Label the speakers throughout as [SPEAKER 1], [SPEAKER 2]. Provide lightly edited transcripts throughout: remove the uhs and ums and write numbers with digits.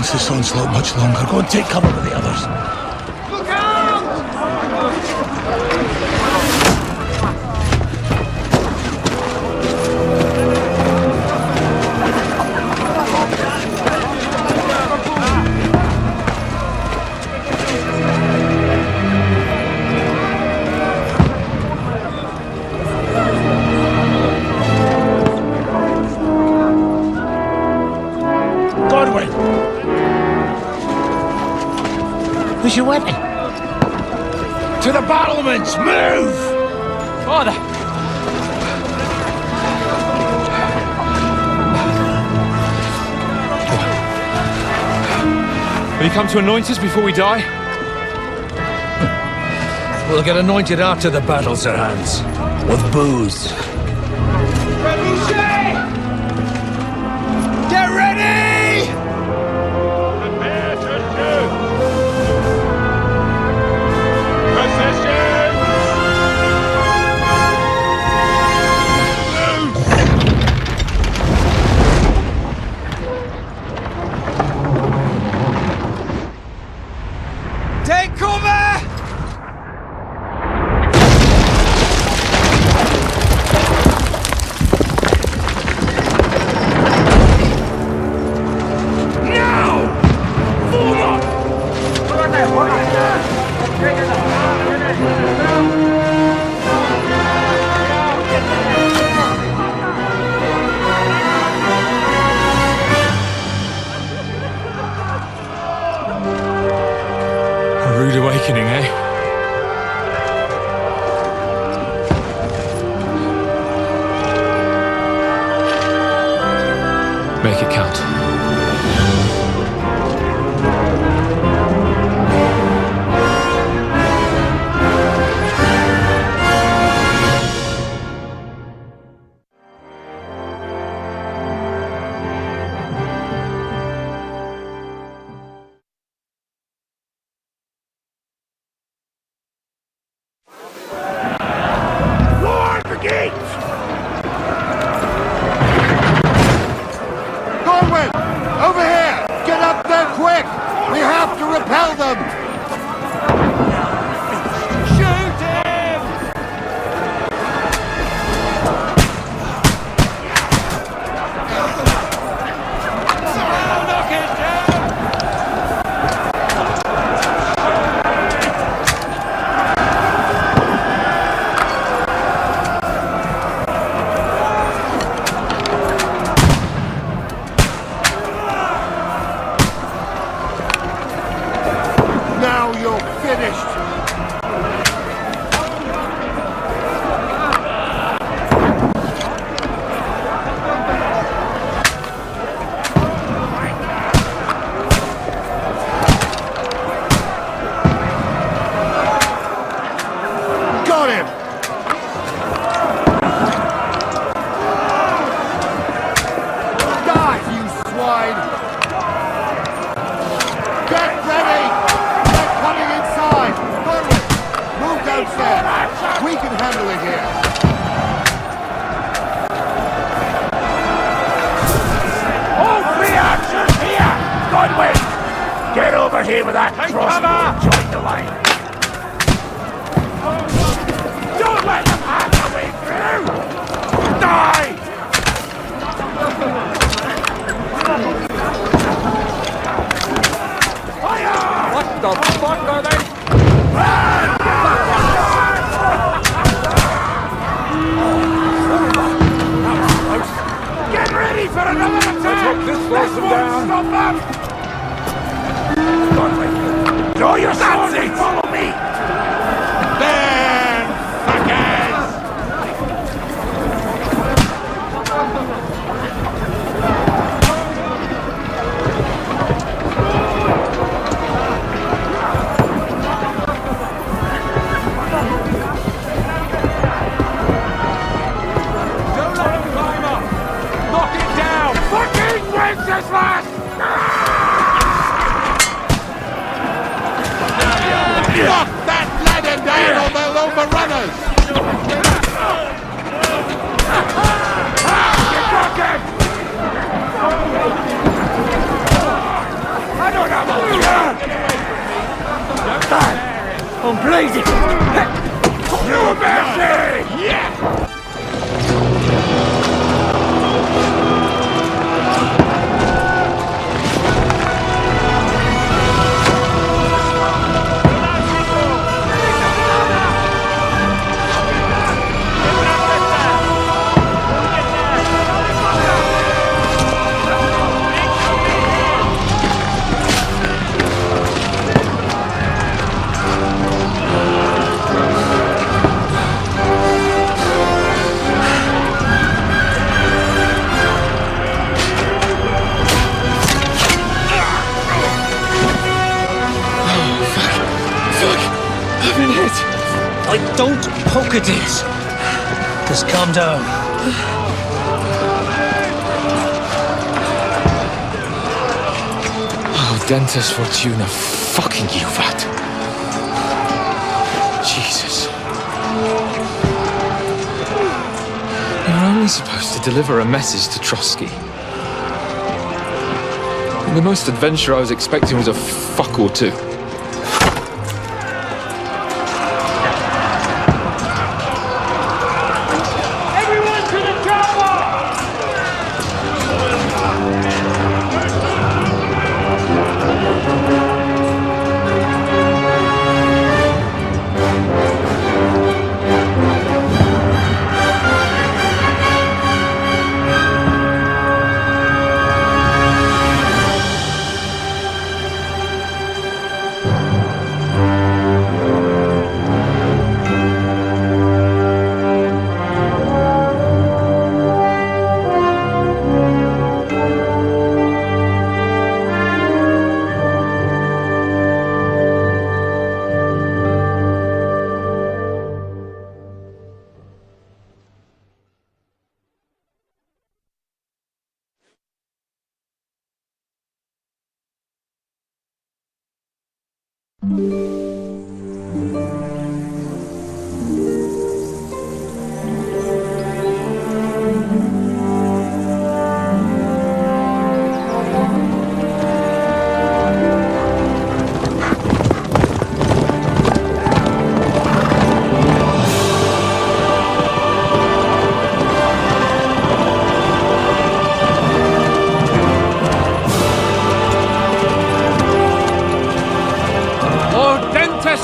[SPEAKER 1] against this onslaught much longer. Go and take cover with the others.
[SPEAKER 2] Look out!
[SPEAKER 1] Where's your weapon? To the battlements! Move!
[SPEAKER 3] Father! Will you come to anoint us before we die?
[SPEAKER 4] We'll get anointed after the battles are hands. With booze.
[SPEAKER 1] Get ready!
[SPEAKER 2] Prepare to shoot! Position!
[SPEAKER 1] Take cover!
[SPEAKER 3] A rude awakening, eh? Make it count.
[SPEAKER 1] Lord, the gates!
[SPEAKER 5] Gorwin! Over here! Get up there quick! We have to repel them!
[SPEAKER 2] Shoot him! Knock it down!
[SPEAKER 5] Now you're finished! Got him! Die, you swine! Get ready! They're coming inside! Gorwin, move downstairs! We can handle it here!
[SPEAKER 1] All three archers here! Godwin! Get over here with that crossbow and join the line! Don't let them have their way through! Die! Fire!
[SPEAKER 3] What the fuck are they?
[SPEAKER 1] Get ready for another attack!
[SPEAKER 3] hope this slows them down.
[SPEAKER 1] Stop them! Godwin, draw your swords and follow me!
[SPEAKER 5] Then, fuckers!
[SPEAKER 3] Don't let them climb up! Knock it down!
[SPEAKER 1] Fucking Wenceslas! I'm blazing! You mercy! Yeah!
[SPEAKER 4] Don't poke at it. Just calm down.
[SPEAKER 6] Oh, Dentes Fortuna, fucking you, Vat. Jesus. You're only supposed to deliver a message to Trotsky. And the most adventure I was expecting was a fuck or two.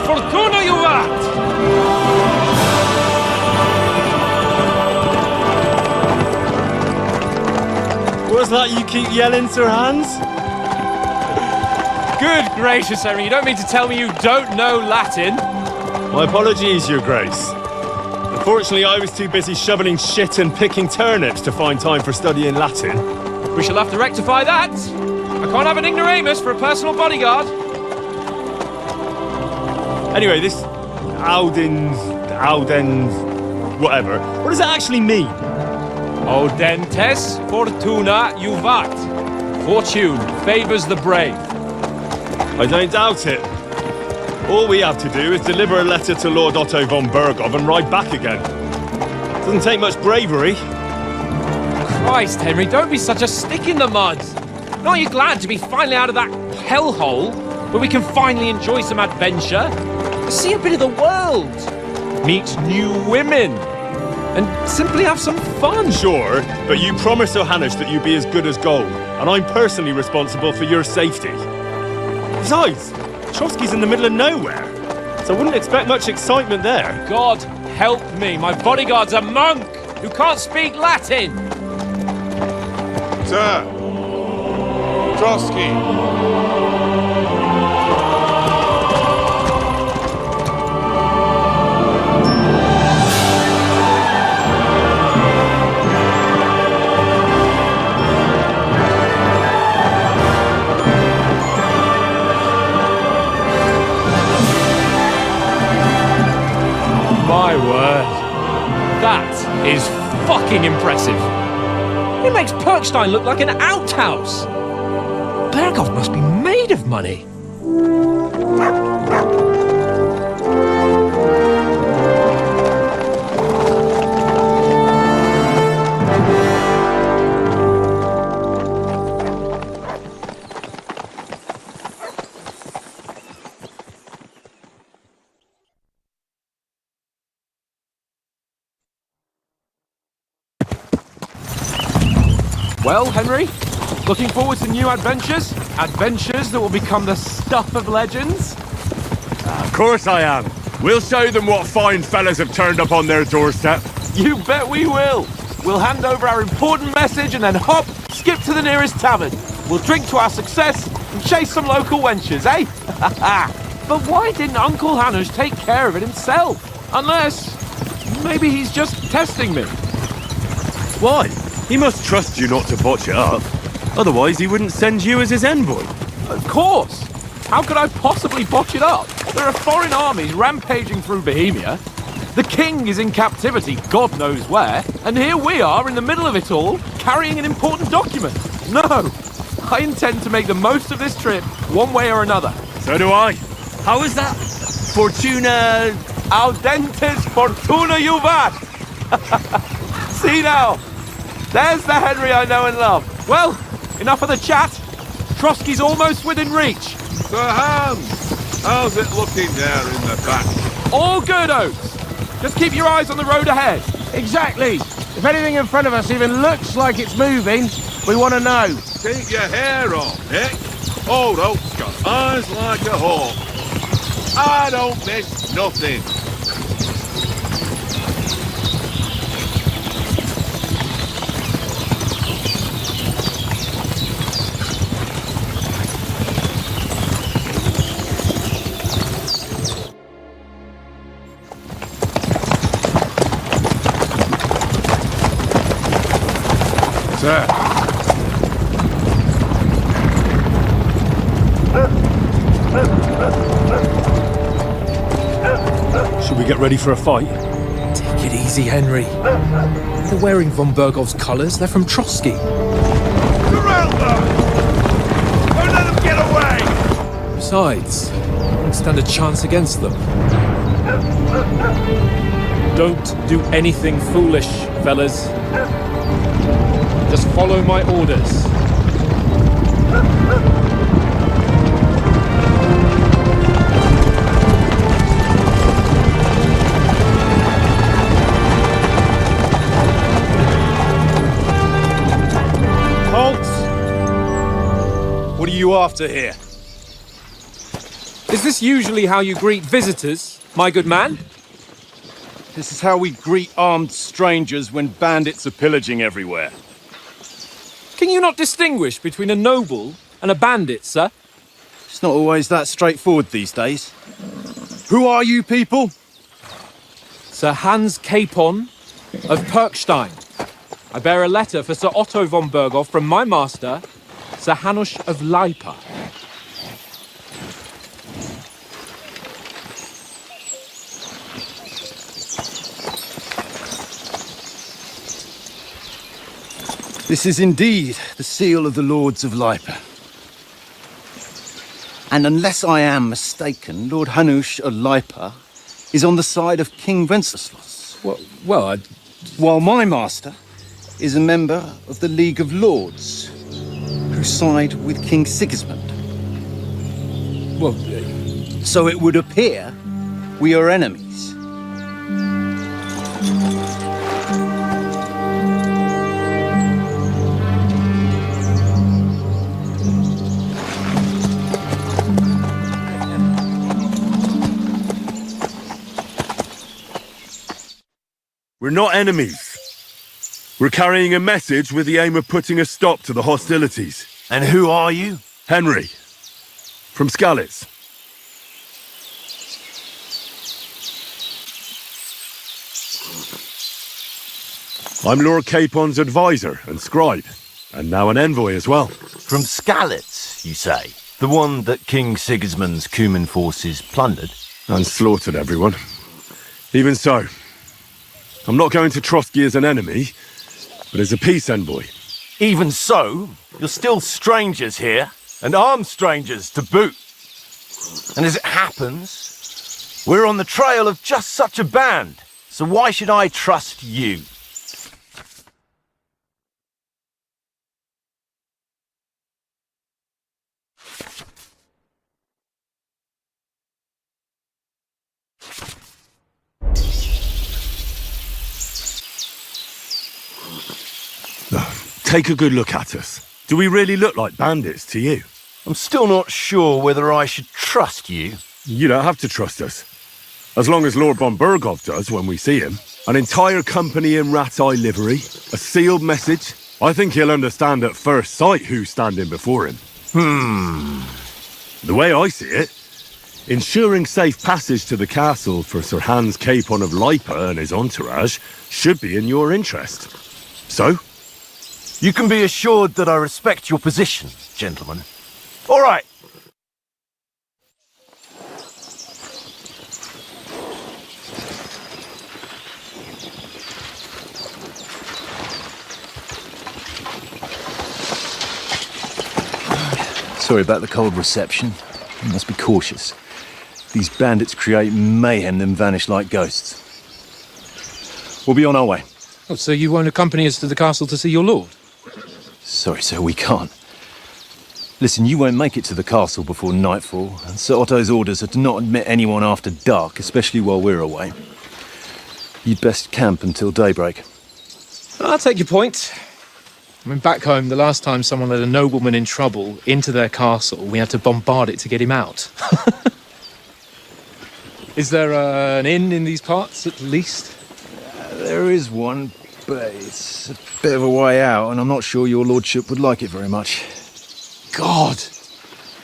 [SPEAKER 3] Fortuna, you vat!
[SPEAKER 7] What's that you keep yelling, Sir Hans?
[SPEAKER 3] Good gracious, Henry, you don't mean to tell me you don't know Latin?
[SPEAKER 7] My apologies, Your Grace. Unfortunately, I was too busy shoveling shit and picking turnips to find time for studying Latin.
[SPEAKER 3] We shall have to rectify that. I can't have an ignoramus for a personal bodyguard.
[SPEAKER 7] Anyway, this Audens, whatever. What does that actually mean?
[SPEAKER 3] Audentes fortuna juvat. Fortune favours the brave.
[SPEAKER 7] I don't doubt it. All we have to do is deliver a letter to Lord Otto von Bergov and ride back again. Doesn't take much bravery.
[SPEAKER 3] Christ, Henry, don't be such a stick in the mud. Aren't you glad to be finally out of that hellhole where we can finally enjoy some adventure? See a bit of the world, meet new women, and simply have some fun.
[SPEAKER 7] Sure, but you promised Johannes that you'd be as good as gold, and I'm personally responsible for your safety. Besides, Trotsky's in the middle of nowhere, so I wouldn't expect much excitement there.
[SPEAKER 3] God help me, my bodyguard's a monk who can't speak Latin.
[SPEAKER 2] Sir! Trotsky!
[SPEAKER 3] My word. That is fucking impressive. It makes Perkstein look like an outhouse. Bergov must be made of money. Well, Henry, looking forward to new adventures? Adventures that will become the stuff of legends?
[SPEAKER 7] Of course I am. We'll show them what fine fellas have turned up on their doorstep.
[SPEAKER 3] You bet we will. We'll hand over our important message and then hop, skip to the nearest tavern. We'll drink to our success and chase some local wenches, eh? But why didn't Uncle Hanush take care of it himself? Unless, maybe he's just testing me.
[SPEAKER 7] Why? He must trust you not to botch it up. Otherwise, he wouldn't send you as his envoy.
[SPEAKER 3] Of course. How could I possibly botch it up? There are foreign armies rampaging through Bohemia. The king is in captivity, God knows where, and here we are in the middle of it all, carrying an important document. No, I intend to make the most of this trip, one way or another.
[SPEAKER 7] So do I. How is that? Fortuna...
[SPEAKER 3] Audentes fortuna juvat! See now, there's the Henry I know and love. Well, enough of the chat. Trotsky's almost within reach.
[SPEAKER 2] Sir Hans, how's it looking there in the back?
[SPEAKER 3] All good, Oates. Just keep your eyes on the road ahead.
[SPEAKER 5] Exactly. If anything in front of us even looks like it's moving, we want to know.
[SPEAKER 2] Keep your hair on, Nick. Old Oak's got eyes like a hawk. I don't miss nothing.
[SPEAKER 1] Sir.
[SPEAKER 7] Should we get ready for a fight?
[SPEAKER 6] Take it easy, Henry. They're wearing von Bergov's colours. They're from Trotsky.
[SPEAKER 2] Surround them! Don't let them get away!
[SPEAKER 6] Besides, I don't stand a chance against them.
[SPEAKER 3] Don't do anything foolish, fellas. Just follow my orders.
[SPEAKER 7] Halt! What are you after here?
[SPEAKER 3] Is this usually how you greet visitors, my good man?
[SPEAKER 7] This is how we greet armed strangers when bandits are pillaging everywhere.
[SPEAKER 3] Can you not distinguish between a noble and a bandit, sir?
[SPEAKER 7] It's not always that straightforward these days. Who are you people?
[SPEAKER 3] Sir Hans Capon of Perkstein. I bear a letter for Sir Otto von Berghoff from my master, Sir Hanush of Lipa.
[SPEAKER 8] This is indeed the seal of the Lords of Lipa. And unless I am mistaken, Lord Hanush of Lipa is on the side of King Wenceslas. While my master is a member of the League of Lords, who side with King Sigismund. So it would appear we are enemies.
[SPEAKER 7] We're not enemies. We're carrying a message with the aim of putting a stop to the hostilities.
[SPEAKER 1] And who are you?
[SPEAKER 7] Henry, from Skalitz. I'm Lord Capon's advisor and scribe, and now an envoy as well.
[SPEAKER 1] From Skalitz, you say? The one that King Sigismund's Cuman forces plundered?
[SPEAKER 7] And slaughtered everyone. Even so, I'm not going to Trotsky as an enemy, but as a peace envoy.
[SPEAKER 1] Even so, you're still strangers here, and armed strangers to boot. And as it happens, we're on the trail of just such a band, so why should I trust you?
[SPEAKER 2] take a good look at us. Do we really look like bandits to you?
[SPEAKER 1] I'm still not sure whether I should trust you.
[SPEAKER 2] You don't have to trust us. As long as Lord von Burgov does when we see him. An entire company in rat eye livery, a sealed message. I think he'll understand at first sight who's standing before him. The way I see it, ensuring safe passage to the castle for Sir Hans Capon of Lipa and his entourage should be in your interest. So?
[SPEAKER 1] You can be assured that I respect your position, gentlemen. All right.
[SPEAKER 8] Sorry about the cold reception. You must be cautious. These bandits create mayhem, then vanish like ghosts. We'll be on our way.
[SPEAKER 6] Oh, so you won't accompany us to the castle to see your lord?
[SPEAKER 8] Sorry, sir, we can't. Listen, you won't make it to the castle before nightfall, and Sir Otto's orders are to not admit anyone after dark, especially while we're away. You'd best camp until daybreak.
[SPEAKER 6] I'll take your point. I mean, back home, the last time someone let a nobleman in trouble into their castle, we had to bombard it to get him out. Is there an inn in these parts, at least?
[SPEAKER 8] There is one, but it's a bit of a way out, and I'm not sure your lordship would like it very much.
[SPEAKER 6] God!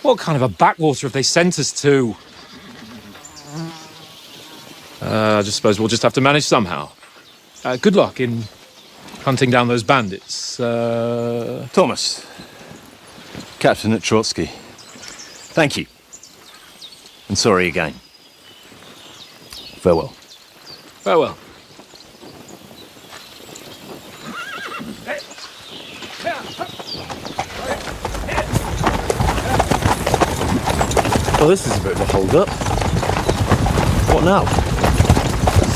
[SPEAKER 6] What kind of a backwater have they sent us to? I just suppose we'll just have to manage somehow. Good luck in hunting down those bandits.
[SPEAKER 8] Thomas, Captain at Trotsky. Thank you. And sorry again. Farewell.
[SPEAKER 6] Farewell.
[SPEAKER 7] Well, this is a bit of a hold-up. What now?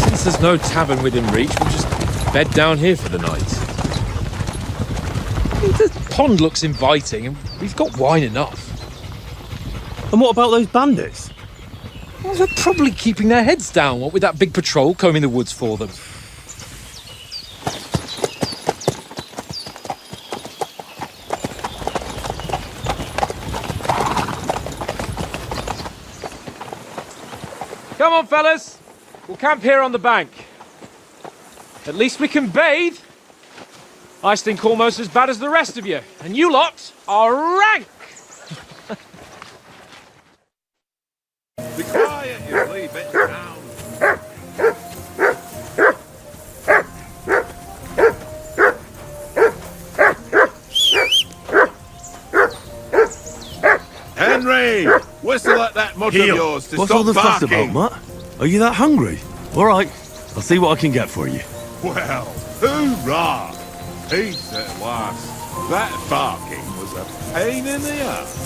[SPEAKER 6] Since there's no tavern within reach, we'll just bed down here for the night. The pond looks inviting, and we've got wine enough.
[SPEAKER 7] And what about those bandits?
[SPEAKER 6] Well, they're probably keeping their heads down, what with that big patrol combing the woods for them. Come on, fellas. We'll camp here on the bank. At least we can bathe. I stink almost as bad as the rest of you, and you lot are rank!
[SPEAKER 2] Be quiet, you leave it down. Henry! Whistle at that mug of yours to
[SPEAKER 7] What's
[SPEAKER 2] stop
[SPEAKER 7] all the fuss
[SPEAKER 2] barking.
[SPEAKER 7] about, Mutt? Are you that hungry? All right, I'll see what I can get for you.
[SPEAKER 2] Well, hoorah! Peace at last. That barking was a pain in the ass.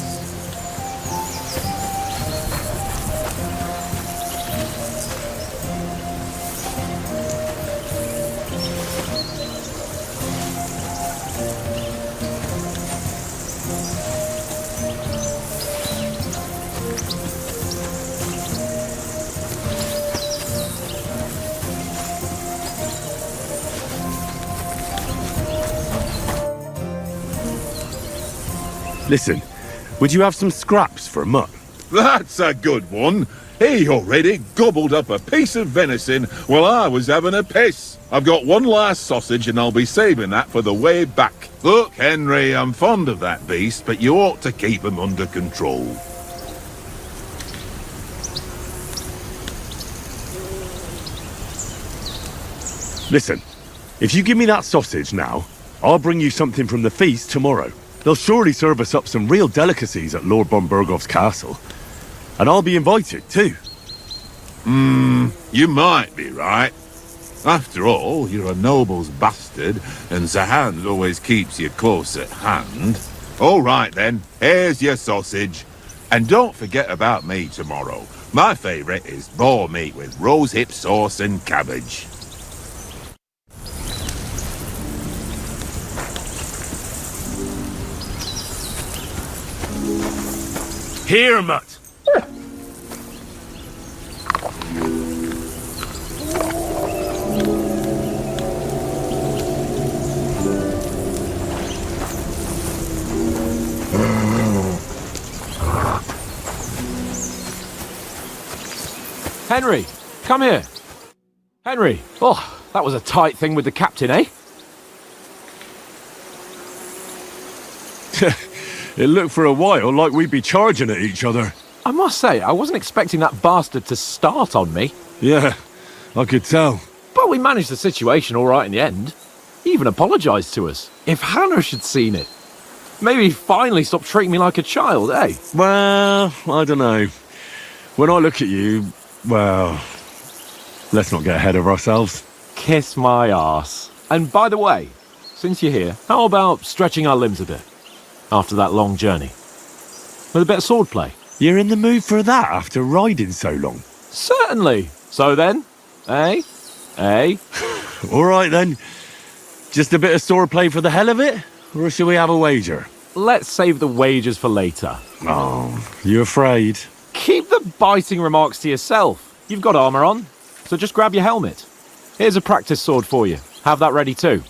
[SPEAKER 7] Listen, would you have some scraps for Mutt?
[SPEAKER 2] That's a good one. He already gobbled up a piece of venison while I was having a piss. I've got one last sausage and I'll be saving that for the way back. Look, Henry, I'm fond of that beast, but you ought to keep him under control.
[SPEAKER 7] Listen, if you give me that sausage now, I'll bring you something from the feast tomorrow. They'll surely serve us up some real delicacies at Lord von Burgov's castle. And I'll be invited, too.
[SPEAKER 2] You might be right. After all, you're a noble's bastard, and Sir Hans always keeps you close at hand. All right, then. Here's your sausage. And don't forget about me tomorrow. My favourite is boar meat with rosehip sauce and cabbage.
[SPEAKER 7] Here, Mutt.
[SPEAKER 6] Henry, come here. Henry, oh, that was a tight thing with the captain, eh?
[SPEAKER 2] It looked for a while like we'd be charging at each other.
[SPEAKER 6] I must say, I wasn't expecting that bastard to start on me.
[SPEAKER 2] Yeah, I could tell.
[SPEAKER 6] But we managed the situation all right in the end. He even apologised to us. If Hanush had seen it, maybe he'd finally stop treating me like a child, eh?
[SPEAKER 2] Well, I don't know. When I look at you, well, let's not get ahead of ourselves.
[SPEAKER 6] Kiss my arse. And by the way, since you're here, how about stretching our limbs a bit? After that long journey. With a bit of swordplay.
[SPEAKER 2] You're in the mood for that after riding so long?
[SPEAKER 6] Certainly. So then, eh? Eh?
[SPEAKER 2] All right then. Just a bit of swordplay for the hell of it? Or shall we have a wager?
[SPEAKER 6] Let's save the wagers for later.
[SPEAKER 2] Oh, you afraid?
[SPEAKER 6] Keep the biting remarks to yourself. You've got armour on, so just grab your helmet. Here's a practice sword for you. Have that ready too.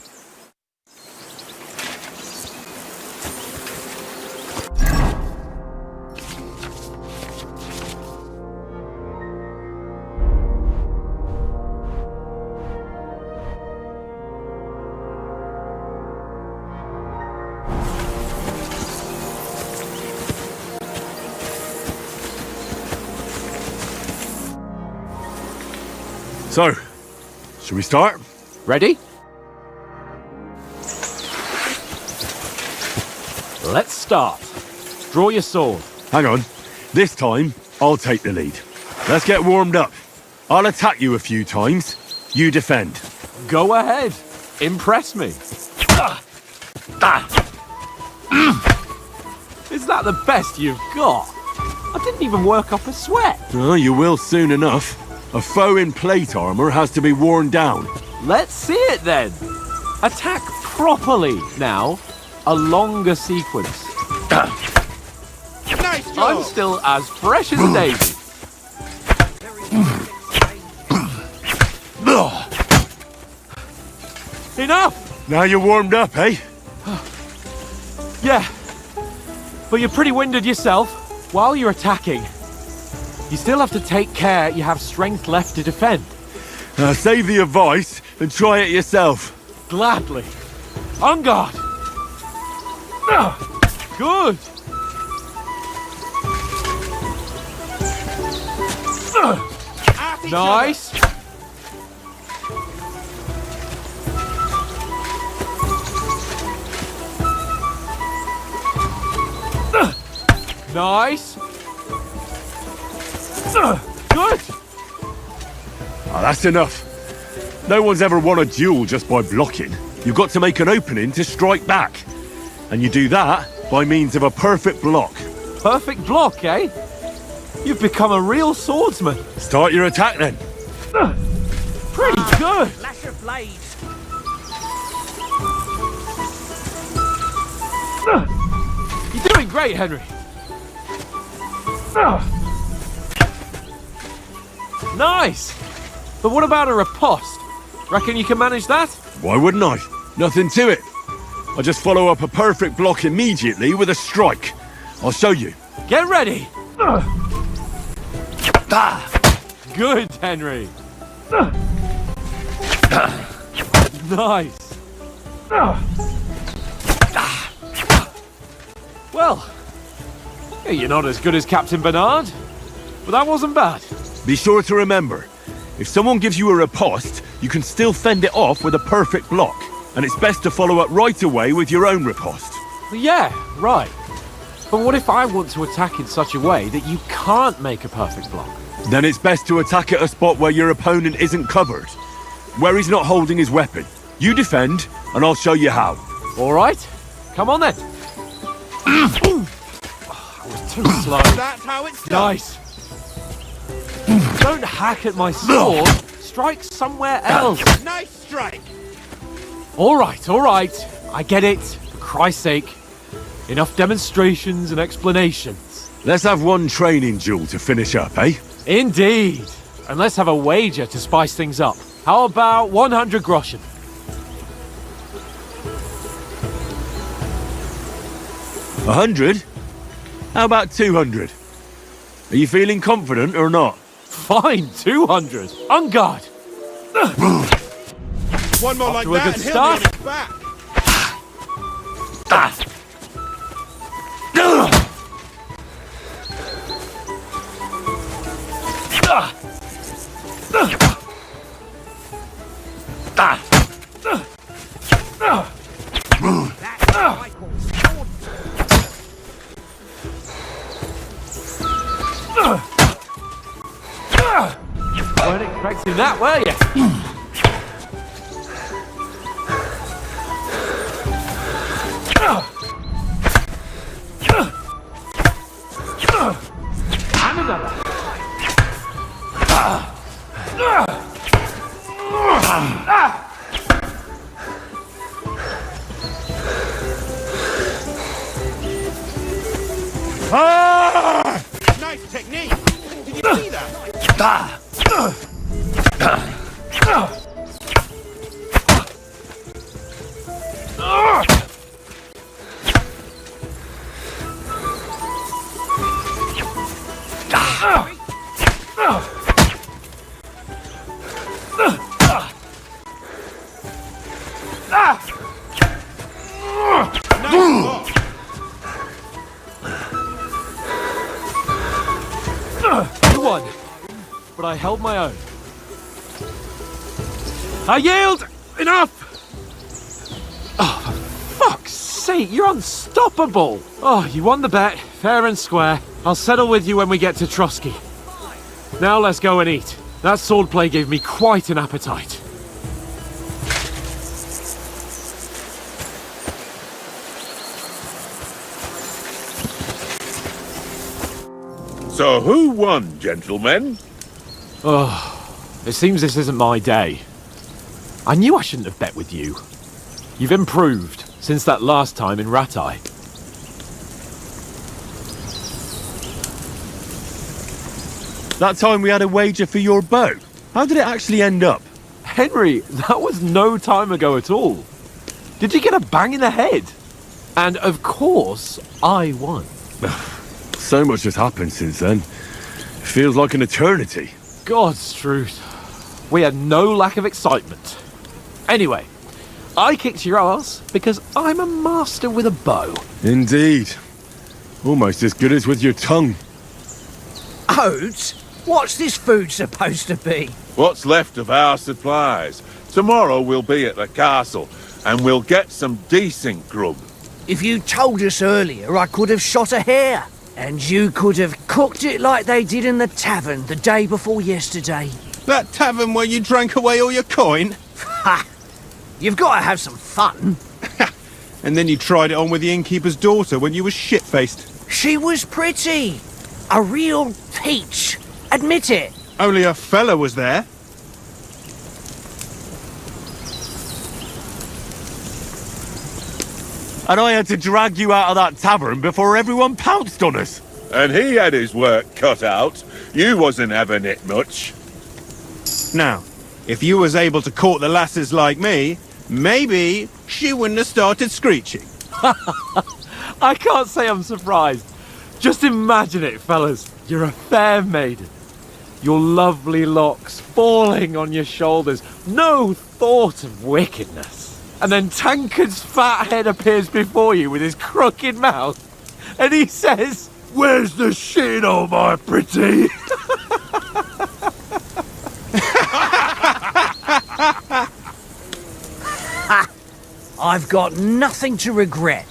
[SPEAKER 2] So, shall we start?
[SPEAKER 6] Ready? Let's start. Draw your sword.
[SPEAKER 2] Hang on. This time, I'll take the lead. Let's get warmed up. I'll attack you a few times. You defend.
[SPEAKER 6] Go ahead. Impress me. Is that the best you've got? I didn't even work up a sweat.
[SPEAKER 2] Oh, you will soon enough. A foe in plate armor has to be worn down.
[SPEAKER 6] Let's see it then. Attack properly now. A longer sequence.
[SPEAKER 5] Nice job!
[SPEAKER 6] I'm still as fresh as a daisy. Enough!
[SPEAKER 2] Now you're warmed up, eh?
[SPEAKER 6] Yeah. But you're pretty winded yourself. While you're attacking, you still have to take care you have strength left to defend.
[SPEAKER 2] Save the advice and try it yourself.
[SPEAKER 6] Gladly. On guard. Good. Nice. Nice. Good.
[SPEAKER 2] That's enough. No one's ever won a duel just by blocking. You've got to make an opening to strike back. And you do that by means of a perfect block.
[SPEAKER 6] Perfect block, eh? You've become a real swordsman.
[SPEAKER 2] Start your attack then.
[SPEAKER 6] Pretty good.
[SPEAKER 5] Lash your blades!
[SPEAKER 6] You're doing great, Henry. Nice. But what about a riposte? Reckon you can manage that?
[SPEAKER 2] Why wouldn't I? Nothing to it. I just follow up a perfect block immediately with a strike. I'll show you.
[SPEAKER 6] Get ready. Good, Henry. Nice. Well, you're not as good as Captain Bernard, but that wasn't bad.
[SPEAKER 2] Be sure to remember, if someone gives you a riposte, you can still fend it off with a perfect block. And it's best to follow up right away with your own riposte.
[SPEAKER 6] Yeah, right. But what if I want to attack in such a way that you can't make a perfect block?
[SPEAKER 2] Then it's best to attack at a spot where your opponent isn't covered. Where he's not holding his weapon. You defend, and I'll show you how.
[SPEAKER 6] All right, come on then. I was too slow.
[SPEAKER 5] That's how it's done!
[SPEAKER 6] Nice. Don't hack at my sword. Strike somewhere else.
[SPEAKER 5] Nice strike!
[SPEAKER 6] All right. I get it. For Christ's sake. Enough demonstrations and explanations.
[SPEAKER 2] Let's have one training duel to finish up, eh?
[SPEAKER 6] Indeed. And let's have a wager to spice things up. How about 100 groschen?
[SPEAKER 2] 100? How about 200? Are you feeling confident or not?
[SPEAKER 6] Fine, 200. On guard.
[SPEAKER 7] One more like
[SPEAKER 6] to a
[SPEAKER 7] that
[SPEAKER 6] good
[SPEAKER 7] and he'll
[SPEAKER 6] start.
[SPEAKER 7] be on his back.
[SPEAKER 6] Weren't expecting that, were you? And another.
[SPEAKER 7] Nice technique. Did you see that?
[SPEAKER 6] You won, but I held my own. I yield! Enough! Oh, for fuck's sake, you're unstoppable! Oh, you won the bet, fair and square. I'll settle with you when we get to Trotsky. Now let's go and eat. That swordplay gave me quite an appetite.
[SPEAKER 9] So who won, gentlemen?
[SPEAKER 6] Oh, it seems this isn't my day. I knew I shouldn't have bet with you. You've improved since that last time in Ratai.
[SPEAKER 2] That time we had a wager for your bow. How did it actually end up?
[SPEAKER 6] Henry, that was no time ago at all. Did you get a bang in the head? And of course, I won.
[SPEAKER 2] So much has happened since then. Feels like an eternity.
[SPEAKER 6] God's truth. We had no lack of excitement. Anyway, I kicked your ass because I'm a master with a bow.
[SPEAKER 2] Indeed. Almost as good as with your tongue.
[SPEAKER 4] Oats? What's this food supposed to be?
[SPEAKER 9] What's left of our supplies? Tomorrow we'll be at the castle, and we'll get some decent grub.
[SPEAKER 4] If you told us earlier, I could have shot a hare. And you could have cooked it like they did in the tavern the day before yesterday.
[SPEAKER 7] That tavern where you drank away all your coin?
[SPEAKER 4] Ha! You've got to have some fun.
[SPEAKER 7] And then you tried it on with the innkeeper's daughter when you were shit-faced.
[SPEAKER 4] She was pretty. A real peach. Admit it.
[SPEAKER 7] Only a fella was there.
[SPEAKER 2] And I had to drag you out of that tavern before everyone pounced on us.
[SPEAKER 9] And he had his work cut out. You wasn't having it much.
[SPEAKER 7] Now, if you was able to court the lasses like me, maybe she wouldn't have started screeching.
[SPEAKER 6] I can't say I'm surprised. Just imagine it, fellas. You're a fair maiden. Your lovely locks falling on your shoulders. No thought of wickedness. And then Tankard's fat head appears before you with his crooked mouth. And he says, "Where's the shit, oh my pretty?"
[SPEAKER 4] I've got nothing to regret.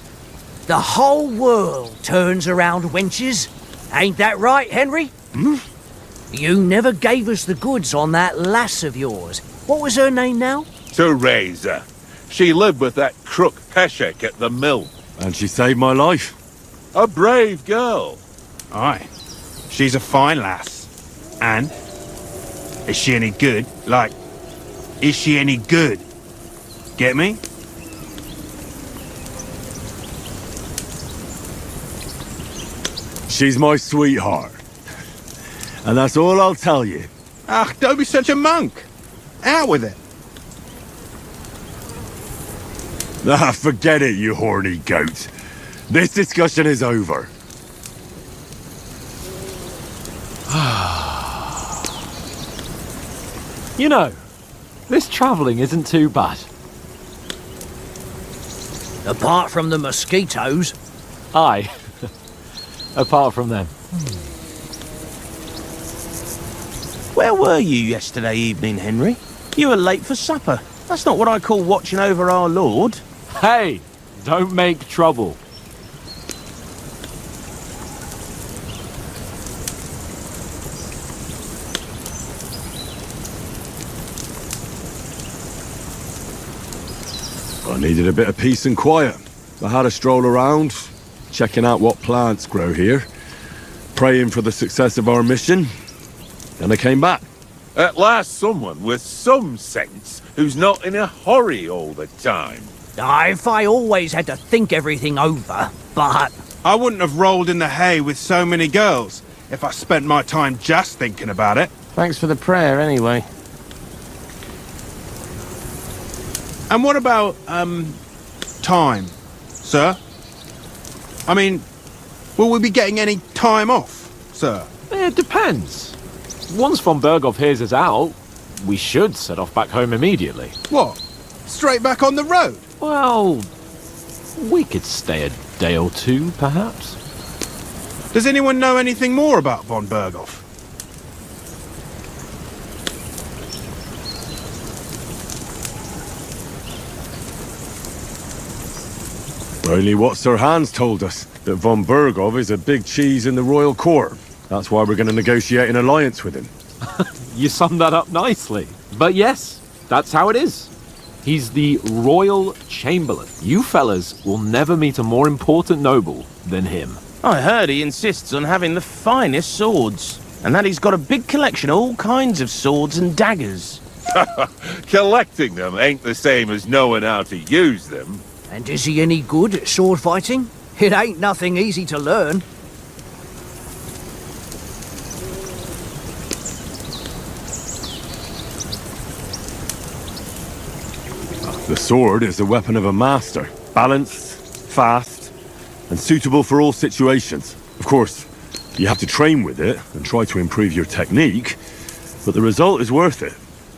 [SPEAKER 4] The whole world turns around wenches. Ain't that right, Henry? You never gave us the goods on that lass of yours. What was her name now?
[SPEAKER 9] Teresa. She lived with that crook Peshek at the mill.
[SPEAKER 2] And she saved my life.
[SPEAKER 9] A brave girl.
[SPEAKER 7] Aye. She's a fine lass. And? Is she any good? Like, is she any good? Get me?
[SPEAKER 2] She's my sweetheart. And that's all I'll tell you.
[SPEAKER 7] Ah, don't be such a monk. Out with it.
[SPEAKER 2] Ah, forget it, you horny goat. This discussion is over.
[SPEAKER 6] You know, this travelling isn't too bad.
[SPEAKER 4] Apart from the mosquitoes.
[SPEAKER 6] Aye. Apart from them.
[SPEAKER 1] Where were you yesterday evening, Henry? You were late for supper. That's not what I call watching over our Lord.
[SPEAKER 6] Hey, don't make trouble.
[SPEAKER 2] I needed a bit of peace and quiet. I had a stroll around, checking out what plants grow here, praying for the success of our mission, and I came back.
[SPEAKER 9] At last someone with some sense who's not in a hurry all the time.
[SPEAKER 4] If I always had to think everything over, but...
[SPEAKER 10] I wouldn't have rolled in the hay with so many girls if I spent my time just thinking about it.
[SPEAKER 1] Thanks for the prayer, anyway.
[SPEAKER 10] And what about, time, sir? I mean, will we be getting any time off, sir?
[SPEAKER 6] It depends. Once von Berghoff hears us out, we should set off back home immediately.
[SPEAKER 10] What? Straight back on the road?
[SPEAKER 6] Well, we could stay a day or two, perhaps.
[SPEAKER 10] Does anyone know anything more about von Berghoff?
[SPEAKER 2] Only what Sir Hans told us, that von Berghoff is a big cheese in the royal court. That's why we're going to negotiate an alliance with him.
[SPEAKER 6] You summed that up nicely. But yes, that's how it is. He's the Royal Chamberlain. You fellas will never meet a more important noble than him.
[SPEAKER 1] I heard he insists on having the finest swords, and that he's got a big collection of all kinds of swords and daggers.
[SPEAKER 9] Collecting them ain't the same as knowing how to use them.
[SPEAKER 4] And is he any good at sword fighting? It ain't nothing easy to learn.
[SPEAKER 2] The sword is the weapon of a master. Balanced, fast, and suitable for all situations. Of course, you have to train with it and try to improve your technique, but the result is worth it.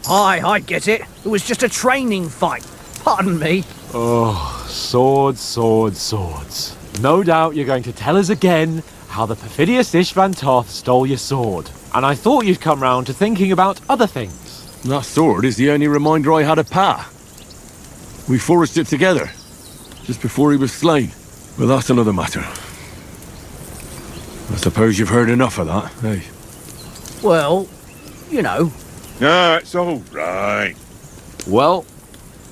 [SPEAKER 4] Aye, I get it. It was just a training fight. Pardon me.
[SPEAKER 6] Oh, swords, swords, swords. No doubt you're going to tell us again how the perfidious Ishvan Toth stole your sword. And I thought you'd come round to thinking about other things.
[SPEAKER 2] That sword is the only reminder I had of Pa. We forged it together, just before he was slain. But that's another matter. I suppose you've heard enough of that, eh?
[SPEAKER 4] Well, you know.
[SPEAKER 9] No, it's all right.
[SPEAKER 6] Well,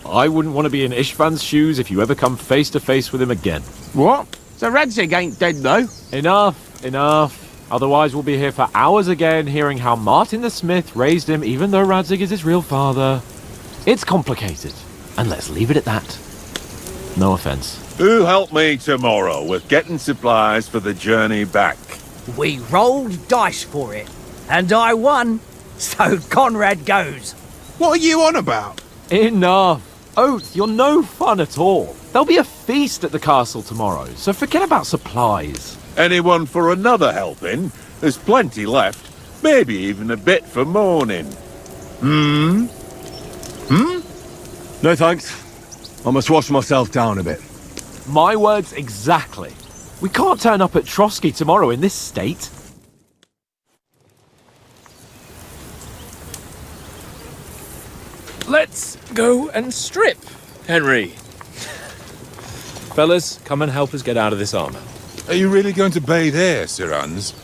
[SPEAKER 6] I wouldn't want to be in Ishvan's shoes if you ever come face to face with him again.
[SPEAKER 1] What? So Radzig ain't dead, though?
[SPEAKER 6] Enough, enough. Otherwise we'll be here for hours again hearing how Martin the Smith raised him even though Radzig is his real father. It's complicated, and let's leave it at that. No offense.
[SPEAKER 9] Who helped me tomorrow with getting supplies for the journey back?
[SPEAKER 4] We rolled dice for it, and I won. So Conrad goes.
[SPEAKER 10] What are you on about?
[SPEAKER 6] Enough. Oath, you're no fun at all. There'll be a feast at the castle tomorrow, so forget about supplies.
[SPEAKER 9] Anyone for another helping? There's plenty left. Maybe even a bit for morning.
[SPEAKER 2] No thanks. I must wash myself down a bit.
[SPEAKER 6] My words exactly. We can't turn up at Trotsky tomorrow in this state.
[SPEAKER 3] Let's go and strip, Henry. Fellas, come and help us get out of this armor.
[SPEAKER 11] Are you really going to bathe here, Sir Hans?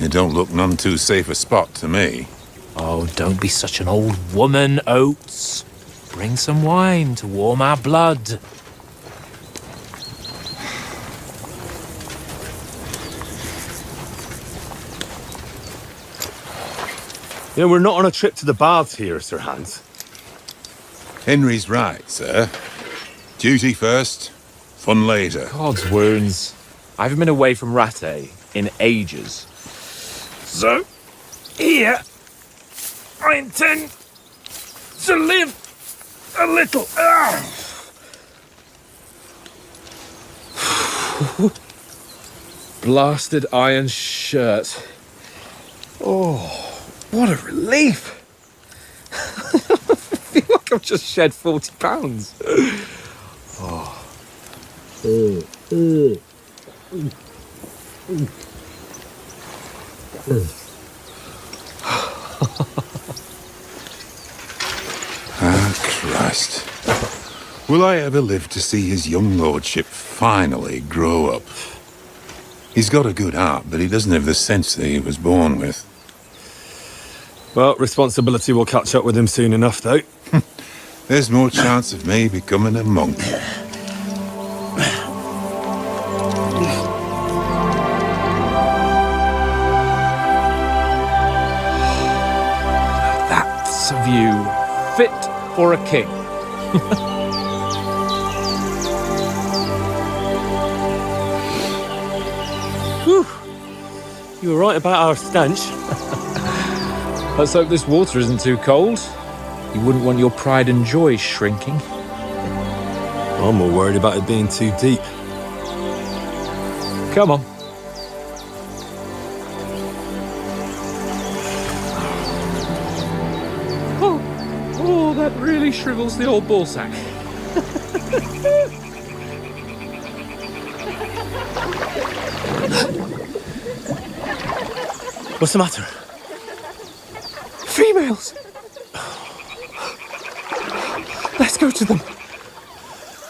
[SPEAKER 11] It don't look none too safe a spot to me.
[SPEAKER 3] Oh, don't be such an old woman, Oates. Bring some wine to warm our blood.
[SPEAKER 7] You know, we're not on a trip to the baths here, Sir Hans.
[SPEAKER 11] Henry's right, sir. Duty first, fun later.
[SPEAKER 3] God's wounds. I haven't been away from Rattay in ages. So, here, I intend to live a little. Blasted iron shirt. Oh, what a relief. I've just shed £40.
[SPEAKER 11] Christ. Will I ever live to see his young lordship finally grow up? He's got a good heart, but he doesn't have the sense that he was born with.
[SPEAKER 2] Well, responsibility will catch up with him soon enough, though.
[SPEAKER 11] There's more chance of me becoming a monk.
[SPEAKER 3] That's a view fit for a king.
[SPEAKER 6] Whew. You were right about our stench.
[SPEAKER 3] Let's hope this water isn't too cold. You wouldn't want your pride and joy shrinking.
[SPEAKER 2] I'm more worried about it being too deep.
[SPEAKER 3] Come on. Oh, that really shrivels the old ballsack.
[SPEAKER 6] What's the matter?
[SPEAKER 3] Females! Let's go to them.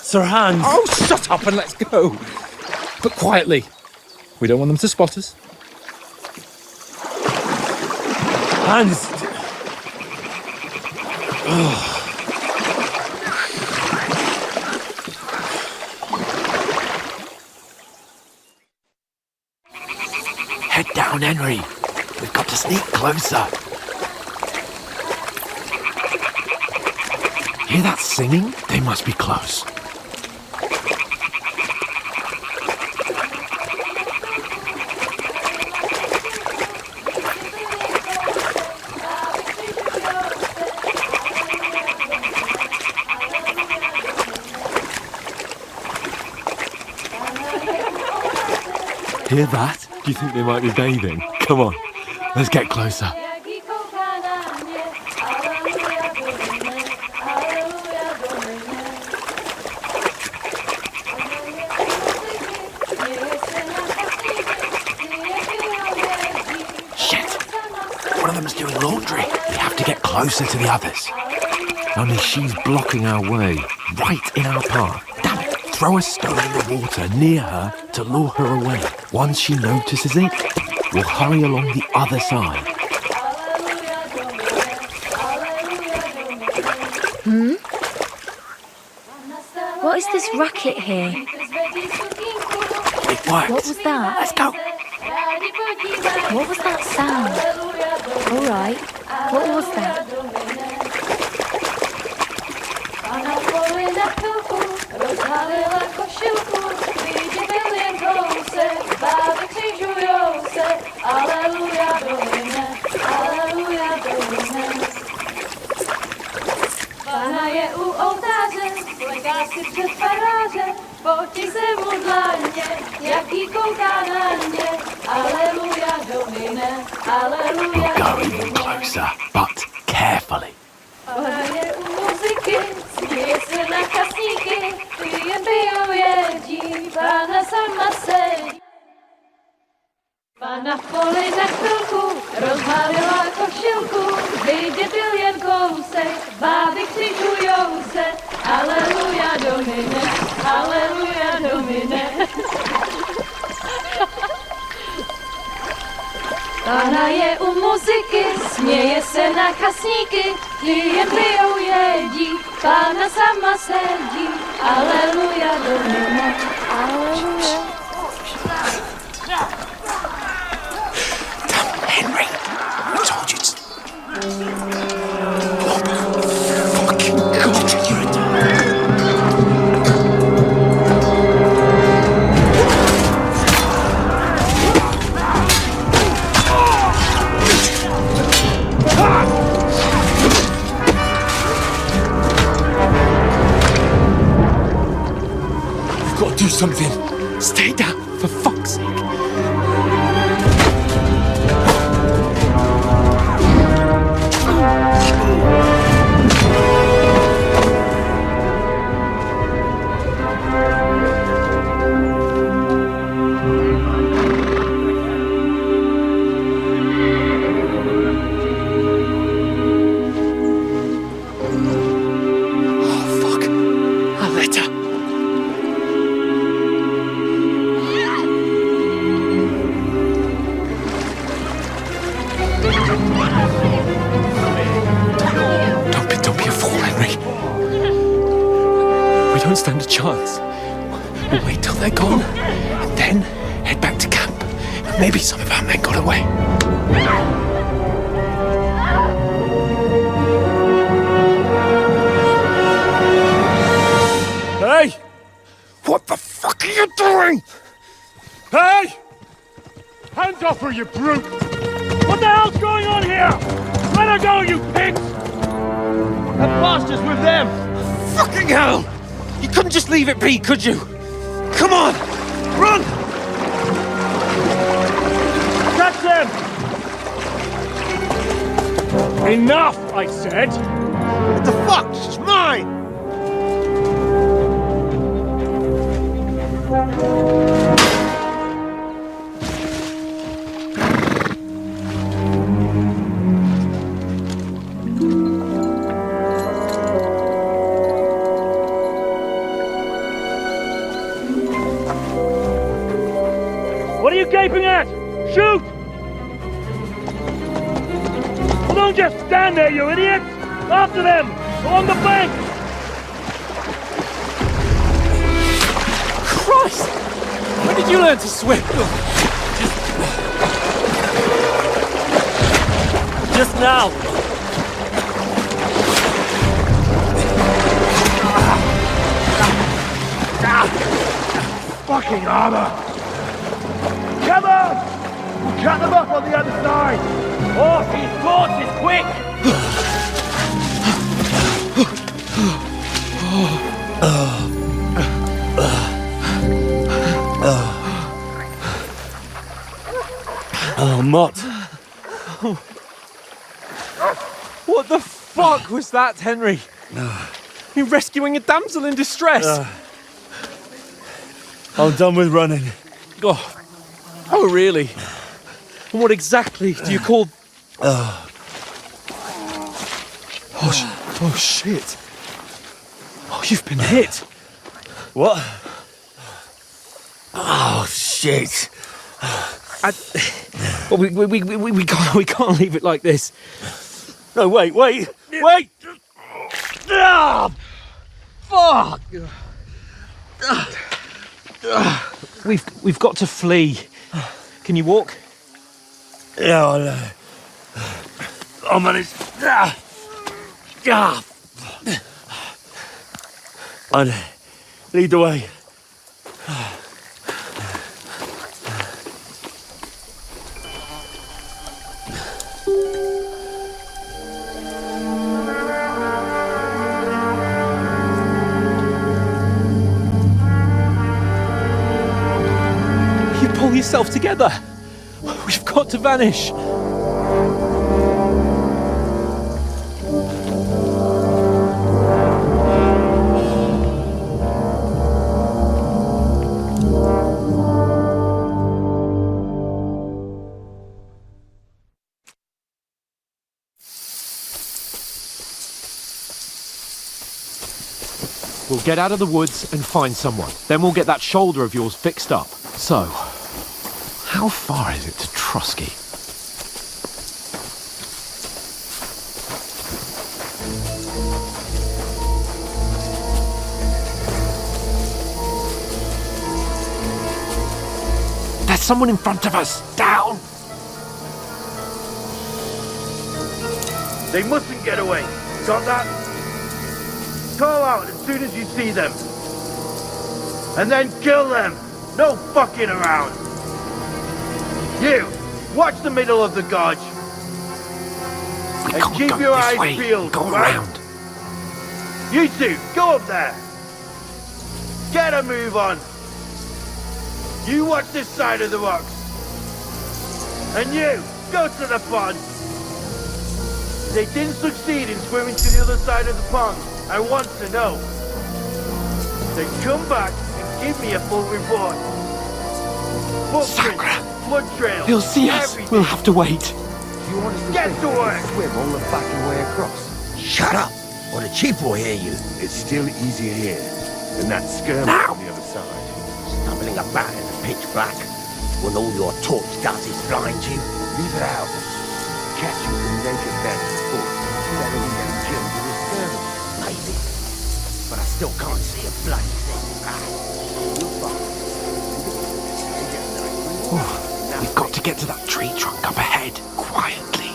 [SPEAKER 6] Sir Hans!
[SPEAKER 3] Oh, shut up and let's go. But quietly. We don't want them to spot us.
[SPEAKER 6] Hans!
[SPEAKER 1] Head down, Henry. We've got to sneak closer. Hear that singing? They must be close. Hear that?
[SPEAKER 6] Do you think they might be bathing? Come on,
[SPEAKER 1] Let's get closer. Shit! One of them's doing laundry. We have to get closer to the others. Only she's blocking our way, right in our path. Damn it! Throw a stone in the water near her to lure her away. Once she notices it, we'll hurry along the other side.
[SPEAKER 12] What is this racket here?
[SPEAKER 1] It worked.
[SPEAKER 12] What was that?
[SPEAKER 1] Let's go.
[SPEAKER 12] What was that sound? All right. What was that?
[SPEAKER 13] Pána je u oltáře, leká si před farářem, potí se mu dlaně, jaký kouká na mě. Aleluja, Domine, aleluja,
[SPEAKER 1] Go even closer, but carefully.
[SPEAKER 13] Pána je u muziky, směje se na kasníky, ty jen bijou jedí, Pána sama sedí. Pána v poli na chvilku, rozhalila košilku, vyjde byl jen kousek, báby křižujou se, aleluja, Domine, aleluja, Domine. Pána je u muziky, směje se na kasníky, ty jen bijou jedí, Pána sama sedí, aleluja, Domine, aleluja.
[SPEAKER 1] Henry, I told you to... Fucking God, you're a...
[SPEAKER 3] We've got to do something. Stay down, for fuck's sake. stand a chance. We'll wait till they're gone, and then head back to camp. Maybe some of our men got away.
[SPEAKER 2] Hey! What the fuck are you doing? Hey! Hands off her, you brute! What the hell's going on here? Let her go, you pigs!
[SPEAKER 1] That bastard's with them!
[SPEAKER 3] Fucking hell! You couldn't just leave it be, could you? Come on! Run!
[SPEAKER 2] Catch them! Enough, I said!
[SPEAKER 1] What the fuck? It's mine!
[SPEAKER 2] What are you gaping at? Shoot! Well, don't just stand there, you idiots! After them! Along the bank!
[SPEAKER 3] Christ! When did you learn to swim?
[SPEAKER 2] Just now! Fucking armor! Come on! We'll cut them up on the other side! Oh, these horses, quick!
[SPEAKER 3] Oh, Mott. What the fuck was that, Henry? You rescuing a damsel in distress?
[SPEAKER 2] I'm done with running.
[SPEAKER 3] Oh, really? And what exactly do you call... Oh, shit. Oh, you've been hit.
[SPEAKER 2] What?
[SPEAKER 1] Oh, shit.
[SPEAKER 3] Well, we can't leave it like this.
[SPEAKER 2] No, wait!
[SPEAKER 3] Ah, fuck! We've got to flee. Can you walk?
[SPEAKER 2] Yeah, I know. I'll manage. I'd lead the way.
[SPEAKER 3] You pull yourself together. We've got to vanish. We'll get out of the woods and find someone. Then we'll get that shoulder of yours fixed up. So, how far is it to Trusky? There's someone in front of us! Down!
[SPEAKER 1] They mustn't get away. Got that? Call out as soon as you see them. And then kill them. No fucking around. You, watch the middle of the gorge. And keep your eyes peeled.
[SPEAKER 3] Go
[SPEAKER 1] right?
[SPEAKER 3] around.
[SPEAKER 1] You two, go up there. Get a move on. You watch this side of the rocks. And you, go to the pond. They didn't succeed in swimming to the other side of the pond. I want to know. Then come back and give me a full report. Footprints, blood trails,
[SPEAKER 3] He'll see us.
[SPEAKER 1] everything.
[SPEAKER 3] We'll have to wait.
[SPEAKER 14] You want us to
[SPEAKER 1] Get to work.
[SPEAKER 14] swim all the fucking way across?
[SPEAKER 15] Shut up, or the chief will hear you.
[SPEAKER 16] It's still easier here than that skirmish on the other side.
[SPEAKER 15] Stumbling about in the pitch black, when all your torch does is blind you.
[SPEAKER 16] Leave it out. Catch you with naked men in the foot. Better than getting killed in a skirmish.
[SPEAKER 15] Maybe, but I still can't see him.
[SPEAKER 3] We've got to get to that tree trunk up ahead, quietly.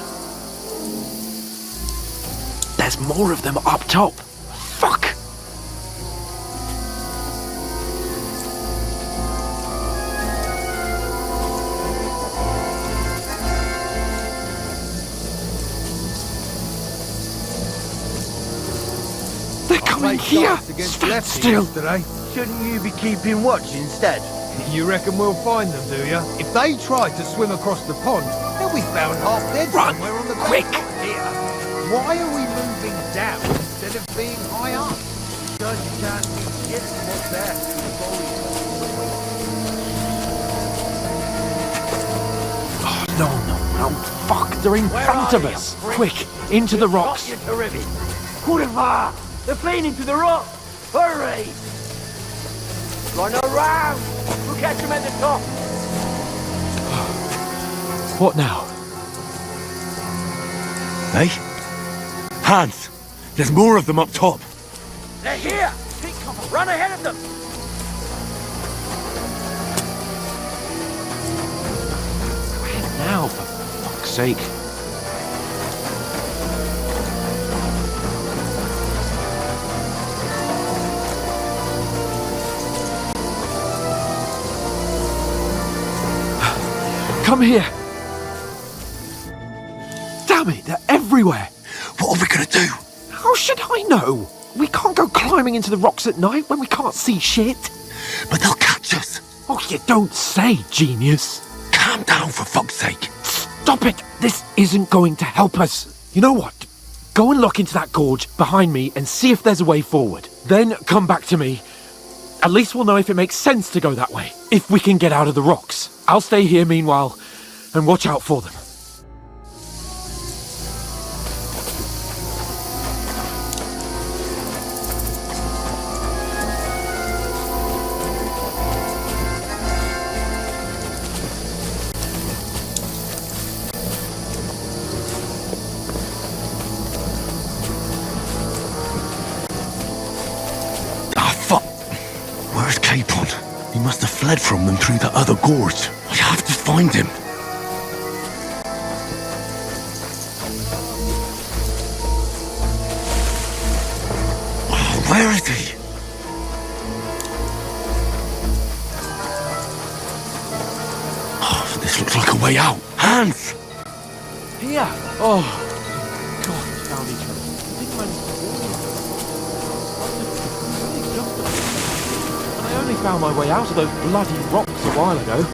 [SPEAKER 3] There's more of them up top. Fuck! They're coming here! Stand still!
[SPEAKER 14] Shouldn't you be keeping watch instead?
[SPEAKER 17] You reckon we'll find them, do ya? If they try to swim across the pond, they'll be found half dead somewhere on the
[SPEAKER 3] quick!
[SPEAKER 17] here. Why are we moving down instead of being high up?
[SPEAKER 14] Because you can't see shit what's there.
[SPEAKER 3] No, fuck, they're in front of us! Quick, into the rocks!
[SPEAKER 4] Kurva! They're playing into the rock! Hurry! Run around! We'll catch them at the top!
[SPEAKER 3] What now?
[SPEAKER 2] Hey? Hans! There's more of them up top!
[SPEAKER 4] They're here! Take cover! Run ahead of them!
[SPEAKER 3] Where now, for fuck's sake? Come here! Damn it, they're everywhere!
[SPEAKER 2] What are we gonna do?
[SPEAKER 3] How should I know? We can't go climbing into the rocks at night when we can't see shit.
[SPEAKER 2] But they'll catch us!
[SPEAKER 3] Oh, you don't say, genius!
[SPEAKER 2] Calm down, for fuck's sake!
[SPEAKER 3] Stop it! This isn't going to help us. You know what? Go and look into that gorge behind me and see if there's a way forward. Then come back to me. At least we'll know if it makes sense to go that way. If we can get out of the rocks. I'll stay here meanwhile and watch out for them.
[SPEAKER 2] Where's Capon? He must have fled from them through the other gorge. I have to find him. Oh, where is he? Oh, this looks like a way out. Hans!
[SPEAKER 3] Here! Oh, God, we found each other. Big man's I only found my way out of those bloody rocks a while ago.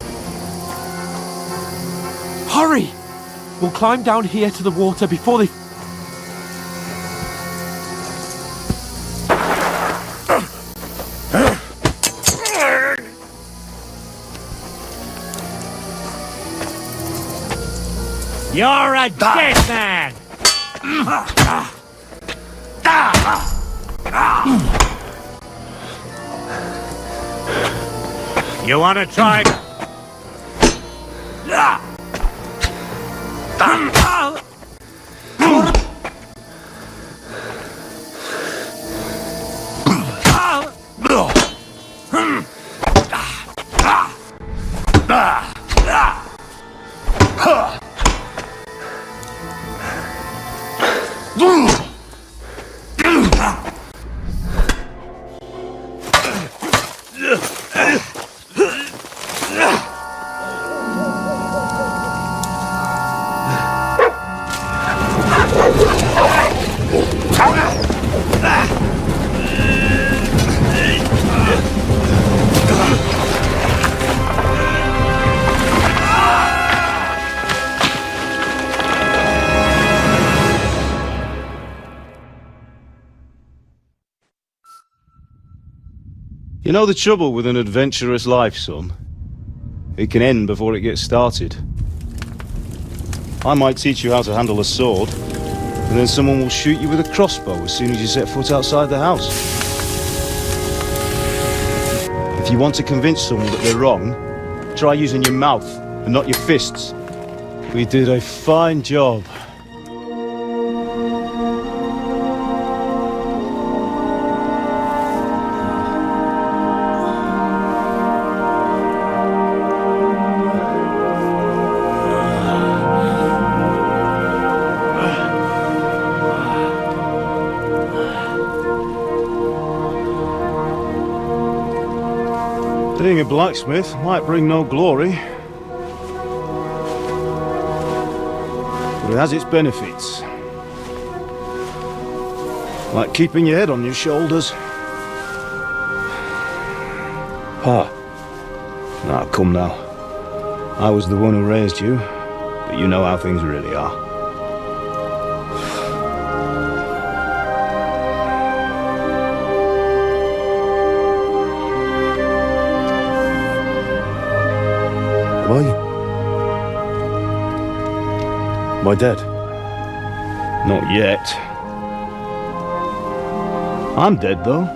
[SPEAKER 3] Hurry! We'll climb down here to the water before they...
[SPEAKER 15] You're a dead man! You want to try?
[SPEAKER 7] You know the trouble with an adventurous life, son? It can end before it gets started. I might teach you how to handle a sword, and then someone will shoot you with a crossbow as soon as you set foot outside the house. If you want to convince someone that they're wrong, try using your mouth and not your fists. We did a fine job.
[SPEAKER 18] Being a blacksmith might bring no glory, but it has its benefits. Like keeping your head on your shoulders. Pa. Now, come now. I was the one who raised you, but you know how things really are. Am I dead? Not yet. I'm dead, though.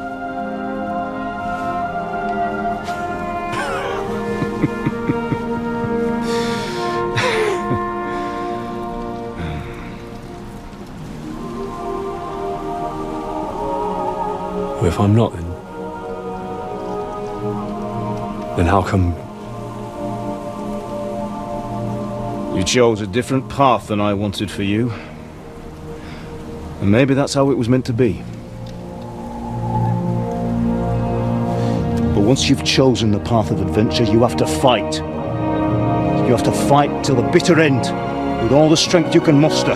[SPEAKER 2] Well, if I'm not, then how come...
[SPEAKER 18] You chose a different path than I wanted for you. And maybe that's how it was meant to be. But once you've chosen the path of adventure, you have to fight. You have to fight till the bitter end, with all the strength you can muster.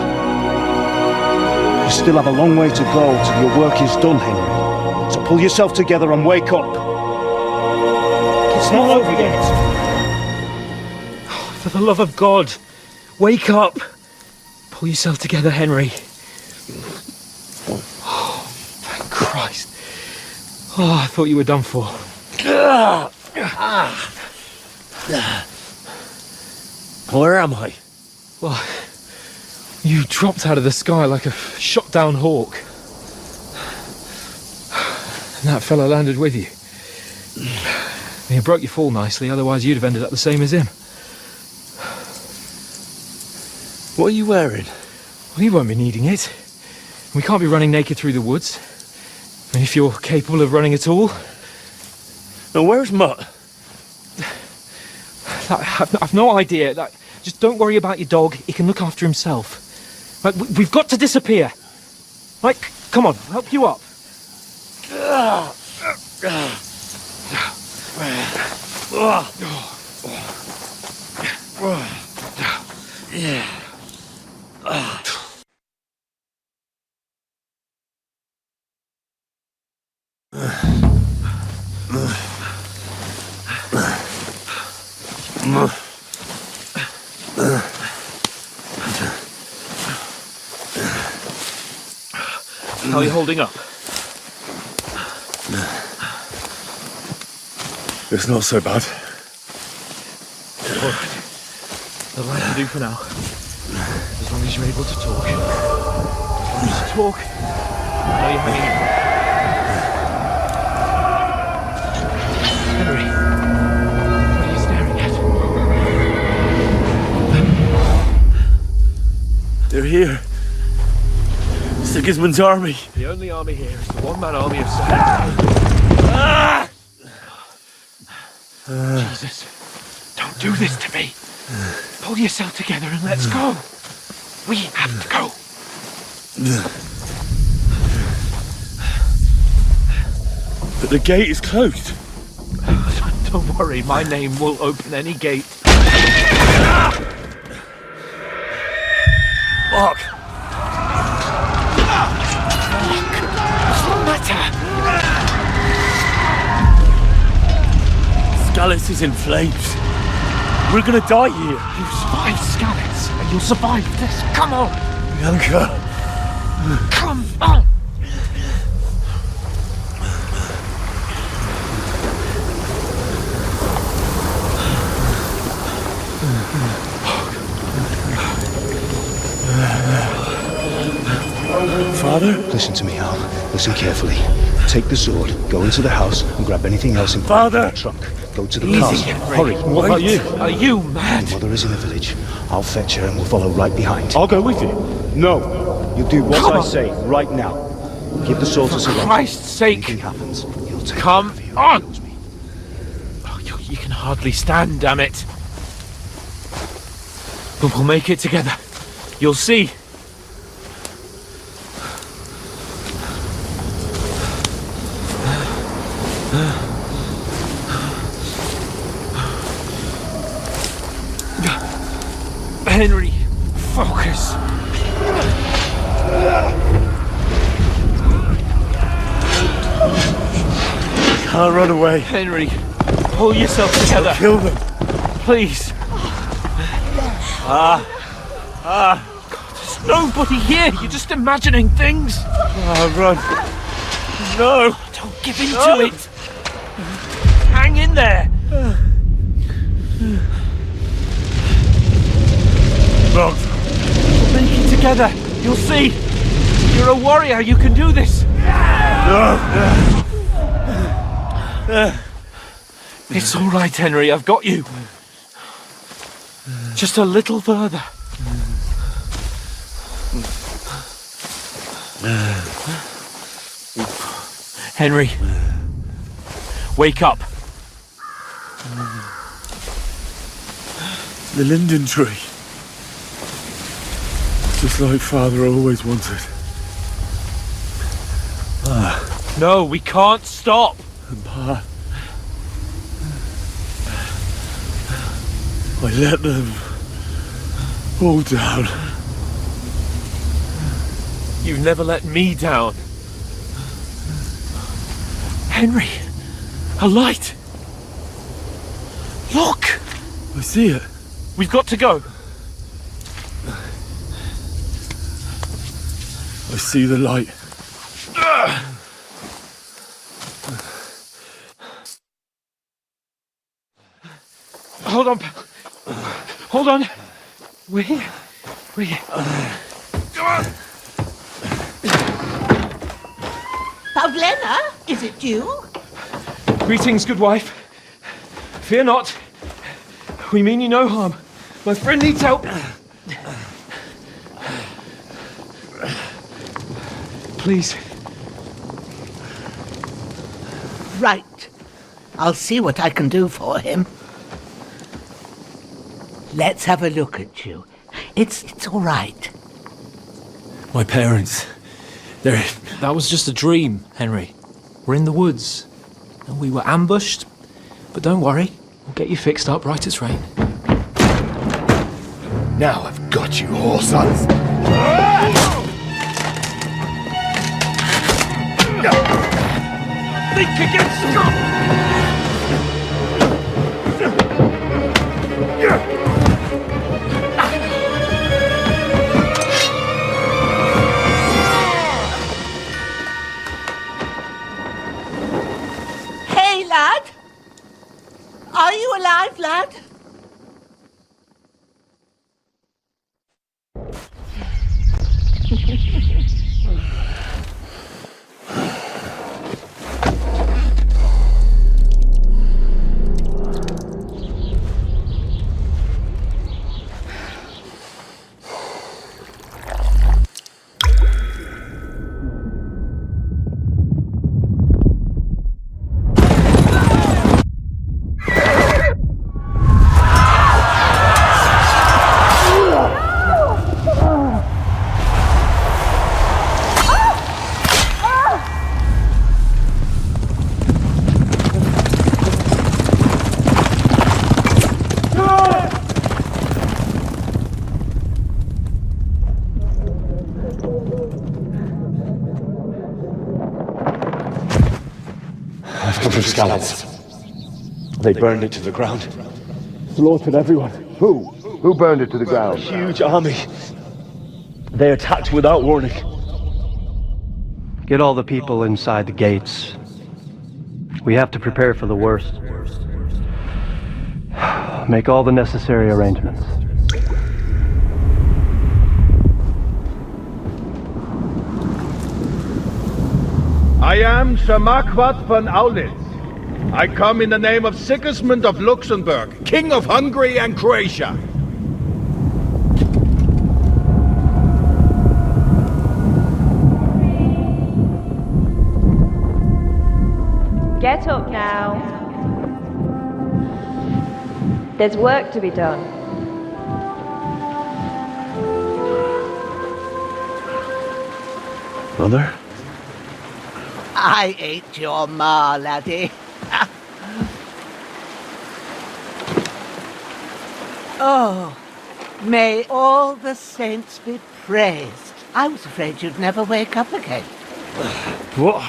[SPEAKER 18] You still have a long way to go till your work is done, Henry. So pull yourself together and wake up. It's not over yet.
[SPEAKER 3] For the love of God, wake up! Pull yourself together, Henry. Oh, thank Christ. Oh, I thought you were done for.
[SPEAKER 15] Where am I?
[SPEAKER 3] Well, you dropped out of the sky like a shot-down hawk. And that fella landed with you. And you broke your fall nicely, otherwise you'd have ended up the same as him.
[SPEAKER 15] What are you wearing?
[SPEAKER 3] Well, you won't be needing it. We can't be running naked through the woods. I mean, if you're capable of running at all.
[SPEAKER 15] Now, where's Mutt?
[SPEAKER 3] I've no idea. Just don't worry about your dog. He can look after himself. We've got to disappear. Come on, I'll help you up.
[SPEAKER 15] Yeah.
[SPEAKER 3] How are you holding up?
[SPEAKER 2] It's not so bad.
[SPEAKER 3] All right. That'll have to do for now. As long as you're able to talk. As long as you talk, I know you're hanging in. Henry, what are you staring at?
[SPEAKER 15] They're here. Sigismund's army.
[SPEAKER 3] The only army here is the one-man army of Sahara. Jesus, don't do this to me. Pull yourself together and let's go. We have to go.
[SPEAKER 15] But the gate is closed.
[SPEAKER 3] Don't worry, my name will open any gate.
[SPEAKER 15] Fuck.
[SPEAKER 3] What's the matter?
[SPEAKER 15] Scallis is in flames. We're gonna die here.
[SPEAKER 3] You survived Scallis, and you'll survive this. Come on!
[SPEAKER 15] Bianca.
[SPEAKER 3] Come on!
[SPEAKER 15] Father?
[SPEAKER 18] Listen to me, Hal. Listen carefully. Take the sword, go into the house, and grab anything else in
[SPEAKER 15] Father!
[SPEAKER 18] the trunk. Go to the
[SPEAKER 3] Easy,
[SPEAKER 18] castle.
[SPEAKER 3] Henry.
[SPEAKER 18] Hurry.
[SPEAKER 3] What about you? Are you mad?
[SPEAKER 18] Your mother is in the village. I'll fetch her and we'll follow right behind.
[SPEAKER 2] I'll go with you.
[SPEAKER 18] No. You do what
[SPEAKER 3] Come
[SPEAKER 18] I
[SPEAKER 3] on.
[SPEAKER 18] say right now. Give the sword to
[SPEAKER 3] For
[SPEAKER 18] Sir
[SPEAKER 3] Christ's sake!
[SPEAKER 18] Anything happens, he'll take
[SPEAKER 3] Come
[SPEAKER 18] care of you.
[SPEAKER 3] on!
[SPEAKER 18] He knows me.
[SPEAKER 3] Oh, you can hardly stand, damn it. But we'll make it together. You'll see. Henry, focus.
[SPEAKER 7] Can't run away.
[SPEAKER 3] Henry, pull yourself together.
[SPEAKER 7] I'll kill them.
[SPEAKER 3] Please. There's nobody here. You're just imagining things.
[SPEAKER 7] Run. No.
[SPEAKER 3] Don't give in to it. Hang in there.
[SPEAKER 7] Run.
[SPEAKER 3] Make it together. You'll see. You're a warrior. You can do this.
[SPEAKER 7] No.
[SPEAKER 3] It's all right, Henry. I've got you. Just a little further. Henry, wake up.
[SPEAKER 7] The linden tree. Just like Father always wanted.
[SPEAKER 3] No, we can't stop.
[SPEAKER 7] Pa, I let them all down.
[SPEAKER 3] You've never let me down. Henry, a light. Look!
[SPEAKER 7] I see it.
[SPEAKER 3] We've got to go.
[SPEAKER 7] I see the light.
[SPEAKER 3] Hold on. Hold on. We're here. We're here. Come on.
[SPEAKER 19] Pavlena, is it you?
[SPEAKER 3] Greetings, good wife. Fear not. We mean you no harm. My friend needs help. Please.
[SPEAKER 19] Right. I'll see what I can do for him. Let's have a look at you. It's all right.
[SPEAKER 3] My parents, That was just a dream, Henry. We're in the woods. And we were ambushed. But don't worry. We'll get you fixed up right as rain.
[SPEAKER 16] Now I've got you, whoresons.
[SPEAKER 3] Think against Scott!
[SPEAKER 19] Hey, lad! Are you alive, lad?
[SPEAKER 20] I've come from Scallops. They burned it to the ground. Slaughtered everyone.
[SPEAKER 16] Who? Who burned it to the ground?
[SPEAKER 20] A huge army. They attacked without warning.
[SPEAKER 21] Get all the people inside the gates. We have to prepare for the worst. Make all the necessary arrangements.
[SPEAKER 22] I am Sir Marquardt von Aulitz. I come in the name of Sigismund of Luxembourg, King of Hungary and Croatia.
[SPEAKER 23] Get up now. There's work to be done.
[SPEAKER 21] Mother?
[SPEAKER 19] I ain't your ma, laddie. Oh, May all the saints be praised. I was afraid you'd never wake up again.
[SPEAKER 2] What?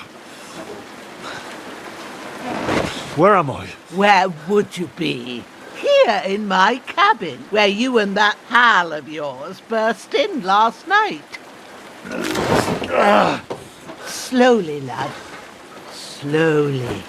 [SPEAKER 2] Where am I?
[SPEAKER 19] Where would you be? Here in my cabin, where you and that pal of yours burst in last night. Slowly, lad. Slowly.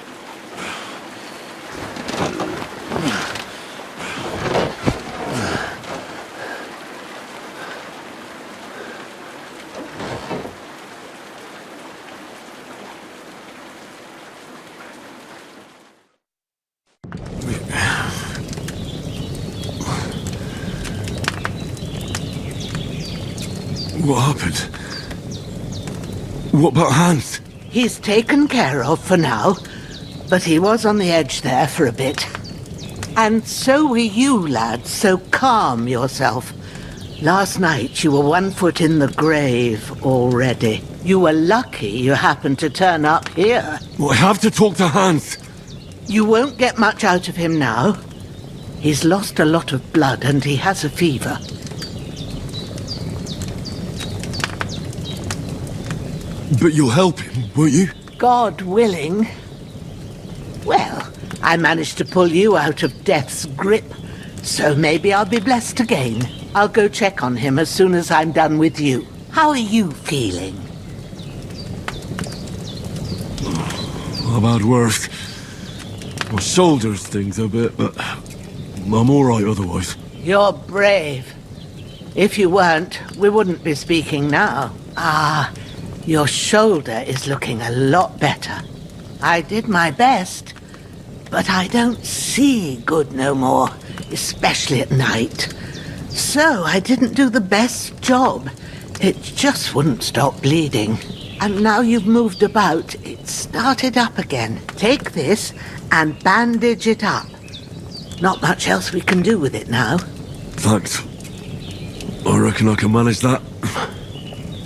[SPEAKER 2] What happened? What about Hans?
[SPEAKER 19] He's taken care of for now, but he was on the edge there for a bit. And so were you, lad, so calm yourself. Last night you were 1 foot in the grave already. You were lucky you happened to turn up here.
[SPEAKER 2] Well, I have to talk to Hans.
[SPEAKER 19] You won't get much out of him now. He's lost a lot of blood and he has a fever.
[SPEAKER 2] But you'll help him, won't you?
[SPEAKER 19] God willing. Well, I managed to pull you out of death's grip, so maybe I'll be blessed again. I'll go check on him as soon as I'm done with you. How are you feeling?
[SPEAKER 2] I've had worse. My shoulders stings a bit, but I'm all right otherwise.
[SPEAKER 19] You're brave. If you weren't, we wouldn't be speaking now. Your shoulder is looking a lot better. I did my best, but I don't see good no more, especially at night. So I didn't do the best job. It just wouldn't stop bleeding. And now you've moved about, it started up again. Take this and bandage it up. Not much else we can do with it now.
[SPEAKER 2] Thanks. I reckon I can manage that.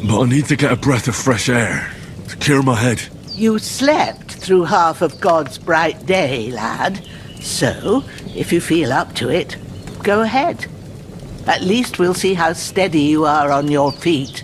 [SPEAKER 2] But I need to get a breath of fresh air to clear my head.
[SPEAKER 19] You slept through half of God's bright day, lad. So, if you feel up to it, go ahead. At least we'll see how steady you are on your feet.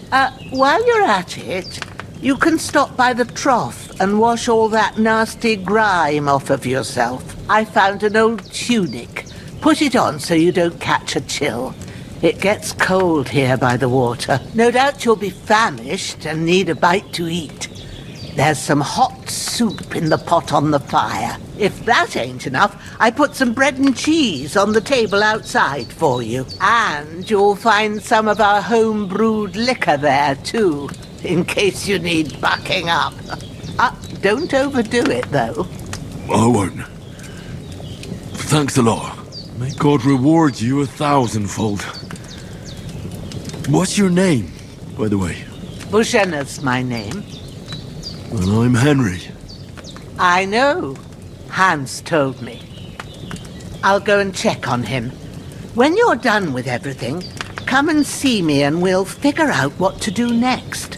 [SPEAKER 19] While you're at it, you can stop by the trough and wash all that nasty grime off of yourself. I found an old tunic. Put it on so you don't catch a chill. It gets cold here by the water. No doubt you'll be famished and need a bite to eat. There's some hot soup in the pot on the fire. If that ain't enough, I put some bread and cheese on the table outside for you. And you'll find some of our home-brewed liquor there, too, in case you need bucking up. Don't overdo it, though.
[SPEAKER 2] I won't. Thanks a lot. May God reward you 1,000-fold. What's your name, by the way?
[SPEAKER 19] Bushenna's my name.
[SPEAKER 2] And I'm Henry.
[SPEAKER 19] I know. Hans told me. I'll go and check on him. When you're done with everything, come and see me and we'll figure out what to do next.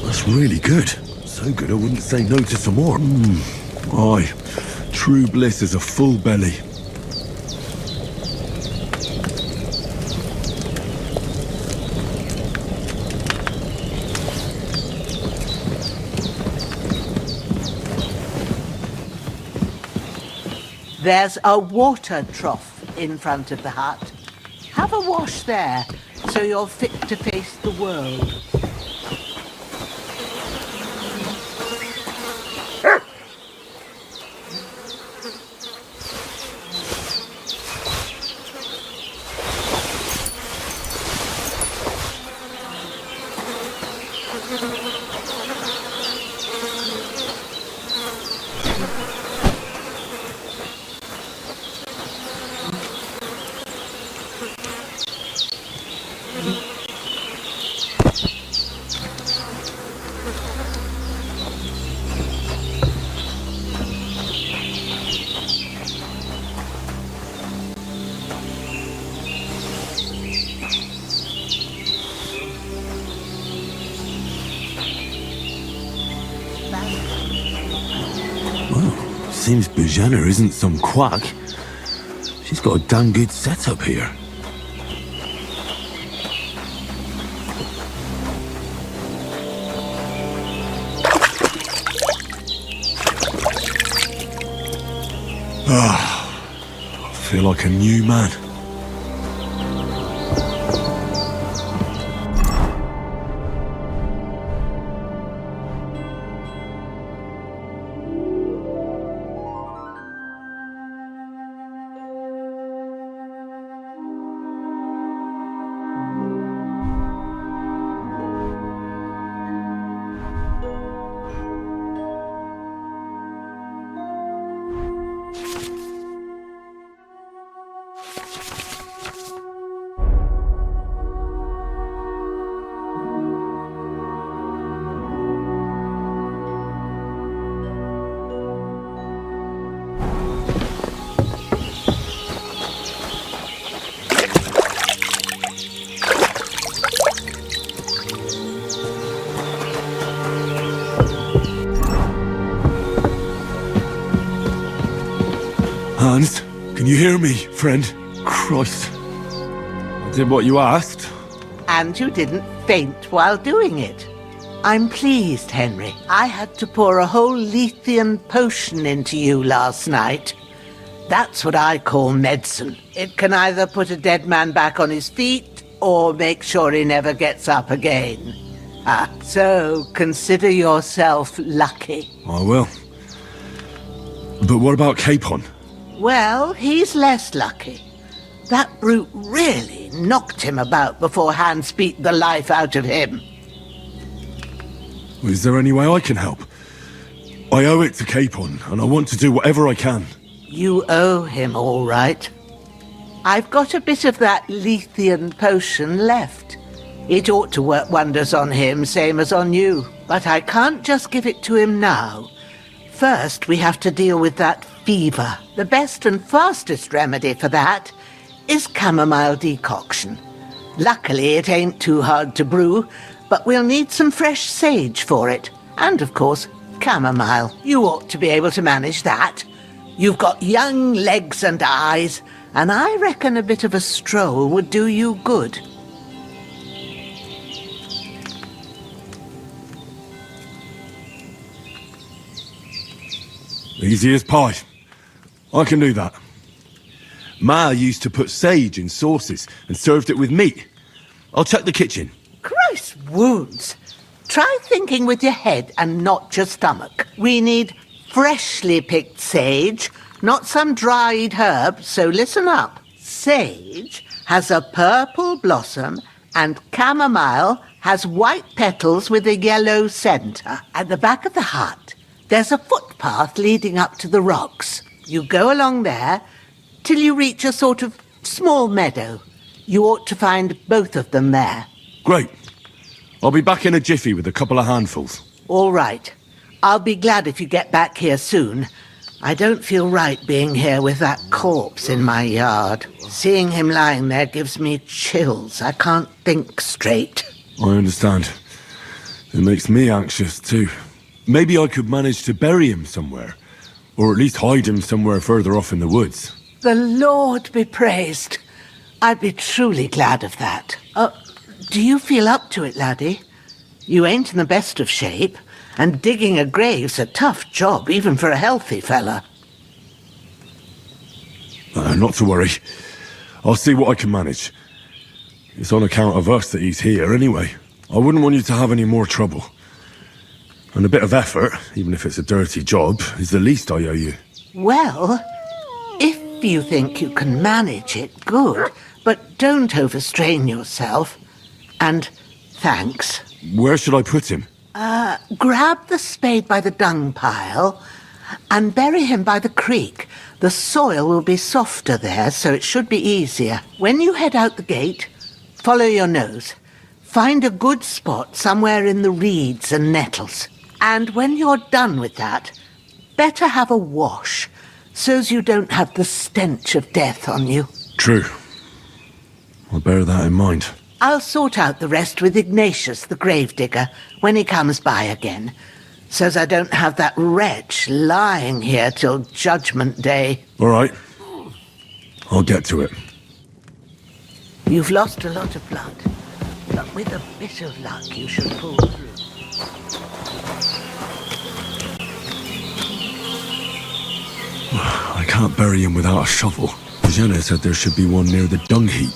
[SPEAKER 2] That's really good. So good I wouldn't say no to some more. Aye, true bliss is a full belly.
[SPEAKER 19] There's a water trough in front of the hut. Have a wash there, so you're fit to face the world.
[SPEAKER 2] Seems Bojana isn't some quack. She's got a damn good setup here. I feel like a new man. Hans, can you hear me, friend? Christ. I did what you asked.
[SPEAKER 19] And you didn't faint while doing it. I'm pleased, Henry. I had to pour a whole Lethean potion into you last night. That's what I call medicine. It can either put a dead man back on his feet or make sure he never gets up again. So consider yourself lucky.
[SPEAKER 2] I will. But what about Capon?
[SPEAKER 19] Well, he's less lucky. That brute really knocked him about before Hans beat the life out of him.
[SPEAKER 2] Is there any way I can help? I owe it to Capon, and I want to do whatever I can.
[SPEAKER 19] You owe him, all right. I've got a bit of that Lethean potion left. It ought to work wonders on him, same as on you. But I can't just give it to him now. First, we have to deal with that fever. The best and fastest remedy for that is chamomile decoction. Luckily, it ain't too hard to brew, but we'll need some fresh sage for it. And, of course, chamomile. You ought to be able to manage that. You've got young legs and eyes, and I reckon a bit of a stroll would do you good.
[SPEAKER 2] Easy as pie. I can do that. Ma used to put sage in sauces and served it with meat. I'll check the kitchen.
[SPEAKER 19] Christ's wounds! Try thinking with your head and not your stomach. We need freshly picked sage, not some dried herb, so listen up. Sage has a purple blossom and chamomile has white petals with a yellow centre. At the back of the hut, there's a footpath leading up to the rocks. You go along there till you reach a sort of small meadow. You ought to find both of them there.
[SPEAKER 2] Great. I'll be back in a jiffy with a couple of handfuls.
[SPEAKER 19] All right. I'll be glad if you get back here soon. I don't feel right being here with that corpse in my yard. Seeing him lying there gives me chills. I can't think straight.
[SPEAKER 2] I understand. It makes me anxious too. Maybe I could manage to bury him somewhere. Or at least hide him somewhere further off in the woods.
[SPEAKER 19] The Lord be praised. I'd be truly glad of that. Do you feel up to it, laddie? You ain't in the best of shape, and digging a grave's a tough job, even for a healthy fella.
[SPEAKER 2] Not to worry. I'll see what I can manage. It's on account of us that he's here anyway. I wouldn't want you to have any more trouble. And a bit of effort, even if it's a dirty job, is the least I owe you.
[SPEAKER 19] Well, if you think you can manage it, good. But don't overstrain yourself. And thanks.
[SPEAKER 2] Where should I put him?
[SPEAKER 19] Grab the spade by the dung pile and bury him by the creek. The soil will be softer there, so it should be easier. When you head out the gate, follow your nose. Find a good spot somewhere in the reeds and nettles. And when you're done with that, better have a wash, so's you don't have the stench of death on you.
[SPEAKER 2] True. I'll bear that in mind.
[SPEAKER 19] I'll sort out the rest with Ignatius, the gravedigger, when he comes by again. so's I don't have that wretch lying here till Judgment Day.
[SPEAKER 2] All right. I'll get to it.
[SPEAKER 19] You've lost a lot of blood, but with a bit of luck you should pull through.
[SPEAKER 2] I can't bury him without a shovel. Jenna said there should be one near the dung heap.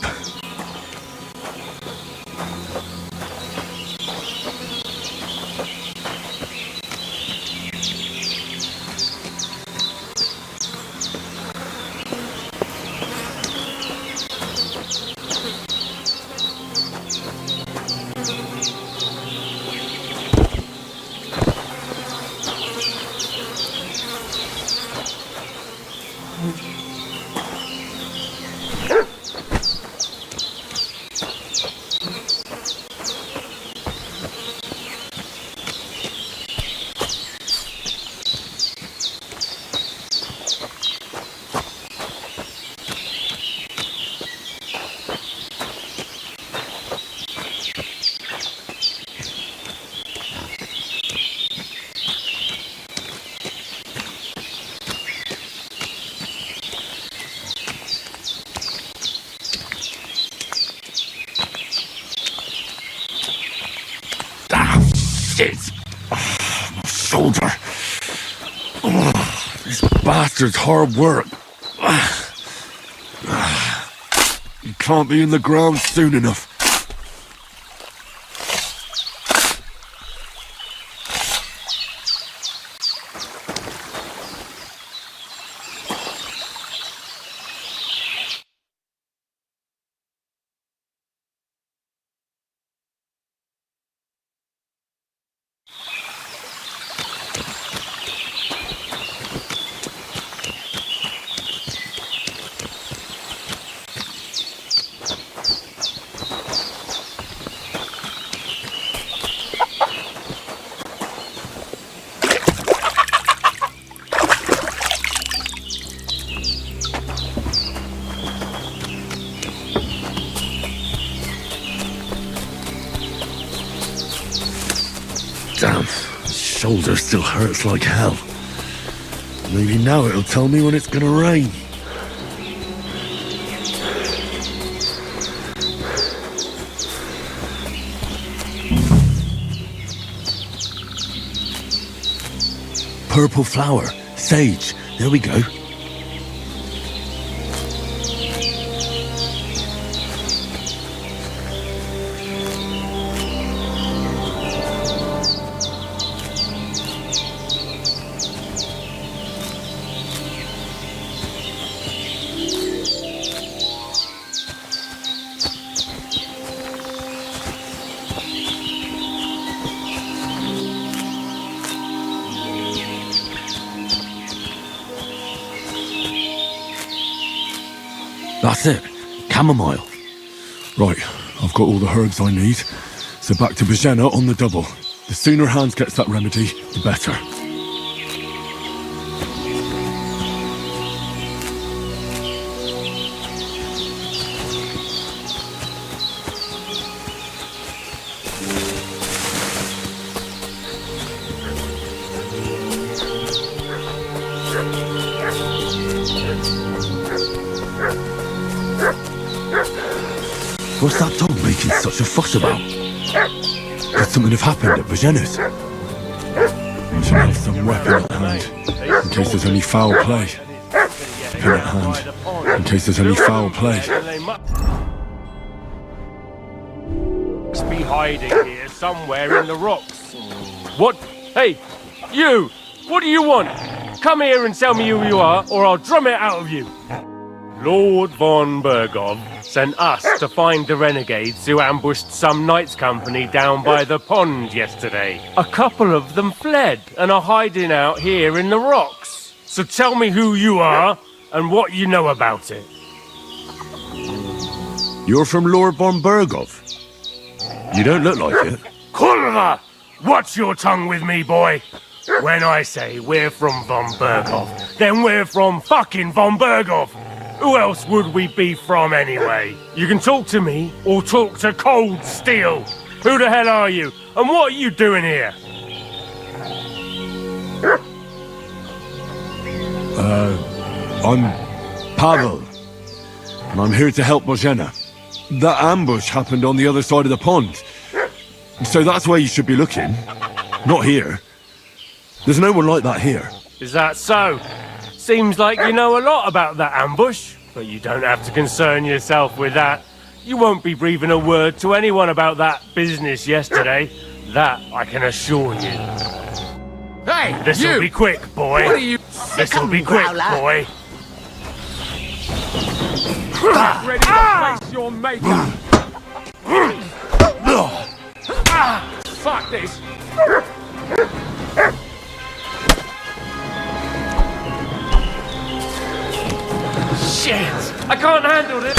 [SPEAKER 2] My shoulder. This bastard's hard work. You can't be in the ground soon enough. Damn, my shoulder still hurts like hell. Maybe now it'll tell me when it's gonna rain. Purple flower, sage, there we go. That's it. Chamomile. Right, I've got all the herbs I need. So back to Bajena on the double. The sooner Hans gets that remedy, the better. What's that dog making such a fuss about? Could something have happened at Bajena's? I should have some weapon at hand, in case there's any foul play. Pin at hand, in case there's any foul play.
[SPEAKER 6] Must be hiding here somewhere in the rocks. What? Hey, you! What do you want? Come here and tell me who you are, or I'll drum it out of you. Lord von Bergov sent us to find the renegades who ambushed some knights' company down by the pond yesterday. A couple of them fled and are hiding out here in the rocks. So tell me who you are and what you know about it.
[SPEAKER 2] You're from Lord von Bergov? You don't look like it.
[SPEAKER 6] Kurva! Watch your tongue with me, boy. When I say we're from von Bergov, then we're from fucking von Bergov. Who else would we be from anyway? You can talk to me or talk to cold steel. Who the hell are you? And what are you doing here?
[SPEAKER 2] I'm Pavel, and I'm here to help Bozhena. That ambush happened on the other side of the pond. So that's where you should be looking. Not here. There's no one like that here.
[SPEAKER 5] Is that so? Seems like you know a lot about that ambush, but you don't have to concern yourself with that. You won't be breathing a word to anyone about that business yesterday. That I can assure you.
[SPEAKER 6] Hey,
[SPEAKER 5] This'll be quick, boy.
[SPEAKER 6] What are you...
[SPEAKER 5] This'll be quick, boy.
[SPEAKER 6] Ready to face your maker. Fuck this.
[SPEAKER 5] Shit! I can't handle this!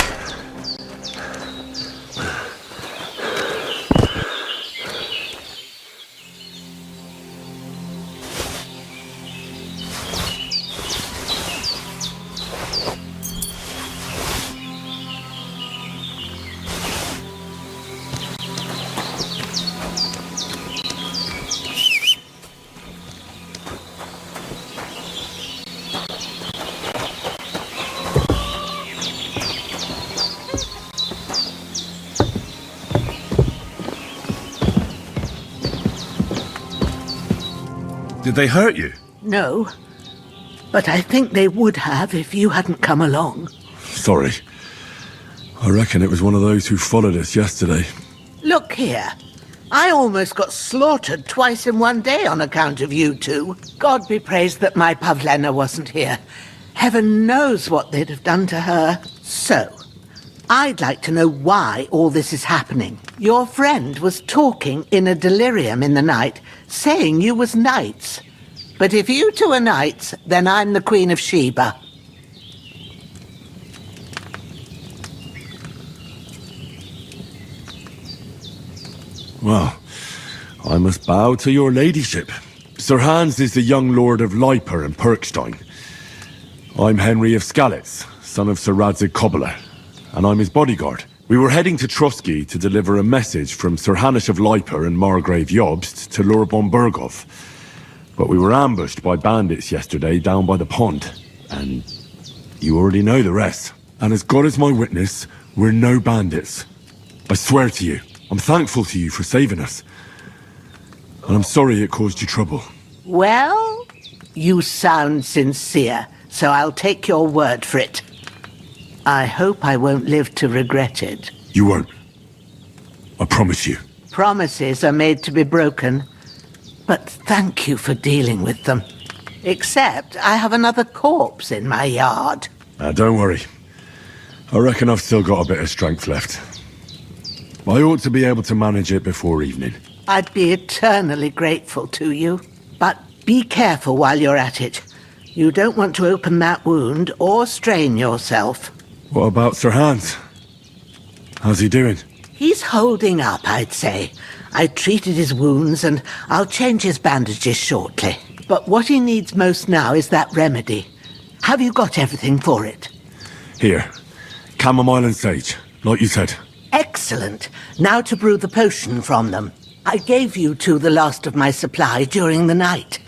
[SPEAKER 2] Did they hurt you?
[SPEAKER 19] No, but I think they would have if you hadn't come along.
[SPEAKER 2] Sorry. I reckon it was one of those who followed us yesterday.
[SPEAKER 19] Look here. I almost got slaughtered twice in one day on account of you two. God be praised that my Pavlena wasn't here. Heaven knows what they'd have done to her. So, I'd like to know why all this is happening. Your friend was talking in a delirium in the night, saying you was knights. But if you two are knights, then I'm the Queen of Sheba.
[SPEAKER 2] Well, I must bow to your ladyship. Sir Hans is the young lord of Leiper and Perkstein. I'm Henry of Skalitz, son of Sir Radzig Cobbler, and I'm his bodyguard. We were heading to Trotsky to deliver a message from Sir Hanush of Leiper and Margrave Jobst to Lord von Berghoff. But we were ambushed by bandits yesterday down by the pond, and you already know the rest. And as God is my witness, we're no bandits. I swear to you, I'm thankful to you for saving us. And I'm sorry it caused you trouble.
[SPEAKER 19] Well, you sound sincere, so I'll take your word for it. I hope I won't live to regret it.
[SPEAKER 2] You won't. I promise you.
[SPEAKER 19] Promises are made to be broken, but thank you for dealing with them. Except I have another corpse in my yard.
[SPEAKER 2] Don't worry. I reckon I've still got a bit of strength left. I ought to be able to manage it before evening.
[SPEAKER 19] I'd be eternally grateful to you. But be careful while you're at it. You don't want to open that wound or strain yourself.
[SPEAKER 2] What about Sir Hans? How's he doing?
[SPEAKER 19] He's holding up, I'd say. I treated his wounds and I'll change his bandages shortly. But what he needs most now is that remedy. Have you got everything for it?
[SPEAKER 2] Here. Chamomile and sage, like you said.
[SPEAKER 19] Excellent. Now to brew the potion from them. I gave you two the last of my supply during the night.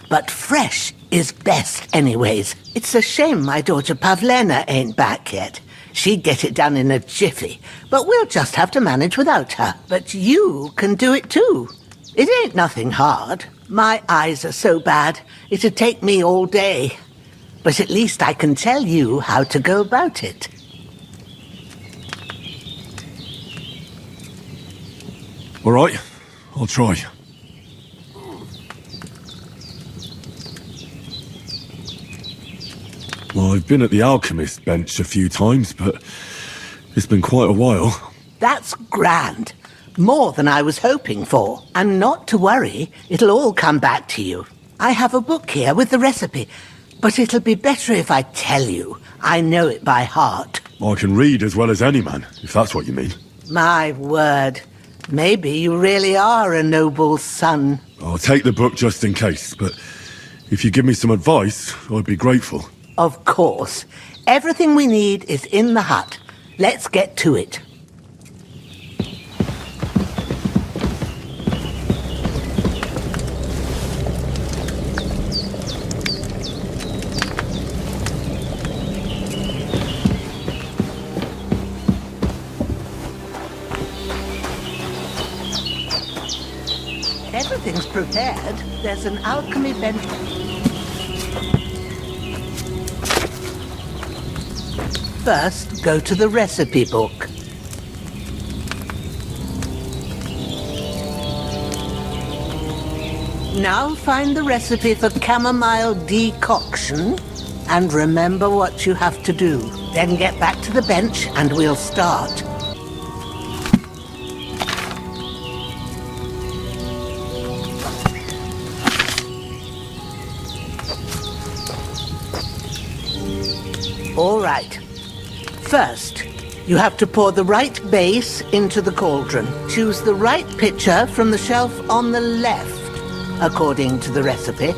[SPEAKER 19] But fresh is best anyways. It's a shame my daughter Pavlena ain't back yet. She'd get it done in a jiffy, but we'll just have to manage without her. But you can do it too. It ain't nothing hard. My eyes are so bad, it'd take me all day. But at least I can tell you how to go about it.
[SPEAKER 2] All right, I'll try. Well, I've been at the alchemist bench a few times, but it's been quite a while.
[SPEAKER 19] That's grand. More than I was hoping for. And not to worry, it'll all come back to you. I have a book here with the recipe, but it'll be better if I tell you. I know it by heart.
[SPEAKER 2] I can read as well as any man, if that's what you mean.
[SPEAKER 19] My word. Maybe you really are a noble son.
[SPEAKER 2] I'll take the book just in case, but if you give me some advice, I'd be grateful.
[SPEAKER 19] Of course. Everything we need is in the hut. Let's get to it. everything's prepared, there's an alchemy bench. First, go to the recipe book. Now find the recipe for chamomile decoction and remember what you have to do. Then get back to the bench and we'll start. All right. First, you have to pour the right base into the cauldron. Choose the right pitcher from the shelf on the left, according to the recipe.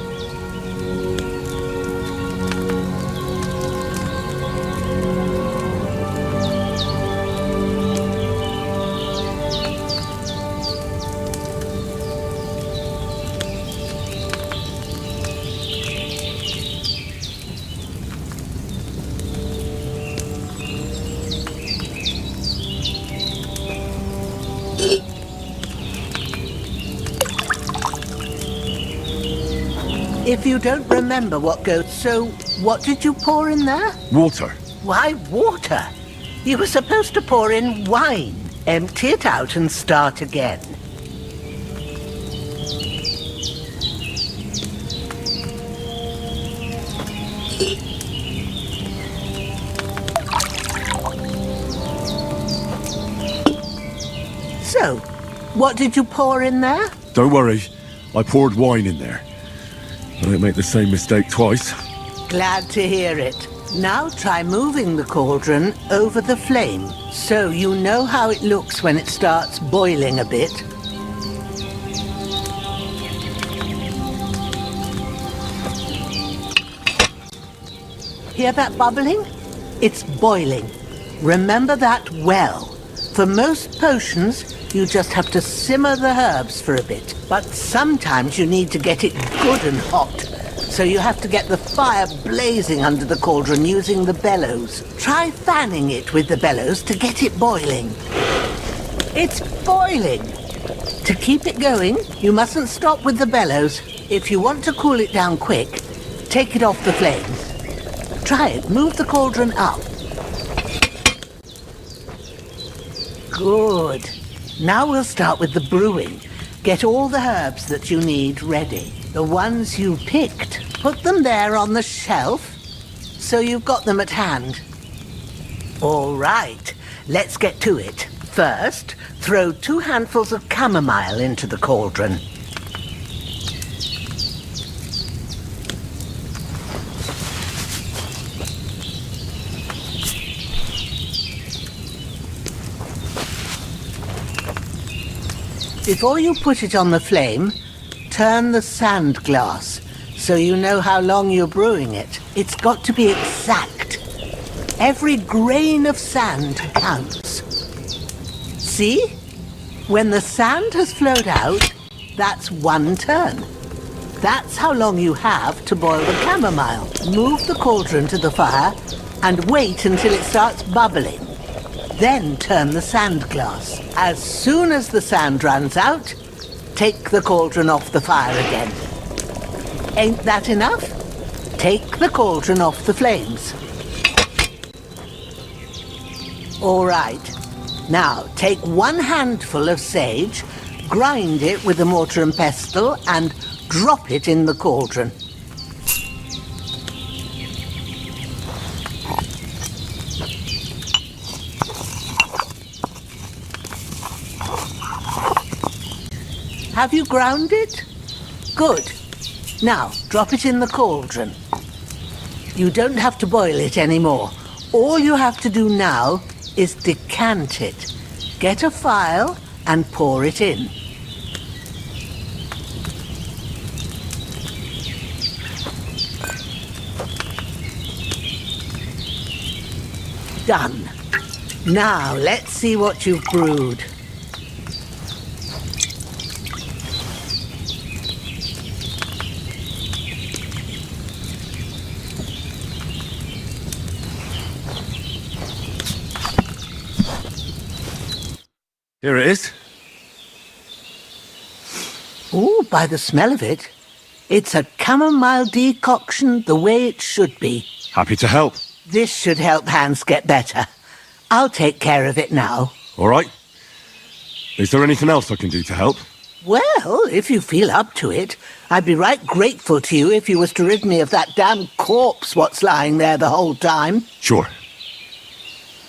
[SPEAKER 19] If you don't remember what goes, so what did you pour in there?
[SPEAKER 2] Water.
[SPEAKER 19] Why water? You were supposed to pour in wine. Empty it out and start again. So, what did you pour in there?
[SPEAKER 2] Don't worry, I poured wine in there. I don't make the same mistake twice.
[SPEAKER 19] Glad to hear it. Now try moving the cauldron over the flame, so you know how it looks when it starts boiling a bit. Hear that bubbling? It's boiling. Remember that well. For most potions, you just have to simmer the herbs for a bit. But sometimes you need to get it good and hot. So you have to get the fire blazing under the cauldron using the bellows. Try fanning it with the bellows to get it boiling. It's boiling! To keep it going, you mustn't stop with the bellows. If you want to cool it down quick, take it off the flames. Try it. Move the cauldron up. Good. Now we'll start with the brewing. Get all the herbs that you need ready. The ones you picked, put them there on the shelf, so you've got them at hand. All right, let's get to it. First, throw 2 handfuls of chamomile into the cauldron. Before you put it on the flame, turn the sand glass so you know how long you're brewing it. It's got to be exact. Every grain of sand counts. See? When the sand has flowed out, that's 1 turn. That's how long you have to boil the chamomile. Move the cauldron to the fire and wait until it starts bubbling. Then turn the sand glass. As soon as the sand runs out, take the cauldron off the fire again. Ain't that enough? Take the cauldron off the flames. All right. Now, take 1 handful of sage, grind it with a mortar and pestle, and drop it in the cauldron. Have you ground it? Good. Now, drop it in the cauldron. You don't have to boil it anymore. All you have to do now is decant it. Get a phial and pour it in. Done. Now, let's see what you've brewed.
[SPEAKER 2] Here it is.
[SPEAKER 19] Ooh, by the smell of it. It's a chamomile decoction the way it should be.
[SPEAKER 2] Happy to help.
[SPEAKER 19] This should help Hans get better. I'll take care of it now.
[SPEAKER 2] All right. Is there anything else I can do to help?
[SPEAKER 19] Well, if you feel up to it, I'd be right grateful to you if you was to rid me of that damn corpse what's lying there the whole time.
[SPEAKER 2] Sure.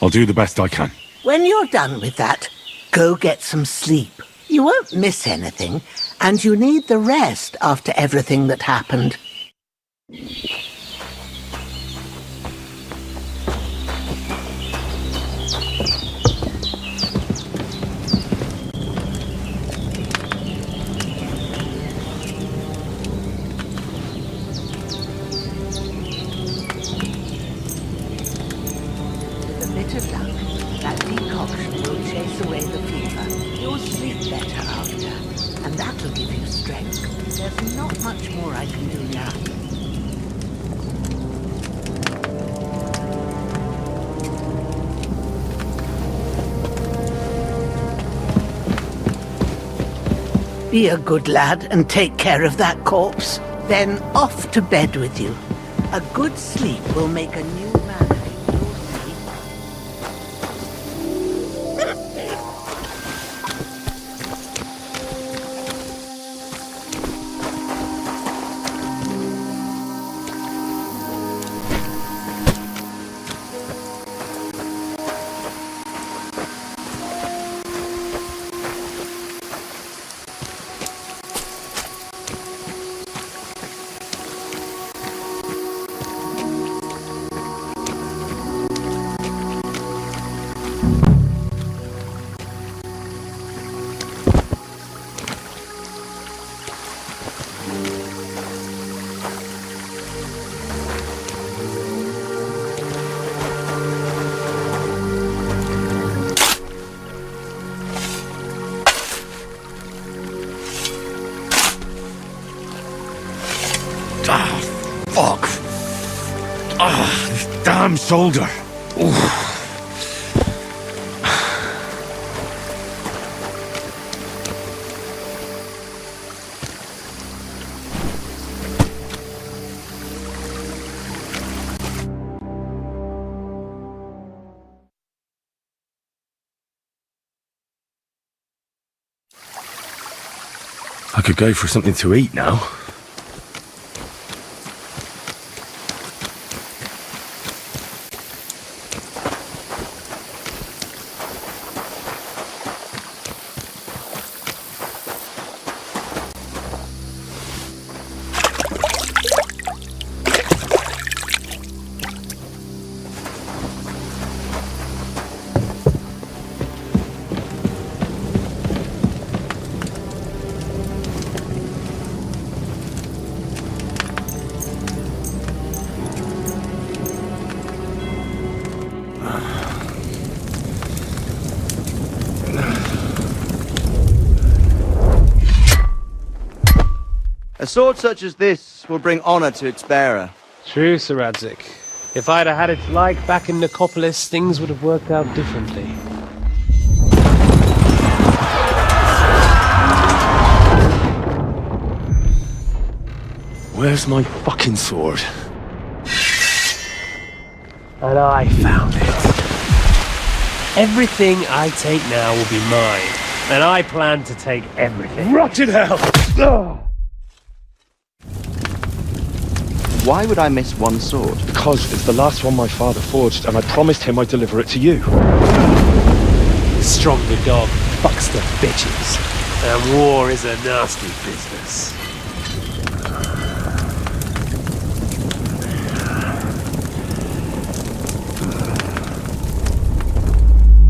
[SPEAKER 2] I'll do the best I can.
[SPEAKER 19] When you're done with that, go get some sleep. You won't miss anything, and you need the rest after everything that happened. With a bit of luck, that decoction will chase away the fever. You'll sleep better after, and that'll give you strength. There's not much more I can do now. Be a good lad and take care of that corpse. Then off to bed with you. A good sleep will make a new man of you, you'll see.
[SPEAKER 2] Fuck! This damn shoulder! Oof. I could go for something to eat now.
[SPEAKER 8] A sword such as this will bring honor to its bearer.
[SPEAKER 5] True, Sir Radzik. If I'd have had its like back in Nicopolis, things would have worked out differently.
[SPEAKER 2] Where's my fucking sword?
[SPEAKER 5] And I found it. Everything I take now will be mine, and I plan to take everything.
[SPEAKER 2] Rotten hell! Ugh.
[SPEAKER 8] Why would I miss one sword?
[SPEAKER 20] Because it's the last one my father forged, and I promised him I'd deliver it to you.
[SPEAKER 5] The stronger dog fucks the bitches, and war is a nasty business.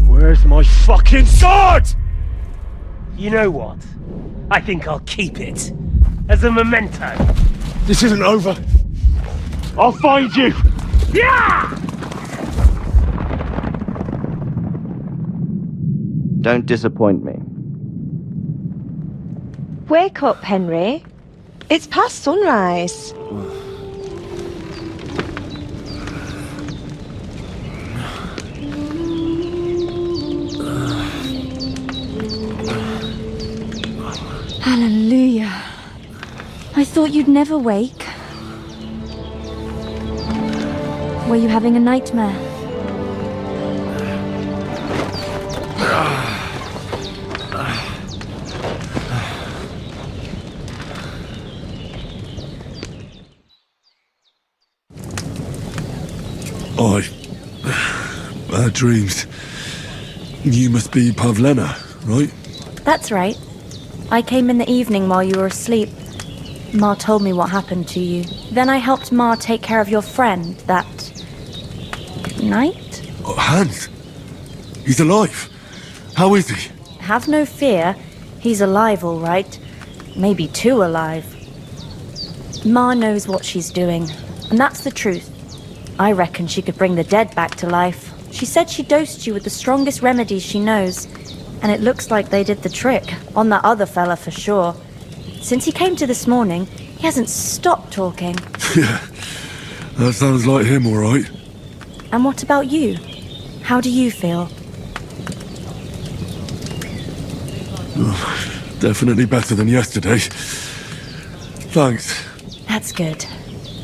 [SPEAKER 20] Where's my fucking sword?
[SPEAKER 5] You know what? I think I'll keep it as a memento.
[SPEAKER 20] This isn't over. I'll find you!
[SPEAKER 5] Yeah!
[SPEAKER 8] Don't disappoint me.
[SPEAKER 23] Wake up, Henry. It's past sunrise.
[SPEAKER 12] Hallelujah.
[SPEAKER 23] thought you'd never wake. Were you having a nightmare?
[SPEAKER 2] Bad dreams. You must be Pavlena, right?
[SPEAKER 23] That's right. I came in the evening while you were asleep. Ma told me what happened to you. Then I helped Ma take care of your friend that night?
[SPEAKER 2] Oh, Hans! He's alive! How is he?
[SPEAKER 23] Have no fear. He's alive, all right. Maybe too alive. Ma knows what she's doing, and that's the truth. I reckon she could bring the dead back to life. She said she dosed you with the strongest remedies she knows, and it looks like they did the trick, on that other fella for sure. Since he came to this morning, he hasn't stopped talking.
[SPEAKER 2] Yeah, that sounds like him, all right.
[SPEAKER 23] And what about you? How do you feel?
[SPEAKER 2] Oh, definitely better than yesterday. Thanks.
[SPEAKER 23] That's good.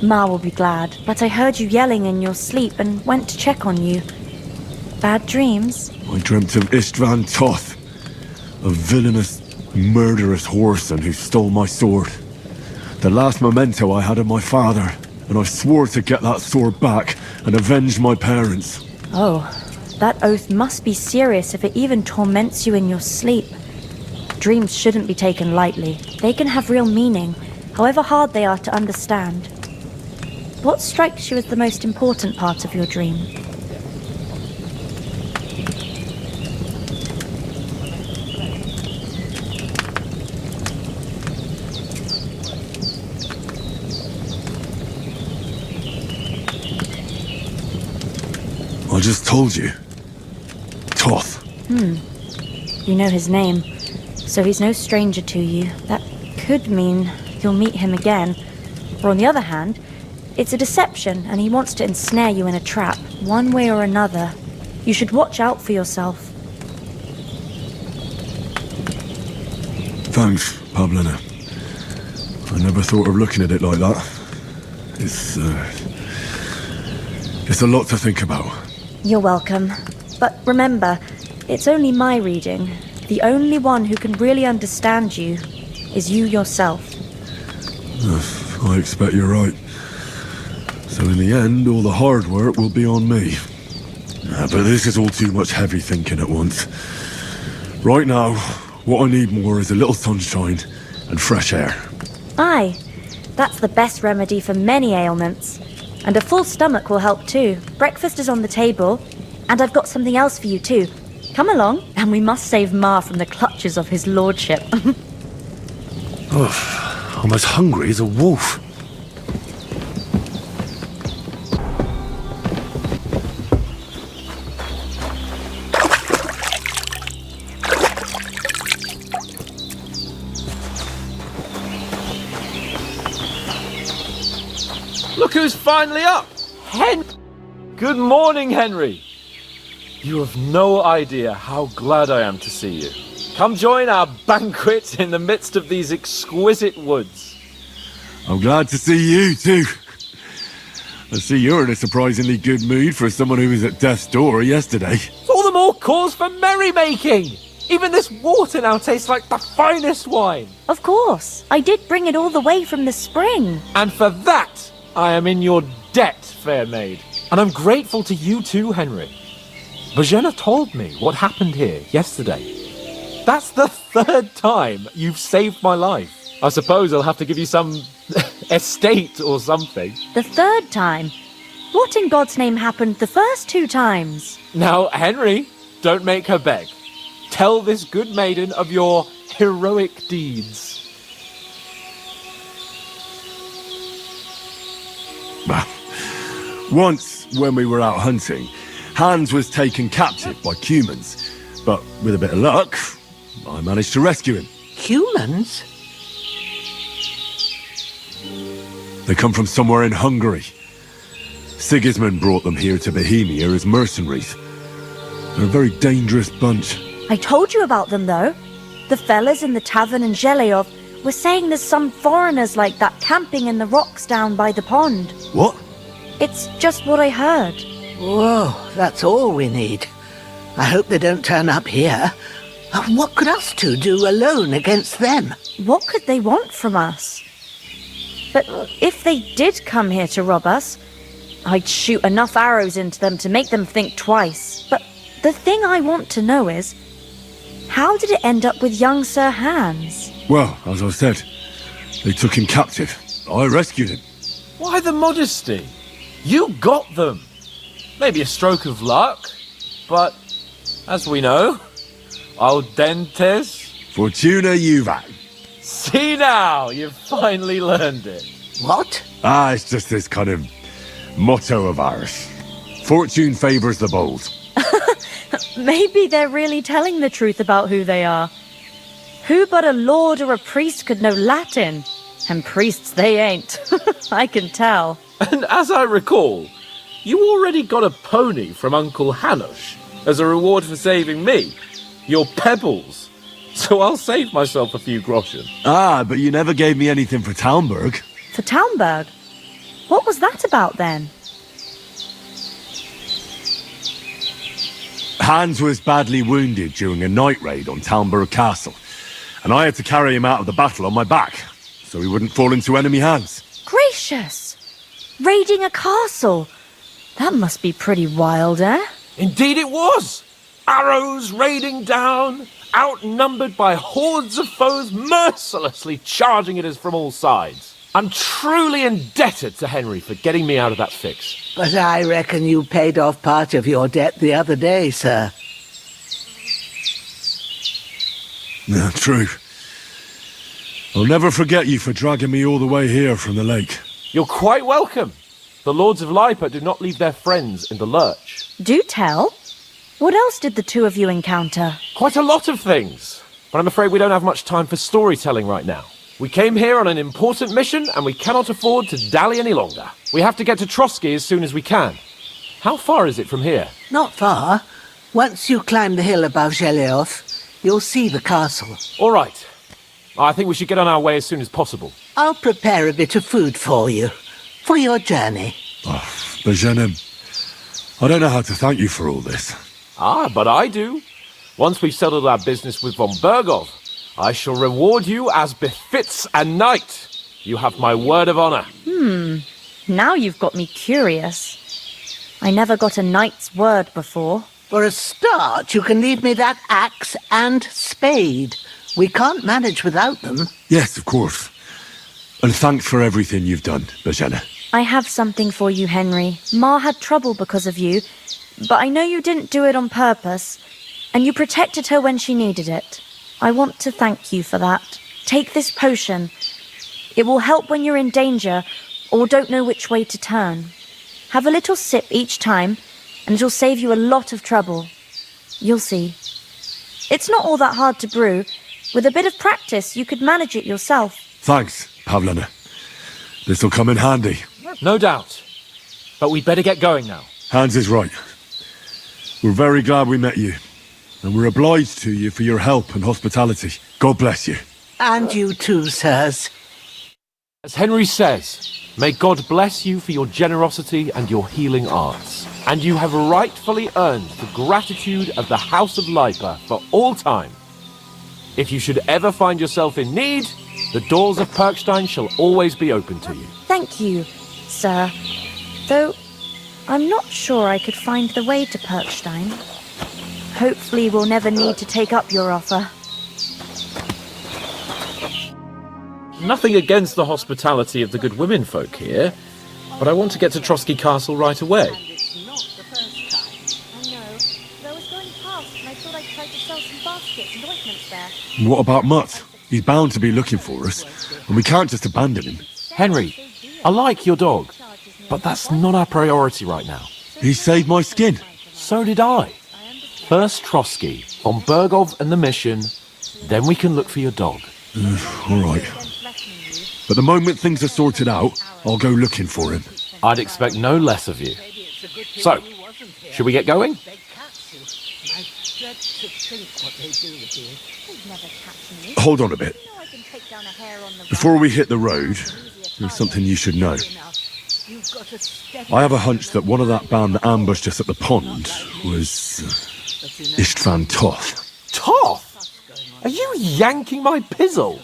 [SPEAKER 23] Ma will be glad, but I heard you yelling in your sleep and went to check on you. Bad dreams?
[SPEAKER 2] I dreamt of Istvan Toth, a villainous, murderous whoreson who stole my sword. The last memento I had of my father, and I swore to get that sword back and avenge my parents.
[SPEAKER 23] Oh, that oath must be serious if it even torments you in your sleep. Dreams shouldn't be taken lightly. They can have real meaning, however hard they are to understand. What strikes you as the most important part of your dream?
[SPEAKER 2] I just told you. Toth.
[SPEAKER 23] You know his name, so he's no stranger to you. That could mean you'll meet him again. Or on the other hand, it's a deception and he wants to ensnare you in a trap, one way or another. You should watch out for yourself.
[SPEAKER 2] Thanks, Pavlena. I never thought of looking at it like that. It's a lot to think about.
[SPEAKER 23] You're welcome. But remember, it's only my reading. The only one who can really understand you is you yourself.
[SPEAKER 2] I expect you're right. So in the end, all the hard work will be on me. But this is all too much heavy thinking at once. Right now, what I need more is a little sunshine and fresh air.
[SPEAKER 23] Aye, that's the best remedy for many ailments. And a full stomach will help too. Breakfast is on the table, and I've got something else for you too. Come along, and we must save Ma from the clutches of his lordship.
[SPEAKER 2] I'm as hungry as a wolf.
[SPEAKER 6] Look who's finally up! Good morning, Henry! You have no idea how glad I am to see you. Come join our banquet in the midst of these exquisite woods.
[SPEAKER 2] I'm glad to see you, too. I see you're in a surprisingly good mood for someone who was at death's door yesterday.
[SPEAKER 6] All the more cause for merrymaking! Even this water now tastes like the finest wine!
[SPEAKER 23] Of course, I did bring it all the way from the spring.
[SPEAKER 6] And for that, I am in your debt, fair maid. And I'm grateful to you too, Henry. Bojena told me what happened here yesterday. That's the third time you've saved my life. I suppose I'll have to give you some estate or something.
[SPEAKER 23] The third time? What in God's name happened the first 2 times?
[SPEAKER 6] Now, Henry, don't make her beg. Tell this good maiden of your heroic deeds.
[SPEAKER 2] Once, when we were out hunting, Hans was taken captive by humans. But with a bit of luck, I managed to rescue him.
[SPEAKER 19] Humans?
[SPEAKER 2] They come from somewhere in Hungary. Sigismund brought them here to Bohemia as mercenaries. They're a very dangerous bunch.
[SPEAKER 23] I told you about them, though. The fellas in the tavern in Zheleyov were saying there's some foreigners like that camping in the rocks down by the pond.
[SPEAKER 2] What?
[SPEAKER 23] It's just what I heard.
[SPEAKER 19] Whoa, that's all we need. I hope they don't turn up here. What could us two do alone against them?
[SPEAKER 23] What could they want from us? But if they did come here to rob us, I'd shoot enough arrows into them to make them think twice. But the thing I want to know is, how did it end up with young Sir Hans?
[SPEAKER 2] Well, as I said, they took him captive. I rescued him.
[SPEAKER 6] Why the modesty? You got them. Maybe a stroke of luck, but as we know, audentes.
[SPEAKER 2] Fortuna juvat.
[SPEAKER 6] See now, you've finally learned it.
[SPEAKER 19] What?
[SPEAKER 2] It's just this kind of motto of ours. Fortune favours the bold.
[SPEAKER 23] Maybe they're really telling the truth about who they are. Who but a lord or a priest could know Latin? And priests they ain't. I can tell.
[SPEAKER 6] And as I recall, you already got a pony from Uncle Hanush as a reward for saving me. Your pebbles. So I'll save myself a few groschen.
[SPEAKER 2] But you never gave me anything for Talmberg.
[SPEAKER 23] For Talmberg? What was that about then?
[SPEAKER 2] Hans was badly wounded during a night raid on Talmberg Castle, and I had to carry him out of the battle on my back, so he wouldn't fall into enemy hands.
[SPEAKER 23] Gracious! Raiding a castle? That must be pretty wild, eh?
[SPEAKER 6] Indeed it was! Arrows raining down, outnumbered by hordes of foes mercilessly charging at us from all sides. I'm truly indebted to Henry for getting me out of that fix.
[SPEAKER 19] But I reckon you paid off part of your debt the other day, sir.
[SPEAKER 2] Yeah, true. I'll never forget you for dragging me all the way here from the lake.
[SPEAKER 6] You're quite welcome. The Lords of Lipa do not leave their friends in the lurch.
[SPEAKER 23] Do tell. What else did the two of you encounter?
[SPEAKER 6] Quite a lot of things. But I'm afraid we don't have much time for storytelling right now. We came here on an important mission, and we cannot afford to dally any longer. We have to get to Trotsky as soon as we can. How far is it from here?
[SPEAKER 19] Not far. Once you climb the hill above Geleoth, you'll see the castle.
[SPEAKER 6] All right. I think we should get on our way as soon as possible.
[SPEAKER 19] I'll prepare a bit of food for you, for your journey.
[SPEAKER 2] Bajena, I don't know how to thank you for all this.
[SPEAKER 6] But I do. Once we've settled our business with von Bergov, I shall reward you as befits a knight. You have my word of honor.
[SPEAKER 23] Now you've got me curious. I never got a knight's word before.
[SPEAKER 19] For a start, you can leave me that axe and spade. We can't manage without them.
[SPEAKER 2] Yes, of course. And thanks for everything you've done, Bajena.
[SPEAKER 23] I have something for you, Henry. Ma had trouble because of you, but I know you didn't do it on purpose, and you protected her when she needed it. I want to thank you for that. Take this potion. It will help when you're in danger or don't know which way to turn. Have a little sip each time, and it'll save you a lot of trouble. You'll see. It's not all that hard to brew. With a bit of practice, you could manage it yourself.
[SPEAKER 2] Thanks, Pavlana. This'll come in handy.
[SPEAKER 6] No doubt. But we'd better get going now.
[SPEAKER 2] Hans is right. We're very glad we met you. And we're obliged to you for your help and hospitality. God bless you.
[SPEAKER 19] And you too, sirs.
[SPEAKER 6] As Henry says, may God bless you for your generosity and your healing arts. And you have rightfully earned the gratitude of the House of Lipa for all time. If you should ever find yourself in need, the doors of Perkstein shall always be open to you.
[SPEAKER 23] Thank you, sir. Though, I'm not sure I could find the way to Perkstein. Hopefully we'll never need to take up your offer.
[SPEAKER 6] Nothing against the hospitality of the good women folk here, but I want to get to Trotsky Castle right away.
[SPEAKER 2] What about Mutt? He's bound to be looking for us, and we can't just abandon him.
[SPEAKER 6] Henry, I like your dog, but that's not our priority right now.
[SPEAKER 2] He saved my skin.
[SPEAKER 6] So did I. First Trotsky, von Bergov and the mission, then we can look for your dog.
[SPEAKER 2] All right. But the moment things are sorted out, I'll go looking for him.
[SPEAKER 6] I'd expect no less of you. So, should we get going?
[SPEAKER 2] Hold on a bit. Before we hit the road, there's something you should know. I have a hunch that one of that band that ambushed us at the pond was Istvan Toth.
[SPEAKER 6] Toth? Are you yanking my pizzle?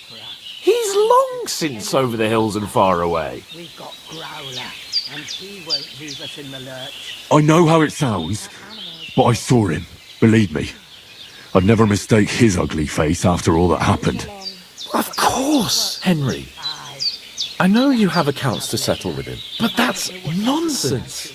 [SPEAKER 6] He's long since over the hills and far away.
[SPEAKER 19] We've got Growler, and he won't leave us in the lurch.
[SPEAKER 2] I know how it sounds, but I saw him, believe me. I'd never mistake his ugly face after all that happened.
[SPEAKER 6] Of course, Henry. I know you have accounts to settle with him, but that's nonsense.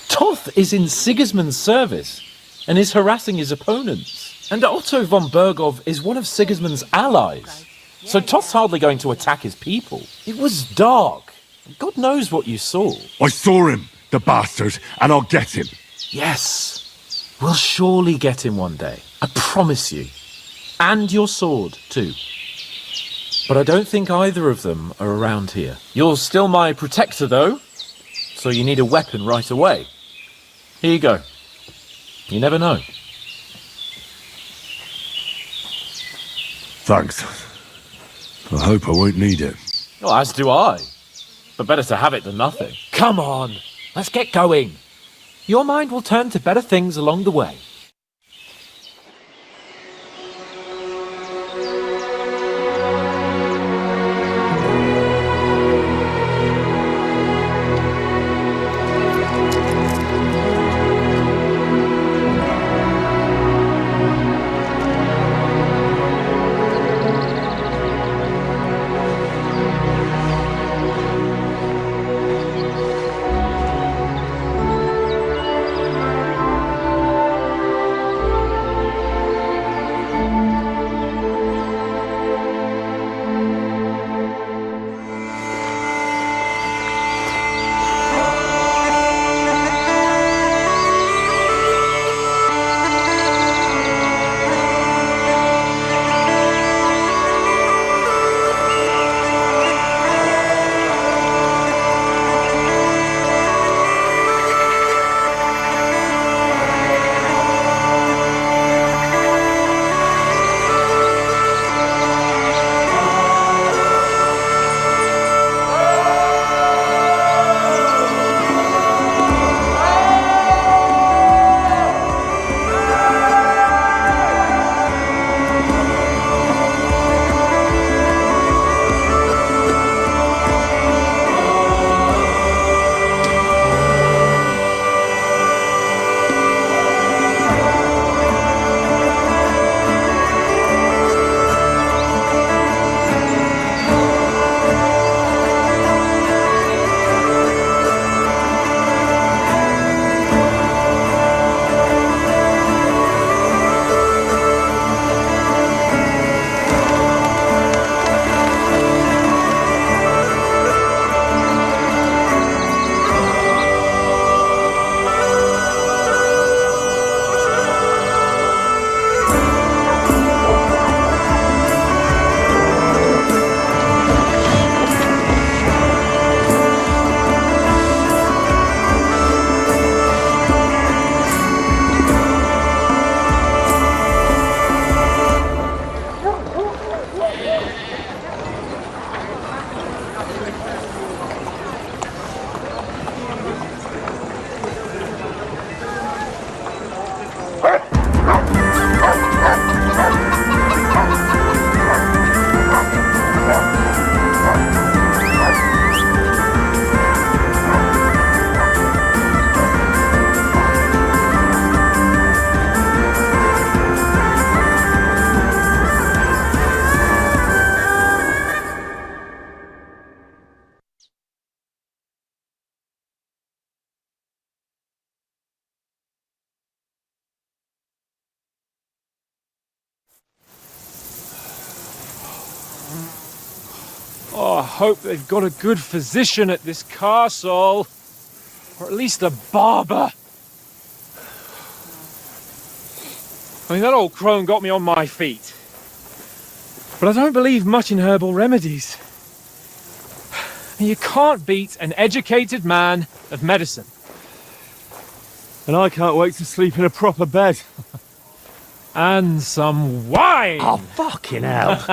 [SPEAKER 6] Toth is in Sigismund's service and is harassing his opponents. And Otto von Bergov is one of Sigismund's allies. So Toth's hardly going to attack his people. It was dark. God knows what you saw.
[SPEAKER 2] I saw him, the bastard, and I'll get him.
[SPEAKER 6] Yes. We'll surely get him one day. I promise you. And your sword, too. But I don't think either of them are around here. You're still my protector, though, so you need a weapon right away. Here you go. You never know.
[SPEAKER 2] Thanks. I hope I won't need it.
[SPEAKER 6] Well, as do I. But better to have it than nothing. Come on, let's get going. Your mind will turn to better things along the way. Oh, I hope they've got a good physician at this castle. Or at least a barber. I mean, that old crone got me on my feet. But I don't believe much in herbal remedies. You can't beat an educated man of medicine.
[SPEAKER 2] And I can't wait to sleep in a proper bed.
[SPEAKER 3] And some wine!
[SPEAKER 15] Oh, fucking hell.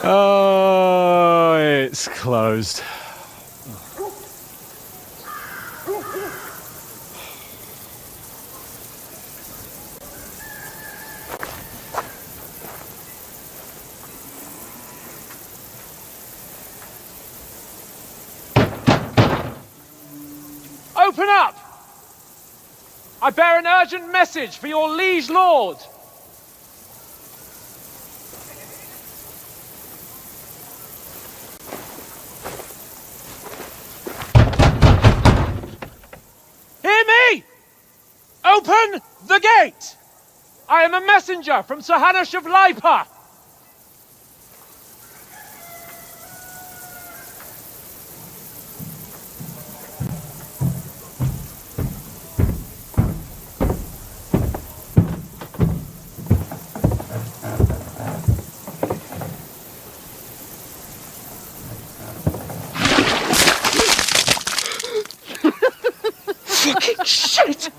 [SPEAKER 6] Oh, it's closed.
[SPEAKER 3] Open up! I bear an urgent message for your liege lord. Hear me! Open the gate! I am a messenger from Sir Hanush of Lipa. Fucking shit!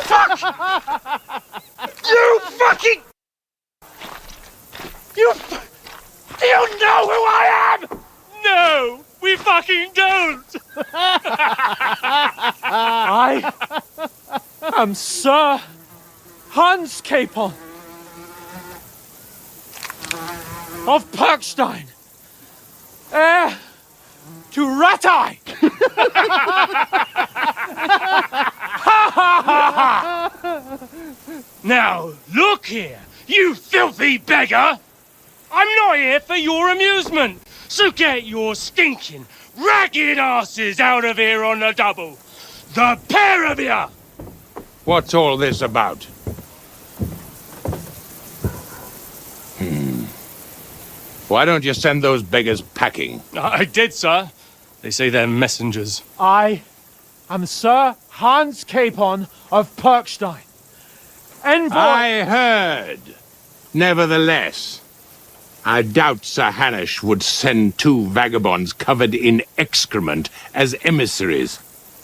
[SPEAKER 3] Fuck! You fucking... You know who I am? No, we fucking don't! I am Sir Hans Capon of Perkstein, heir to Ratai! Now, look here, you filthy beggar! I'm not here for your amusement, so get your stinking, ragged asses out of here on the double! The pair of you!
[SPEAKER 9] What's all this about? Why don't you send those beggars packing?
[SPEAKER 3] I did, sir. They say they're messengers. I am Sir Hans Capon of Perkstein. Envoy...
[SPEAKER 9] I heard. Nevertheless, I doubt Sir Hanush would send two vagabonds covered in excrement as emissaries.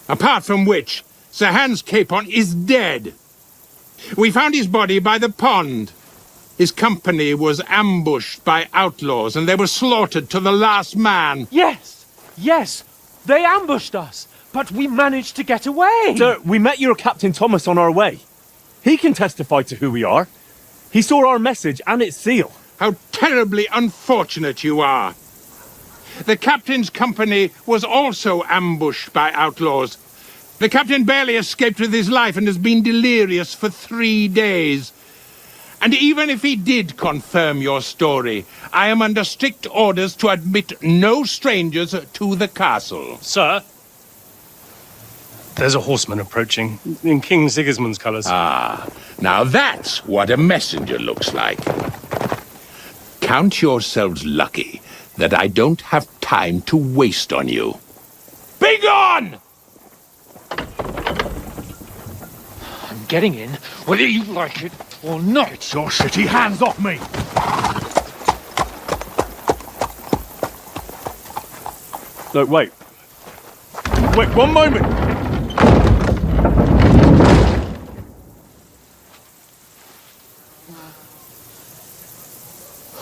[SPEAKER 9] Apart from which, Sir Hans Capon is dead. We found his body by the pond. His company was ambushed by outlaws, and they were slaughtered to the last man.
[SPEAKER 3] Yes, yes, they ambushed us, but we managed to get away.
[SPEAKER 2] Sir, we met your Captain Thomas on our way. He can testify to who we are. He saw our message and its seal.
[SPEAKER 9] How terribly unfortunate you are. The captain's company was also ambushed by outlaws. The captain barely escaped with his life and has been delirious for 3 days. And even if he did confirm your story, I am under strict orders to admit no strangers to the castle.
[SPEAKER 3] Sir, there's a horseman approaching in King Sigismund's colours.
[SPEAKER 9] Ah, now that's what a messenger looks like. Count yourselves lucky that I don't have time to waste on you. Be gone!
[SPEAKER 3] I'm getting in, whether you like it or not.
[SPEAKER 14] Get your shitty hands off me!
[SPEAKER 2] Look, wait. Wait, one moment!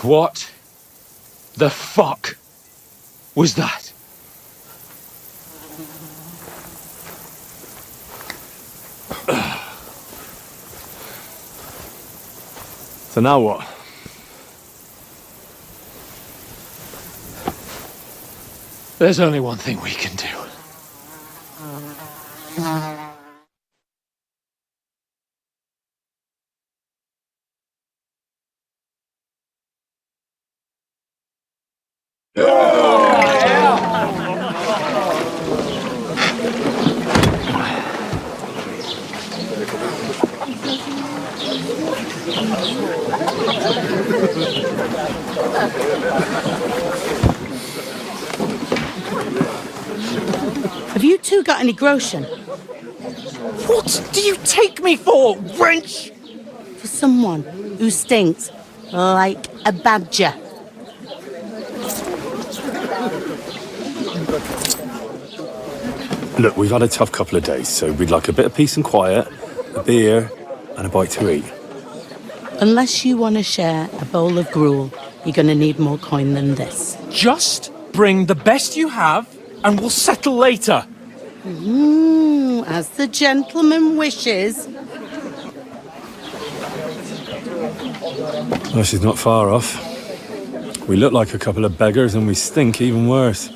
[SPEAKER 3] What the fuck was that?
[SPEAKER 2] So now what?
[SPEAKER 3] There's only one thing we can do.
[SPEAKER 19] Have you two got any groschen?
[SPEAKER 4] What do you take me for, wench?
[SPEAKER 19] For someone who stinks like a badger.
[SPEAKER 2] Look, we've had a tough couple of days, so we'd like a bit of peace and quiet, a beer, and a bite to eat.
[SPEAKER 19] Unless you want to share a bowl of gruel
[SPEAKER 10] You're gonna need more coin than this.
[SPEAKER 3] Just bring the best you have, and we'll settle later.
[SPEAKER 10] As the gentleman wishes.
[SPEAKER 2] Well, she's not far off. We look like a couple of beggars and we stink even worse.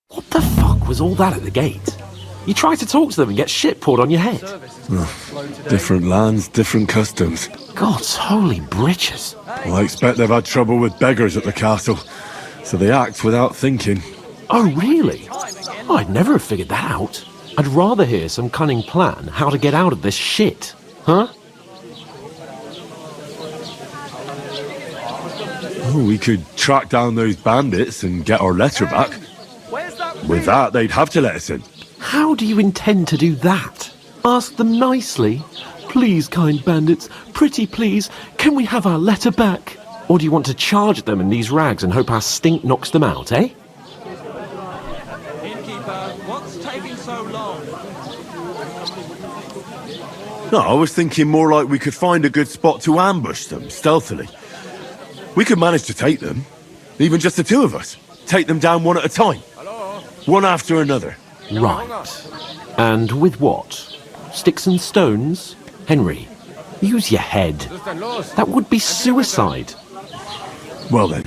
[SPEAKER 6] What the fuck was all that at the gate? You try to talk to them and get shit poured on your head.
[SPEAKER 2] Different lands, different customs.
[SPEAKER 6] God's holy britches.
[SPEAKER 2] Well, I expect they've had trouble with beggars at the castle, so they act without thinking.
[SPEAKER 6] Oh, really? Oh, I'd never have figured that out. I'd rather hear some cunning plan how to get out of this shit. Huh?
[SPEAKER 2] Oh, we could track down those bandits and get our letter back. With that, they'd have to let us in.
[SPEAKER 6] How do you intend to do that? Ask them nicely. Please, kind bandits, pretty please, can we have our letter back? Or do you want to charge at them in these rags and hope our stink knocks them out, eh?
[SPEAKER 3] Innkeeper, what's taking so long?
[SPEAKER 2] No, I was thinking more like we could find a good spot to ambush them, stealthily. We could manage to take them, even just the two of us. Take them down one at a time. One after another.
[SPEAKER 6] Right. And with what? Sticks and stones? Henry, use your head. That would be suicide.
[SPEAKER 2] Well then,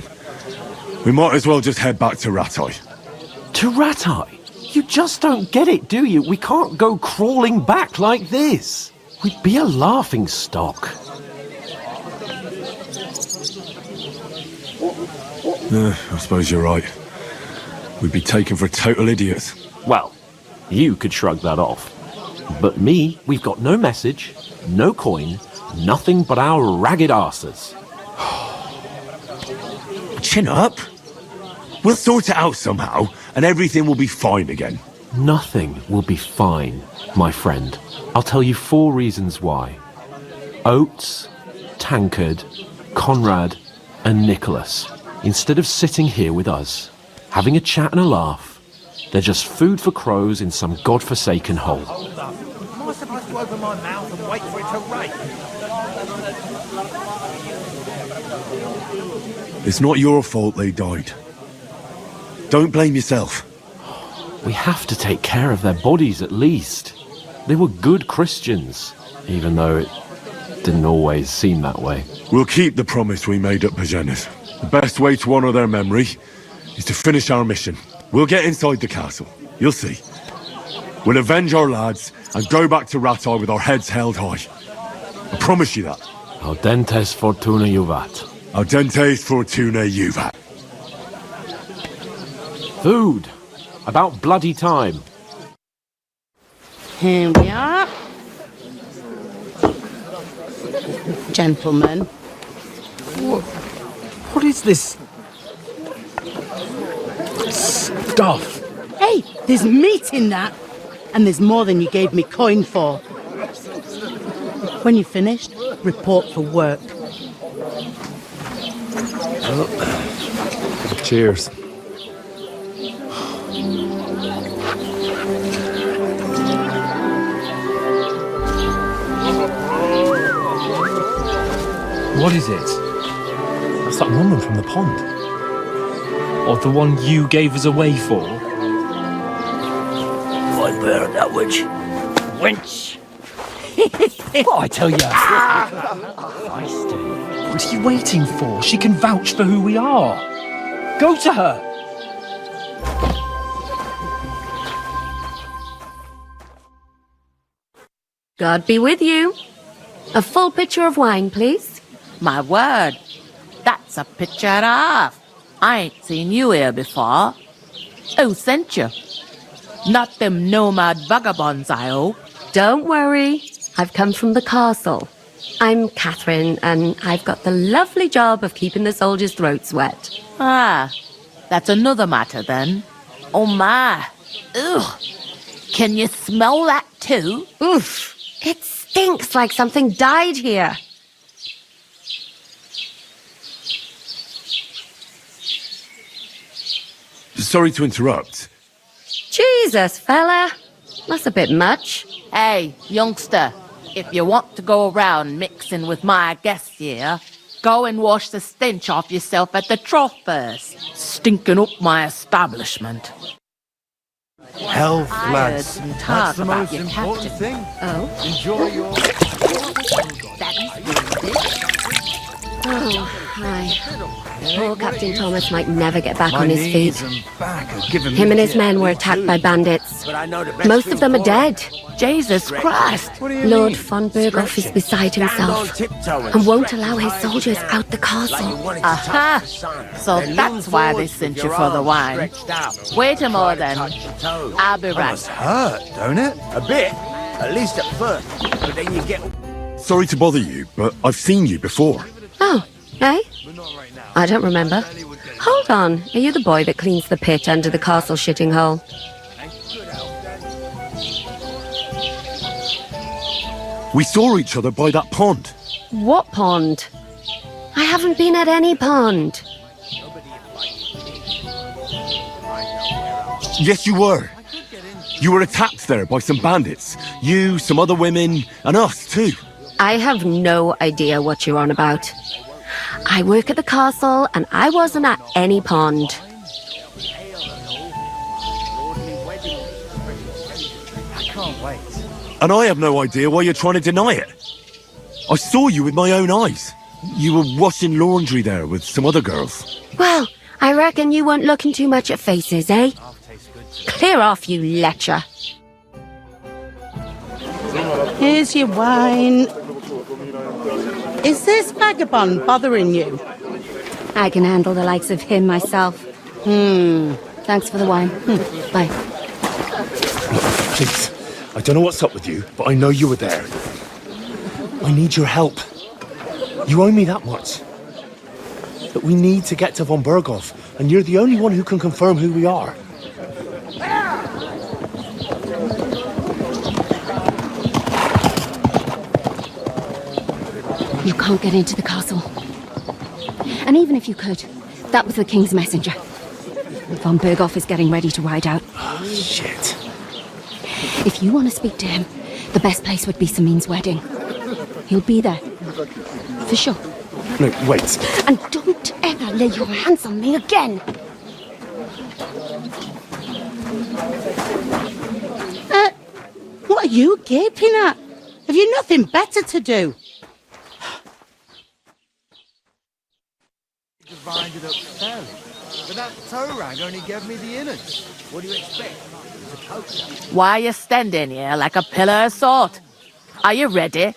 [SPEAKER 2] we might as well just head back to Ratai.
[SPEAKER 6] To Ratai? You just don't get it, do you? We can't go crawling back like this. We'd be a laughing stock.
[SPEAKER 2] I suppose you're right. We'd be taken for total idiots.
[SPEAKER 6] Well, you could shrug that off. But me, we've got no message, no coin, nothing but our ragged arses.
[SPEAKER 2] Chin up. We'll sort it out somehow, and everything will be fine again.
[SPEAKER 6] Nothing will be fine, my friend. I'll tell you 4 reasons why. Oates, Tankard, Conrad, and Nicholas, instead of sitting here with us, having a chat and a laugh, they're just food for crows in some godforsaken hole.
[SPEAKER 17] Hold up. Am I supposed to open my mouth and wait for it to rain?
[SPEAKER 2] It's not your fault they died. Don't blame yourself.
[SPEAKER 6] We have to take care of their bodies at least. They were good Christians, even though it didn't always seem that way.
[SPEAKER 2] We'll keep the promise we made at Pagenis. The best way to honour their memory is to finish our mission. We'll get inside the castle. You'll see. We'll avenge our lads and go back to Ratai with our heads held high. I promise you that.
[SPEAKER 6] Audentes fortuna juvat.
[SPEAKER 2] Audentes fortuna juvat.
[SPEAKER 6] Food. About bloody time.
[SPEAKER 10] Here we are. Gentlemen.
[SPEAKER 3] What is this stuff?
[SPEAKER 10] Hey, there's meat in that. And there's more than you gave me coin for. When you're finished, report for work.
[SPEAKER 2] Cheers.
[SPEAKER 3] What is it? That's that woman from the pond. Or the one you gave us away for?
[SPEAKER 15] I bear that witch. Wench!
[SPEAKER 3] What I tell you? What are you waiting for? She can vouch for who we are. Go to her.
[SPEAKER 11] God be with you. A full pitcher of wine, please.
[SPEAKER 19] My word, that's a picture and a half. I ain't seen you here before. Who sent you? Not them nomad vagabonds, I hope.
[SPEAKER 11] Don't worry. I've come from the castle. I'm Catherine, and I've got the lovely job of keeping the soldiers' throats wet.
[SPEAKER 19] Ah, that's another matter then. Oh my. Ugh. Can you smell that too?
[SPEAKER 11] Oof. It stinks like something died here.
[SPEAKER 2] Sorry to interrupt.
[SPEAKER 11] Jesus, fella. That's a bit much.
[SPEAKER 19] Hey, youngster.
[SPEAKER 1] If you want to go around mixing with my guests here, go and wash the stench off yourself at the trough first. Stinking up my establishment.
[SPEAKER 17] Health,
[SPEAKER 1] I heard
[SPEAKER 17] lads.
[SPEAKER 1] some
[SPEAKER 17] That's
[SPEAKER 1] talk
[SPEAKER 17] the
[SPEAKER 1] about
[SPEAKER 17] most
[SPEAKER 1] your
[SPEAKER 17] important
[SPEAKER 1] captain.
[SPEAKER 17] thing.
[SPEAKER 1] Oh?
[SPEAKER 17] Enjoy your...
[SPEAKER 11] Oh, hi. Poor Captain Thomas might never get back on his feet. Him and his men were attacked by bandits. Most of them are dead.
[SPEAKER 1] Jesus Christ!
[SPEAKER 11] Lord von Berghoff is beside himself and won't allow his soldiers out the castle.
[SPEAKER 1] Aha! So that's why they sent you for the wine. Wait a moment then. I'll be right.
[SPEAKER 17] Must hurt, don't it?
[SPEAKER 15] A bit. At least at first. But then you get...
[SPEAKER 2] Sorry to bother you, but I've seen you before.
[SPEAKER 11] Oh, eh? I don't remember. Hold on, are you the boy that cleans the pit under the castle shitting hole?
[SPEAKER 2] We saw each other by that pond.
[SPEAKER 11] What pond? I haven't been at any pond.
[SPEAKER 2] Yes, you were. You were attacked there by some bandits. You, some other women, and us too.
[SPEAKER 11] I have no idea what you're on about. I work at the castle and I wasn't at any pond.
[SPEAKER 17] I can't wait.
[SPEAKER 2] And I have no idea why you're trying to deny it. I saw you with my own eyes. You were washing laundry there with some other girls.
[SPEAKER 11] Well, I reckon you weren't looking too much at faces, eh? Clear off, you lecher.
[SPEAKER 10] Here's your wine. Is this vagabond bothering you?
[SPEAKER 11] I can handle the likes of him myself. Thanks for the wine. Bye.
[SPEAKER 2] Look, please. I don't know what's up with you, but I know you were there. I need your help. You owe me that much. But we need to get to von Berghoff, and you're the only one who can confirm who we are.
[SPEAKER 11] You can't get into the castle. And even if you could, that was the king's messenger. Von Berghoff is getting ready to ride out.
[SPEAKER 2] Oh, shit.
[SPEAKER 11] If you want to speak to him, the best place would be Samin's wedding. He'll be there. For sure.
[SPEAKER 2] No, wait.
[SPEAKER 11] And don't ever lay your hands on me again!
[SPEAKER 10] What are you gaping at? Have you nothing better to do?
[SPEAKER 17] Divided up fairly. But that toe rag only gave me the innards. What do you expect?
[SPEAKER 1] Why are you standing here like a pillar of salt? Are you ready?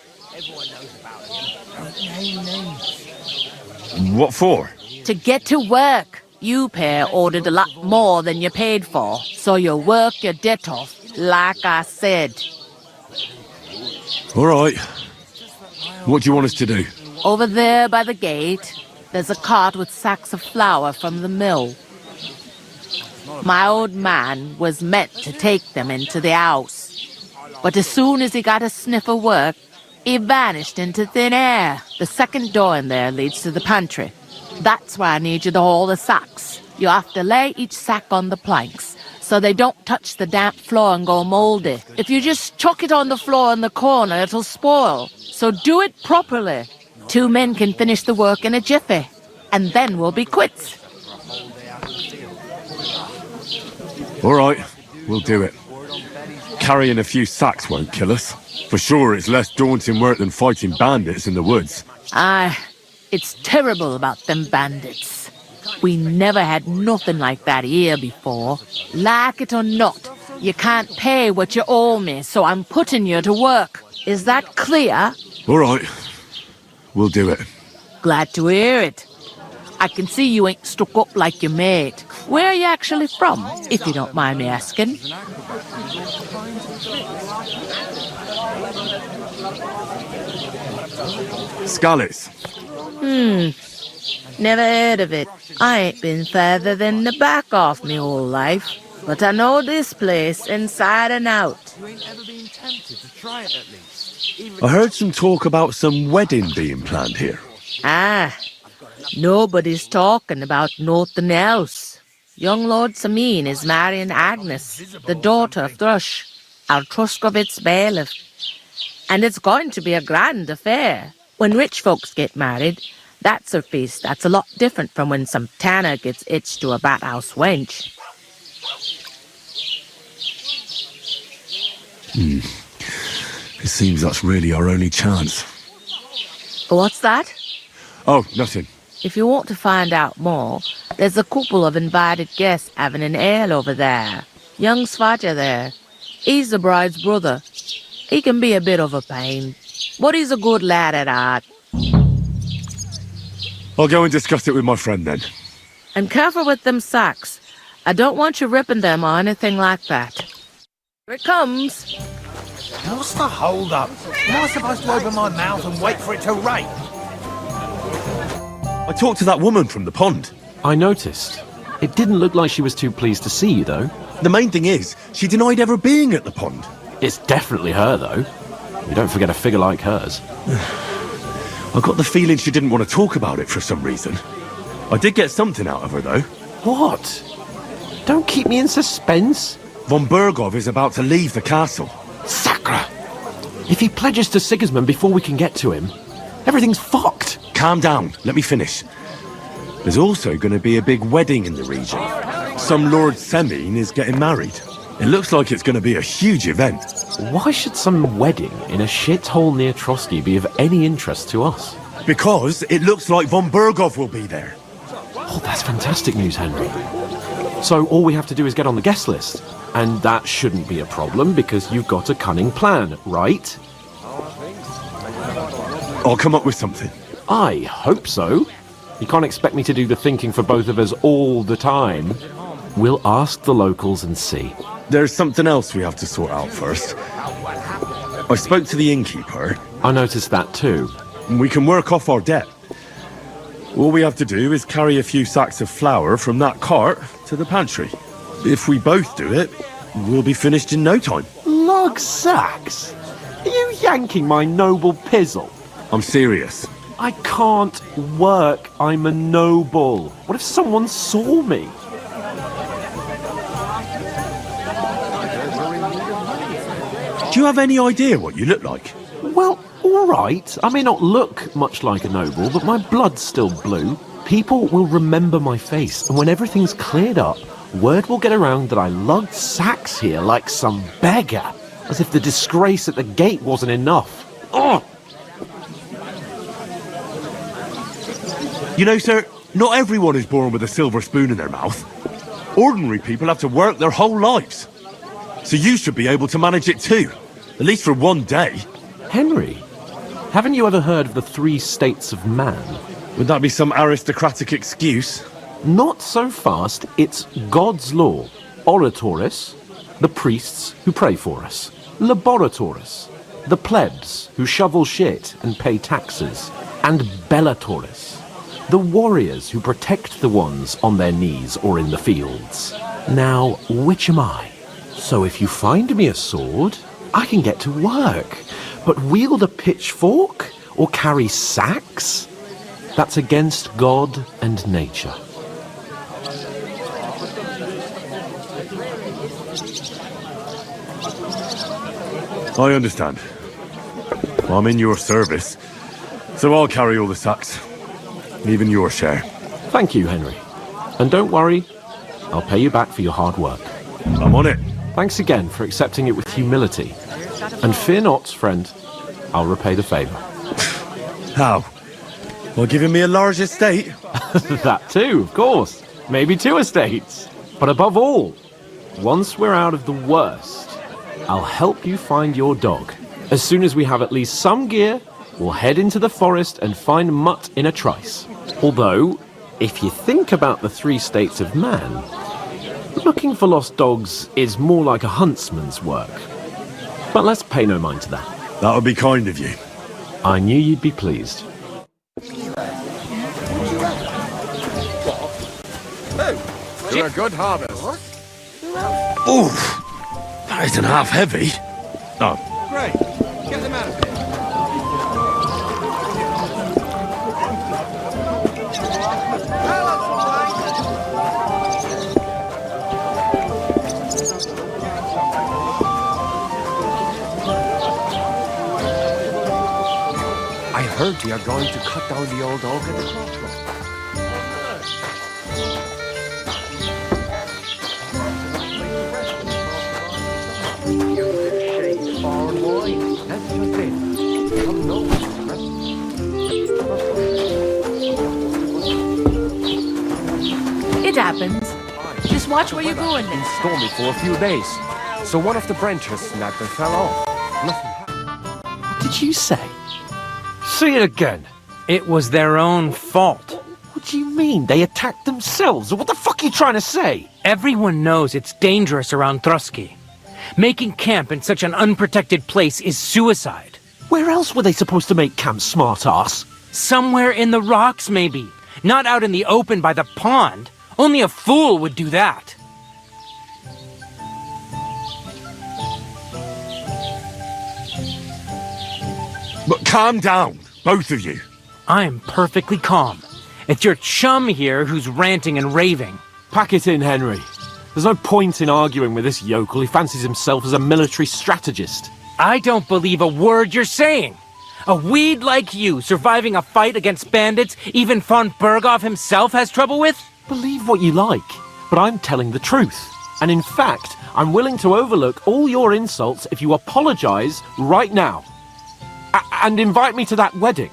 [SPEAKER 2] What for?
[SPEAKER 1] To get to work. You pair ordered a lot more than you paid for, so you'll work your debt off, like I said.
[SPEAKER 2] All right. What do you want us to do?
[SPEAKER 1] Over there by the gate, there's a cart with sacks of flour from the mill. My old man was meant to take them into the house. But as soon as he got a sniff of work, he vanished into thin air. The second door in there leads to the pantry. That's why I need you to haul the sacks. You have to lay each sack on the planks, so they don't touch the damp floor and go mouldy. If you just chuck it on the floor in the corner, it'll spoil. So do it properly. 2 men can finish the work in a jiffy, and then we'll be quits.
[SPEAKER 2] All right, we'll do it. Carrying a few sacks won't kill us. For sure, it's less daunting work than fighting bandits in the woods.
[SPEAKER 1] Aye, it's terrible about them bandits. We never had nothing like that here before. Like it or not, you can't pay what you owe me, so I'm putting you to work. Is that clear?
[SPEAKER 2] All right, we'll do it.
[SPEAKER 1] Glad to hear it. I can see you ain't stuck up like your mate. Where are you actually from, if you don't mind me asking?
[SPEAKER 2] Scallis.
[SPEAKER 1] Never heard of it. I ain't been further than the back off me whole life. But I know this place inside and out.
[SPEAKER 17] You ain't ever been tempted to try it at least.
[SPEAKER 2] I heard some talk about some wedding being planned here.
[SPEAKER 1] Ah, nobody's talking about nothing else. Young Lord Samin is marrying Agnes, the daughter of Thrush, our Truscovitz bailiff. And it's going to be a grand affair. When rich folks get married, that's a feast that's a lot different from when some tanner gets hitched to a bathhouse wench.
[SPEAKER 2] It seems that's really our only chance.
[SPEAKER 1] What's that?
[SPEAKER 2] Oh, nothing.
[SPEAKER 1] If you want to find out more, there's a couple of invited guests having an ale over there. Young Svaja there. He's the bride's brother. He can be a bit of a pain, but he's a good lad at heart.
[SPEAKER 2] I'll go and discuss it with my friend then.
[SPEAKER 1] And careful with them sacks. I don't want you ripping them or anything like that. Here it comes.
[SPEAKER 17] What's the hold up? Am I supposed to open my mouth and wait for it to rain?
[SPEAKER 2] I talked to that woman from the pond.
[SPEAKER 6] I noticed. It didn't look like she was too pleased to see you, though.
[SPEAKER 2] The main thing is, she denied ever being at the pond.
[SPEAKER 6] It's definitely her, though. You don't forget a figure like hers.
[SPEAKER 2] I got the feeling she didn't want to talk about it for some reason. I did get something out of her, though.
[SPEAKER 6] What? Don't keep me in suspense.
[SPEAKER 2] Von Bergov is about to leave the castle.
[SPEAKER 6] Sacre! If he pledges to Sigismund before we can get to him, everything's fucked.
[SPEAKER 2] Calm down. Let me finish. There's also going to be a big wedding in the region. Some Lord Semine is getting married. It looks like it's going to be a huge event.
[SPEAKER 6] Why should some wedding in a shithole near Trotsky be of any interest to us?
[SPEAKER 2] Because it looks like Von Bergov will be there.
[SPEAKER 6] Oh, that's fantastic news, Henry. So all we have to do is get on the guest list. And that shouldn't be a problem because you've got a cunning plan, right?
[SPEAKER 2] I'll come up with something.
[SPEAKER 6] I hope so. You can't expect me to do the thinking for both of us all the time. We'll ask the locals and see.
[SPEAKER 2] There's something else we have to sort out first. I spoke to the innkeeper.
[SPEAKER 6] I noticed that too.
[SPEAKER 2] We can work off our debt. All we have to do is carry a few sacks of flour from that cart to the pantry. If we both do it, we'll be finished in no time.
[SPEAKER 6] Lug sacks? Are you yanking my noble pizzle?
[SPEAKER 2] I'm serious.
[SPEAKER 6] I can't work. I'm a noble. What if someone saw me?
[SPEAKER 2] Do you have any idea what you look like?
[SPEAKER 6] Well, all right. I may not look much like a noble, but my blood's still blue. People will remember my face, and when everything's cleared up, word will get around that I lugged sacks here like some beggar, as if the disgrace at the gate wasn't enough. Ugh!
[SPEAKER 2] You know, sir, not everyone is born with a silver spoon in their mouth. Ordinary people have to work their whole lives. So you should be able to manage it too, at least for one day.
[SPEAKER 6] Henry, haven't you ever heard of the 3 states of man?
[SPEAKER 2] Would that be some aristocratic excuse?
[SPEAKER 6] Not so fast. It's God's law. Oratoris, the priests who pray for us. Laboratoris, the plebs who shovel shit and pay taxes. And Bellatoris, the warriors who protect the ones on their knees or in the fields. Now, which am I? So if you find me a sword, I can get to work. But wield a pitchfork or carry sacks? That's against God and nature.
[SPEAKER 2] I understand. I'm in your service, so I'll carry all the sacks. Even your share.
[SPEAKER 6] Thank you, Henry. And don't worry, I'll pay you back for your hard work.
[SPEAKER 2] I'm on it.
[SPEAKER 6] Thanks again for accepting it with humility. And fear not, friend, I'll repay the favour.
[SPEAKER 2] How? By giving me a large estate?
[SPEAKER 6] That too, of course. Maybe 2 estates. But above all, once we're out of the worst, I'll help you find your dog. As soon as we have at least some gear, we'll head into the forest and find Mutt in a trice. Although, if you think about the 3 states of man, looking for lost dogs is more like a huntsman's work. But let's pay no mind to that.
[SPEAKER 2] That would be kind of you.
[SPEAKER 6] I knew you'd be pleased.
[SPEAKER 22] To a good harvest.
[SPEAKER 2] Oof! That isn't half heavy. Oh.
[SPEAKER 22] Great. Get them out of here.
[SPEAKER 6] heard they are going to cut down the old oak at the crossroads. Far and wide. That's the thing. Come north.
[SPEAKER 1] It happens. Just watch where you're going
[SPEAKER 6] Been
[SPEAKER 1] next.
[SPEAKER 6] stormy for a few days, so one of the branches snapped and fell off. Nothing happened.
[SPEAKER 3] What did you say? Say it again. It was their own fault.
[SPEAKER 6] What do you mean? They attacked themselves? What the fuck are you trying to say?
[SPEAKER 3] Everyone knows it's dangerous around Trusky. Making camp in such an unprotected place is suicide.
[SPEAKER 6] Where else were they supposed to make camp, smart-ass?
[SPEAKER 3] Somewhere in the rocks, maybe. Not out in the open by the pond. Only a fool would do that.
[SPEAKER 2] But calm down, both of you.
[SPEAKER 3] I'm perfectly calm. It's your chum here who's ranting and raving.
[SPEAKER 6] Pack it in, Henry. There's no point in arguing with this yokel. He fancies himself as a military strategist.
[SPEAKER 3] I don't believe a word you're saying. A weed like you surviving a fight against bandits even von Berghoff himself has trouble with?
[SPEAKER 6] Believe what you like, but I'm telling the truth. And in fact, I'm willing to overlook all your insults if you apologize right now. And invite me to that wedding.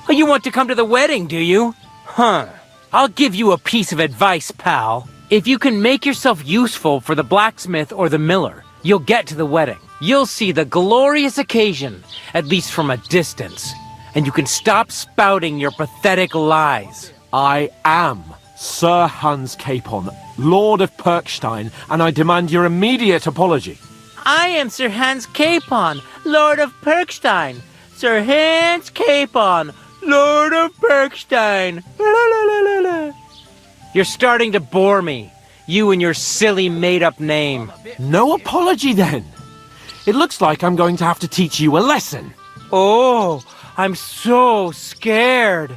[SPEAKER 3] Oh, you want to come to the wedding, do you? Huh. I'll give you a piece of advice, pal. If you can make yourself useful for the blacksmith or the miller, you'll get to the wedding. You'll see the glorious occasion, at least from a distance. And you can stop spouting your pathetic lies.
[SPEAKER 6] I am Sir Hans Capon, Lord of Perkstein, and I demand your immediate apology.
[SPEAKER 3] I am Sir Hans Capon, Lord of Perkstein. Sir Hans Capon, Lord of Perkstein. You're starting to bore me. You and your silly made-up name.
[SPEAKER 6] No apology, then. It looks like I'm going to have to teach you a lesson.
[SPEAKER 3] Oh, I'm so scared.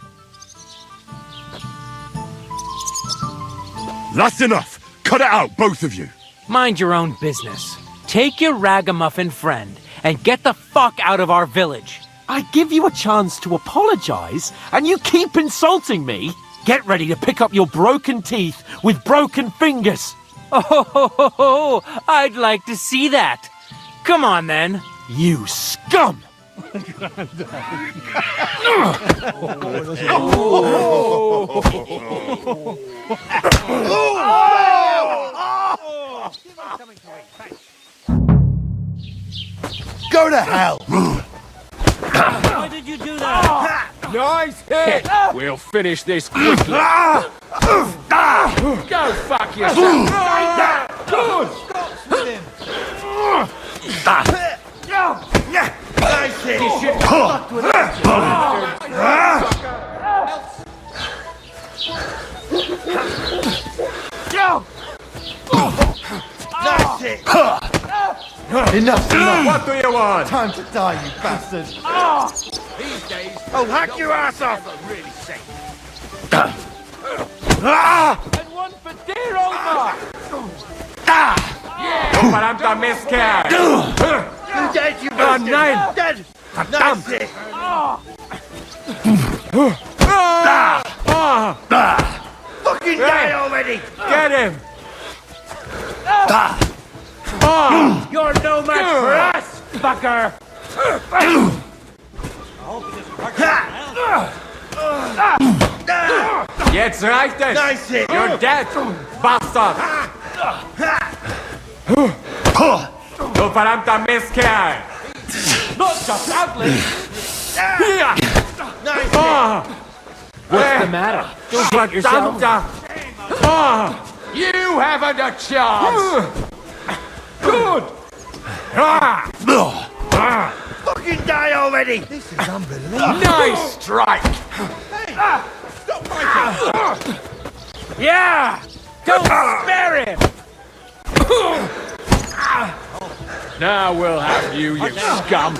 [SPEAKER 2] That's enough. Cut it out, both of you.
[SPEAKER 3] Mind your own business. Take your ragamuffin friend and get the fuck out of our village.
[SPEAKER 6] I give you a chance to apologize, and you keep insulting me. Get ready to pick up your broken teeth with broken fingers.
[SPEAKER 3] Oh, I'd like to see that. Come on, then.
[SPEAKER 6] You scum!
[SPEAKER 17] Go to hell!
[SPEAKER 3] Why did you do that?
[SPEAKER 9] Nice hit! We'll finish this quickly. Go fuck yourself! Good!
[SPEAKER 17] Nice hit!
[SPEAKER 9] You should fuck with
[SPEAKER 17] Nice hit! Enough's enough!
[SPEAKER 9] What do you want?
[SPEAKER 17] Time to die, you bastard!
[SPEAKER 9] These days,
[SPEAKER 17] I'll hack your ass off!
[SPEAKER 9] really safe.
[SPEAKER 3] And one for dear old Mark.
[SPEAKER 9] But I'm the miscarriage.
[SPEAKER 17] You're dead, you bastard!
[SPEAKER 9] Nein!
[SPEAKER 17] Dead! Nice hit! Fucking die already!
[SPEAKER 9] Get him!
[SPEAKER 3] You're no match for us, fucker.
[SPEAKER 9] Jetzt reicht es!
[SPEAKER 17] Nice hit!
[SPEAKER 9] You're dead, bastard! Du verdammter Mistkerl!
[SPEAKER 3] Not just ugly.
[SPEAKER 9] Hier!
[SPEAKER 17] Nice hit!
[SPEAKER 3] What's the matter? Don't hurt yourself.
[SPEAKER 9] Verdammter! You haven't a chance! Good!
[SPEAKER 17] Fucking die already! This is unbelievable.
[SPEAKER 9] Nice strike!
[SPEAKER 17] Stop fighting!
[SPEAKER 3] Yeah! Don't spare him!
[SPEAKER 9] Now we'll have you, you scum!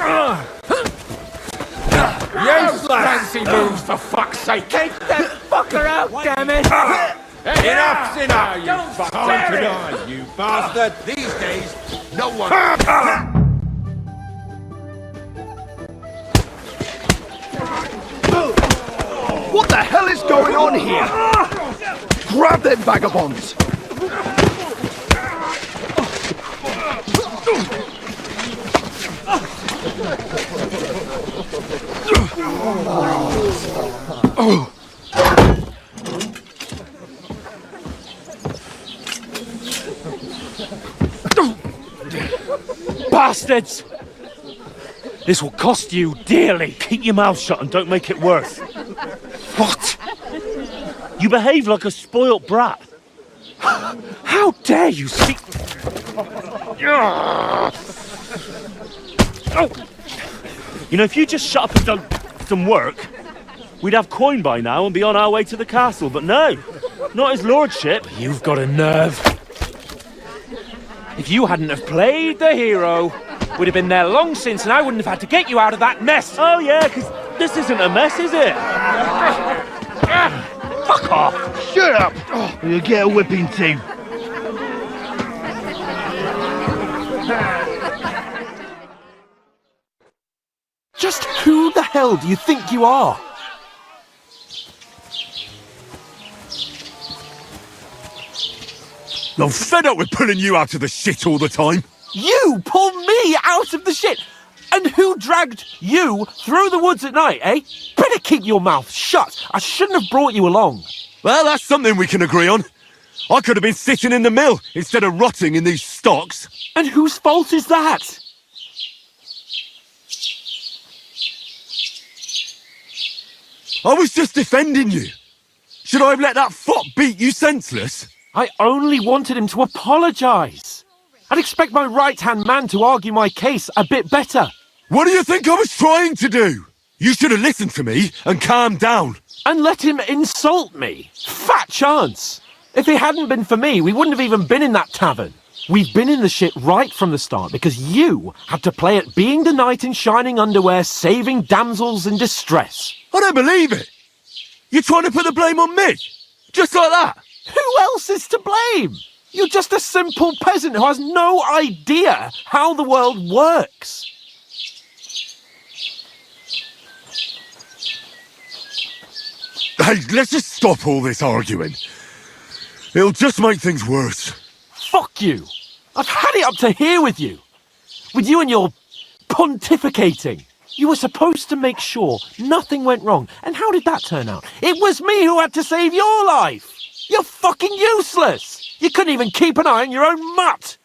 [SPEAKER 9] Useless! Fancy moves, for fuck's sake!
[SPEAKER 3] Take that fucker out, damn it!
[SPEAKER 9] Enough's enough, you
[SPEAKER 3] Don't
[SPEAKER 9] fuck!
[SPEAKER 3] spare him!
[SPEAKER 9] on, you bastard! These days, no one...
[SPEAKER 22] What the hell is going on here? Grab them vagabonds!
[SPEAKER 6] Bastards! This will cost you dearly. Keep your mouth shut and don't make it worse. What? You behave like a spoilt brat. How dare you speak... You know, if you just shut up and done some work, we'd have coin by now and be on our way to the castle, but no, not his lordship. You've got a nerve. If you hadn't have played the hero, we'd have been there long since and I wouldn't have had to get you out of that mess. Oh yeah, because this isn't a mess, is it? Fuck off!
[SPEAKER 14] Shut up! You'll get a whipping too.
[SPEAKER 6] Just who the hell do you think you are?
[SPEAKER 2] I'm fed up with pulling you out of the shit all the time.
[SPEAKER 6] You pull me out of the shit! And who dragged you through the woods at night, eh? Better keep your mouth shut. I shouldn't have brought you along.
[SPEAKER 2] Well, that's something we can agree on. I could have been sitting in the mill instead of rotting in these stocks.
[SPEAKER 6] And whose fault is that?
[SPEAKER 2] I was just defending you. Should I have let that fop beat you senseless?
[SPEAKER 6] I only wanted him to apologise. I'd expect my right-hand man to argue my case a bit better.
[SPEAKER 2] What do you think I was trying to do? You should have listened to me and calmed down.
[SPEAKER 6] And let him insult me? Fat chance. If it hadn't been for me, we wouldn't have even been in that tavern. We've been in the shit right from the start because you had to play at being the knight in shining underwear, saving damsels in distress.
[SPEAKER 2] I don't believe it. You're trying to put the blame on me? Just like that?
[SPEAKER 6] Who else is to blame? You're just a simple peasant who has no idea how the world works.
[SPEAKER 2] Hey, let's just stop all this arguing. It'll just make things worse.
[SPEAKER 6] Fuck you. I've had it up to here with you. With you and your pontificating. You were supposed to make sure nothing went wrong. And how did that turn out? It was me who had to save your life. You're fucking useless. You couldn't even keep an eye on your own mutt.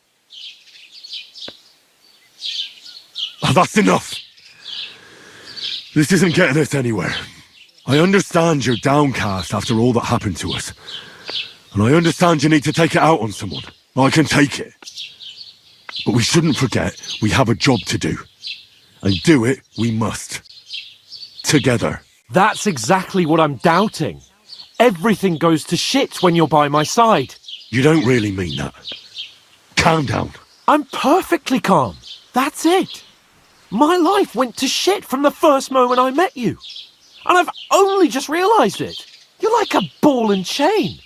[SPEAKER 2] Oh, that's enough. This isn't getting us anywhere. I understand you're downcast after all that happened to us. And I understand you need to take it out on someone. I can take it. But we shouldn't forget we have a job to do. And do it we must. Together.
[SPEAKER 6] That's exactly what I'm doubting. Everything goes to shit when you're by my side.
[SPEAKER 2] You don't really mean that. Calm down.
[SPEAKER 6] I'm perfectly calm. That's it. My life went to shit from the first moment I met you. And I've only just realised it. You're like a ball and chain.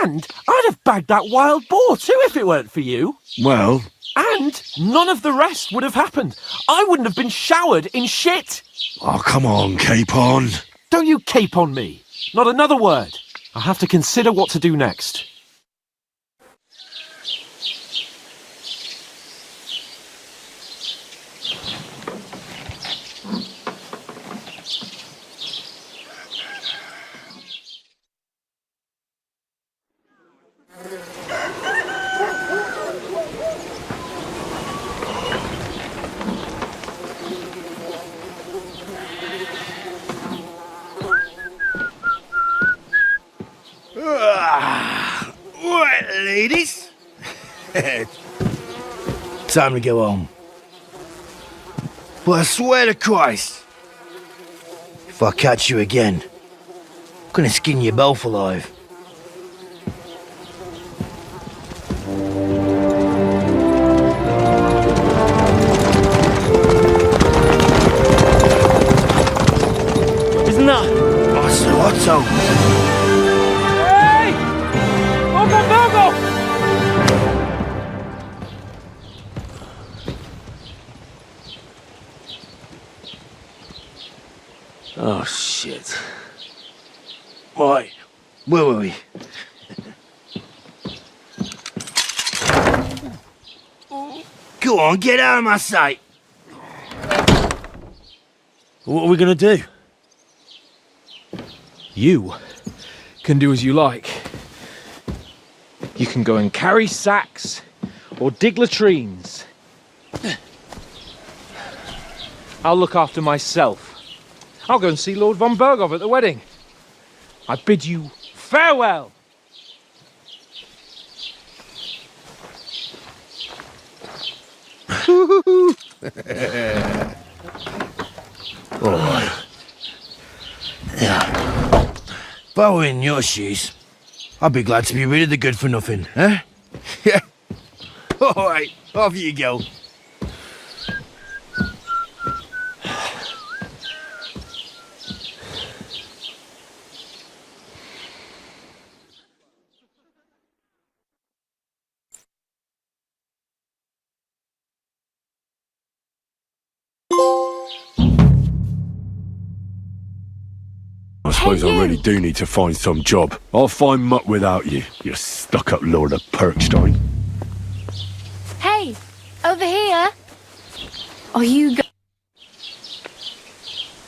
[SPEAKER 6] And I'd have bagged that wild boar too if it weren't for you.
[SPEAKER 2] Well...
[SPEAKER 6] And none of the rest would have happened. I wouldn't have been showered in shit.
[SPEAKER 2] Oh, come on, Capon.
[SPEAKER 6] Don't you cape on me. Not another word. I'll have to consider what to do next.
[SPEAKER 15] Right, ladies. Time to go home. But I swear to Christ, if I catch you again, I'm gonna skin you both alive.
[SPEAKER 6] Isn't that...
[SPEAKER 15] Otto.
[SPEAKER 6] Hey! Go!
[SPEAKER 7] Oh, shit.
[SPEAKER 15] Right, where were we? Go on, get out of my sight!
[SPEAKER 6] What are we gonna do? You can do as you like. You can go and carry sacks or dig latrines. I'll look after myself. I'll go and see Lord von Berghoff at the wedding. I bid you farewell.
[SPEAKER 15] All right. Yeah. If I were in your shoes, I'd be glad to be rid of the good for nothing, eh? Yeah. All right, off you go.
[SPEAKER 2] I suppose I really do need to find some job. I'll find muck without you, you stuck-up Lord of Perkstein.
[SPEAKER 12] Hey, over here. Are you go-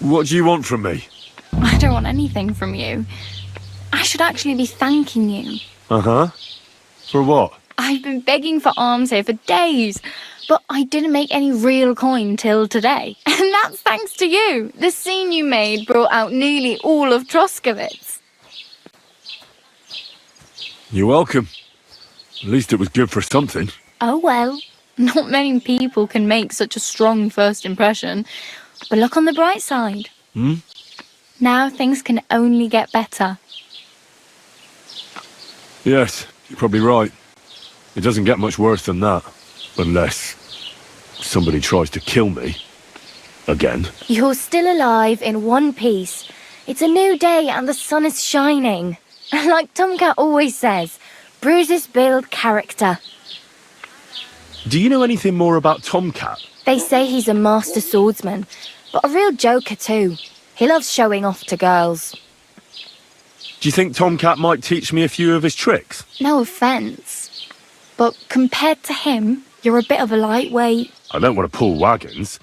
[SPEAKER 2] What do you want from me?
[SPEAKER 12] I don't want anything from you. I should actually be thanking you.
[SPEAKER 2] Uh-huh. For what?
[SPEAKER 12] I've been begging for alms here for days, but I didn't make any real coin till today. And that's thanks to you. The scene you made brought out nearly all of Troskowitz.
[SPEAKER 2] You're welcome. At least it was good for something.
[SPEAKER 12] Oh well, not many people can make such a strong first impression. But look on the bright side.
[SPEAKER 2] Hmm?
[SPEAKER 12] Now things can only get better.
[SPEAKER 2] Yes, you're probably right. It doesn't get much worse than that. Unless somebody tries to kill me. Again.
[SPEAKER 23] You're still alive in one piece. It's a new day and the sun is shining. Like Tomcat always says, bruises build character.
[SPEAKER 2] Do you know anything more about Tomcat?
[SPEAKER 23] They say he's a master swordsman, but a real joker too. He loves showing off to girls.
[SPEAKER 2] Do you think Tomcat might teach me a few of his tricks?
[SPEAKER 12] No offence, but compared to him, you're a bit of a lightweight.
[SPEAKER 2] I don't want to pull wagons,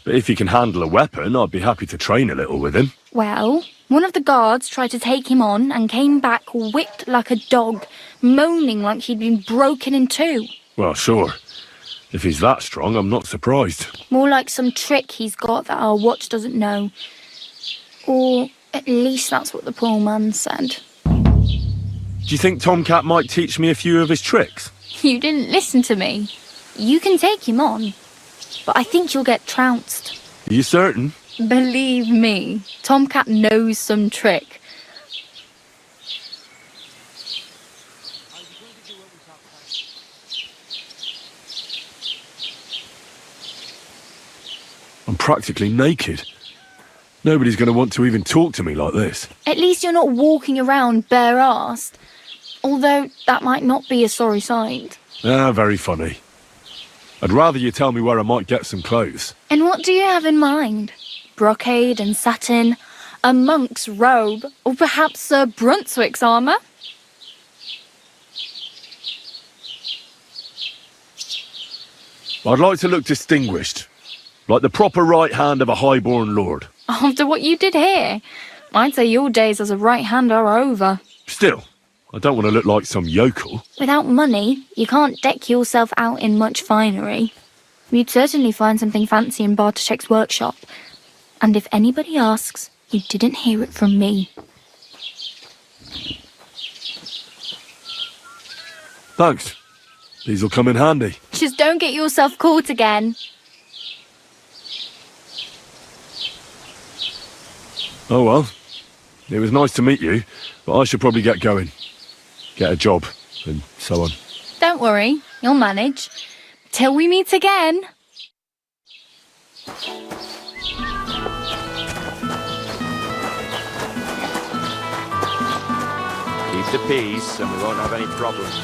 [SPEAKER 2] but if he can handle a weapon, I'd be happy to train a little with him.
[SPEAKER 12] Well, one of the guards tried to take him on and came back whipped like a dog, moaning like he'd been broken in two.
[SPEAKER 2] Well, sure. If he's that strong, I'm not surprised.
[SPEAKER 12] More like some trick he's got that our watch doesn't know. Or at least that's what the poor man said.
[SPEAKER 2] Do you think Tomcat might teach me a few of his tricks?
[SPEAKER 12] You didn't listen to me. You can take him on, but I think you'll get trounced.
[SPEAKER 2] Are you certain?
[SPEAKER 12] Believe me, Tomcat knows some trick.
[SPEAKER 2] I'm practically naked. Nobody's going to want to even talk to me like this.
[SPEAKER 12] At least you're not walking around bare-assed. Although that might not be a sorry sight.
[SPEAKER 2] Ah, very funny. I'd rather you tell me where I might get some clothes.
[SPEAKER 12] And what do you have in mind? Brocade and satin, a monk's robe, or perhaps Sir Brunswick's armour?
[SPEAKER 2] I'd like to look distinguished. Like the proper right hand of a highborn lord.
[SPEAKER 12] After what you did here, I'd say your days as a right hand are over.
[SPEAKER 2] Still, I don't want to look like some yokel.
[SPEAKER 12] Without money, you can't deck yourself out in much finery. You'd certainly find something fancy in Bartoszek's workshop. And if anybody asks, you didn't hear it from me.
[SPEAKER 2] Thanks. These'll come in handy.
[SPEAKER 12] Just don't get yourself caught again.
[SPEAKER 2] Oh well. It was nice to meet you, but I should probably get going. Get a job, and so on.
[SPEAKER 12] Don't worry, you'll manage. Till we meet again.
[SPEAKER 16] Keep the peace and we won't have any problems.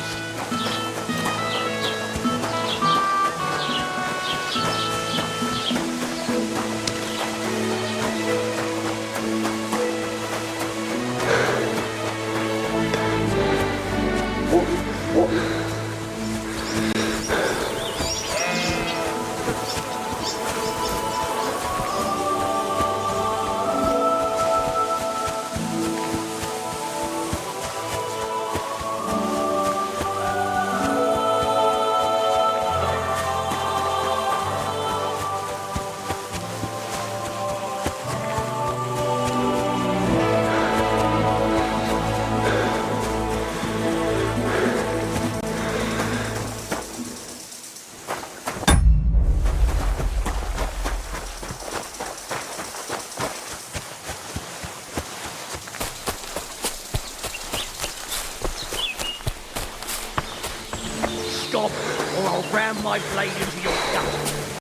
[SPEAKER 4] or I'll ram my blade into your gut.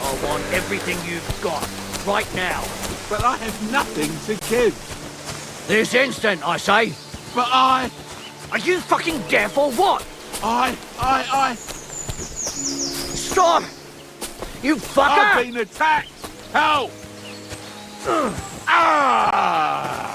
[SPEAKER 4] I want everything you've got, right now.
[SPEAKER 9] But I have nothing to give.
[SPEAKER 4] This instant, I say.
[SPEAKER 9] But I...
[SPEAKER 4] Are you fucking deaf or what? Stop! You fucker!
[SPEAKER 9] I've been attacked! Help! Ah!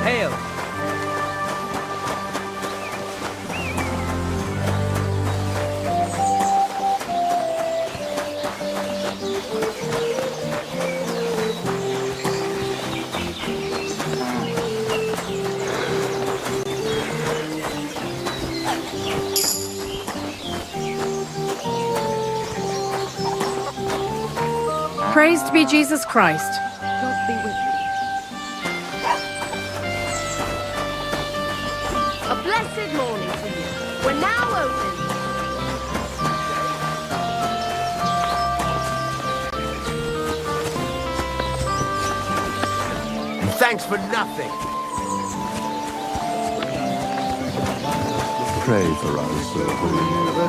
[SPEAKER 4] Hail!
[SPEAKER 7] Praised be Jesus Christ.
[SPEAKER 11] God be with you. A blessed morning to you. We're now open.
[SPEAKER 15] Thanks for nothing.
[SPEAKER 16] Pray for us, O Holy Mother.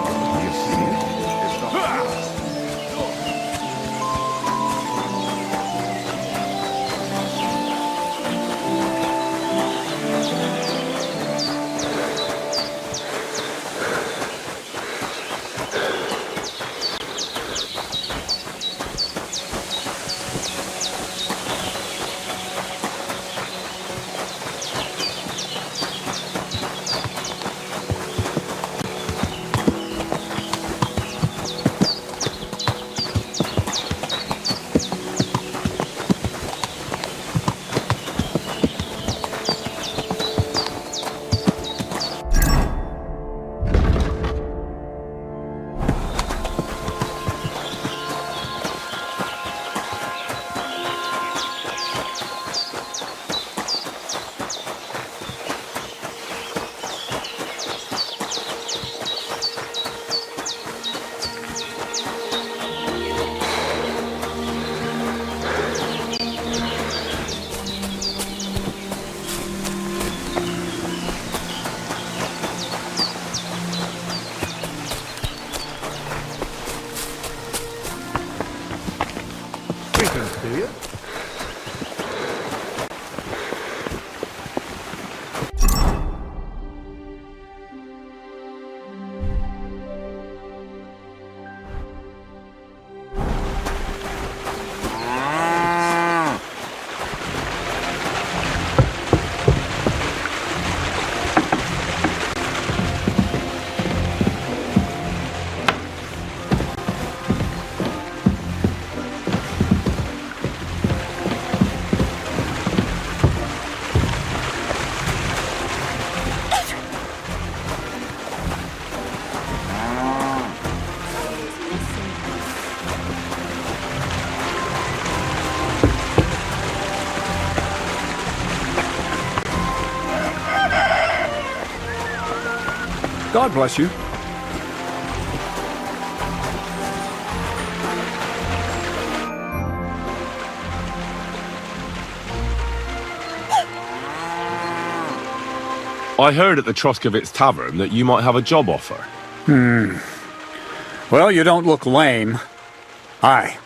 [SPEAKER 17] chickens, do you?
[SPEAKER 13] God bless you.
[SPEAKER 2] I heard at the Troskovitz Tavern that you might have a job offer.
[SPEAKER 13] Well, you don't look lame. I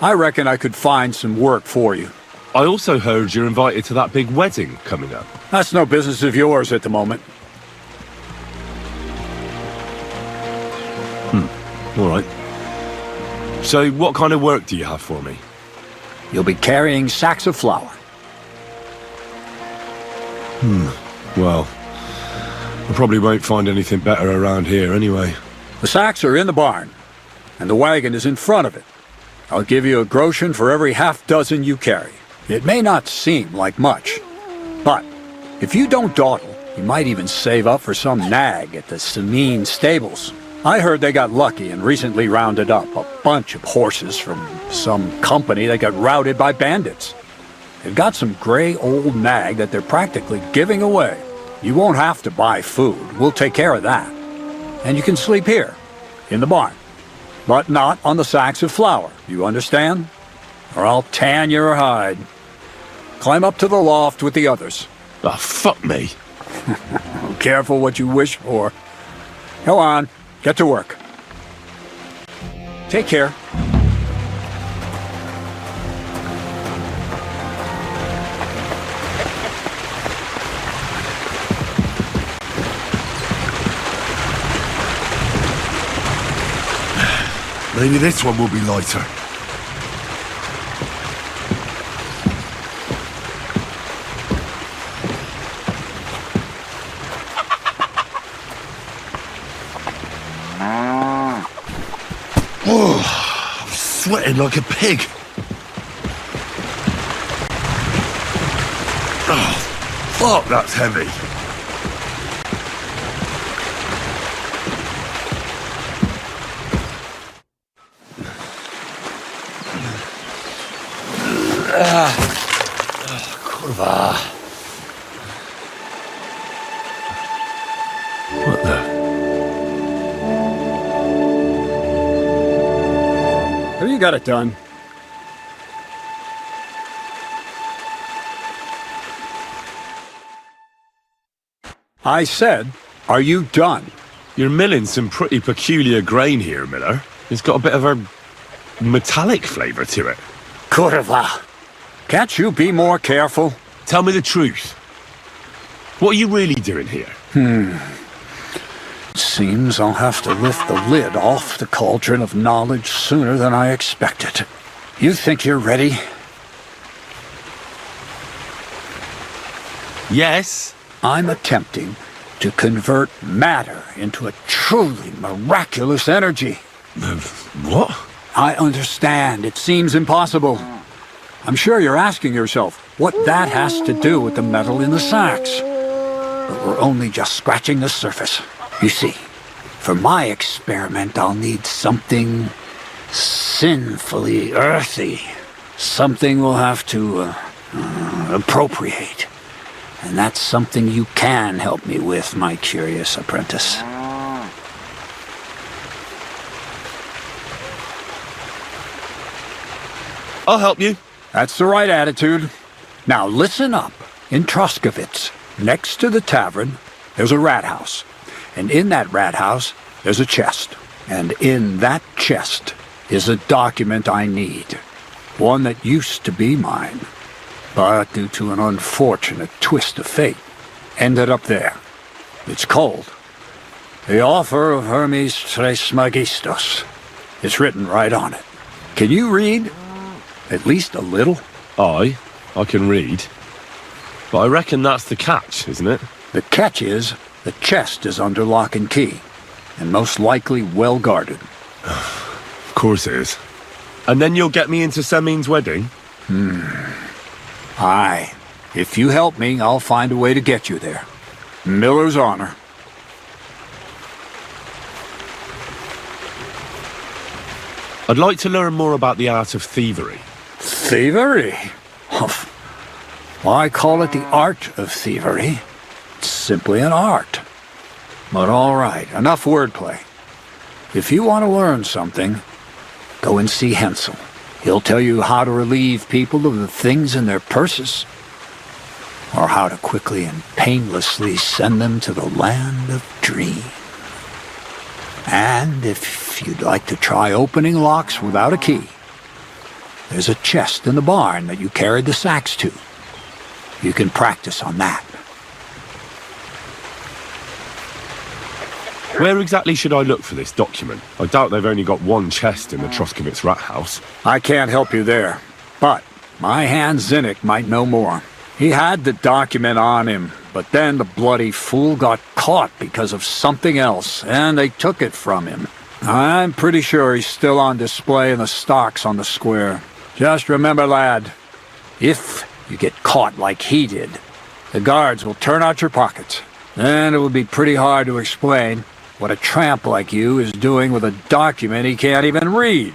[SPEAKER 13] reckon I could find some work for you.
[SPEAKER 2] I also heard you're invited to that big wedding coming up.
[SPEAKER 13] That's no business of yours at the moment.
[SPEAKER 2] All right. So what kind of work do you have for me?
[SPEAKER 13] You'll be carrying sacks of flour.
[SPEAKER 2] Well, I probably won't find anything better around here anyway.
[SPEAKER 13] The sacks are in the barn, and the wagon is in front of it. I'll give you a groschen for every half dozen you carry. It may not seem like much, but if you don't dawdle, you might even save up for some nag at the Samine stables. I heard they got lucky and recently rounded up a bunch of horses from some company that got routed by bandits. They've got some gray old nag that they're practically giving away. You won't have to buy food. We'll take care of that. And you can sleep here, in the barn. But not on the sacks of flour, you understand? Or I'll tan your hide. Climb up to the loft with the others.
[SPEAKER 2] Oh, fuck me.
[SPEAKER 13] Careful what you wish for. Go on. Get to work. Take care.
[SPEAKER 2] Maybe this one will be lighter. I'm sweating like a pig. Oh, fuck, that's heavy. Kurwa. What the?
[SPEAKER 13] Have you got it done? I said, are you done?
[SPEAKER 2] You're milling some pretty peculiar grain here, Miller. It's got a bit of a metallic flavour to it.
[SPEAKER 13] Kurwa. Can't you be more careful?
[SPEAKER 2] Tell me the truth. What are you really doing here?
[SPEAKER 13] Seems I'll have to lift the lid off the cauldron of knowledge sooner than I expected. You think you're ready?
[SPEAKER 2] Yes.
[SPEAKER 13] I'm attempting to convert matter into a truly miraculous energy.
[SPEAKER 2] What?
[SPEAKER 13] I understand. It seems impossible. I'm sure you're asking yourself what that has to do with the metal in the sacks. But we're only just scratching the surface. You see, for my experiment, I'll need something sinfully earthy. Something we'll have to appropriate. And that's something you can help me with, my curious apprentice.
[SPEAKER 2] I'll help you.
[SPEAKER 13] That's the right attitude. Now listen up. In Troskovitz, next to the tavern, there's a rat house. And in that rat house, there's a chest. And in that chest is a document I need. One that used to be mine, but due to an unfortunate twist of fate, ended up there. It's called The Offer of Hermes Trismegistus. It's written right on it. Can you read? At least a little?
[SPEAKER 6] I can read. But I reckon that's the catch, isn't it?
[SPEAKER 13] The catch is, the chest is under lock and key, and most likely well guarded.
[SPEAKER 2] Of course it is.
[SPEAKER 6] And then you'll get me into Semin's wedding?
[SPEAKER 13] Aye. If you help me, I'll find a way to get you there. Miller's honor.
[SPEAKER 6] I'd like to learn more about the art of thievery.
[SPEAKER 13] Thievery? Humph. Why call it the art of thievery? It's simply an art. But all right, enough wordplay. If you want to learn something, go and see Hensel. He'll tell you how to relieve people of the things in their purses, or how to quickly and painlessly send them to the land of dream. And if you'd like to try opening locks without a key, there's a chest in the barn that you carried the sacks to. You can practice on that.
[SPEAKER 6] Where exactly should I look for this document? I doubt they've only got one chest in the Troskovitz rat house.
[SPEAKER 13] I can't help you there, but my hand Zinnik might know more. He had the document on him, but then the bloody fool got caught because of something else, and they took it from him. I'm pretty sure he's still on display in the stocks on the square. Just remember, lad, if you get caught like he did, the guards will turn out your pockets, and it will be pretty hard to explain what a tramp like you is doing with a document he can't even read.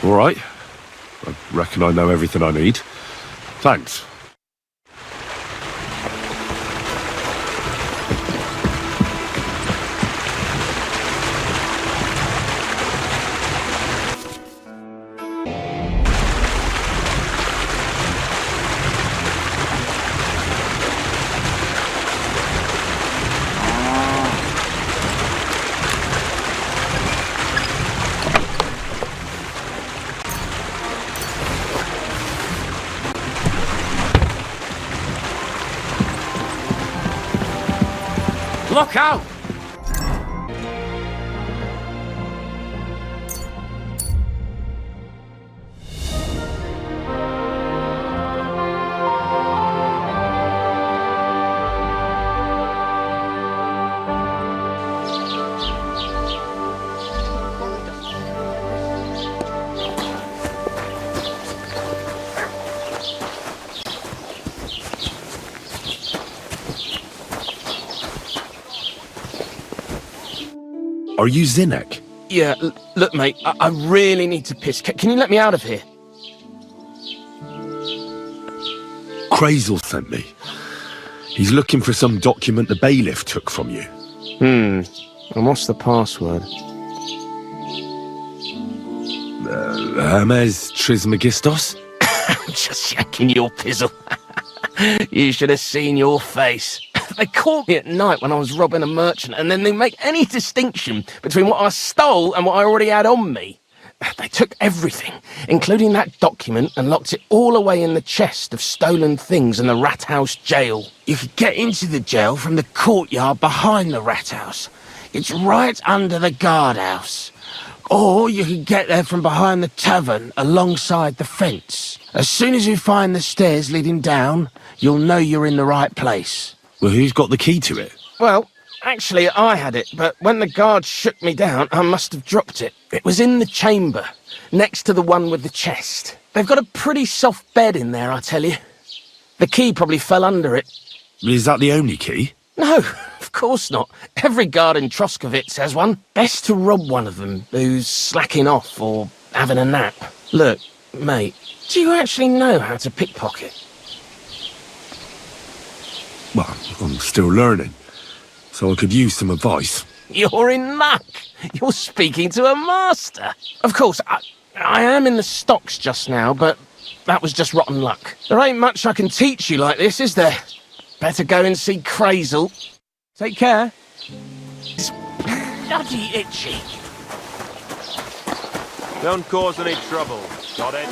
[SPEAKER 6] All right. I reckon I know everything I need. Thanks.
[SPEAKER 3] Look out!
[SPEAKER 6] Are you Zinnik?
[SPEAKER 3] Yeah, look, mate, I really need to piss. Can you let me out of here?
[SPEAKER 2] Crazel sent me. He's looking for some document the bailiff took from you.
[SPEAKER 3] And what's the password?
[SPEAKER 2] Hermes Trismegistus?
[SPEAKER 3] Just shaking your pizzle. You should have seen your face. They caught me at night when I was robbing a merchant, and then they make any distinction between what I stole and what I already had on me. They took everything, including that document, and locked it all away in the chest of stolen things in the rat house jail. You could get into the jail from the courtyard behind the rat house. It's right under the guardhouse. Or you could get there from behind the tavern alongside the fence. As soon as you find the stairs leading down, you'll know you're in the right place.
[SPEAKER 2] Well, who's got the key to it?
[SPEAKER 3] Well, actually, I had it, but when the guard shook me down, I must have dropped it. It was in the chamber, next to the one with the chest. They've got a pretty soft bed in there, I tell you. The key probably fell under it.
[SPEAKER 2] Is that the only key?
[SPEAKER 3] No, of course not. Every guard in Troskovitz has one. Best to rob one of them who's slacking off or having a nap. Look, mate, do you actually know how to pickpocket?
[SPEAKER 2] Well, I'm still learning, so I could use some advice.
[SPEAKER 3] You're in luck. You're speaking to a master. Of course, I am in the stocks just now, but that was just rotten luck. There ain't much I can teach you like this, is there? Better go and see Crazel. Take care. It's bloody itchy.
[SPEAKER 6] Don't cause any trouble. Got it?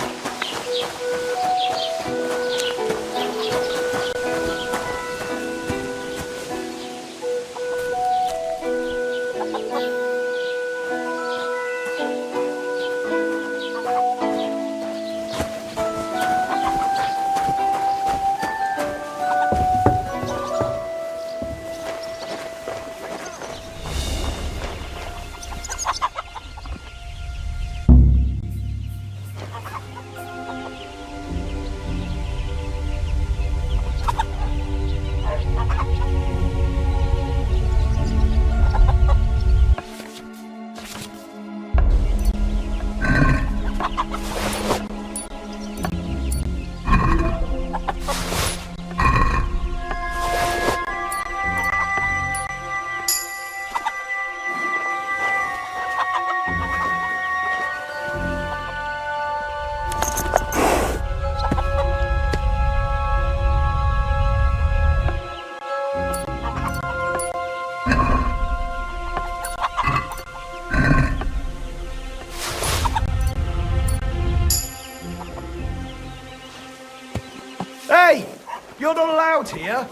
[SPEAKER 17] Hey! You're not allowed here!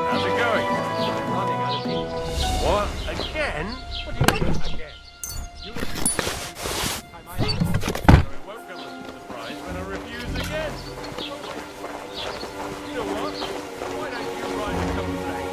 [SPEAKER 5] How's it going? What? Again? What do you mean, again? It won't come as a surprise when I refuse again. You know what? Why don't you write a complaint?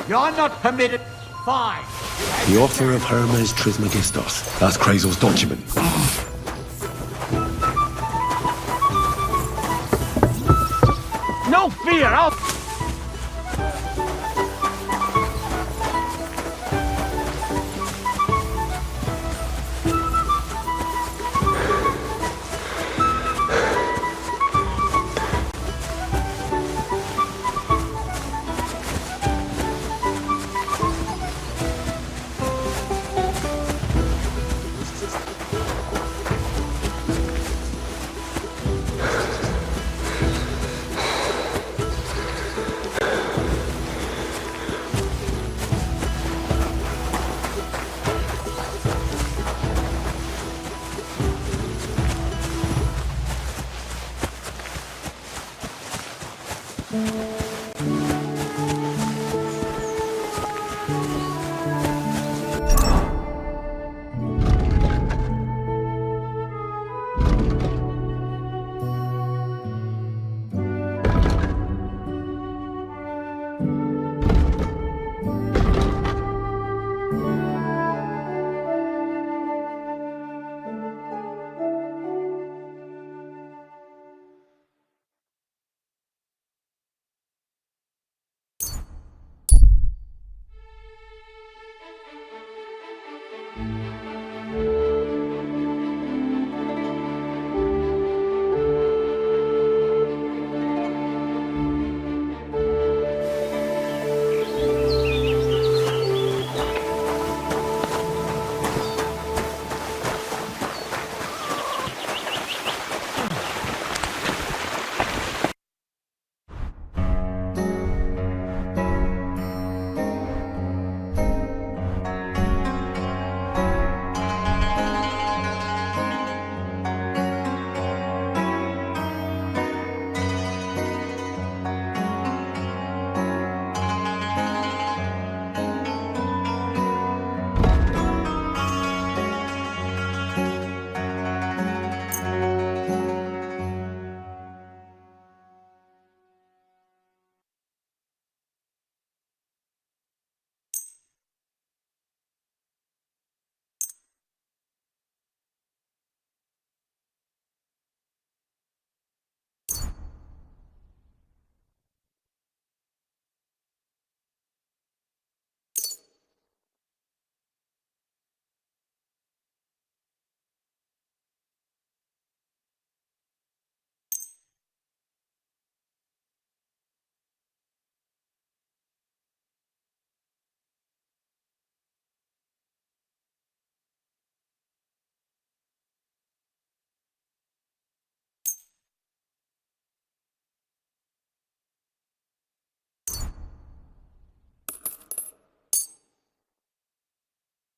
[SPEAKER 17] You're not permitted. Fine.
[SPEAKER 2] The offer of Hermes Trismegistos. That's Krazel's document.
[SPEAKER 17] No fear, I'll...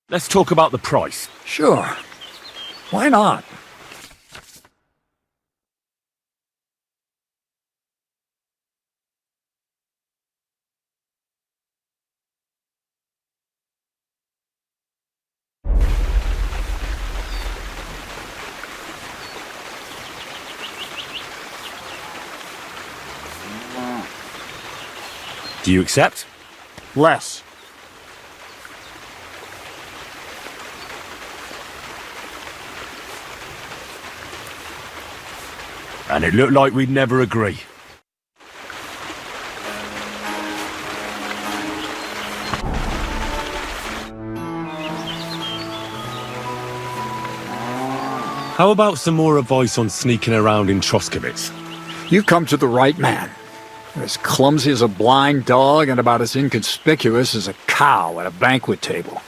[SPEAKER 2] Let's talk about the price.
[SPEAKER 13] Sure. Why not?
[SPEAKER 2] Do you accept?
[SPEAKER 13] Less.
[SPEAKER 2] And it looked like we'd never agree. How about some more advice on sneaking around in Troskowitz?
[SPEAKER 13] You've come to the right man. You're as clumsy as a blind dog and about as inconspicuous as a cow at a banquet table.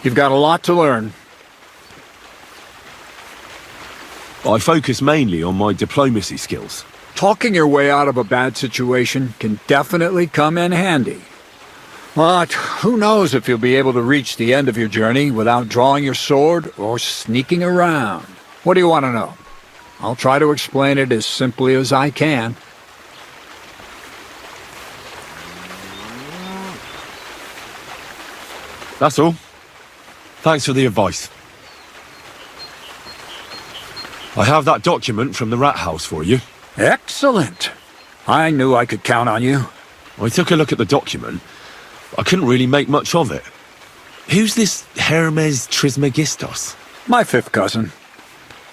[SPEAKER 13] You've got a lot to learn.
[SPEAKER 2] I focus mainly on my diplomacy skills.
[SPEAKER 13] Talking your way out of a bad situation can definitely come in handy. But who knows if you'll be able to reach the end of your journey without drawing your sword or sneaking around. What do you want to know? I'll try to explain it as simply as I can.
[SPEAKER 2] That's all. Thanks for the advice. I have that document from the rat house for you.
[SPEAKER 13] Excellent. I knew I could count on you.
[SPEAKER 2] I took a look at the document. I couldn't really make much of it. Who's this Hermes Trismegistos?
[SPEAKER 13] My fifth cousin.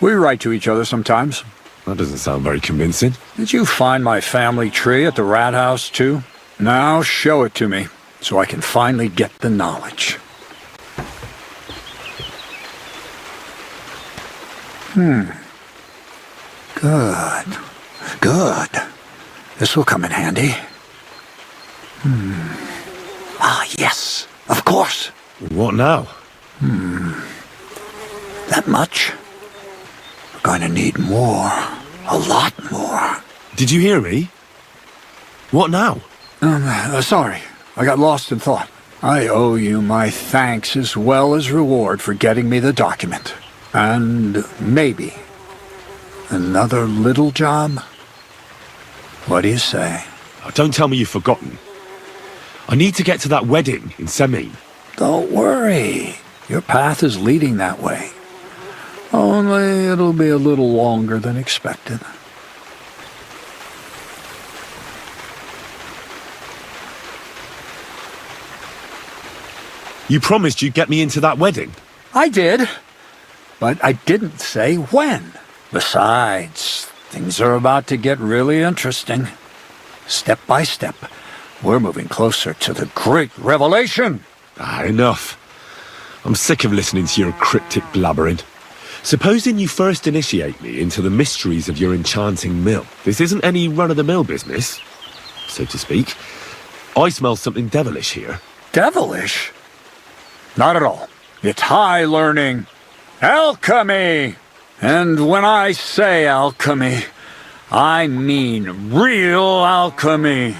[SPEAKER 13] We write to each other sometimes.
[SPEAKER 2] That doesn't sound very convincing.
[SPEAKER 13] Did you find my family tree at the rat house, too? Now show it to me, so I can finally get the knowledge. Good. Good. This will come in handy. Ah, yes. Of course.
[SPEAKER 2] What now?
[SPEAKER 13] That much? We're going to need more. A lot more.
[SPEAKER 2] Did you hear me? What now?
[SPEAKER 13] Sorry. I got lost in thought. I owe you my thanks as well as reward for getting me the document. And maybe another little job? What do you say?
[SPEAKER 2] Oh, don't tell me you've forgotten. I need to get to that wedding in Semin.
[SPEAKER 13] Don't worry. Your path is leading that way. Only it'll be a little longer than expected.
[SPEAKER 2] You promised you'd get me into that wedding.
[SPEAKER 13] I did, but I didn't say when. Besides, things are about to get really interesting. Step by step, we're moving closer to the great revelation.
[SPEAKER 2] Enough. I'm sick of listening to your cryptic blabbering. Supposing you first initiate me into the mysteries of your enchanting mill. This isn't any run-of-the-mill business, so to speak. I smell something devilish here.
[SPEAKER 13] Devilish? Not at all. It's high learning. Alchemy! And when I say alchemy, I mean real alchemy.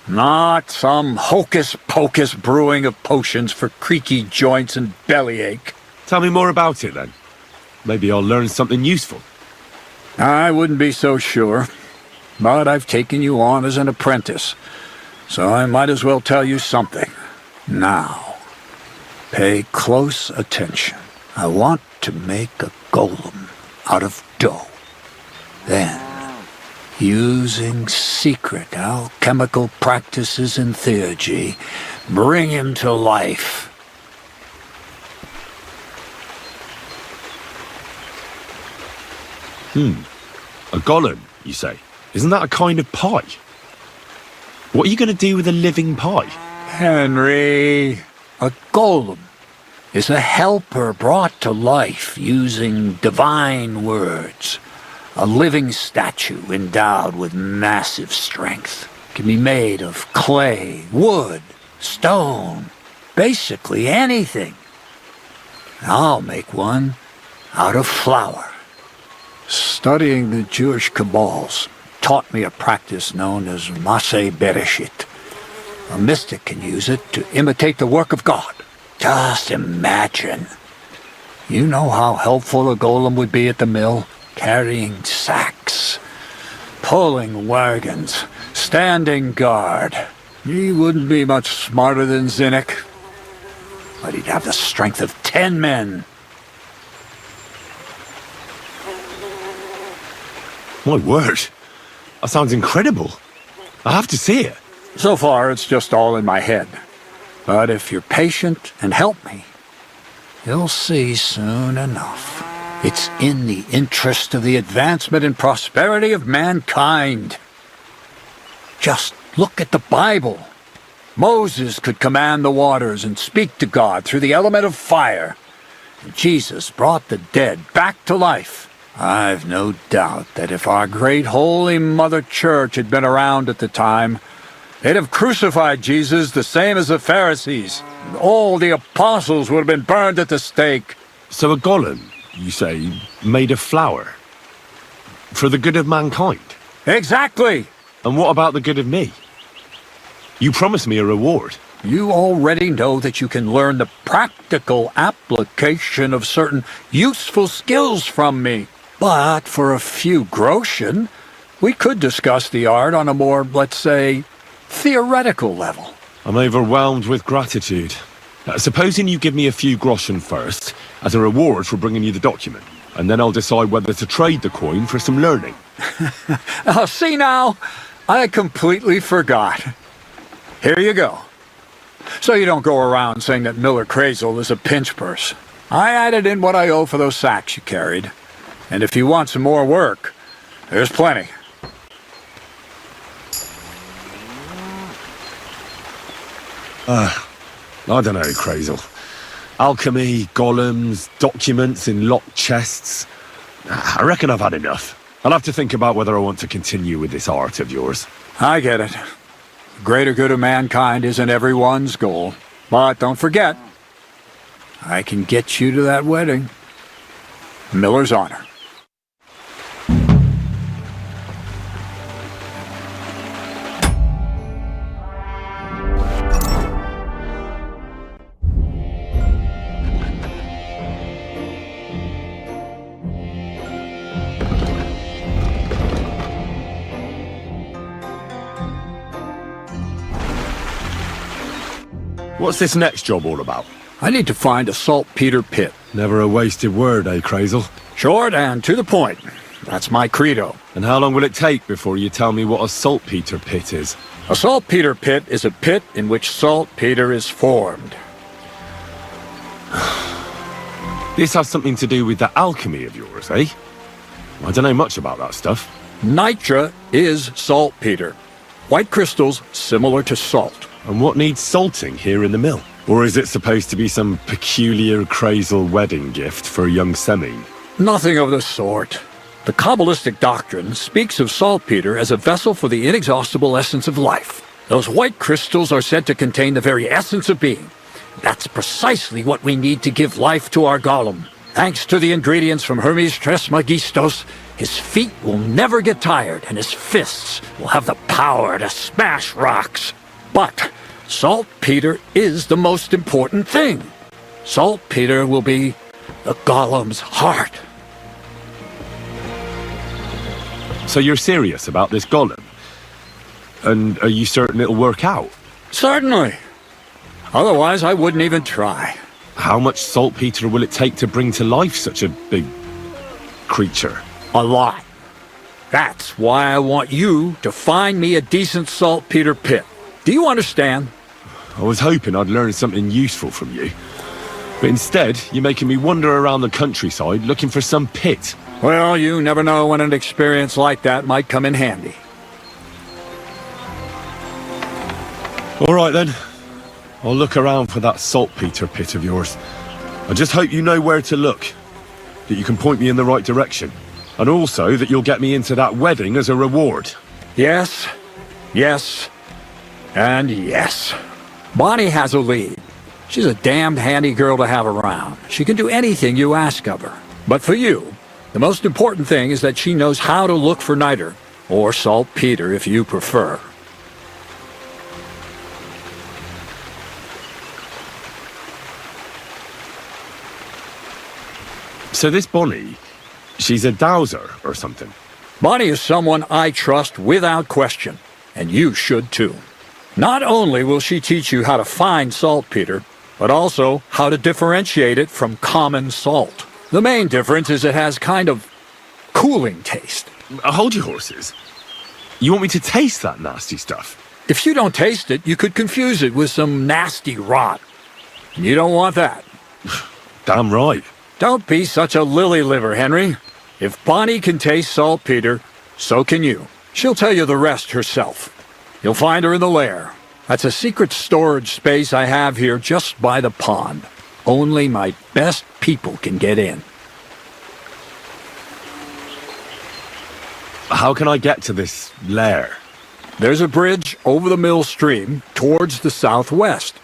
[SPEAKER 13] Not some hocus-pocus brewing of potions for creaky joints and bellyache.
[SPEAKER 2] Tell me more about it, then. Maybe I'll learn something useful.
[SPEAKER 13] I wouldn't be so sure. But I've taken you on as an apprentice, so I might as well tell you something. Now, pay close attention. I want to make a golem out of dough. Then, using secret alchemical practices in theurgy, bring him to life.
[SPEAKER 2] A golem, you say? Isn't that a kind of pie? What are you going to do with a living pie?
[SPEAKER 13] Henry, a golem is a helper brought to life using divine words. A living statue endowed with massive strength. Can be made of clay, wood, stone, basically anything. I'll make one out of flour. Studying the Jewish Kabbals taught me a practice known as Maseh Bereshit. A mystic can use it to imitate the work of God. Just imagine. You know how helpful a golem would be at the mill? Carrying sacks, pulling wagons, standing guard. He wouldn't be much smarter than Zinnik, but he'd have the strength of 10 men.
[SPEAKER 2] My word. That sounds incredible. I have to see it.
[SPEAKER 13] So far, it's just all in my head. But if you're patient and help me, you'll see soon enough. It's in the interest of the advancement and prosperity of mankind. Just look at the Bible. Moses could command the waters and speak to God through the element of fire. And Jesus brought the dead back to life. I've no doubt that if our great holy Mother Church had been around at the time, they'd have crucified Jesus the same as the Pharisees. And all the apostles would have been burned at the stake.
[SPEAKER 2] So a golem, you say, made of flour? For the good of mankind?
[SPEAKER 13] Exactly!
[SPEAKER 2] And what about the good of me? You promised me a reward.
[SPEAKER 13] You already know that you can learn the practical application of certain useful skills from me. But for a few groschen, we could discuss the art on a more, let's say, theoretical level.
[SPEAKER 2] I'm overwhelmed with gratitude. Supposing you give me a few groschen first, as a reward for bringing you the document, and then I'll decide whether to trade the coin for some learning.
[SPEAKER 13] Oh, see now, I completely forgot. Here you go. So you don't go around saying that Miller Crazel is a pinch purse. I added in what I owe for those sacks you carried. And if you want some more work, there's plenty.
[SPEAKER 2] I don't know, Crazel. Alchemy, golems, documents in locked chests. I reckon I've had enough. I'll have to think about whether I want to continue with this art of yours.
[SPEAKER 13] I get it. The greater good of mankind isn't everyone's goal. But don't forget, I can get you to that wedding. Miller's honor.
[SPEAKER 2] What's this next job all about?
[SPEAKER 13] I need to find a saltpeter pit.
[SPEAKER 2] Never a wasted word, eh, Crazel?
[SPEAKER 13] Short and to the point. That's my credo.
[SPEAKER 2] And how long will it take before you tell me what a saltpeter pit is?
[SPEAKER 13] A saltpeter pit is a pit in which saltpeter is formed.
[SPEAKER 2] This has something to do with that alchemy of yours, eh? I don't know much about that stuff.
[SPEAKER 13] Nitra is saltpeter. White crystals similar to salt.
[SPEAKER 2] And what needs salting here in the mill? Or is it supposed to be some peculiar Crazel wedding gift for a young Semine?
[SPEAKER 13] Nothing of the sort. The Kabbalistic doctrine speaks of saltpeter as a vessel for the inexhaustible essence of life. Those white crystals are said to contain the very essence of being. That's precisely what we need to give life to our golem. Thanks to the ingredients from Hermes Trismegistos, his feet will never get tired and his fists will have the power to smash rocks. But saltpeter is the most important thing. Saltpeter will be the golem's heart.
[SPEAKER 2] So you're serious about this golem? And are you certain it'll work out?
[SPEAKER 13] Certainly. Otherwise, I wouldn't even try.
[SPEAKER 2] How much saltpeter will it take to bring to life such a big creature?
[SPEAKER 13] A lot. That's why I want you to find me a decent saltpeter pit. Do you understand?
[SPEAKER 2] I was hoping I'd learn something useful from you. But instead, you're making me wander around the countryside looking for some pit.
[SPEAKER 13] Well, you never know when an experience like that might come in handy.
[SPEAKER 2] All right then. I'll look around for that saltpeter pit of yours. I just hope you know where to look. That you can point me in the right direction. And also that you'll get me into that wedding as a reward.
[SPEAKER 13] Yes, yes, and yes. Bonnie has a lead. She's a damned handy girl to have around. She can do anything you ask of her. But for you, the most important thing is that she knows how to look for niter, or saltpeter if you prefer.
[SPEAKER 2] So this Bonnie, she's a dowser or something?
[SPEAKER 13] Bonnie is someone I trust without question, and you should too. Not only will she teach you how to find saltpeter, but also how to differentiate it from common salt. The main difference is it has kind of cooling taste.
[SPEAKER 2] Hold your horses. You want me to taste that nasty stuff?
[SPEAKER 13] If you don't taste it, you could confuse it with some nasty rot. You don't want that.
[SPEAKER 2] Damn right.
[SPEAKER 13] Don't be such a lily liver, Henry. If Bonnie can taste saltpeter, so can you. She'll tell you the rest herself. You'll find her in the lair. That's a secret storage space I have here just by the pond. Only my best people can get in.
[SPEAKER 2] How can I get to this lair?
[SPEAKER 13] There's a bridge over the mill stream towards the southwest.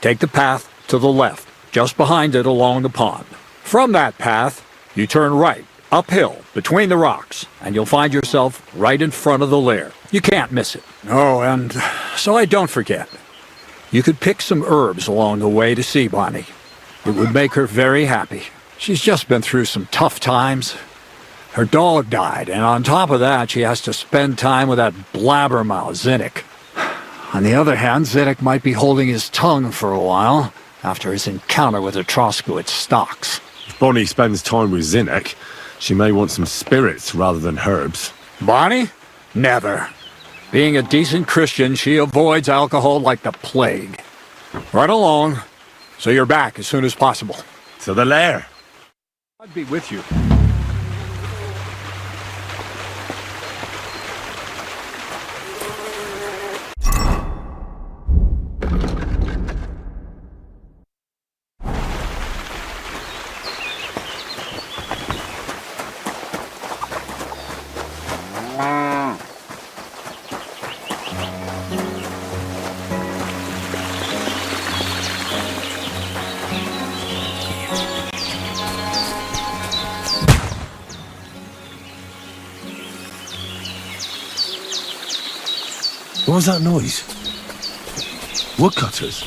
[SPEAKER 13] Take the path to the left, just behind it along the pond. From that path, you turn right, uphill, between the rocks, and you'll find yourself right in front of the lair. You can't miss it. Oh, and so I don't forget, you could pick some herbs along the way to see Bonnie. It would make her very happy. She's just been through some tough times. Her dog died, and on top of that, she has to spend time with that blabbermouth, Zinnik. On the other hand, Zinnik might be holding his tongue for a while after his encounter with the Troskowitz stocks.
[SPEAKER 2] If Bonnie spends time with Zinnik, she may want some spirits rather than herbs.
[SPEAKER 13] Bonnie? Never. Being a decent Christian, she avoids alcohol like the plague. Right along, so you're back as soon as possible.
[SPEAKER 2] To the lair.
[SPEAKER 13] I'd be with you.
[SPEAKER 2] What was that noise? Woodcutters?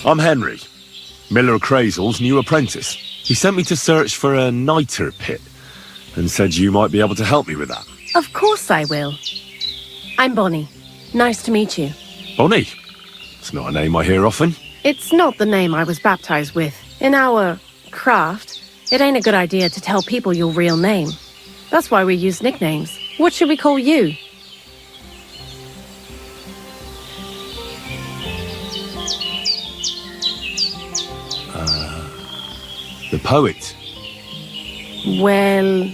[SPEAKER 2] I'm Henry, Miller Crazel's new apprentice. He sent me to search for a niter pit and said you might be able to help me with that.
[SPEAKER 7] Of course I will. I'm Bonnie. Nice to meet you.
[SPEAKER 2] Bonnie? It's not a name I hear often.
[SPEAKER 7] It's not the name I was baptized with. In our craft, it ain't a good idea to tell people your real name. That's why we use nicknames. What should we call you?
[SPEAKER 2] The poet.
[SPEAKER 7] Well,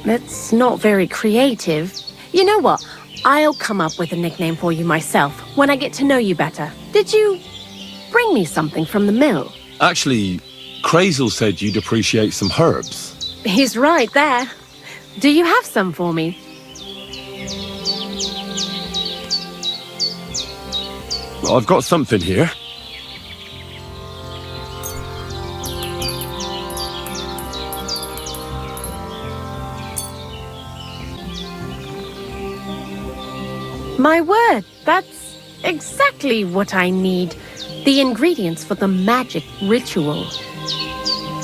[SPEAKER 7] that's not very creative. You know what? I'll come up with a nickname for you myself when I get to know you better. Did you bring me something from the mill?
[SPEAKER 2] Actually, Crazel said you'd appreciate some herbs.
[SPEAKER 7] He's right there. Do you have some for me?
[SPEAKER 2] I've got something here.
[SPEAKER 7] My word, that's exactly what I need. The ingredients for the magic ritual.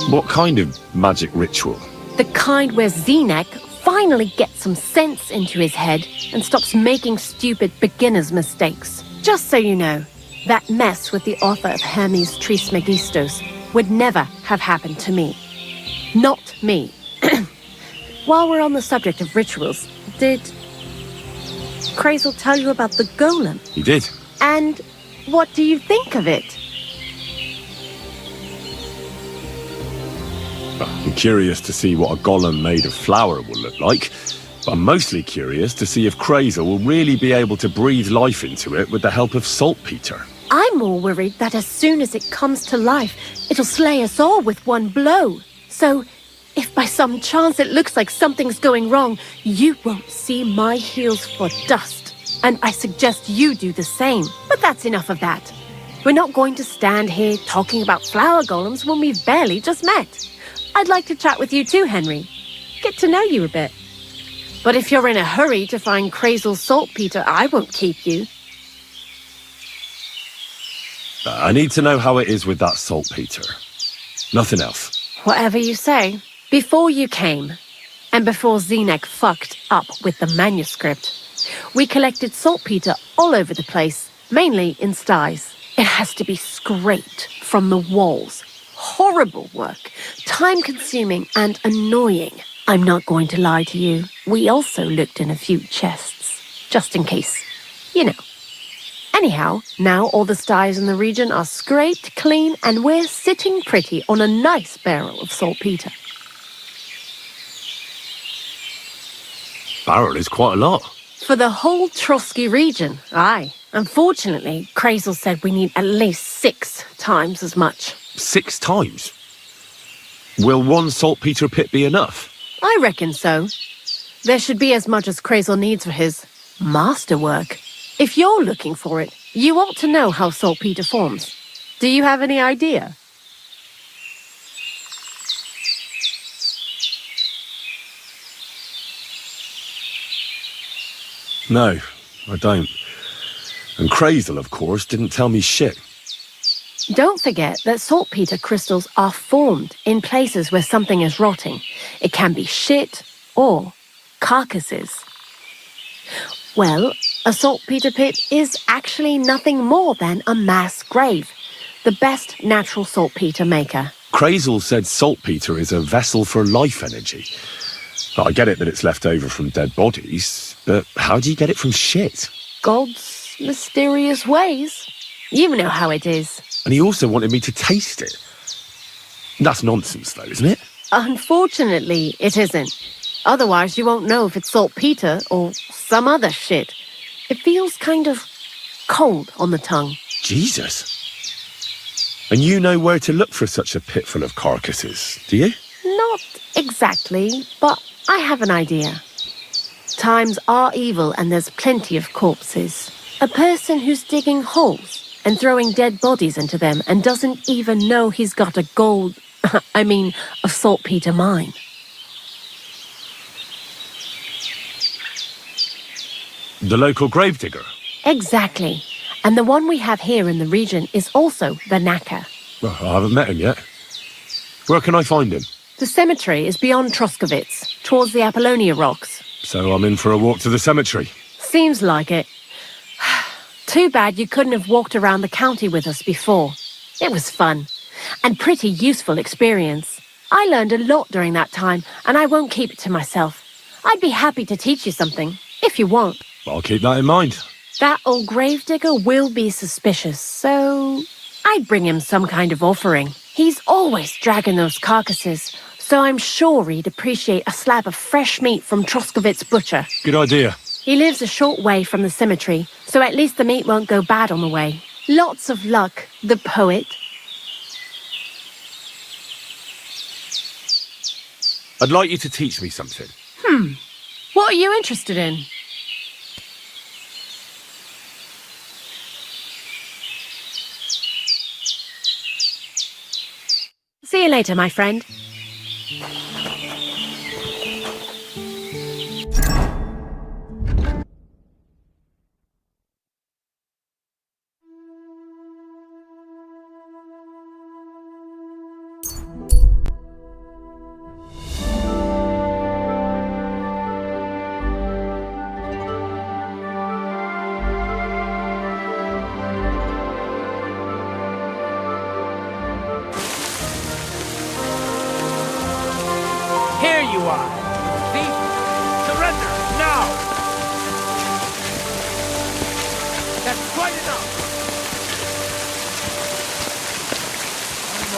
[SPEAKER 2] What kind of magic ritual?
[SPEAKER 7] The kind where Zinnik finally gets some sense into his head and stops making stupid beginner's mistakes. Just so you know, That mess with the author of Hermes Trismegistus would never have happened to me. Not me. While we're on the subject of rituals, did Crazel tell you about the golem?
[SPEAKER 2] He did.
[SPEAKER 7] And what do you think of it?
[SPEAKER 2] I'm curious to see what a golem made of flour will look like. But I'm mostly curious to see if Crazel will really be able to breathe life into it with the help of saltpeter.
[SPEAKER 7] I'm more worried that as soon as it comes to life, it'll slay us all with one blow. So, if by some chance it looks like something's going wrong, you won't see my heels for dust. And I suggest you do the same. But that's enough of that. We're not going to stand here talking about flower golems when we've barely just met. I'd like to chat with you too, Henry. Get to know you a bit. But if you're in a hurry to find Crazel's saltpeter, I won't keep you.
[SPEAKER 2] I need to know how it is with that saltpeter. Nothing else.
[SPEAKER 7] Whatever you say. Before you came, and before Zenek fucked up with the manuscript, we collected saltpeter all over the place, mainly in sties. It has to be scraped from the walls. Horrible work, time-consuming and annoying. I'm not going to lie to you. We also looked in a few chests, just in case. You know. Anyhow, now all the sties in the region are scraped clean and we're sitting pretty on a nice barrel of saltpeter.
[SPEAKER 2] Barrel is quite a lot.
[SPEAKER 7] For the whole Trotsky region, aye. Unfortunately, Crazel said we need at least 6 times as much.
[SPEAKER 2] 6 times? Will one saltpeter pit be enough?
[SPEAKER 7] I reckon so. There should be as much as Crazel needs for his masterwork. If you're looking for it, you ought to know how saltpeter forms. Do you have any idea?
[SPEAKER 2] No, I don't. And Crazel, of course, didn't tell me shit.
[SPEAKER 7] Don't forget that saltpeter crystals are formed in places where something is rotting. It can be shit or carcasses. Well, a saltpeter pit is actually nothing more than a mass grave. The best natural saltpeter maker.
[SPEAKER 2] Crazel said saltpeter is a vessel for life energy. I get it that it's left over from dead bodies, but how do you get it from shit?
[SPEAKER 7] God's mysterious ways. You know how it is.
[SPEAKER 2] And he also wanted me to taste it. That's nonsense, though, isn't it?
[SPEAKER 7] Unfortunately, it isn't. Otherwise, you won't know if it's saltpeter or some other shit. It feels kind of cold on the tongue.
[SPEAKER 2] Jesus. And you know where to look for such a pit full of carcasses, do you?
[SPEAKER 7] Not exactly, but I have an idea. Times are evil and there's plenty of corpses. A person who's digging holes and throwing dead bodies into them and doesn't even know he's got a a saltpeter mine.
[SPEAKER 2] The local gravedigger?
[SPEAKER 7] Exactly. And the one we have here in the region is also the knacker.
[SPEAKER 2] Well, I haven't met him yet. Where can I find him?
[SPEAKER 7] The cemetery is beyond Troskovitz, towards the Apollonia rocks.
[SPEAKER 2] So I'm in for a walk to the cemetery.
[SPEAKER 7] Seems like it. Too bad you couldn't have walked around the county with us before. It was fun. And pretty useful experience. I learned a lot during that time, and I won't keep it to myself. I'd be happy to teach you something, if you want.
[SPEAKER 2] I'll keep that in mind.
[SPEAKER 7] That old gravedigger will be suspicious, so I'd bring him some kind of offering. He's always dragging those carcasses, so I'm sure he'd appreciate a slab of fresh meat from Troskovitz Butcher.
[SPEAKER 2] Good idea.
[SPEAKER 7] He lives a short way from the cemetery, so at least the meat won't go bad on the way. Lots of luck, the poet.
[SPEAKER 2] I'd like you to teach me something.
[SPEAKER 7] What are you interested in? See you later, my friend.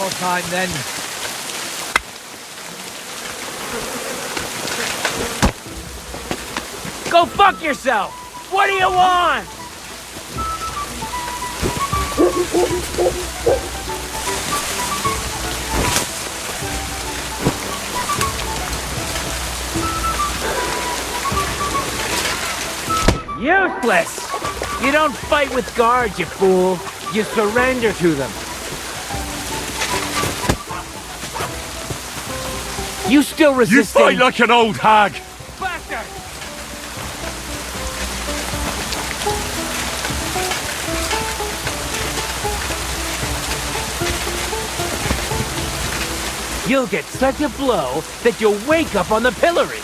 [SPEAKER 17] your time then.
[SPEAKER 4] Go fuck yourself! What do you want? Useless! You don't fight with guards, you fool. You surrender to them. You still resisting?
[SPEAKER 2] You fight like an old hag!
[SPEAKER 4] Bastard! You'll get such a blow that you'll wake up on the pillory.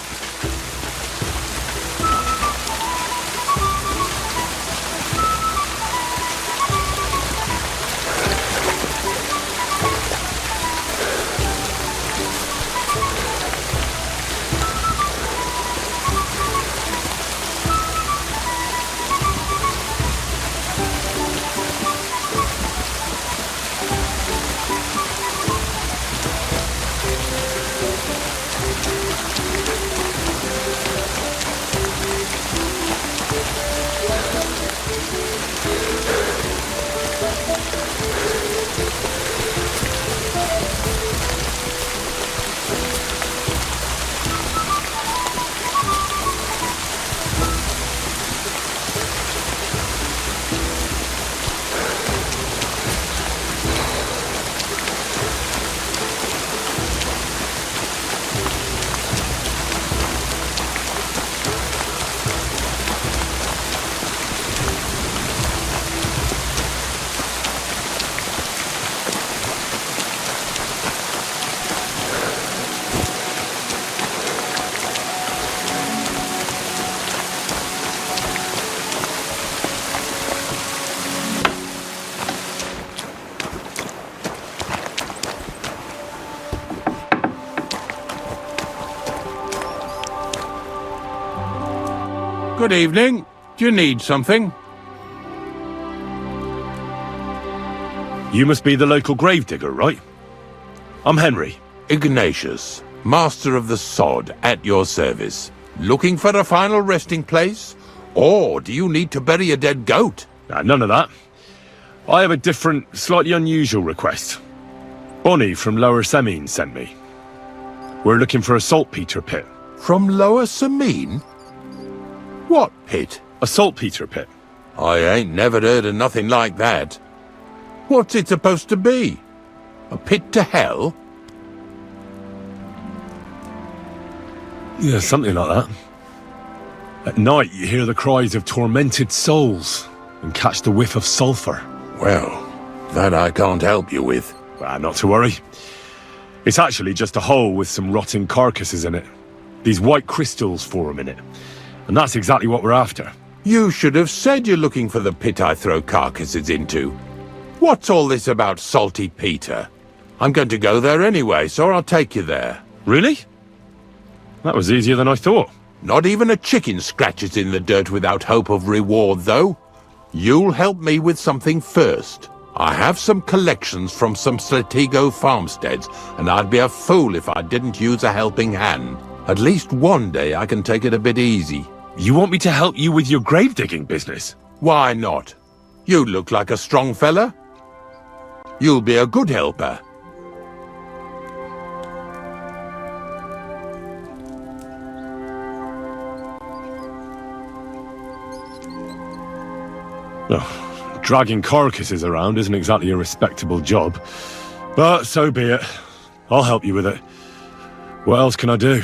[SPEAKER 9] Good evening. Do you need something?
[SPEAKER 2] You must be the local gravedigger, right? I'm Henry.
[SPEAKER 9] Ignatius, Master of the Sod, at your service. Looking for a final resting place? Or do you need to bury a dead goat?
[SPEAKER 2] None of that. I have a different, slightly unusual request. Bonnie from Lower Semine sent me. We're looking for a saltpeter pit.
[SPEAKER 9] From Lower Semine? What pit?
[SPEAKER 2] A saltpeter pit.
[SPEAKER 9] I ain't never heard of nothing like that. What's it supposed to be? A pit to hell?
[SPEAKER 2] Yeah, something like that. At night, you hear the cries of tormented souls and catch the whiff of sulphur.
[SPEAKER 9] Well, that I can't help you with.
[SPEAKER 2] Not to worry. It's actually just a hole with some rotting carcasses in it. These white crystals form in it. And that's exactly what we're after.
[SPEAKER 9] You should have said you're looking for the pit I throw carcasses into. What's all this about Salty Peter? I'm going to go there anyway, so I'll take you there.
[SPEAKER 2] Really? That was easier than I thought.
[SPEAKER 9] Not even a chicken scratches in the dirt without hope of reward, though. You'll help me with something first. I have some collections from some Slatigo farmsteads, and I'd be a fool if I didn't use a helping hand. At least one day I can take it a bit easy.
[SPEAKER 2] You want me to help you with your grave-digging business?
[SPEAKER 9] Why not? You look like a strong fella. You'll be a good helper.
[SPEAKER 2] Oh, dragging carcasses around isn't exactly a respectable job. But so be it. I'll help you with it. What else can I do?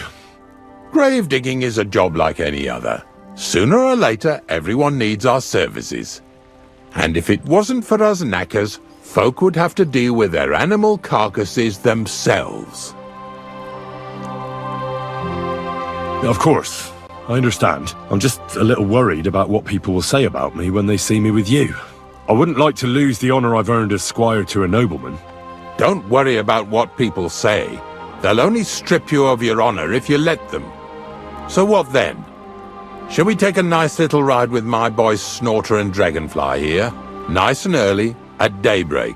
[SPEAKER 9] Grave digging is a job like any other. Sooner or later, everyone needs our services. And if it wasn't for us knackers, folk would have to deal with their animal carcasses themselves.
[SPEAKER 2] Of course. I understand. I'm just a little worried about what people will say about me when they see me with you. I wouldn't like to lose the honor I've earned as squire to a nobleman.
[SPEAKER 9] Don't worry about what people say. They'll only strip you of your honor if you let them. So what then? Shall we take a nice little ride with my boys Snorter and Dragonfly here? Nice and early, at daybreak.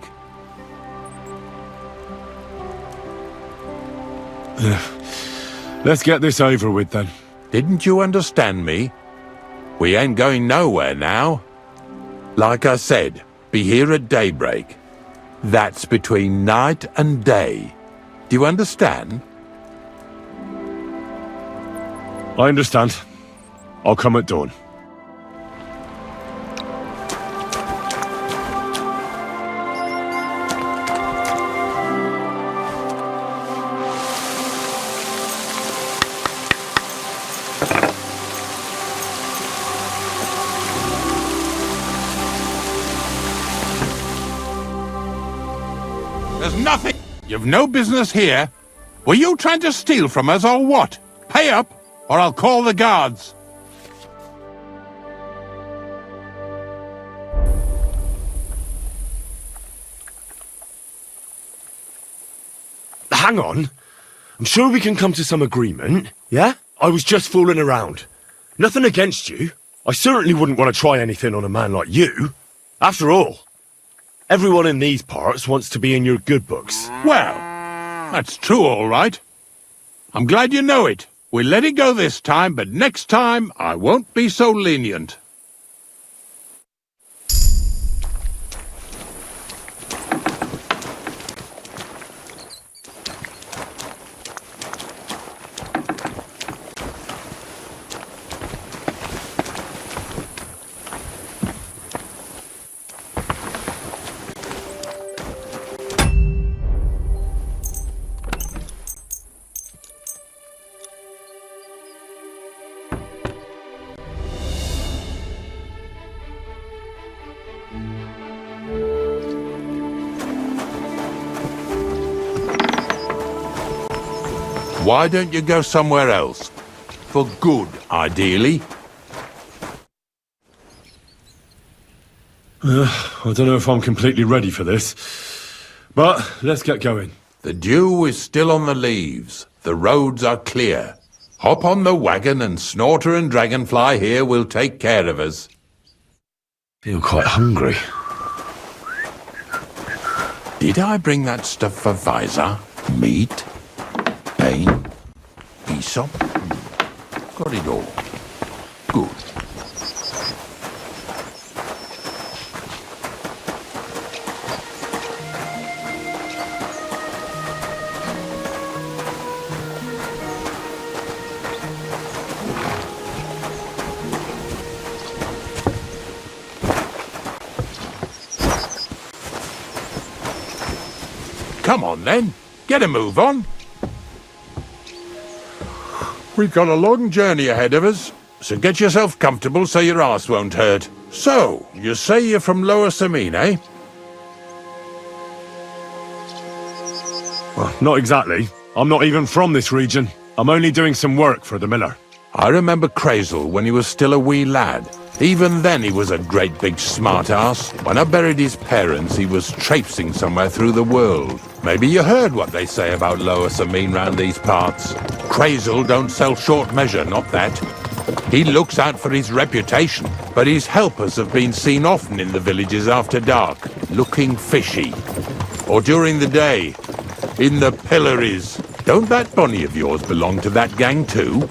[SPEAKER 2] Let's get this over with then.
[SPEAKER 9] Didn't you understand me? We ain't going nowhere now. Like I said, be here at daybreak. That's between night and day. Do you understand?
[SPEAKER 2] I understand. I'll come at dawn.
[SPEAKER 9] There's nothing. You've no business here. Were you trying to steal from us or what? Pay up, or I'll call the guards.
[SPEAKER 2] Hang on. I'm sure we can come to some agreement, yeah? I was just fooling around. Nothing against you. I certainly wouldn't want to try anything on a man like you. After all, everyone in these parts wants to be in your good books.
[SPEAKER 9] Well, that's true, all right. I'm glad you know it. We'll let it go this time, but next time I won't be so lenient. Why don't you go somewhere else? For good, ideally.
[SPEAKER 2] I don't know if I'm completely ready for this, but let's get going.
[SPEAKER 9] The dew is still on the leaves. The roads are clear. Hop on the wagon and Snorter and Dragonfly here will take care of us.
[SPEAKER 2] Feel quite hungry.
[SPEAKER 9] Did I bring that stuff for Visor? Meat? Pain? Aesop? Got it all. Good. Come on then, get a move on. We've got a long journey ahead of us, so get yourself comfortable so your arse won't hurt. So, you say you're from Lower Samine, eh?
[SPEAKER 2] Well, not exactly. I'm not even from this region. I'm only doing some work for the miller.
[SPEAKER 9] I remember Crazel when he was still a wee lad. Even then he was a great big smart-ass. When I buried his parents, he was traipsing somewhere through the world. Maybe you heard what they say about Lower Samine round these parts. Crazel don't sell short measure, not that. He looks out for his reputation, but his helpers have been seen often in the villages after dark, looking fishy. Or during the day, in the pillories. Don't that Bonnie of yours belong to that gang too?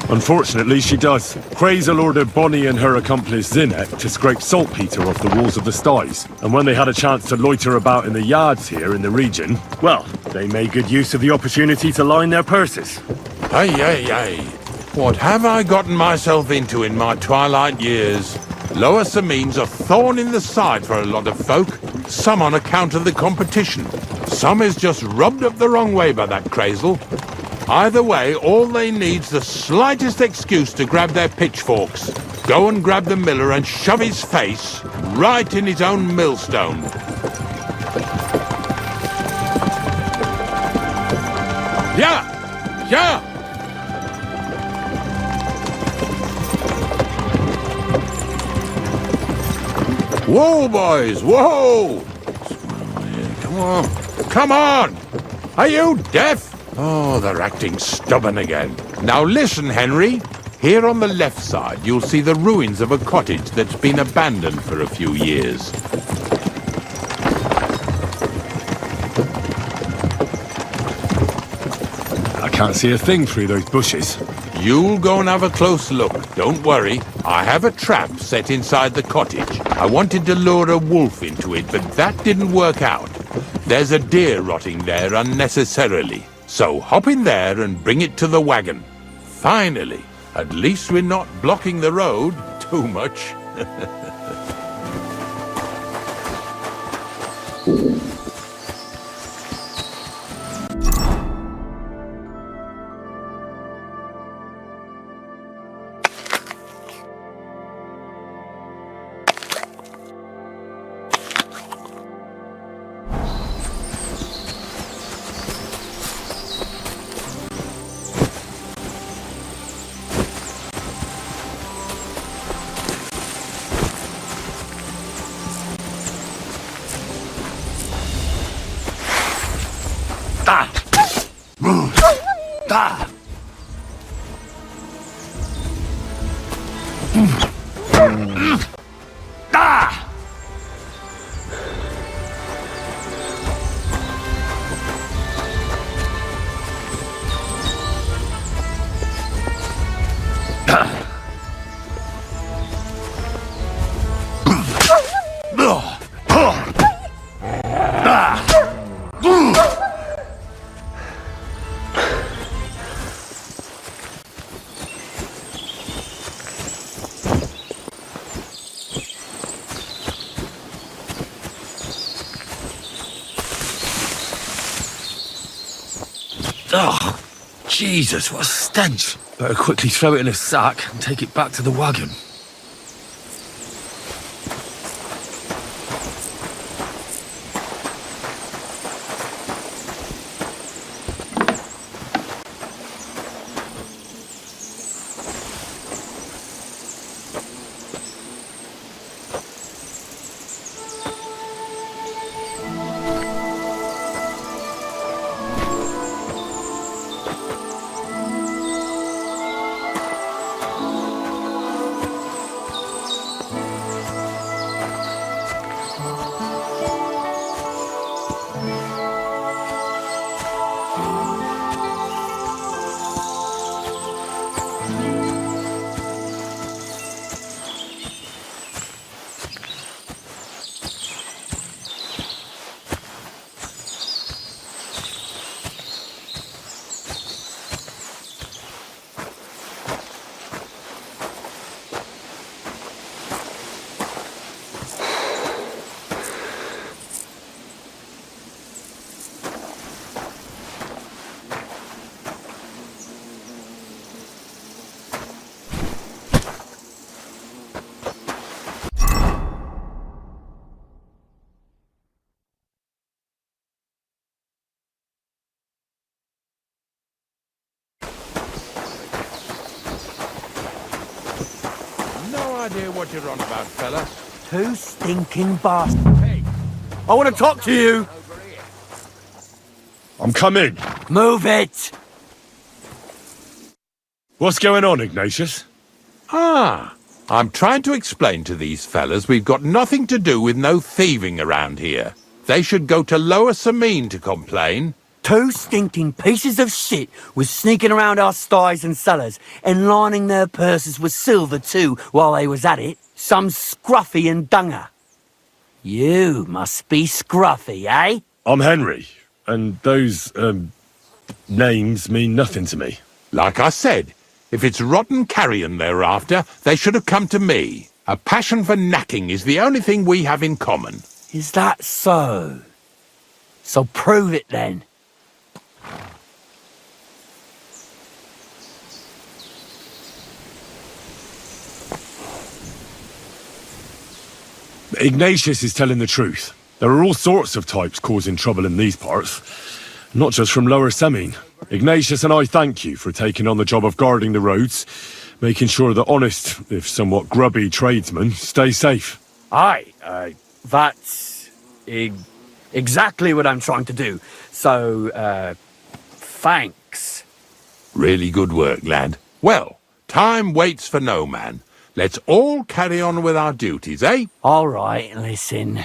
[SPEAKER 2] Unfortunately, she does. Crazel ordered Bonnie and her accomplice Zinek to scrape saltpeter off the walls of the sties. And when they had a chance to loiter about in the yards here in the region, well, they made good use of the opportunity to line their purses.
[SPEAKER 9] Hey, hey, hey. What have I gotten myself into in my twilight years? Lower Samine's a thorn in the side for a lot of folk. Some on account of the competition. Some is just rubbed up the wrong way by that Crazel. Either way, all they need's the slightest excuse to grab their pitchforks, go and grab the miller and shove his face right in his own millstone. Yeah! Yeah! Whoa, boys, whoa! Come on, come on! Are you deaf? Oh, they're acting stubborn again. Now listen, Henry. Here on the left side, you'll see the ruins of a cottage that's been abandoned for a few years.
[SPEAKER 2] can't see a thing through those bushes.
[SPEAKER 9] You'll go and have a close look. Don't worry. I have a trap set inside the cottage. I wanted to lure a wolf into it, but that didn't work out. There's a deer rotting there unnecessarily. So hop in there and bring it to the wagon. Finally. At least we're not blocking the road too much.
[SPEAKER 6] Oh, Jesus, what a stench. Better quickly throw it in a sack and take it back to the wagon.
[SPEAKER 9] Idea what you're on about, fella.
[SPEAKER 4] Two stinking bastards. Hey, I want to talk to you.
[SPEAKER 2] I'm coming.
[SPEAKER 4] Move it.
[SPEAKER 2] What's going on, Ignatius?
[SPEAKER 9] I'm trying to explain to these fellas we've got nothing to do with no thieving around here. They should go to Lower Samine to complain.
[SPEAKER 4] Two stinking pieces of shit was sneaking around our sties and cellars and lining their purses with silver too while they was at it. Some scruffy and dunger. You must be scruffy, eh?
[SPEAKER 2] I'm Henry, and those, names mean nothing to me.
[SPEAKER 9] Like I said, if it's rotten carrion they're after, they should have come to me. A passion for knacking is the only thing we have in common.
[SPEAKER 4] Is that so? So prove it then.
[SPEAKER 2] Ignatius is telling the truth. There are all sorts of types causing trouble in these parts, not just from Lower Samine. Ignatius and I thank you for taking on the job of guarding the roads, making sure that honest, if somewhat grubby tradesmen stay safe.
[SPEAKER 4] Aye, that's exactly what I'm trying to do. So, thanks.
[SPEAKER 9] Really good work, lad. Well, time waits for no man. Let's all carry on with our duties, eh?
[SPEAKER 4] All right, listen.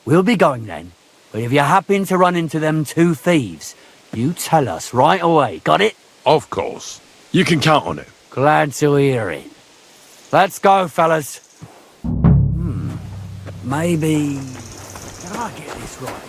[SPEAKER 4] We'll be going then. But if you happen to run into them two thieves, you tell us right away, got it?
[SPEAKER 9] Of course.
[SPEAKER 2] You can count on it.
[SPEAKER 4] Glad to hear it. Let's go, fellas. Maybe... Can I get this right?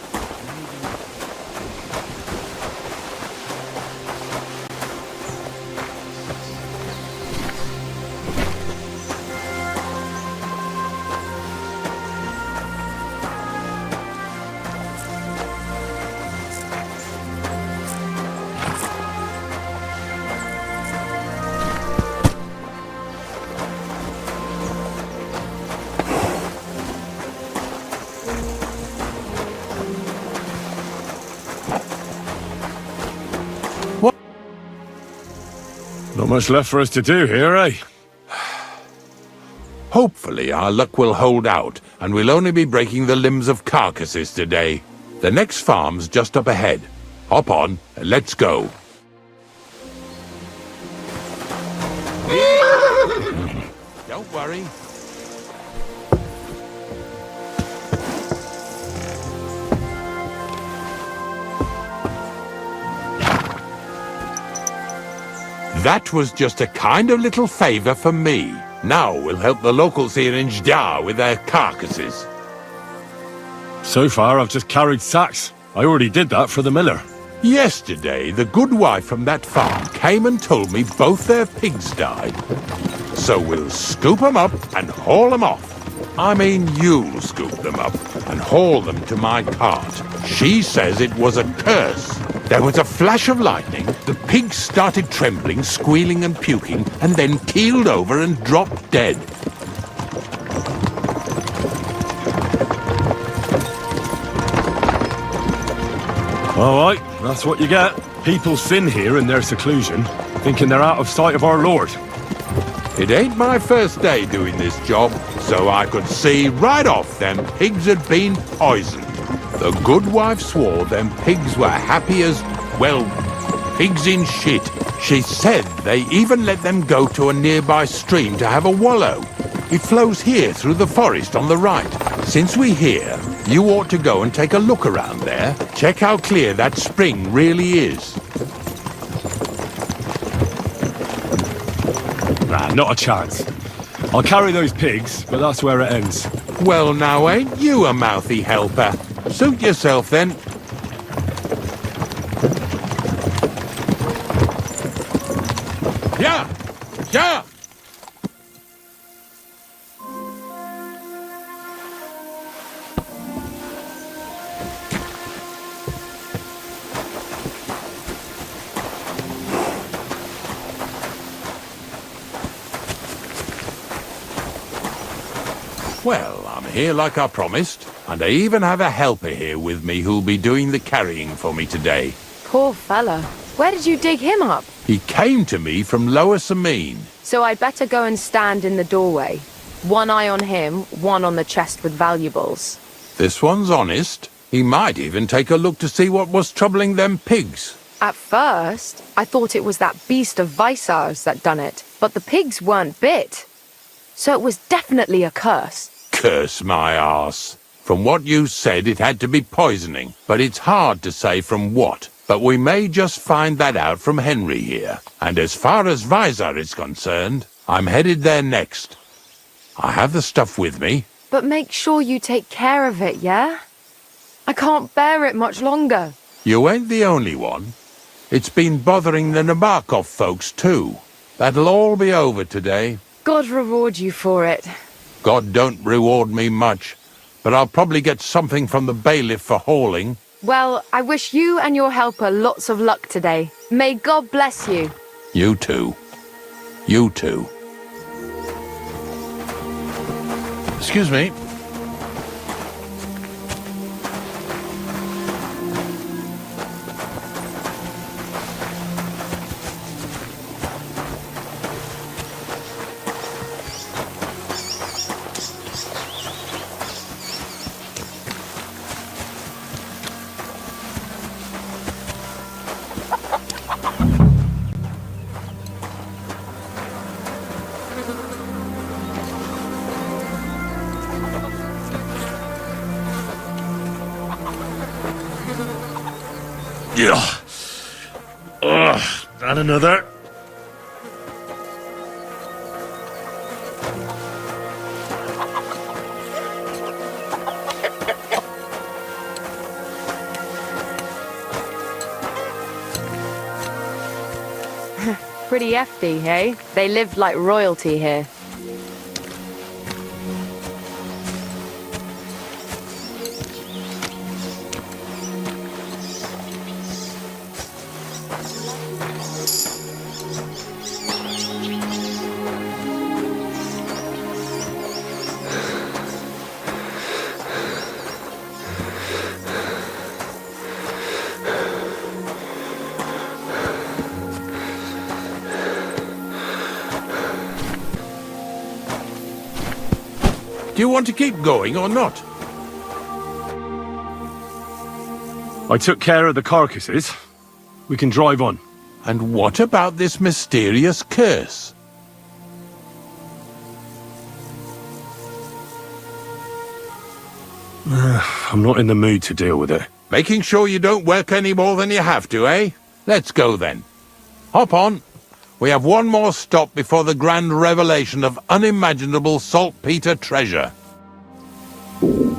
[SPEAKER 2] Not much left for us to do here, eh?
[SPEAKER 9] Hopefully our luck will hold out, and we'll only be breaking the limbs of carcasses today. The next farm's just up ahead. Hop on, and let's go. Don't worry. That was just a kind of little favor for me. Now we'll help the locals here in Jdar with their carcasses.
[SPEAKER 2] So far, I've just carried sacks. I already did that for the miller.
[SPEAKER 9] Yesterday, the good wife from that farm came and told me both their pigs died. So we'll scoop 'em up and haul 'em off. I mean, you'll scoop them up and haul them to my cart. She says it was a curse. There was a flash of lightning, the pigs started trembling, squealing and puking, and then keeled over and dropped dead.
[SPEAKER 2] All right, that's what you get. People sin here in their seclusion, thinking they're out of sight of our Lord.
[SPEAKER 9] It ain't my first day doing this job, so I could see right off them pigs had been poisoned. The good wife swore them pigs were happy as, well, pigs in shit. She said they even let them go to a nearby stream to have a wallow. It flows here through the forest on the right. Since we're here, you ought to go and take a look around there. Check how clear that spring really is.
[SPEAKER 2] Nah, not a chance. I'll carry those pigs, but that's where it ends.
[SPEAKER 9] Well, now, ain't you a mouthy helper? Suit yourself, then. Yeah! Yeah! Well, I'm here like I promised, and I even have a helper here with me who'll be doing the carrying for me today.
[SPEAKER 18] Poor fella. Where did you dig him up?
[SPEAKER 9] He came to me from Lower Sameen.
[SPEAKER 18] So I'd better go and stand in the doorway. One eye on him, one on the chest with valuables.
[SPEAKER 9] This one's honest. He might even take a look to see what was troubling them pigs.
[SPEAKER 18] At first, I thought it was that beast of Visar's that done it, but the pigs weren't bit. So it was definitely a curse.
[SPEAKER 9] Curse my arse. From what you said, it had to be poisoning, but it's hard to say from what. But we may just find that out from Henry here. And as far as Visar is concerned, I'm headed there next. I have the stuff with me.
[SPEAKER 18] But make sure you take care of it, yeah? I can't bear it much longer.
[SPEAKER 9] You ain't the only one. It's been bothering the Nabokov folks too. That'll all be over today.
[SPEAKER 18] God reward you for it.
[SPEAKER 9] God don't reward me much, but I'll probably get something from the bailiff for hauling.
[SPEAKER 18] Well, I wish you and your helper lots of luck today. May God bless you.
[SPEAKER 9] You too. You too.
[SPEAKER 22] Excuse me.
[SPEAKER 2] And another.
[SPEAKER 18] Pretty hefty, hey? They lived like royalty here.
[SPEAKER 9] Do you want to keep going or not?
[SPEAKER 2] I took care of the carcasses. We can drive on.
[SPEAKER 9] And what about this mysterious curse?
[SPEAKER 2] I'm not in the mood to deal with it.
[SPEAKER 9] Making sure you don't work any more than you have to, eh? Let's go then. Hop on. We have one more stop before the grand revelation of unimaginable saltpeter treasure. Seeing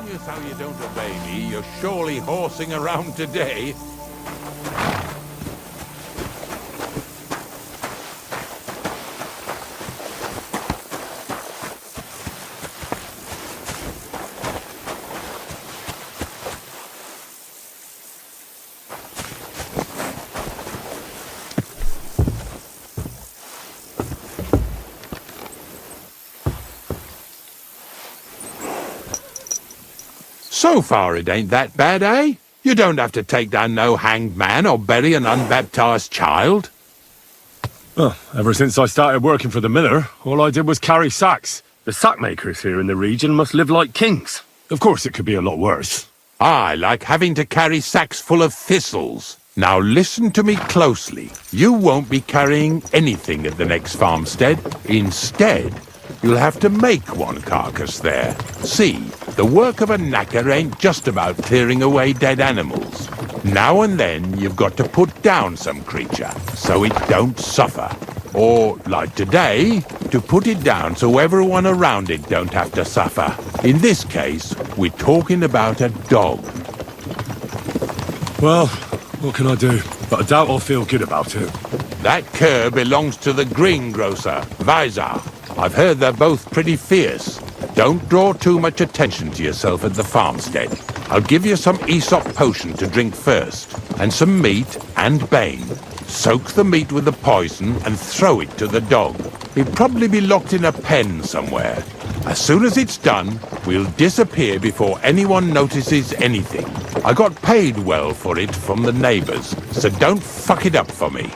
[SPEAKER 9] as how you don't obey me, you're surely horsing around today. So far it ain't that bad, eh? You don't have to take down no hanged man or bury an unbaptized child.
[SPEAKER 2] Well, ever since I started working for the miller, all I did was carry sacks. The sack makers here in the region must live like kings. Of course it could be a lot worse.
[SPEAKER 9] I like having to carry sacks full of thistles. Now listen to me closely. You won't be carrying anything at the next farmstead. Instead, you'll have to make one carcass there. See, the work of a knacker ain't just about clearing away dead animals. Now and then you've got to put down some creature, so it don't suffer. Or, like today, to put it down so everyone around it don't have to suffer. In this case, we're talking about a dog.
[SPEAKER 2] Well, what can I do? But I doubt I'll feel good about it.
[SPEAKER 9] That cur belongs to the greengrocer, Visar. I've heard they're both pretty fierce. Don't draw too much attention to yourself at the farmstead. I'll give you some Aesop potion to drink first, and some meat and bane. Soak the meat with the poison and throw it to the dog. He'll probably be locked in a pen somewhere. As soon as it's done, we'll disappear before anyone notices anything. I got paid well for it from the neighbors, so don't fuck it up for me.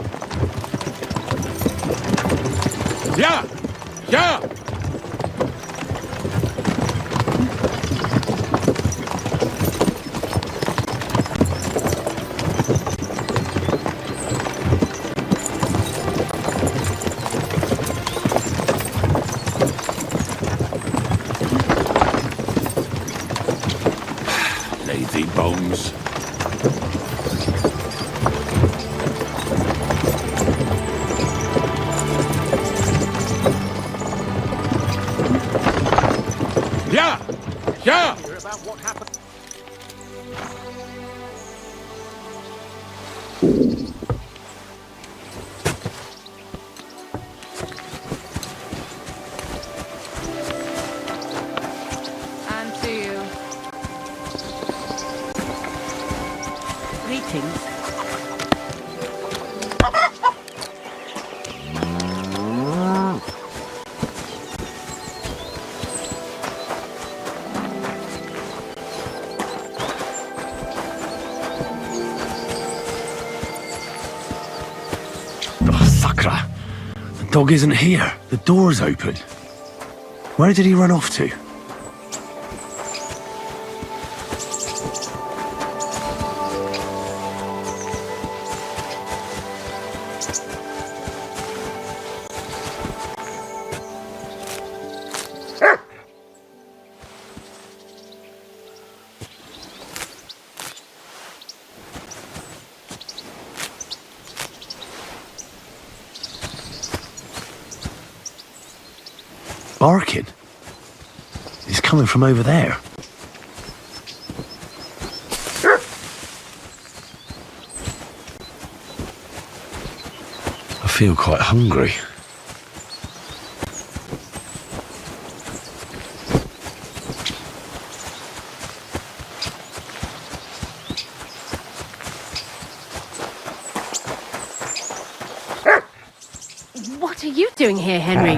[SPEAKER 9] Yeah! Yeah! Lazy bones. Yeah! Yeah!
[SPEAKER 17] Hear about what happened?
[SPEAKER 18] And to you.
[SPEAKER 19] Greetings.
[SPEAKER 2] Sakra! The dog isn't here. The door's open. Where did he run off to?
[SPEAKER 14] barking. It's coming from over there. I feel quite hungry.
[SPEAKER 7] What are you doing here, Henry?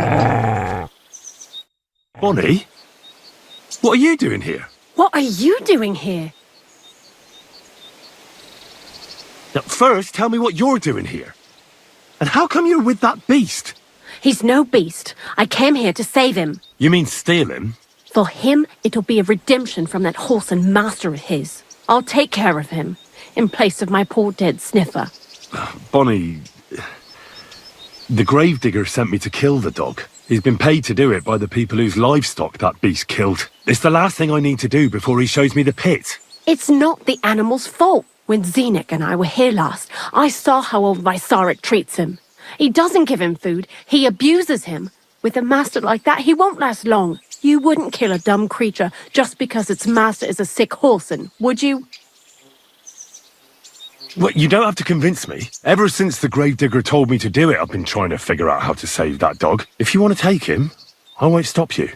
[SPEAKER 14] Bonnie? What are you doing here?
[SPEAKER 7] What are you doing here?
[SPEAKER 14] Now, first, tell me what you're doing here. And how come you're with that beast?
[SPEAKER 7] He's no beast. I came here to save him.
[SPEAKER 14] You mean steal him?
[SPEAKER 7] For him, it'll be a redemption from that horse and master of his. I'll take care of him, in place of my poor dead sniffer.
[SPEAKER 14] Bonnie... The gravedigger sent me to kill the dog. He's been paid to do it by the people whose livestock that beast killed. It's the last thing I need to do before he shows me the pit.
[SPEAKER 7] It's not the animal's fault. When Zenek and I were here last, I saw how old Vysarik treats him. He doesn't give him food, he abuses him. With a master like that, he won't last long. You wouldn't kill a dumb creature just because its master is a sick horseman, would you?
[SPEAKER 14] Well, you don't have to convince me. Ever since the gravedigger told me to do it, I've been trying to figure out how to save that dog. If you want to take him, I won't stop you.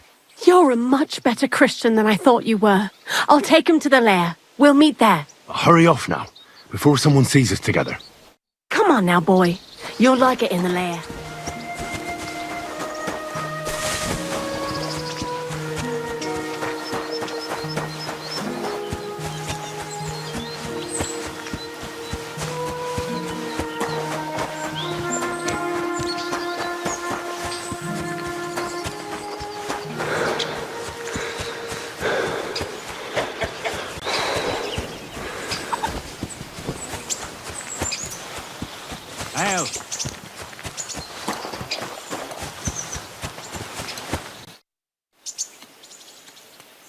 [SPEAKER 7] You're a much better Christian than I thought you were. I'll take him to the lair. We'll meet there.
[SPEAKER 14] Hurry off now, before someone sees us together.
[SPEAKER 7] Come on now, boy. You'll like it in the lair.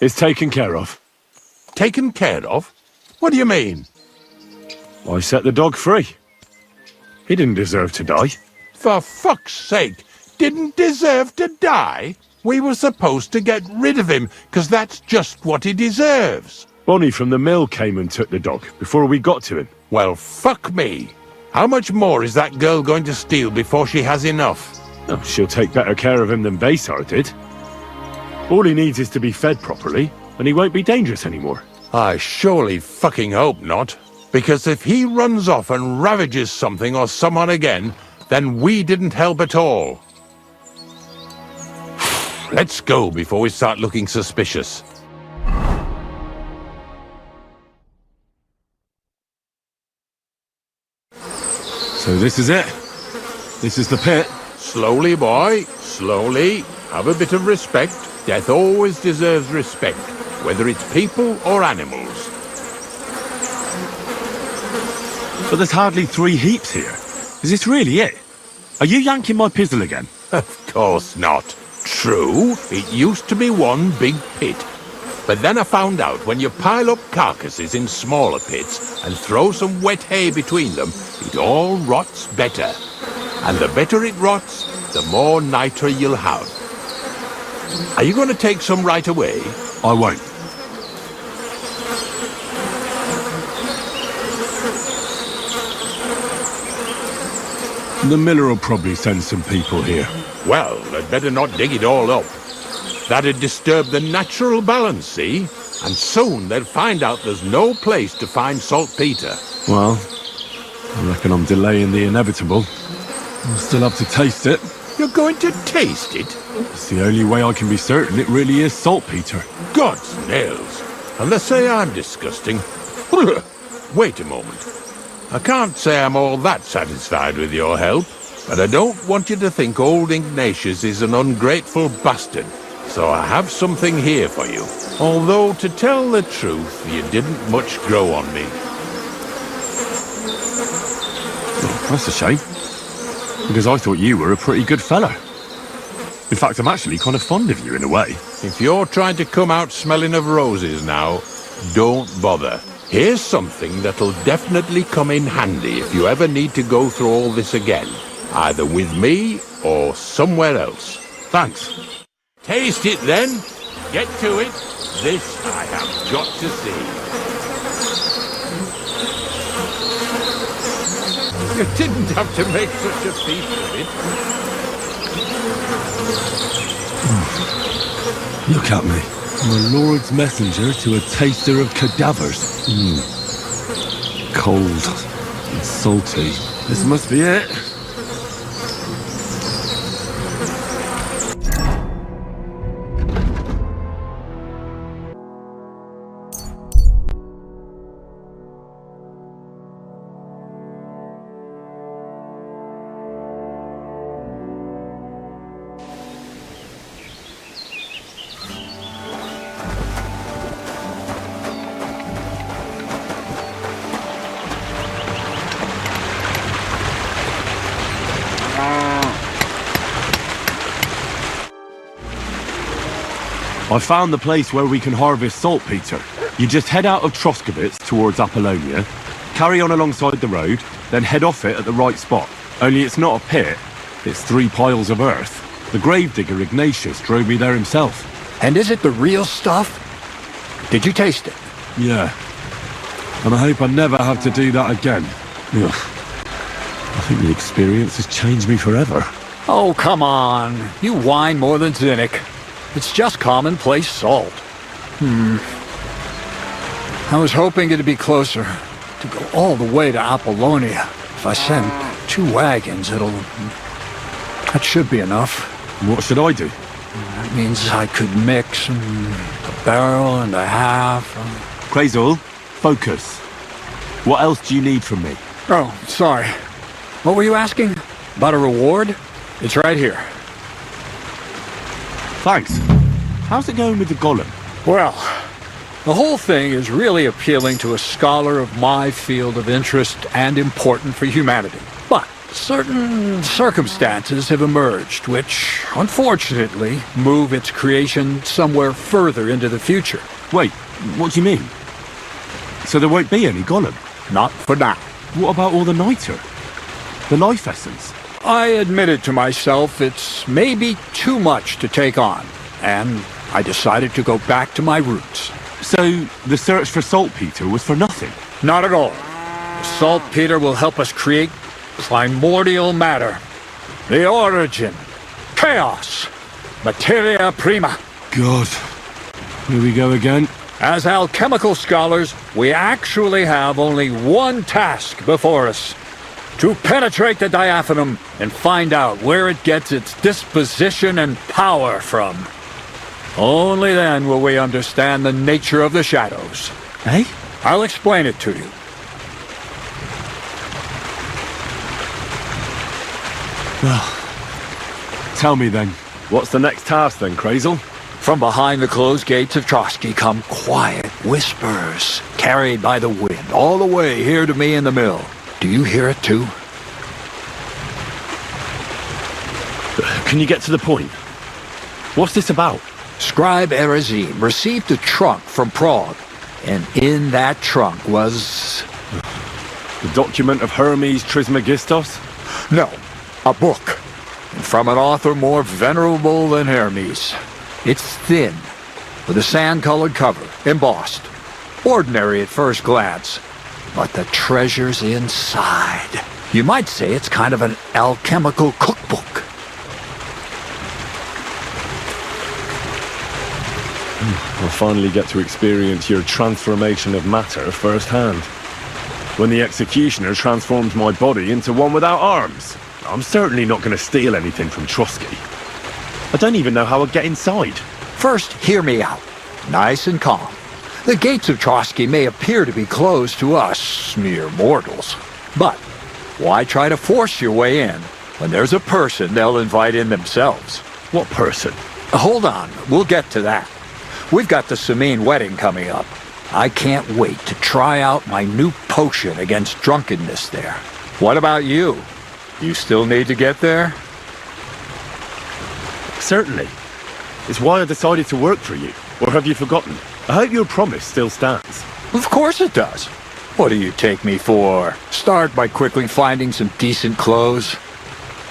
[SPEAKER 2] It's taken care of.
[SPEAKER 9] Taken care of? What do you mean?
[SPEAKER 2] I set the dog free. He didn't deserve to die.
[SPEAKER 9] For fuck's sake, didn't deserve to die? We were supposed to get rid of him, 'cause that's just what he deserves.
[SPEAKER 2] Bonnie from the mill came and took the dog before we got to him.
[SPEAKER 9] Well, fuck me. How much more is that girl going to steal before she has enough?
[SPEAKER 2] Oh, she'll take better care of him than Baysar did. All he needs is to be fed properly, and he won't be dangerous anymore.
[SPEAKER 9] I surely fucking hope not. Because if he runs off and ravages something or someone again, then we didn't help at all. Let's go before we start looking suspicious.
[SPEAKER 2] So this is it. This is the pit.
[SPEAKER 9] Slowly, boy. Slowly. Have a bit of respect. Death always deserves respect, whether it's people or animals.
[SPEAKER 2] But there's hardly 3 heaps here. Is this really it? Are you yanking my pizzle again?
[SPEAKER 9] Of course not. True, it used to be one big pit. But then I found out when you pile up carcasses in smaller pits and throw some wet hay between them, it all rots better. And the better it rots, the more nitre you'll have. Are you going to take some right away?
[SPEAKER 2] I won't. The miller will probably send some people here.
[SPEAKER 9] Well, they'd better not dig it all up. That'd disturb the natural balance, see? And soon they'll find out there's no place to find saltpeter.
[SPEAKER 2] Well, I reckon I'm delaying the inevitable. I'll still have to taste it.
[SPEAKER 9] You're going to taste it?
[SPEAKER 2] It's the only way I can be certain it really is saltpeter.
[SPEAKER 9] God's nails. And they say I'm disgusting. Wait a moment. I can't say I'm all that satisfied with your help, but I don't want you to think old Ignatius is an ungrateful bastard, so I have something here for you. Although, to tell the truth, you didn't much grow on me.
[SPEAKER 2] Oh, that's a shame. Because I thought you were a pretty good fella. In fact, I'm actually kind of fond of you in a way.
[SPEAKER 9] If you're trying to come out smelling of roses now, don't bother. Here's something that'll definitely come in handy if you ever need to go through all this again, either with me or somewhere else.
[SPEAKER 2] Thanks.
[SPEAKER 9] Taste it then. Get to it. This I have got to see. You didn't have to make such a feast of it.
[SPEAKER 2] Look at me. I'm a Lord's messenger to a taster of cadavers. Cold and salty. This must be it. I found the place where we can harvest saltpeter. You just head out of Troskovitz towards Apollonia, carry on alongside the road, then head off it at the right spot. Only it's not a pit, it's 3 piles of earth. The gravedigger Ignatius drove me there himself.
[SPEAKER 13] And is it the real stuff? Did you taste it?
[SPEAKER 2] Yeah. And I hope I never have to do that again. Ugh. I think the experience has changed me forever.
[SPEAKER 13] Oh, come on. You whine more than Zinnik. It's just commonplace salt. I was hoping it'd be closer. To go all the way to Apollonia. If I send 2 wagons, that should be enough.
[SPEAKER 2] What should I do?
[SPEAKER 13] That means I could mix a barrel and a half.
[SPEAKER 2] Crazel, focus. What else do you need from me?
[SPEAKER 13] Oh, sorry. What were you asking? About a reward? It's right here.
[SPEAKER 2] Thanks. How's it going with the golem?
[SPEAKER 13] Well, the whole thing is really appealing to a scholar of my field of interest and important for humanity. But certain circumstances have emerged which, unfortunately, move its creation somewhere further into the future.
[SPEAKER 2] Wait, what do you mean? So there won't be any golem?
[SPEAKER 13] Not for now.
[SPEAKER 2] What about all the niter? The life essence?
[SPEAKER 13] I admitted to myself it's maybe too much to take on, and I decided to go back to my roots.
[SPEAKER 2] So the search for saltpeter was for nothing?
[SPEAKER 13] Not at all. The saltpeter will help us create primordial matter. The origin. Chaos. Materia prima.
[SPEAKER 2] God. Here we go again.
[SPEAKER 13] As alchemical scholars, we actually have only one task before us. To penetrate the diaphanum and find out where it gets its disposition and power from. Only then will we understand the nature of the shadows.
[SPEAKER 2] Eh?
[SPEAKER 13] I'll explain it to you.
[SPEAKER 2] Well, tell me then, what's the next task then, Crazel?
[SPEAKER 13] From behind the closed gates of Trotsky come quiet whispers, carried by the wind, all the way here to me in the mill. Do you hear it too?
[SPEAKER 2] Can you get to the point? What's this about?
[SPEAKER 13] Scribe Erezim received a trunk from Prague, and in that trunk was...
[SPEAKER 2] The document of Hermes Trismegistos?
[SPEAKER 13] No, a book. And from an author more venerable than Hermes. It's thin, with a sand-colored cover, embossed. Ordinary at first glance. But the treasure's inside. You might say it's kind of an alchemical cookbook.
[SPEAKER 2] I'll finally get to experience your transformation of matter firsthand. When the executioner transformed my body into one without arms. I'm certainly not going to steal anything from Trotsky. I don't even know how I'd get inside.
[SPEAKER 13] First, hear me out. Nice and calm. The gates of Trotsky may appear to be closed to us, mere mortals. But why try to force your way in when there's a person they'll invite in themselves?
[SPEAKER 2] What person?
[SPEAKER 13] Hold on, we'll get to that. We've got the Samine wedding coming up. I can't wait to try out my new potion against drunkenness there. What about you? You still need to get there?
[SPEAKER 2] Certainly. It's why I decided to work for you. Or have you forgotten? I hope your promise still stands.
[SPEAKER 13] Of course it does. What do you take me for? Start by quickly finding some decent clothes.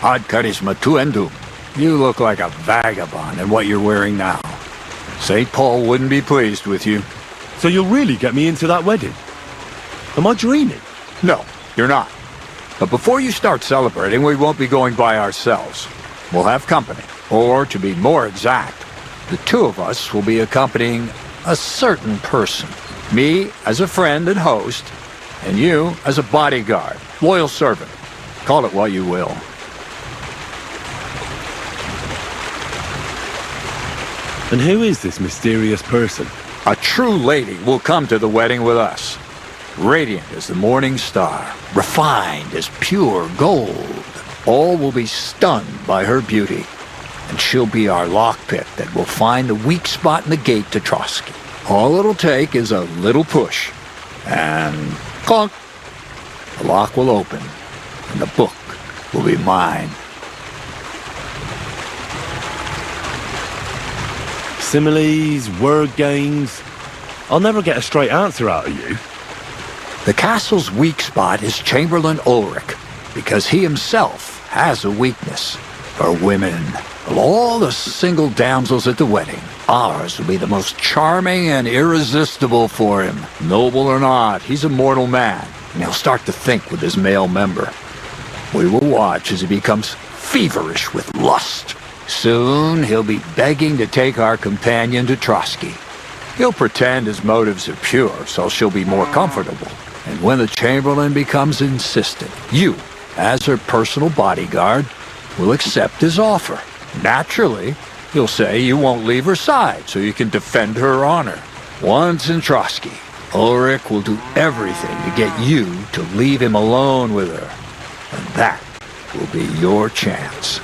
[SPEAKER 13] Ad charisma tuendum. You look like a vagabond in what you're wearing now. St. Paul wouldn't be pleased with you.
[SPEAKER 14] So you'll really get me into that wedding? Am I dreaming?
[SPEAKER 13] No, you're not. But before you start celebrating, we won't be going by ourselves. We'll have company. Or, to be more exact, the two of us will be accompanying a certain person. Me as a friend and host, and you as a bodyguard, loyal servant. Call it what you will.
[SPEAKER 14] And who is this mysterious person?
[SPEAKER 13] A true lady will come to the wedding with us. Radiant as the morning star, refined as pure gold. All will be stunned by her beauty. And she'll be our lockpick that will find the weak spot in the gate to Trotsky. All it'll take is a little push. And clunk! The lock will open, and the book will be mine.
[SPEAKER 14] Similes, word games. I'll never get a straight answer out of you.
[SPEAKER 13] The castle's weak spot is Chamberlain Ulrich, because he himself has a weakness for women. Of all the single damsels at the wedding, ours will be the most charming and irresistible for him. Noble or not, he's a mortal man, and he'll start to think with his male member. We will watch as he becomes feverish with lust. Soon, he'll be begging to take our companion to Trotsky. He'll pretend his motives are pure, so she'll be more comfortable. And when the Chamberlain becomes insistent, you, as her personal bodyguard, will accept his offer. Naturally, you'll say you won't leave her side so you can defend her honor. Once in Trotsky, Ulrich will do everything to get you to leave him alone with her. And that will be your chance.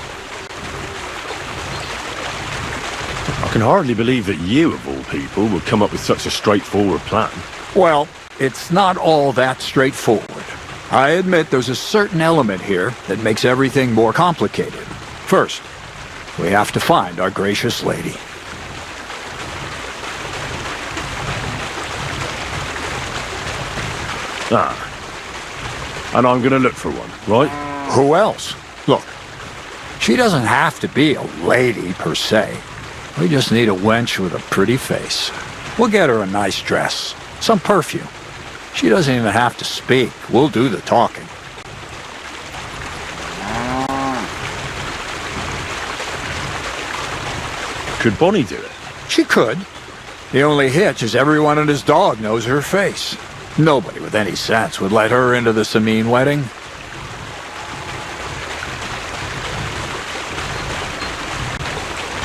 [SPEAKER 14] I can hardly believe that you, of all people, would come up with such a straightforward plan.
[SPEAKER 13] Well, it's not all that straightforward. I admit there's a certain element here that makes everything more complicated. First, we have to find our gracious lady.
[SPEAKER 14] And I'm gonna look for one, right?
[SPEAKER 13] Who else? Look, she doesn't have to be a lady per se. We just need a wench with a pretty face. We'll get her a nice dress, some perfume. She doesn't even have to speak. We'll do the talking.
[SPEAKER 14] Could Bonnie do it?
[SPEAKER 13] She could. The only hitch is everyone and his dog knows her face. Nobody with any sense would let her into the Samine wedding.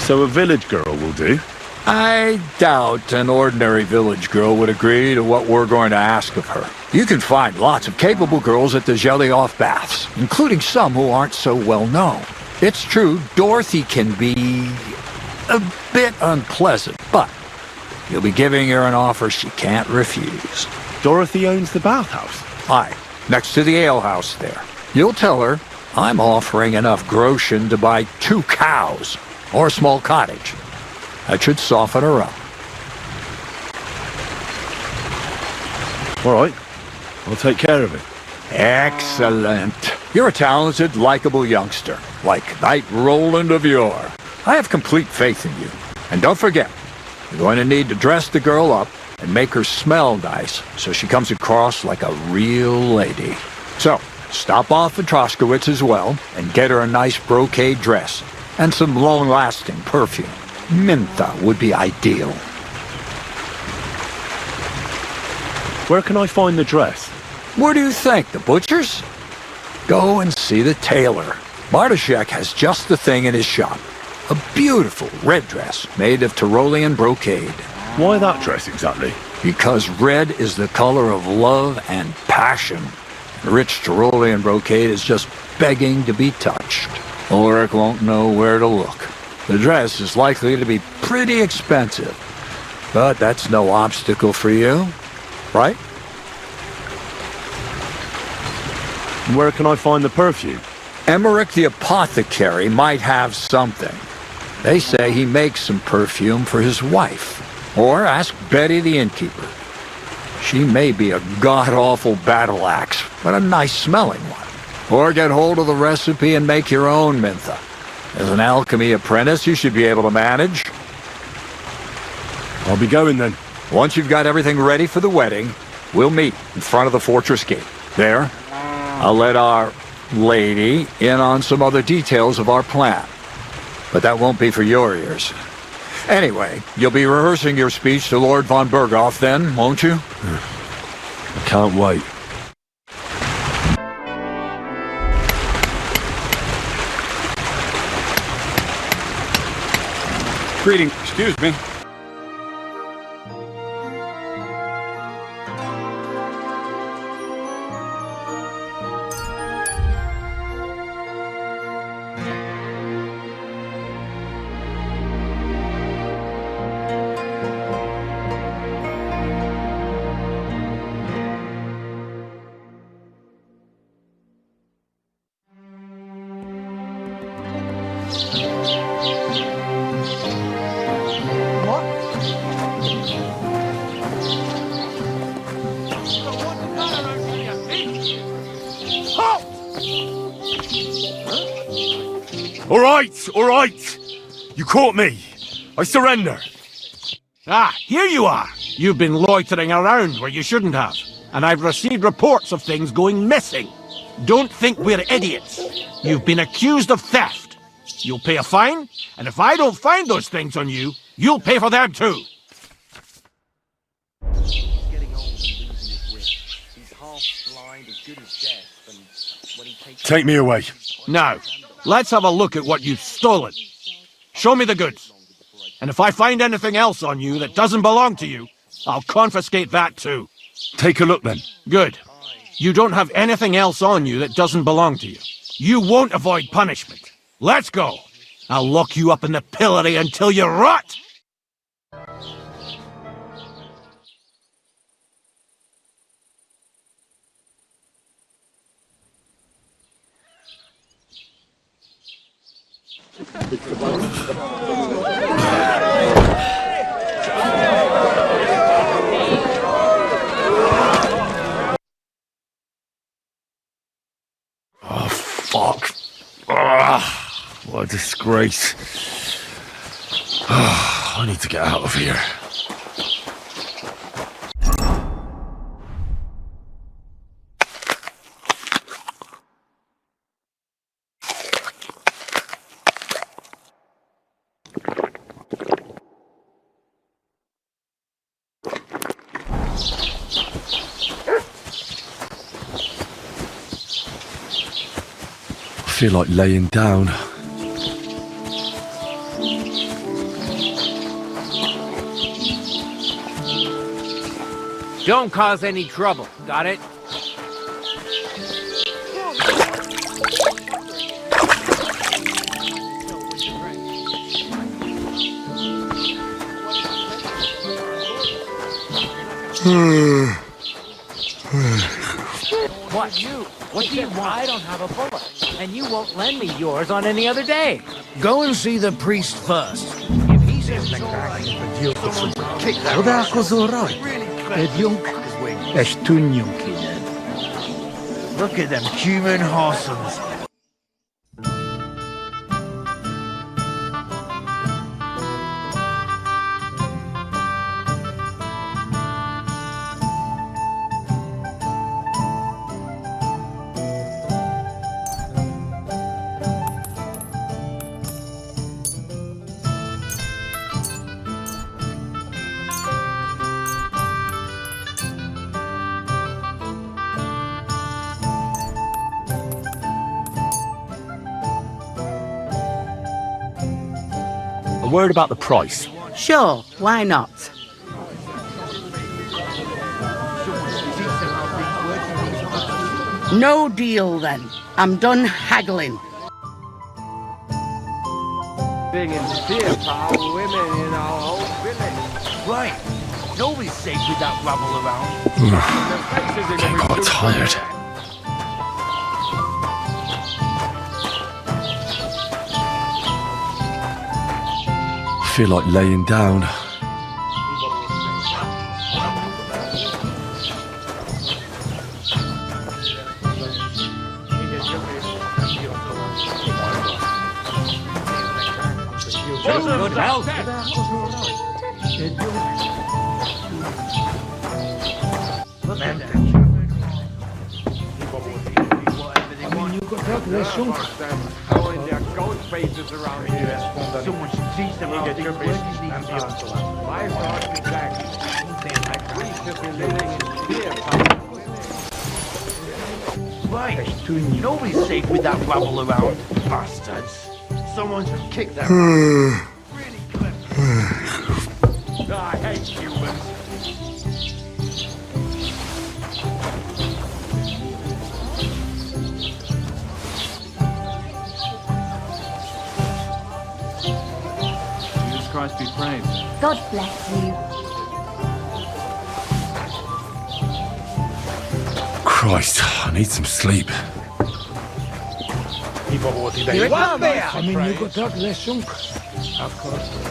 [SPEAKER 14] So a village girl will do?
[SPEAKER 13] I doubt an ordinary village girl would agree to what we're going to ask of her. You can find lots of capable girls at the Zhelyaoff baths, including some who aren't so well known. It's true, Dorothy can be a bit unpleasant, but you'll be giving her an offer she can't refuse.
[SPEAKER 14] Dorothy owns the bathhouse?
[SPEAKER 13] Aye, next to the alehouse there. You'll tell her I'm offering enough groschen to buy 2 cows or a small cottage. That should soften her up.
[SPEAKER 14] All right, I'll take care of it.
[SPEAKER 13] Excellent. You're a talented, likable youngster, like Knight Roland of yore. I have complete faith in you. And don't forget, you're going to need to dress the girl up and make her smell nice so she comes across like a real lady. So, stop off at Troskowitz as well and get her a nice brocade dress and some long-lasting perfume. Mintha would be ideal.
[SPEAKER 14] Where can I find the dress?
[SPEAKER 13] Where do you think? The butcher's? Go and see the tailor. Bartoszek has just the thing in his shop. A beautiful red dress made of Tyrolean brocade.
[SPEAKER 14] Why that dress exactly?
[SPEAKER 13] Because red is the color of love and passion. Rich Tyrolean brocade is just begging to be touched. Ulrich won't know where to look. The dress is likely to be pretty expensive, but that's no obstacle for you, right?
[SPEAKER 14] Where can I find the perfume?
[SPEAKER 13] Emmerich the apothecary might have something. They say he makes some perfume for his wife. Or ask Betty the innkeeper. She may be a god-awful battle axe, but a nice-smelling one. Or get hold of the recipe and make your own Mintha. As an alchemy apprentice, you should be able to manage.
[SPEAKER 14] I'll be going then.
[SPEAKER 13] Once you've got everything ready for the wedding, we'll meet in front of the fortress gate. There, I'll let our lady in on some other details of our plan. But that won't be for your ears. Anyway, you'll be rehearsing your speech to Lord von Berghoff then, won't you?
[SPEAKER 14] I can't wait.
[SPEAKER 13] Greeting. Excuse me.
[SPEAKER 14] All right. You caught me. I surrender.
[SPEAKER 8] Ah, here you are. You've been loitering around where you shouldn't have, and I've received reports of things going missing. Don't think we're idiots. You've been accused of theft. You'll pay a fine, and if I don't find those things on you, you'll pay for them too.
[SPEAKER 14] Take me away.
[SPEAKER 8] Now, let's have a look at what you've stolen. Show me the goods. And if I find anything else on you that doesn't belong to you, I'll confiscate that too.
[SPEAKER 14] Take a look then.
[SPEAKER 8] Good. You don't have anything else on you that doesn't belong to you. You won't avoid punishment. Let's go. I'll lock you up in the pillory until you rot.
[SPEAKER 14] Oh, fuck. What a disgrace. I need to get out of here. I feel like laying down.
[SPEAKER 4] Don't cause any trouble, got it? What? What do you want? I don't have a bullet, and you won't lend me yours on any other day.
[SPEAKER 17] Go and see the priest first. If he says it's all right, kick that
[SPEAKER 15] Rodako's all right. Look at them human horsons.
[SPEAKER 14] A word about the price.
[SPEAKER 10] Sure, why not? No deal then. I'm done haggling.
[SPEAKER 17] Being in fear for our women in our whole village. Right. Nobody's safe with that rubble around.
[SPEAKER 14] I got tired. I feel like laying down.
[SPEAKER 5] Good health.
[SPEAKER 17] How in their goat faces around here. Someone should teach them how to do business. My thoughts exactly. We should be living in fear,
[SPEAKER 15] Right. Nobody's safe with that rabble around. Bastards. Someone should kick them.
[SPEAKER 17] I hate humans.
[SPEAKER 6] Jesus Christ be praised.
[SPEAKER 12] God bless you.
[SPEAKER 14] Christ, I need some sleep.
[SPEAKER 17] Here it comes.
[SPEAKER 8] I mean, you got that lesson.
[SPEAKER 17] Of course.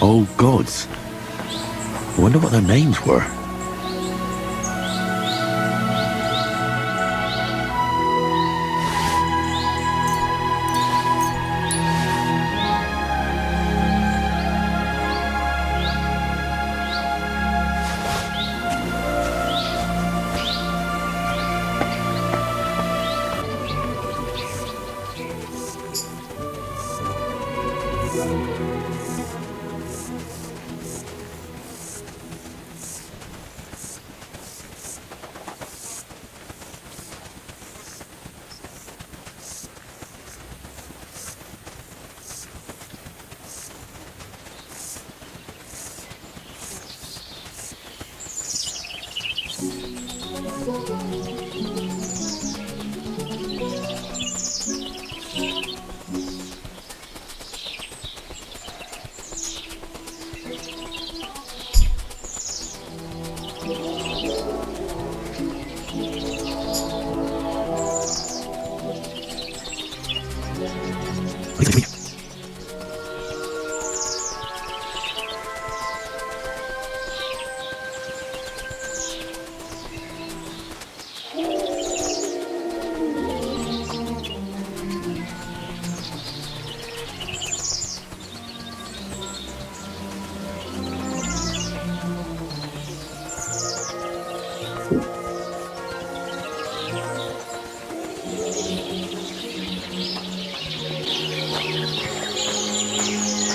[SPEAKER 2] Oh, gods. I wonder what their names were.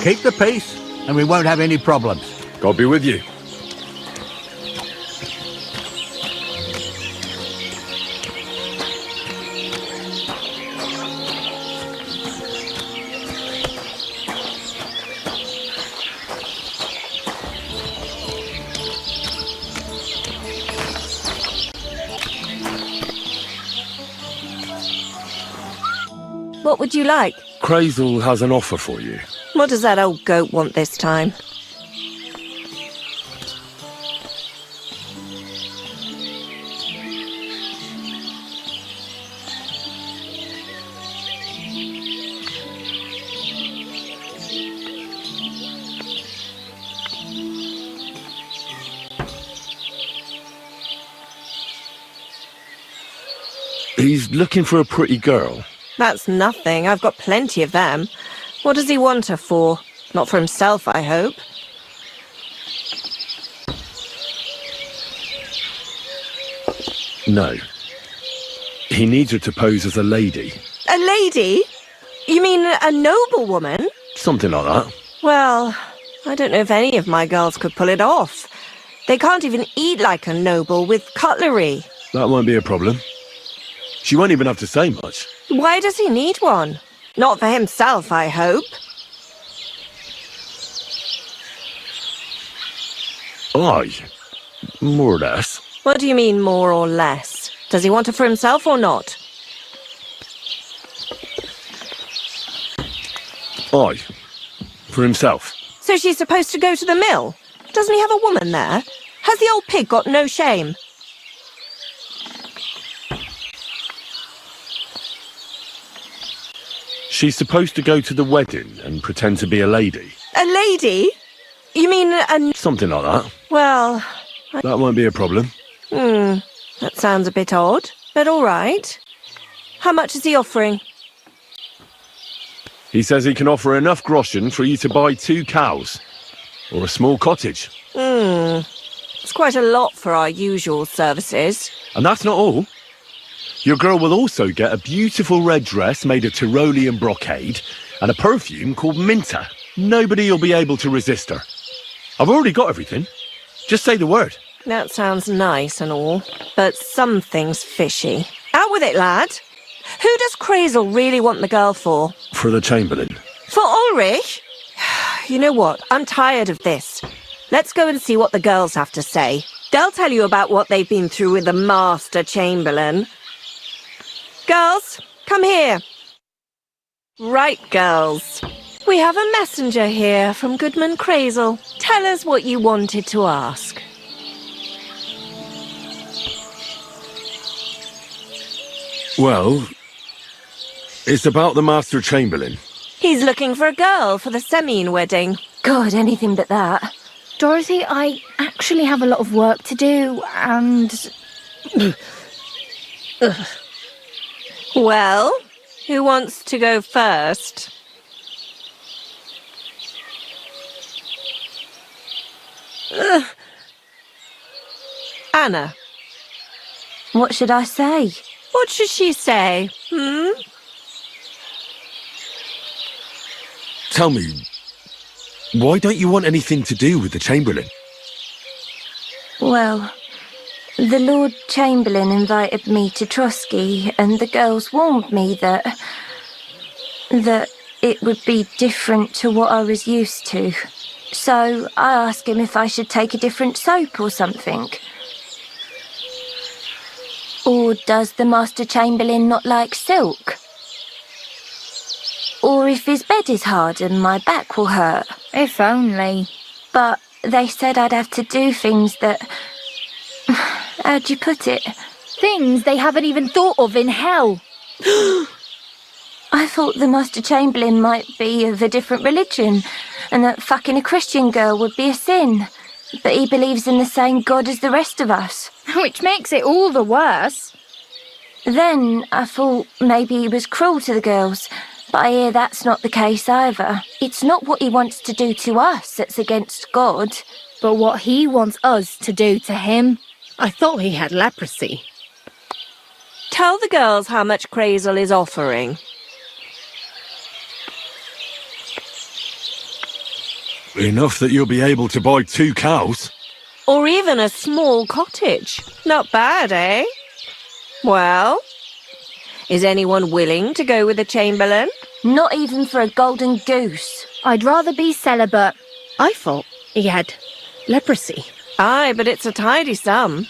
[SPEAKER 8] Keep the peace, and we won't have any problems.
[SPEAKER 2] God be with you.
[SPEAKER 1] What would you like?
[SPEAKER 14] Crazel has an offer for you.
[SPEAKER 1] What does that old goat want this time?
[SPEAKER 14] He's looking for a pretty girl.
[SPEAKER 1] That's nothing. I've got plenty of them. What does he want her for? Not for himself, I hope.
[SPEAKER 14] No. He needs her to pose as a lady.
[SPEAKER 1] A lady? You mean a noblewoman?
[SPEAKER 14] Something like that.
[SPEAKER 1] Well, I don't know if any of my girls could pull it off. They can't even eat like a noble with cutlery.
[SPEAKER 14] That won't be a problem. She won't even have to say much.
[SPEAKER 1] Why does he need one? Not for himself, I hope.
[SPEAKER 14] Aye. More or less.
[SPEAKER 1] What do you mean, more or less? Does he want it for himself or not?
[SPEAKER 14] Aye. For himself.
[SPEAKER 1] So she's supposed to go to the mill? Doesn't he have a woman there? Has the old pig got no shame?
[SPEAKER 14] She's supposed to go to the wedding and pretend to be a lady.
[SPEAKER 1] A lady? You mean a...
[SPEAKER 14] Something like that.
[SPEAKER 1] Well...
[SPEAKER 14] That won't be a problem.
[SPEAKER 1] That sounds a bit odd, but all right. How much is he offering?
[SPEAKER 14] He says he can offer enough groschen for you to buy 2 cows. Or a small cottage.
[SPEAKER 1] It's quite a lot for our usual services.
[SPEAKER 14] And that's not all. Your girl will also get a beautiful red dress made of Tyrolean brocade and a perfume called Minta. Nobody will be able to resist her. I've already got everything. Just say the word.
[SPEAKER 1] That sounds nice and all, but something's fishy. Out with it, lad. Who does Crazel really want the girl for?
[SPEAKER 14] For the Chamberlain.
[SPEAKER 1] For Ulrich? You know what? I'm tired of this. Let's go and see what the girls have to say. They'll tell you about what they've been through with the Master Chamberlain. Girls, come here. Right, girls. We have a messenger here from Goodman Crazel. Tell us what you wanted to ask.
[SPEAKER 14] Well, it's about the Master Chamberlain.
[SPEAKER 1] He's looking for a girl for the Semine wedding.
[SPEAKER 23] God, anything but that.
[SPEAKER 12] Dorothy, I actually have a lot of work to do, and...
[SPEAKER 1] Well, who wants to go first? Anna.
[SPEAKER 23] What should I say?
[SPEAKER 1] What should she say?
[SPEAKER 14] Tell me, why don't you want anything to do with the Chamberlain?
[SPEAKER 23] Well, the Lord Chamberlain invited me to Trotsky, and the girls warned me that it would be different to what I was used to. So I asked him if I should take a different soap or something. Or does the Master Chamberlain not like silk? Or if his bed is hard and my back will hurt.
[SPEAKER 12] If only.
[SPEAKER 23] But they said I'd have to do things that... How'd you put it?
[SPEAKER 12] Things they haven't even thought of in hell.
[SPEAKER 23] I thought the Master Chamberlain might be of a different religion, and that fucking a Christian girl would be a sin. But he believes in the same God as the rest of us.
[SPEAKER 12] Which makes it all the worse.
[SPEAKER 23] Then I thought maybe he was cruel to the girls, but I hear that's not the case either. It's not what he wants to do to us that's against God,
[SPEAKER 12] but what he wants us to do to him.
[SPEAKER 20] I thought he had leprosy.
[SPEAKER 1] Tell the girls how much Crazel is offering.
[SPEAKER 14] Enough that you'll be able to buy 2 cows.
[SPEAKER 1] Or even a small cottage. Not bad, eh? Well, is anyone willing to go with the Chamberlain?
[SPEAKER 23] Not even for a golden goose.
[SPEAKER 12] I'd rather be celibate.
[SPEAKER 20] I thought he had leprosy.
[SPEAKER 1] Aye, but it's a tidy sum.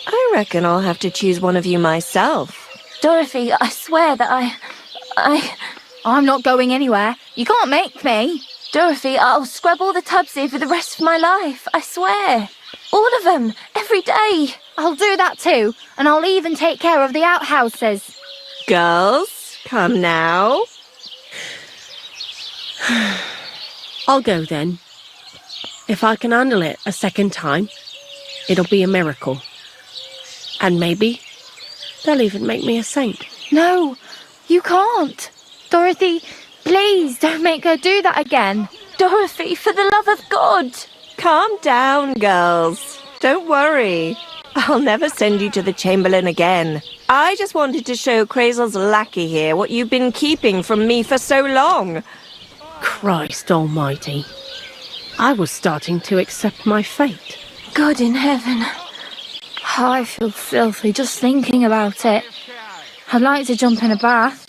[SPEAKER 1] I reckon I'll have to choose one of you myself.
[SPEAKER 23] Dorothy, I swear that
[SPEAKER 12] I'm not going anywhere. You can't make me. Dorothy, I'll scrub all the tubs here for the rest of my life, I swear. All of them, every day. I'll do that too, and I'll even take care of the outhouses.
[SPEAKER 1] Girls, come now.
[SPEAKER 20] I'll go then. If I can handle it a second time, it'll be a miracle. And maybe they'll even make me a saint.
[SPEAKER 12] No, you can't. Dorothy, please don't make her do that again. Dorothy, for the love of God.
[SPEAKER 1] Calm down, girls. Don't worry. I'll never send you to the Chamberlain again. I just wanted to show Crazel's lackey here what you've been keeping from me for so long.
[SPEAKER 20] Christ almighty. I was starting to accept my fate.
[SPEAKER 12] God in heaven. Oh, I feel filthy just thinking about it. I'd like to jump in a bath.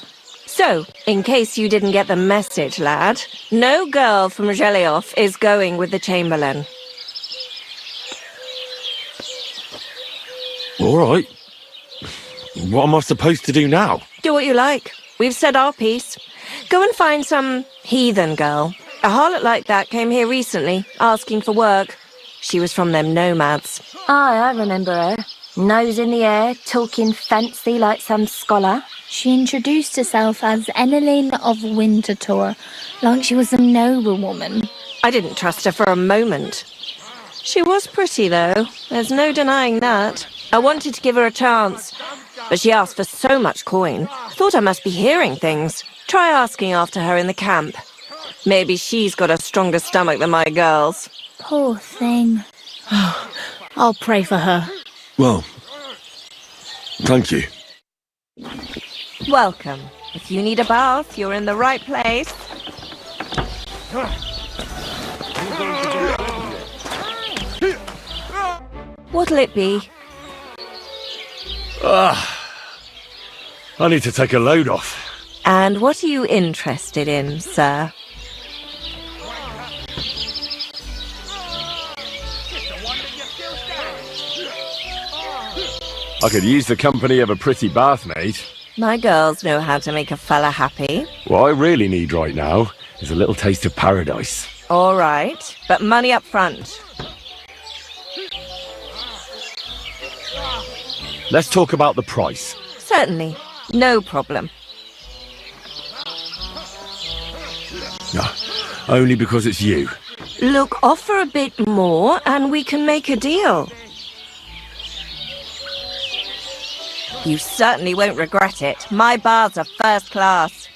[SPEAKER 1] So, in case you didn't get the message, lad, no girl from Gelioff is going with the Chamberlain.
[SPEAKER 14] All right. What am I supposed to do now?
[SPEAKER 1] Do what you like. We've said our piece. Go and find some heathen girl. A harlot like that came here recently, asking for work. She was from them nomads.
[SPEAKER 12] Aye, I remember her. Nose in the air, talking fancy like some scholar. She introduced herself as Enelin of Winterthur, like she was a noble woman.
[SPEAKER 1] I didn't trust her for a moment. She was pretty, though. There's no denying that. I wanted to give her a chance, but she asked for so much coin. Thought I must be hearing things. Try asking after her in the camp. Maybe she's got a stronger stomach than my girls.
[SPEAKER 12] Poor thing.
[SPEAKER 20] I'll pray for her.
[SPEAKER 14] Well, thank you.
[SPEAKER 1] Welcome. If you need a bath, you're in the right place. What'll it be?
[SPEAKER 14] I need to take a load off.
[SPEAKER 1] And what are you interested in, sir?
[SPEAKER 14] I could use the company of a pretty bathmaid.
[SPEAKER 1] My girls know how to make a fella happy.
[SPEAKER 14] What I really need right now is a little taste of paradise.
[SPEAKER 1] All right, but money up front.
[SPEAKER 14] Let's talk about the price.
[SPEAKER 1] Certainly. No problem.
[SPEAKER 14] No, only because it's you.
[SPEAKER 1] Look, offer a bit more and we can make a deal. You certainly won't regret it. My baths are first class.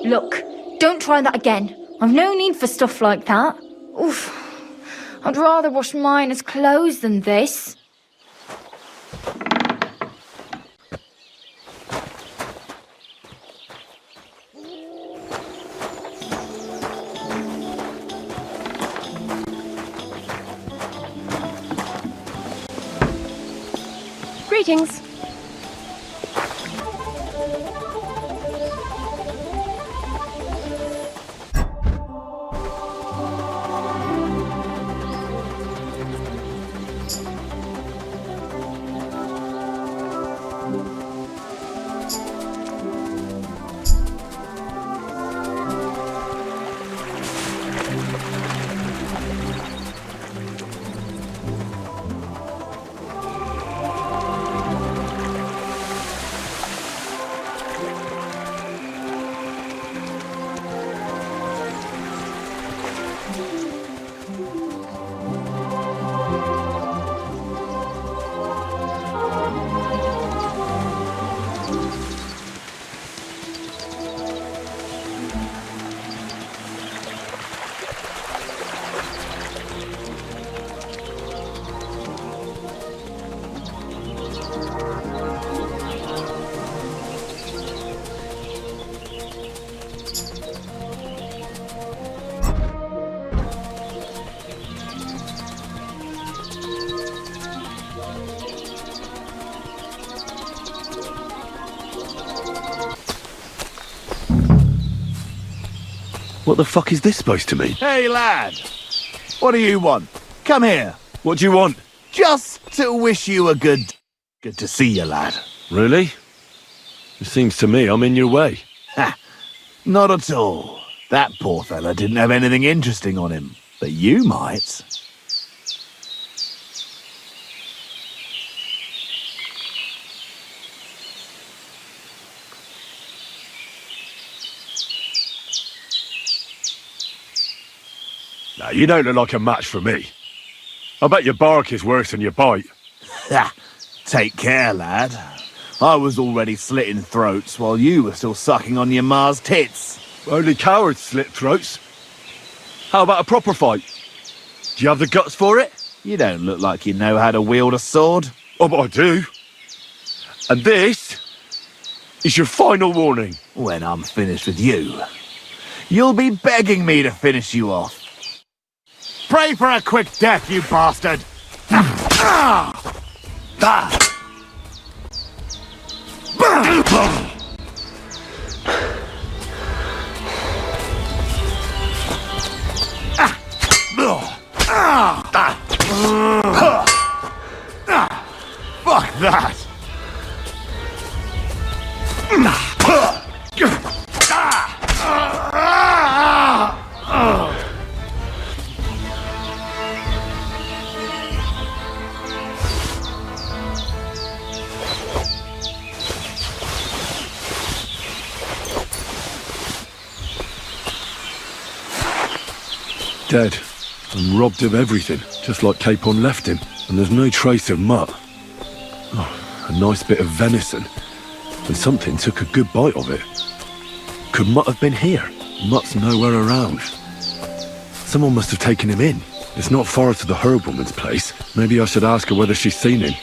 [SPEAKER 12] Look, don't try that again. I've no need for stuff like that. Oof. I'd rather wash mine as clothes than this.
[SPEAKER 20] Greetings.
[SPEAKER 14] What the fuck is this supposed to mean?
[SPEAKER 22] Hey, lad. What do you want? Come here.
[SPEAKER 14] What do you want?
[SPEAKER 15] Just to wish you a good to see you, lad.
[SPEAKER 14] Really? It seems to me I'm in your way.
[SPEAKER 15] Ha! Not at all. That poor fella didn't have anything interesting on him, but you might.
[SPEAKER 14] Now, you don't look like a match for me. I bet your bark is worse than your bite.
[SPEAKER 15] Ha! Take care, lad. I was already slitting throats while you were still sucking on your ma's tits.
[SPEAKER 14] Only cowards slit throats. How about a proper fight? Do you have the guts for it?
[SPEAKER 15] You don't look like you know how to wield a sword.
[SPEAKER 14] Oh, but I do. And this is your final warning.
[SPEAKER 15] When I'm finished with you, you'll be begging me to finish you off.
[SPEAKER 8] Pray for a quick death, you bastard!
[SPEAKER 15] Fuck that!
[SPEAKER 14] Dead. And robbed of everything, just like Capon left him. And there's no trace of mutt. Oh, a nice bit of venison. And something took a good bite of it. Could Mutt have been here? Mutt's nowhere around. Someone must have taken him in. It's not far to the herb woman's place. Maybe I should ask her whether she's seen him.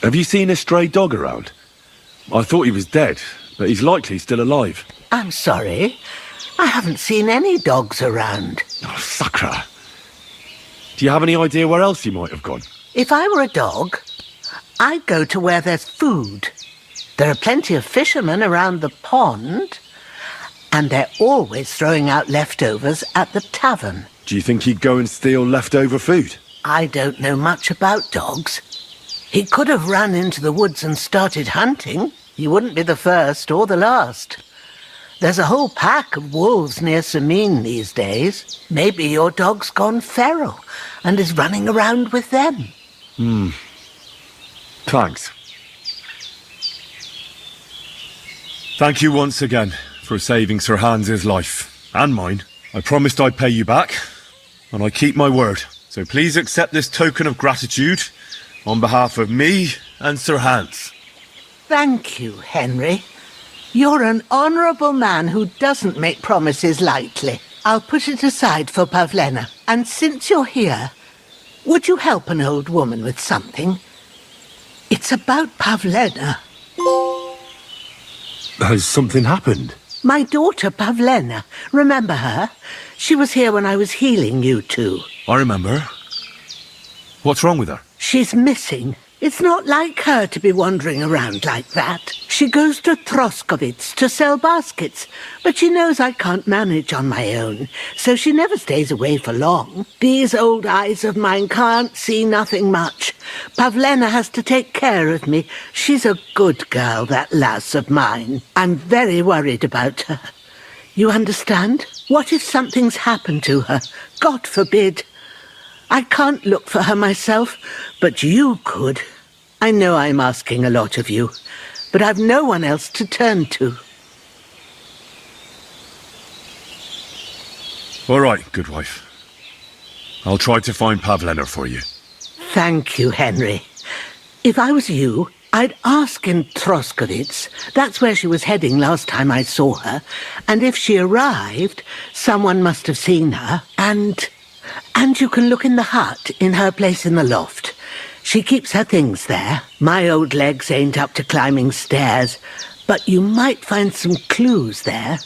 [SPEAKER 14] Have you seen a stray dog around? I thought he was dead, but he's likely still alive.
[SPEAKER 19] I'm sorry. I haven't seen any dogs around.
[SPEAKER 14] Oh, Sakra. Do you have any idea where else he might have gone?
[SPEAKER 19] If I were a dog, I'd go to where there's food. There are plenty of fishermen around the pond, and they're always throwing out leftovers at the tavern.
[SPEAKER 14] Do you think he'd go and steal leftover food?
[SPEAKER 19] I don't know much about dogs. He could have run into the woods and started hunting. He wouldn't be the first or the last. There's a whole pack of wolves near Sameen these days. Maybe your dog's gone feral and is running around with them.
[SPEAKER 14] Thanks. Thank you once again for saving Sir Hans's life. And mine. I promised I'd pay you back, and I keep my word. So please accept this token of gratitude on behalf of me and Sir Hans.
[SPEAKER 19] Thank you, Henry. You're an honourable man who doesn't make promises lightly. I'll put it aside for Pavlena. And since you're here, would you help an old woman with something? It's about Pavlena.
[SPEAKER 14] Has something happened?
[SPEAKER 19] My daughter Pavlena. Remember her? She was here when I was healing you two.
[SPEAKER 14] I remember. What's wrong with her?
[SPEAKER 19] She's missing. It's not like her to be wandering around like that. She goes to Troskovitz to sell baskets, but she knows I can't manage on my own, so she never stays away for long. These old eyes of mine can't see nothing much. Pavlena has to take care of me. She's a good girl, that lass of mine. I'm very worried about her. You understand? What if something's happened to her? God forbid. I can't look for her myself, but you could. I know I'm asking a lot of you, but I've no one else to turn to.
[SPEAKER 2] All right, good wife. I'll try to find Pavlena for you.
[SPEAKER 19] Thank you, Henry. If I was you, I'd ask in Troskovitz. That's where she was heading last time I saw her. And if she arrived, someone must have seen her. And you can look in the hut in her place in the loft. She keeps her things there. My old legs ain't up to climbing stairs, but you might find some clues there.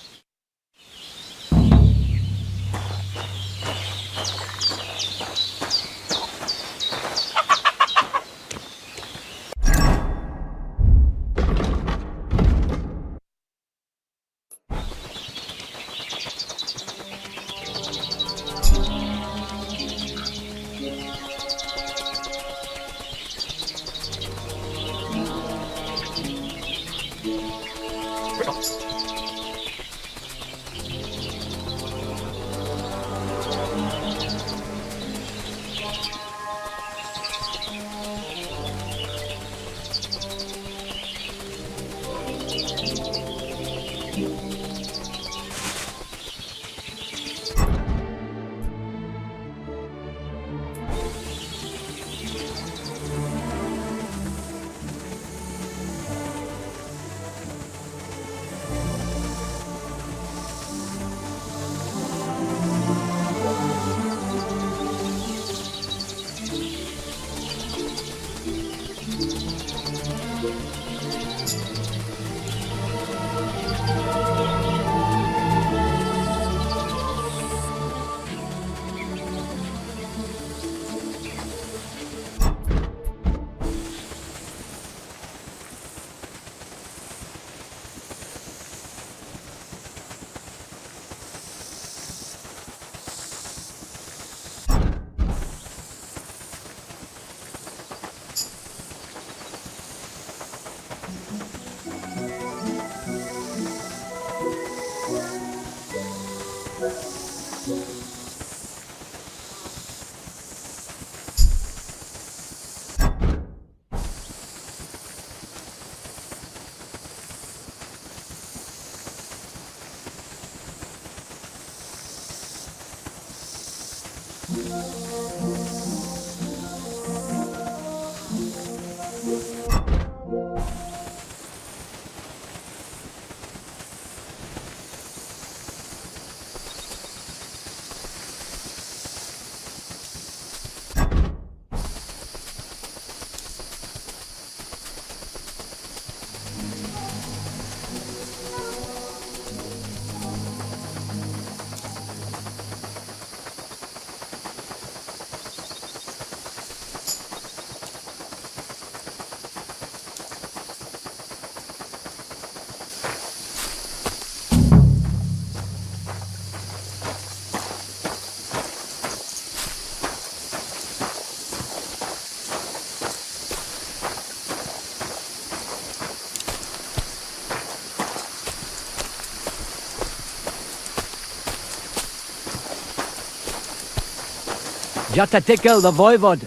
[SPEAKER 11] Jatatikel the voivod.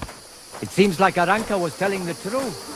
[SPEAKER 11] It seems like Aranka was telling the truth.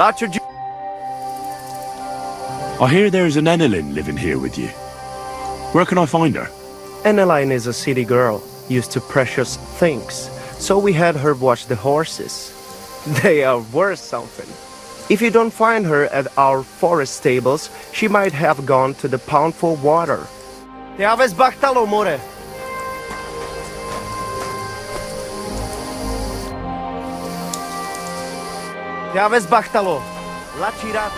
[SPEAKER 14] I hear there's an Enelin living here with you. Where can I find her?
[SPEAKER 3] Eneline is a city girl, used to precious things, so we had her watch the horses. They are worth something. If you don't find her at our forest stables, she might have gone to the pound for water. Te aves bachtalo, more. Te aves bachtalo. La chirat.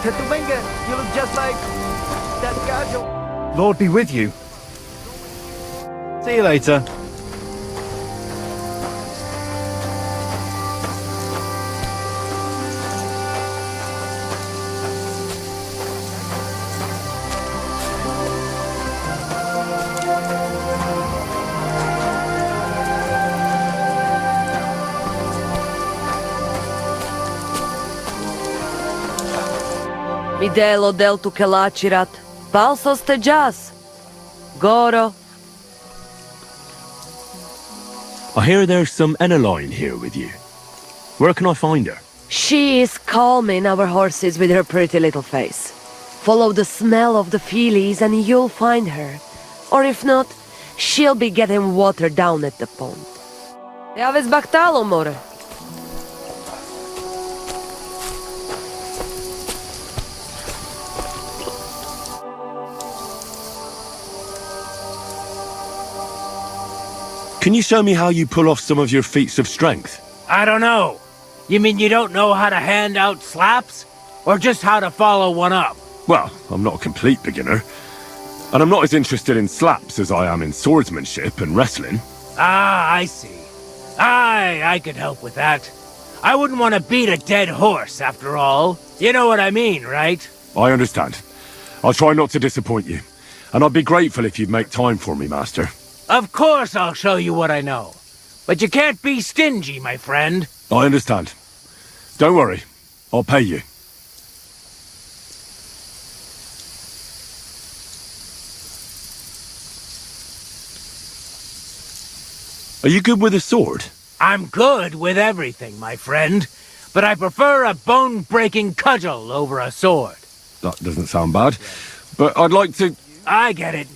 [SPEAKER 3] Tetumenga, you look just like that gajo.
[SPEAKER 16] Lord be with you. See you later.
[SPEAKER 21] Midelo deltu kelachirat, palsos te jas. Goro.
[SPEAKER 14] I hear there's some Eneline here with you. Where can I find her?
[SPEAKER 21] She is calming our horses with her pretty little face. Follow the smell of the feelies and you'll find her. Or if not, she'll be getting water down at the pond. Te aves bachtalo, more.
[SPEAKER 14] Can you show me how you pull off some of your feats of strength?
[SPEAKER 4] I don't know. You mean you don't know how to hand out slaps? Or just how to follow one up?
[SPEAKER 14] Well, I'm not a complete beginner. And I'm not as interested in slaps as I am in swordsmanship and wrestling.
[SPEAKER 4] Ah, I see. I could help with that. I wouldn't want to beat a dead horse, after all. You know what I mean, right?
[SPEAKER 14] I understand. I'll try not to disappoint you. And I'd be grateful if you'd make time for me, Master.
[SPEAKER 4] Of course I'll show you what I know. But you can't be stingy, my friend.
[SPEAKER 14] I understand. Don't worry. I'll pay you. Are you good with a sword?
[SPEAKER 4] I'm good with everything, my friend. But I prefer a bone-breaking cudgel over a sword.
[SPEAKER 14] That doesn't sound bad. But I'd like to...
[SPEAKER 4] I get it.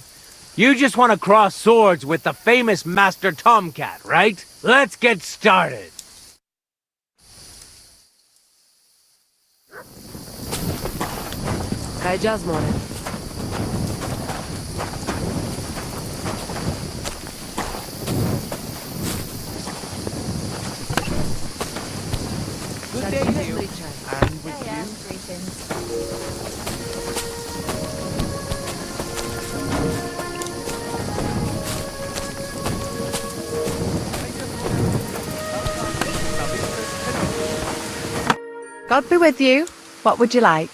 [SPEAKER 4] You just want to cross swords with the famous Master Tomcat, right? Let's get started.
[SPEAKER 21] Kaj jazz, more.
[SPEAKER 17] Good day to you. And with you.
[SPEAKER 12] Greetings.
[SPEAKER 18] God be with you. What would you like?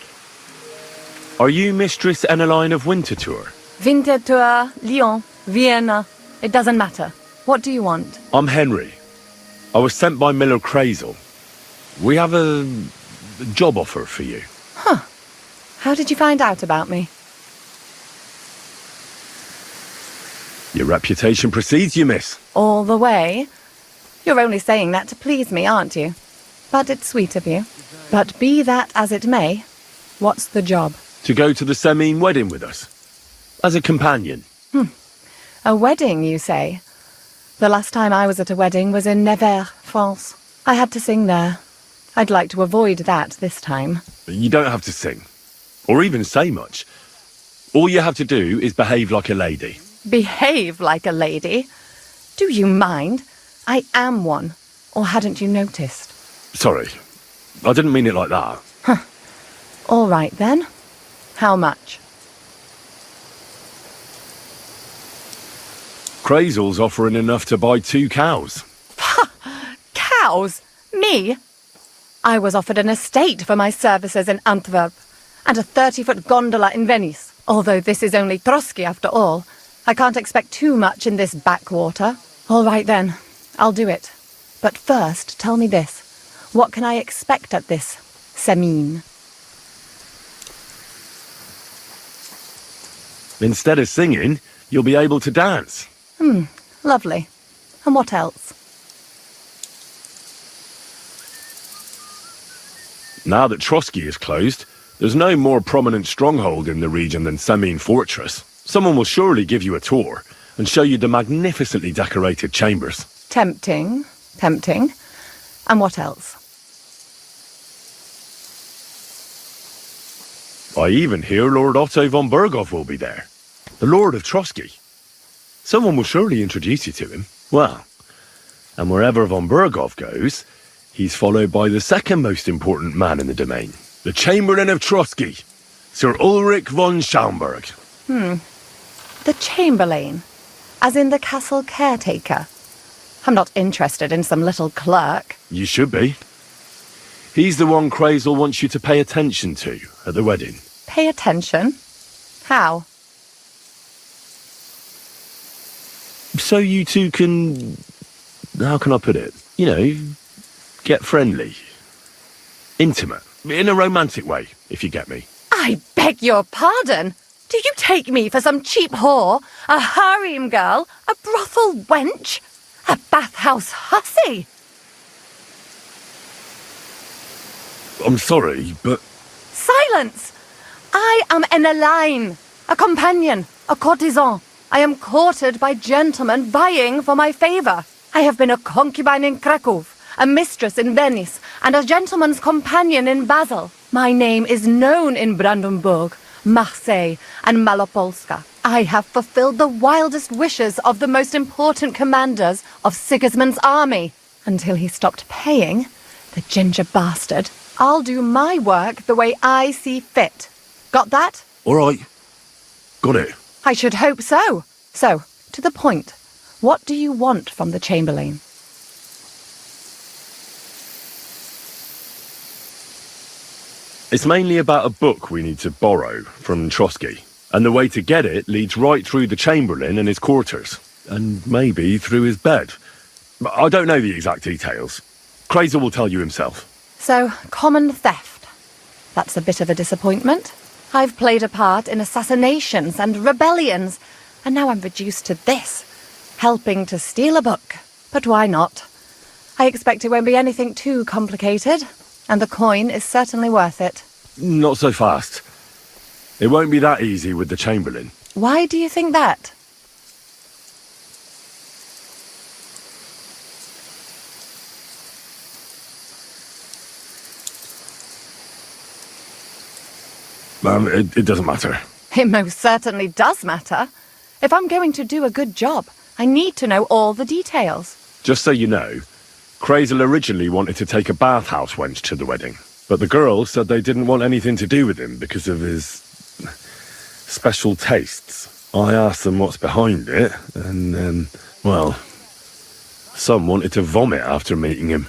[SPEAKER 14] Are you Mistress Eneline of Winterthur?
[SPEAKER 18] Winterthur, Lyon, Vienna. It doesn't matter. What do you want?
[SPEAKER 14] I'm Henry. I was sent by Miller Crazel. We have a job offer for you.
[SPEAKER 18] Huh. How did you find out about me?
[SPEAKER 14] Your reputation precedes you, miss.
[SPEAKER 18] All the way? You're only saying that to please me, aren't you? But it's sweet of you. But be that as it may, what's the job?
[SPEAKER 14] To go to the Semine wedding with us. As a companion.
[SPEAKER 18] A wedding, you say? The last time I was at a wedding was in Nevers, France. I had to sing there. I'd like to avoid that this time.
[SPEAKER 14] You don't have to sing. Or even say much. All you have to do is behave like a lady.
[SPEAKER 18] Behave like a lady? Do you mind? I am one. Or hadn't you noticed?
[SPEAKER 14] Sorry. I didn't mean it like that.
[SPEAKER 18] All right, then. How much?
[SPEAKER 14] Crazel's offering enough to buy 2 cows.
[SPEAKER 18] Cows? Me? I was offered an estate for my services in Antwerp, and a 30-foot gondola in Venice. Although this is only Trotsky after all, I can't expect too much in this backwater. All right then, I'll do it. But first, tell me this. What can I expect at this Semine?
[SPEAKER 14] Instead of singing, you'll be able to dance.
[SPEAKER 18] Lovely. And what else?
[SPEAKER 2] Now that Trotsky is closed, there's no more prominent stronghold in the region than Semine Fortress. Someone will surely give you a tour and show you the magnificently decorated chambers.
[SPEAKER 18] Tempting. Tempting. And what else?
[SPEAKER 2] I even hear Lord Otto von Berghoff will be there. The Lord of Trotsky. Someone will surely introduce you to him. Well, and wherever von Berghoff goes, he's followed by the second most important man in the domain. The Chamberlain of Trotsky, Sir Ulrich von Schaumburg.
[SPEAKER 18] The Chamberlain? As in the castle caretaker? I'm not interested in some little clerk.
[SPEAKER 2] You should be. He's the one Crazel wants you to pay attention to at the wedding.
[SPEAKER 18] Pay attention? How?
[SPEAKER 2] So you two can... How can I put it? You know, get friendly. Intimate. In a romantic way, if you get me.
[SPEAKER 18] I beg your pardon? Do you take me for some cheap whore? A harem girl? A brothel wench? A bathhouse hussy?
[SPEAKER 2] I'm sorry, but...
[SPEAKER 18] Silence! I am an Elaine, a companion, a courtesan. I am courted by gentlemen vying for my favour. I have been a concubine in Krakow, a mistress in Venice, and a gentleman's companion in Basel. My name is known in Brandenburg, Marseille, and Malopolska. I have fulfilled the wildest wishes of the most important commanders of Sigismund's army. Until he stopped paying, the ginger bastard, I'll do my work the way I see fit. Got that?
[SPEAKER 2] All right. Got it.
[SPEAKER 18] I should hope so. So, to the point. What do you want from the Chamberlain?
[SPEAKER 2] It's mainly about a book we need to borrow from Trotsky. And the way to get it leads right through the Chamberlain and his quarters. And maybe through his bed. I don't know the exact details. Crazel will tell you himself.
[SPEAKER 18] So, common theft. That's a bit of a disappointment. I've played a part in assassinations and rebellions, and now I'm reduced to this. Helping to steal a book. But why not? I expect it won't be anything too complicated, and the coin is certainly worth it.
[SPEAKER 2] Not so fast. It won't be that easy with the Chamberlain.
[SPEAKER 18] Why do you think that?
[SPEAKER 2] It doesn't matter.
[SPEAKER 18] It most certainly does matter. If I'm going to do a good job, I need to know all the details.
[SPEAKER 2] Just so you know, Crazel originally wanted to take a bathhouse wench to the wedding, but the girls said they didn't want anything to do with him because of his special tastes. I asked them what's behind it, and well, some wanted to vomit after meeting him.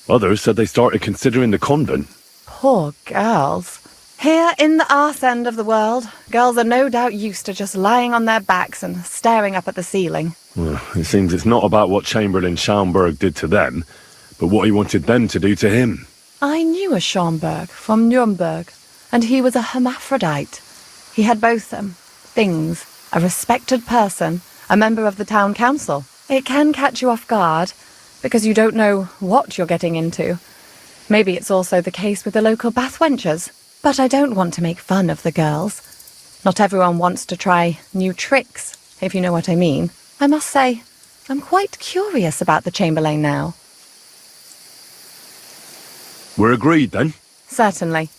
[SPEAKER 2] Others said they started considering the convent.
[SPEAKER 18] Poor girls. Here in the arse end of the world, girls are no doubt used to just lying on their backs and staring up at the ceiling.
[SPEAKER 2] Well, it seems it's not about what Chamberlain Schaumburg did to them, but what he wanted them to do to him.
[SPEAKER 18] I knew a Schaumburg from Nuremberg, and he was a hermaphrodite. He had both things, a respected person, a member of the town council. It can catch you off guard, because you don't know what you're getting into. Maybe it's also the case with the local bathwenchers. But I don't want to make fun of the girls. Not everyone wants to try new tricks, if you know what I mean. I must say, I'm quite curious about the Chamberlain now.
[SPEAKER 2] We're agreed, then?
[SPEAKER 18] Certainly.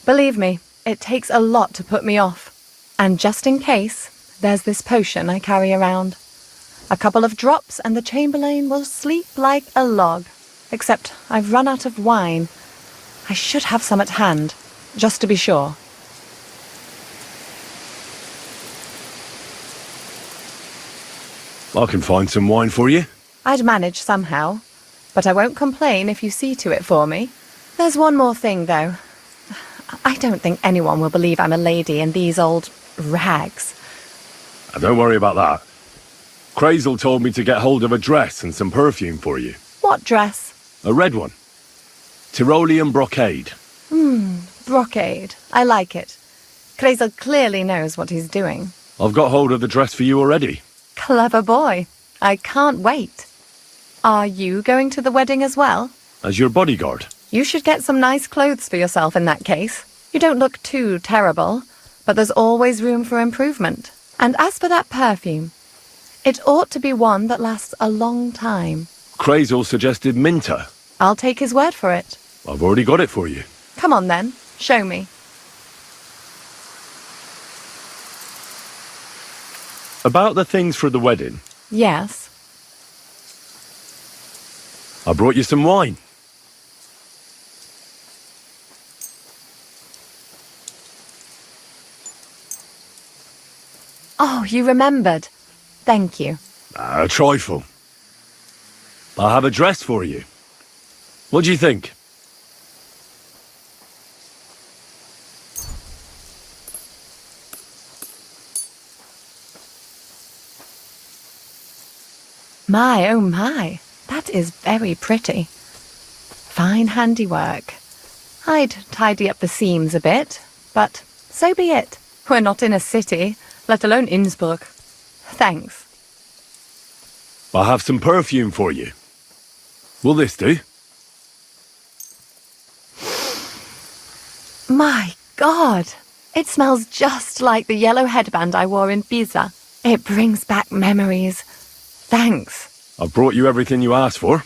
[SPEAKER 18] Believe me, it takes a lot to put me off. And just in case, there's this potion I carry around. A couple of drops and the Chamberlain will sleep like a log. Except I've run out of wine. I should have some at hand. Just to be sure.
[SPEAKER 2] I can find some wine for you.
[SPEAKER 18] I'd manage somehow, but I won't complain if you see to it for me. There's one more thing, though. I don't think anyone will believe I'm a lady in these old rags.
[SPEAKER 2] Don't worry about that. Crazel told me to get hold of a dress and some perfume for you.
[SPEAKER 18] What dress?
[SPEAKER 2] A red one. Tyrolean brocade.
[SPEAKER 18] Brocade. I like it. Crazel clearly knows what he's doing.
[SPEAKER 2] I've got hold of the dress for you already.
[SPEAKER 18] Clever boy. I can't wait. Are you going to the wedding as well?
[SPEAKER 2] As your bodyguard.
[SPEAKER 18] You should get some nice clothes for yourself in that case. You don't look too terrible, but there's always room for improvement. And as for that perfume, it ought to be one that lasts a long time.
[SPEAKER 2] Crazel suggested Minter.
[SPEAKER 18] I'll take his word for it.
[SPEAKER 2] I've already got it for you.
[SPEAKER 18] Come on then, show me.
[SPEAKER 2] About the things for the wedding,
[SPEAKER 18] Yes.
[SPEAKER 2] I brought you some wine.
[SPEAKER 18] Oh, you remembered. Thank you.
[SPEAKER 2] A trifle. I have a dress for you. What do you think?
[SPEAKER 18] My, oh my, that is very pretty. Fine handiwork. I'd tidy up the seams a bit, but so be it. We're not in a city, let alone Innsbruck. Thanks.
[SPEAKER 2] I have some perfume for you. Will this do?
[SPEAKER 18] My God, it smells just like the yellow headband I wore in Pisa. It brings back memories. Thanks.
[SPEAKER 2] I've brought you everything you asked for.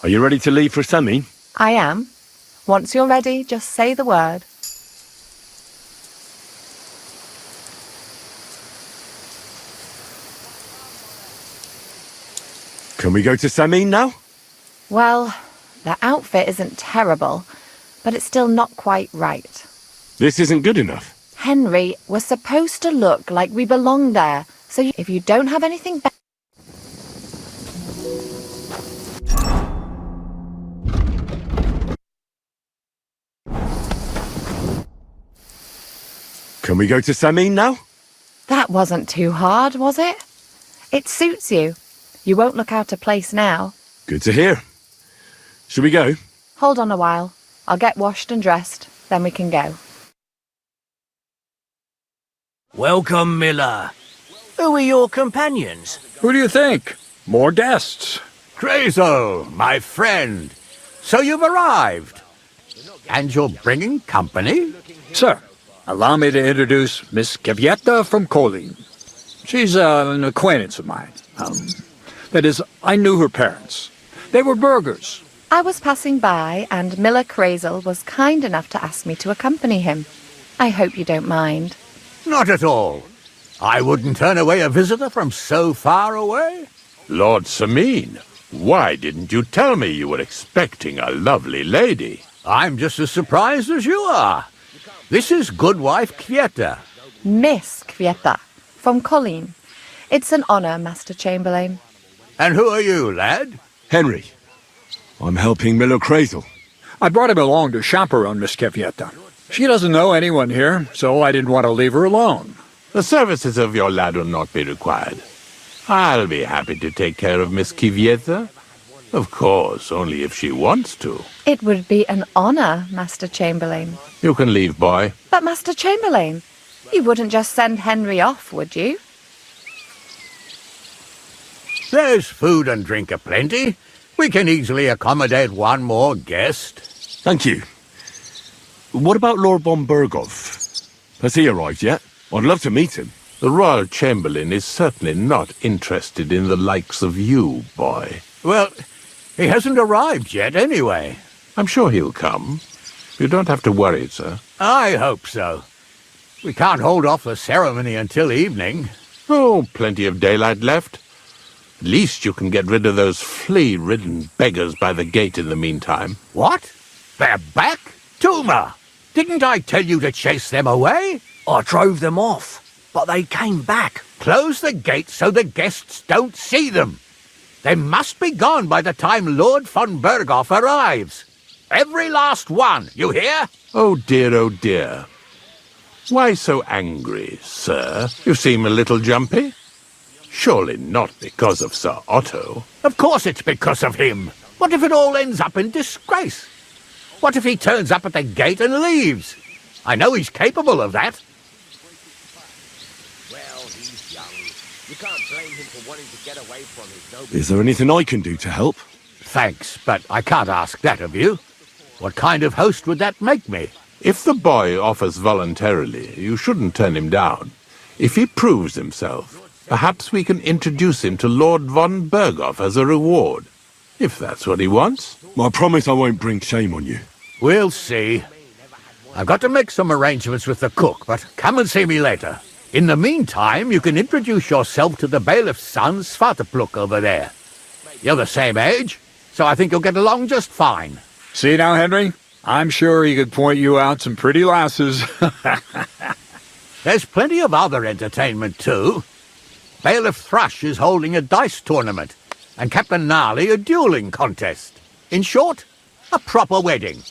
[SPEAKER 2] Are you ready to leave for Semi?
[SPEAKER 18] I am. Once you're ready, just say the word.
[SPEAKER 2] Can we go to Semi now?
[SPEAKER 18] Well, the outfit isn't terrible, but it's still not quite right.
[SPEAKER 2] This isn't good enough.
[SPEAKER 18] Henry, we're supposed to look like we belong there, so if you don't have anything better...
[SPEAKER 2] Can we go to Semi now?
[SPEAKER 18] That wasn't too hard, was it? It suits you. You won't look out of place now.
[SPEAKER 2] Good to hear. Should we go?
[SPEAKER 18] Hold on a while. I'll get washed and dressed, then we can go.
[SPEAKER 4] Welcome, Miller. Who are your companions?
[SPEAKER 7] Who do you think? More guests.
[SPEAKER 9] Crazel, my friend. So you've arrived. And you're bringing company?
[SPEAKER 7] Sir, allow me to introduce Miss Kvyetta from Kolin. She's an acquaintance of mine. That is, I knew her parents. They were burghers.
[SPEAKER 18] I was passing by, and Miller Crazel was kind enough to ask me to accompany him. I hope you don't mind.
[SPEAKER 9] Not at all. I wouldn't turn away a visitor from so far away.
[SPEAKER 13] Lord Samine, why didn't you tell me you were expecting a lovely lady?
[SPEAKER 9] I'm just as surprised as you are. This is Goodwife Kvyetta.
[SPEAKER 18] Miss Kvyetta, from Colleen. It's an honor, Master Chamberlain.
[SPEAKER 9] And who are you, lad?
[SPEAKER 2] Henry. I'm helping Miller Crazel.
[SPEAKER 7] I brought him along to chaperone Miss Kvyetta. She doesn't know anyone here, so I didn't want to leave her alone.
[SPEAKER 13] The services of your lad will not be required. I'll be happy to take care of Miss Kvyetta. Of course, only if she wants to.
[SPEAKER 18] It would be an honor, Master Chamberlain.
[SPEAKER 13] You can leave, boy.
[SPEAKER 18] But, Master Chamberlain, you wouldn't just send Henry off, would you?
[SPEAKER 9] There's food and drink aplenty. We can easily accommodate one more guest.
[SPEAKER 2] Thank you. What about Lord von Berghoff? Has he arrived yet? I'd love to meet him.
[SPEAKER 13] The Royal Chamberlain is certainly not interested in the likes of you, boy.
[SPEAKER 9] Well, he hasn't arrived yet anyway.
[SPEAKER 13] I'm sure he'll come. You don't have to worry, sir.
[SPEAKER 9] I hope so. We can't hold off the ceremony until evening.
[SPEAKER 13] Oh, plenty of daylight left. At least you can get rid of those flea-ridden beggars by the gate in the meantime.
[SPEAKER 9] What? They're back? Tuma! Didn't I tell you to chase them away?
[SPEAKER 4] I drove them off, but they came back.
[SPEAKER 9] Close the gate so the guests don't see them. They must be gone by the time Lord von Berghoff arrives. Every last one, you hear?
[SPEAKER 13] Oh dear, oh dear. Why so angry, sir? You seem a little jumpy. Surely not because of Sir Otto.
[SPEAKER 9] Of course it's because of him. What if it all ends up in disgrace? What if he turns up at the gate and leaves? I know he's capable of that.
[SPEAKER 17] Well, he's young. You can't blame him for wanting to get away from his noble...
[SPEAKER 2] Is there anything I can do to help?
[SPEAKER 9] Thanks, but I can't ask that of you. What kind of host would that make me?
[SPEAKER 13] If the boy offers voluntarily, you shouldn't turn him down. If he proves himself, perhaps we can introduce him to Lord von Berghoff as a reward. If that's what he wants.
[SPEAKER 2] I promise I won't bring shame on you.
[SPEAKER 9] We'll see. I've got to make some arrangements with the cook, but come and see me later. In the meantime, you can introduce yourself to the bailiff's son, Svartepluk, over there. You're the same age, so I think you'll get along just fine.
[SPEAKER 7] See now, Henry? I'm sure he could point you out some pretty lasses.
[SPEAKER 9] There's plenty of other entertainment, too. Bailiff Thrush is holding a dice tournament, and Captain Gnarly a dueling contest. In short, a proper wedding.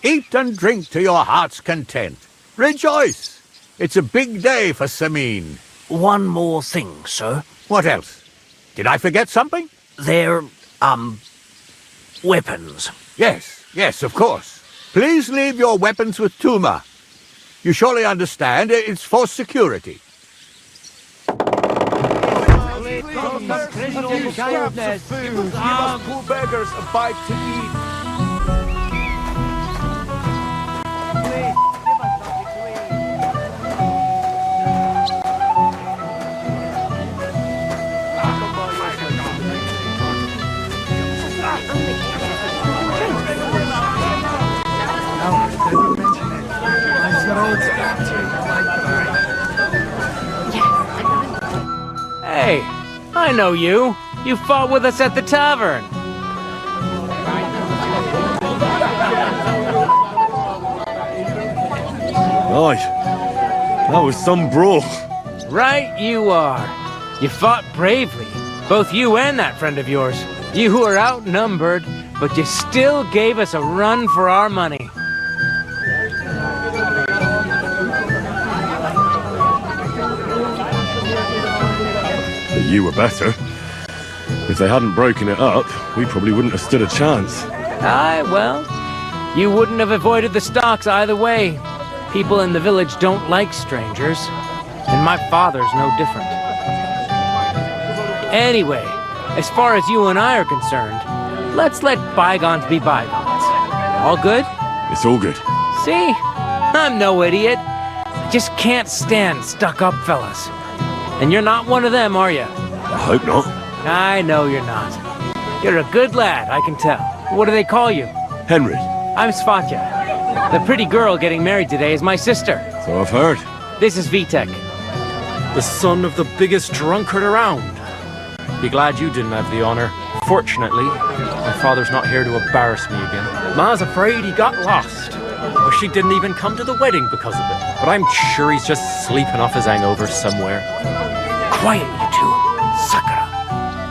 [SPEAKER 9] Eat and drink to your heart's content. Rejoice! It's a big day for Sameen.
[SPEAKER 4] One more thing, sir.
[SPEAKER 9] What else? Did I forget something?
[SPEAKER 4] They're, weapons.
[SPEAKER 9] Yes, of course. Please leave your weapons with Tuma. You surely understand it's for security.
[SPEAKER 3] Give us poor beggars a bite to eat.
[SPEAKER 11] Hey, I know you. You fought with us at the tavern.
[SPEAKER 2] Right. That was some brawl.
[SPEAKER 11] Right you are. You fought bravely. Both you and that friend of yours. You were outnumbered, but you still gave us a run for our money.
[SPEAKER 2] You were better. If they hadn't broken it up, we probably wouldn't have stood a chance.
[SPEAKER 11] Aye, well, you wouldn't have avoided the stocks either way. People in the village don't like strangers, and my father's no different. Anyway, as far as you and I are concerned, let's let bygones be bygones. All good?
[SPEAKER 2] It's all good.
[SPEAKER 11] See? I'm no idiot. I just can't stand stuck-up fellas. And you're not one of them, are you?
[SPEAKER 2] I hope not.
[SPEAKER 11] I know you're not. You're a good lad, I can tell. What do they call you?
[SPEAKER 2] Henry.
[SPEAKER 11] I'm Svatja. The pretty girl getting married today is my sister.
[SPEAKER 2] So I've heard.
[SPEAKER 11] This is Vitek.
[SPEAKER 5] The son of the biggest drunkard around. Be glad you didn't have the honor. Fortunately, my father's not here to embarrass me again. Ma's afraid he got lost. Or she didn't even come to the wedding because of it. But I'm sure he's just sleeping off his hangover somewhere.
[SPEAKER 4] Quiet, you two. Sakura.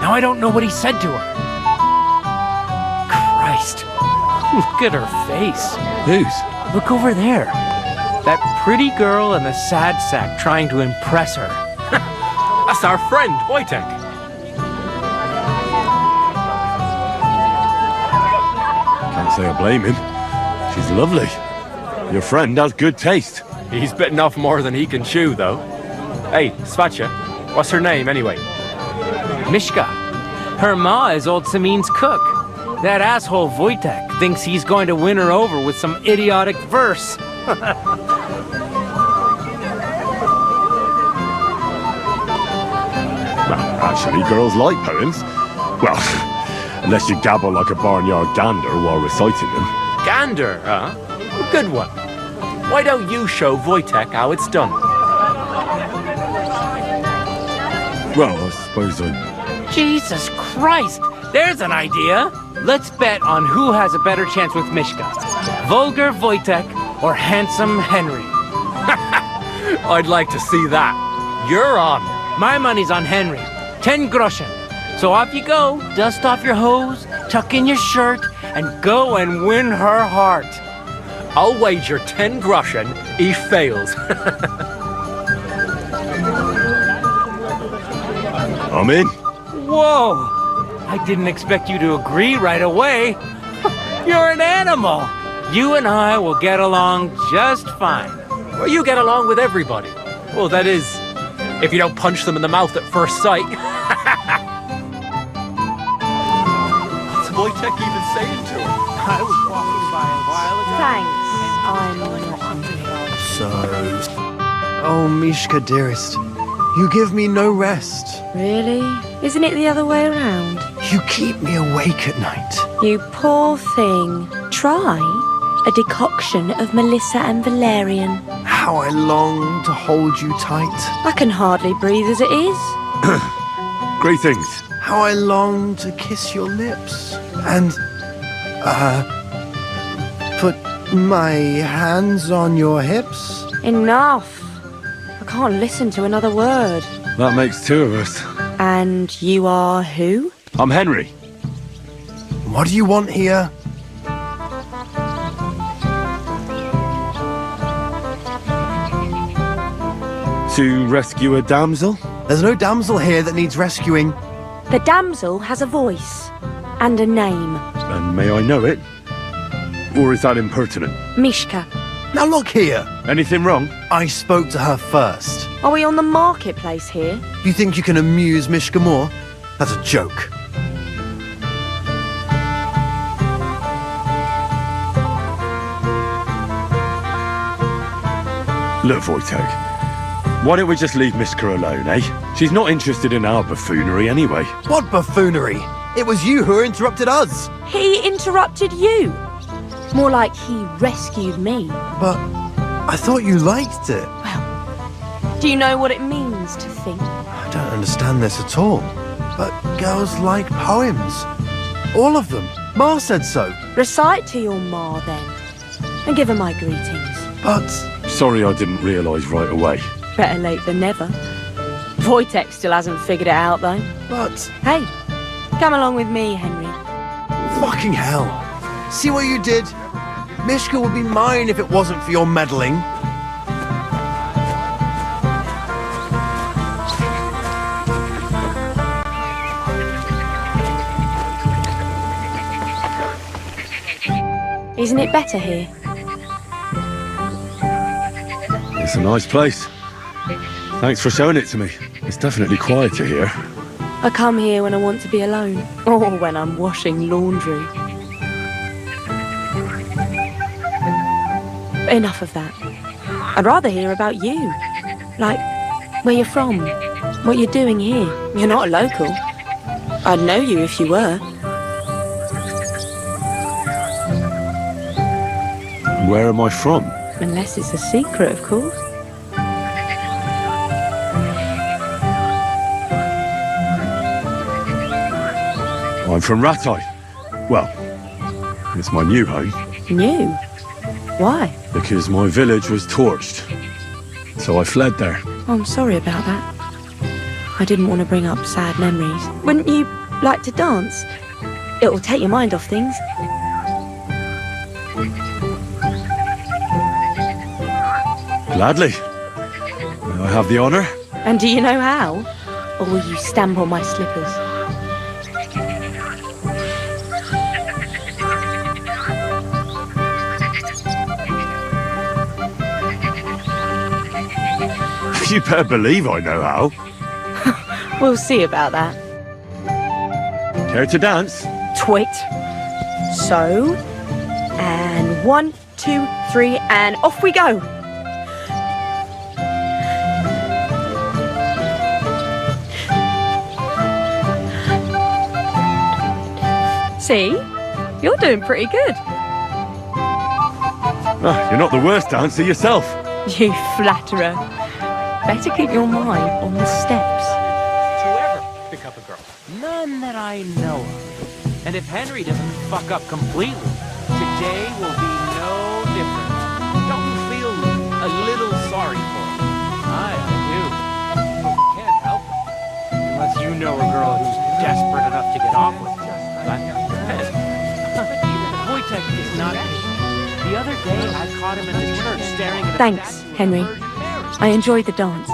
[SPEAKER 4] Now I don't know what he said to her. Christ. Look at her face.
[SPEAKER 2] Whose?
[SPEAKER 11] Look over there. That pretty girl and the sad sack trying to impress her.
[SPEAKER 5] That's our friend, Wojtek.
[SPEAKER 2] Can't say I blame him. She's lovely. Your friend has good taste.
[SPEAKER 5] He's bitten off more than he can chew, though. Hey, Svatja, what's her name, anyway?
[SPEAKER 11] Mishka. Her ma is old Sameen's cook. That asshole Wojtek thinks he's going to win her over with some idiotic verse.
[SPEAKER 2] Well, actually, girls like poems. Well, unless you gabble like a barnyard gander while reciting them.
[SPEAKER 5] Gander, huh? Good one. Why don't you show Wojtek how it's done?
[SPEAKER 2] Well, I suppose I...
[SPEAKER 11] Jesus Christ! There's an idea! Let's bet on who has a better chance with Mishka. Vulgar Wojtek or handsome Henry.
[SPEAKER 5] I'd like to see that. You're on.
[SPEAKER 11] My money's on Henry. 10 groschen. So off you go, dust off your hose, tuck in your shirt, and go and win her heart.
[SPEAKER 5] I'll wager 10 groschen he fails.
[SPEAKER 2] I'm in.
[SPEAKER 11] Whoa! I didn't expect you to agree right away. You're an animal. You and I will get along just fine.
[SPEAKER 5] Well, you get along with everybody. Well, that is, if you don't punch them in the mouth at first sight.
[SPEAKER 11] What's
[SPEAKER 5] Wojtek even saying to her?
[SPEAKER 4] I was walking by a while ago.
[SPEAKER 1] Thanks. I'm not hungry.
[SPEAKER 3] So... Oh, Mishka, dearest. You give me no rest.
[SPEAKER 1] Really? Isn't it the other way around?
[SPEAKER 3] You keep me awake at night.
[SPEAKER 1] You poor thing. Try a decoction of Melissa and Valerian.
[SPEAKER 3] How I long to hold you tight.
[SPEAKER 1] I can hardly breathe as it is.
[SPEAKER 2] Greetings.
[SPEAKER 3] How I long to kiss your lips. And, put my hands on your hips.
[SPEAKER 1] Enough. I can't listen to another word.
[SPEAKER 2] That makes two of us.
[SPEAKER 1] And you are who?
[SPEAKER 2] I'm Henry.
[SPEAKER 3] What do you want here?
[SPEAKER 2] To rescue a damsel?
[SPEAKER 3] There's no damsel here that needs rescuing.
[SPEAKER 1] The damsel has a voice and a name.
[SPEAKER 2] And may I know it? Or is that impertinent?
[SPEAKER 1] Mishka.
[SPEAKER 3] Now look here.
[SPEAKER 2] Anything wrong?
[SPEAKER 3] I spoke to her first.
[SPEAKER 1] Are we on the marketplace here?
[SPEAKER 3] You think you can amuse Mishka more? That's a joke.
[SPEAKER 2] Look, Wojtek. Why don't we just leave Mishka alone, eh? She's not interested in our buffoonery anyway.
[SPEAKER 3] What buffoonery? It was you who interrupted us.
[SPEAKER 1] He interrupted you. More like he rescued me.
[SPEAKER 3] But I thought you liked it.
[SPEAKER 1] Well, do you know what it means to think?
[SPEAKER 3] I don't understand this at all. But girls like poems. All of them. Ma said so.
[SPEAKER 1] Recite to your ma, then. And give her my greetings.
[SPEAKER 3] But...
[SPEAKER 2] Sorry I didn't realise right away.
[SPEAKER 1] Better late than never. Wojtek still hasn't figured it out, though.
[SPEAKER 3] But...
[SPEAKER 1] Hey, come along with me, Henry.
[SPEAKER 3] Fucking hell. See what you did? Mishka would be mine if it wasn't for your meddling.
[SPEAKER 1] Isn't it better here?
[SPEAKER 2] It's a nice place. Thanks for showing it to me. It's definitely quieter here.
[SPEAKER 1] I come here when I want to be alone. Or when I'm washing laundry. But enough of that. I'd rather hear about you. Like, where you're from. What you're doing here. You're not a local. I'd know you if you were.
[SPEAKER 2] Where am I from?
[SPEAKER 1] Unless it's a secret, of course.
[SPEAKER 2] I'm from Ratai. Well, it's my new home.
[SPEAKER 1] New? Why?
[SPEAKER 2] Because my village was torched. So I fled there.
[SPEAKER 1] Oh, I'm sorry about that. I didn't want to bring up sad memories. Wouldn't you like to dance? It'll take your mind off things.
[SPEAKER 2] Gladly. May I have the honour?
[SPEAKER 1] And do you know how? Or will you stamp on my slippers?
[SPEAKER 2] You better believe I know how.
[SPEAKER 1] We'll see about that.
[SPEAKER 2] Care to dance?
[SPEAKER 1] Twit. So, and 1, 2, 3, and off we go. See? You're doing pretty good.
[SPEAKER 2] Ah, you're not the worst dancer yourself.
[SPEAKER 1] You flatterer. Better keep your mind on the steps.
[SPEAKER 11] To ever pick up a girl? None that I know of. And if Henry doesn't fuck up completely, today will be no different. Don't you feel a little sorry for him? I do. But we can't help it. Unless you know a girl who's desperate enough to get off with you. But, Wojtek is not patient. The other day I caught him in the church staring at
[SPEAKER 1] Thanks, Henry. I enjoyed the dance.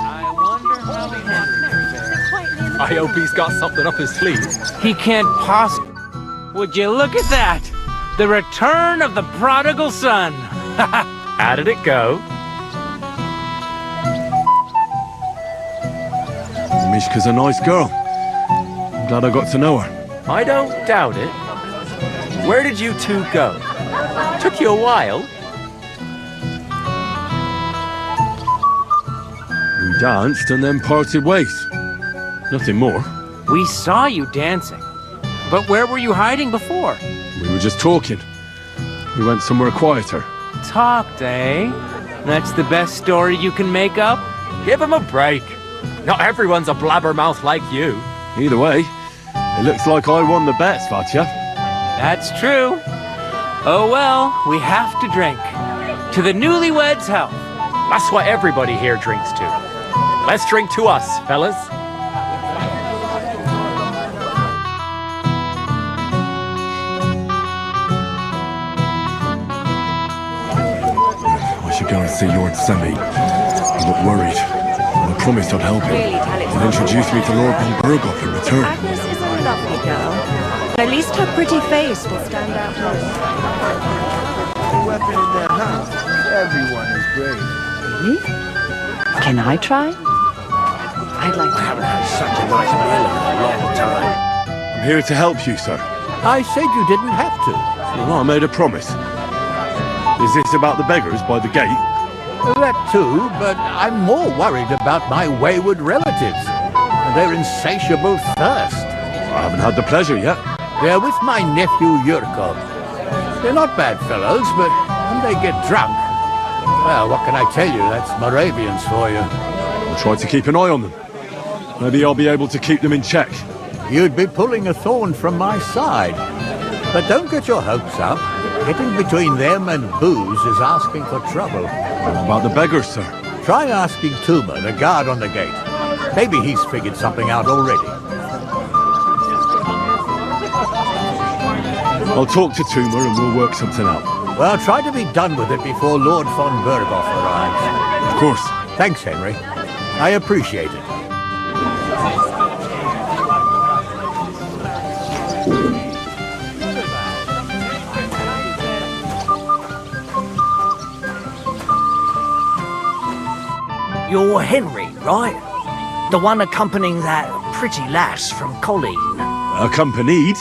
[SPEAKER 5] I hope he's got something up his sleeve.
[SPEAKER 11] He can't possibly. Would you look at that? The return of the prodigal son.
[SPEAKER 5] How did it go?
[SPEAKER 2] Mishka's a nice girl. I'm glad I got to know her.
[SPEAKER 5] I don't doubt it.
[SPEAKER 11] Where did you two go? Took you a while.
[SPEAKER 2] We danced and then parted ways. Nothing more.
[SPEAKER 11] We saw you dancing. But where were you hiding before?
[SPEAKER 2] We were just talking. We went somewhere quieter.
[SPEAKER 11] Talked, eh? That's the best story you can make up? Give him a break. Not everyone's a blabbermouth like you.
[SPEAKER 2] Either way, it looks like I won the bet, Svatya.
[SPEAKER 11] That's true. Oh well, we have to drink. To the newlyweds' health.
[SPEAKER 5] That's what everybody here drinks to. Let's drink to us, fellas.
[SPEAKER 2] I should go and see Lord Semi. I'm not worried. I promised I'd help him. And introduce me to Lord von Bergoff in return.
[SPEAKER 1] Agnes is a lovely girl. At least her pretty face will stand out more.
[SPEAKER 15] A weapon in their house. Everyone is brave.
[SPEAKER 6] Really? Can I try? I'd like to.
[SPEAKER 15] I haven't had such a nice meal in a long time.
[SPEAKER 2] I'm here to help you, sir.
[SPEAKER 9] I said you didn't have to.
[SPEAKER 2] Well, I made a promise. Is this about the beggars by the gate?
[SPEAKER 9] That too, but I'm more worried about my wayward relatives and their insatiable thirst.
[SPEAKER 2] I haven't had the pleasure yet.
[SPEAKER 9] They're with my nephew Yurko. They're not bad fellows, but when they get drunk, well, what can I tell you? That's Moravians for you.
[SPEAKER 2] I'll try to keep an eye on them. Maybe I'll be able to keep them in check.
[SPEAKER 9] You'd be pulling a thorn from my side. But don't get your hopes up. Getting between them and booze is asking for trouble.
[SPEAKER 2] What about the beggars, sir?
[SPEAKER 9] Try asking Tuma, the guard on the gate. Maybe he's figured something out already.
[SPEAKER 2] I'll talk to Tuma and we'll work something out.
[SPEAKER 9] Well, try to be done with it before Lord von Bergoff arrives.
[SPEAKER 2] Of course.
[SPEAKER 9] Thanks, Henry. I appreciate it.
[SPEAKER 4] You're Henry, right? The one accompanying that pretty lass from Colleen.
[SPEAKER 2] Accompanied?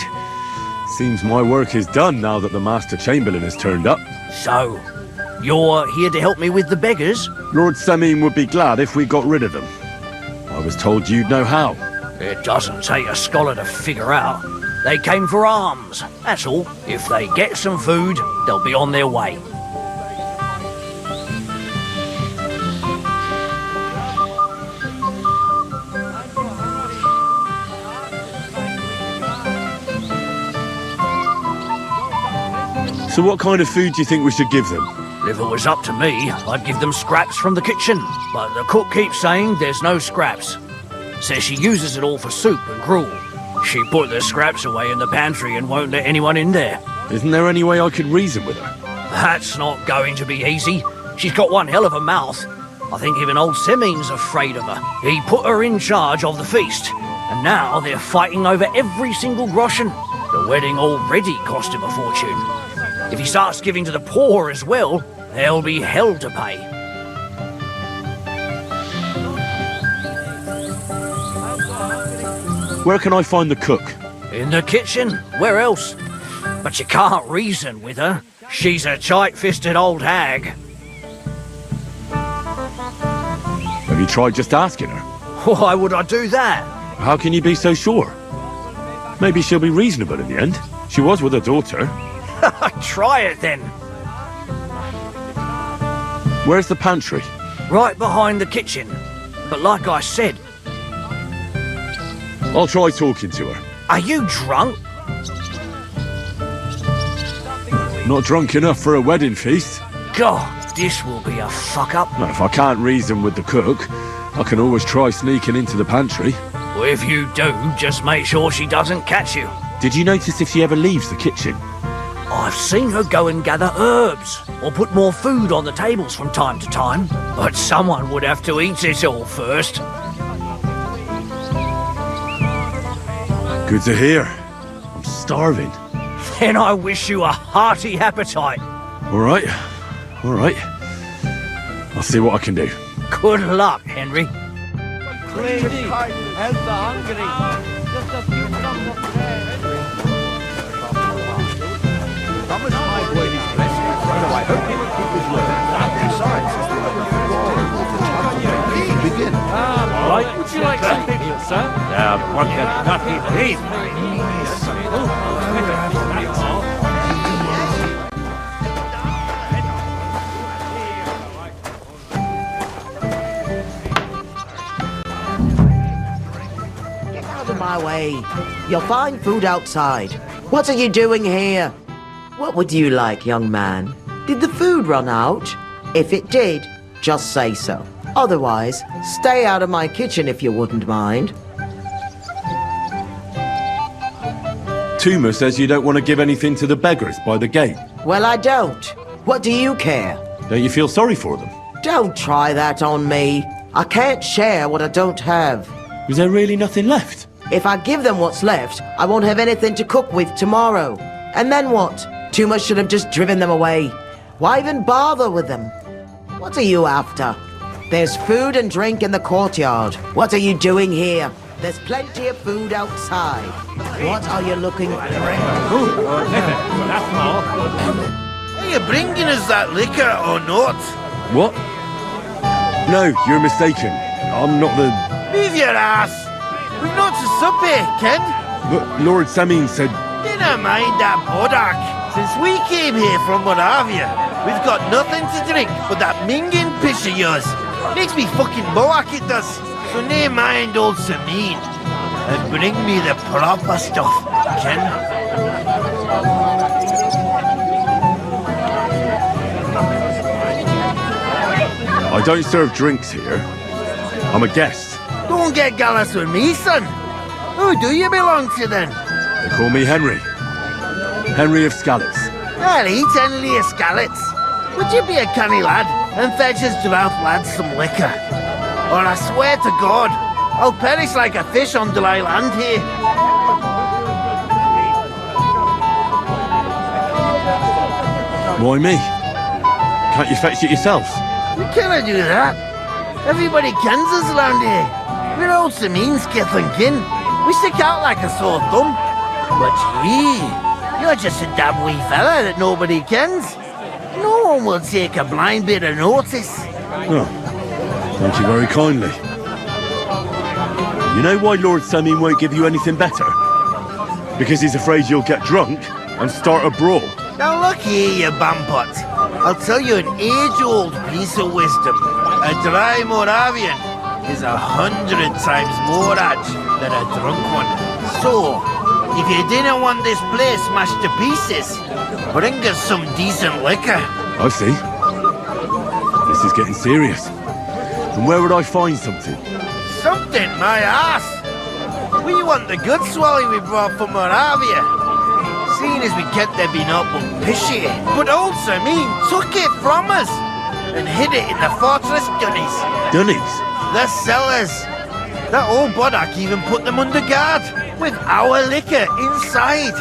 [SPEAKER 2] Seems my work is done now that the Master Chamberlain has turned up.
[SPEAKER 4] So, you're here to help me with the beggars?
[SPEAKER 2] Lord Semine would be glad if we got rid of them. I was told you'd know how.
[SPEAKER 4] It doesn't take a scholar to figure out. They came for alms, that's all. If they get some food, they'll be on their way.
[SPEAKER 2] So what kind of food do you think we should give them?
[SPEAKER 4] If it was up to me, I'd give them scraps from the kitchen. But the cook keeps saying there's no scraps. Says she uses it all for soup and gruel. She put the scraps away in the pantry and won't let anyone in there.
[SPEAKER 2] Isn't there any way I could reason with her?
[SPEAKER 4] That's not going to be easy. She's got one hell of a mouth. I think even old Semine's afraid of her. He put her in charge of the feast. And now they're fighting over every single groschen. The wedding already cost him a fortune. If he starts giving to the poor as well, there'll be hell to pay.
[SPEAKER 2] Where can I find the cook?
[SPEAKER 4] In the kitchen. Where else? But you can't reason with her. She's a tight-fisted old hag.
[SPEAKER 2] Have you tried just asking her?
[SPEAKER 4] Why would I do that?
[SPEAKER 2] How can you be so sure? Maybe she'll be reasonable in the end. She was with her daughter.
[SPEAKER 4] Try it then.
[SPEAKER 2] Where's the pantry?
[SPEAKER 4] Right behind the kitchen. But like I said...
[SPEAKER 2] I'll try talking to her.
[SPEAKER 4] Are you drunk?
[SPEAKER 2] Not drunk enough for a wedding feast.
[SPEAKER 4] God, this will be a fuck-up.
[SPEAKER 2] Well, if I can't reason with the cook, I can always try sneaking into the pantry.
[SPEAKER 4] Well, if you do, just make sure she doesn't catch you.
[SPEAKER 2] Did you notice if she ever leaves the kitchen?
[SPEAKER 4] I've seen her go and gather herbs, or put more food on the tables from time to time. But someone would have to eat it all first.
[SPEAKER 2] Good to hear. I'm starving.
[SPEAKER 4] Then I wish you a hearty appetite.
[SPEAKER 2] All right. I'll see what I can do.
[SPEAKER 4] Good luck, Henry.
[SPEAKER 17] Lady, help the hungry. Just a few crumbs of bread.
[SPEAKER 9] promised my boy his blessing, so I hope he will keep his word. Besides, begin.
[SPEAKER 11] Right, would you like some pictures, sir?
[SPEAKER 9] What can not be brief?
[SPEAKER 10] Out of my way. You'll find food outside. What are you doing here? What would you like, young man? Did the food run out? If it did, just say so. Otherwise, stay out of my kitchen if you wouldn't mind.
[SPEAKER 2] Tuma says you don't want to give anything to the beggars by the gate.
[SPEAKER 10] Well, I don't. What do you care?
[SPEAKER 2] Don't you feel sorry for them?
[SPEAKER 10] Don't try that on me. I can't share what I don't have.
[SPEAKER 2] Is there really nothing left?
[SPEAKER 10] If I give them what's left, I won't have anything to cook with tomorrow. And then what? Tuma should have just driven them away. Why even bother with them? What are you after? There's food and drink in the courtyard. What are you doing here? There's plenty of food outside. What are you looking for?
[SPEAKER 9] That's all.
[SPEAKER 15] Are you bringing us that liquor or not?
[SPEAKER 2] What? No, you're mistaken. I'm not the...
[SPEAKER 15] Move your ass! We've not to sup here, Ken.
[SPEAKER 2] But Lord Samin said...
[SPEAKER 15] Dinna mind that bodak. Since we came here from Moravia, we've got nothing to drink but that minging piss of yours. Makes me fucking boak, it does. So nae mind old Samin. And bring me the proper stuff, Ken.
[SPEAKER 2] I don't serve drinks here. I'm a guest.
[SPEAKER 15] Don't get gallus with me, son. Who do you belong to, then?
[SPEAKER 2] They call me Henry. Henry of Skalitz.
[SPEAKER 15] I'll eat Henry of Skalitz. Would you be a canny lad and fetch us drought lads some liquor? Or I swear to God, I'll perish like a fish on dry land here.
[SPEAKER 2] Why me? Can't you fetch it yourselves?
[SPEAKER 15] We cannot do that. Everybody kens us around here. We're old Samin's kith and kin. We stick out like a sore thumb. But you're just a damn wee fella that nobody kens. No one will take a blind bit of notice.
[SPEAKER 2] Oh, thank you very kindly. You know why Lord Samin won't give you anything better? Because he's afraid you'll get drunk and start a brawl.
[SPEAKER 15] Now look here, you bampot. I'll tell you an age-old piece of wisdom. A dry Moravian is 100 times more age than a drunk one. So, if you didn't want this place smashed to pieces, bring us some decent liquor.
[SPEAKER 2] I see. This is getting serious. And where would I find something?
[SPEAKER 15] Something, my ass! We want the good swally we brought from Moravia. Seeing as we kept there being up but pishy. But old Samin took it from us and hid it in the fortress dunnies.
[SPEAKER 2] Dunnies?
[SPEAKER 15] The cellars. That old bodak even put them under guard with our liquor inside.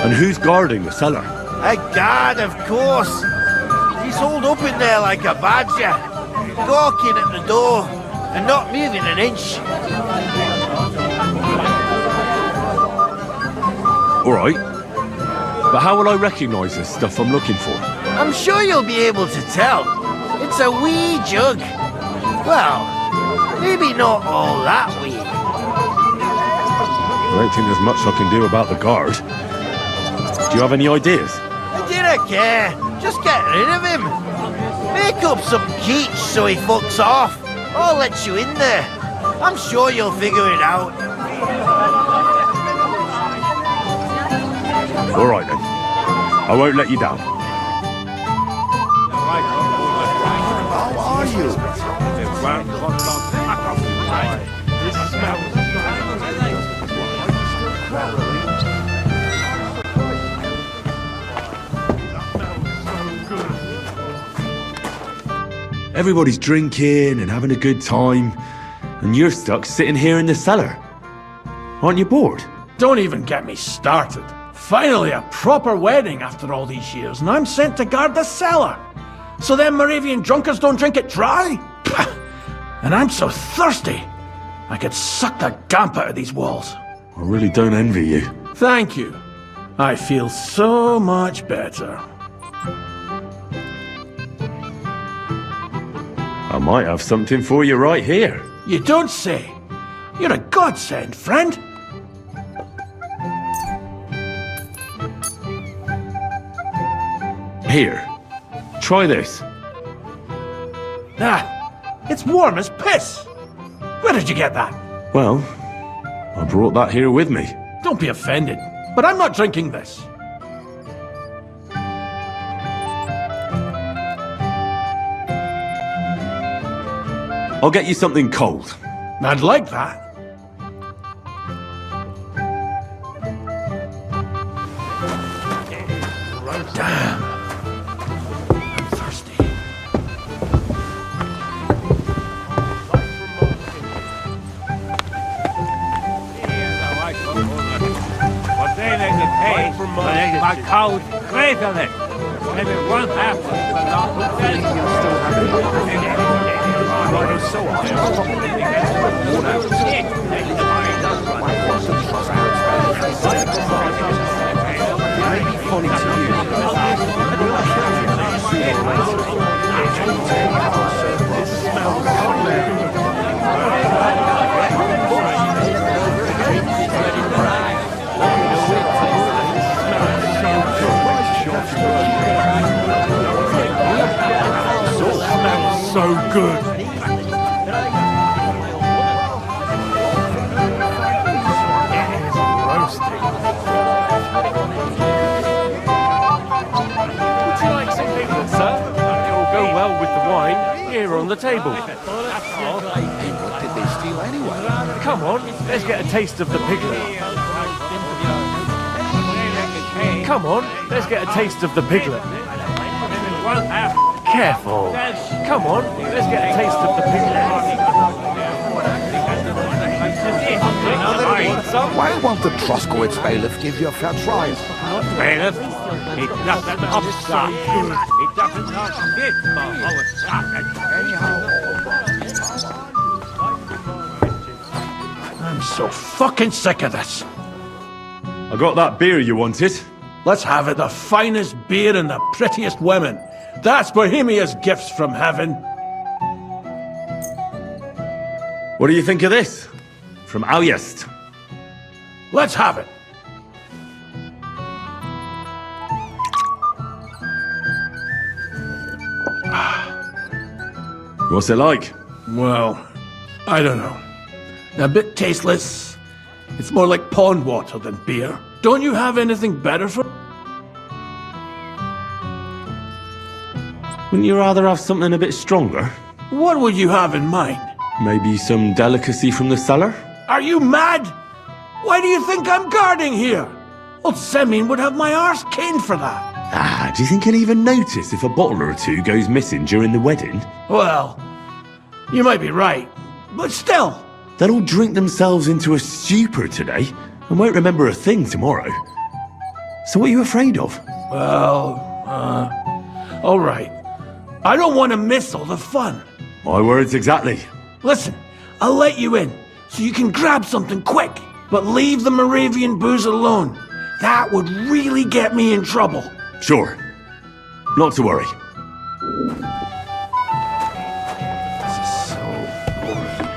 [SPEAKER 2] And who's guarding the cellar?
[SPEAKER 15] A guard, of course. He's holed up in there like a badger, gawking at the door and not moving an inch.
[SPEAKER 2] All right. But how will I recognise this stuff I'm looking for?
[SPEAKER 15] I'm sure you'll be able to tell. It's a wee jug. Well, maybe not all that wee.
[SPEAKER 2] I don't think there's much I can do about the guard. Do you have any ideas?
[SPEAKER 15] I didn't care. Just get rid of him. Make up some keech so he fucks off. I'll let you in there. I'm sure you'll figure it out.
[SPEAKER 2] All right then. I won't let you down.
[SPEAKER 15] How are you?
[SPEAKER 2] Everybody's drinking and having a good time, and you're stuck sitting here in the cellar. Aren't you bored?
[SPEAKER 8] Don't even get me started. Finally, a proper wedding after all these years, and I'm sent to guard the cellar. So them Moravian drunkards don't drink it dry? Pah! And I'm so thirsty, I could suck the damp out of these walls.
[SPEAKER 2] I really don't envy you.
[SPEAKER 8] Thank you. I feel so much better.
[SPEAKER 2] I might have something for you right here.
[SPEAKER 8] You don't say. You're a godsend, friend.
[SPEAKER 2] Here, try this.
[SPEAKER 8] Ah, it's warm as piss. Where did you get that?
[SPEAKER 2] Well, I brought that here with me.
[SPEAKER 8] Don't be offended, but I'm not drinking this.
[SPEAKER 2] I'll get you something cold.
[SPEAKER 8] I'd like that. Damn. I'm thirsty.
[SPEAKER 17] What they like to pay for my cold great on it. Maybe one half.
[SPEAKER 8] So good.
[SPEAKER 5] Would you like some piglet, sir? It will go well with the wine here on the table.
[SPEAKER 9] What did they steal anyway?
[SPEAKER 5] Come on, let's get a taste of the piglet. Come on, let's get a taste of the piglet. Careful. Come on, let's get a taste of the piglet.
[SPEAKER 9] Why won't the Troskowitz bailiff give you a fair trial?
[SPEAKER 17] Bailiff, it doesn't upset. It doesn't not fit for our socket.
[SPEAKER 8] I'm so fucking sick of this.
[SPEAKER 2] I got that beer you wanted.
[SPEAKER 8] Let's have it, the finest beer and the prettiest women. That's Bohemia's gifts from heaven.
[SPEAKER 2] What do you think of this? From Aljast.
[SPEAKER 8] Let's have it.
[SPEAKER 2] What's it like?
[SPEAKER 8] Well, I don't know. A bit tasteless. It's more like pond water than beer. Don't you have anything better for...
[SPEAKER 2] Wouldn't you rather have something a bit stronger?
[SPEAKER 8] What would you have in mind?
[SPEAKER 2] Maybe some delicacy from the cellar?
[SPEAKER 8] Are you mad? Why do you think I'm guarding here? Old Semyon would have my arse caned for that.
[SPEAKER 2] Ah, do you think he'll even notice if a bottle or two goes missing during the wedding?
[SPEAKER 8] Well, you might be right, but still.
[SPEAKER 2] They'll all drink themselves into a stupor today and won't remember a thing tomorrow. So what are you afraid of?
[SPEAKER 8] Well, all right. I don't want to miss all the fun.
[SPEAKER 2] My words exactly.
[SPEAKER 8] Listen, I'll let you in, so you can grab something quick, but leave the Moravian booze alone. That would really get me in trouble.
[SPEAKER 2] Sure. Not to worry.
[SPEAKER 8] This is so boring.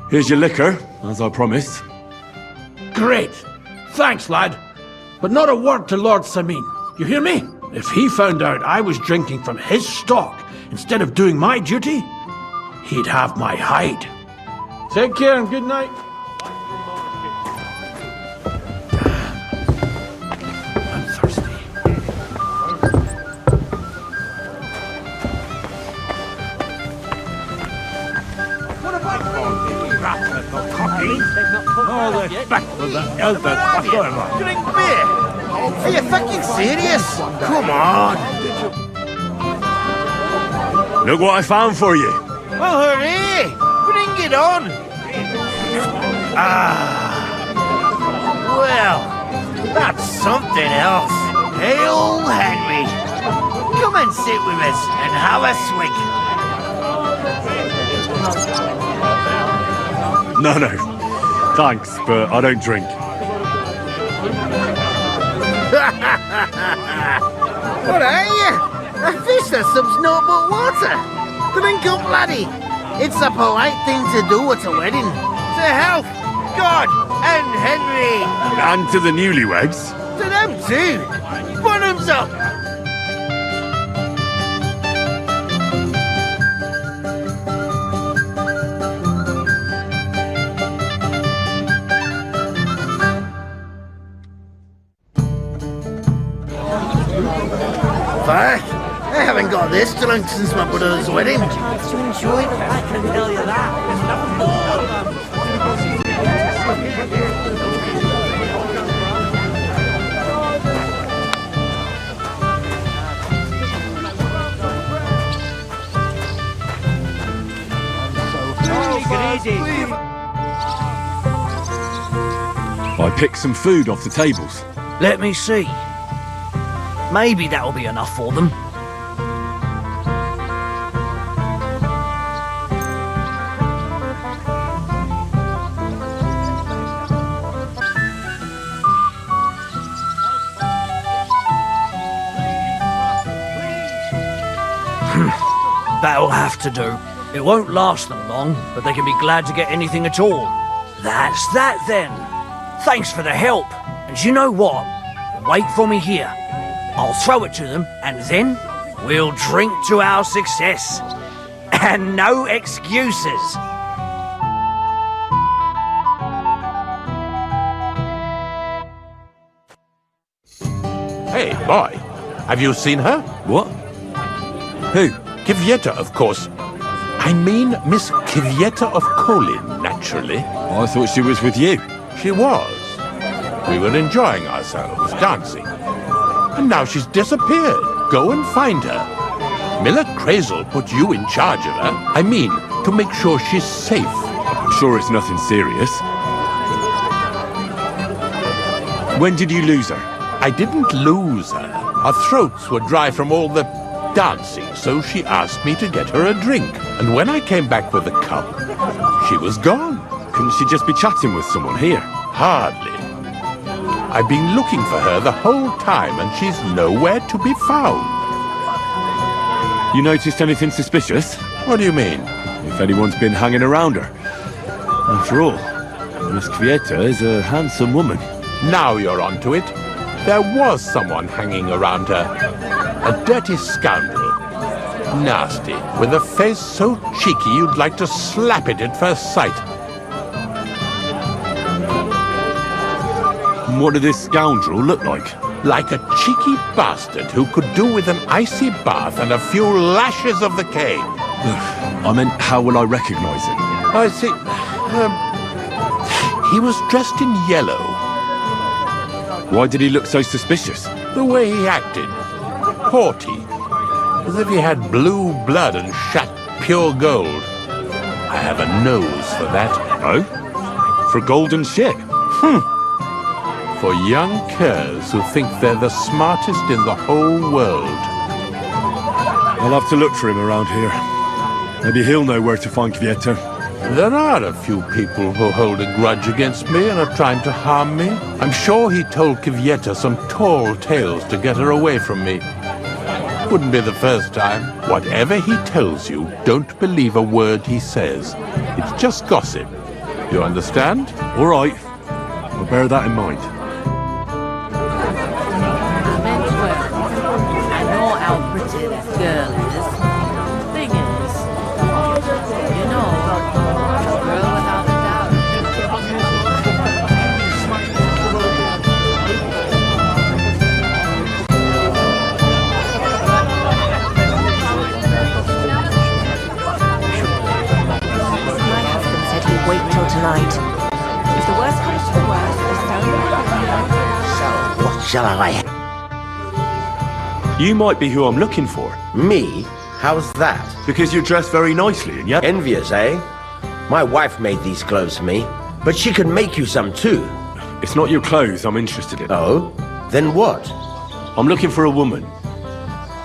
[SPEAKER 2] Here's your liquor, as I promised.
[SPEAKER 8] Great. Thanks, lad. But not a word to Lord Samin. You hear me? If he found out I was drinking from his stock instead of doing my duty, he'd have my hide.
[SPEAKER 5] Take care and good night.
[SPEAKER 8] I'm thirsty.
[SPEAKER 9] What about all the back for the elders.
[SPEAKER 15] Drink beer? Are you fucking serious? Come on.
[SPEAKER 2] Look what I found for you.
[SPEAKER 15] Oh, hooray! Bring it on. Well, that's something else. Hail Henry. Come and sit with us and have a swig.
[SPEAKER 2] No. Thanks, but I don't drink.
[SPEAKER 15] What are you? A fish that subs naught but water. Drink up, laddie. It's a polite thing to do at a wedding. To health, God, and Henry.
[SPEAKER 2] And to the newlyweds.
[SPEAKER 15] To them too. Bottoms up. Fuck, I haven't got this drunk since my brother's wedding. Chance to enjoy them, I can tell you that. There's nothing more.
[SPEAKER 2] I picked some food off the tables.
[SPEAKER 4] Let me see. Maybe that'll be enough for them. That'll have to do. It won't last them long, but they can be glad to get anything at all. That's that then. Thanks for the help. And you know what? Wait for me here. I'll throw it to them, and then we'll drink to our success. And no excuses.
[SPEAKER 13] Hey, boy. Have you seen her?
[SPEAKER 2] What?
[SPEAKER 13] Who? Kvyetta, of course. I mean Miss Kvyetta of Kolin, naturally.
[SPEAKER 2] I thought she was with you.
[SPEAKER 13] She was. We were enjoying ourselves, dancing. And now she's disappeared. Go and find her. Miller Crazel put you in charge of her. I mean, to make sure she's safe.
[SPEAKER 2] I'm sure it's nothing serious. When did you lose her?
[SPEAKER 13] I didn't lose her. Our throats were dry from all the dancing, so she asked me to get her a drink. And when I came back with a cup, she was gone.
[SPEAKER 2] Couldn't she just be chatting with someone here?
[SPEAKER 13] Hardly. I've been looking for her the whole time, and she's nowhere to be found.
[SPEAKER 2] You noticed anything suspicious?
[SPEAKER 13] What do you mean?
[SPEAKER 2] If anyone's been hanging around her. After all, Miss Kvyetta is a handsome woman.
[SPEAKER 13] Now you're onto it. There was someone hanging around her. A dirty scoundrel. Nasty, with a face so cheeky you'd like to slap it at first sight.
[SPEAKER 2] What did this scoundrel look like?
[SPEAKER 13] Like a cheeky bastard who could do with an icy bath and a few lashes of the cane.
[SPEAKER 2] I meant, how will I recognize him?
[SPEAKER 13] I see. He was dressed in yellow.
[SPEAKER 2] Why did he look so suspicious?
[SPEAKER 13] The way he acted. Haughty. As if he had blue blood and shat pure gold. I have a nose for that.
[SPEAKER 2] Oh? For golden shit?
[SPEAKER 13] For young curs who think they're the smartest in the whole world.
[SPEAKER 2] I'll have to look for him around here. Maybe he'll know where to find Kvyetta.
[SPEAKER 13] There are a few people who hold a grudge against me and are trying to harm me. I'm sure he told Kvyetta some tall tales to get her away from me. Wouldn't be the first time. Whatever he tells you, don't believe a word he says. It's just gossip. You understand?
[SPEAKER 2] All right. I'll bear that in mind.
[SPEAKER 11] girl is. Thing is, you know about a girl without a
[SPEAKER 1] My husband said he'd wait till tonight. If the worst comes to the worst,
[SPEAKER 20] So, what shall I...
[SPEAKER 2] You might be who I'm looking for.
[SPEAKER 20] Me? How's that?
[SPEAKER 2] Because you're dressed very nicely, and yet...
[SPEAKER 20] Envious, eh? My wife made these clothes for me, but she could make you some too.
[SPEAKER 2] It's not your clothes I'm interested in.
[SPEAKER 20] Oh? Then what?
[SPEAKER 2] I'm looking for a woman.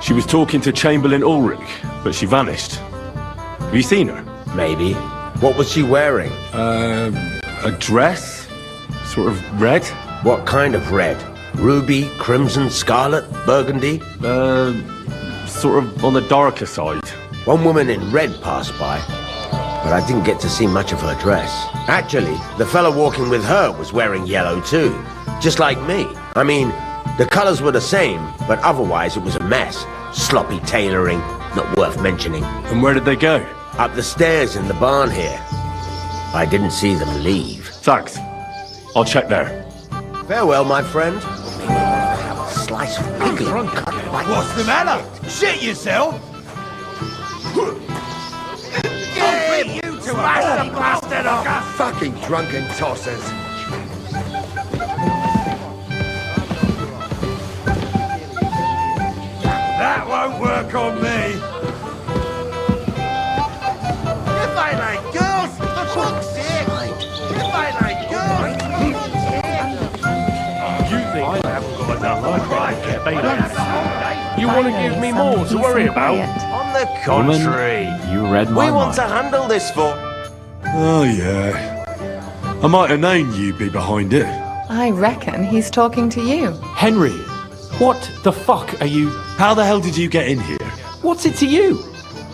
[SPEAKER 2] She was talking to Chamberlain Ulrich, but she vanished. Have you seen her?
[SPEAKER 20] Maybe. What was she wearing?
[SPEAKER 2] A dress? Sort of red?
[SPEAKER 20] What kind of red? Ruby, crimson, scarlet, burgundy?
[SPEAKER 2] Sort of on the darker side.
[SPEAKER 20] One woman in red passed by, but I didn't get to see much of her dress. Actually, the fellow walking with her was wearing yellow too, just like me. I mean, the colors were the same, but otherwise it was a mess. Sloppy tailoring, not worth mentioning.
[SPEAKER 2] And where did they go?
[SPEAKER 20] Up the stairs in the barn here. I didn't see them leave.
[SPEAKER 2] Thanks. I'll check there.
[SPEAKER 20] Farewell, my friend. Maybe I'll have a slice of wiggly cut right.
[SPEAKER 15] What's the matter? Shit yourself? Hey, you two smash the bastard off!
[SPEAKER 20] Fucking drunken tossers.
[SPEAKER 15] That won't work on me. If I like girls, for fuck's sake! If I like girls, for fuck's sake!
[SPEAKER 5] You think I haven't got enough right? You want to give me more to worry about?
[SPEAKER 15] On the contrary,
[SPEAKER 5] you read my
[SPEAKER 15] we want
[SPEAKER 5] mind.
[SPEAKER 15] to handle this for...
[SPEAKER 2] Oh, yeah. I might have known you'd be behind it.
[SPEAKER 18] I reckon he's talking to you.
[SPEAKER 5] Henry, what the fuck are you...
[SPEAKER 2] How the hell did you get in here?
[SPEAKER 5] What's it to you?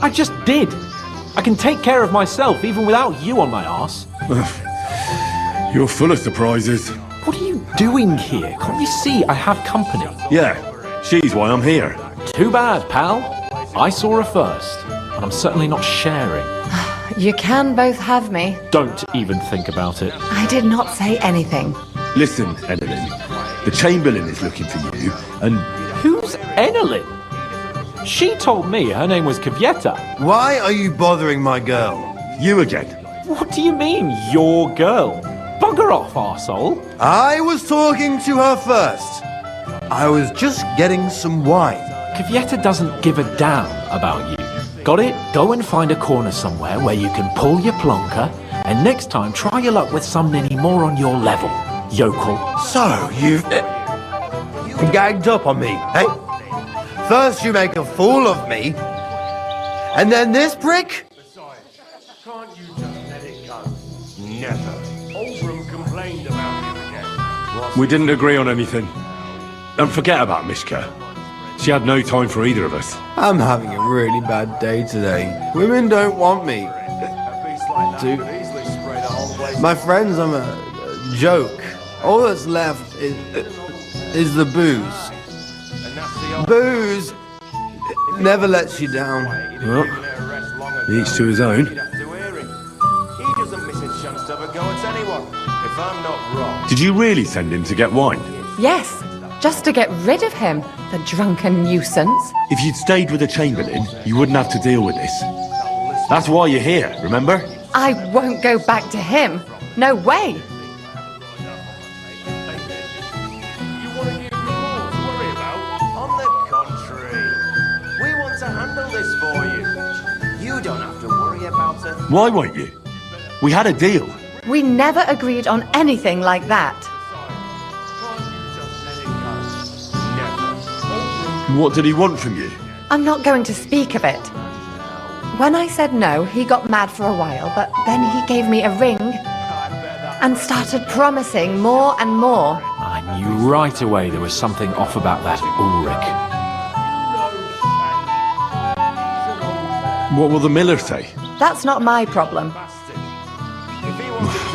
[SPEAKER 5] I just did. I can take care of myself even without you on my arse.
[SPEAKER 2] You're full of surprises.
[SPEAKER 5] What are you doing here? Can't you see I have company?
[SPEAKER 2] Yeah, she's why I'm here.
[SPEAKER 5] Too bad, pal. I saw her first, and I'm certainly not sharing.
[SPEAKER 18] You can both have me.
[SPEAKER 5] Don't even think about it.
[SPEAKER 18] I did not say anything.
[SPEAKER 2] Listen, Enelin. The Chamberlain is looking for you, and...
[SPEAKER 5] Who's Enelin? She told me her name was Kvieta.
[SPEAKER 15] Why are you bothering my girl?
[SPEAKER 2] You again.
[SPEAKER 5] What do you mean, your girl? Bugger off, arsehole.
[SPEAKER 15] I was talking to her first. I was just getting some wine.
[SPEAKER 5] Kvieta doesn't give a damn about you. Got it? Go and find a corner somewhere where you can pull your plonker, and next time try your luck with somebody more on your level, yokel.
[SPEAKER 15] So, you've... gagged up on me, eh? First you make a fool of me, and then this prick?
[SPEAKER 17] Can't you just let it go? Never. Oldham complained about you again.
[SPEAKER 2] We didn't agree on anything. And forget about Mishka. She had no time for either of us.
[SPEAKER 15] I'm having a really bad day today. Women don't want me. My friends, I'm a joke. All that's left is the booze. Booze never lets you down.
[SPEAKER 2] Well, each to his own.
[SPEAKER 17] He doesn't miss a chance to have a go at anyone, if I'm not wrong.
[SPEAKER 2] Did you really send him to get wine?
[SPEAKER 18] Yes, just to get rid of him, the drunken nuisance.
[SPEAKER 2] If you'd stayed with the Chamberlain, you wouldn't have to deal with this. That's why you're here, remember?
[SPEAKER 18] I won't go back to him. No way.
[SPEAKER 17] On the contrary, we want to handle this for you. You don't have to worry about it.
[SPEAKER 2] Why won't you? We had a deal.
[SPEAKER 18] We never agreed on anything like that.
[SPEAKER 2] What did he want from you?
[SPEAKER 18] I'm not going to speak of it. When I said no, he got mad for a while, but then he gave me a ring and started promising more and more.
[SPEAKER 5] I knew right away there was something off about that Ulrich.
[SPEAKER 2] What will the miller say?
[SPEAKER 18] That's not my problem.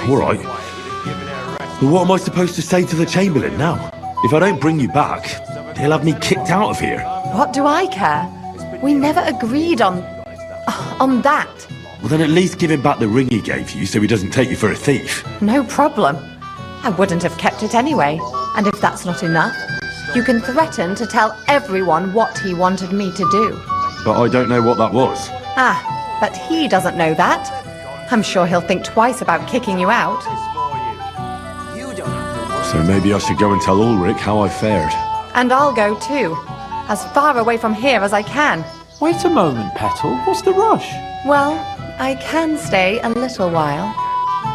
[SPEAKER 2] All right. But what am I supposed to say to the Chamberlain now? If I don't bring you back, he'll have me kicked out of here.
[SPEAKER 18] What do I care? We never agreed on that.
[SPEAKER 14] Well, then at least give him back the ring he gave you so he doesn't take you for a thief.
[SPEAKER 18] No problem. I wouldn't have kept it anyway. And if that's not enough, you can threaten to tell everyone what he wanted me to do.
[SPEAKER 14] But I don't know what that was.
[SPEAKER 18] Ah, but he doesn't know that. I'm sure he'll think twice about kicking you out.
[SPEAKER 14] So maybe I should go and tell Ulrich how I fared.
[SPEAKER 18] And I'll go too. As far away from here as I can.
[SPEAKER 11] Wait a moment, Petal. What's the rush?
[SPEAKER 18] Well, I can stay a little while.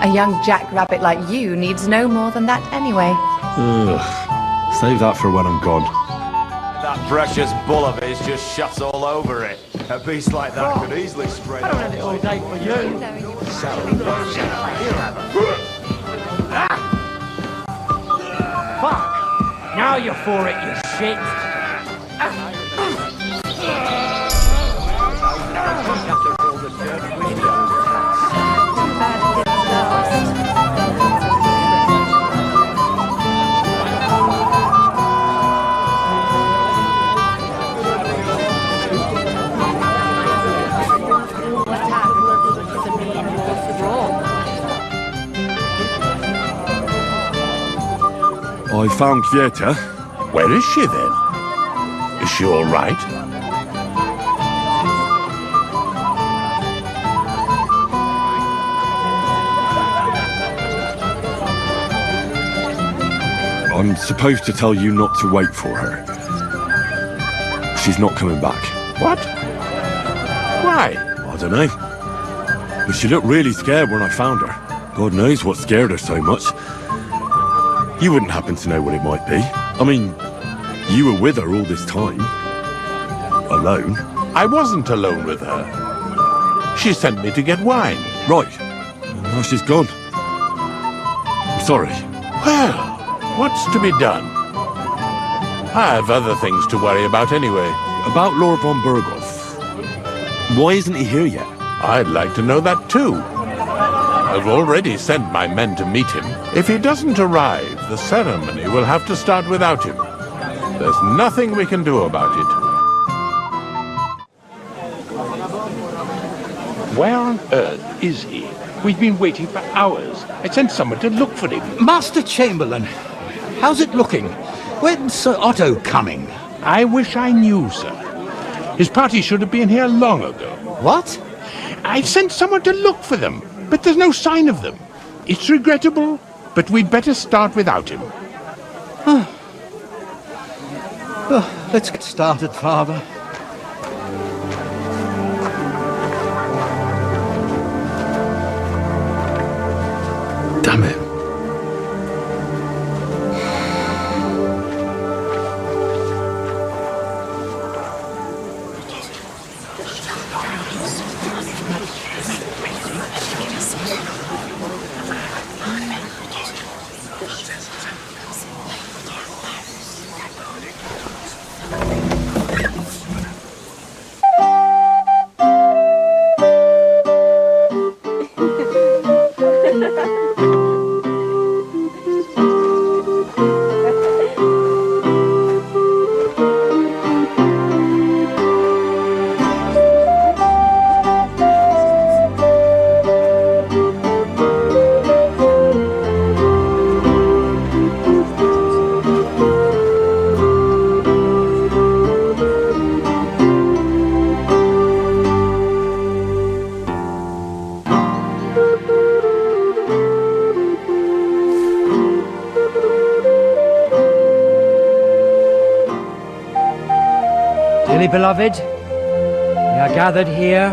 [SPEAKER 18] A young jackrabbit like you needs no more than that anyway.
[SPEAKER 14] Ugh. Save that for when I'm gone.
[SPEAKER 19] That precious bull of his just shuts all over it. A beast like that could easily spread. I don't have it all day for you.
[SPEAKER 4] Fuck! Now you're for it, you shit!
[SPEAKER 2] I found Kvieta.
[SPEAKER 13] Where is she then? Is she all right?
[SPEAKER 2] I'm supposed to tell you not to wait for her. She's not coming back.
[SPEAKER 13] What? Why?
[SPEAKER 2] I don't know. But she looked really scared when I found her. God knows what scared her so much. You wouldn't happen to know what it might be. I mean, you were with her all this time. Alone.
[SPEAKER 13] I wasn't alone with her. She sent me to get wine.
[SPEAKER 2] Right. Now she's gone. I'm sorry.
[SPEAKER 13] Well, what's to be done? I have other things to worry about anyway.
[SPEAKER 2] About Lord von Berghoff. Why isn't he here yet?
[SPEAKER 13] I'd like to know that too. I've already sent my men to meet him. If he doesn't arrive, the ceremony will have to start without him. There's nothing we can do about it.
[SPEAKER 8] Where on earth is he? We've been waiting for hours. I sent someone to look for him.
[SPEAKER 9] Master Chamberlain, how's it looking? When's Sir Otto coming?
[SPEAKER 8] I wish I knew, sir. His party should have been here long ago.
[SPEAKER 9] What?
[SPEAKER 8] I've sent someone to look for them, but there's no sign of them. It's regrettable, but we'd better start without him.
[SPEAKER 9] Let's get started, Father.
[SPEAKER 14] Damn it.
[SPEAKER 22] Dearly beloved, we are gathered here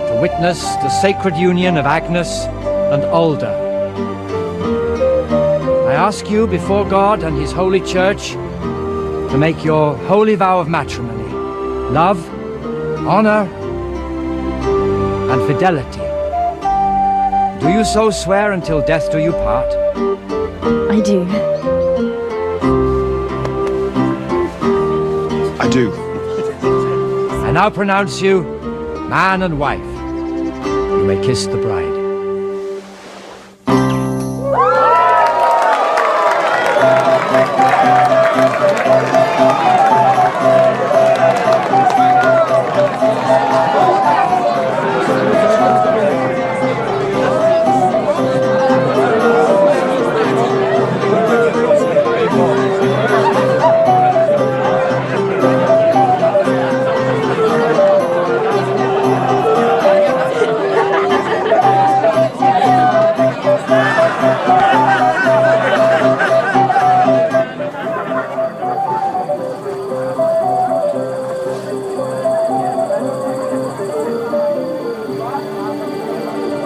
[SPEAKER 22] to witness the sacred union of Agnes and Alda. I ask you before God and His holy church to make your holy vow of matrimony, love, honor, and fidelity. Do you so swear until death do you part?
[SPEAKER 12] I do.
[SPEAKER 14] I do.
[SPEAKER 22] I now pronounce you man and wife. You may kiss the bride.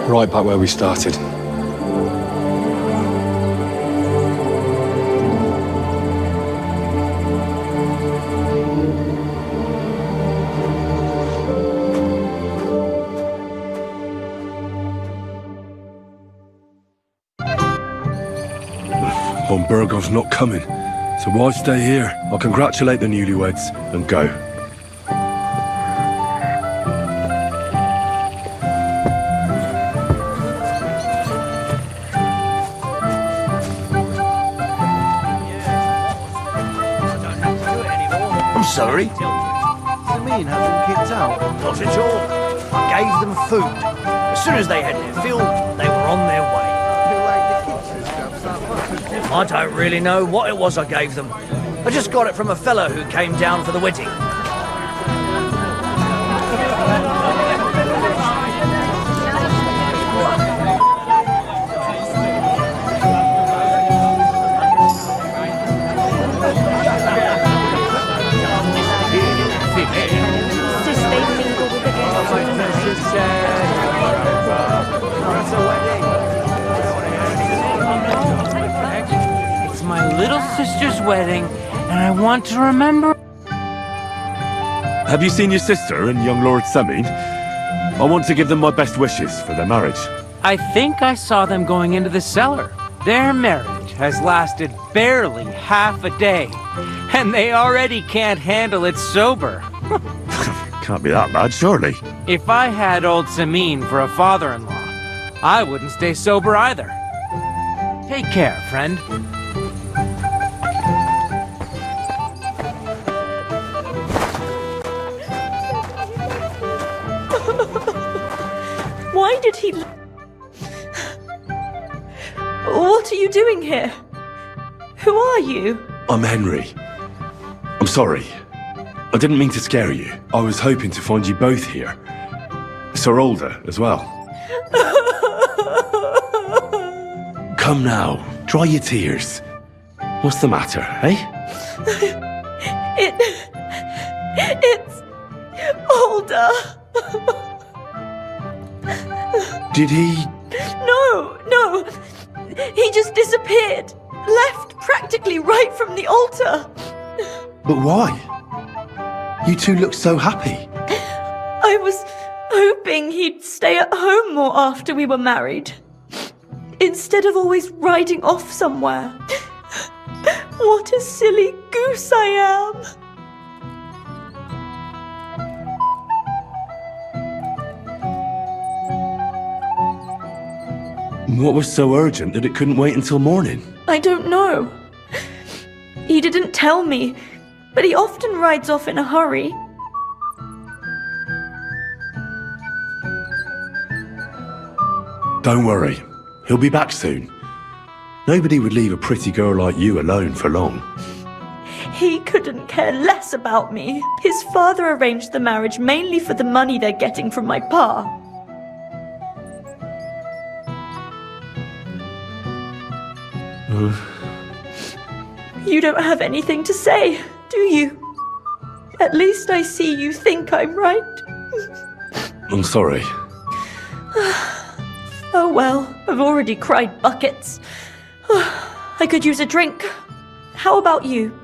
[SPEAKER 14] Right back where we started. Von Burgov's not coming, so why stay here? I'll congratulate the newlyweds and go.
[SPEAKER 4] I'm sorry. You mean have them kicked out? Not at all. I gave them food. As soon as they had their fill, they were on their way. I don't really know what it was I gave them. I just got it from a fellow who came down for the wedding.
[SPEAKER 11] It's my little sister's wedding, and I want to remember.
[SPEAKER 2] Have you seen your sister and young Lord Semin? I want to give them my best wishes for their marriage.
[SPEAKER 11] I think I saw them going into the cellar. Their marriage has lasted barely half a day, and they already can't handle it sober.
[SPEAKER 2] Can't be that bad, surely.
[SPEAKER 11] If I had old Samin for a father-in-law, I wouldn't stay sober either. Take care, friend.
[SPEAKER 16] Why did he... What are you doing here? Who are you?
[SPEAKER 14] I'm Henry. I'm sorry. I didn't mean to scare you. I was hoping to find you both here. Sir Alder as well. Come now, dry your tears. What's the matter, eh?
[SPEAKER 16] It's... Alder.
[SPEAKER 14] Did he...
[SPEAKER 16] No. He just disappeared. Left practically right from the altar.
[SPEAKER 14] But why? You two look so happy.
[SPEAKER 16] I was hoping he'd stay at home more after we were married. Instead of always riding off somewhere. What a silly goose I am.
[SPEAKER 14] What was so urgent that it couldn't wait until morning?
[SPEAKER 16] I don't know. He didn't tell me, but he often rides off in a hurry.
[SPEAKER 14] Don't worry. He'll be back soon. Nobody would leave a pretty girl like you alone for long.
[SPEAKER 16] He couldn't care less about me. His father arranged the marriage mainly for the money they're getting from my pa. You don't have anything to say, do you? At least I see you think I'm right.
[SPEAKER 14] I'm sorry.
[SPEAKER 16] Oh well, I've already cried buckets. I could use a drink. How about you?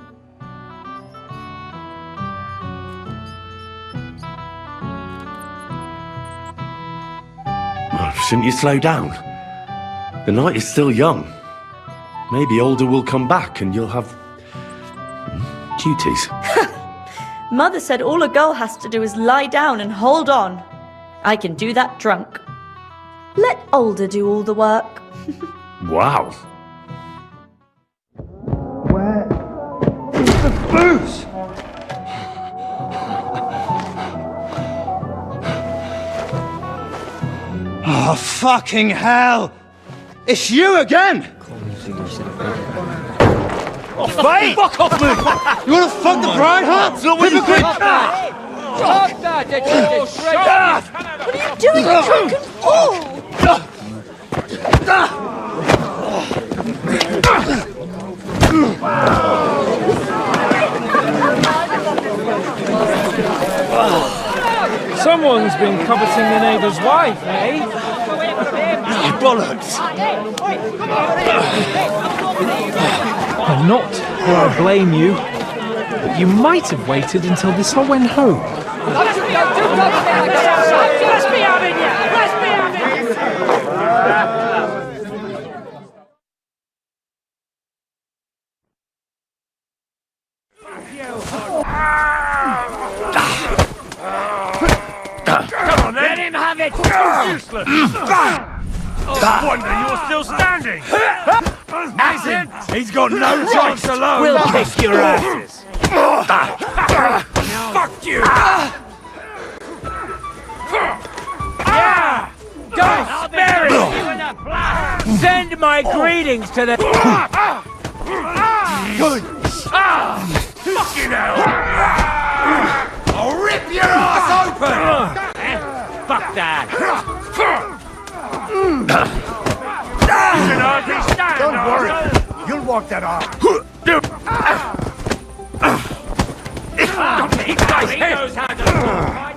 [SPEAKER 14] Shouldn't you slow down? The night is still young. Maybe Alder will come back and you'll have... duties.
[SPEAKER 16] Mother said all a girl has to do is lie down and hold on. I can do that drunk. Let Alder do all the work.
[SPEAKER 14] Wow.
[SPEAKER 22] Where is the booze? Oh, fucking hell! It's you again!
[SPEAKER 15] Oh, fight!
[SPEAKER 22] Fuck off, mate! You wanna fuck the bride, huh? Hypocrite!
[SPEAKER 11] Stop that!
[SPEAKER 16] What are you doing, you drunken fool?
[SPEAKER 5] Someone's been coveting the neighbour's wife, eh?
[SPEAKER 15] Bollocks!
[SPEAKER 5] I'm not where I blame you, but you might have waited until this all went home.
[SPEAKER 4] Let's be having you! Let's be having
[SPEAKER 17] Come on, then. Let him have it! Useless! Oh, wonder you're still standing!
[SPEAKER 15] He's got no chance alone!
[SPEAKER 4] We'll kick your asses!
[SPEAKER 17] Fuck you!
[SPEAKER 4] Don't spare it! Send my greetings to the...
[SPEAKER 15] Good!
[SPEAKER 17] Fucking hell! I'll rip your ass open!
[SPEAKER 4] Fuck that!
[SPEAKER 17] You can hardly stand.
[SPEAKER 15] Don't worry! You'll walk that off!
[SPEAKER 4] He knows how to fight!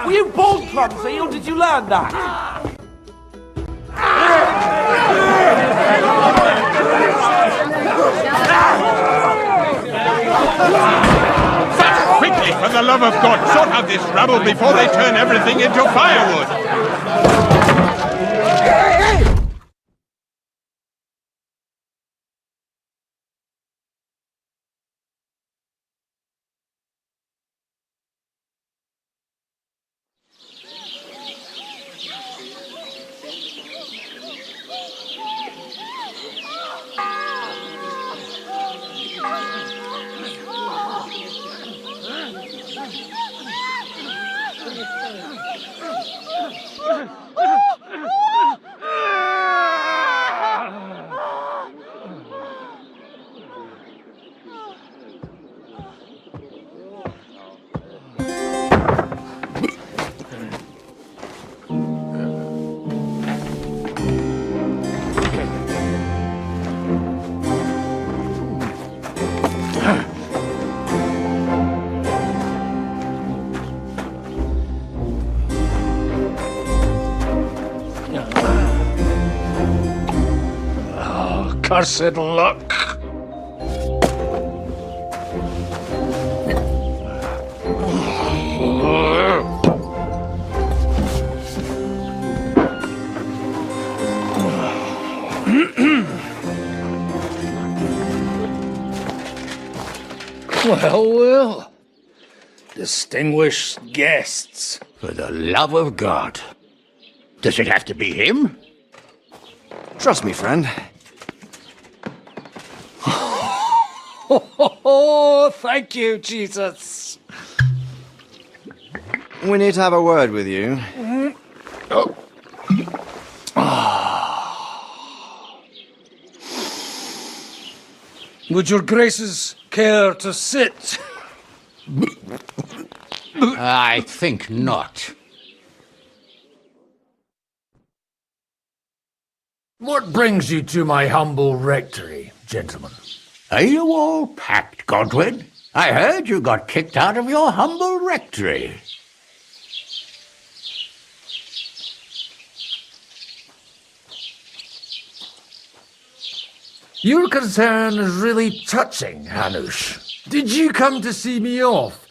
[SPEAKER 15] Were you ball clumsy, or did you learn that?
[SPEAKER 8] Quickly, for the love of God, sort out this rabble before they turn everything into firewood!
[SPEAKER 17] Cursed luck. Well, well. Distinguished guests.
[SPEAKER 9] For the love of God. Does it have to be him?
[SPEAKER 7] Trust me, friend.
[SPEAKER 17] Oh, thank you, Jesus.
[SPEAKER 7] We need to have a word with you.
[SPEAKER 17] Oh. Would your graces care to sit?
[SPEAKER 9] I think not.
[SPEAKER 17] What brings you to my humble rectory, gentlemen?
[SPEAKER 9] Are you all packed, Godwin? I heard you got kicked out of your humble rectory.
[SPEAKER 17] Your concern is really touching, Hanush. Did you come to see me off,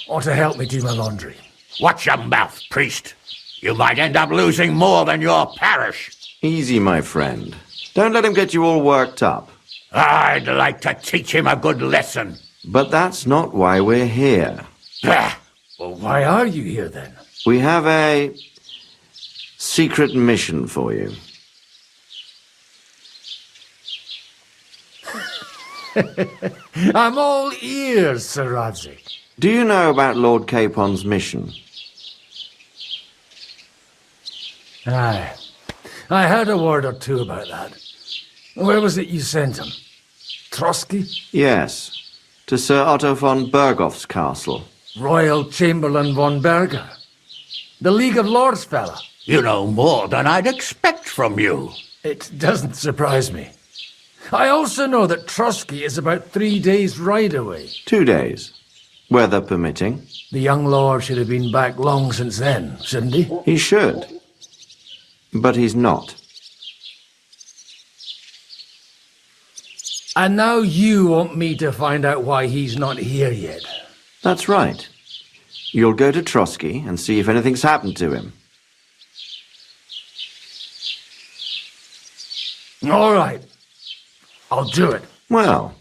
[SPEAKER 17] or to help me do my laundry?
[SPEAKER 9] Watch your mouth, priest. You might end up losing more than your parish.
[SPEAKER 7] Easy, my friend. Don't let him get you all worked up.
[SPEAKER 9] I'd like to teach him a good lesson.
[SPEAKER 7] But that's not why we're here.
[SPEAKER 17] Well, why are you here, then?
[SPEAKER 7] We have a secret mission for you.
[SPEAKER 17] I'm all ears, Sir Radzik.
[SPEAKER 7] Do you know about Lord Capon's mission?
[SPEAKER 17] Aye. I heard a word or two about that. Where was it you sent him? Trotsky?
[SPEAKER 7] Yes. To Sir Otto von Bergoff's castle.
[SPEAKER 17] Royal Chamberlain von Berger?
[SPEAKER 22] The League of Lords fella.
[SPEAKER 9] You know more than I'd expect from you.
[SPEAKER 22] It doesn't surprise me. I also know that Trotsky is about 3 days' ride away.
[SPEAKER 7] 2 days. Weather permitting.
[SPEAKER 22] The young lord should have been back long since then, shouldn't he?
[SPEAKER 7] He should. But he's not.
[SPEAKER 22] And now you want me to find out why he's not here yet.
[SPEAKER 7] That's right. You'll go to Trotsky and see if anything's happened to him.
[SPEAKER 22] All right. I'll do it.
[SPEAKER 7] Well,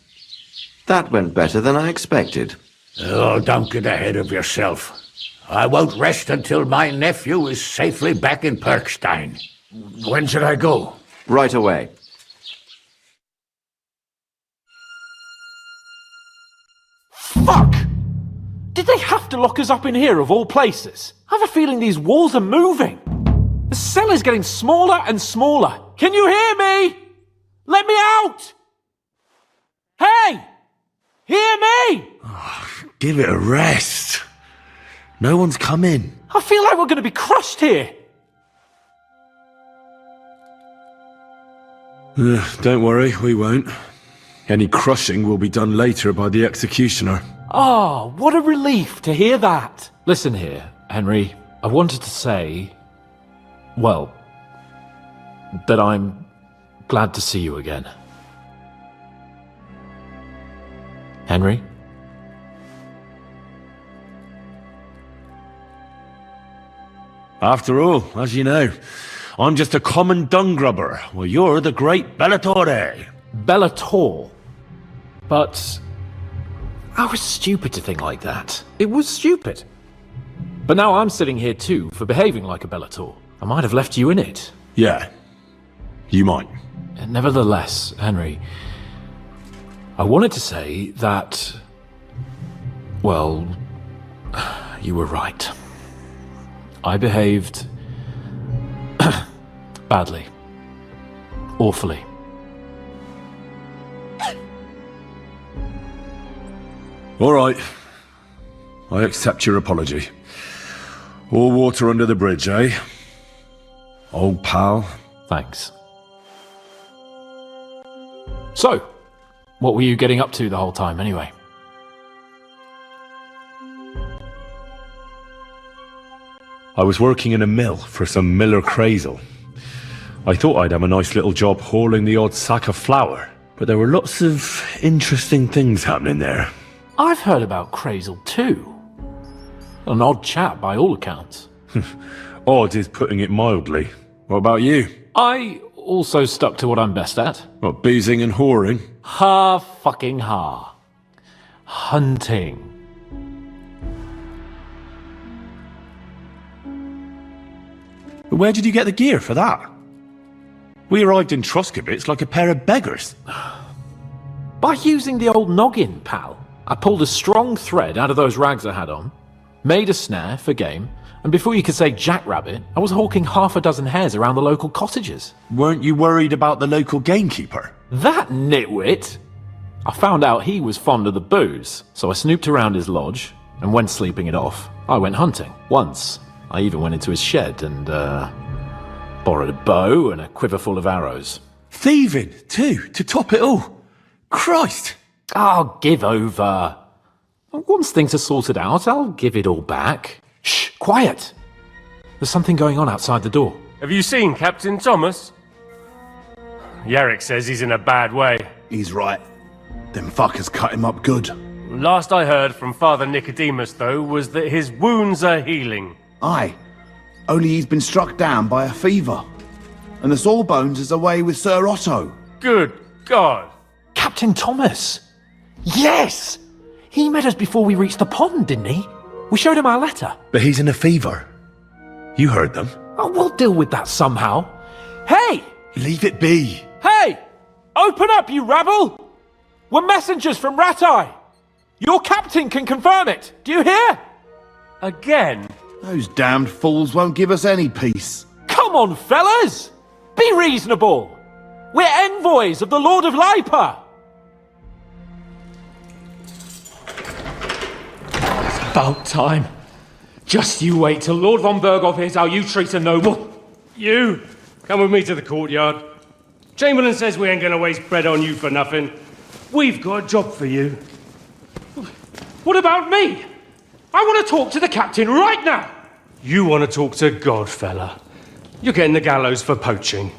[SPEAKER 7] that went better than I expected.
[SPEAKER 9] Oh, don't get ahead of yourself. I won't rest until my nephew is safely back in Perkstein.
[SPEAKER 22] When should I go?
[SPEAKER 7] Right away.
[SPEAKER 5] Fuck! Did they have to lock us up in here of all places? I have a feeling these walls are moving. The cell is getting smaller and smaller. Can you hear me? Let me out! Hey! Hear me!
[SPEAKER 14] Give it a rest. No one's coming.
[SPEAKER 5] I feel like we're going to be crushed here.
[SPEAKER 14] Don't worry, we won't. Any crushing will be done later by the executioner.
[SPEAKER 5] Oh, what a relief to hear that. Listen here, Henry. I wanted to say, well, that I'm glad to see you again. Henry?
[SPEAKER 14] After all, as you know, I'm just a common dung grubber, while you're the great Bellatore.
[SPEAKER 5] Bellator? But I was stupid to think like that. It was stupid. But now I'm sitting here too for behaving like a Bellator. I might have left you in it.
[SPEAKER 14] Yeah, you might.
[SPEAKER 5] Nevertheless, Henry, I wanted to say that, well, you were right. I behaved badly. Awfully.
[SPEAKER 14] All right. I accept your apology. All water under the bridge, eh? Old pal.
[SPEAKER 5] Thanks. So, what were you getting up to the whole time, anyway?
[SPEAKER 14] I was working in a mill for some Miller Crazel. I thought I'd have a nice little job hauling the odd sack of flour, but there were lots of interesting things happening there.
[SPEAKER 5] I've heard about Crazel too. An odd chap by all accounts.
[SPEAKER 14] Odd is putting it mildly. What about you?
[SPEAKER 5] I also stuck to what I'm best at.
[SPEAKER 14] What, boozing and whoring?
[SPEAKER 5] Ha-fucking-ha. Hunting.
[SPEAKER 14] But where did you get the gear for that? We arrived in Troskowitz like a pair of beggars.
[SPEAKER 5] By using the old noggin, pal. I pulled a strong thread out of those rags I had on, made a snare for game, and before you could say jackrabbit, I was hawking 6 hares around the local cottages.
[SPEAKER 14] Weren't you worried about the local gamekeeper?
[SPEAKER 5] That nitwit! I found out he was fond of the booze, so I snooped around his lodge, and when sleeping it off, I went hunting. Once, I even went into his shed and, borrowed a bow and a quiver full of arrows.
[SPEAKER 14] Thieving, too, to top it all. Christ!
[SPEAKER 5] Oh, give over. Once things are sorted out, I'll give it all back. Shh, quiet! There's something going on outside the door.
[SPEAKER 3] Have you seen Captain Thomas? Yarrick says he's in a bad way.
[SPEAKER 15] He's right. Them fuckers cut him up good.
[SPEAKER 3] Last I heard from Father Nicodemus, though, was that his wounds are healing.
[SPEAKER 15] Aye. Only he's been struck down by a fever. And the Sawbones is away with Sir Otto.
[SPEAKER 3] Good God.
[SPEAKER 5] Captain Thomas! Yes! He met us before we reached the pond, didn't he? We showed him our letter.
[SPEAKER 14] But he's in a fever. You heard them.
[SPEAKER 5] Oh, we'll deal with that somehow. Hey!
[SPEAKER 14] Leave it be.
[SPEAKER 5] Hey! Open up, you rabble! We're messengers from Ratai. Your captain can confirm it. Do you hear?
[SPEAKER 3] Again?
[SPEAKER 15] Those damned fools won't give us any peace.
[SPEAKER 5] Come on, fellas! Be reasonable! We're envoys of the Lord of Lipa!
[SPEAKER 21] It's about time.
[SPEAKER 3] Just you wait till Lord von Berghoff hears how you treat a noble. You, come with me to the courtyard. Chamberlain says we ain't gonna waste bread on you for nothing. We've got a job for you. What about me? I want to talk to the captain right now. You want to talk to God, fella. You're getting the gallows for poaching.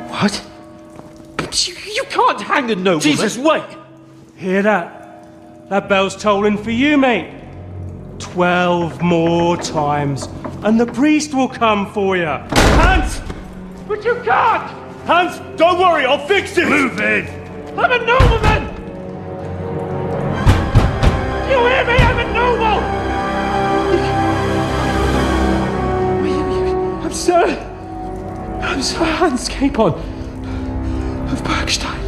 [SPEAKER 3] What?
[SPEAKER 11] You can't hang a nobleman.
[SPEAKER 3] Jesus, wait! Hear that? That bell's tolling for you, mate. 12 more times, and the priest will come for you. Hans! But you can't!
[SPEAKER 2] Hans, don't worry, I'll fix it!
[SPEAKER 3] Move in! I'm a nobleman! You hear me? I'm a noble! I'm Sir Hans Capon of Bergstein.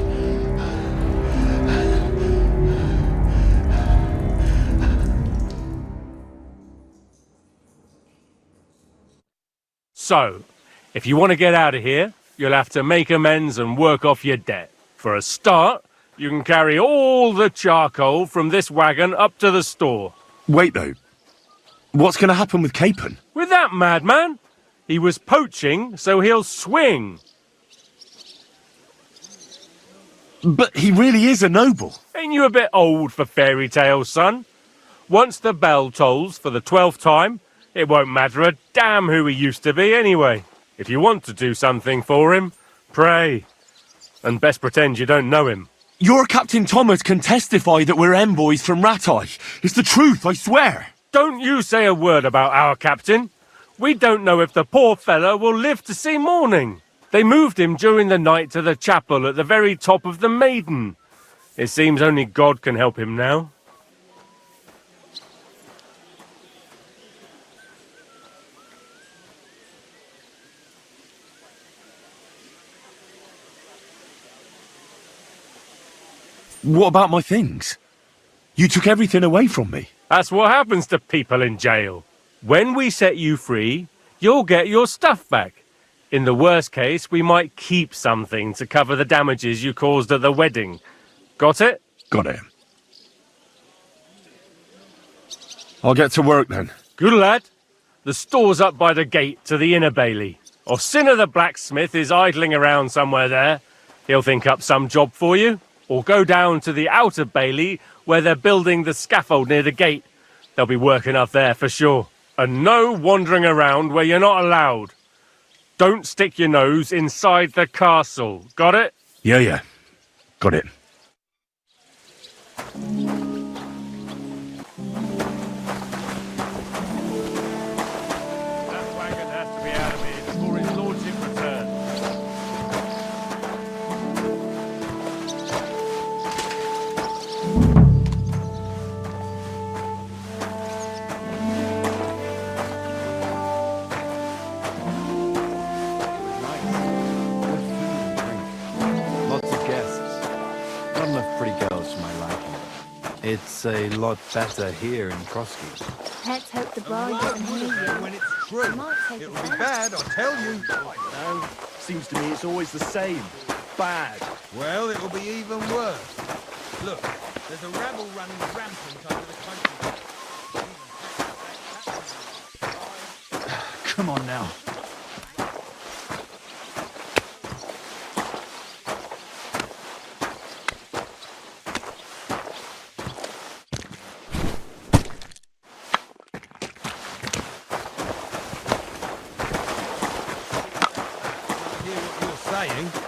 [SPEAKER 3] So, if you want to get out of here, you'll have to make amends and work off your debt. For a start, you can carry all the charcoal from this wagon up to the store.
[SPEAKER 14] Wait, though. What's going to happen with Capon?
[SPEAKER 3] With that madman? He was poaching, so he'll swing.
[SPEAKER 14] But he really is a noble.
[SPEAKER 3] Ain't you a bit old for fairy tales, son? Once the bell tolls for the 12th time, it won't matter a damn who he used to be anyway. If you want to do something for him, pray. And best pretend you don't know him.
[SPEAKER 14] Your Captain Thomas can testify that we're envoys from Rattay. It's the truth, I swear.
[SPEAKER 3] Don't you say a word about our captain. We don't know if the poor fella will live to see morning. They moved him during the night to the chapel at the very top of the Maiden. It seems only God can help him now.
[SPEAKER 14] What about my things? You took everything away from me.
[SPEAKER 3] That's what happens to people in jail. When we set you free, you'll get your stuff back. In the worst case, we might keep something to cover the damages you caused at the wedding. Got it?
[SPEAKER 14] Got it. I'll get to work then.
[SPEAKER 3] Good lad. The store's up by the gate to the inner bailey. Orsina the blacksmith is idling around somewhere there. He'll think up some job for you. Or go down to the outer bailey where they're building the scaffold near the gate. They'll be working up there for sure. And no wandering around where you're not allowed. Don't stick your nose inside the castle. Got it?
[SPEAKER 14] Yeah. Got it.
[SPEAKER 3] That wagon has to be out of here before his lordship returns.
[SPEAKER 11] Lots of guests. Not enough pretty girls for my liking. It's a lot better here in Trotsky.
[SPEAKER 12] Let's hope the bride doesn't hear you.
[SPEAKER 15] When it's true, it'll be bad, I tell you.
[SPEAKER 2] No, seems to me it's always the same. Bad.
[SPEAKER 15] Well, it'll be even worse. Look, there's a rabble running rampant over the country.
[SPEAKER 11] Come on now.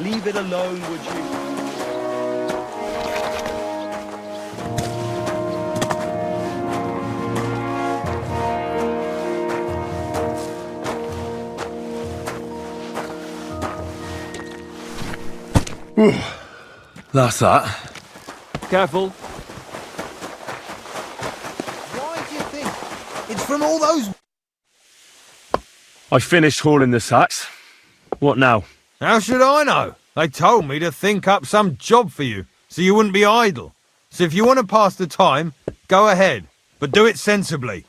[SPEAKER 15] Leave it alone, would you?
[SPEAKER 14] That's that.
[SPEAKER 11] Careful.
[SPEAKER 15] Why do you think? It's from all those...
[SPEAKER 14] I finished hauling the sacks. What now?
[SPEAKER 15] How should I know? They told me to think up some job for you, so you wouldn't be idle. So if you want to pass the time, go ahead, but do it sensibly.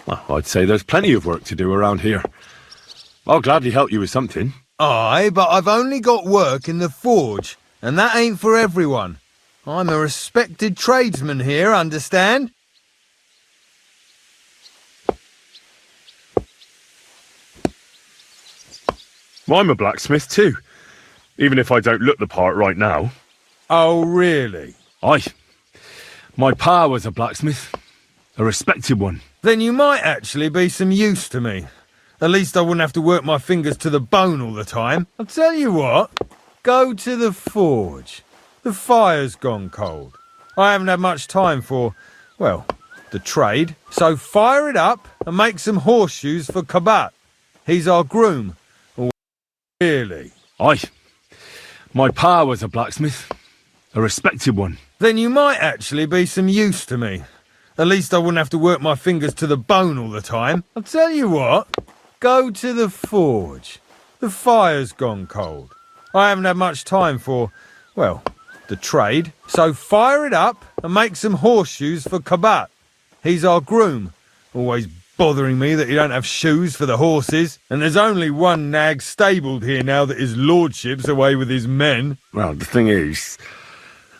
[SPEAKER 14] Well, I'd say there's plenty of work to do around here. I'll gladly help you with something.
[SPEAKER 15] Aye, but I've only got work in the forge,
[SPEAKER 6] And that ain't for everyone. I'm a respected tradesman here, understand?
[SPEAKER 14] Well, I'm a blacksmith too, even if I don't look the part right now.
[SPEAKER 6] Oh, really?
[SPEAKER 14] Aye. My pa was a blacksmith, a respected one.
[SPEAKER 6] Then you might actually be some use to me. At least I wouldn't have to work my fingers to the bone all the time. I'll tell you what, go to the forge. The fire's gone cold. I haven't had much time for, well, the trade. So fire it up and make some horseshoes for Kabat. He's our groom. Oh, really?
[SPEAKER 14] Aye. My pa was a blacksmith, a respected one.
[SPEAKER 6] Then you might actually be some use to me. At least I wouldn't have to work my fingers to the bone all the time. I'll tell you what, go to the forge. The fire's gone cold. I haven't had much time for, well, the trade. So fire it up and make some horseshoes for Kabat. He's our groom. Always bothering me that you don't have shoes for the horses. And there's only one nag stabled here now that his lordship's away with his men.
[SPEAKER 14] Well, the thing is,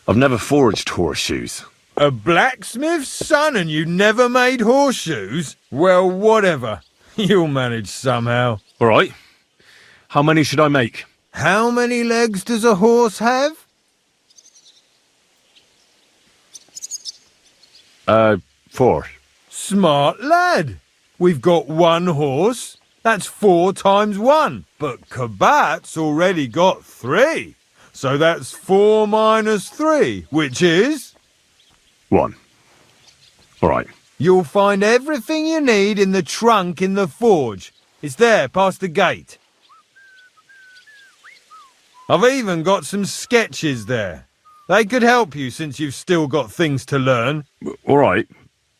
[SPEAKER 14] I've never forged horseshoes.
[SPEAKER 6] A blacksmith's son and you never made horseshoes? Well, whatever. You'll manage somehow.
[SPEAKER 14] All right. How many should I make?
[SPEAKER 6] How many legs does a horse have?
[SPEAKER 14] 4.
[SPEAKER 6] Smart lad. We've got one horse. That's 4 times 1. But Kabat's already got 3. So that's 4 minus 3, which is...
[SPEAKER 14] 1. All right.
[SPEAKER 6] You'll find everything you need in the trunk in the forge. It's there, past the gate. I've even got some sketches there. They could help you since you've still got things to learn.
[SPEAKER 14] All right,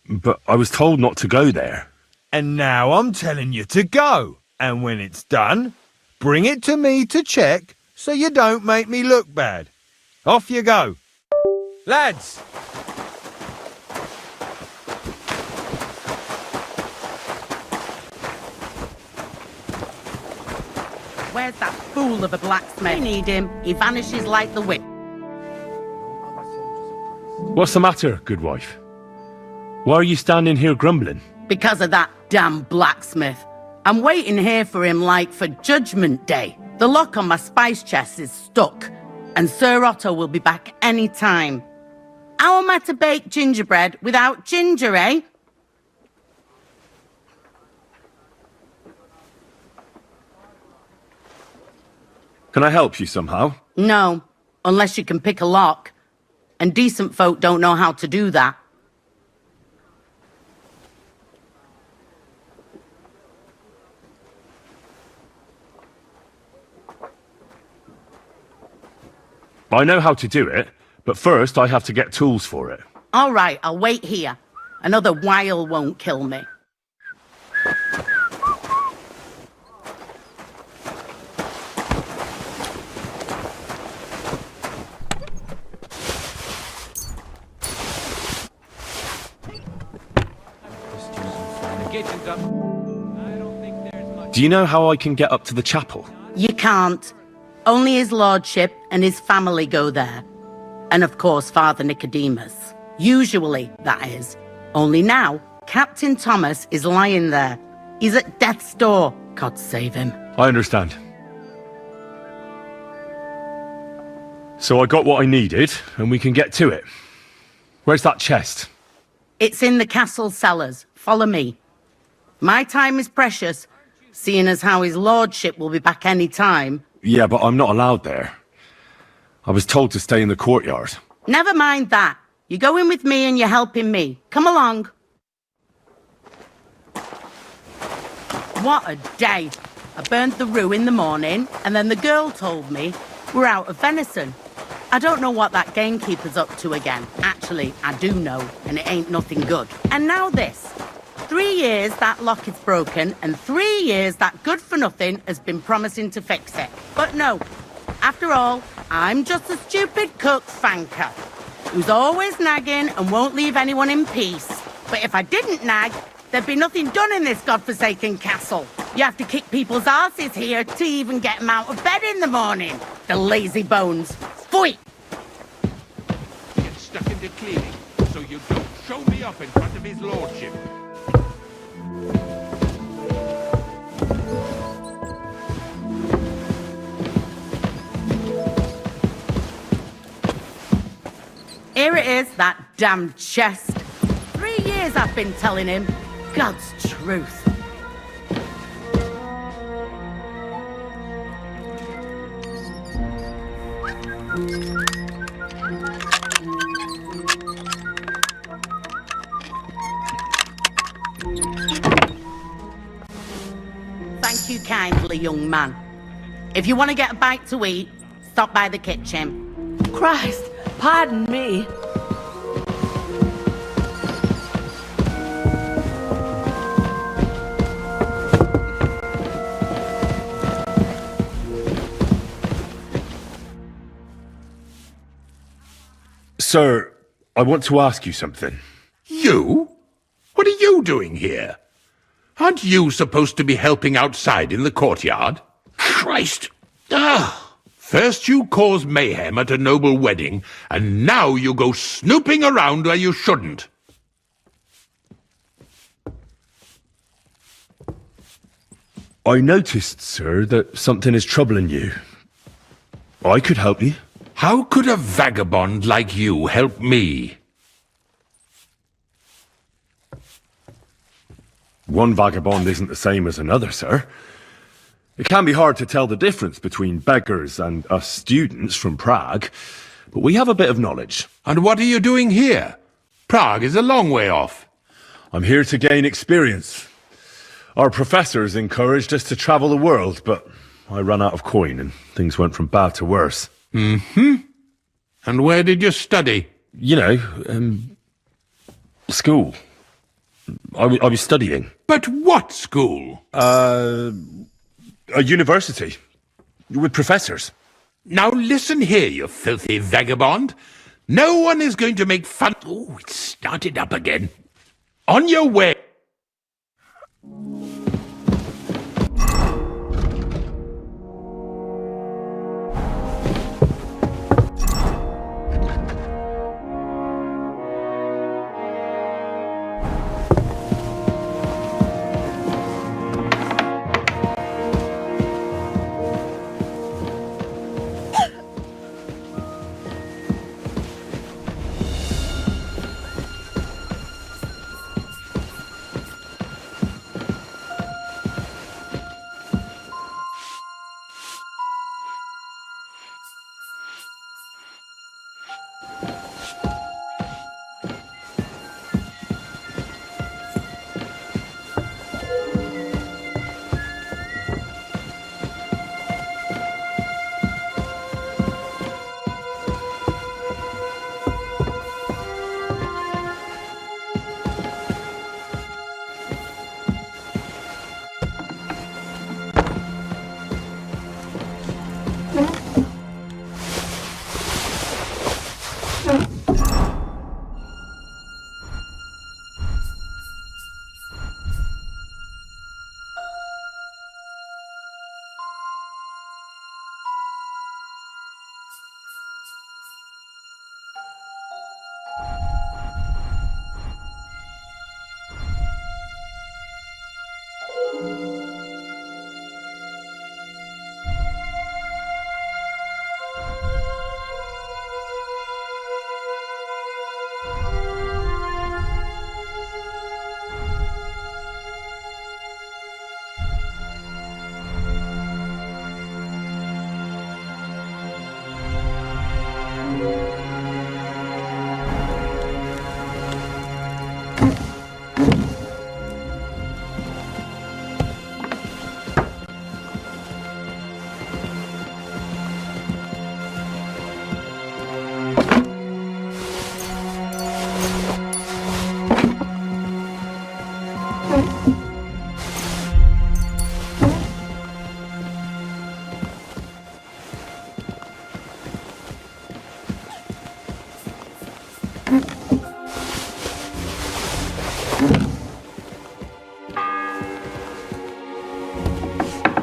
[SPEAKER 14] but I was told not to go there.
[SPEAKER 6] And now I'm telling you to go. And when it's done, bring it to me to check so you don't make me look bad. Off you go. Lads!
[SPEAKER 21] Where's that fool of a blacksmith? We need him. He vanishes like the wind.
[SPEAKER 14] What's the matter, good wife? Why are you standing here grumbling?
[SPEAKER 21] Because of that damn blacksmith. I'm waiting here for him like for Judgment Day. The lock on my spice chest is stuck, and Sir Otto will be back any time. How am I to bake gingerbread without ginger, eh?
[SPEAKER 14] Can I help you somehow?
[SPEAKER 21] No, unless you can pick a lock. And decent folk don't know how to do that.
[SPEAKER 14] I know how to do it, but first I have to get tools for it.
[SPEAKER 21] All right, I'll wait here. Another while won't kill me.
[SPEAKER 14] Do you know how I can get up to the chapel?
[SPEAKER 21] You can't. Only his lordship and his family go there. And of course, Father Nicodemus. Usually, that is. Only now, Captain Thomas is lying there. He's at death's door. God save him.
[SPEAKER 14] I understand. So I got what I needed, and we can get to it. Where's that chest?
[SPEAKER 21] It's in the castle cellars. Follow me. My time is precious, seeing as how his lordship will be back any time.
[SPEAKER 14] Yeah, but I'm not allowed there. I was told to stay in the courtyard.
[SPEAKER 21] Never mind that. You're going with me and you're helping me. Come along. What a day. I burned the rue in the morning, and then the girl told me we're out of venison. I don't know what that gamekeeper's up to again. Actually, I do know, and it ain't nothing good. And now this. 3 years that lock is broken, and 3 years that good-for-nothing has been promising to fix it. But no. After all, I'm just a stupid cook fanker who's always nagging and won't leave anyone in peace. But if I didn't nag, there'd be nothing done in this godforsaken castle. You have to kick people's asses here to even get them out of bed in the morning. The lazy bones. Pfui!
[SPEAKER 13] Get stuck into cleaning, so you don't show me up in front of his lordship.
[SPEAKER 21] Here it is, that damned chest. 3 years I've been telling him. God's truth. Thank you kindly, young man. If you want to get a bite to eat, stop by the kitchen.
[SPEAKER 16] Christ, pardon me.
[SPEAKER 2] Sir, I want to ask you something.
[SPEAKER 13] You? What are you doing here? Aren't you supposed to be helping outside in the courtyard? Christ! Ah! First you cause mayhem at a noble wedding, and now you go snooping around where you shouldn't.
[SPEAKER 2] I noticed, sir, that something is troubling you. I could help you.
[SPEAKER 13] How could a vagabond like you help me?
[SPEAKER 2] One vagabond isn't the same as another, sir. It can be hard to tell the difference between beggars and us students from Prague, but we have a bit of knowledge.
[SPEAKER 13] And what are you doing here? Prague is a long way off.
[SPEAKER 2] I'm here to gain experience. Our professors encouraged us to travel the world, but I ran out of coin and things went from bad to worse.
[SPEAKER 13] Mm-hmm. And where did you study?
[SPEAKER 2] You know, school. I was studying.
[SPEAKER 13] But what school?
[SPEAKER 2] A university. With professors.
[SPEAKER 13] Now listen here, you filthy vagabond. No one is going to make fun... Oh, it started up again. On your way...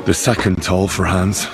[SPEAKER 2] The second toll for Hans.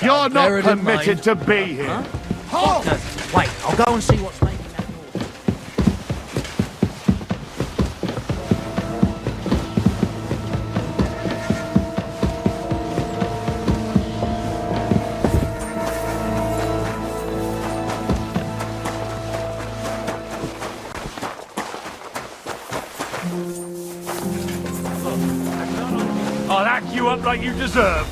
[SPEAKER 8] You're not
[SPEAKER 4] Bear it in
[SPEAKER 8] permitted
[SPEAKER 4] mind.
[SPEAKER 8] to be here.
[SPEAKER 4] What the- Wait, I'll go and see what's making that noise.
[SPEAKER 3] I'll hack you up like you deserve.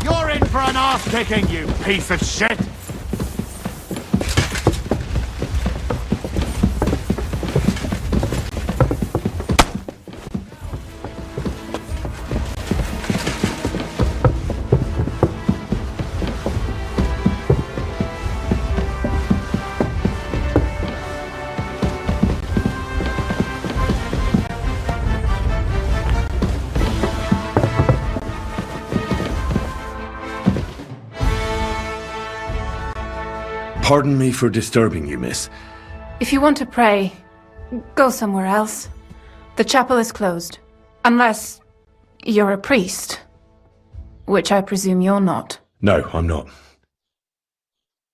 [SPEAKER 8] You're in for an ass kicking, you piece of shit!
[SPEAKER 2] Pardon me for disturbing you, miss.
[SPEAKER 1] If you want to pray, go somewhere else. The chapel is closed. Unless you're a priest. Which I presume you're not.
[SPEAKER 2] No, I'm not.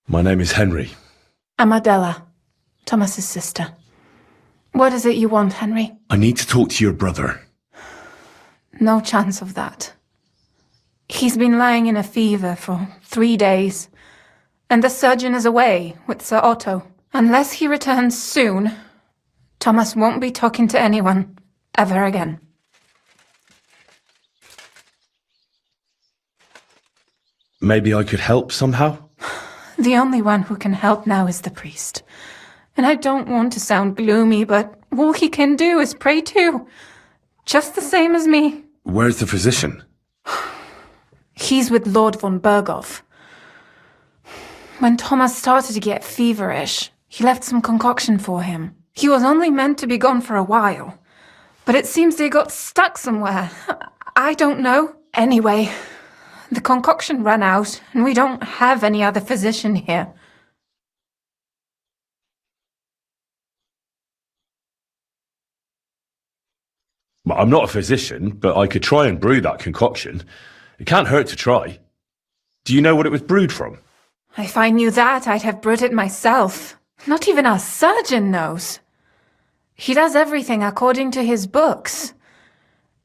[SPEAKER 2] My name is Henry.
[SPEAKER 1] I'm Adela, Thomas's sister. What is it you want, Henry?
[SPEAKER 2] I need to talk to your brother.
[SPEAKER 1] No chance of that. He's been lying in a fever for 3 days. And the surgeon is away with Sir Otto. Unless he returns soon, Thomas won't be talking to anyone ever again.
[SPEAKER 2] Maybe I could help somehow?
[SPEAKER 1] The only one who can help now is the priest. And I don't want to sound gloomy, but all he can do is pray too. Just the same as me.
[SPEAKER 2] Where's the physician?
[SPEAKER 1] He's with Lord von Berghoff. When Thomas started to get feverish, he left some concoction for him. He was only meant to be gone for a while. But it seems they got stuck somewhere. I don't know. Anyway, the concoction ran out, and we don't have any other physician here.
[SPEAKER 2] Well, I'm not a physician, but I could try and brew that concoction. It can't hurt to try. Do you know what it was brewed from?
[SPEAKER 1] If I knew that, I'd have brewed it myself. Not even our surgeon knows. He does everything according to his books.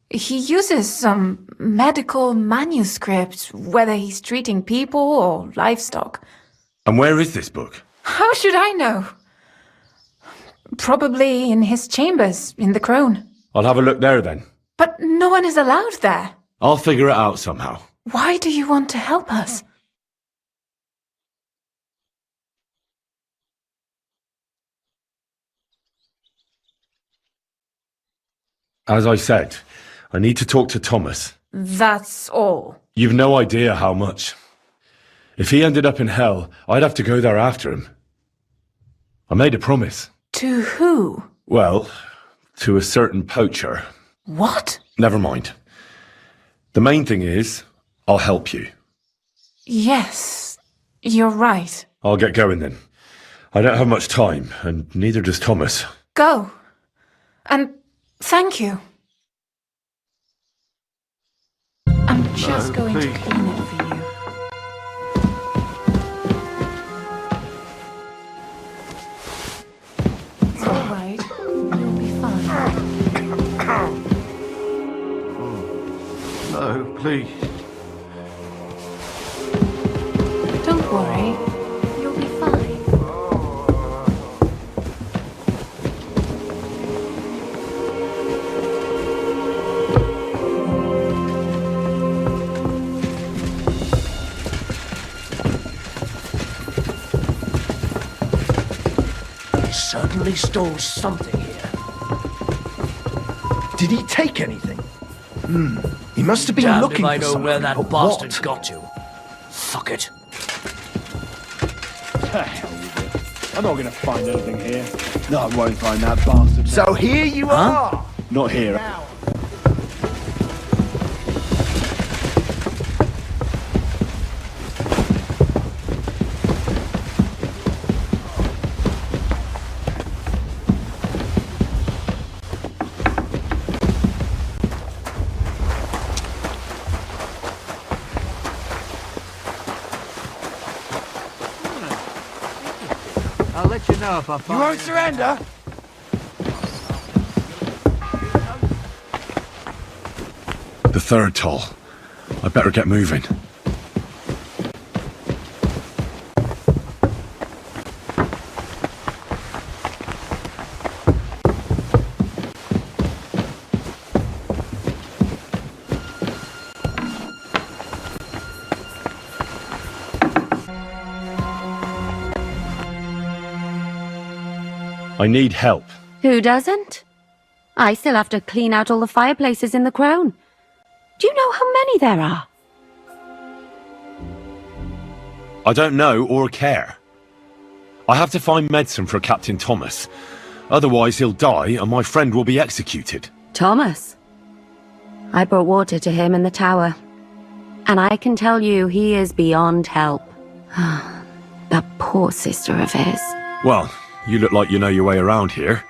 [SPEAKER 1] He uses some medical manuscript, whether he's treating people or livestock.
[SPEAKER 2] And where is this book?
[SPEAKER 1] How should I know? Probably in his chambers, in the Crone.
[SPEAKER 2] I'll have a look there then.
[SPEAKER 1] But no one is allowed there.
[SPEAKER 2] I'll figure it out somehow.
[SPEAKER 1] Why do you want to help us?
[SPEAKER 2] As I said, I need to talk to Thomas.
[SPEAKER 1] That's all.
[SPEAKER 2] You've no idea how much.
[SPEAKER 14] If he ended up in hell, I'd have to go there after him. I made a promise.
[SPEAKER 1] To who?
[SPEAKER 14] Well, to a certain poacher.
[SPEAKER 1] What?
[SPEAKER 14] Never mind. The main thing is, I'll help you.
[SPEAKER 1] Yes, you're right.
[SPEAKER 14] I'll get going then. I don't have much time, and neither does Thomas.
[SPEAKER 1] Go. And thank you. I'm just going to clean it for you. It's all right. You'll be fine.
[SPEAKER 15] No, please.
[SPEAKER 1] Don't worry. You'll be fine.
[SPEAKER 4] He certainly stole something here.
[SPEAKER 10] Did he take anything? He must have been
[SPEAKER 4] Damned
[SPEAKER 10] looking
[SPEAKER 4] if I
[SPEAKER 10] for
[SPEAKER 4] know
[SPEAKER 10] something,
[SPEAKER 4] where that
[SPEAKER 10] but
[SPEAKER 4] bastard's
[SPEAKER 10] what?
[SPEAKER 4] got to. Fuck it.
[SPEAKER 17] The hell with it. I'm not gonna find anything here. No, I won't find that bastard.
[SPEAKER 10] So here you are!
[SPEAKER 17] Not here.
[SPEAKER 9] I'll let you know if I find
[SPEAKER 10] You won't surrender?
[SPEAKER 14] The third toll. I better get moving. I need help.
[SPEAKER 20] Who doesn't? I still have to clean out all the fireplaces in the crown. Do you know how many there are?
[SPEAKER 14] I don't know or care. I have to find medicine for Captain Thomas. Otherwise he'll die and my friend will be executed.
[SPEAKER 20] Thomas. I brought water to him in the tower. And I can tell you he is beyond help. That poor sister of his.
[SPEAKER 14] Well, you look like you know your way around here.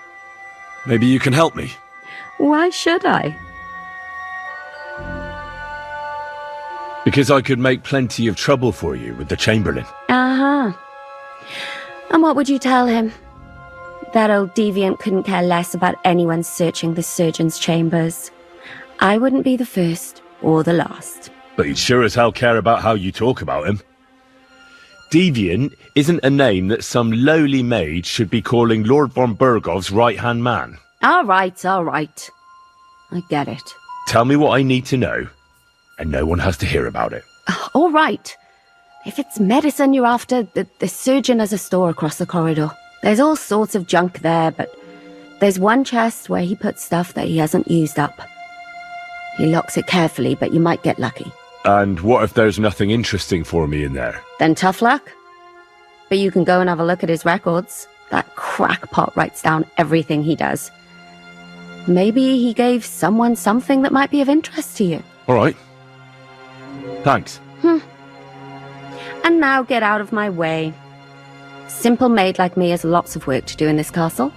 [SPEAKER 14] Maybe you can help me.
[SPEAKER 20] Why should I?
[SPEAKER 14] Because I could make plenty of trouble for you with the Chamberlain.
[SPEAKER 20] Uh-huh. And what would you tell him? That old deviant couldn't care less about anyone searching the surgeon's chambers. I wouldn't be the first or the last.
[SPEAKER 14] But he'd sure as hell care about how you talk about him. Deviant isn't a name that some lowly maid should be calling Lord von Bergov's right-hand man.
[SPEAKER 20] All right, all right. I get it.
[SPEAKER 14] Tell me what I need to know, and no one has to hear about it.
[SPEAKER 20] All right. If it's medicine you're after, the surgeon has a store across the corridor. There's all sorts of junk there, but there's one chest where he puts stuff that he hasn't used up. He locks it carefully, but you might get lucky.
[SPEAKER 14] And what if there's nothing interesting for me in there?
[SPEAKER 20] Then tough luck. But you can go and have a look at his records. That crackpot writes down everything he does. Maybe he gave someone something that might be of interest to you.
[SPEAKER 14] All right. Thanks.
[SPEAKER 20] And now get out of my way. Simple maid like me has lots of work to do in this castle.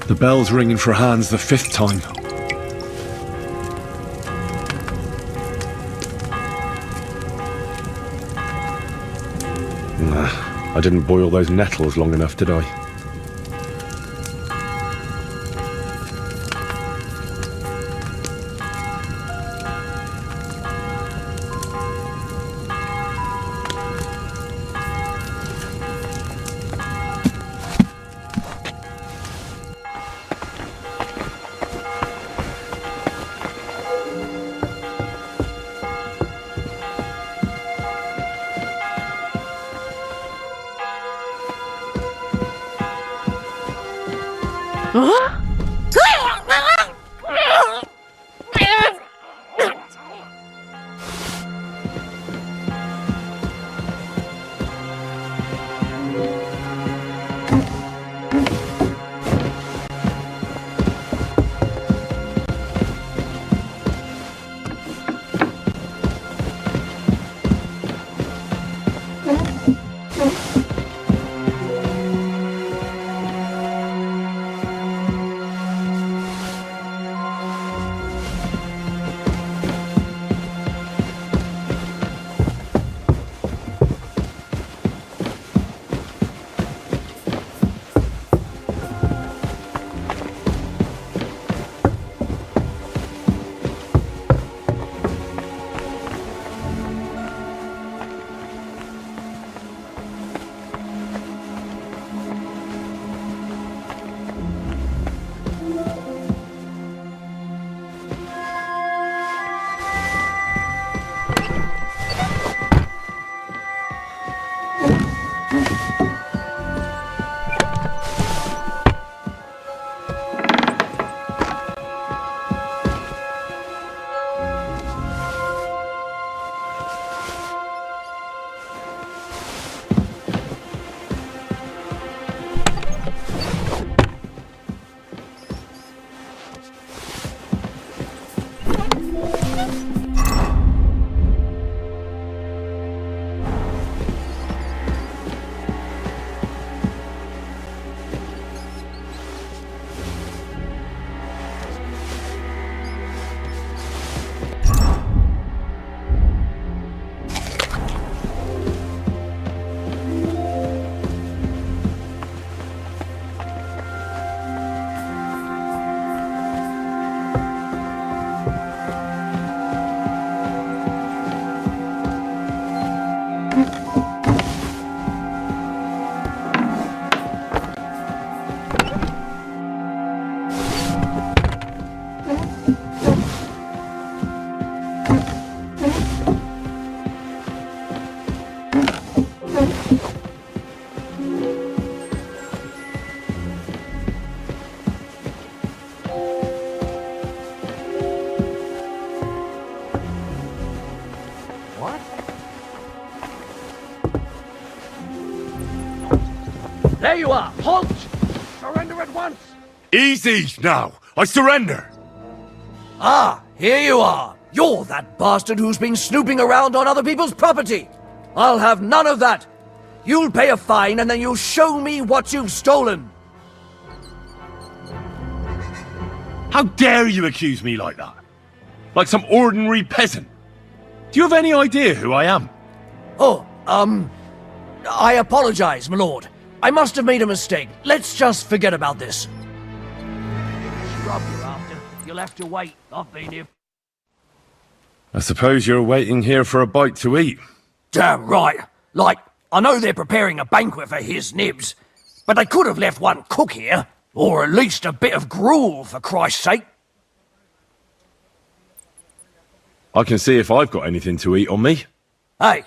[SPEAKER 2] The bell's ringing for Hans the 5th time. Nah, I didn't boil those nettles long enough, did I?
[SPEAKER 4] There you are! Halt! Surrender at once!
[SPEAKER 2] Easy now! I surrender!
[SPEAKER 4] Ah, here you are! You're that bastard who's been snooping around on other people's property! I'll have none of that! You'll pay a fine and then you'll show me what you've stolen!
[SPEAKER 2] How dare you accuse me like that? Like some ordinary peasant? Do you have any idea who I am?
[SPEAKER 4] Oh, I apologize, my lord. I must have made a mistake. Let's just forget about this. you'll have to wait. I've been here.
[SPEAKER 2] I suppose you're waiting here for a bite to eat.
[SPEAKER 4] Damn right. Like, I know they're preparing a banquet for his nibs, but they could have left one cook here, or at least a bit of gruel, for Christ's sake.
[SPEAKER 2] I can see if I've got anything to eat on me.
[SPEAKER 4] Hey,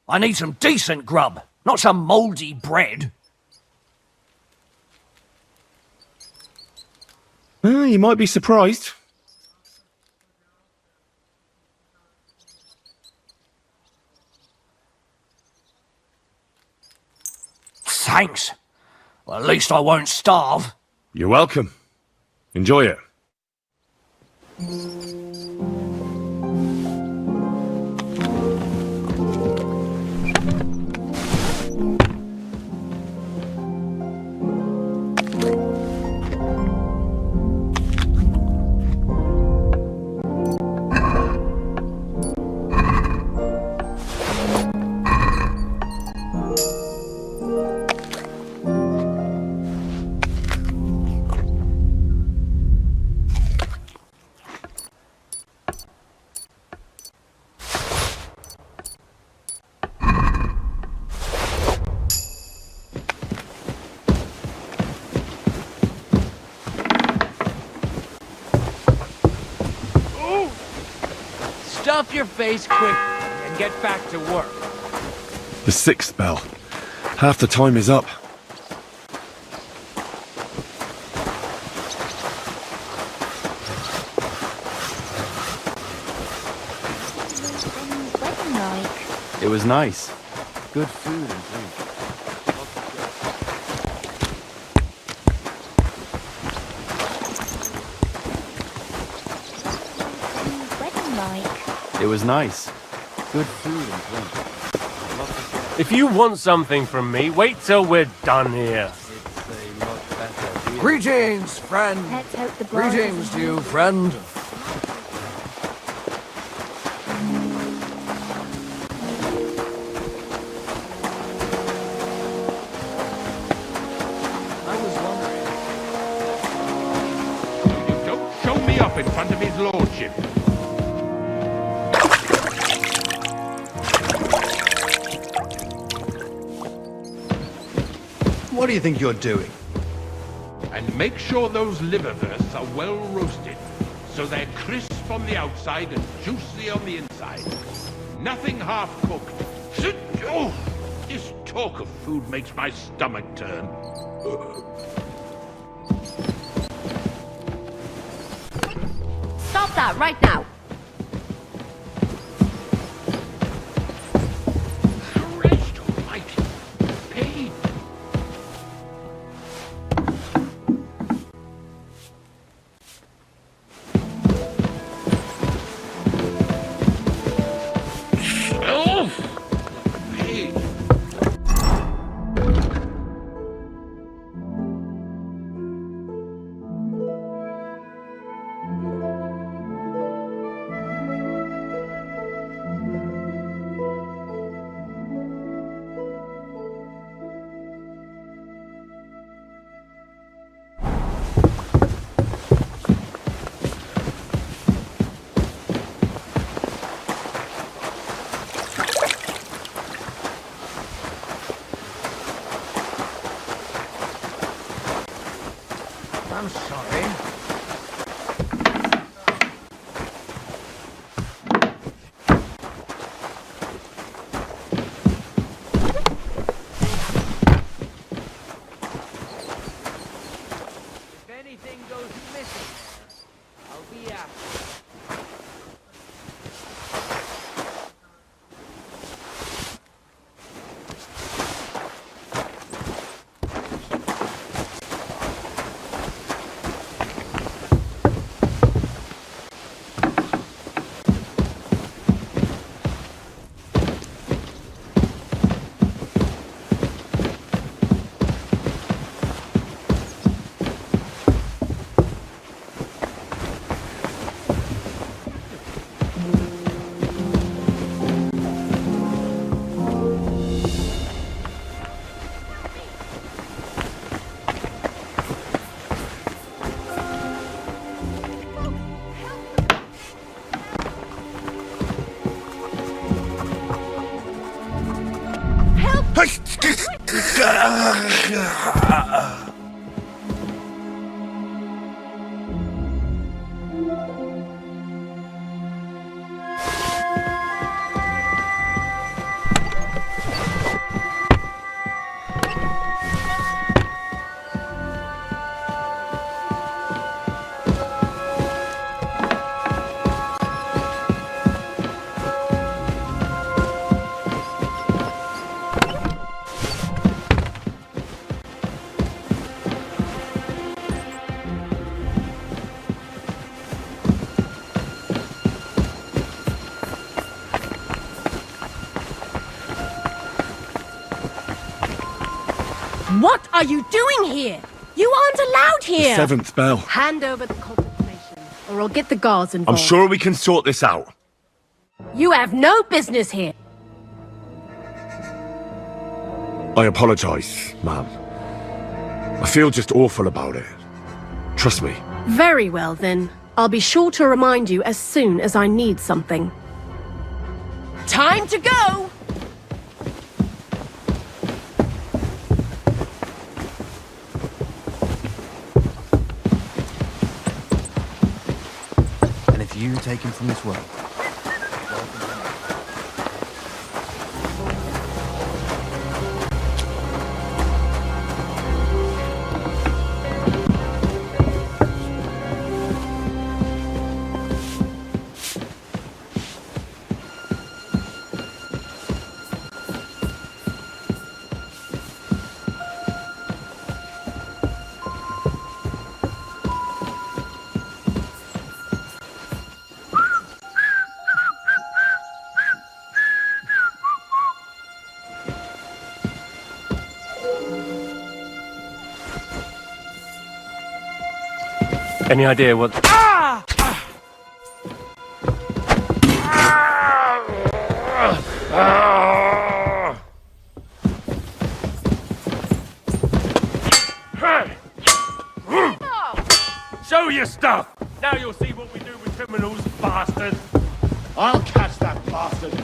[SPEAKER 4] I need some decent grub, not some mouldy bread.
[SPEAKER 2] Well, you might be surprised.
[SPEAKER 4] Thanks. Well, at least I won't starve.
[SPEAKER 2] You're welcome. Enjoy it.
[SPEAKER 11] Stuff your face quick and get back to work.
[SPEAKER 2] The 6th bell. Half the time is up.
[SPEAKER 18] It was nice. Good food and drink. It was nice. Good food and drink.
[SPEAKER 3] If you want something from me, wait till we're done here.
[SPEAKER 4] Greetings, friend.
[SPEAKER 12] Let's hope the bride
[SPEAKER 4] Greetings
[SPEAKER 12] isn't
[SPEAKER 4] to you, friend.
[SPEAKER 13] Don't show me up in front of his lordship.
[SPEAKER 10] What do you think you're doing?
[SPEAKER 13] And make sure those liverwursts are well roasted, so they're crisp on the outside and juicy on the inside. Nothing half-cooked. Oh, this talk of food makes my stomach turn.
[SPEAKER 20] Stop that right now!
[SPEAKER 13] Christ almighty. Pain. Oh! Pain.
[SPEAKER 19] What are you doing here? You aren't allowed here!
[SPEAKER 2] The 7th bell.
[SPEAKER 19] Hand over the cult information, or I'll get the guards
[SPEAKER 2] I'm
[SPEAKER 19] involved.
[SPEAKER 2] sure we can sort this out.
[SPEAKER 19] You have no business here.
[SPEAKER 2] I apologise, ma'am. I feel just awful about it. Trust me.
[SPEAKER 19] Very well, then. I'll be sure to remind you as soon as I need something. Time to go!
[SPEAKER 18] And if you take him from this world,
[SPEAKER 3] Any idea what... Show your stuff! Now you'll see what we do with criminals, bastard!
[SPEAKER 8] I'll catch that bastard.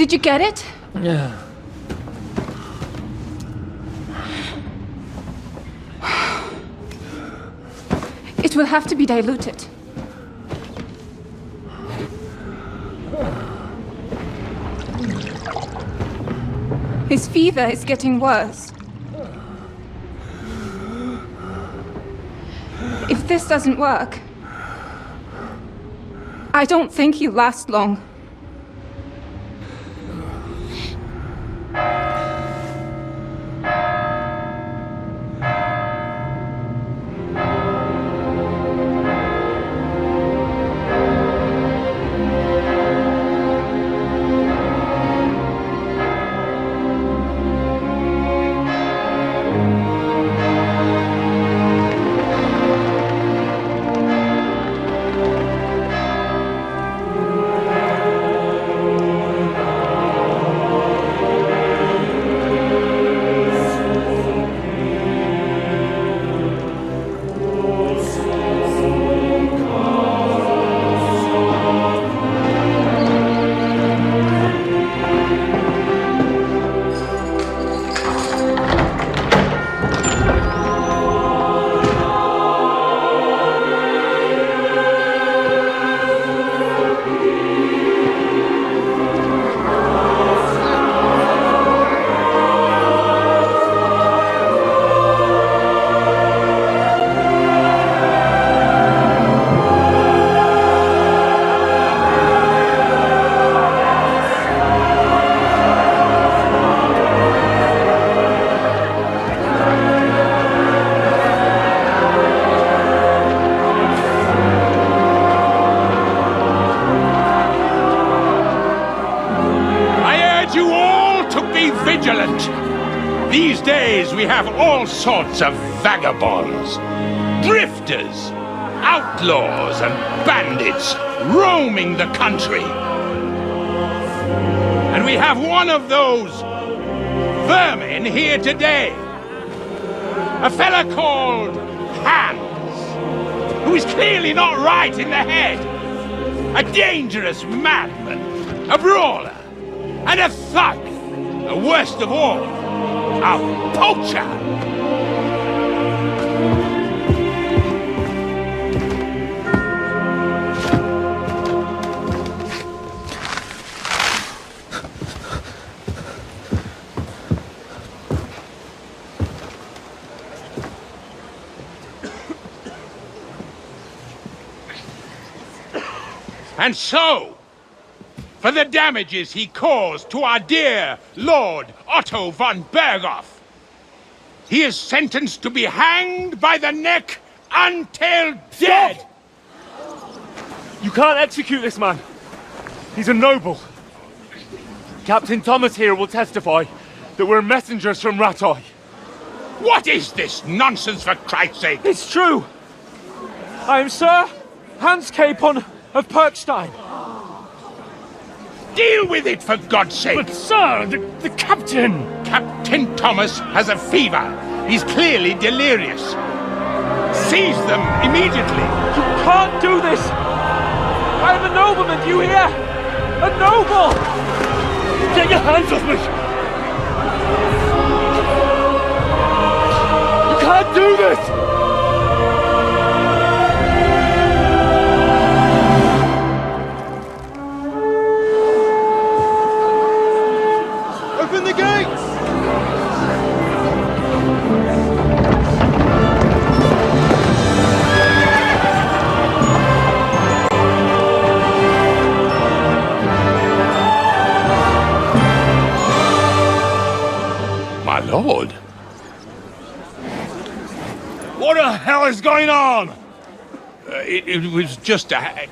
[SPEAKER 1] Did you get it?
[SPEAKER 5] Yeah.
[SPEAKER 1] It will have to be diluted. His fever is getting worse. If this doesn't work, I don't think he'll last long.
[SPEAKER 8] These days we have all sorts of vagabonds, drifters, outlaws and bandits roaming the country. And we have one of those vermin here today. A fella called Hans, who is clearly not right in the head. A dangerous madman, a brawler, and a thug. And worst of all, a poacher. And so, for the damages he caused to our dear Lord Otto von Berghoff, he is sentenced to be hanged by the neck until dead!
[SPEAKER 3] You can't execute this man. He's a noble. Captain Thomas here will testify that we're messengers from Rattay.
[SPEAKER 8] What is this nonsense, for Christ's sake?
[SPEAKER 3] It's true. I am Sir Hans Capon of Perkstein.
[SPEAKER 8] Deal with it, for God's sake!
[SPEAKER 3] But sir, the captain!
[SPEAKER 8] Captain Thomas has a fever. He's clearly delirious. Seize them immediately.
[SPEAKER 3] You can't do this! I am a nobleman, do you hear? A noble! Get your hands off me! You can't do this!
[SPEAKER 6] Open the gates!
[SPEAKER 8] My lord?
[SPEAKER 2] What the hell is going on?
[SPEAKER 8] It was just a...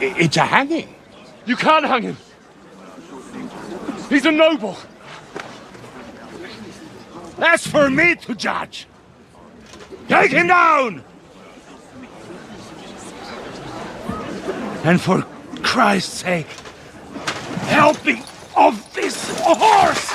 [SPEAKER 8] It's a hanging.
[SPEAKER 3] You can't hang him. He's a noble.
[SPEAKER 2] That's for me to judge. Take him down! And for Christ's sake, help me off this horse!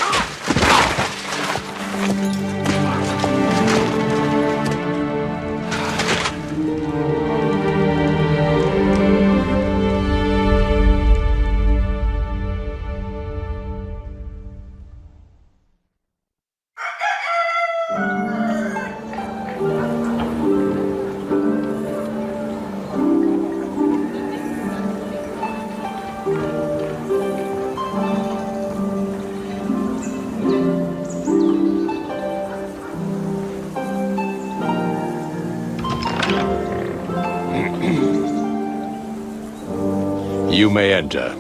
[SPEAKER 8] You may enter.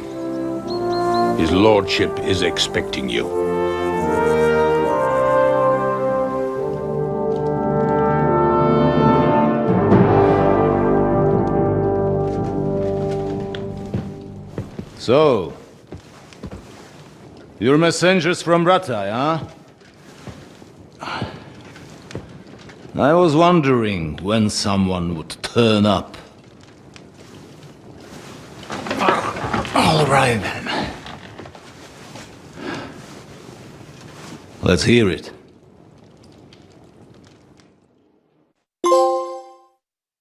[SPEAKER 8] His lordship is expecting you.
[SPEAKER 7] So, you're messengers from Rattay, huh? I was wondering when someone would turn up.
[SPEAKER 9] All right, then.
[SPEAKER 7] Let's hear it.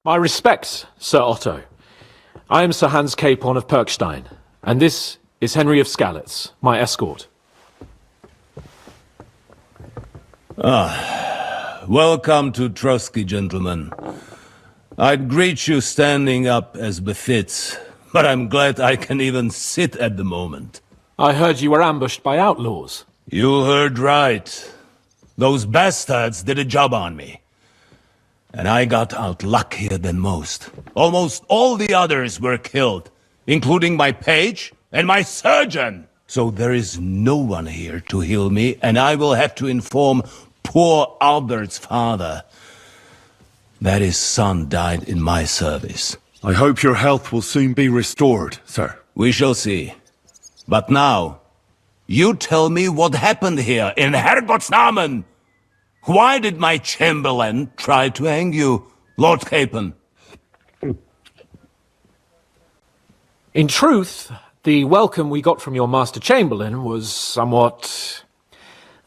[SPEAKER 5] My respects, Sir Otto. I am Sir Hans Capon of Perkstein, and this is Henry of Skalitz, my escort.
[SPEAKER 7] Welcome to Trotsky, gentlemen. I'd greet you standing up as befits, but I'm glad I can even sit at the moment.
[SPEAKER 5] I heard you were ambushed by outlaws.
[SPEAKER 7] You heard right. Those bastards did a job on me. And I got out luckier than most. Almost all the others were killed, including my page and my surgeon. So there is no one here to heal me, and I will have to inform poor Albert's father that his son died in my service.
[SPEAKER 2] I hope your health will soon be restored, sir.
[SPEAKER 7] We shall see. But now, you tell me what happened here in Herrgottsnamen. Why did my chamberlain try to hang you, Lord Capon?
[SPEAKER 5] In truth, the welcome we got from your Master Chamberlain was somewhat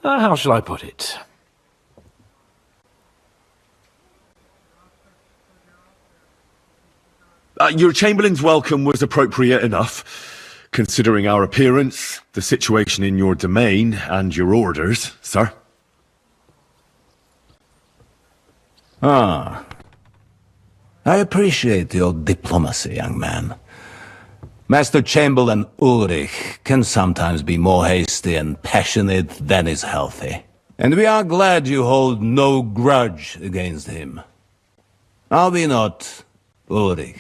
[SPEAKER 5] How shall I put it?
[SPEAKER 2] Your Chamberlain's welcome was appropriate enough, considering our appearance, the situation in your domain, and your orders, sir.
[SPEAKER 7] Ah. I appreciate your diplomacy, young man. Master Chamberlain Ulrich can sometimes be more hasty and passionate than is healthy. And we are glad you hold no grudge against him. Are we not, Ulrich?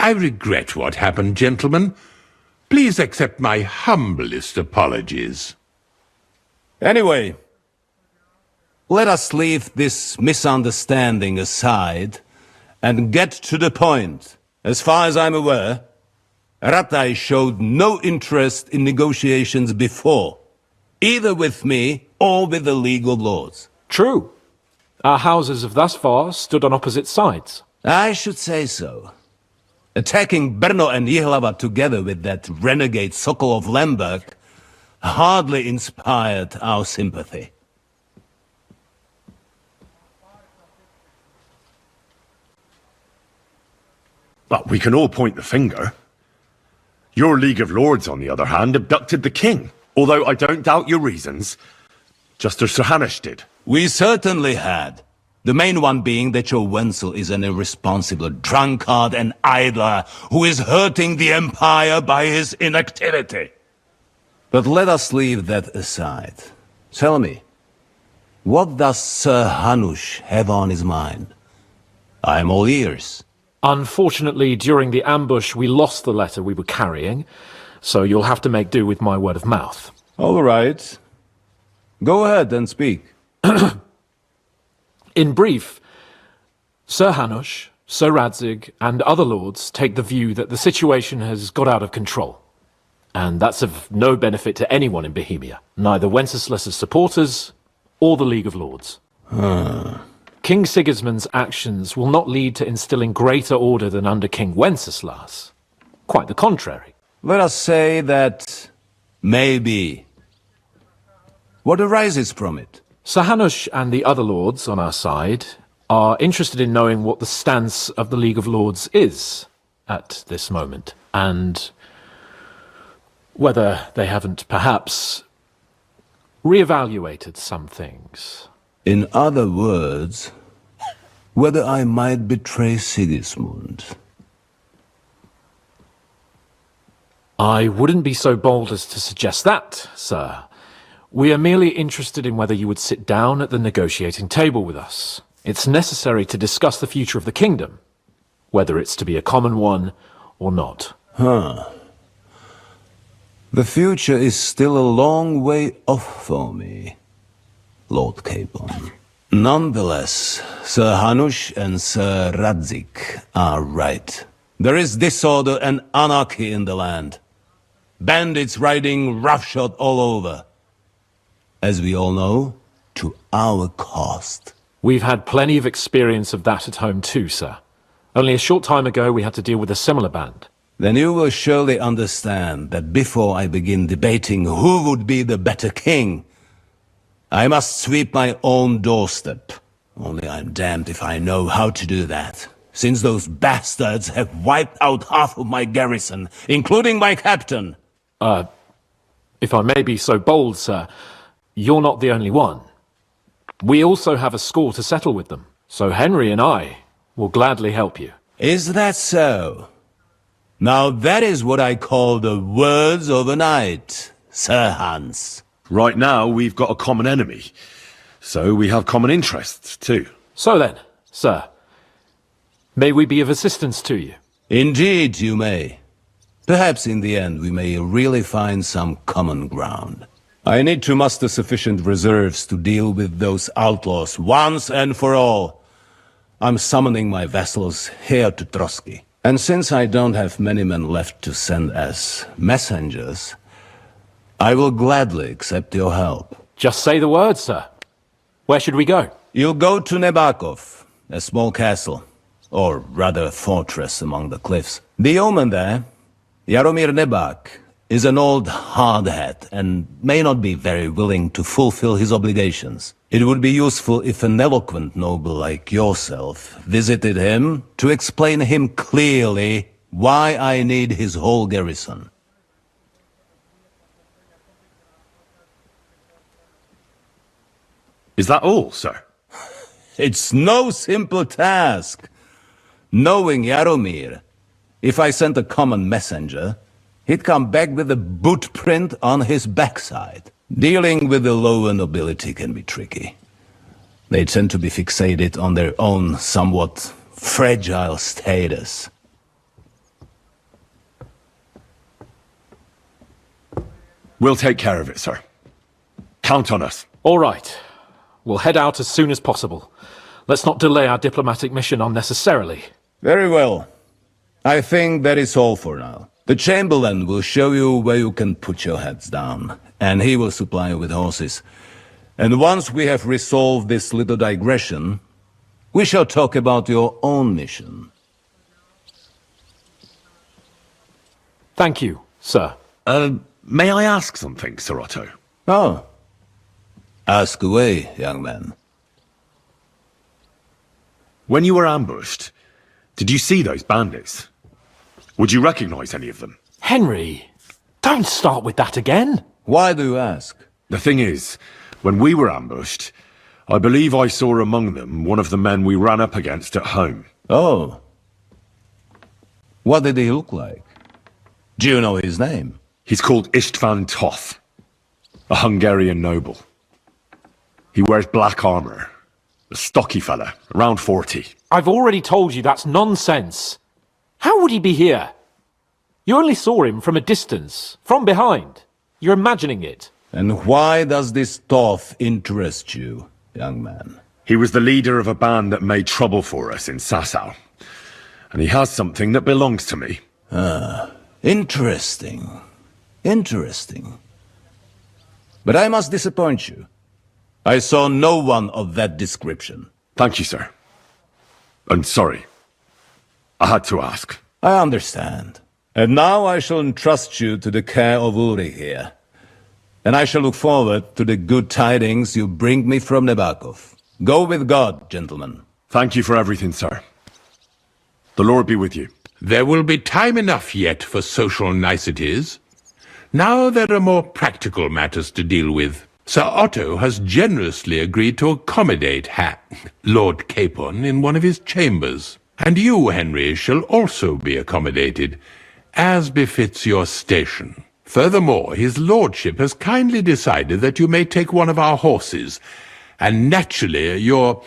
[SPEAKER 13] I regret what happened, gentlemen. Please accept my humblest apologies.
[SPEAKER 7] Anyway, let us leave this misunderstanding aside and get to the point. As far as I'm aware, Ratai showed no interest in negotiations before, either with me or with the League of Lords.
[SPEAKER 5] True. Our houses have thus far stood on opposite sides.
[SPEAKER 7] I should say so. Attacking Brno and Jihlava together with that renegade Sokol of Lemberg hardly inspired our sympathy.
[SPEAKER 2] But we can all point the finger. Your League of Lords, on the other hand, abducted the king. Although I don't doubt your reasons, just as Sir Hanush did.
[SPEAKER 7] We certainly had. The main one being that your Wenzel is an irresponsible drunkard and idler who is hurting the Empire by his inactivity. But let us leave that aside. Tell me, what does Sir Hanush have on his mind? I am all ears.
[SPEAKER 5] Unfortunately, during the ambush, we lost the letter we were carrying, so you'll have to make do with my word of mouth.
[SPEAKER 7] All right. Go ahead and speak.
[SPEAKER 5] In brief, Sir Hanush, Sir Radzig, and other lords take the view that the situation has got out of control. And that's of no benefit to anyone in Bohemia, neither Wenceslas's supporters or the League of Lords. King Sigismund's actions will not lead to instilling greater order than under King Wenceslas. Quite the contrary.
[SPEAKER 7] Let us say that maybe. What arises from it?
[SPEAKER 5] Sir Hanush and the other lords on our side are interested in knowing what the stance of the League of Lords is at this moment, and whether they haven't perhaps reevaluated some things.
[SPEAKER 7] In other words, whether I might betray Sigismund.
[SPEAKER 5] I wouldn't be so bold as to suggest that, sir. We are merely interested in whether you would sit down at the negotiating table with us. It's necessary to discuss the future of the kingdom, whether it's to be a common one or not.
[SPEAKER 7] The future is still a long way off for me, Lord Capon. Nonetheless, Sir Hanush and Sir Radzig are right. There is disorder and anarchy in the land. Bandits riding roughshod all over. As we all know, to our cost.
[SPEAKER 5] We've had plenty of experience of that at home too, sir. Only a short time ago we had to deal with a similar band.
[SPEAKER 7] Then you will surely understand that before I begin debating who would be the better king, I must sweep my own doorstep. Only I'm damned if I know how to do that, since those bastards have wiped out half of my garrison, including my captain.
[SPEAKER 5] If I may be so bold, sir, you're not the only one. We also have a score to settle with them, so Henry and I will gladly help you.
[SPEAKER 7] Is that so? Now that is what I call the words of a knight, Sir Hans.
[SPEAKER 2] Right now, we've got a common enemy, so we have common interests too.
[SPEAKER 5] So then, sir, may we be of assistance to you?
[SPEAKER 7] Indeed you may. Perhaps in the end we may really find some common ground. I need to muster sufficient reserves to deal with those outlaws once and for all. I'm summoning my vassals here to Trotsky. And since I don't have many men left to send as messengers, I will gladly accept your help.
[SPEAKER 5] Just say the word, sir. Where should we go?
[SPEAKER 7] You'll go to Nebakov, a small castle, or rather a fortress among the cliffs. The yeoman there, Jaromir Nebak, is an old hardhat and may not be very willing to fulfill his obligations. It would be useful if an eloquent noble like yourself visited him to explain him clearly why I need his whole garrison.
[SPEAKER 14] Is that all, sir?
[SPEAKER 7] It's no simple task. Knowing Jaromir, if I sent a common messenger, he'd come back with a boot print on his backside. Dealing with the lower nobility can be tricky. They tend to be fixated on their own somewhat fragile status.
[SPEAKER 14] We'll take care of it, sir. Count on us.
[SPEAKER 5] All right. We'll head out as soon as possible. Let's not delay our diplomatic mission unnecessarily.
[SPEAKER 7] Very well. I think that is all for now. The Chamberlain will show you where you can put your heads down, and he will supply you with horses. And once we have resolved this little digression, we shall talk about your own mission.
[SPEAKER 5] Thank you, sir.
[SPEAKER 14] May I ask something, Sir Otto?
[SPEAKER 7] Oh. Ask away, young man.
[SPEAKER 14] When you were ambushed, did you see those bandits? Would you recognize any of them?
[SPEAKER 5] Henry, don't start with that again.
[SPEAKER 7] Why do you ask?
[SPEAKER 14] The thing is, when we were ambushed, I believe I saw among them one of the men we ran up against at home.
[SPEAKER 7] Oh. What did he look like? Do you know his name?
[SPEAKER 14] He's called Istvan Toth, a Hungarian noble. He wears black armor. A stocky fella, around 40.
[SPEAKER 5] I've already told you that's nonsense. How would he be here? You only saw him from a distance, from behind. You're imagining it.
[SPEAKER 7] And why does this Toth interest you, young man?
[SPEAKER 14] He was the leader of a band that made trouble for us in Sasau. And he has something that belongs to me.
[SPEAKER 7] Ah, interesting. Interesting. But I must disappoint you. I saw no one of that description.
[SPEAKER 14] Thank you, sir. And sorry. I had to ask.
[SPEAKER 7] I understand. And now I shall entrust you to the care of Ulrich here. And I shall look forward to the good tidings you bring me from Nebakov. Go with God, gentlemen.
[SPEAKER 14] Thank you for everything, sir. The Lord be with you.
[SPEAKER 13] There will be time enough yet for social niceties. Now there are more practical matters to deal with. Sir Otto has generously agreed to accommodate Lord Capon in one of his chambers. And you, Henry, shall also be accommodated, as befits your station. Furthermore, his lordship has kindly decided that you may take one of our horses, and naturally your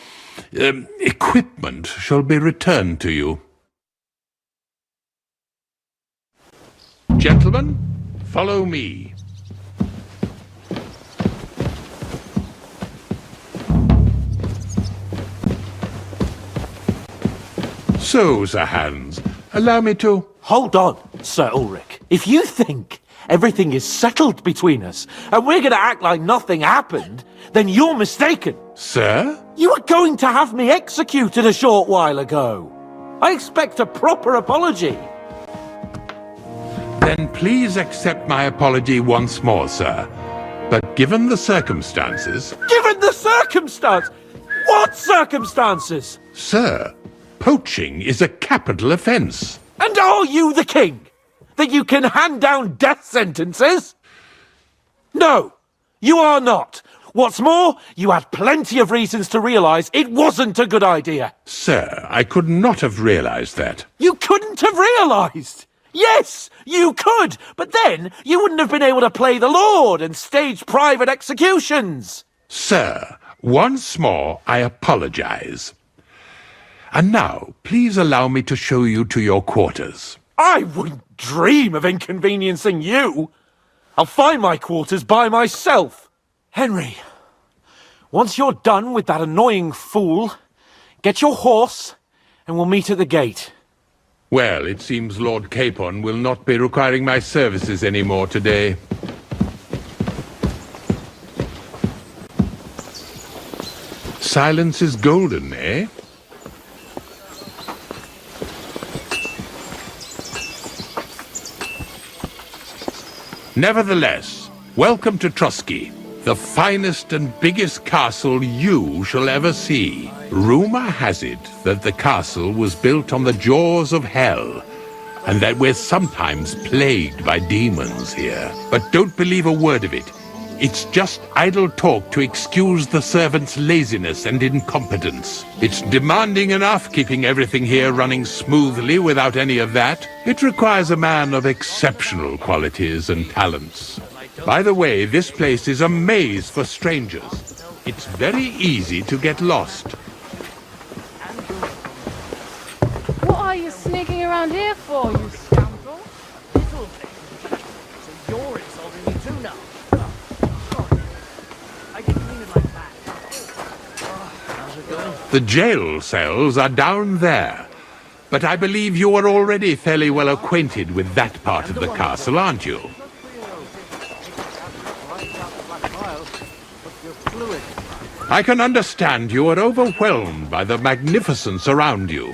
[SPEAKER 13] equipment shall be returned to you. Gentlemen, follow me. So, Sir Hans, allow me to...
[SPEAKER 5] Hold on, Sir Ulrich. If you think everything is settled between us, and we're going to act like nothing happened, then you're mistaken.
[SPEAKER 13] Sir?
[SPEAKER 5] You were going to have me executed a short while ago. I expect a proper apology.
[SPEAKER 13] Then please accept my apology once more, sir. But given the circumstances...
[SPEAKER 5] Given the circumstance? What circumstances?
[SPEAKER 13] Sir, poaching is a capital offence.
[SPEAKER 5] And are you the king? That you can hand down death sentences? No, you are not. What's more, you had plenty of reasons to realise it wasn't a good idea.
[SPEAKER 13] Sir, I could not have realised that.
[SPEAKER 5] You couldn't have realised? Yes, you could, but then you wouldn't have been able to play the Lord and stage private executions.
[SPEAKER 13] Sir, once more I apologise. And now, please allow me to show you to your quarters.
[SPEAKER 5] I wouldn't dream of inconveniencing you. I'll find my quarters by myself. Henry, once you're done with that annoying fool, get your horse and we'll meet at the gate.
[SPEAKER 13] Well, it seems Lord Capon will not be requiring my services anymore today. Silence is golden, eh? Nevertheless, welcome to Trusky, the finest and biggest castle you shall ever see. Rumor has it that the castle was built on the jaws of hell, and that we're sometimes plagued by demons here. But don't believe a word of it. It's just idle talk to excuse the servants' laziness and incompetence. It's demanding enough keeping everything here running smoothly without any of that. It requires a man of exceptional qualities and talents. By the way, this place is a maze for strangers. It's very easy to get lost.
[SPEAKER 21] What are you sneaking around here for, you scoundrel?
[SPEAKER 4] Little thing. So you're insulting me too now. I didn't mean it like that. How's it going?
[SPEAKER 13] The jail cells are down there. But I believe you are already fairly well acquainted with that part of the castle, aren't you? I can understand you are overwhelmed by the magnificence around you.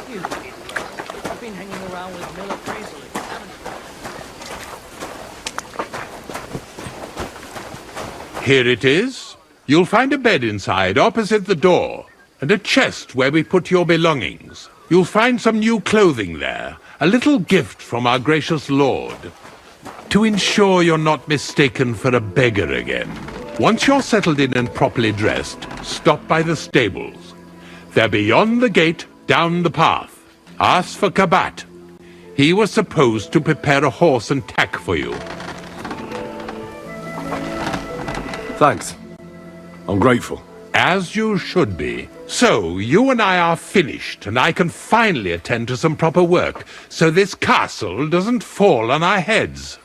[SPEAKER 4] You've been hanging around with Miller crazily, haven't you?
[SPEAKER 13] Here it is. You'll find a bed inside, opposite the door, and a chest where we put your belongings. You'll find some new clothing there, a little gift from our gracious lord, to ensure you're not mistaken for a beggar again. Once you're settled in and properly dressed, stop by the stables. They're beyond the gate, down the path. Ask for Kabat. He was supposed to prepare a horse and tack for you.
[SPEAKER 2] Thanks. I'm grateful.
[SPEAKER 13] As you should be. So, you and I are finished, and I can finally attend to some proper work, so this castle doesn't fall on our heads.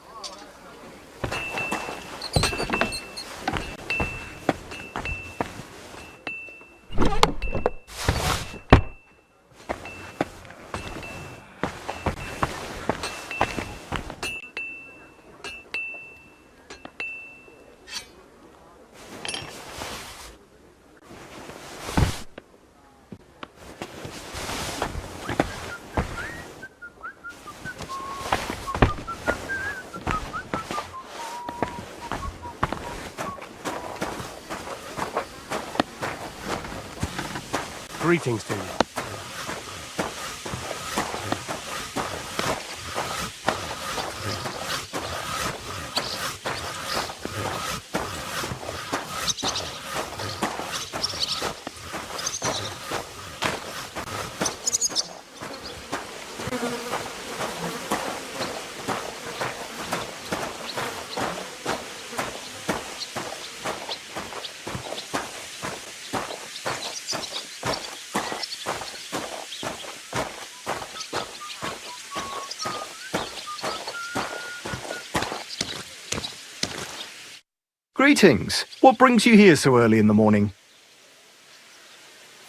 [SPEAKER 3] Greetings to you.
[SPEAKER 10] Greetings. What brings you here so early in the morning?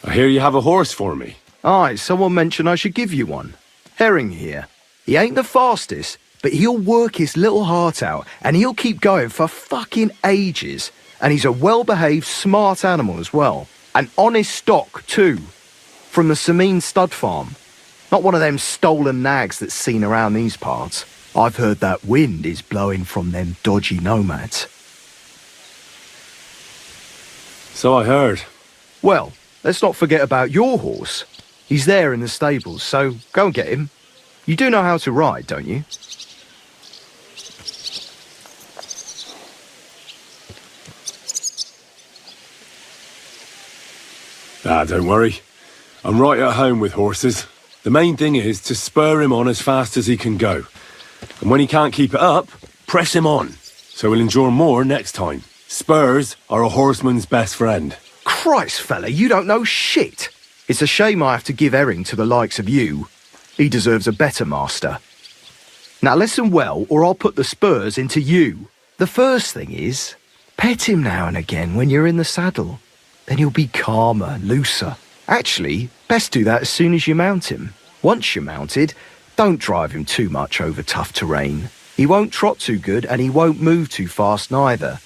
[SPEAKER 2] I hear you have a horse for me.
[SPEAKER 10] Aye, someone mentioned I should give you one. Herring here. He ain't the fastest, but he'll work his little heart out, and he'll keep going for fucking ages. And he's a well-behaved, smart animal as well. An honest stock, too. From the Sameen stud farm. Not one of them stolen nags that's seen around these parts. I've heard that wind is blowing from them dodgy nomads.
[SPEAKER 2] So I heard.
[SPEAKER 10] Well, let's not forget about your horse. He's there in the stables, so go and get him. You do know how to ride, don't you?
[SPEAKER 2] Ah, don't worry. I'm right at home with horses. The main thing is to spur him on as fast as he can go. And when he can't keep it up, press him on, so he'll endure more next time. Spurs are a horseman's best friend.
[SPEAKER 10] Christ, fella, you don't know shit. It's a shame I have to give Herring to the likes of you. He deserves a better master. Now listen well, or I'll put the spurs into you. The first thing is, pet him now and again when you're in the saddle. Then he'll be calmer, looser. Actually, best do that as soon as you mount him. Once you're mounted, don't drive him too much over tough terrain. He won't trot too good and he won't move too fast neither.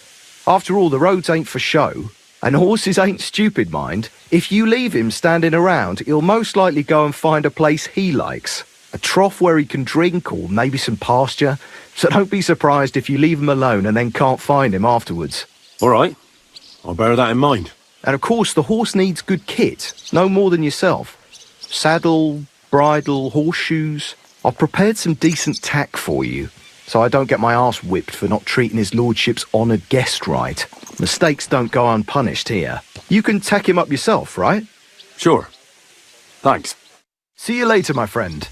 [SPEAKER 10] After all, the roads ain't for show, and horses ain't stupid, mind. If you leave him standing around, he'll most likely go and find a place he likes. A trough where he can drink or maybe some pasture. So don't be surprised if you leave him alone and then can't find him afterwards.
[SPEAKER 14] All right. I'll bear that in mind.
[SPEAKER 10] And of course, the horse needs good kit, no more than yourself. Saddle, bridle, horseshoes. I've prepared some decent tack for you, so I don't get my arse whipped for not treating his lordship's honoured guest right. Mistakes don't go unpunished here. You can tack him up yourself, right?
[SPEAKER 14] Sure. Thanks.
[SPEAKER 10] See you later, my friend.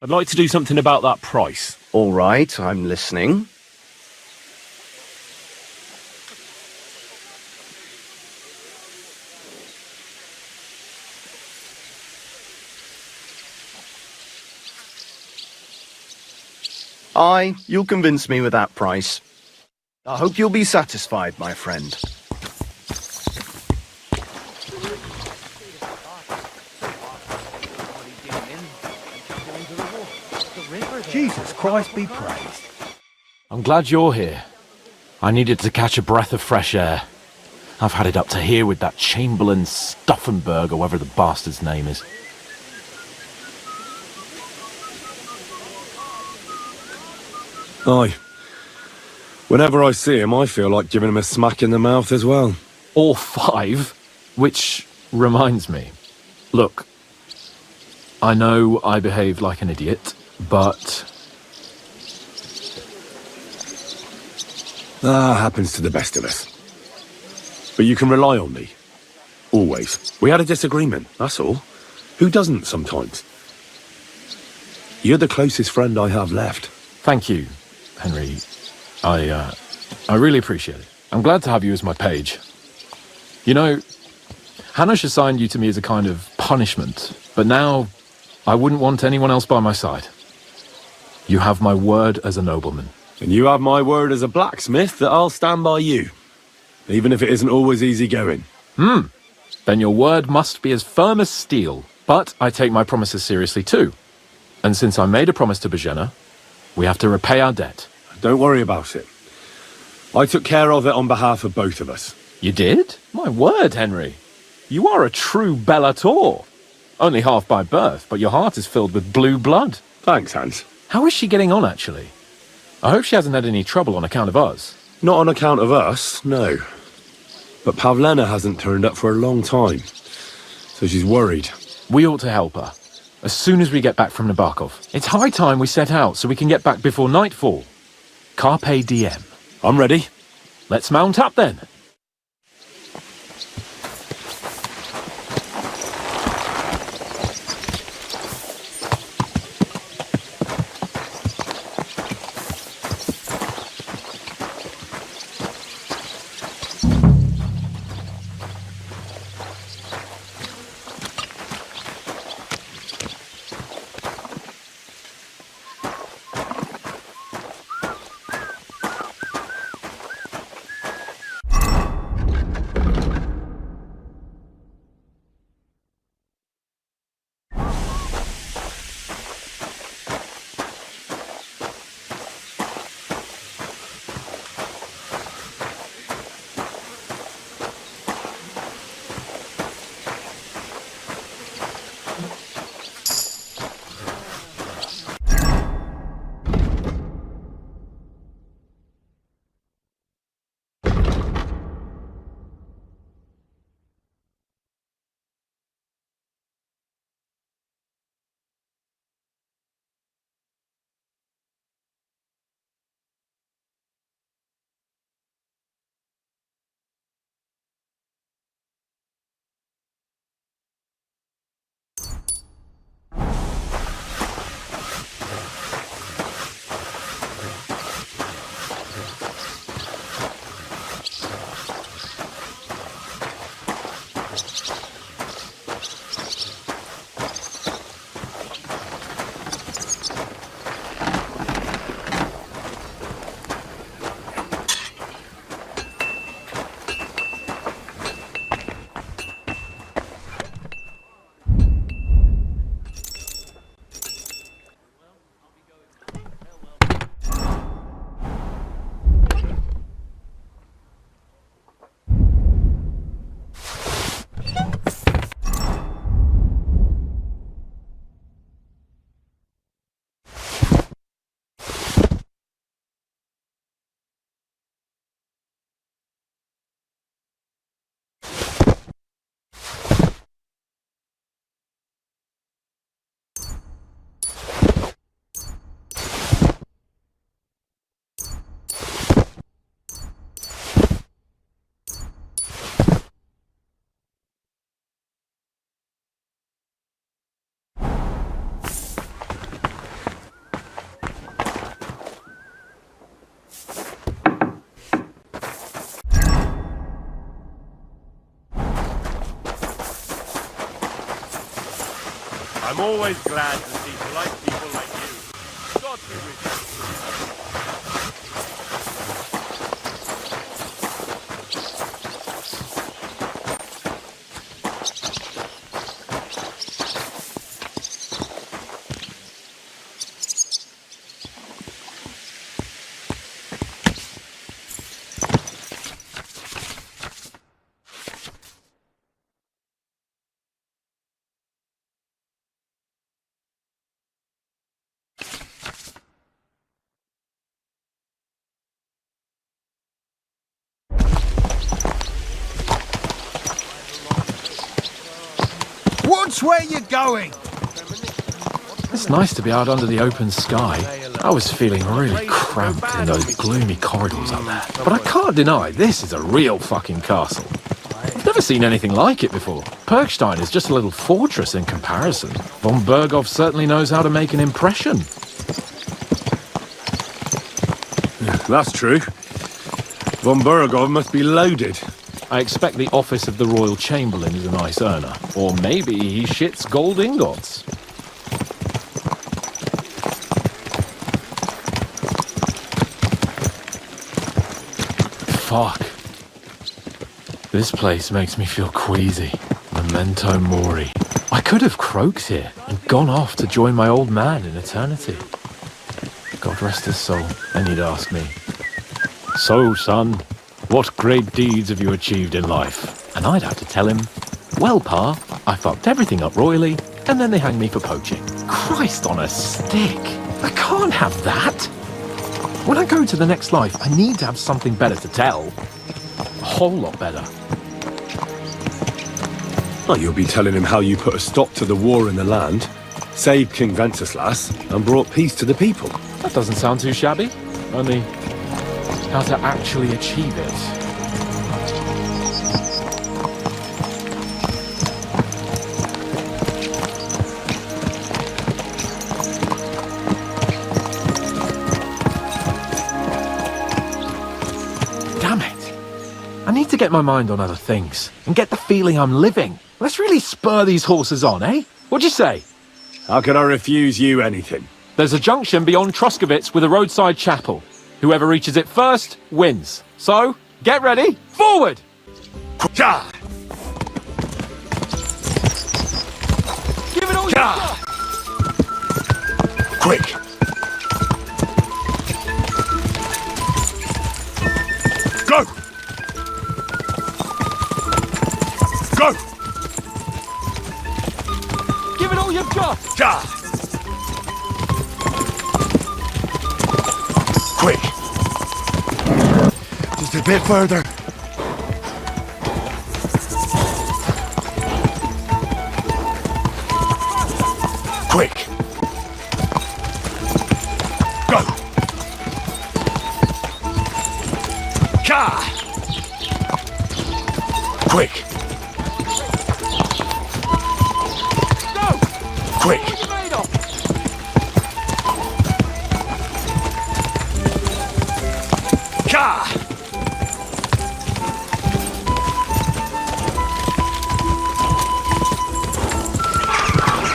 [SPEAKER 14] I'd like to do something about that price.
[SPEAKER 10] All right, I'm listening. Aye, you'll convince me with that price. I hope you'll be satisfied, my friend.
[SPEAKER 8] Jesus Christ be praised.
[SPEAKER 5] I'm glad you're here. I needed to catch a breath of fresh air. I've had it up to here with that Chamberlain Stuffenberg, or whatever the bastard's name is.
[SPEAKER 14] Aye. Whenever I see him, I feel like giving him a smack in the mouth as well.
[SPEAKER 5] Or 5, which reminds me. Look, I know I behaved like an idiot, but...
[SPEAKER 14] happens to the best of us. But you can rely on me. Always. We had a disagreement, that's all. Who doesn't sometimes? You're the closest friend I have left.
[SPEAKER 5] Thank you, Henry. I really appreciate it. I'm glad to have you as my page. You know, Hanash assigned you to me as a kind of punishment, but now I wouldn't want anyone else by my side. You have my word as a nobleman.
[SPEAKER 14] And you have my word as a blacksmith that I'll stand by you. Even if it isn't always easy going.
[SPEAKER 5] Then your word must be as firm as steel. But I take my promises seriously too. And since I made a promise to Bajena, we have to repay our debt.
[SPEAKER 14] Don't worry about it. I took care of it on behalf of both of us.
[SPEAKER 5] You did? My word, Henry. You are a true Bellator. Only half by birth, but your heart is filled with blue blood.
[SPEAKER 14] Thanks, Hans.
[SPEAKER 5] How is she getting on, actually? I hope she hasn't had any trouble on account of us.
[SPEAKER 14] Not on account of us, no. But Pavlena hasn't turned up for a long time. So she's worried.
[SPEAKER 5] We ought to help her. As soon as we get back from Nabokov. It's high time we set out so we can get back before nightfall. Carpe diem.
[SPEAKER 14] I'm ready.
[SPEAKER 5] Let's mount up then.
[SPEAKER 3] I'm always glad to see polite people like you. God be with you.
[SPEAKER 6] Watch where you're going!
[SPEAKER 5] It's nice to be out under the open sky. I was feeling really cramped in those gloomy corridors up there. But I can't deny, this is a real fucking castle. I've never seen anything like it before. Perkstein is just a little fortress in comparison. Von Berghoff certainly knows how to make an impression.
[SPEAKER 2] That's true. Von Berghoff must be loaded.
[SPEAKER 5] I expect the office of the Royal Chamberlain is a nice earner. Or maybe he shits gold ingots. Fuck. This place makes me feel queasy. Memento mori. I could have croaked here and gone off to join my old man in eternity. God rest his soul, and he'd ask me, "So, son, what great deeds have you achieved in life?" And I'd have to tell him, "Well, Pa, I fucked everything up royally, and then they hanged me for poaching." Christ on a stick! I can't have that! When I go to the next life, I need to have something better to tell. A whole lot better.
[SPEAKER 2] Well, you'll be telling him how you put a stop to the war in the land, saved King Wenceslas, and brought peace to the people.
[SPEAKER 5] That doesn't sound too shabby. Only, how to actually achieve it. Damn it. I need to get my mind on other things and get the feeling I'm living. Let's really spur these horses on, eh? What'd you say?
[SPEAKER 2] How could I refuse you anything?
[SPEAKER 5] There's a junction beyond Truskovitz with a roadside chapel. Whoever reaches it first wins. So, get ready, forward!
[SPEAKER 2] Ja!
[SPEAKER 5] Give it all you got!
[SPEAKER 2] Quick! Go! Go!
[SPEAKER 5] Give it all you've got!
[SPEAKER 2] Ja! Quick! Just a bit further. Quick! Go! Ka! Quick!
[SPEAKER 5] Go!
[SPEAKER 2] Quick!
[SPEAKER 5] What are you made of?
[SPEAKER 2] Ka!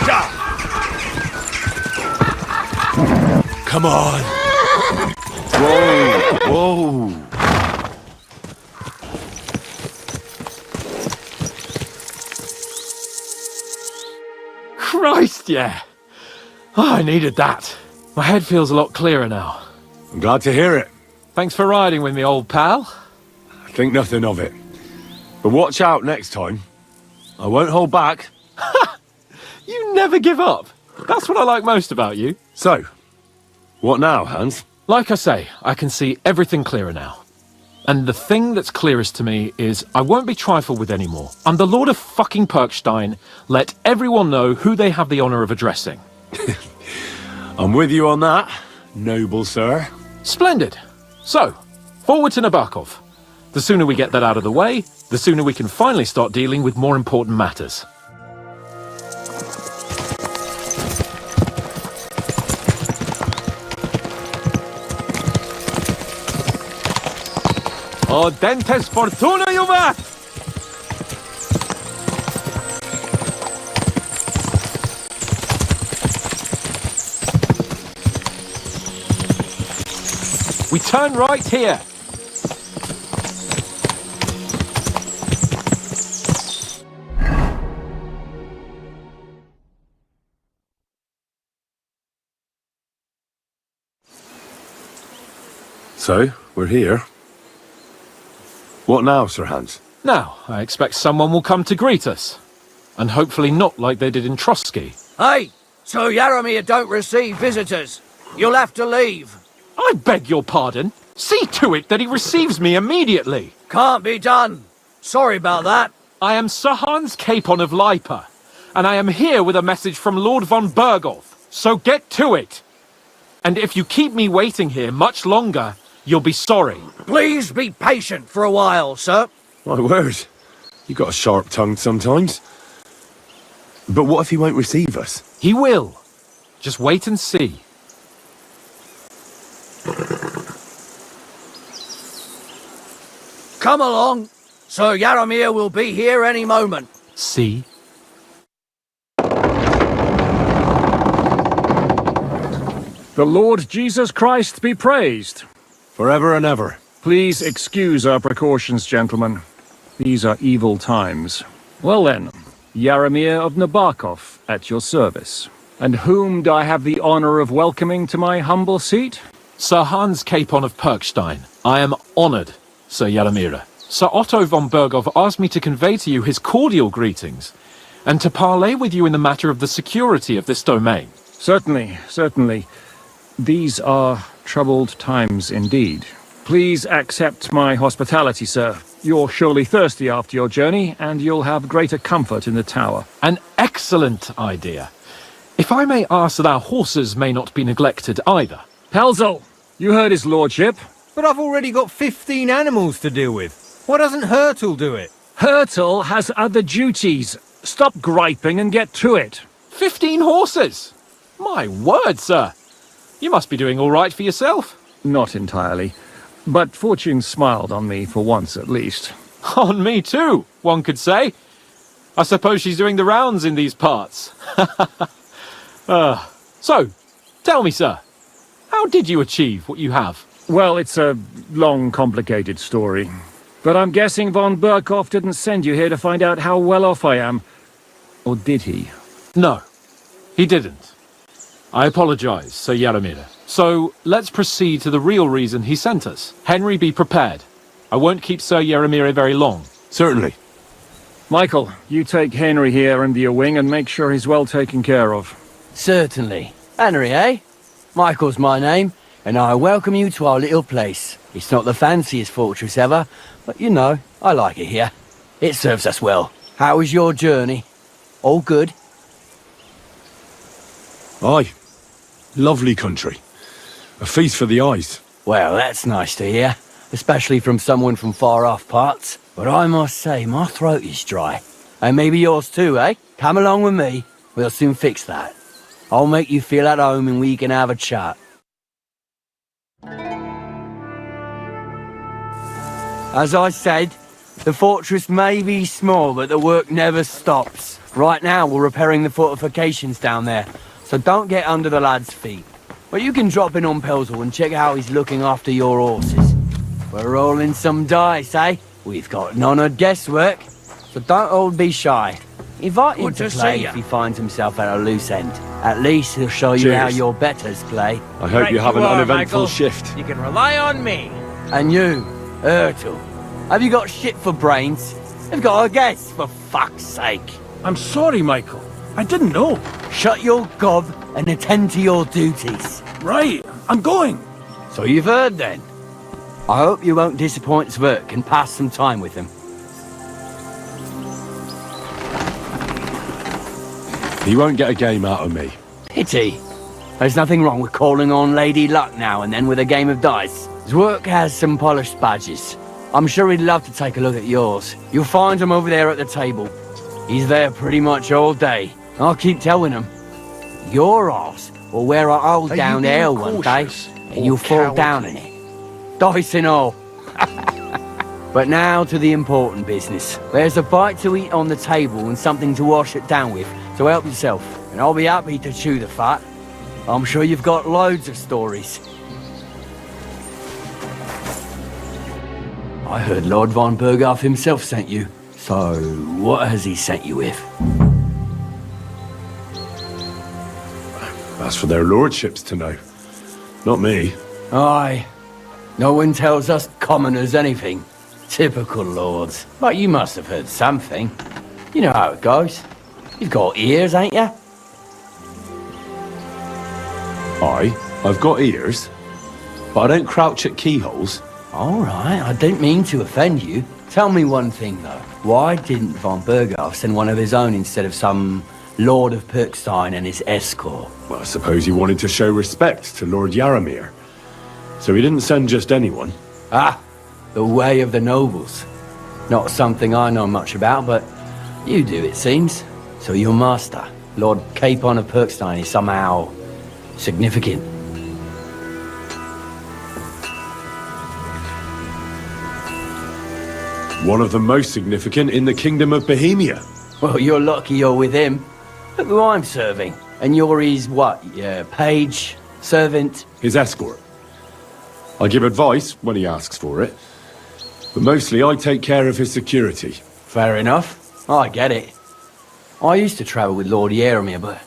[SPEAKER 2] Ja! Come on! Whoa! Whoa!
[SPEAKER 5] Christ, yeah! Oh, I needed that. My head feels a lot clearer now.
[SPEAKER 2] I'm glad to hear it.
[SPEAKER 5] Thanks for riding with me, old pal.
[SPEAKER 2] I think nothing of it. But watch out next time. I won't hold back.
[SPEAKER 5] You never give up. That's what I like most about you.
[SPEAKER 2] So, what now, Hans?
[SPEAKER 5] Like I say, I can see everything clearer now. And the thing that's clearest to me is I won't be trifled with anymore. I'm the Lord of fucking Perkstein. Let everyone know who they have the honor of addressing.
[SPEAKER 2] I'm with you on that, noble sir.
[SPEAKER 5] Splendid. So, forward to Nabokov. The sooner we get that out of the way, the sooner we can finally start dealing with more important matters. O dentes fortuna, Jumat!
[SPEAKER 11] We turn right here.
[SPEAKER 2] So, we're here. What now, Sir Hans?
[SPEAKER 11] Now, I expect someone will come to greet us. And hopefully not like they did in Trotsky.
[SPEAKER 4] Hey, so Yaramir don't receive visitors. You'll have to leave.
[SPEAKER 11] I beg your pardon. See to it that he receives me immediately.
[SPEAKER 4] Can't be done. Sorry about that.
[SPEAKER 11] I am Sir Hans Capon of Lipa, and I am here with a message from Lord von Bergolf. So get to it. And if you keep me waiting here much longer, you'll be sorry.
[SPEAKER 4] Please be patient for a while, sir.
[SPEAKER 2] My word. You got a sharp tongue sometimes. But what if he won't receive us?
[SPEAKER 11] He will. Just wait and see.
[SPEAKER 4] Come along. Sir Yaramir will be here any moment.
[SPEAKER 11] See?
[SPEAKER 3] The Lord Jesus Christ be praised.
[SPEAKER 2] Forever and ever.
[SPEAKER 3] Please excuse our precautions, gentlemen. These are evil times. Well then, Yaramir of Nabokov at your service. And whom do I have the honor of welcoming to my humble seat?
[SPEAKER 11] Sir Hans Capon of Perkstein. I am honored, Sir Yaramir. Sir Otto von Bergolf asked me to convey to you his cordial greetings, and to parley with you in the matter of the security of this domain.
[SPEAKER 3] Certainly, certainly. These are troubled times indeed. Please accept my hospitality, sir. You're surely thirsty after your journey, and you'll have greater comfort in the tower.
[SPEAKER 11] An excellent idea. If I may ask that our horses may not be neglected either.
[SPEAKER 3] Pelzel, you heard his lordship.
[SPEAKER 6] But I've already got 15 animals to deal with. Why doesn't Hurtle do it?
[SPEAKER 3] Hurtle has other duties. Stop griping and get to it.
[SPEAKER 11] 15 horses? My word, sir. You must be doing all right for yourself.
[SPEAKER 3] Not entirely. But fortune smiled on me for once at least.
[SPEAKER 11] On me too, one could say. I suppose she's doing the rounds in these parts. So, tell me, sir, how did you achieve what you have?
[SPEAKER 3] Well, it's a long, complicated story. But I'm guessing von Bergolf didn't send you here to find out how well off I am. Or did he?
[SPEAKER 11] No, he didn't. I apologize, Sir Yaramir. So, let's proceed to the real reason he sent us. Henry, be prepared. I won't keep Sir Yaramir very long.
[SPEAKER 2] Certainly.
[SPEAKER 3] Michael, you take Henry here under your wing and make sure he's well taken care of.
[SPEAKER 16] Certainly. Henry, eh? Michael's my name, and I welcome you to our little place. It's not the fanciest fortress ever, but you know, I like it here. It serves us well. How was your journey? All good?
[SPEAKER 2] Aye. Lovely country. A feast for the eyes.
[SPEAKER 16] Well, that's nice to hear, especially from someone from far-off parts. But I must say, my throat is dry. And maybe yours too, eh? Come along with me. We'll soon fix that. I'll make you feel at home and we can have a chat. As I said, the fortress may be small, but the work never stops. Right now, we're repairing the fortifications down there, so don't get under the lad's feet. But you can drop in on Pelzel and check how he's looking after your horses. We're rolling some dice, eh? We've got none of guesswork, so don't all be shy. Invite him to play if he finds himself at a loose end. At least he'll show you how your betters play.
[SPEAKER 2] I hope you have an uneventful shift.
[SPEAKER 15] You can rely on me.
[SPEAKER 16] And you, Ertl, have you got shit for brains? You've got a guess, for fuck's sake.
[SPEAKER 8] I'm sorry, Michael. I didn't know.
[SPEAKER 16] Shut your gob and attend to your duties.
[SPEAKER 8] Right, I'm going.
[SPEAKER 16] So you've heard then. I hope you won't disappoint Zwerk and pass some time with him.
[SPEAKER 2] He won't get a game out of me.
[SPEAKER 16] Pity. There's nothing wrong with calling on Lady Luck now and then with a game of dice. Zwerk has some polished badges. I'm sure he'd love to take a look at yours. You'll find him over there at the table. He's there pretty much all day. I'll keep telling him. Your arse will wear a hole down there one day, and you'll fall down in it. Dice and all. But now to the important business. There's a bite to eat on the table and something to wash it down with, so help yourself. And I'll be happy to chew the fat. I'm sure you've got loads of stories. I heard Lord von Berghoff himself sent you. So, what has he sent you with?
[SPEAKER 14] That's for their lordships to know. Not me.
[SPEAKER 16] Aye. No one tells us commoners anything. Typical lords. But you must have heard something. You know how it goes. You've got ears, ain't you?
[SPEAKER 14] Aye, I've got ears. But I don't crouch at keyholes.
[SPEAKER 16] All right, I didn't mean to offend you. Tell me one thing, though. Why didn't von Berghoff send one of his own instead of some Lord of Pirkstein and his escort?
[SPEAKER 14] Well, I suppose he wanted to show respect to Lord Yaramir. So he didn't send just anyone.
[SPEAKER 16] Ah, the way of the nobles. Not something I know much about, but you do, it seems. So your master, Lord Capon of Pirkstein, is somehow significant.
[SPEAKER 14] One of the most significant in the Kingdom of Bohemia.
[SPEAKER 16] Well, you're lucky you're with him. Look who I'm serving. And you're his, what, page, servant?
[SPEAKER 14] His escort. I give advice when he asks for it. But mostly I take care of his security.
[SPEAKER 16] Fair enough. I get it. I used to travel with Lord Yaramir, but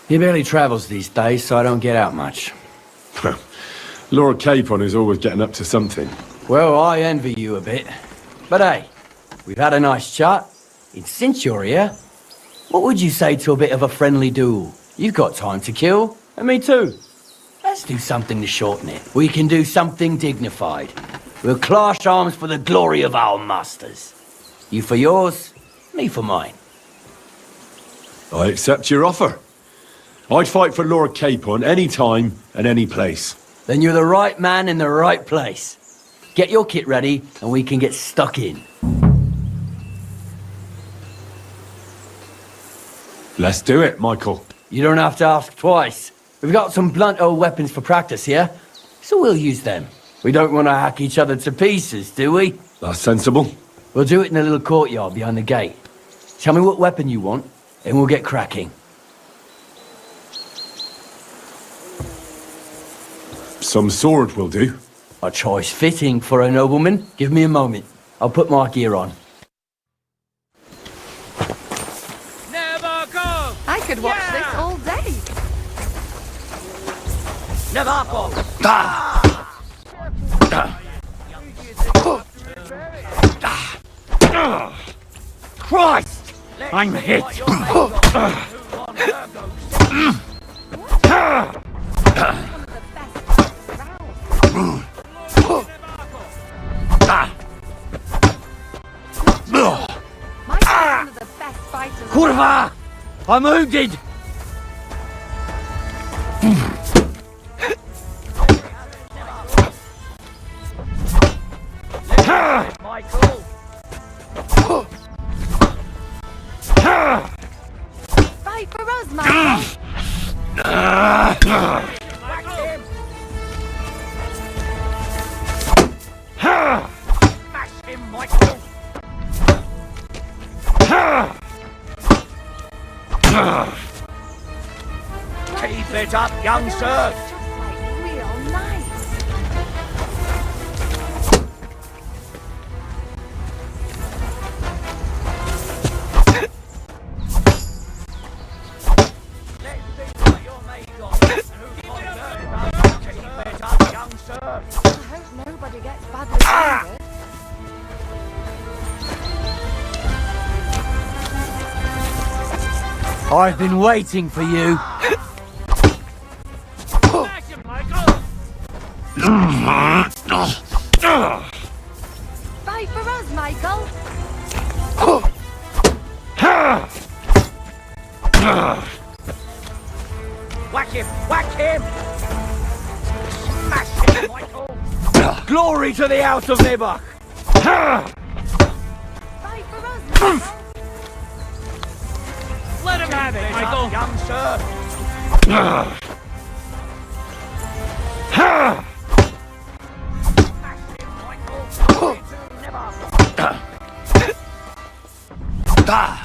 [SPEAKER 16] he barely travels these days, so I don't get out much.
[SPEAKER 14] Lord Capon is always getting up to something.
[SPEAKER 16] Well, I envy you a bit. But hey, we've had a nice chat. And since you're here, what would you say to a bit of a friendly duel? You've got time to kill, and me too. Let's do something to shorten it. We can do something dignified. We'll clash arms for the glory of our masters. You for yours, me for mine.
[SPEAKER 14] I accept your offer. I'd fight for Lord Capon any time and any place.
[SPEAKER 16] Then you're the right man in the right place. Get your kit ready, and we can get stuck in.
[SPEAKER 14] Let's do it, Michael.
[SPEAKER 16] You don't have to ask twice. We've got some blunt old weapons for practice here, so we'll use them. We don't want to hack each other to pieces, do we?
[SPEAKER 14] That's sensible.
[SPEAKER 16] We'll do it in a little courtyard behind the gate. Tell me what weapon you want, and we'll get cracking.
[SPEAKER 14] Some sword will do.
[SPEAKER 16] A choice fitting for a nobleman. Give me a moment. I'll put my gear on.
[SPEAKER 11] Never go!
[SPEAKER 21] I could watch this all day.
[SPEAKER 4] Never go!
[SPEAKER 8] Christ! I'm hit!
[SPEAKER 4] Kurva! I'm wounded! Michael!
[SPEAKER 21] Fight for us, Michael!
[SPEAKER 4] Smash him, Michael! Keep it up, young sir!
[SPEAKER 21] Just like real nice. I hope nobody gets badly wounded.
[SPEAKER 16] I've been waiting for you.
[SPEAKER 21] Fight for us, Michael!
[SPEAKER 4] Whack him! Whack him! Smash him, Michael!
[SPEAKER 16] Glory to the House of Nebuch!
[SPEAKER 21] Fight for us, Michael!
[SPEAKER 11] Let him have it, Michael!
[SPEAKER 4] Young sir!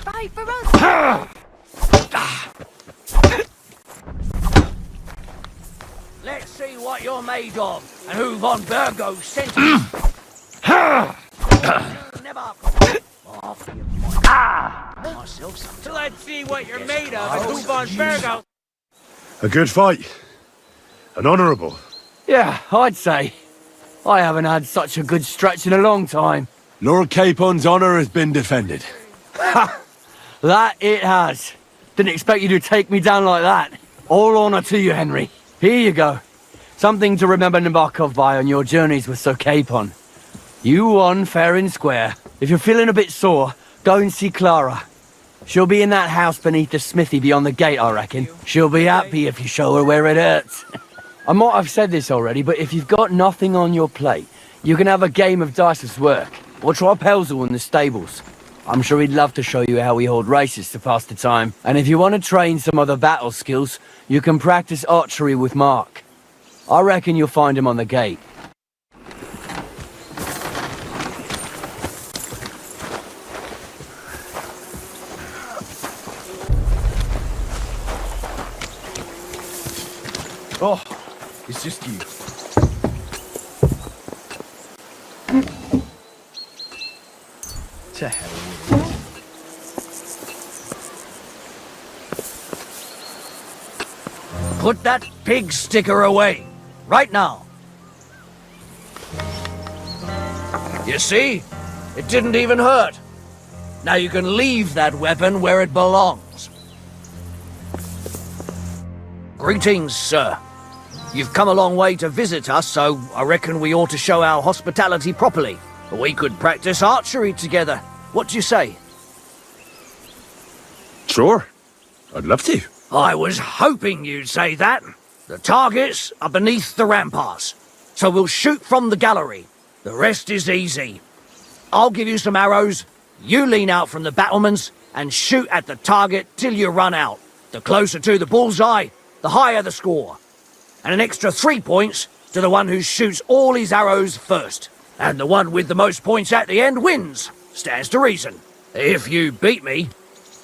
[SPEAKER 21] Fight for us!
[SPEAKER 4] Let's see what you're made of, and who von Burgo sent you. Myself sometimes.
[SPEAKER 11] Let's see what you're made of and who von Burgos.
[SPEAKER 2] A good fight. An honourable.
[SPEAKER 16] Yeah, I'd say. I haven't had such a good stretch in a long time.
[SPEAKER 2] Lord Capon's honour has been defended.
[SPEAKER 16] Ha! That it has. Didn't expect you to take me down like that. All honour to you, Henry. Here you go. Something to remember Nabokov by on your journeys with Sir Capon. You won fair and square. If you're feeling a bit sore, go and see Clara. She'll be in that house beneath the smithy beyond the gate, I reckon. She'll be happy if you show her where it hurts. I might have said this already, but if you've got nothing on your plate, you can have a game of dice's work, or try Pelzel in the stables. I'm sure he'd love to show you how we hold races to pass the time. And if you want to train some other battle skills, you can practice archery with Mark. I reckon you'll find him on the gate.
[SPEAKER 10] Oh, it's just you. To hell with you.
[SPEAKER 4] Put that pig sticker away. Right now. You see? It didn't even hurt. Now you can leave that weapon where it belongs. Greetings, sir. You've come a long way to visit us, so I reckon we ought to show our hospitality properly. We could practice archery together. What do you say?
[SPEAKER 2] Sure. I'd love to.
[SPEAKER 4] I was hoping you'd say that. The targets are beneath the ramparts, so we'll shoot from the gallery. The rest is easy. I'll give you some arrows, you lean out from the battlements and shoot at the target till you run out. The closer to the bullseye, the higher the score. And an extra 3 points to the one who shoots all his arrows first. And the one with the most points at the end wins. Stands to reason. If you beat me,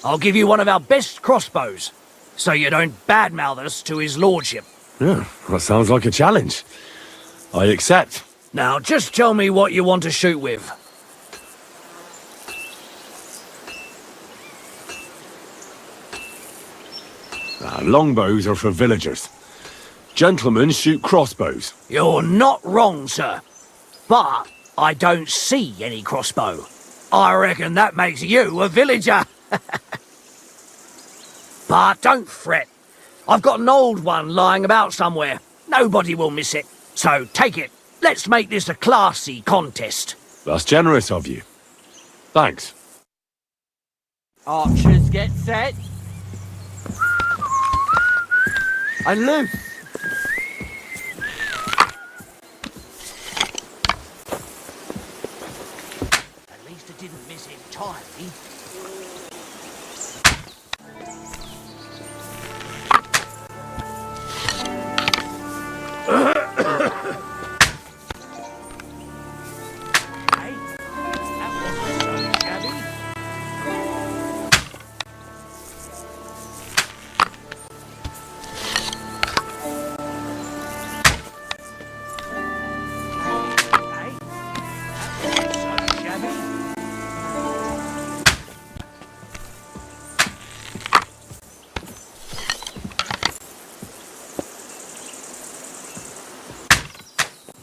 [SPEAKER 4] I'll give you one of our best crossbows, so you don't badmouth us to his lordship.
[SPEAKER 2] Yeah, that sounds like a challenge. I accept.
[SPEAKER 4] Now, just tell me what you want to shoot with.
[SPEAKER 2] Longbows are for villagers. Gentlemen shoot crossbows.
[SPEAKER 4] You're not wrong, sir. But I don't see any crossbow. I reckon that makes you a villager. But don't fret. I've got an old one lying about somewhere. Nobody will miss it. So take it. Let's make this a classy contest.
[SPEAKER 2] That's generous of you. Thanks.
[SPEAKER 16] Archers get set. And loose.
[SPEAKER 4] At least it didn't miss entirely.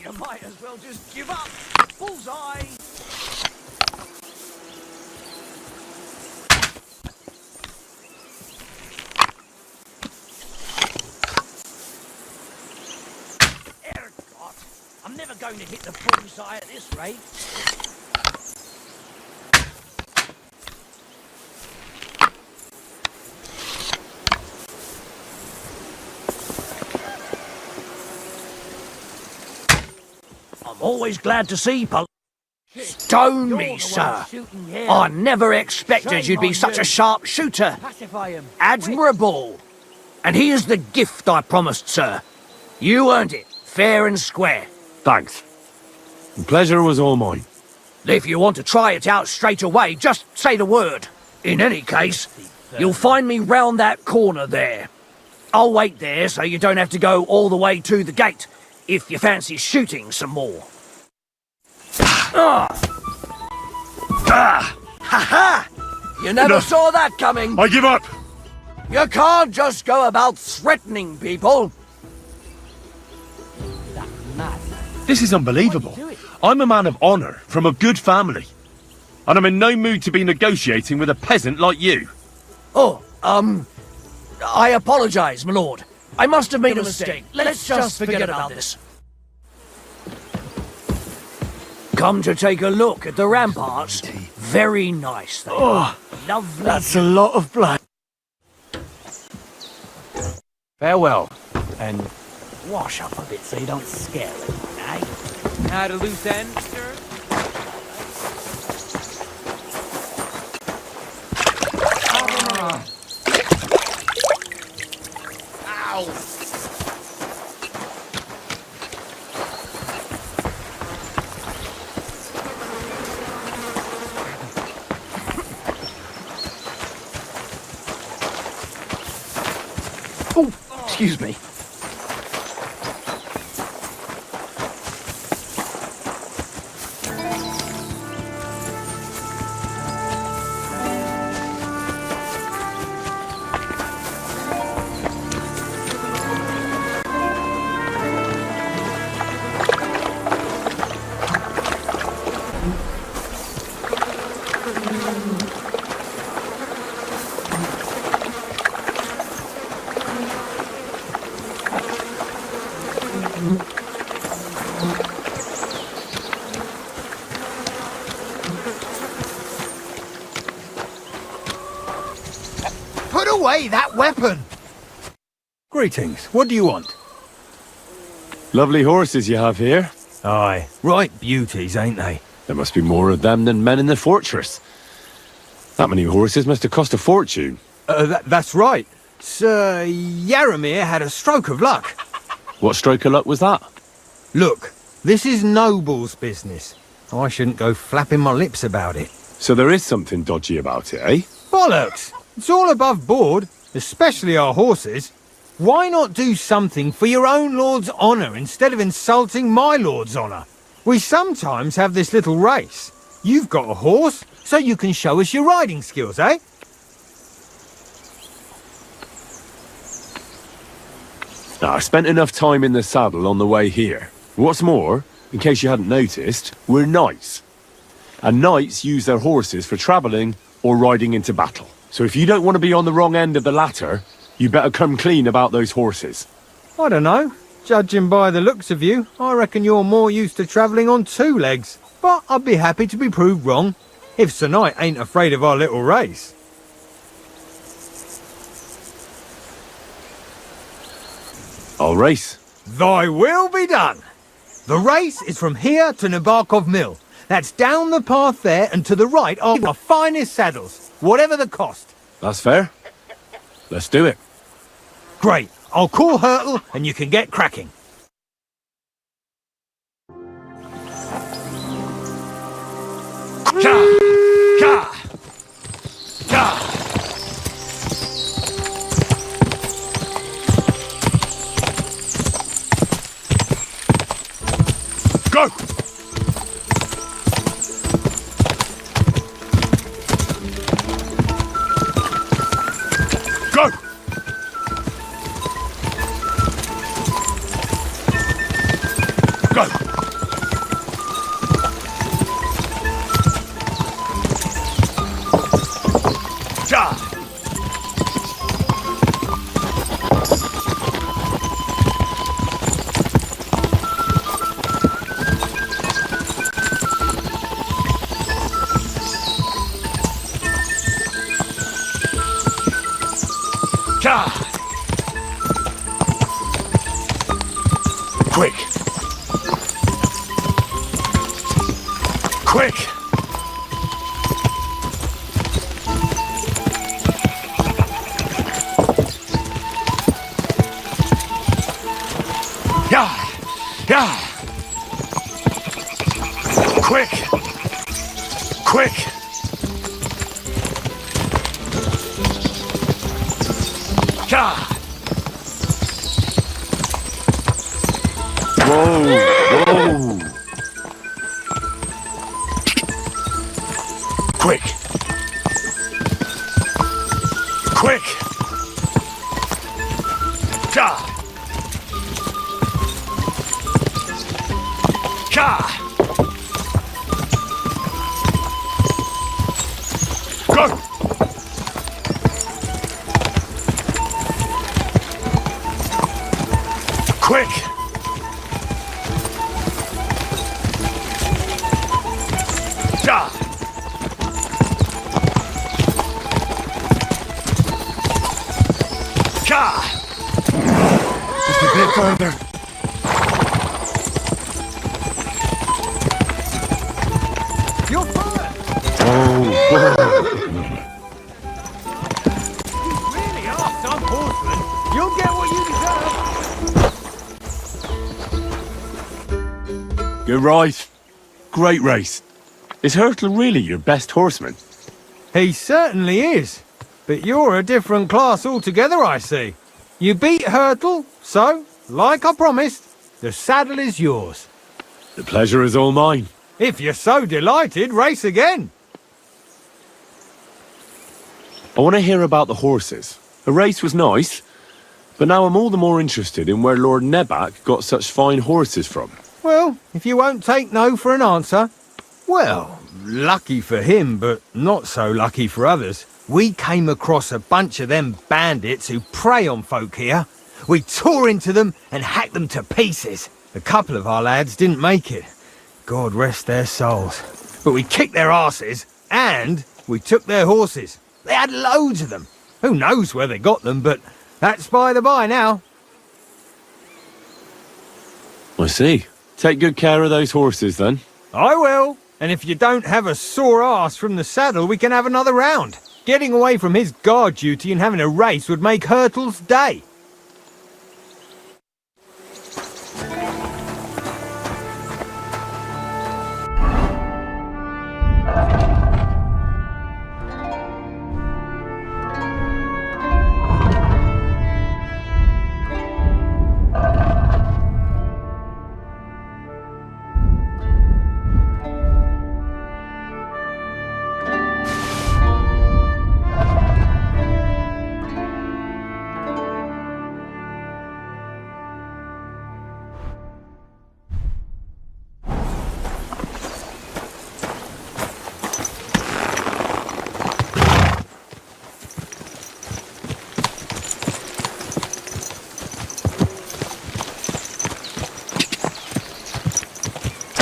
[SPEAKER 4] You might as well just give up. Bullseye! Ergot! I'm never going to hit the bullseye at this rate. I'm always glad to see Stone me, sir. I never expected you'd be such a sharp shooter. Admirable. And here's the gift I promised, sir. You earned it, fair and square.
[SPEAKER 2] Thanks. The pleasure was all mine.
[SPEAKER 4] If you want to try it out straight away, just say the word. In any case, you'll find me round that corner there. I'll wait there so you don't have to go all the way to the gate, if you fancy shooting some more. Ha! You never
[SPEAKER 2] Enough.
[SPEAKER 4] saw that coming.
[SPEAKER 2] I give up!
[SPEAKER 4] You can't just go about threatening people.
[SPEAKER 14] This is unbelievable. I'm a man of honour, from a good family. And I'm in no mood to be negotiating with a peasant like you.
[SPEAKER 4] Oh, I apologize, my lord. I must have made a mistake. Let's just forget about this. Come to take a look at the ramparts. Very nice.
[SPEAKER 5] Oh,
[SPEAKER 4] lovely.
[SPEAKER 5] That's a lot of blood. Farewell, and wash up a bit so you don't scare anyone, eh?
[SPEAKER 11] Had a loose end, sir?
[SPEAKER 10] Oh, excuse me.
[SPEAKER 6] Put away that weapon! Greetings. What do you want?
[SPEAKER 14] Lovely horses you have here.
[SPEAKER 6] Aye, right beauties, ain't they?
[SPEAKER 14] There must be more of them than men in the fortress. That many horses must have cost a fortune.
[SPEAKER 6] That's right. Sir Yaramir had a stroke of luck.
[SPEAKER 14] What stroke of luck was that?
[SPEAKER 6] Look, this is noble's business. I shouldn't go flapping my lips about it.
[SPEAKER 14] So there is something dodgy about it, eh?
[SPEAKER 6] Bollocks! It's all above board, especially our horses. Why not do something for your own lord's honour instead of insulting my lord's honour? We sometimes have this little race. You've got a horse, so you can show us your riding skills, eh?
[SPEAKER 14] Now, I spent enough time in the saddle on the way here. What's more, in case you hadn't noticed, we're knights. And knights use their horses for travelling or riding into battle. So if you don't want to be on the wrong end of the latter, you better come clean about those horses.
[SPEAKER 6] I don't know. Judging by the looks of you, I reckon you're more used to travelling on two legs. But I'd be happy to be proved wrong, if Sir Knight ain't afraid of our little race.
[SPEAKER 14] I'll race.
[SPEAKER 6] Thy will be done. The race is from here to Nabarkov Mill. That's down the path there, and to the right are the finest saddles, whatever the cost.
[SPEAKER 14] That's fair. Let's do it.
[SPEAKER 6] Great. I'll call Hurtle, and you can get cracking.
[SPEAKER 2] Go! Go! Go! Ja! Ja! Quick! Quick! Yeah! Yeah! Quick! Quick! Yeah!
[SPEAKER 14] Whoa! Whoa!
[SPEAKER 2] Quick! Quick! Ka! Ka! Go! Quick! Ja! Ka! Just a bit further.
[SPEAKER 6] You're fine!
[SPEAKER 3] Really are some horsemen.
[SPEAKER 6] You'll get what you deserve!
[SPEAKER 2] Good ride. Great race. Is Hurtle really your best horseman?
[SPEAKER 6] He certainly is. But you're a different class altogether, I see. You beat Hurtle, so, like I promised, the saddle is yours.
[SPEAKER 2] The pleasure is all mine.
[SPEAKER 6] If you're so delighted, race again.
[SPEAKER 2] I want to hear about the horses. The race was nice, but now I'm all the more interested in where Lord Neback got such fine horses from.
[SPEAKER 6] Well, if you won't take no for an answer, well, lucky for him, but not so lucky for others. We came across a bunch of them bandits who prey on folk here. We tore into them and hacked them to pieces. A couple of our lads didn't make it. God rest their souls. But we kicked their asses, and we took their horses. They had loads of them. Who knows where they got them, but that's by the by now.
[SPEAKER 2] I see. Take good care of those horses, then.
[SPEAKER 6] I will. And if you don't have a sore ass from the saddle, we can have another round. Getting away from his guard duty and having a race would make Hurtle's day.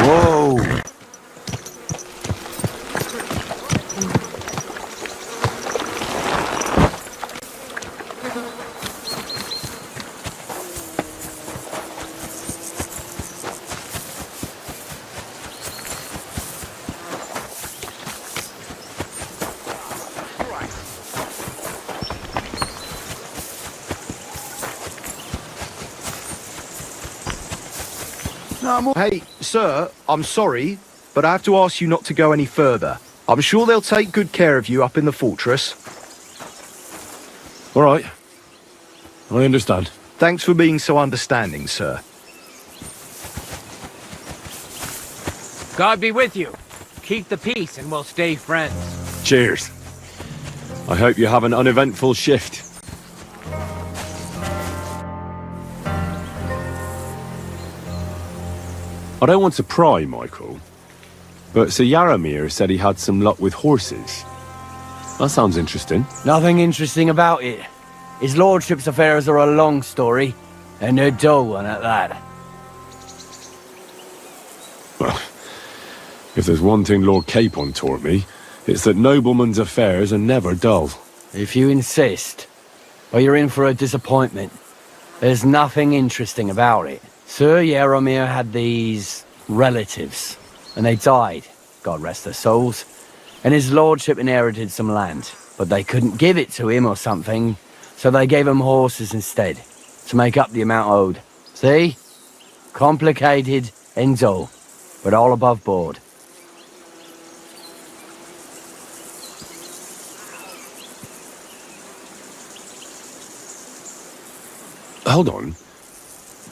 [SPEAKER 2] Whoa!
[SPEAKER 10] Hey, sir, I'm sorry, but I have to ask you not to go any further. I'm sure they'll take good care of you up in the fortress.
[SPEAKER 2] All right. I understand.
[SPEAKER 10] Thanks for being so understanding, sir.
[SPEAKER 11] God be with you. Keep the peace and we'll stay friends.
[SPEAKER 2] Cheers. I hope you have an uneventful shift. I don't want to pry, Michael, but Sir Yaramir said he had some luck with horses. That sounds interesting.
[SPEAKER 16] Nothing interesting about it. His lordship's affairs are a long story, and a dull one at that.
[SPEAKER 2] Well, if there's one thing Lord Capon taught me, it's that noblemen's affairs are never dull.
[SPEAKER 16] If you insist, well, you're in for a disappointment. There's nothing interesting about it. Sir Yaramir had these relatives, and they died, God rest their souls, and his lordship inherited some land, but they couldn't give it to him or something, so they gave him horses instead, to make up the amount owed. See? Complicated and dull, but all above board.
[SPEAKER 2] Hold on.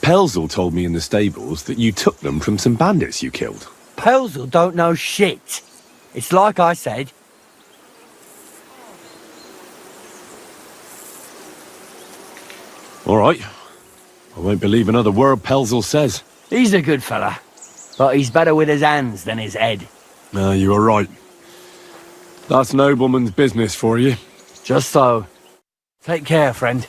[SPEAKER 2] Pelzel told me in the stables that you took them from some bandits you killed.
[SPEAKER 16] Pelzel don't know shit. It's like I said.
[SPEAKER 14] All right. I won't believe another word Pelzel says.
[SPEAKER 16] He's a good fella, but he's better with his hands than his head.
[SPEAKER 14] No, you are right. That's nobleman's business for you.
[SPEAKER 16] Just so. Take care, friend.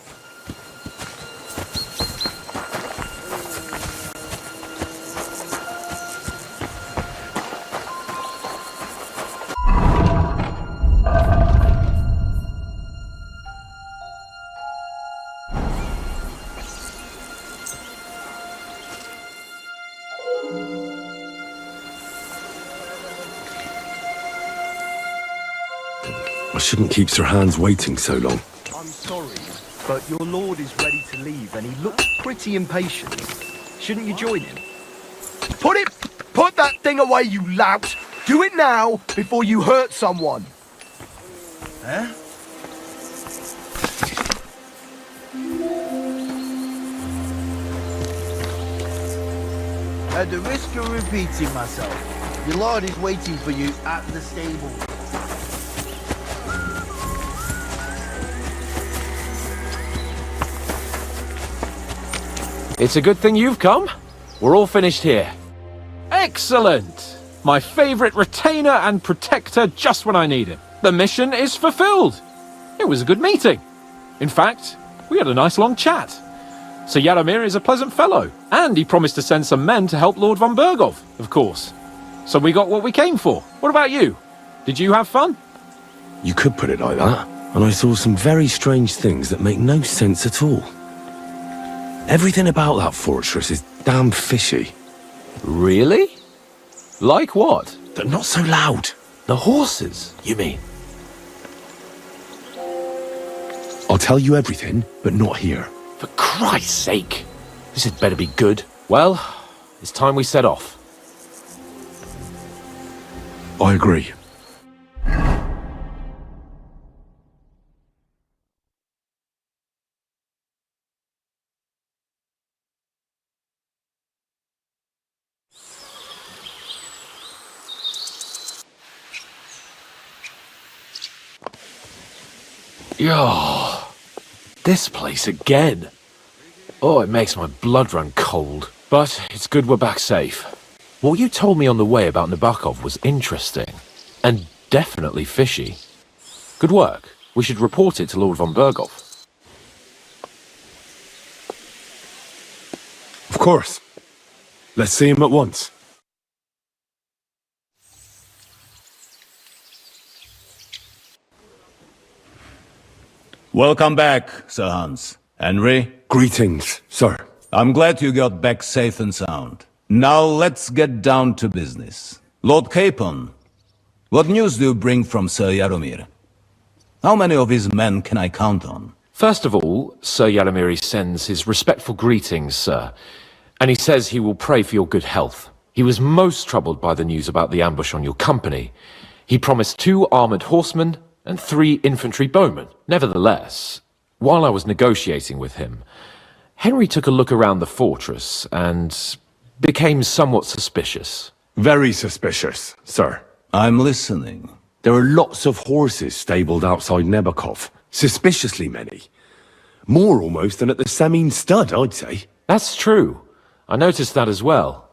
[SPEAKER 14] I shouldn't keep Sir Hans waiting so long.
[SPEAKER 10] I'm sorry, but your lord is ready to leave and he looks pretty impatient. Shouldn't you join him? Put that thing away, you lout! Do it now, before you hurt someone!
[SPEAKER 15] Huh? At the risk of repeating myself, your lord is waiting for you at the stable.
[SPEAKER 11] It's a good thing you've come. We're all finished here. Excellent! My favorite retainer and protector just when I need him. The mission is fulfilled. It was a good meeting. In fact, we had a nice long chat. Sir Yadomir is a pleasant fellow, and he promised to send some men to help Lord von Bergov, of course. So we got what we came for. What about you? Did you have fun?
[SPEAKER 14] You could put it like that. And I saw some very strange things that make no sense at all. Everything about that fortress is damn fishy.
[SPEAKER 11] Really? Like what?
[SPEAKER 14] They're not so loud.
[SPEAKER 11] The horses, you mean?
[SPEAKER 14] I'll tell you everything, but not here.
[SPEAKER 11] For Christ's sake! This had better be good. Well, it's time we set off.
[SPEAKER 14] I agree.
[SPEAKER 11] Yo, this place again. Oh, it makes my blood run cold. But it's good we're back safe. What you told me on the way about Nabokov was interesting. And definitely fishy. Good work. We should report it to Lord von Bergov.
[SPEAKER 14] Of course. Let's see him at once.
[SPEAKER 7] Welcome back, Sir Hans. Henry?
[SPEAKER 14] Greetings, sir.
[SPEAKER 7] I'm glad you got back safe and sound. Now let's get down to business. Lord Capon, what news do you bring from Sir Yadomir? How many of his men can I count on?
[SPEAKER 11] First of all, Sir Yadomir sends his respectful greetings, sir. And he says he will pray for your good health. He was most troubled by the news about the ambush on your company. He promised 2 armored horsemen and 3 infantry bowmen. Nevertheless, while I was negotiating with him, Henry took a look around the fortress and became somewhat suspicious.
[SPEAKER 14] Very suspicious, sir.
[SPEAKER 7] I'm listening.
[SPEAKER 14] There are lots of horses stabled outside Nebokov. Suspiciously many. More almost than at the Samin stud, I'd say.
[SPEAKER 11] That's true. I noticed that as well.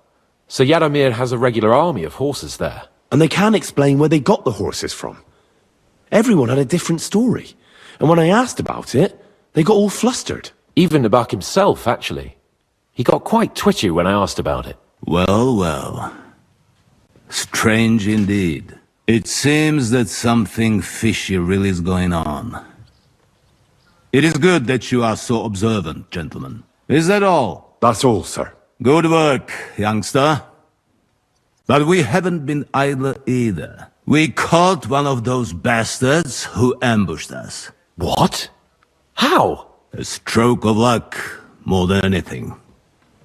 [SPEAKER 11] Sir Yadomir has a regular army of horses there.
[SPEAKER 14] And they can't explain where they got the horses from. Everyone had a different story. And when I asked about it, they got all flustered.
[SPEAKER 11] Even Nabok himself, actually. He got quite twitchy when I asked about it.
[SPEAKER 7] Well, well. Strange indeed. It seems that something fishy really is going on. It is good that you are so observant, gentlemen. Is that all?
[SPEAKER 14] That's all, sir.
[SPEAKER 7] Good work, youngster. But we haven't been idle either. We caught one of those bastards who ambushed us.
[SPEAKER 11] What? How?
[SPEAKER 7] A stroke of luck, more than anything.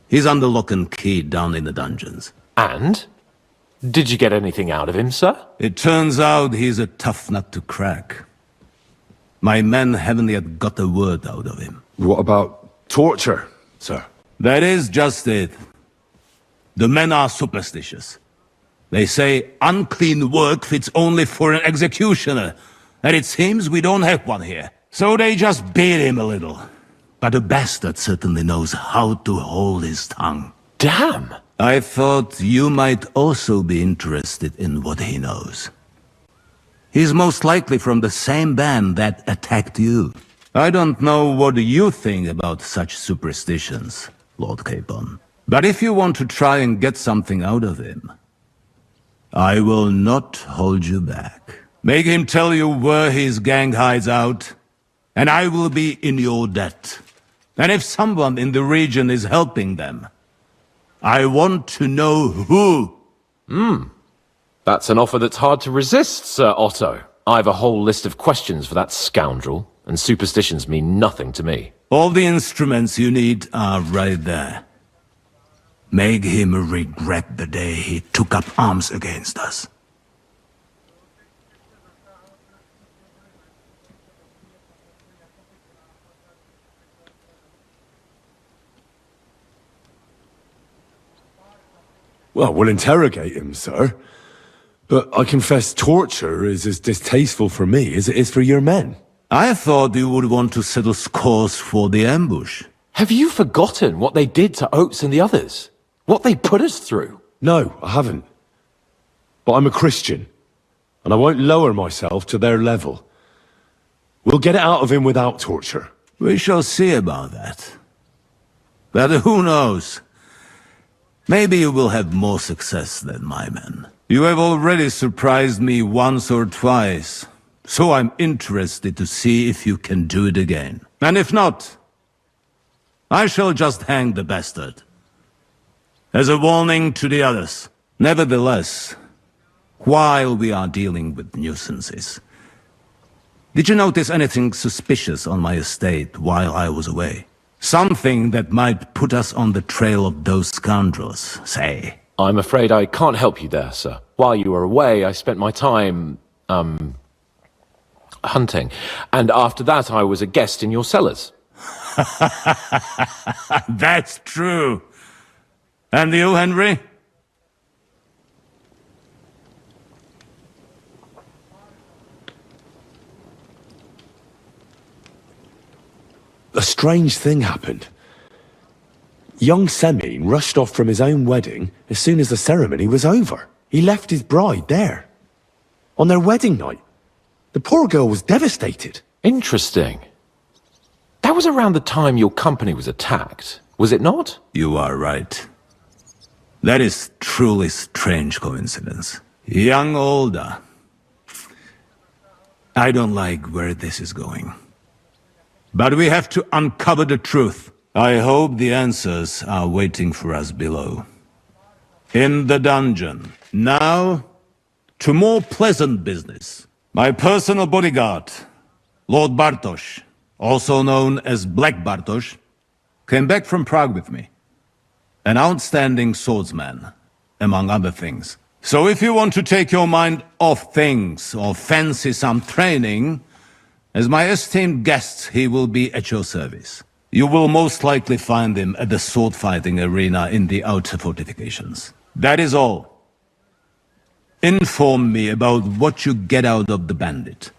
[SPEAKER 7] He's under lock and key down in the dungeons.
[SPEAKER 11] And? Did you get anything out of him, sir?
[SPEAKER 7] It turns out he's a tough nut to crack. My men haven't yet got a word out of him.
[SPEAKER 14] What about torture, sir?
[SPEAKER 7] That is just it. The men are superstitious. They say unclean work fits only for an executioner, and it seems we don't have one here. So they just beat him a little. but a bastard certainly knows how to hold his tongue.
[SPEAKER 11] Damn!
[SPEAKER 7] I thought you might also be interested in what he knows. He's most likely from the same band that attacked you. I don't know what you think about such superstitions, Lord Capon. But if you want to try and get something out of him, I will not hold you back. Make him tell you where his gang hides out, and I will be in your debt. And if someone in the region is helping them, I want to know who.
[SPEAKER 11] That's an offer that's hard to resist, Sir Otto. I've a whole list of questions for that scoundrel, and superstitions mean nothing to me.
[SPEAKER 7] All the instruments you need are right there. Make him regret the day he took up arms against us.
[SPEAKER 2] Well, we'll interrogate him, sir. But I confess torture is as distasteful for me as it is for your men.
[SPEAKER 7] I thought you would want to settle scores for the ambush.
[SPEAKER 11] Have you forgotten what they did to Oates and the others? What they put us through?
[SPEAKER 2] No, I haven't. But I'm a Christian, and I won't lower myself to their level. We'll get it out of him without torture.
[SPEAKER 7] We shall see about that. But who knows? Maybe you will have more success than my men. You have already surprised me once or twice, so I'm interested to see if you can do it again. And if not, I shall just hang the bastard. As a warning to the others. Nevertheless, while we are dealing with nuisances, did you notice anything suspicious on my estate while I was away? Something that might put us on the trail of those scoundrels, say.
[SPEAKER 11] I'm afraid I can't help you there, sir. While you were away, I spent my time, hunting. And after that, I was a guest in your cellars.
[SPEAKER 7] That's true. And you, Henry?
[SPEAKER 2] A strange thing happened. Young Semine rushed off from his own wedding as soon as the ceremony was over. He left his bride there. On their wedding night. The poor girl was devastated.
[SPEAKER 11] Interesting. That was around the time your company was attacked, was it not?
[SPEAKER 7] You are right. That is truly strange coincidence. Young Olda. I don't like where this is going. But we have to uncover the truth. I hope the answers are waiting for us below. In the dungeon. Now, to more pleasant business. My personal bodyguard, Lord Bartosz, also known as Black Bartosz, came back from Prague with me. An outstanding swordsman, among other things. So if you want to take your mind off things or fancy some training, as my esteemed guest, he will be at your service. You will most likely find him at the sword-fighting arena in the outer fortifications. That is all. Inform me about what you get out of the bandit.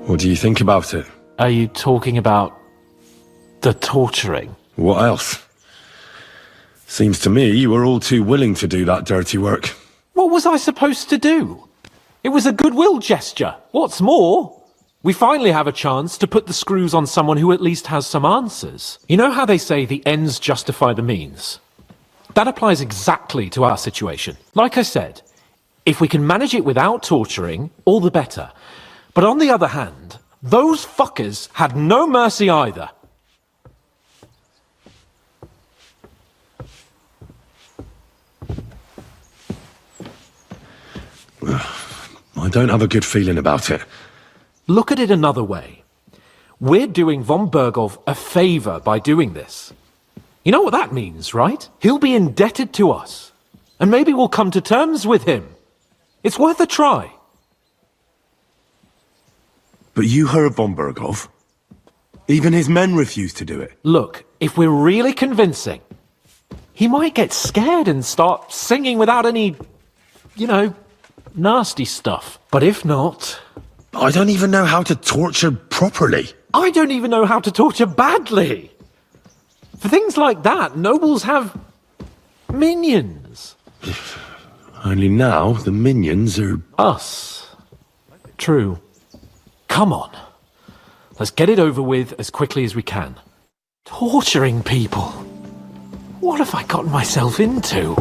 [SPEAKER 2] What do you think about it?
[SPEAKER 11] Are you talking about the torturing?
[SPEAKER 2] What else? Seems to me you were all too willing to do that dirty work.
[SPEAKER 11] What was I supposed to do? It was a goodwill gesture. What's more, we finally have a chance to put the screws on someone who at least has some answers. You know how they say the ends justify the means? That applies exactly to our situation. Like I said, if we can manage it without torturing, all the better. But on the other hand, those fuckers had no mercy either.
[SPEAKER 2] I don't have a good feeling about it.
[SPEAKER 11] Look at it another way. We're doing von Berghoff a favor by doing this. You know what that means, right? He'll be indebted to us. And maybe we'll come to terms with him. It's worth a try.
[SPEAKER 2] But you heard von Berghoff? Even his men refused to do it.
[SPEAKER 11] Look, if we're really convincing, he might get scared and start singing without any, nasty stuff. But if not...
[SPEAKER 14] I don't even know how to torture properly.
[SPEAKER 11] I don't even know how to torture badly. For things like that, nobles have minions.
[SPEAKER 14] Only now the minions are...
[SPEAKER 11] Us. True. Come on. Let's get it over with as quickly as we can. Torturing people. What have I gotten myself into?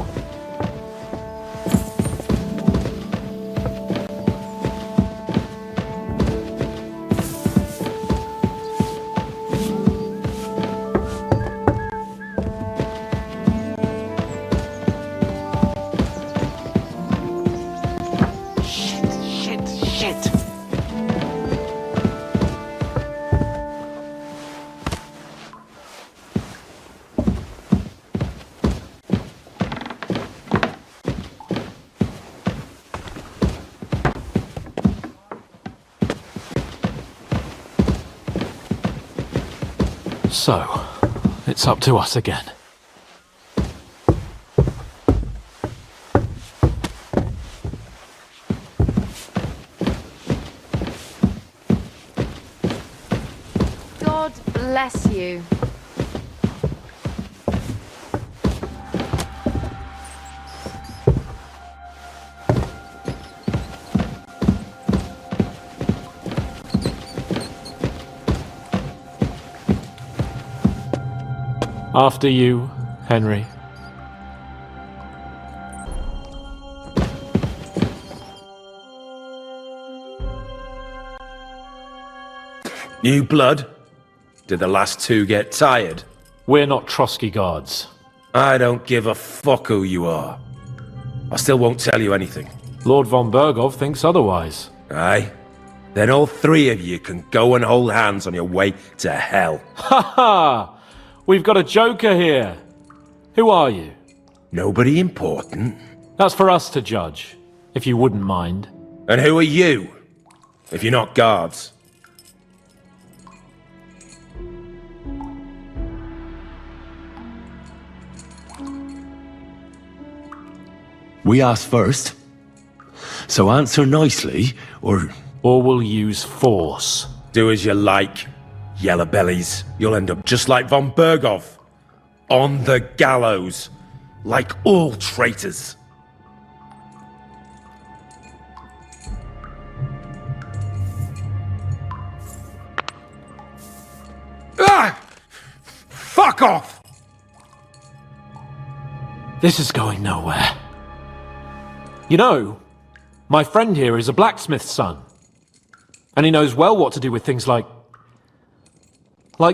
[SPEAKER 11] So, it's up to us again.
[SPEAKER 21] God bless you.
[SPEAKER 11] After you, Henry.
[SPEAKER 5] New blood? Did the last two get tired?
[SPEAKER 11] We're not Trotsky guards.
[SPEAKER 5] I don't give a fuck who you are. I still won't tell you anything.
[SPEAKER 11] Lord von Berghoff thinks otherwise.
[SPEAKER 5] Aye? Then all three of you can go and hold hands on your way to hell.
[SPEAKER 11] Ha ha! We've got a joker here. Who are you?
[SPEAKER 5] Nobody important.
[SPEAKER 11] That's for us to judge, if you wouldn't mind.
[SPEAKER 5] And who are you? If you're not guards.
[SPEAKER 14] We asked first. So answer nicely, or...
[SPEAKER 11] Or we'll use force.
[SPEAKER 5] Do as you like, yellow bellies. You'll end up just like von Berghoff. On the gallows. Like all traitors. Ah! Fuck off!
[SPEAKER 11] This is going nowhere. You know, my friend here is a blacksmith's son. And he knows well what to do with things like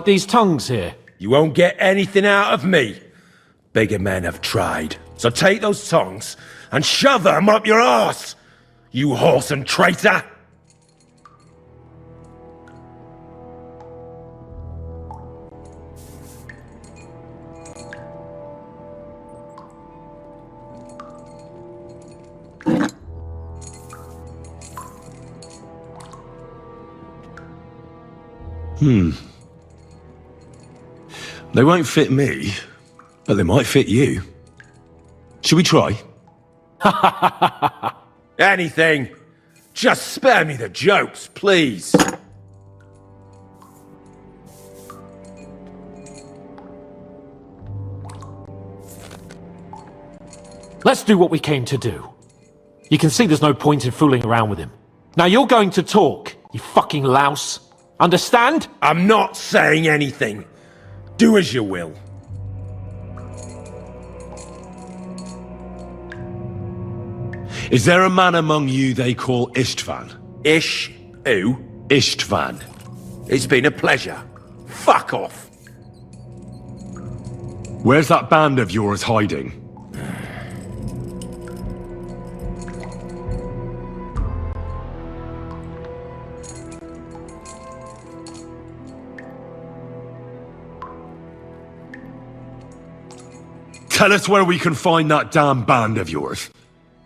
[SPEAKER 11] these tongues here.
[SPEAKER 5] You won't get anything out of me. Bigger men have tried. So take those tongs and shove them up your arse, you whoreson traitor!
[SPEAKER 14] They won't fit me, but they might fit you. Should we try?
[SPEAKER 5] Anything. Just spare me the jokes, please.
[SPEAKER 11] Let's do what we came to do. You can see there's no point in fooling around with him. Now you're going to talk, you fucking louse. Understand?
[SPEAKER 5] I'm not saying anything. Do as you will.
[SPEAKER 14] Is there a man among you they call Istvan?
[SPEAKER 5] Ish? Who?
[SPEAKER 14] Istvan.
[SPEAKER 5] It's been a pleasure. Fuck off.
[SPEAKER 14] Where's that band of yours hiding?
[SPEAKER 2] Tell us where we can find that damn band of yours.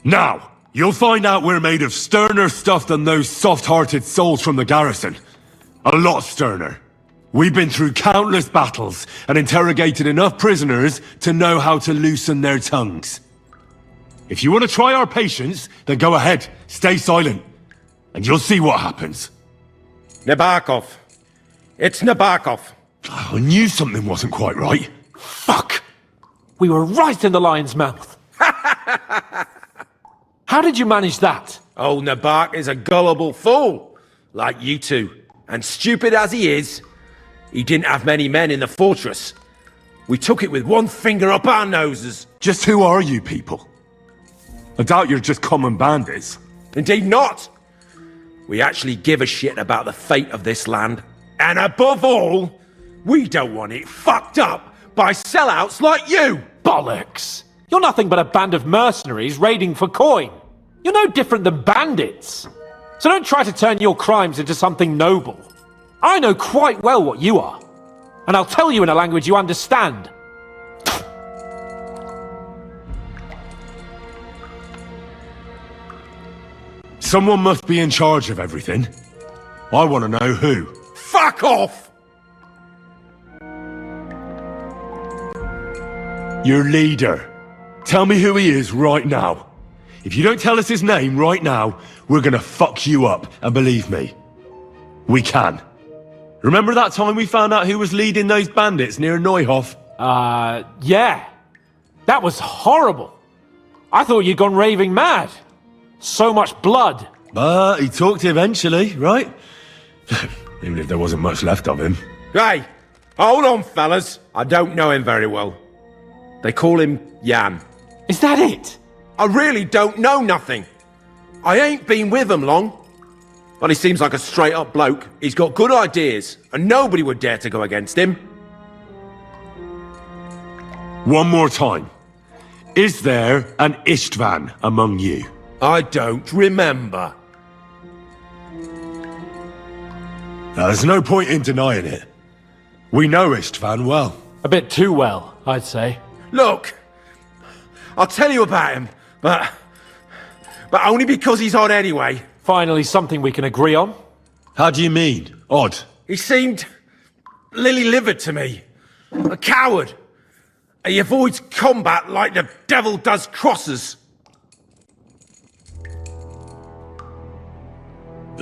[SPEAKER 2] Now! You'll find out we're made of sterner stuff than those soft-hearted souls from the garrison. A lot sterner. We've been through countless battles and interrogated enough prisoners to know how to loosen their tongues. If you want to try our patience, then go ahead, stay silent, and you'll see what happens.
[SPEAKER 5] Nabokov. It's Nabokov.
[SPEAKER 2] I knew something wasn't quite right.
[SPEAKER 11] Fuck! We were right in the lion's mouth. How did you manage that?
[SPEAKER 5] Old Nabok is a gullible fool, like you two. And stupid as he is, he didn't have many men in the fortress. We took it with one finger up our noses.
[SPEAKER 2] Just who are you people? I doubt you're just common bandits.
[SPEAKER 5] Indeed not. We actually give a shit about the fate of this land. And above all, we don't want it fucked up by sellouts like you.
[SPEAKER 11] Bollocks! You're nothing but a band of mercenaries raiding for coin. You're no different than bandits. So don't try to turn your crimes into something noble. I know quite well what you are. And I'll tell you in a language you understand.
[SPEAKER 2] Someone must be in charge of everything. I want to know who.
[SPEAKER 5] Fuck off!
[SPEAKER 2] Your leader. Tell me who he is right now. If you don't tell us his name right now, we're gonna fuck you up, and believe me, we can. Remember that time we found out who was leading those bandits near Neuhof?
[SPEAKER 11] Yeah. That was horrible. I thought you'd gone raving mad. So much blood.
[SPEAKER 2] But he talked eventually, right? Even if there wasn't much left of him.
[SPEAKER 5] Hey, hold on, fellas. I don't know him very well. They call him Jan.
[SPEAKER 11] Is that it?
[SPEAKER 5] I really don't know nothing. I ain't been with him long. But he seems like a straight-up bloke. He's got good ideas, and nobody would dare to go against him.
[SPEAKER 2] One more time. Is there an Istvan among you?
[SPEAKER 5] I don't remember.
[SPEAKER 2] There's no point in denying it. We know Istvan well.
[SPEAKER 11] A bit too well, I'd say.
[SPEAKER 5] Look, I'll tell you about him, but only because he's odd anyway.
[SPEAKER 11] Finally something we can agree on.
[SPEAKER 2] How do you mean, odd?
[SPEAKER 5] He seemed lily-livered to me. A coward. He avoids combat like the devil does crosses.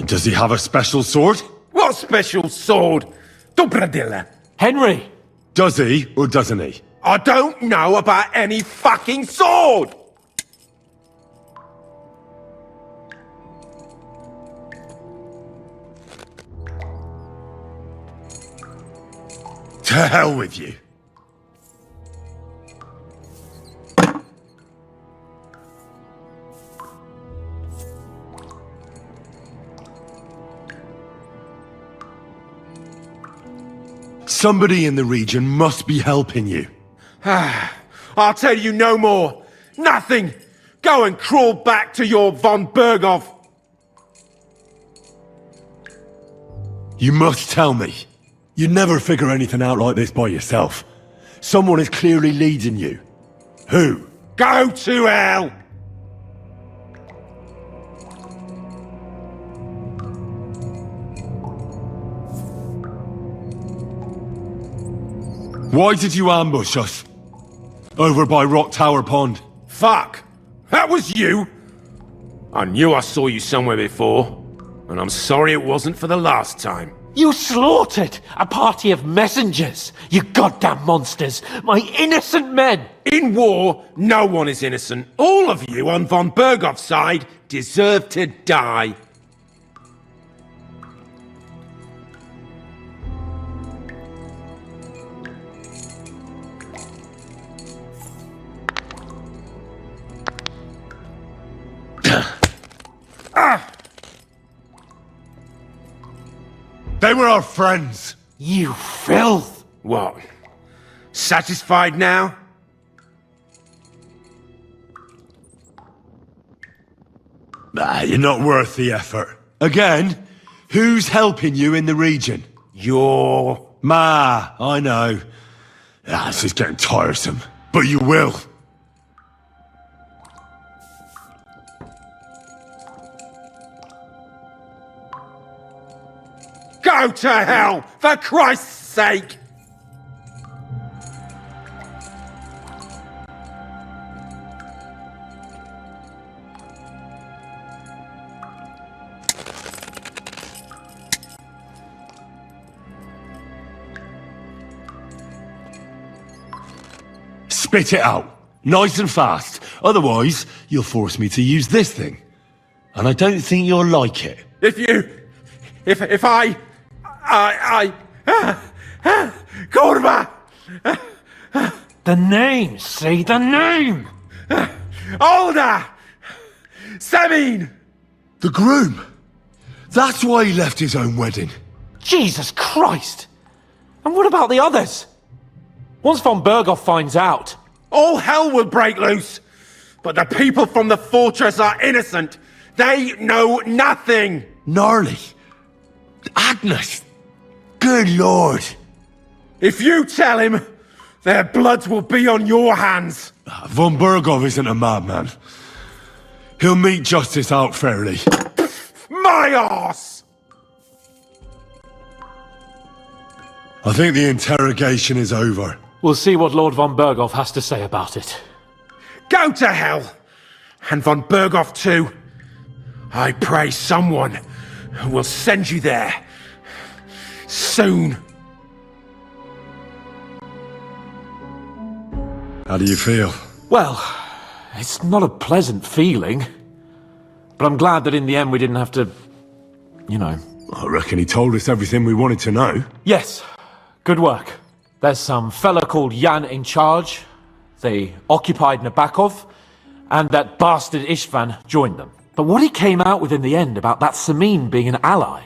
[SPEAKER 2] Does he have a special sword?
[SPEAKER 5] What special sword? Dobradilla.
[SPEAKER 11] Henry!
[SPEAKER 2] Does he, or doesn't he?
[SPEAKER 5] I don't know about any fucking sword!
[SPEAKER 2] To hell with you. Somebody in the region must be helping you.
[SPEAKER 5] I'll tell you no more. Nothing. Go and crawl back to your von Berghoff.
[SPEAKER 2] You must tell me. You'd never figure anything out like this by yourself. Someone is clearly leading you. Who?
[SPEAKER 5] Go to hell!
[SPEAKER 2] Why did you ambush us? Over by Rock Tower Pond.
[SPEAKER 5] Fuck! That was you! I knew I saw you somewhere before, and I'm sorry it wasn't for the last time.
[SPEAKER 11] You slaughtered a party of messengers, you goddamn monsters! My innocent men!
[SPEAKER 5] In war, no one is innocent. All of you on von Berghoff's side deserve to die.
[SPEAKER 2] They were our friends.
[SPEAKER 11] You filth!
[SPEAKER 5] What? Satisfied now?
[SPEAKER 2] You're not worth the effort. Again, who's helping you in the region?
[SPEAKER 5] You're...
[SPEAKER 2] I know. This is getting tiresome. But you will.
[SPEAKER 6] Go to hell, for Christ's sake!
[SPEAKER 14] Spit it out, nice and fast. Otherwise, you'll force me to use this thing. And I don't think you'll like it.
[SPEAKER 6] If I... Kurva!
[SPEAKER 5] The name, say the name!
[SPEAKER 6] Older! Semin!
[SPEAKER 14] The groom! That's why he left his own wedding.
[SPEAKER 5] Jesus Christ! And what about the others? Once von Berghoff finds out...
[SPEAKER 6] All hell will break loose! But the people from the fortress are innocent! They know nothing!
[SPEAKER 14] Gnarly. Agnes. Good lord.
[SPEAKER 6] If you tell him, their bloods will be on your hands.
[SPEAKER 14] Von Berghoff isn't a madman. He'll mete justice out fairly.
[SPEAKER 6] My arse!
[SPEAKER 14] I think the interrogation is over.
[SPEAKER 5] We'll see what Lord von Berghoff has to say about it.
[SPEAKER 6] Go to hell! And von Berghoff too. I pray someone will send you there. Soon.
[SPEAKER 14] How do you feel?
[SPEAKER 5] Well, it's not a pleasant feeling. But I'm glad that in the end we didn't have to... you know...
[SPEAKER 14] I reckon he told us everything we wanted to know.
[SPEAKER 5] Yes. Good work. There's some fella called Jan in charge. They occupied Nabakov, and that bastard Istvan joined them. But what he came out with in the end about that Samin being an ally,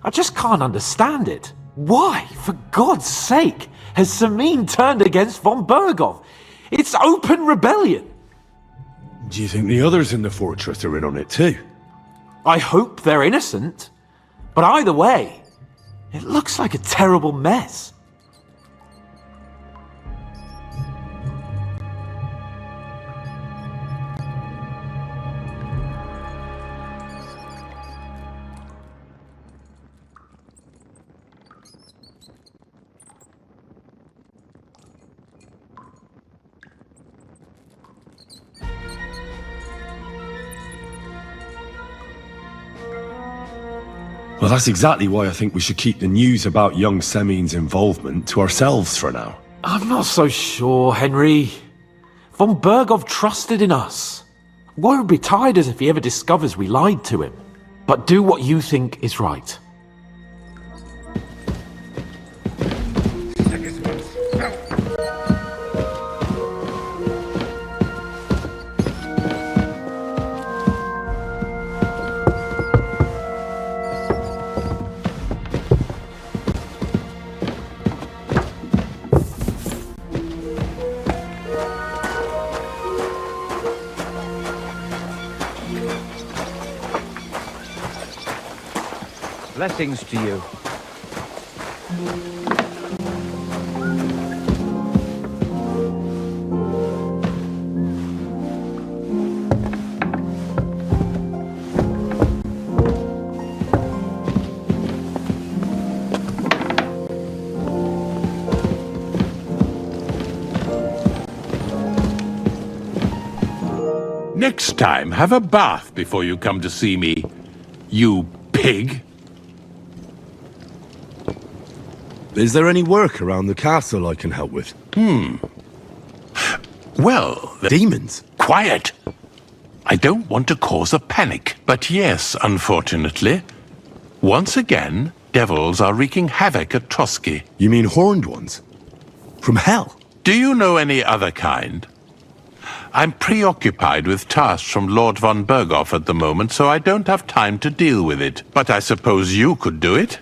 [SPEAKER 5] I just can't understand it. Why, for God's sake, has Samin turned against von Berghoff? It's open rebellion.
[SPEAKER 14] Do you think the others in the fortress are in on it too?
[SPEAKER 5] I hope they're innocent. But either way, it looks like a terrible mess.
[SPEAKER 14] Well, that's exactly why I think we should keep the news about young Semin's involvement to ourselves for now.
[SPEAKER 5] I'm not so sure, Henry. Von Berghoff trusted in us. Won't be tired as if he ever discovers we lied to him. But do what you think is right.
[SPEAKER 11] Blessings to you.
[SPEAKER 13] Next time, have a bath before you come to see me, you pig.
[SPEAKER 2] Is there any work around the castle I can help with?
[SPEAKER 13] Well,
[SPEAKER 2] demons.
[SPEAKER 13] Quiet! I don't want to cause a panic, but yes, unfortunately. Once again, devils are wreaking havoc at Trotsky.
[SPEAKER 2] You mean horned ones? From hell?
[SPEAKER 13] Do you know any other kind? I'm preoccupied with tasks from Lord von Berghoff at the moment, so I don't have time to deal with it. But I suppose you could do it?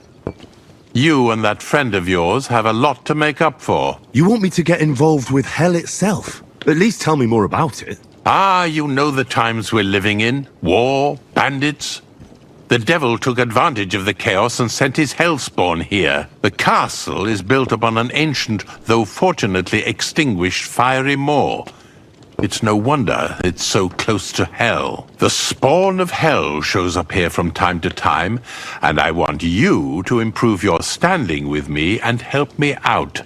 [SPEAKER 13] You and that friend of yours have a lot to make up for.
[SPEAKER 2] You want me to get involved with hell itself? At least tell me more about it.
[SPEAKER 13] Ah, you know the times we're living in. War, bandits. The devil took advantage of the chaos and sent his hellspawn here. The castle is built upon an ancient, though fortunately extinguished, fiery moor. It's no wonder it's so close to hell. The spawn of hell shows up here from time to time, and I want you to improve your standing with me and help me out.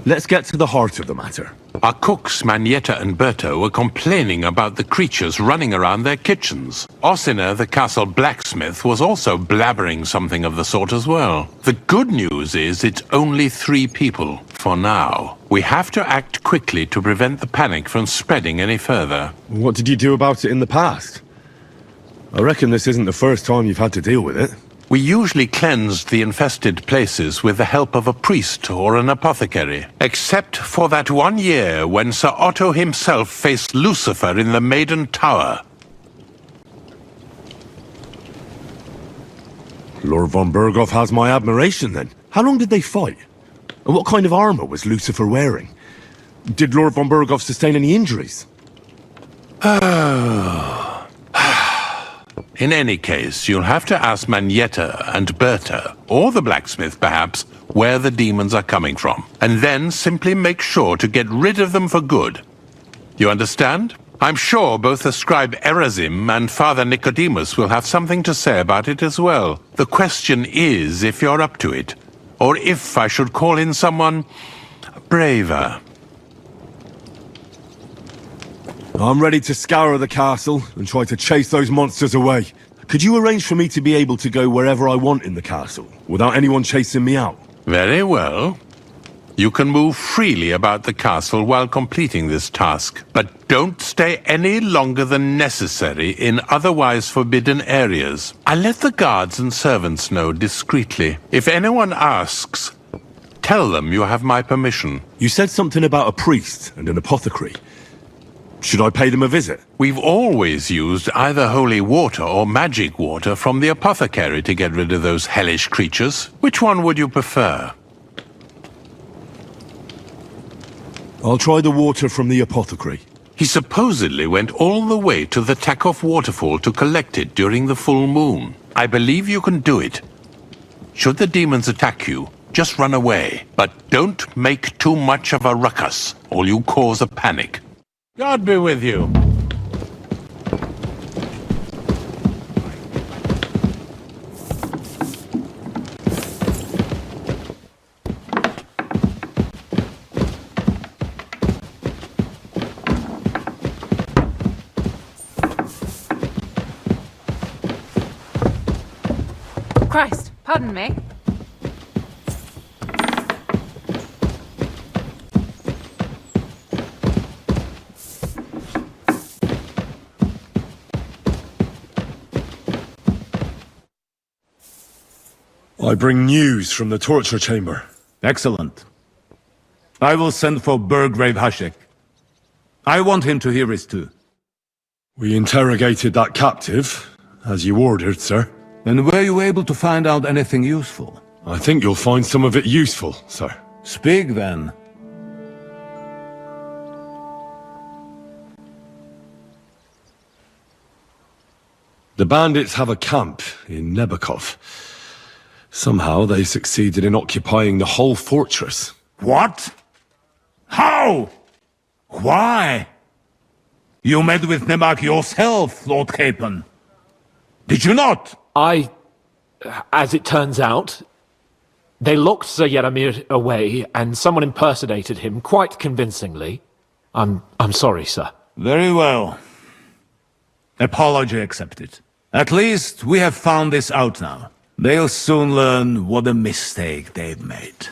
[SPEAKER 2] Let's get to the heart of the matter.
[SPEAKER 13] Our cooks, Manietta and Berto, were complaining about the creatures running around their kitchens. Ossina, the castle blacksmith, was also blabbering something of the sort as well. The good news is it's only 3 people, for now. We have to act quickly to prevent the panic from spreading any further.
[SPEAKER 2] What did you do about it in the past? I reckon this isn't the first time you've had to deal with it.
[SPEAKER 13] We usually cleansed the infested places with the help of a priest or an apothecary. Except for that one year when Sir Otto himself faced Lucifer in the Maiden Tower.
[SPEAKER 2] Lord von Berghoff has my admiration then. How long did they fight? And what kind of armor was Lucifer wearing? Did Lord von Berghoff sustain any injuries?
[SPEAKER 13] In any case, you'll have to ask Manietta and Berta, or the blacksmith perhaps, where the demons are coming from. And then simply make sure to get rid of them for good. You understand? I'm sure both the scribe Erazim and Father Nicodemus will have something to say about it as well. The question is if you're up to it, or if I should call in someone braver.
[SPEAKER 2] I'm ready to scour the castle and try to chase those monsters away. Could you arrange for me to be able to go wherever I want in the castle, without anyone chasing me out?
[SPEAKER 13] Very well. You can move freely about the castle while completing this task, but don't stay any longer than necessary in otherwise forbidden areas. I'll let the guards and servants know discreetly. If anyone asks, tell them you have my permission.
[SPEAKER 2] You said something about a priest and an apothecary. Should I pay them a visit?
[SPEAKER 13] We've always used either holy water or magic water from the apothecary to get rid of those hellish creatures. Which one would you prefer?
[SPEAKER 2] I'll try the water from the apothecary.
[SPEAKER 13] He supposedly went all the way to the Takov waterfall to collect it during the full moon. I believe you can do it. Should the demons attack you, just run away. But don't make too much of a ruckus, or you cause a panic. God be with you.
[SPEAKER 21] Christ, pardon me.
[SPEAKER 2] I bring news from the torture chamber.
[SPEAKER 7] Excellent. I will send for Burgrave Hashek. I want him to hear it too.
[SPEAKER 2] We interrogated that captive, as you ordered, sir.
[SPEAKER 7] And were you able to find out anything useful?
[SPEAKER 2] I think you'll find some of it useful, sir.
[SPEAKER 7] Speak then.
[SPEAKER 2] The bandits have a camp in Nebakov. Somehow they succeeded in occupying the whole fortress.
[SPEAKER 7] What? How? Why? You met with Nebak yourself, Lord Capon. Did you not?
[SPEAKER 11] As it turns out, they locked Sir Yaramir away, and someone impersonated him quite convincingly. I'm sorry, sir.
[SPEAKER 7] Very well. Apology accepted. At least we have found this out now. They'll soon learn what a mistake they've made.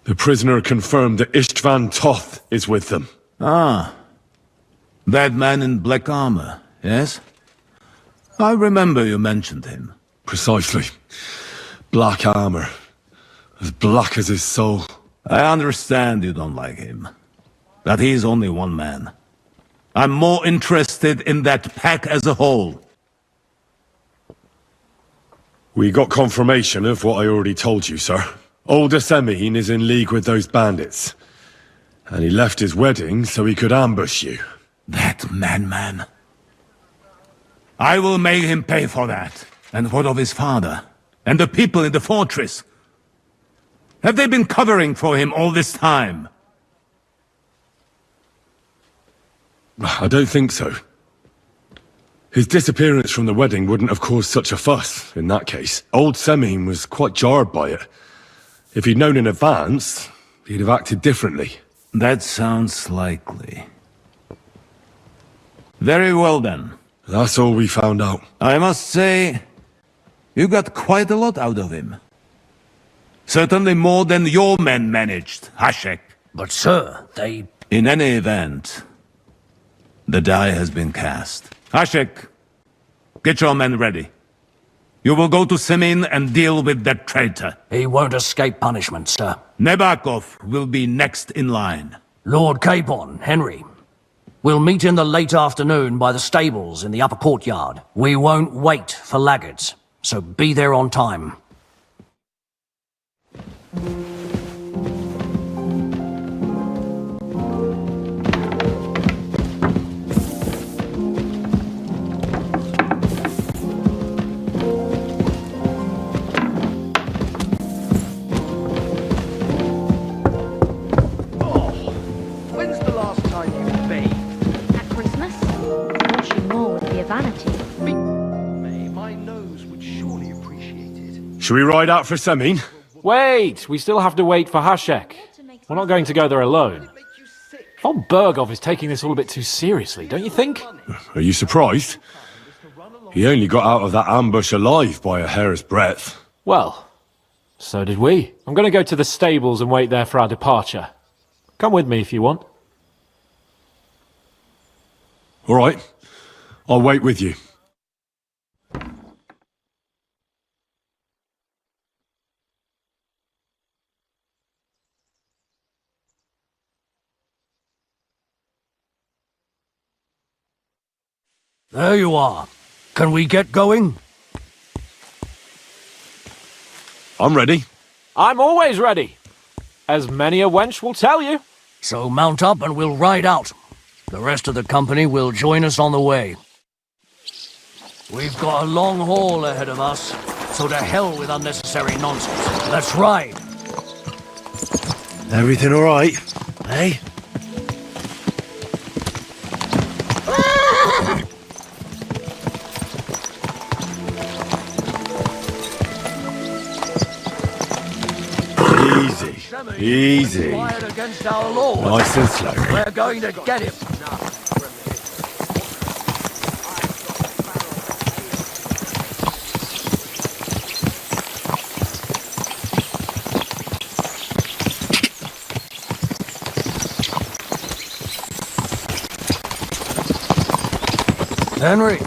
[SPEAKER 2] The prisoner confirmed that Istvan Toth is with them.
[SPEAKER 7] Ah. That man in black armor, yes? I remember you mentioned him.
[SPEAKER 2] Precisely. Black armor. As black as his soul.
[SPEAKER 7] I understand you don't like him. That he's only one man. I'm more interested in that pack as a whole.
[SPEAKER 2] We got confirmation of what I already told you, sir. Old Asemin is in league with those bandits. And he left his wedding so he could ambush you.
[SPEAKER 7] That madman. I will make him pay for that. And what of his father? And the people in the fortress? Have they been covering for him all this time?
[SPEAKER 14] I don't think so. His disappearance from the wedding wouldn't have caused such a fuss, in that case. Old Semine was quite jarred by it. If he'd known in advance, he'd have acted differently.
[SPEAKER 7] That sounds likely. Very well then.
[SPEAKER 14] That's all we found out.
[SPEAKER 7] I must say, you got quite a lot out of him. Certainly more than your men managed, Hashek.
[SPEAKER 4] But sir, they...
[SPEAKER 7] In any event, the die has been cast. Hashek, get your men ready. You will go to Semine and deal with that traitor.
[SPEAKER 4] He won't escape punishment, sir.
[SPEAKER 7] Nebakov will be next in line.
[SPEAKER 4] Lord Capon, Henry. We'll meet in the late afternoon by the stables in the upper courtyard. We won't wait for laggards, so be there on time.
[SPEAKER 19] When's the last time you bathed?
[SPEAKER 12] At Christmas? Washing more would be a vanity.
[SPEAKER 10] My nose would surely appreciate it.
[SPEAKER 14] Should we ride out for Semine?
[SPEAKER 5] Wait! We still have to wait for Hashek. We're not going to go there alone. Von Bergov is taking this all a bit too seriously, don't you think?
[SPEAKER 14] Are you surprised? He only got out of that ambush alive by a hair's breadth.
[SPEAKER 5] Well, so did we. I'm going to go to the stables and wait there for our departure. Come with me if you want.
[SPEAKER 14] All right. I'll wait with you.
[SPEAKER 4] There you are. Can we get going?
[SPEAKER 14] I'm ready.
[SPEAKER 5] I'm always ready. As many a wench will tell you.
[SPEAKER 4] So mount up and we'll ride out. The rest of the company will join us on the way. We've got a long haul ahead of us, so to hell with unnecessary nonsense. Let's ride.
[SPEAKER 14] Everything all right? Hey? Easy.
[SPEAKER 4] Fired against our Lord.
[SPEAKER 14] Nice and slow.
[SPEAKER 4] We're going to get him. Henry,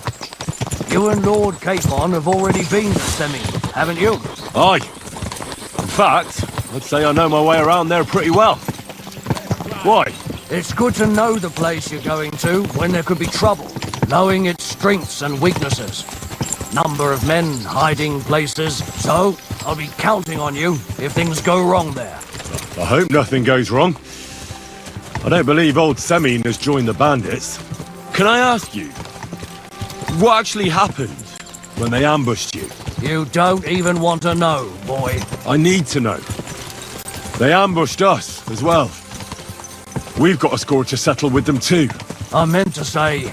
[SPEAKER 4] you and Lord Capon have already been to Semine, haven't you?
[SPEAKER 14] Aye. In fact, I'd say I know my way around there pretty well. Why?
[SPEAKER 4] It's good to know the place you're going to when there could be trouble, knowing its strengths and weaknesses. Number of men, hiding places, so I'll be counting on you if things go wrong there.
[SPEAKER 14] I hope nothing goes wrong. I don't believe old Semine has joined the bandits. Can I ask you, what actually happened when they ambushed you?
[SPEAKER 4] You don't even want to know, boy.
[SPEAKER 14] I need to know. They ambushed us as well. We've got a score to settle with them too.
[SPEAKER 4] I meant to say,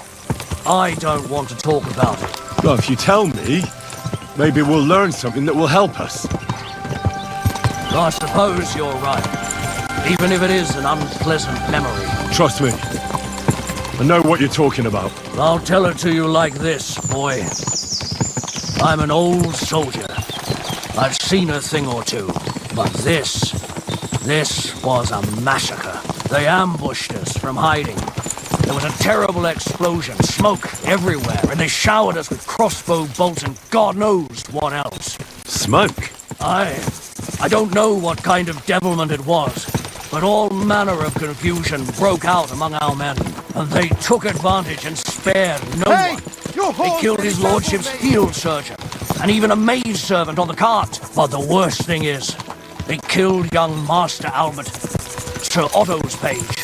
[SPEAKER 4] I don't want to talk about it.
[SPEAKER 14] Well, if you tell me, maybe we'll learn something that will help us.
[SPEAKER 4] I suppose you're right. Even if it is an unpleasant memory.
[SPEAKER 14] Trust me. I know what you're talking about.
[SPEAKER 4] I'll tell it to you like this, boy. I'm an old soldier. I've seen a thing or two. But this was a massacre. They ambushed us from hiding. There was a terrible explosion, smoke everywhere, and they showered us with crossbow bolts and God knows what else.
[SPEAKER 14] Smoke?
[SPEAKER 4] I don't know what kind of devilment it was, but all manner of confusion broke out among our men, and they took advantage and spared no one. They killed his lordship's field surgeon, and even a maid servant on the cart. But the worst thing is, they killed young Master Albert, Sir Otto's page.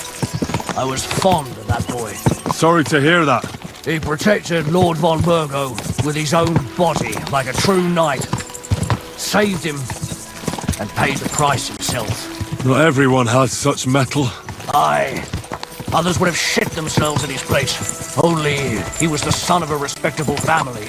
[SPEAKER 4] I was fond of that boy.
[SPEAKER 2] Sorry to hear that.
[SPEAKER 4] He protected Lord von Burgo with his own body like a true knight. Saved him and paid the price himself.
[SPEAKER 2] Not everyone has such metal.
[SPEAKER 4] Aye. Others would have shit themselves in his place. Only he was the son of a respectable family.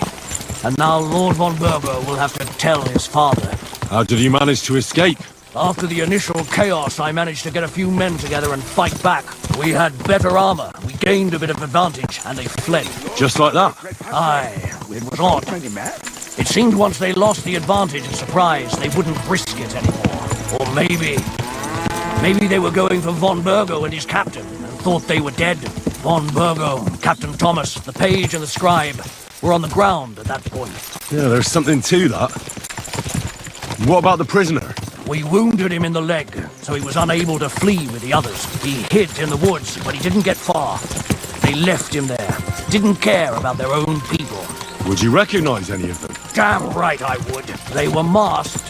[SPEAKER 4] And now Lord von Burgo will have to tell his father.
[SPEAKER 2] How did he manage to escape?
[SPEAKER 4] After the initial chaos, I managed to get a few men together and fight back. We had better armor, we gained a bit of advantage, and they fled.
[SPEAKER 2] Just like that?
[SPEAKER 4] Aye, it was odd. It seemed once they lost the advantage and surprise, they wouldn't risk it anymore. Or maybe they were going for von Burgo and his captain, and thought they were dead. Von Burgo, Captain Thomas, the page and the scribe were on the ground at that point.
[SPEAKER 2] Yeah, there's something to that. What about the prisoner?
[SPEAKER 4] We wounded him in the leg, so he was unable to flee with the others. He hid in the woods, but he didn't get far. They left him there. Didn't care about their own people.
[SPEAKER 2] Would you recognize any of them?
[SPEAKER 4] Damn right I would. They were masked.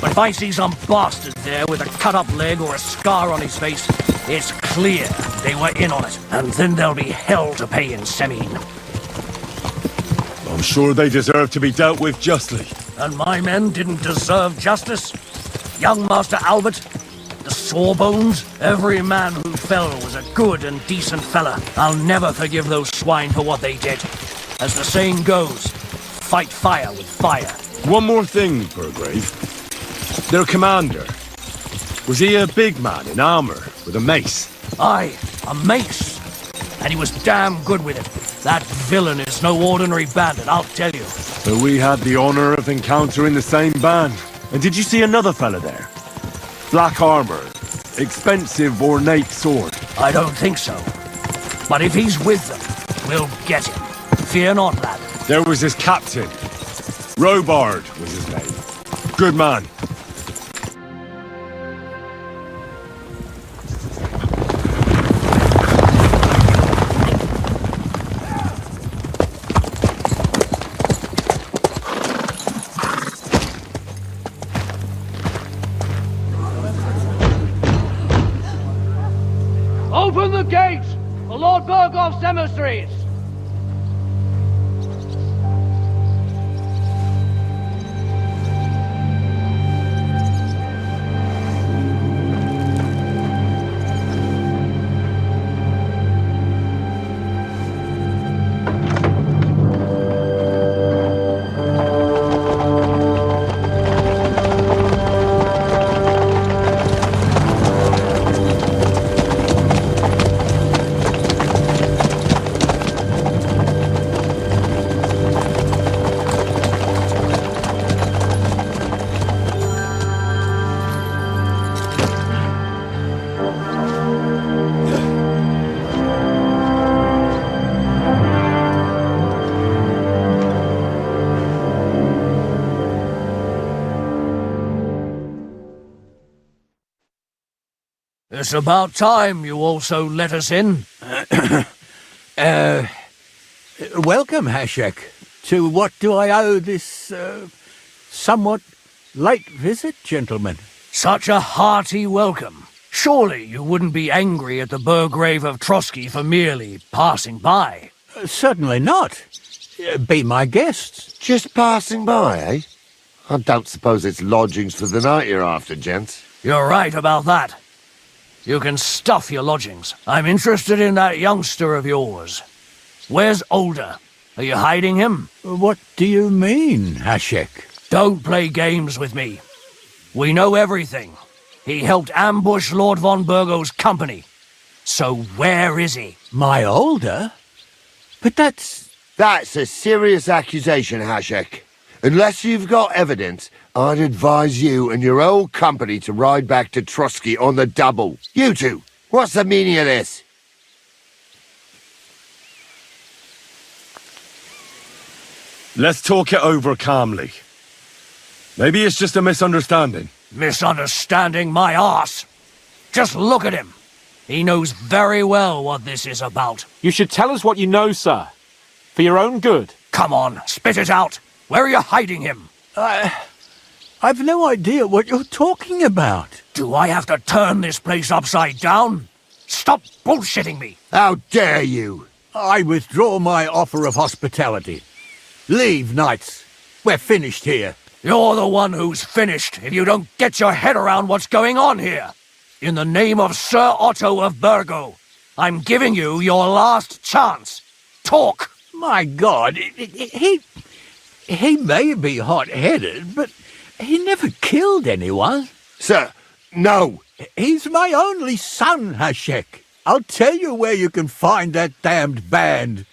[SPEAKER 4] But if I see some bastard there with a cut-up leg or a scar on his face, it's clear they were in on it. And then there'll be hell to pay in Semine.
[SPEAKER 2] I'm sure they deserve to be dealt with justly.
[SPEAKER 4] And my men didn't deserve justice? Young Master Albert, the Sawbones, every man who fell was a good and decent fella. I'll never forgive those swine for what they did. As the saying goes, fight fire with fire.
[SPEAKER 2] One more thing, Burgrave. Their commander. Was he a big man in armor with a mace?
[SPEAKER 4] Aye, a mace. And he was damn good with it. That villain is no ordinary bandit, I'll tell you.
[SPEAKER 2] So we had the honor of encountering the same band. And did you see another fella there? Black armor, expensive ornate sword.
[SPEAKER 4] I don't think so. But if he's with them, we'll get him. Fear not, lad.
[SPEAKER 2] There was his captain. Robard was his name. Good man.
[SPEAKER 4] Open the gates for Lord Burgoff's emissaries! It's about time you also let us in.
[SPEAKER 9] Welcome, Hashek. To what do I owe this, somewhat late visit, gentlemen?
[SPEAKER 4] Such a hearty welcome. Surely you wouldn't be angry at the Burgrave of Trotsky for merely passing by?
[SPEAKER 9] Certainly not. Be my guests.
[SPEAKER 17] Just passing by, eh? I don't suppose it's lodgings for the night you're after, gents.
[SPEAKER 4] You're right about that. You can stuff your lodgings. I'm interested in that youngster of yours. Where's Older? Are you hiding him?
[SPEAKER 9] What do you mean, Hashek?
[SPEAKER 4] Don't play games with me. We know everything. He helped ambush Lord von Burgo's company. So where is he?
[SPEAKER 9] My Older? But that's
[SPEAKER 17] a serious accusation, Hashek. Unless you've got evidence, I'd advise you and your old company to ride back to Trotsky on the double. You two, what's the meaning of this?
[SPEAKER 2] Let's talk it over calmly. Maybe it's just a misunderstanding.
[SPEAKER 4] Misunderstanding my arse. Just look at him. He knows very well what this is about.
[SPEAKER 11] You should tell us what you know, sir. For your own good.
[SPEAKER 4] Come on, spit it out. Where are you hiding him?
[SPEAKER 9] I've no idea what you're talking about.
[SPEAKER 4] Do I have to turn this place upside down? Stop bullshitting me.
[SPEAKER 17] How dare you?
[SPEAKER 9] I withdraw my offer of hospitality. Leave, knights. We're finished here.
[SPEAKER 4] You're the one who's finished if you don't get your head around what's going on here. In the name of Sir Otto of Burgo, I'm giving you your last chance. Talk!
[SPEAKER 9] My God, he may be hot-headed, but he never killed anyone.
[SPEAKER 17] Sir, no.
[SPEAKER 9] He's my only son, Hashek. I'll tell you where you can find that damned band.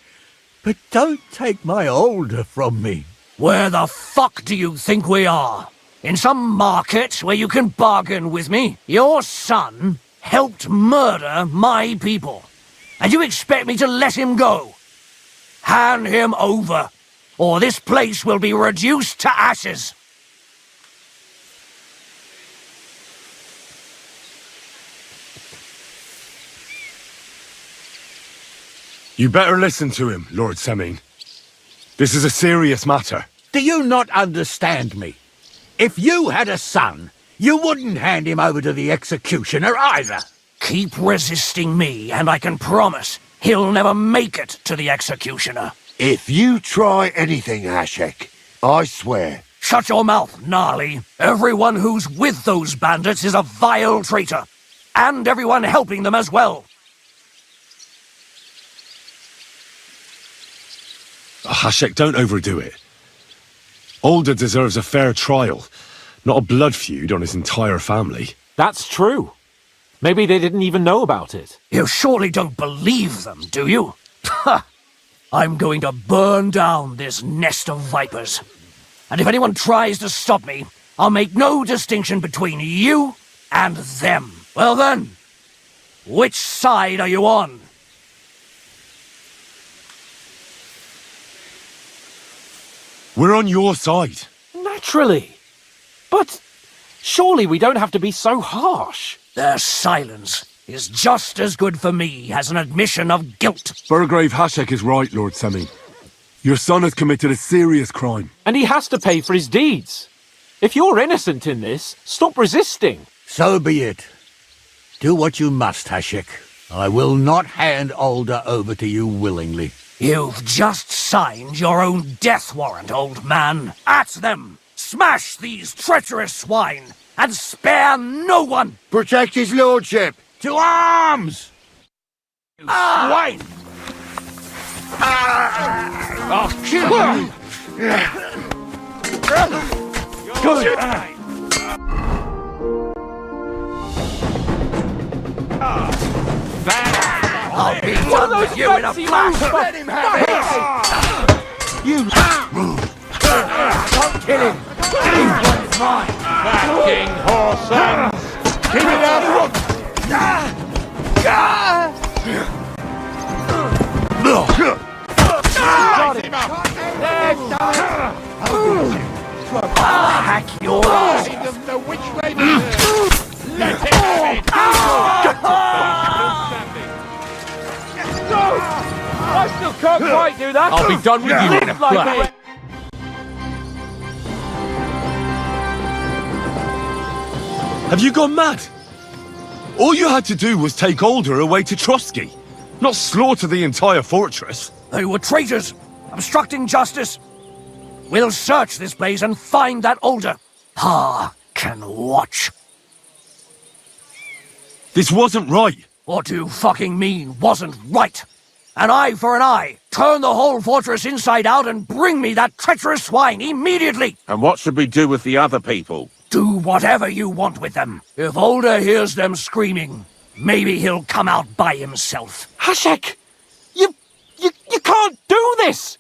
[SPEAKER 9] But don't take my older from me.
[SPEAKER 4] Where the fuck do you think we are? In some market where you can bargain with me? Your son helped murder my people. And you expect me to let him go? Hand him over, or this place will be reduced to ashes.
[SPEAKER 2] You better listen to him, Lord Semin. This is a serious matter.
[SPEAKER 9] Do you not understand me? If you had a son, you wouldn't hand him over to the executioner either.
[SPEAKER 4] Keep resisting me, and I can promise he'll never make it to the executioner.
[SPEAKER 17] If you try anything, Hashek, I swear.
[SPEAKER 4] Shut your mouth, Gnarly. Everyone who's with those bandits is a vile traitor. And everyone helping them as well.
[SPEAKER 2] Hashek, don't overdo it. Older deserves a fair trial, not a blood feud on his entire family.
[SPEAKER 11] That's true. Maybe they didn't even know about it.
[SPEAKER 4] You surely don't believe them, do you? Ha! I'm going to burn down this nest of vipers. And if anyone tries to stop me, I'll make no distinction between you and them. Well then, which side are you on?
[SPEAKER 2] We're on your side.
[SPEAKER 11] Naturally. But surely we don't have to be so harsh.
[SPEAKER 4] Their silence is just as good for me as an admission of guilt.
[SPEAKER 2] Burgrave Hashek is right, Lord Semin. Your son has committed a serious crime.
[SPEAKER 11] And he has to pay for his deeds. If you're innocent in this, stop resisting.
[SPEAKER 9] So be it. Do what you must, Hashek. I will not hand Older over to you willingly.
[SPEAKER 4] You've just signed your own death warrant, old man. At them! Smash these treacherous swine! And spare no one!
[SPEAKER 17] Protect his lordship!
[SPEAKER 8] To arms! You swine!
[SPEAKER 4] I'll kill you!
[SPEAKER 8] Good!
[SPEAKER 4] I'll be done with you in a flash!
[SPEAKER 8] Let him have it!
[SPEAKER 9] You don't kill him! This one's mine!
[SPEAKER 8] Backing horse!
[SPEAKER 9] Keep it up! I'll hack your ass!
[SPEAKER 8] He doesn't know which way to turn! Let him have it!
[SPEAKER 11] I still can't quite do that.
[SPEAKER 8] I'll be done with you in a flash!
[SPEAKER 2] Have you gone mad? All you had to do was take Older away to Trotsky, not slaughter the entire fortress.
[SPEAKER 4] They were traitors, obstructing justice. We'll search this place and find that Older. Ha can watch.
[SPEAKER 2] This wasn't right.
[SPEAKER 4] What do you fucking mean, wasn't right? An eye for an eye. Turn the whole fortress inside out and bring me that treacherous swine immediately.
[SPEAKER 13] And what should we do with the other people?
[SPEAKER 4] Do whatever you want with them. If Older hears them screaming, maybe he'll come out by himself.
[SPEAKER 11] Hashek! You can't do this!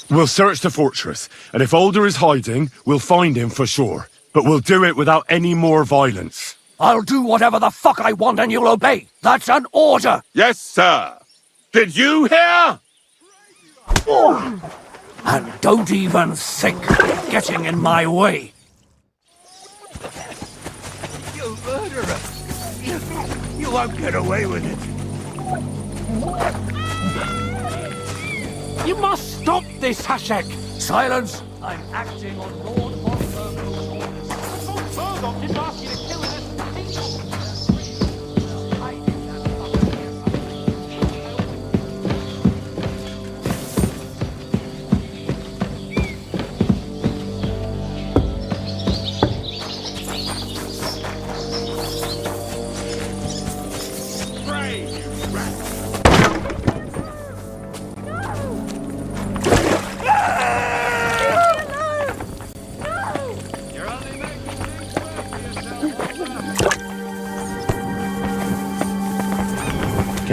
[SPEAKER 2] We'll search the fortress, and if Older is hiding, we'll find him for sure. But we'll do it without any more violence.
[SPEAKER 4] I'll do whatever the fuck I want and you'll obey. That's an order.
[SPEAKER 13] Yes, sir. Did you hear?
[SPEAKER 4] And don't even think of getting in my way.
[SPEAKER 9] You murderer! You won't get away with it.
[SPEAKER 11] You must stop this, Hashek!
[SPEAKER 4] Silence! I'm acting on Lord von Burgo's orders.
[SPEAKER 11] Von Burgo didn't ask you to kill innocent people!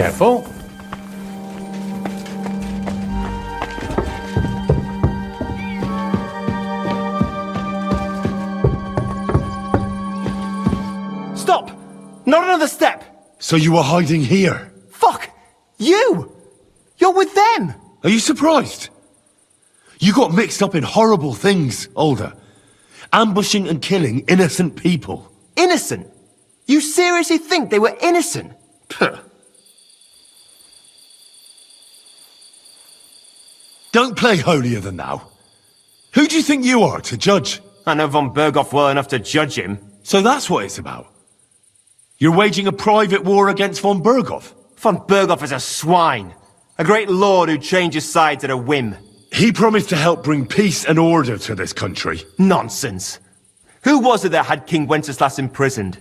[SPEAKER 3] Careful.
[SPEAKER 20] Stop! Not another step!
[SPEAKER 2] So you were hiding here?
[SPEAKER 20] Fuck! You! You're with them!
[SPEAKER 2] Are you surprised? You got mixed up in horrible things, Alder. Ambushing and killing innocent people.
[SPEAKER 20] Innocent? You seriously think they were innocent? Puh.
[SPEAKER 2] Don't play holier than thou. Who do you think you are to judge?
[SPEAKER 20] I know von Berghoff well enough to judge him.
[SPEAKER 2] So that's what it's about. You're waging a private war against von Berghoff?
[SPEAKER 20] Von Berghoff is a swine. A great lord who changes sides at a whim.
[SPEAKER 2] He promised to help bring peace and order to this country.
[SPEAKER 20] Nonsense. Who was it that had King Wenceslas imprisoned?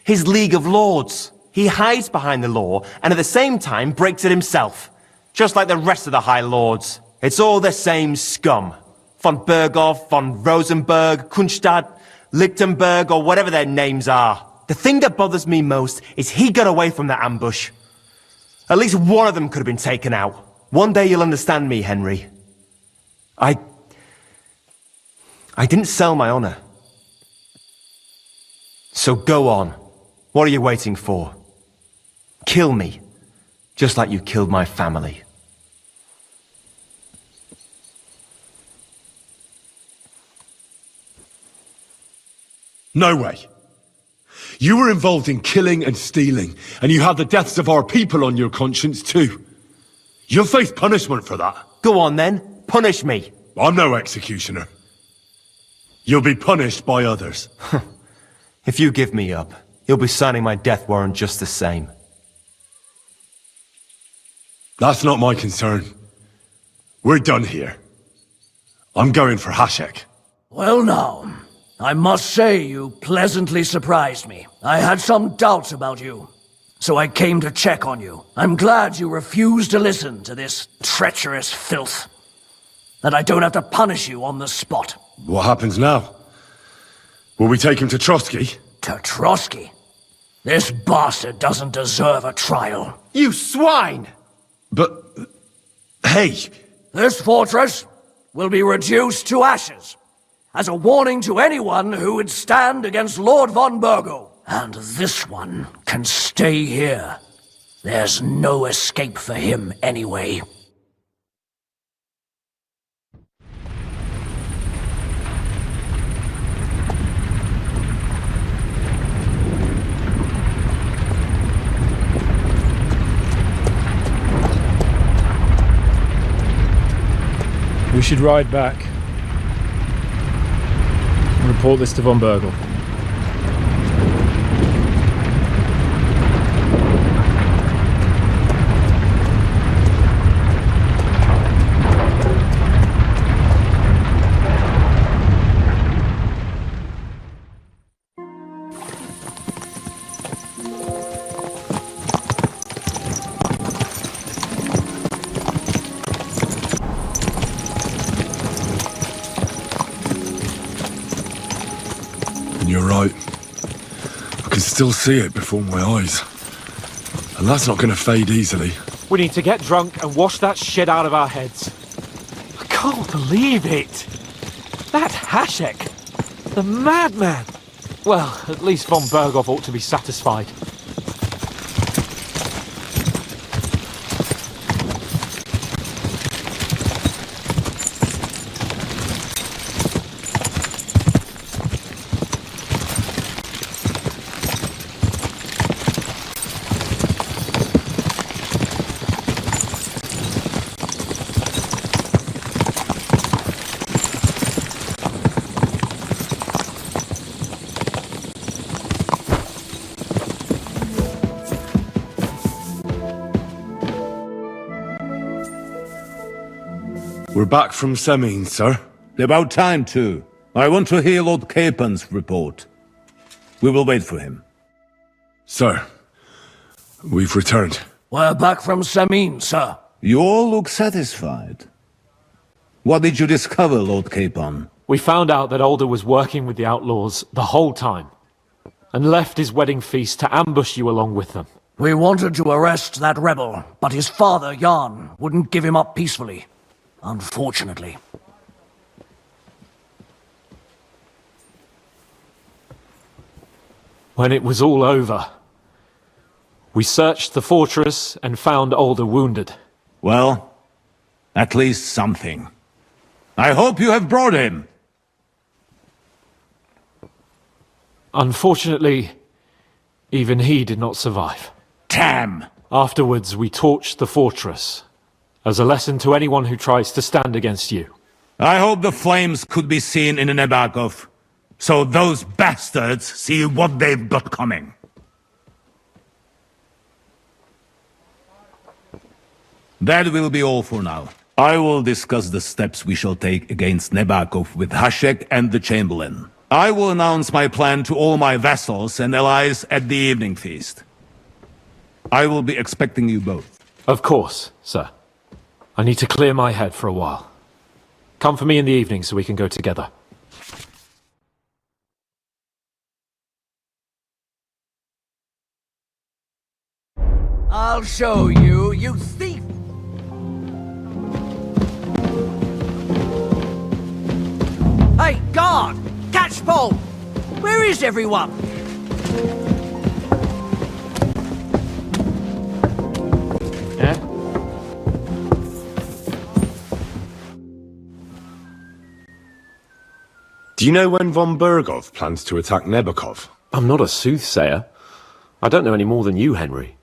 [SPEAKER 20] His League of Lords. He hides behind the law, and at the same time breaks it himself. Just like the rest of the High Lords. It's all the same scum. Von Berghoff, von Rosenberg, Kunstadt, Lichtenberg, or whatever their names are. The thing that bothers me most is he got away from the ambush. At least one of them could have been taken out. One day you'll understand me, Henry. I didn't sell my honor. So go on. What are you waiting for? Kill me. Just like you killed my family.
[SPEAKER 2] No way. You were involved in killing and stealing, and you have the deaths of our people on your conscience too. You'll face punishment for that.
[SPEAKER 20] Go on then. Punish me.
[SPEAKER 2] I'm no executioner. You'll be punished by others.
[SPEAKER 20] If you give me up, you'll be signing my death warrant just the same.
[SPEAKER 2] That's not my concern. We're done here. I'm going for Hashek.
[SPEAKER 4] Well now, I must say you pleasantly surprised me. I had some doubts about you, so I came to check on you. I'm glad you refused to listen to this treacherous filth. That I don't have to punish you on the spot.
[SPEAKER 2] What happens now? Will we take him to Trotsky?
[SPEAKER 4] To Trotsky? This bastard doesn't deserve a trial.
[SPEAKER 20] You swine!
[SPEAKER 2] But... hey!
[SPEAKER 4] This fortress will be reduced to ashes, as a warning to anyone who would stand against Lord von Bergo. And this one can stay here. There's no escape for him anyway.
[SPEAKER 3] We should ride back and report this to von Bergel.
[SPEAKER 2] You're right. I can still see it before my eyes. And that's not going to fade easily.
[SPEAKER 11] We need to get drunk and wash that shit out of our heads. I can't believe it. That Hashek. The madman. Well, at least von Berghoff ought to be satisfied.
[SPEAKER 2] We're back from Semine, sir.
[SPEAKER 7] About time, too. I want to hear Lord Capen's report. We will wait for him.
[SPEAKER 2] Sir, we've returned.
[SPEAKER 4] We're back from Semine, sir.
[SPEAKER 7] You all look satisfied. What did you discover, Lord Capon?
[SPEAKER 11] We found out that Alder was working with the outlaws the whole time, and left his wedding feast to ambush you along with them.
[SPEAKER 4] We wanted to arrest that rebel, but his father, Jan, wouldn't give him up peacefully. Unfortunately.
[SPEAKER 5] When it was all over, we searched the fortress and found Alder wounded.
[SPEAKER 7] Well, at least something. I hope you have brought him.
[SPEAKER 5] Unfortunately, even he did not survive.
[SPEAKER 7] Damn!
[SPEAKER 5] Afterwards, we torched the fortress, as a lesson to anyone who tries to stand against you.
[SPEAKER 7] I hope the flames could be seen in Nebakov, so those bastards see what they've got coming. That will be all for now. I will discuss the steps we shall take against Nebakov with Hashek and the Chamberlain. I will announce my plan to all my vassals and allies at the evening feast. I will be expecting you both.
[SPEAKER 5] Of course, sir. I need to clear my head for a while. Come for me in the evening so we can go together.
[SPEAKER 4] I'll show you, you thief! Hey, guard! Catchpole! Where is everyone?
[SPEAKER 5] Yeah?
[SPEAKER 2] Do you know when von Bergov plans to attack Nebakov?
[SPEAKER 5] I'm not a soothsayer. I don't know any more than you, Henry.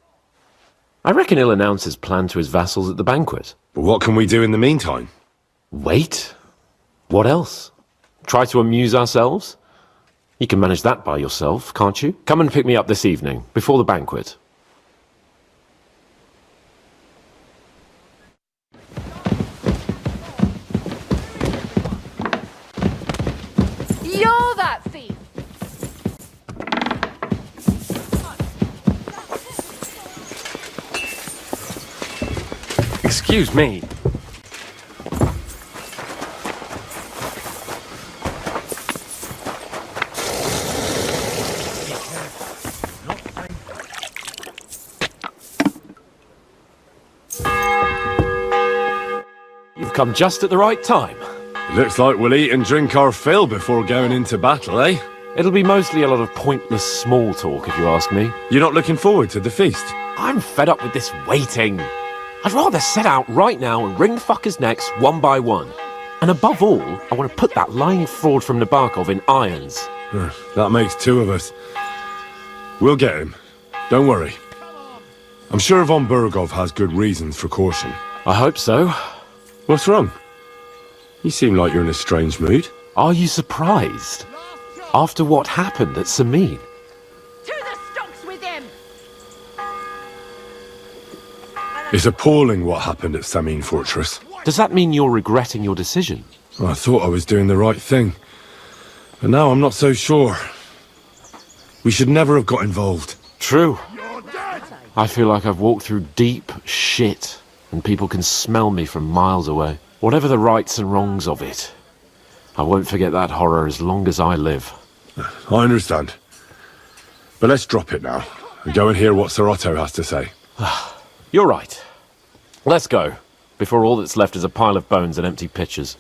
[SPEAKER 5] I reckon he'll announce his plan to his vassals at the banquet.
[SPEAKER 2] But what can we do in the meantime?
[SPEAKER 5] Wait? What else? Try to amuse ourselves? You can manage that by yourself, can't you? Come and pick me up this evening, before the banquet.
[SPEAKER 21] You're that thief!
[SPEAKER 3] Excuse me.
[SPEAKER 5] You've come just at the right time.
[SPEAKER 2] It looks like we'll eat and drink our fill before going into battle, eh?
[SPEAKER 5] It'll be mostly a lot of pointless small talk, if you ask me.
[SPEAKER 2] You're not looking forward to the feast?
[SPEAKER 5] I'm fed up with this waiting. I'd rather set out right now and wring fuckers' necks one by one. And above all, I want to put that lying fraud from Nebakov in irons.
[SPEAKER 2] That makes two of us. We'll get him. Don't worry. I'm sure von Bergov has good reasons for caution.
[SPEAKER 5] I hope so.
[SPEAKER 2] What's wrong? You seem like you're in a strange mood.
[SPEAKER 5] Are you surprised? After what happened at Samin?
[SPEAKER 21] To the stocks with him!
[SPEAKER 2] It's appalling what happened at Samin Fortress.
[SPEAKER 5] Does that mean you're regretting your decision?
[SPEAKER 2] I thought I was doing the right thing. But now I'm not so sure. We should never have got involved.
[SPEAKER 5] True. I feel like I've walked through deep shit, and people can smell me from miles away. Whatever the rights and wrongs of it, I won't forget that horror as long as I live.
[SPEAKER 2] I understand. But let's drop it now, and go and hear what Sir Otto has to say.
[SPEAKER 5] You're right. Let's go, before all that's left is a pile of bones and empty pitchers.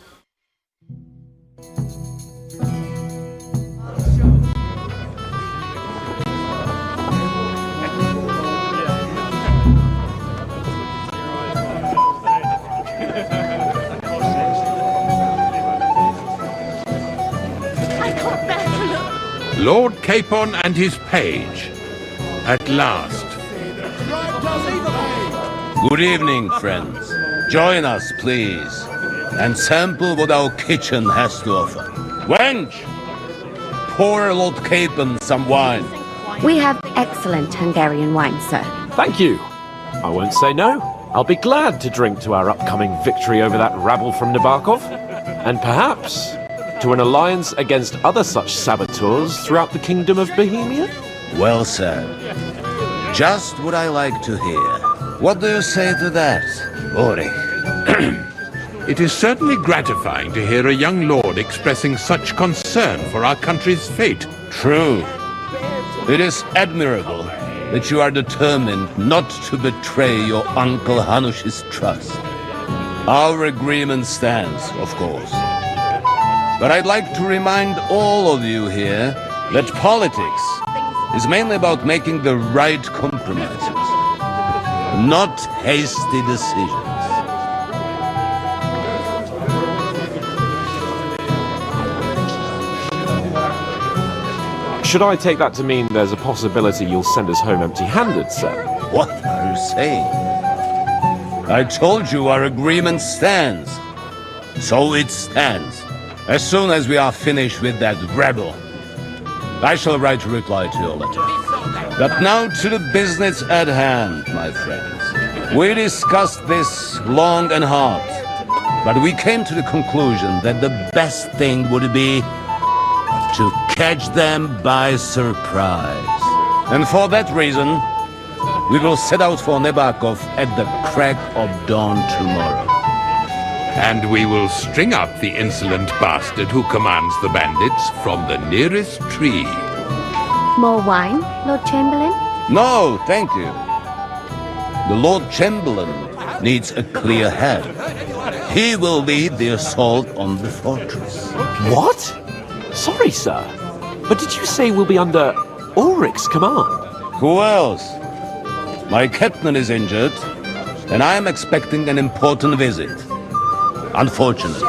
[SPEAKER 13] Lord Capon and his page. At last.
[SPEAKER 7] Good evening, friends. Join us, please, and sample what our kitchen has to offer. Wench! Pour Lord Capon some wine.
[SPEAKER 18] We have excellent Hungarian wine, sir.
[SPEAKER 5] Thank you. I won't say no. I'll be glad to drink to our upcoming victory over that rabble from Nebakov, and perhaps to an alliance against other such saboteurs throughout the kingdom of Bohemia?
[SPEAKER 7] Well said. Just what I like to hear. What do you say to that, Ulrich?
[SPEAKER 13] It is certainly gratifying to hear a young lord expressing such concern for our country's fate.
[SPEAKER 7] True. It is admirable that you are determined not to betray your Uncle Hanush's trust. Our agreement stands, of course. But I'd like to remind all of you here that politics is mainly about making the right compromises, not hasty decisions.
[SPEAKER 1] Should I take that to mean there's a possibility you'll send us home empty-handed, sir?
[SPEAKER 7] What are you saying? I told you our agreement stands. So it stands. As soon as we are finished with that rebel, I shall write a reply to your letter. But now to the business at hand, my friends. We discussed this long and hard, but we came to the conclusion that the best thing would be to catch them by surprise. And for that reason, we will set out for Nebakov at the crack of dawn tomorrow.
[SPEAKER 13] And we will string up the insolent bastard who commands the bandits from the nearest tree.
[SPEAKER 18] More wine, Lord Chamberlain?
[SPEAKER 7] No, thank you. The Lord Chamberlain needs a clear head. He will lead the assault on the fortress.
[SPEAKER 1] What? Sorry, sir. But did you say we'll be under Ulrich's command?
[SPEAKER 7] Who else? My captain is injured, and I am expecting an important visit. Unfortunately.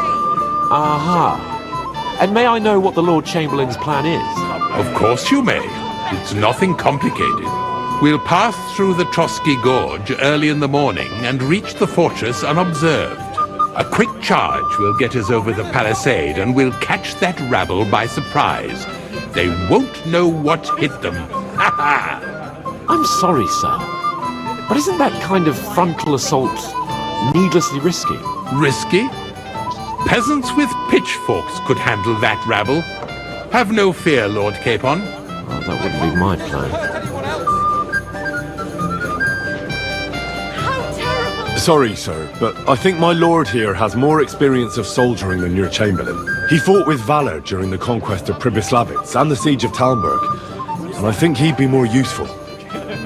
[SPEAKER 1] Aha. And may I know what the Lord Chamberlain's plan is?
[SPEAKER 13] Of course you may. It's nothing complicated. We'll pass through the Trotsky Gorge early in the morning and reach the fortress unobserved. A quick charge will get us over the palisade and we'll catch that rabble by surprise. They won't know what hit them. Ha ha!
[SPEAKER 1] I'm sorry, sir. But isn't that kind of frontal assault needlessly risky?
[SPEAKER 13] Risky? Peasants with pitchforks could handle that rabble. Have no fear, Lord Capon.
[SPEAKER 1] Well, that wouldn't be my plan.
[SPEAKER 2] Sorry, sir, but I think my lord here has more experience of soldiering than your Chamberlain. He fought with valor during the conquest of Pribyslavitz and the siege of Talmberg, and I think he'd be more useful.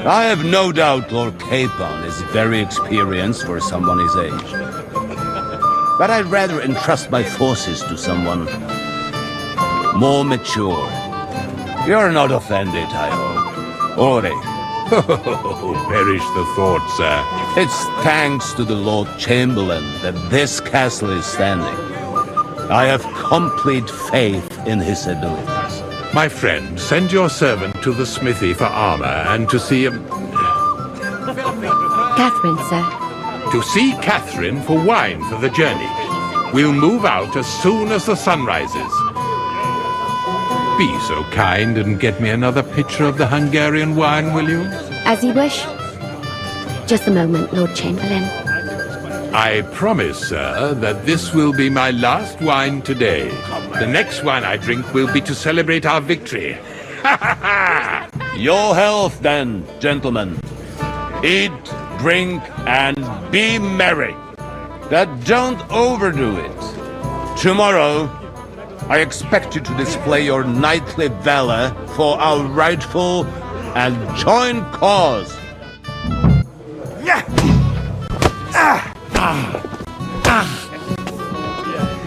[SPEAKER 7] I have no doubt Lord Capon is very experienced for someone his age. But I'd rather entrust my forces to someone more mature. You're not offended, I hope. Ore.
[SPEAKER 13] Oh, perish the thought, sir.
[SPEAKER 7] It's thanks to the Lord Chamberlain that this castle is standing. I have complete faith in his abilities.
[SPEAKER 13] My friend, send your servant to the smithy for armor and to see him.
[SPEAKER 18] Catherine, sir.
[SPEAKER 13] To see Catherine for wine for the journey. We'll move out as soon as the sun rises. Be so kind and get me another pitcher of the Hungarian wine, will you?
[SPEAKER 18] As you wish. Just a moment, Lord Chamberlain.
[SPEAKER 13] I promise, sir, that this will be my last wine today. The next wine I drink will be to celebrate our victory.
[SPEAKER 7] Your health, then, gentlemen. Eat, drink, and be merry. But don't overdo it. Tomorrow, I expect you to display your knightly valor for our rightful and joint cause.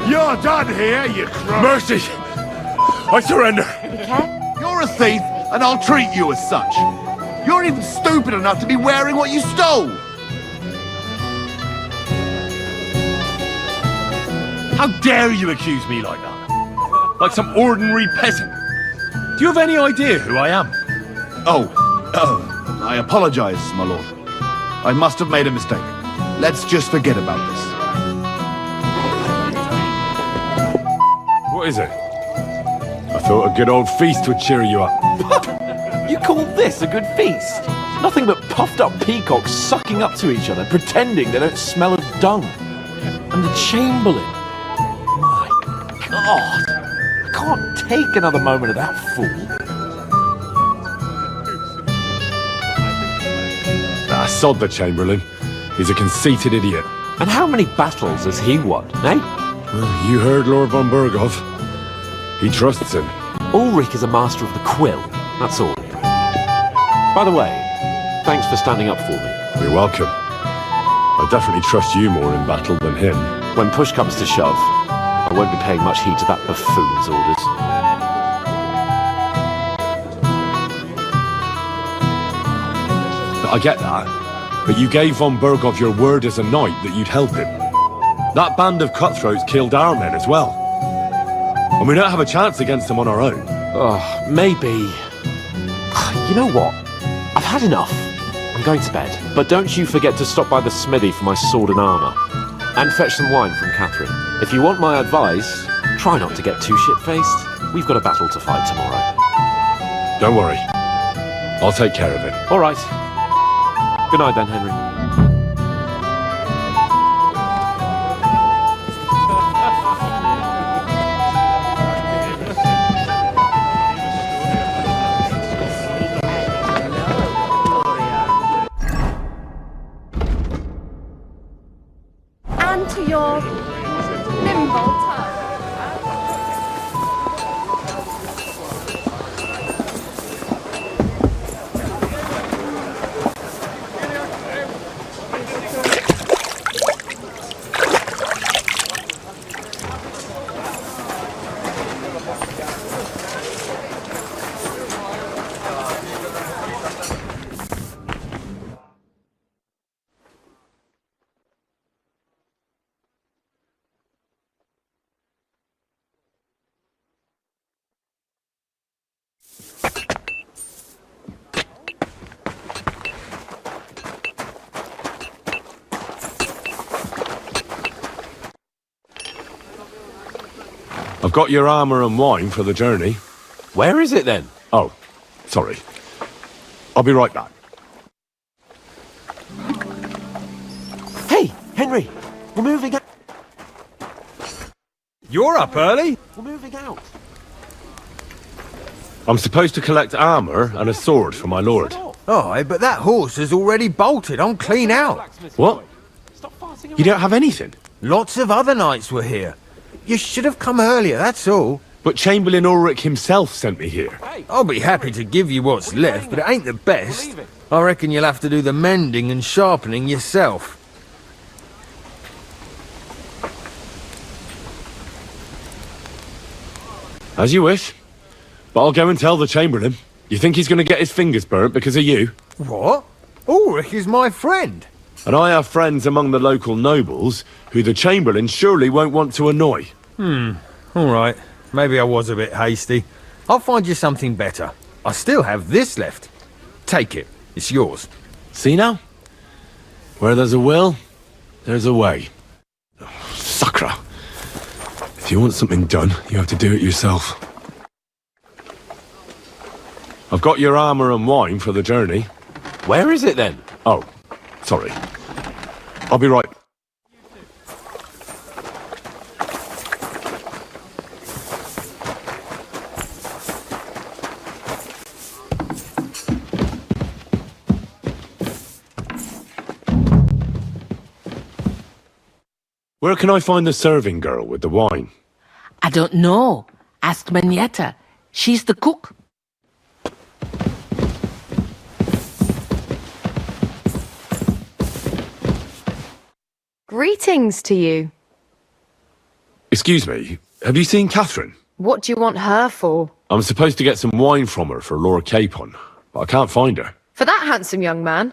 [SPEAKER 22] You're done here, you crook.
[SPEAKER 2] Mercy! I surrender!
[SPEAKER 22] You're a thief, and I'll treat you as such. You're even stupid enough to be wearing what you stole.
[SPEAKER 2] How dare you accuse me like that? Like some ordinary peasant. Do you have any idea who I am?
[SPEAKER 22] Oh, I apologize, my lord. I must have made a mistake. Let's just forget about this.
[SPEAKER 2] What is it? I thought a good old feast would cheer you up.
[SPEAKER 1] You call this a good feast? Nothing but puffed up peacocks sucking up to each other, pretending they don't smell of dung. And the Chamberlain. My God. I can't take another moment of that fool.
[SPEAKER 2] Sod the Chamberlain. He's a conceited idiot.
[SPEAKER 1] And how many battles has he won, eh?
[SPEAKER 2] Well, you heard Lord von Berghoff. He trusts him.
[SPEAKER 1] Ulrich is a master of the quill, that's all. By the way, Thanks for standing up for me.
[SPEAKER 2] You're welcome. I definitely trust you more in battle than him.
[SPEAKER 1] When push comes to shove, I won't be paying much heed to that buffoon's orders.
[SPEAKER 2] I get that, but you gave von Berghoff your word as a knight that you'd help him. That band of cutthroats killed our men as well. And we don't have a chance against them on our own.
[SPEAKER 1] Oh, maybe. You know what? I've had enough. I'm going to bed. But don't you forget to stop by the smithy for my sword and armour. And fetch some wine from Catherine. If you want my advice, try not to get too shit-faced. We've got a battle to fight tomorrow.
[SPEAKER 2] Don't worry. I'll take care of it.
[SPEAKER 1] All right. Good night then, Henry.
[SPEAKER 19] And to your nimble tongue.
[SPEAKER 2] I've got your armour and wine for the journey.
[SPEAKER 1] Where is it then?
[SPEAKER 2] Oh, sorry. I'll be right back.
[SPEAKER 1] Hey, Henry! We're moving out.
[SPEAKER 6] You're up early?
[SPEAKER 1] We're moving out.
[SPEAKER 2] I'm supposed to collect armour and a sword for my lord.
[SPEAKER 6] Oh, but that horse is already bolted. I'm clean out.
[SPEAKER 2] What? You don't have anything?
[SPEAKER 6] Lots of other knights were here. You should have come earlier, that's all.
[SPEAKER 2] But Chamberlain Ulrich himself sent me here.
[SPEAKER 6] I'll be happy to give you what's left, but it ain't the best. I reckon you'll have to do the mending and sharpening yourself.
[SPEAKER 2] As you wish. But I'll go and tell the Chamberlain. You think he's going to get his fingers burnt because of you?
[SPEAKER 6] What? Ulrich is my friend.
[SPEAKER 2] And I have friends among the local nobles who the Chamberlain surely won't want to annoy.
[SPEAKER 6] All right. Maybe I was a bit hasty. I'll find you something better. I still have this left. Take it. It's yours.
[SPEAKER 2] See now? Where there's a will, there's a way. Sucker. If you want something done, you have to do it yourself. I've got your armour and wine for the journey.
[SPEAKER 1] Where is it then?
[SPEAKER 2] Oh, sorry. I'll be right. Where can I find the serving girl with the wine?
[SPEAKER 15] I don't know. Ask Manietta. She's the cook.
[SPEAKER 16] Greetings to you.
[SPEAKER 2] Excuse me, have you seen Catherine?
[SPEAKER 16] What do you want her for?
[SPEAKER 2] I'm supposed to get some wine from her for Lord Capon, but I can't find her.
[SPEAKER 16] For that handsome young man?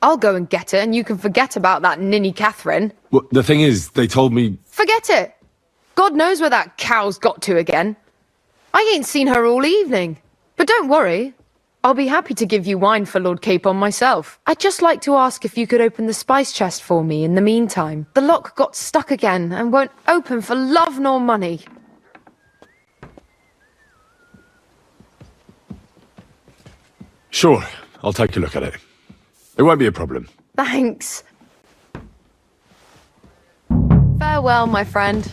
[SPEAKER 16] I'll go and get her and you can forget about that ninny Catherine.
[SPEAKER 2] Well, the thing is, they told me...
[SPEAKER 16] Forget it! God knows where that cow's got to again. I ain't seen her all evening. But don't worry. I'll be happy to give you wine for Lord Capon myself. I'd just like to ask if you could open the spice chest for me in the meantime. The lock got stuck again and won't open for love nor money.
[SPEAKER 2] Sure, I'll take a look at it. It won't be a problem.
[SPEAKER 16] Thanks. Farewell, my friend.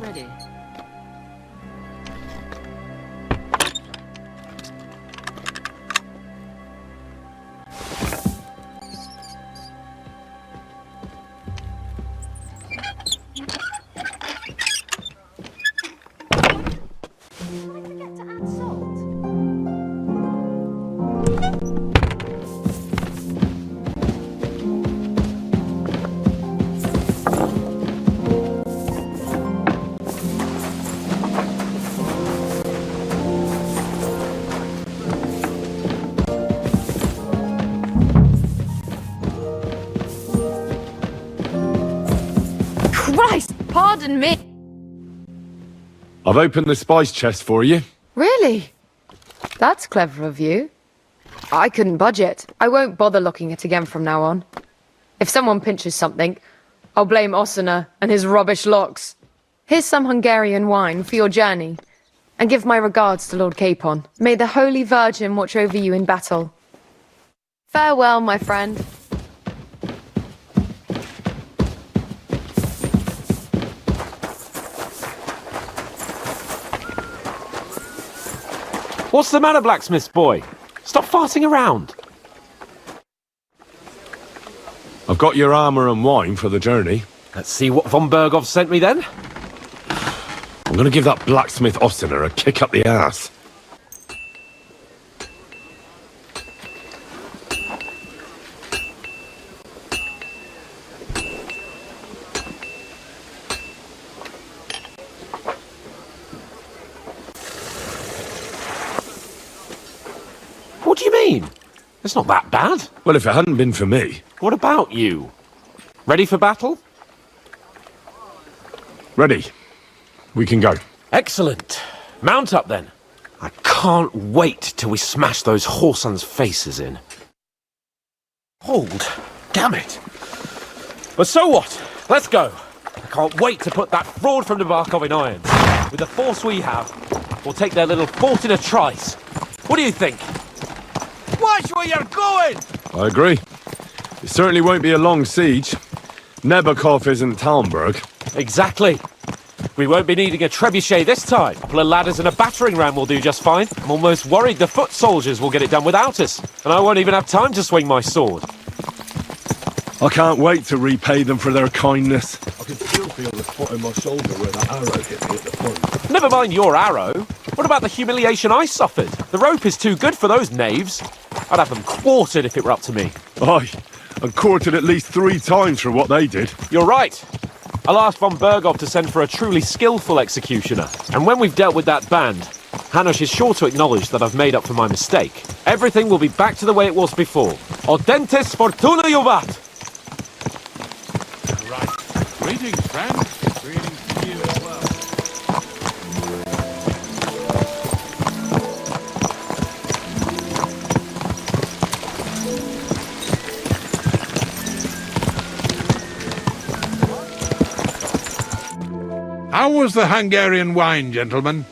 [SPEAKER 15] Ready.
[SPEAKER 16] Christ, pardon me.
[SPEAKER 2] I've opened the spice chest for you.
[SPEAKER 16] Really? That's clever of you. I couldn't budge it. I won't bother locking it again from now on. If someone pinches something, I'll blame Osina and his rubbish locks. Here's some Hungarian wine for your journey. And give my regards to Lord Capon. May the Holy Virgin watch over you in battle. Farewell, my friend.
[SPEAKER 1] What's the matter, blacksmith's boy? Stop farting around.
[SPEAKER 2] I've got your armour and wine for the journey.
[SPEAKER 1] Let's see what von Berghoff sent me then.
[SPEAKER 2] I'm going to give that blacksmith Osiner a kick up the ass.
[SPEAKER 1] What do you mean? It's not that bad.
[SPEAKER 2] Well, if it hadn't been for me.
[SPEAKER 1] What about you? Ready for battle?
[SPEAKER 2] Ready. We can go.
[SPEAKER 1] Excellent. Mount up then. I can't wait till we smash those whoresons' faces in. Hold. Damn it. But so what? Let's go. I can't wait to put that fraud from the Barkov in irons. With the force we have, we'll take their little fort in a trice. What do you think?
[SPEAKER 8] Watch where you're going!
[SPEAKER 2] I agree. It certainly won't be a long siege. Nebakov isn't Talmberg.
[SPEAKER 1] Exactly. We won't be needing a trebuchet this time. A couple of ladders and a battering ram will do just fine. I'm almost worried the foot soldiers will get it done without us. And I won't even have time to swing my sword.
[SPEAKER 2] I can't wait to repay them for their kindness. I can still feel the spot in my shoulder where that arrow hit me at the point.
[SPEAKER 1] Never mind your arrow. What about the humiliation I suffered? The rope is too good for those knaves. I'd have them quartered if it were up to me.
[SPEAKER 2] Aye, and quartered at least 3 times for what they did.
[SPEAKER 1] You're right. I'll ask von Berghoff to send for a truly skillful executioner. And when we've dealt with that band, Hanush is sure to acknowledge that I've made up for my mistake. Everything will be back to the way it was before. Audentes fortuna juvat!
[SPEAKER 13] Right. Greetings, friend. Greetings to you as well. How was the Hungarian wine, gentlemen?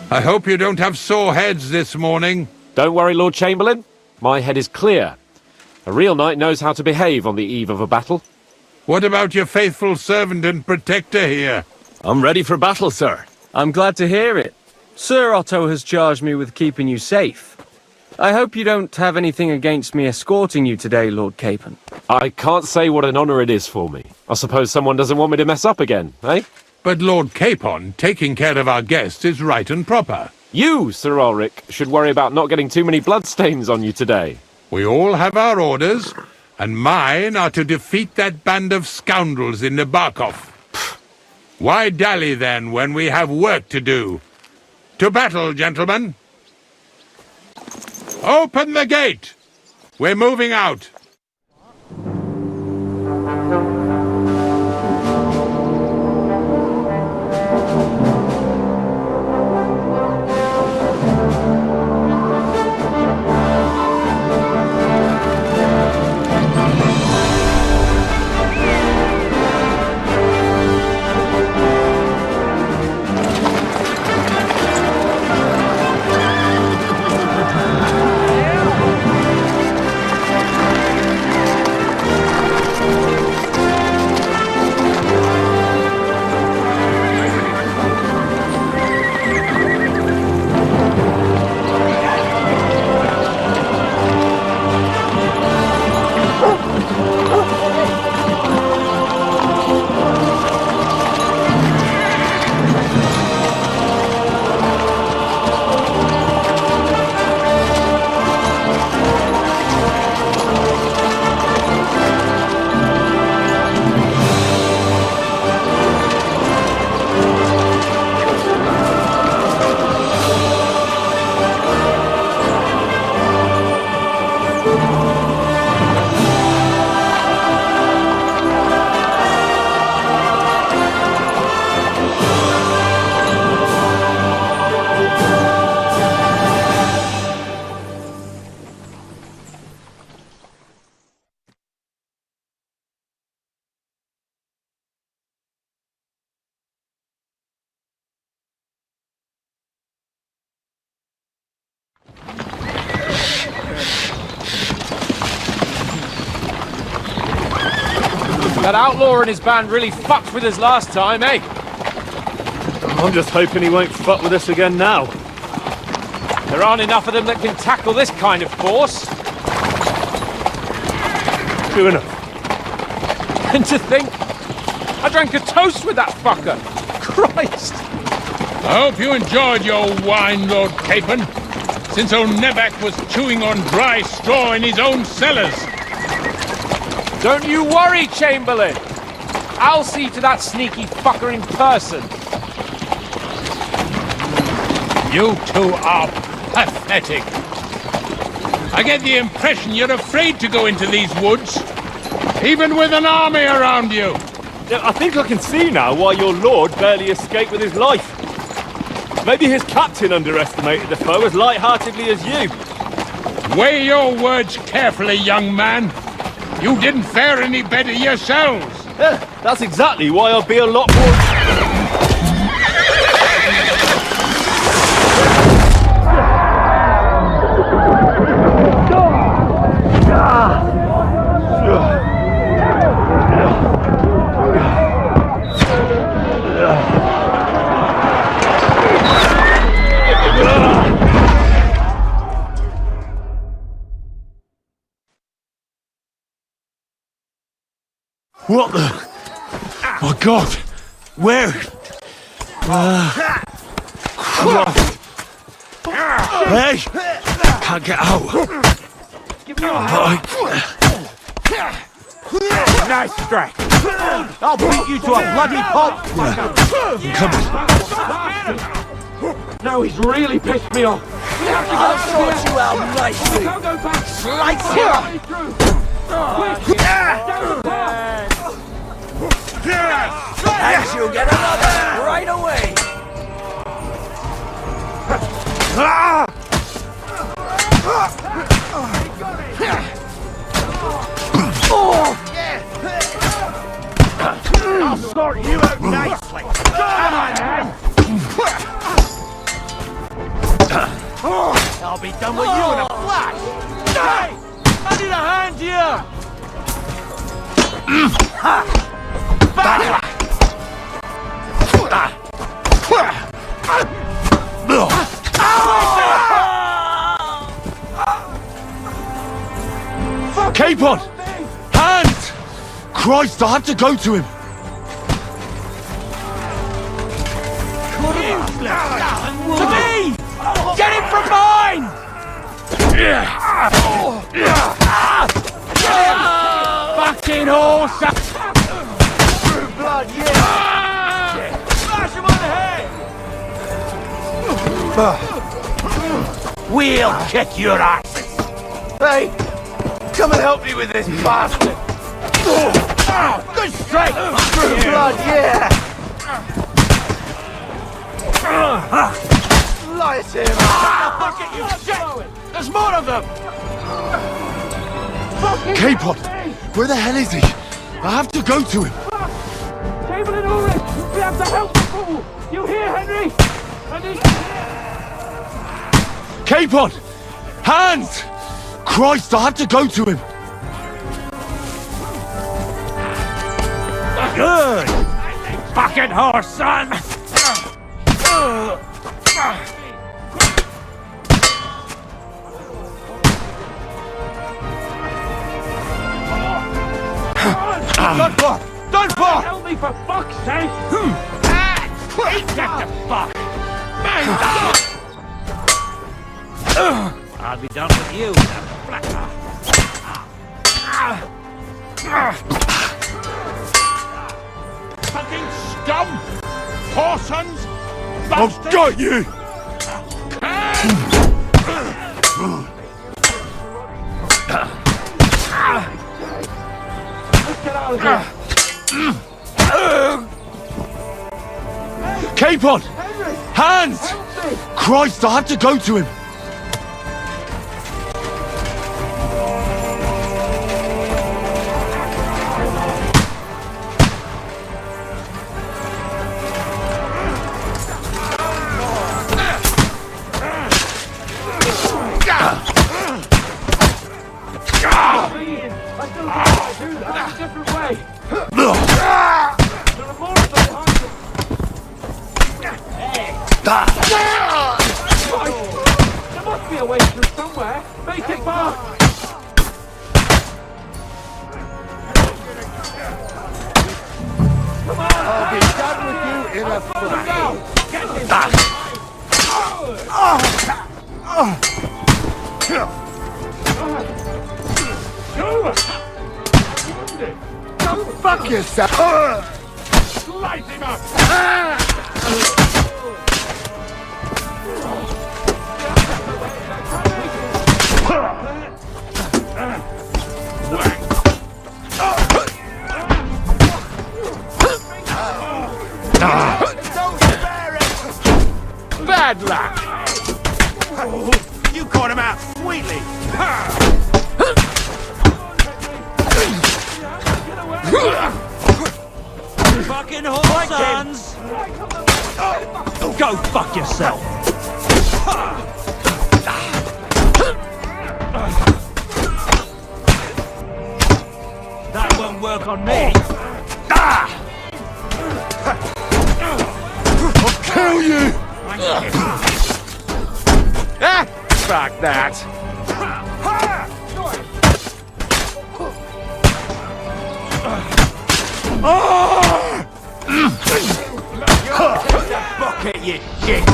[SPEAKER 13] I hope you don't have sore heads this morning.
[SPEAKER 1] Don't worry, Lord Chamberlain. My head is clear. A real knight knows how to behave on the eve of a battle.
[SPEAKER 13] What about your faithful servant and protector here?
[SPEAKER 2] I'm ready for battle, sir.
[SPEAKER 5] I'm glad to hear it. Sir Otto has charged me with keeping you safe. I hope you don't have anything against me escorting you today, Lord Capon.
[SPEAKER 1] I can't say what an honour it is for me. I suppose someone doesn't want me to mess up again, eh?
[SPEAKER 13] But Lord Capon, taking care of our guests is right and proper.
[SPEAKER 1] You, Sir Ulrich, should worry about not getting too many bloodstains on you today.
[SPEAKER 13] We all have our orders, and mine are to defeat that band of scoundrels in Nebakov. Why dally then when we have work to do? To battle, gentlemen! Open the gate! We're moving out!
[SPEAKER 5] That outlaw and his band really fucked with us last time, eh?
[SPEAKER 14] I'm just hoping he won't fuck with us again now.
[SPEAKER 5] There aren't enough of them that can tackle this kind of force.
[SPEAKER 14] True enough.
[SPEAKER 5] And to think, I drank a toast with that fucker. Christ!
[SPEAKER 10] I hope you enjoyed your wine, Lord Capon, since old Neback was chewing on dry straw in his own cellars.
[SPEAKER 5] Don't you worry, Chamberlain. I'll see to that sneaky fucker in person.
[SPEAKER 10] You two are pathetic. I get the impression you're afraid to go into these woods, even with an army around you.
[SPEAKER 14] I think I can see now why your lord barely escaped with his life. Maybe his captain underestimated the foe as light-heartedly as you.
[SPEAKER 10] Weigh your words carefully, young man. You didn't fare any better yourselves.
[SPEAKER 14] Yeah, that's exactly why I'll be a lot more...
[SPEAKER 2] What the? My God! Where? Christ! Hey! Can't get out.
[SPEAKER 8] Nice strike. I'll beat you to a bloody pulp.
[SPEAKER 2] I'm coming.
[SPEAKER 8] Now he's really pissed me off.
[SPEAKER 4] I'll sort you out nicely. Slice him up. And you'll get another right away.
[SPEAKER 8] I'll sort you out nicely. Come on, man. I'll be done with you in a flash. Hey, I need a hand here.
[SPEAKER 2] Capon! Hands! Christ, I had to go to him.
[SPEAKER 8] To me! Get him from behind! Fucking horse! True blood, yeah! Smash him on the head! We'll kick your asses! Hey! Come and help me with this bastard! Good strike! True blood, yeah! Light him! Bucket, you shit! There's more of them!
[SPEAKER 2] Capon! Where the hell is he? I have to go to him!
[SPEAKER 8] Chamberlain Ulrich! We have to help the fool! You hear, Henry?
[SPEAKER 2] Capon! Hands! Christ, I have to go to him!
[SPEAKER 8] Good! Fucking horse, son! Done for! Done for! Help me for fuck's sake! Get the fuck! I'll be done with you, that flatter. Fucking scum! Whoresons!
[SPEAKER 2] I've got you!
[SPEAKER 8] Let's get out of here!
[SPEAKER 2] Capon! Hands! Christ, I have to go to him!
[SPEAKER 8] I still can't do that a different way!
[SPEAKER 3] There must be a way through somewhere. Make it fast.
[SPEAKER 9] I'll be done with you in a flash. Go fuck yourself!
[SPEAKER 10] Slice him up!
[SPEAKER 8] Bad luck! You caught him out sweetly!
[SPEAKER 11] Fucking whore, sons! Go fuck yourself! That won't work on me!
[SPEAKER 2] I'll kill you!
[SPEAKER 8] Ah! Fuck that!
[SPEAKER 11] Bucket, you shit!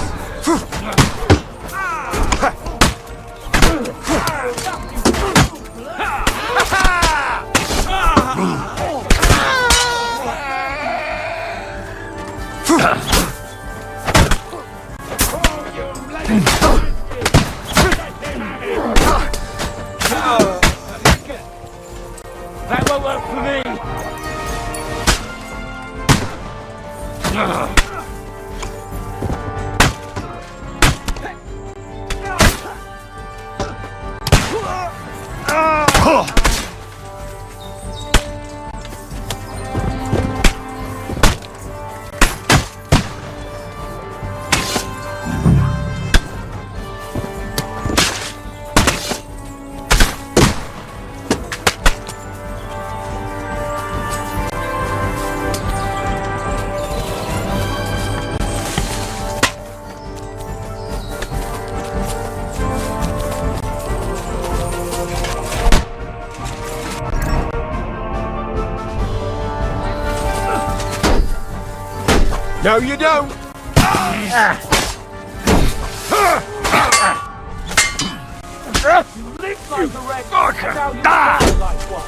[SPEAKER 11] That won't work for me!
[SPEAKER 8] No, you don't!
[SPEAKER 3] Live like the rest. Now you die like one.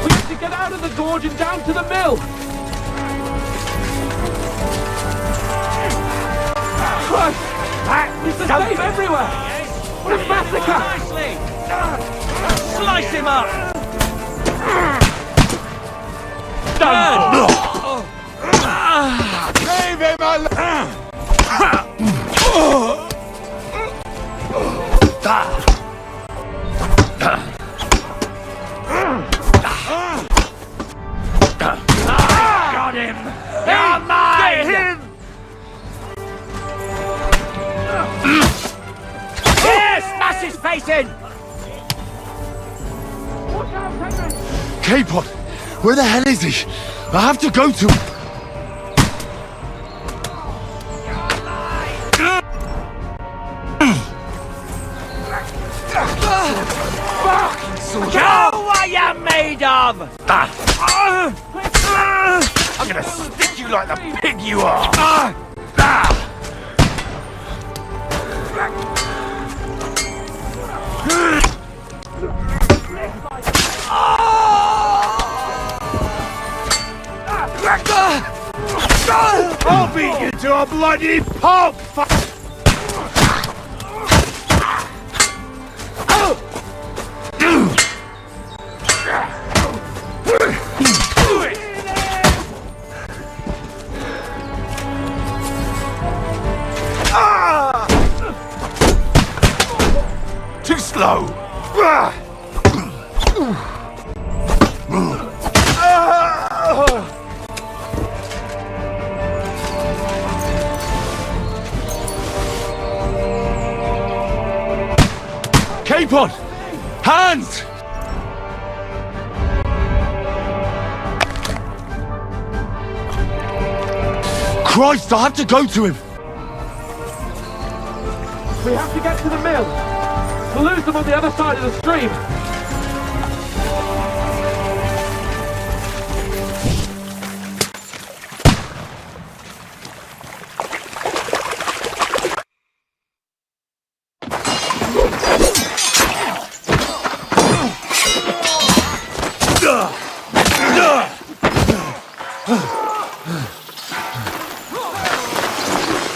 [SPEAKER 3] We have to get out of the gorge and down to the mill. Christ! It's the same everywhere! What a massacre!
[SPEAKER 11] Nicely! Slice him up!
[SPEAKER 3] Done!
[SPEAKER 8] Leave him alone!
[SPEAKER 11] Got him! You're mine! Get him! Yes! Smash his face in!
[SPEAKER 2] K-Pod, where the hell is he? I have to go to...
[SPEAKER 11] Show what you're made of!
[SPEAKER 8] I'm gonna stick you like the pig you are! I'll beat you to a bloody pulp!
[SPEAKER 2] Capon! Hands! Christ, I have to go to him!
[SPEAKER 1] We have to get to the mill. We'll lose them on the other side of the stream.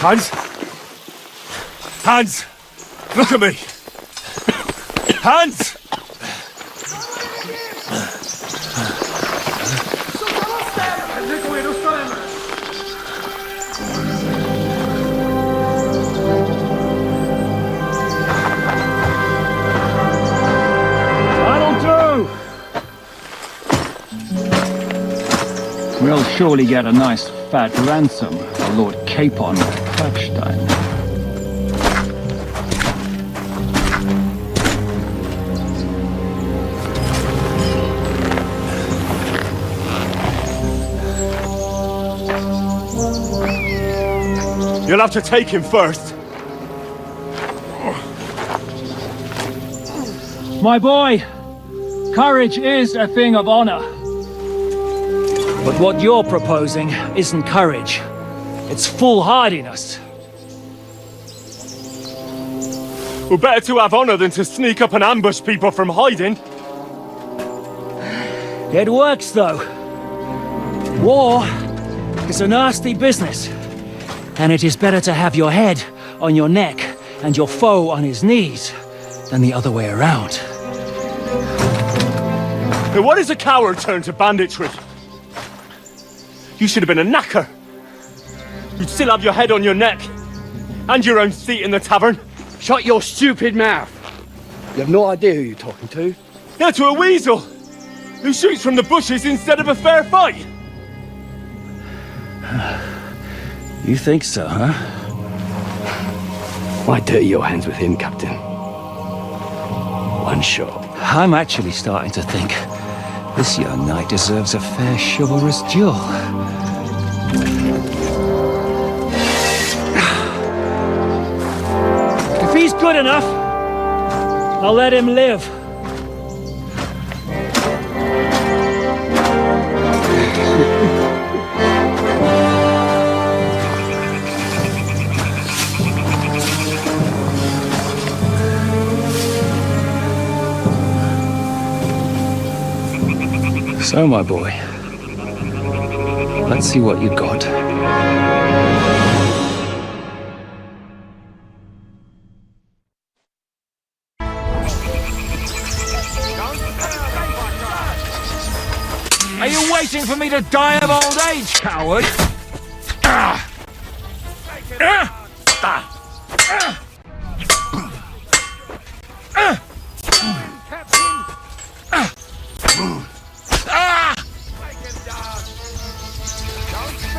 [SPEAKER 2] Hans? Hans! Look at me! Hans!
[SPEAKER 12] That'll do! We'll surely get a nice fat ransom for Lord Capon of Kirkstein.
[SPEAKER 2] You'll have to take him first.
[SPEAKER 12] My boy, courage is a thing of honor. But what you're proposing isn't courage. It's foolhardiness.
[SPEAKER 2] Well, better to have honor than to sneak up and ambush people from hiding.
[SPEAKER 12] It works, though. War is a nasty business. And it is better to have your head on your neck and your foe on his knees than the other way around.
[SPEAKER 2] Now, what is a coward turned to banditry? You should have been a knacker. You'd still have your head on your neck and your own seat in the tavern.
[SPEAKER 17] Shut your stupid mouth. You have no idea who you're talking to.
[SPEAKER 2] Yeah, to a weasel who shoots from the bushes instead of a fair fight.
[SPEAKER 12] You think so, huh?
[SPEAKER 17] Why dirty your hands with him, Captain? One shot.
[SPEAKER 12] I'm actually starting to think this young knight deserves a fair chivalrous duel. If he's good enough, I'll let him live. So, my boy, let's see what you got.
[SPEAKER 4] Are you waiting for me to die of old age, coward?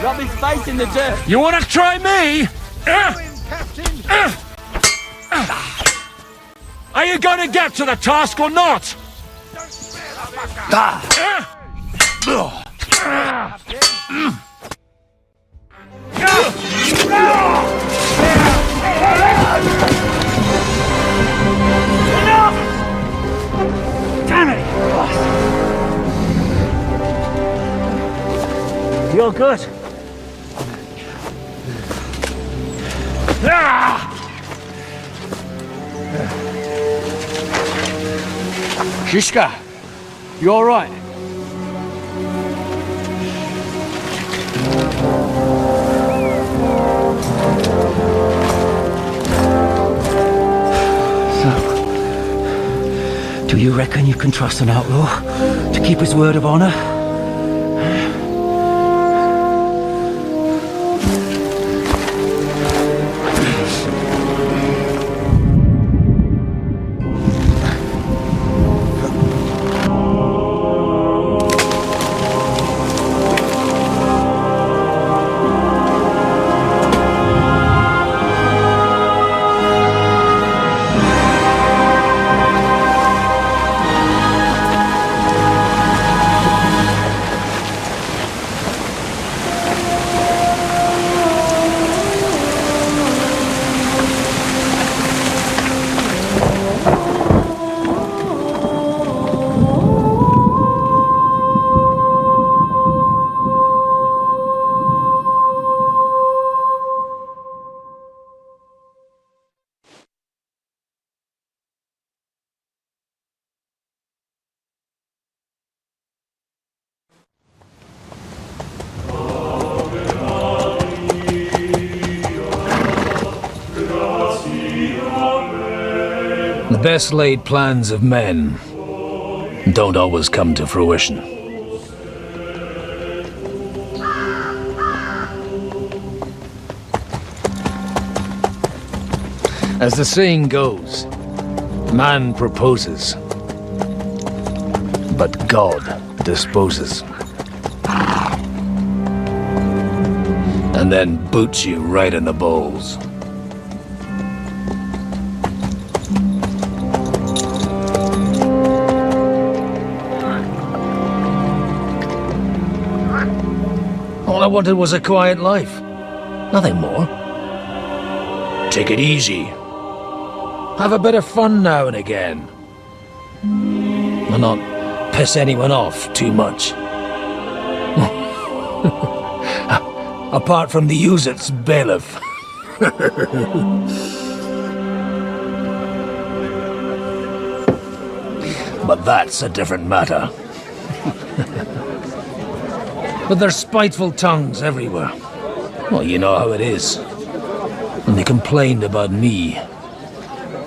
[SPEAKER 17] Rub his face in the dirt.
[SPEAKER 4] You want to try me? Are you going to get to the task or not?
[SPEAKER 12] Enough! Damn it! You're good.
[SPEAKER 17] Shishka, you all right?
[SPEAKER 12] So, do you reckon you can trust an outlaw to keep his word of honor?
[SPEAKER 20] best laid plans of men don't always come to fruition. As the saying goes, man proposes, but God disposes. And then boots you right in the balls. All I wanted was a quiet life. Nothing more. Take it easy. Have a bit of fun now and again. And not piss anyone off too much. Apart from the Use-It's bailiff. But that's a different matter. But there's spiteful tongues everywhere. Well, you know how it is. And they complained about me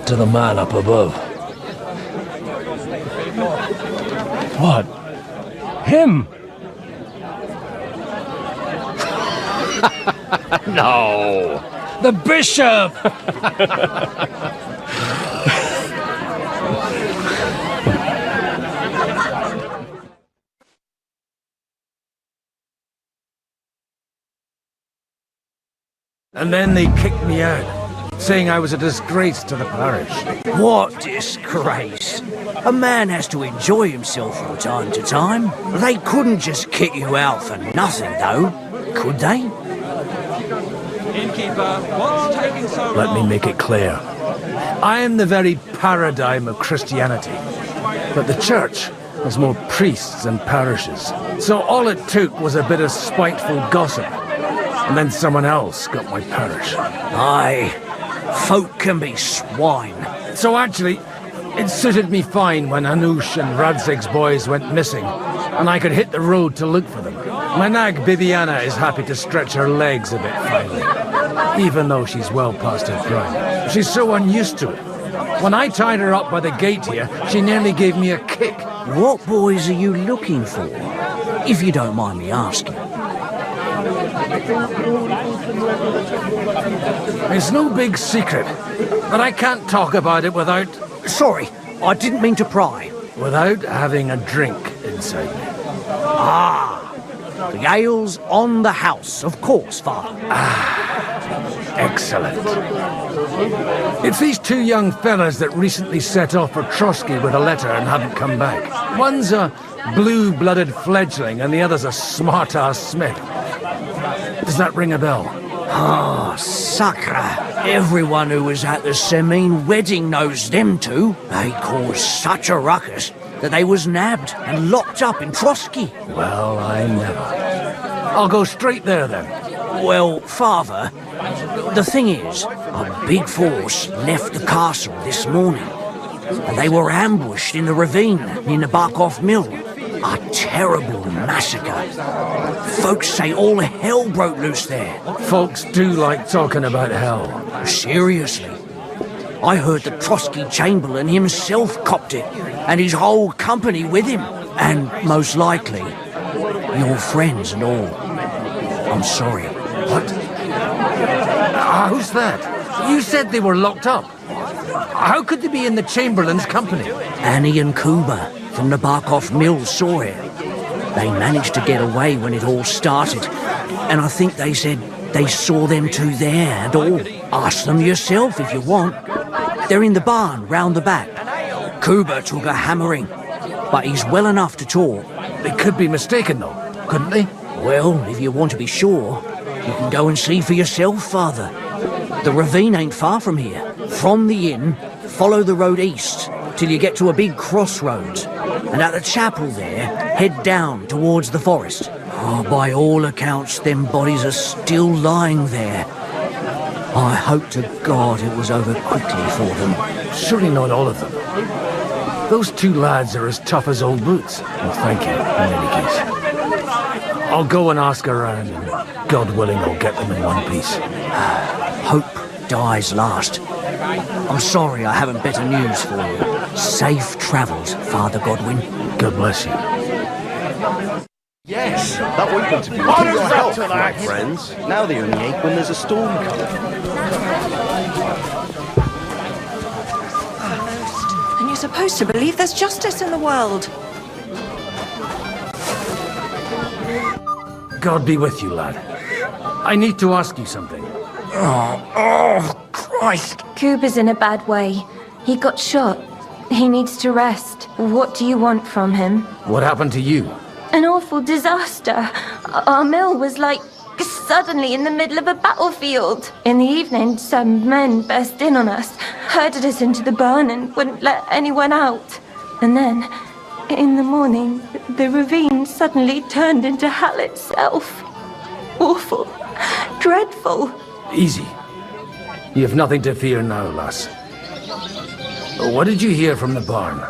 [SPEAKER 20] to the man up above.
[SPEAKER 3] What? Him?
[SPEAKER 20] No! The bishop!
[SPEAKER 6] And then they kicked me out, saying I was a disgrace to the parish.
[SPEAKER 4] What disgrace? A man has to enjoy himself from time to time. They couldn't just kick you out for nothing, though, could they?
[SPEAKER 11] Innkeeper, what's taking so long?
[SPEAKER 6] Let me make it clear. I am the very paradigm of Christianity. But the church has more priests and parishes. So all it took was a bit of spiteful gossip. And then someone else got my parish.
[SPEAKER 4] Aye, folk can be swine.
[SPEAKER 6] So actually, it suited me fine when Anush and Radzig's boys went missing, and I could hit the road to look for them. My nag Bibiana is happy to stretch her legs a bit finally, even though she's well past her prime. She's so unused to it. When I tied her up by the gate here, she nearly gave me a kick.
[SPEAKER 4] What boys are you looking for, if you don't mind me asking?
[SPEAKER 6] It's no big secret, but I can't talk about it without...
[SPEAKER 4] Sorry, I didn't mean to pry.
[SPEAKER 6] Without having a drink inside me.
[SPEAKER 4] Ah, the ale's on the house, of course, Father.
[SPEAKER 6] Excellent. It's these two young fellas that recently set off for Trotsky with a letter and haven't come back. One's a blue-blooded fledgling and the other's a smart-ass smith. Does that ring a bell?
[SPEAKER 4] Ah, Sakra. Everyone who was at the Semine wedding knows them two. They caused such a ruckus that they was nabbed and locked up in Trotsky.
[SPEAKER 6] Well, I never. I'll go straight there then.
[SPEAKER 4] Well, Father, the thing is, a big force left the castle this morning. And they were ambushed in the ravine near the Barkov Mill. A terrible massacre. Folks say all hell broke loose there.
[SPEAKER 6] Folks do like talking about hell.
[SPEAKER 4] Seriously. I heard the Trotsky Chamberlain himself copped it, and his whole company with him. And most likely, your friends and all. I'm sorry.
[SPEAKER 6] What? Who's that? You said they were locked up. How could they be in the Chamberlain's company?
[SPEAKER 4] Annie and Kuba from the Barkov Mill saw it. They managed to get away when it all started, and I think they said they saw them two there and all. Ask them yourself if you want. They're in the barn round the back. Kuba took a hammering, but he's well enough to talk.
[SPEAKER 6] They could be mistaken though, couldn't they?
[SPEAKER 4] Well, if you want to be sure, you can go and see for yourself, Father. The ravine ain't far from here. From the inn, follow the road east till you get to a big crossroads, and at the chapel there, head down towards the forest. Oh, by all accounts, them bodies are still lying there. I hope to God it was over quickly for them.
[SPEAKER 6] Surely not all of them. Those two lads are as tough as old boots. Well, thank you, in any case. I'll go and ask around, and God willing, I'll get them in one piece.
[SPEAKER 4] Hope dies last. I'm sorry I haven't better news for you. Safe travels, Father Godwin.
[SPEAKER 20] God bless you.
[SPEAKER 17] Yes, that ointment of yours
[SPEAKER 20] What
[SPEAKER 17] will
[SPEAKER 20] is
[SPEAKER 17] help,
[SPEAKER 20] that to
[SPEAKER 17] my
[SPEAKER 20] that?
[SPEAKER 17] friends. Now they only ache when there's a storm coming.
[SPEAKER 18] And you're supposed to believe there's justice in the world.
[SPEAKER 20] God be with you, lad. I need to ask you something.
[SPEAKER 21] Oh, Christ.
[SPEAKER 23] Cooper's in a bad way. He got shot. He needs to rest. What do you want from him?
[SPEAKER 20] What happened to you?
[SPEAKER 23] An awful disaster. Our mill was like suddenly in the middle of a battlefield. In the evening, some men burst in on us, herded us into the barn and wouldn't let anyone out. And then, in the morning, the ravine suddenly turned into hell itself. Awful. Dreadful.
[SPEAKER 20] Easy. You have nothing to fear now, lass. What did you hear from the barn?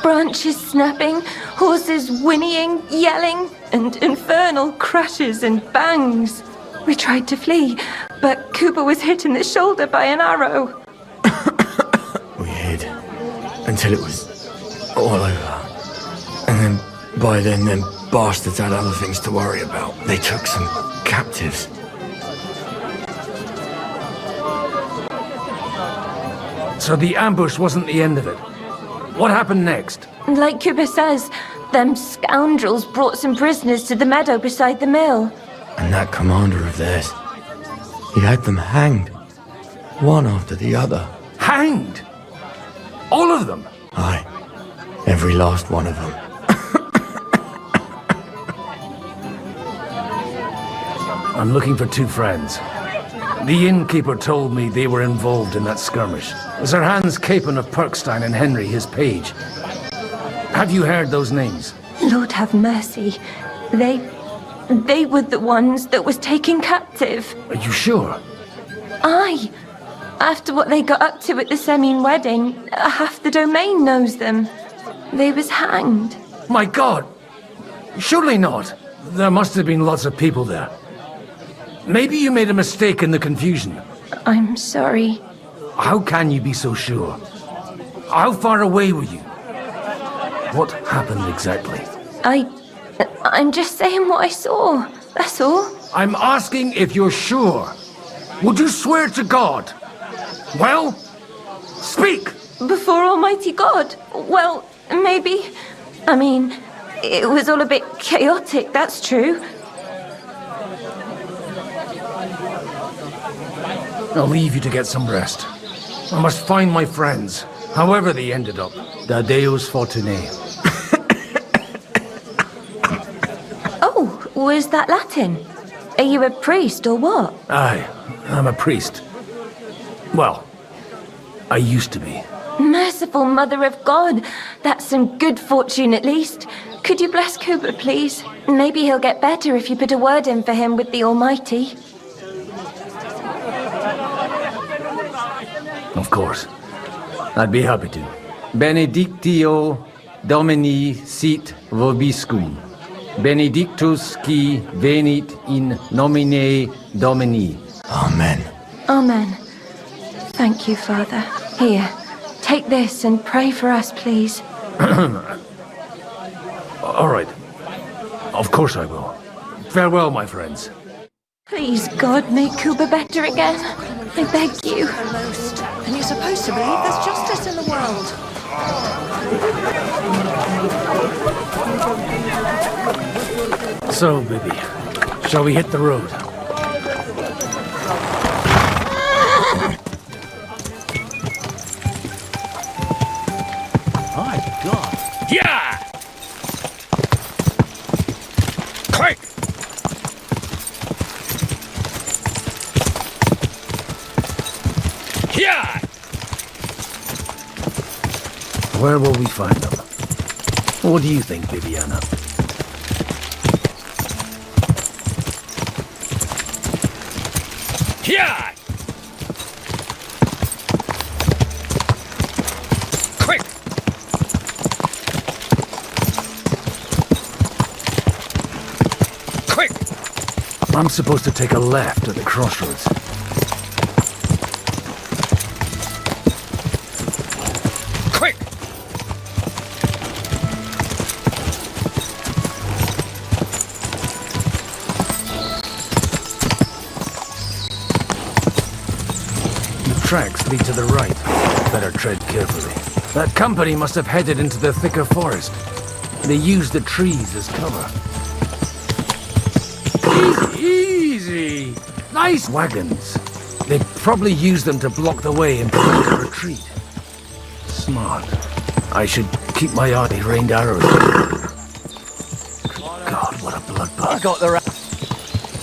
[SPEAKER 23] Branches snapping, horses whinnying, yelling, and infernal crashes and bangs. We tried to flee, but Cooper was hit in the shoulder by an arrow.
[SPEAKER 17] We hid until it was all over. And then, by then, them bastards had other things to worry about. They took some captives.
[SPEAKER 20] So the ambush wasn't the end of it. What happened next?
[SPEAKER 23] Like Cooper says, them scoundrels brought some prisoners to the meadow beside the mill.
[SPEAKER 17] And that commander of theirs, he had them hanged. One after the other.
[SPEAKER 20] Hanged? All of them?
[SPEAKER 17] Aye. Every last one of them.
[SPEAKER 20] I'm looking for two friends. The innkeeper told me they were involved in that skirmish. Sir Hans Capon of Perkstein and Henry, his page. Have you heard those names?
[SPEAKER 23] Lord have mercy. They were the ones that was taken captive.
[SPEAKER 20] Are you sure?
[SPEAKER 23] Aye. After what they got up to at the Semine wedding, half the domain knows them. They was hanged.
[SPEAKER 20] My God! Surely not. There must have been lots of people there. Maybe you made a mistake in the confusion.
[SPEAKER 23] I'm sorry.
[SPEAKER 20] How can you be so sure? How far away were you? What happened exactly?
[SPEAKER 23] I'm just saying what I saw. That's all.
[SPEAKER 20] I'm asking if you're sure. Would you swear to God? Well, speak!
[SPEAKER 23] Before Almighty God? Well, maybe. I mean, it was all a bit chaotic, that's true.
[SPEAKER 20] I'll leave you to get some rest. I must find my friends, however they ended up. Da Deus Fortunae.
[SPEAKER 23] Oh, was that Latin? Are you a priest or what?
[SPEAKER 20] Aye, I'm a priest. Well, I used to be.
[SPEAKER 23] Merciful Mother of God, that's some good fortune at least. Could you bless Cooper, please? Maybe he'll get better if you put a word in for him with the Almighty.
[SPEAKER 20] Of course. I'd be happy to. Benedictio Domini sit vobiscum. Benedictus qui venit in nomine Domini.
[SPEAKER 17] Amen.
[SPEAKER 23] Amen. Thank you, Father. Here, take this and pray for us, please.
[SPEAKER 20] All right. Of course I will. Farewell, my friends.
[SPEAKER 23] Please, God, make Cooper better again. I beg you.
[SPEAKER 18] And you're supposed to believe there's justice in the world.
[SPEAKER 20] So, baby, shall we hit the road?
[SPEAKER 17] My God.
[SPEAKER 10] Yeah! Quick! Yeah!
[SPEAKER 20] Where will we find them? What do you think, Bibiana?
[SPEAKER 10] Yeah! Quick! Quick!
[SPEAKER 20] I'm supposed to take a left at the crossroads. tracks lead to the right. Better tread carefully. That company must have headed into the thicker forest. They used the trees as cover. Easy! Nice wagons. They probably used them to block the way and prevent a retreat. Smart. I should keep my eye rained arrows. God, what a bloodbath.
[SPEAKER 9] Got the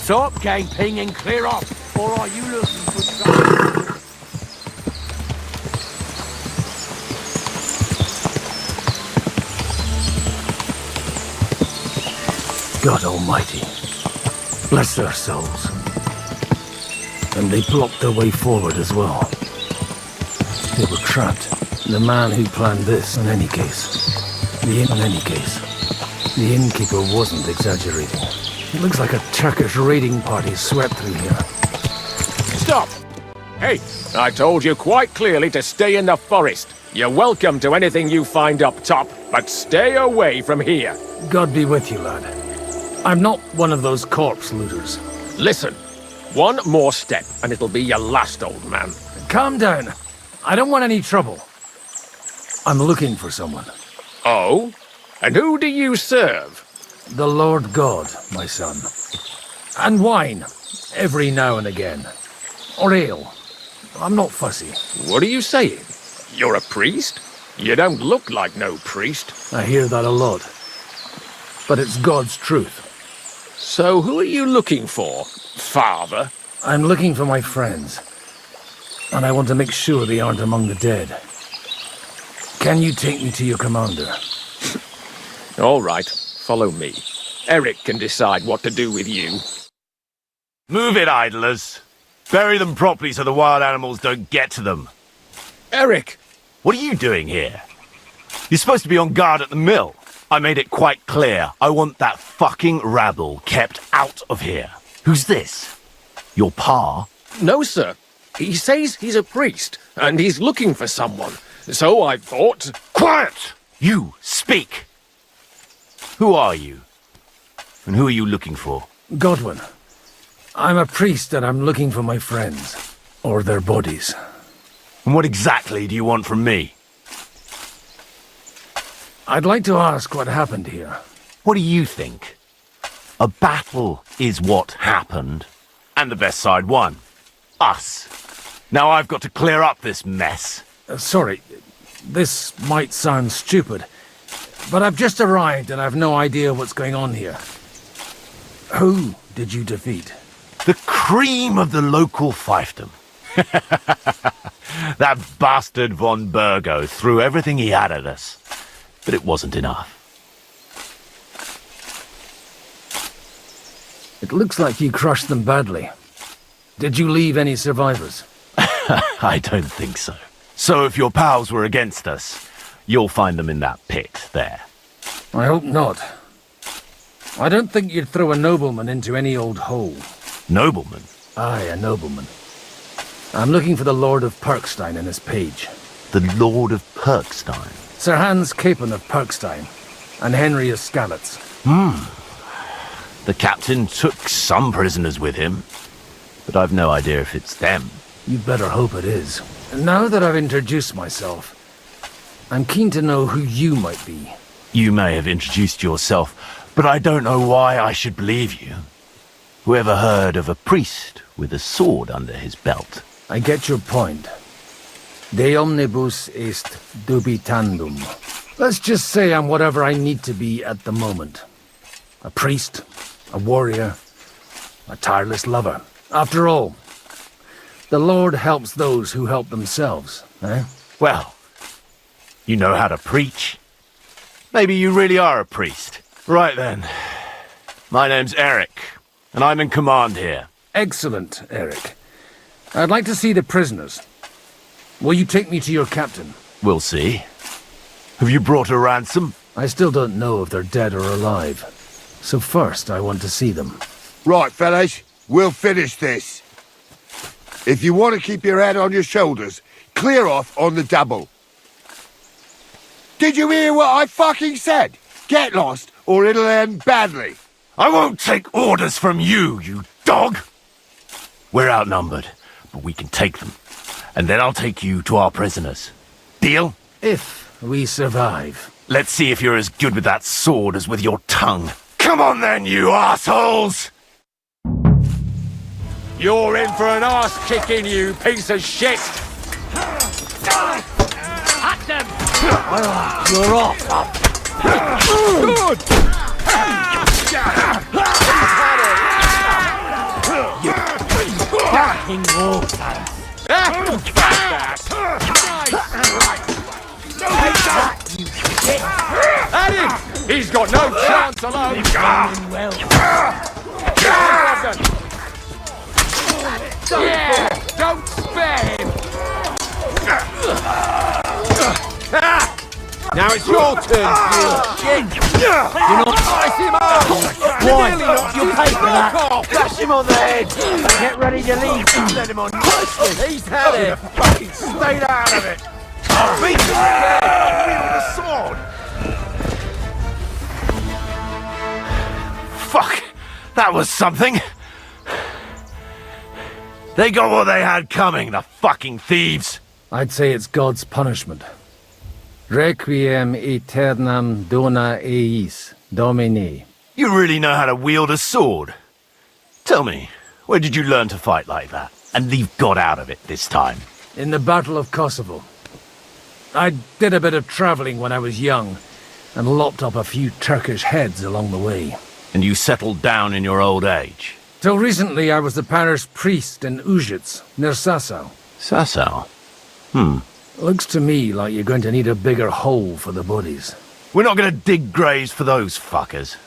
[SPEAKER 9] Stop, gang ping, and clear off. Or are you looking for trouble?
[SPEAKER 20] God Almighty. Bless their souls. And they blocked their way forward as well. They were trapped. The man who planned this, in any case. The innkeeper wasn't exaggerating. It looks like a Turkish raiding party swept through here.
[SPEAKER 3] Stop! Hey, I told you quite clearly to stay in the forest. You're welcome to anything you find up top, but stay away from here.
[SPEAKER 20] God be with you, lad. I'm not one of those corpse looters.
[SPEAKER 3] Listen, one more step and it'll be your last, old man.
[SPEAKER 20] Calm down. I don't want any trouble. I'm looking for someone.
[SPEAKER 3] Oh? And who do you serve?
[SPEAKER 20] The Lord God, my son. And wine, every now and again. Or ale. I'm not fussy.
[SPEAKER 3] What are you saying? You're a priest? You don't look like no priest.
[SPEAKER 20] I hear that a lot. But it's God's truth.
[SPEAKER 3] So who are you looking for, Father?
[SPEAKER 20] I'm looking for my friends. And I want to make sure they aren't among the dead. Can you take me to your commander?
[SPEAKER 3] All right, follow me. Eric can decide what to do with you.
[SPEAKER 7] Move it, idlers. Bury them properly so the wild animals don't get to them.
[SPEAKER 3] Eric!
[SPEAKER 7] What are you doing here? You're supposed to be on guard at the mill. I made it quite clear. I want that fucking rabble kept out of here. Who's this? Your pa?
[SPEAKER 3] No, sir. He says he's a priest, and he's looking for someone. So I thought...
[SPEAKER 7] Quiet! You, speak! Who are you? And who are you looking for?
[SPEAKER 20] Godwin. I'm a priest and I'm looking for my friends. Or their bodies.
[SPEAKER 7] And what exactly do you want from me?
[SPEAKER 20] I'd like to ask what happened here.
[SPEAKER 7] What do you think? A battle is what happened. And the best side won. Us. Now I've got to clear up this mess.
[SPEAKER 20] Sorry, this might sound stupid, but I've just arrived and I've no idea what's going on here. Who did you defeat?
[SPEAKER 7] The cream of the local fiefdom. That bastard von Burgo threw everything he had at us, but it wasn't enough.
[SPEAKER 20] It looks like you crushed them badly. Did you leave any survivors?
[SPEAKER 7] I don't think so. So if your pals were against us, you'll find them in that pit there.
[SPEAKER 20] I hope not. I don't think you'd throw a nobleman into any old hole.
[SPEAKER 7] Nobleman?
[SPEAKER 20] Aye, a nobleman. I'm looking for the Lord of Perkstein and his page.
[SPEAKER 7] The Lord of Perkstein?
[SPEAKER 20] Sir Hans Capon of Perkstein, and Henry of Skalitz.
[SPEAKER 7] The captain took some prisoners with him, but I've no idea if it's them.
[SPEAKER 20] You'd better hope it is. Now that I've introduced myself, I'm keen to know who you might be.
[SPEAKER 7] You may have introduced yourself, but I don't know why I should believe you. Whoever heard of a priest with a sword under his belt?
[SPEAKER 20] I get your point. De omnibus est dubitandum. Let's just say I'm whatever I need to be at the moment. A priest, a warrior, a tireless lover. After all, the Lord helps those who help themselves, eh?
[SPEAKER 7] Well, you know how to preach. Maybe you really are a priest. Right then. My name's Eric, and I'm in command here.
[SPEAKER 20] Excellent, Eric. I'd like to see the prisoners. Will you take me to your captain?
[SPEAKER 7] We'll see. Have you brought a ransom?
[SPEAKER 20] I still don't know if they're dead or alive. So first, I want to see them.
[SPEAKER 19] Right, fellas. We'll finish this. If you want to keep your head on your shoulders, clear off on the double. Did you hear what I fucking said? Get lost, or it'll end badly.
[SPEAKER 7] I won't take orders from you, you dog! We're outnumbered, but we can take them. and then I'll take you to our prisoners. Deal?
[SPEAKER 20] If we survive.
[SPEAKER 7] Let's see if you're as good with that sword as with your tongue. Come on then, you assholes!
[SPEAKER 5] You're in for an arse kicking, you piece of shit!
[SPEAKER 11] At them!
[SPEAKER 4] You're off.
[SPEAKER 5] Good!
[SPEAKER 4] Fucking wolf.
[SPEAKER 5] At him! He's got no chance alone! Yeah! Don't spare him! Now it's your turn, you shit!
[SPEAKER 4] You're not ice him out! Why? You'll pay for that!
[SPEAKER 7] Bash him on the head!
[SPEAKER 4] Get ready to leave!
[SPEAKER 7] Let him on nicely!
[SPEAKER 5] He's had it!
[SPEAKER 7] Fucking stay out of it! I'll beat him again! I'll wield a sword! Fuck! That was something! They got what they had coming, the fucking thieves!
[SPEAKER 20] I'd say it's God's punishment. Requiem aeternam dona eis, Domini.
[SPEAKER 7] You really know how to wield a sword? Tell me, where did you learn to fight like that? And leave God out of it this time?
[SPEAKER 20] In the Battle of Kosovo. I did a bit of travelling when I was young, and lopped up a few Turkish heads along the way.
[SPEAKER 7] And you settled down in your old age?
[SPEAKER 20] Till recently I was the parish priest in Ujits, near Sasau.
[SPEAKER 7] Sasau?
[SPEAKER 20] Looks to me like you're going to need a bigger hole for the bodies.
[SPEAKER 7] We're not going to dig graves for those fuckers.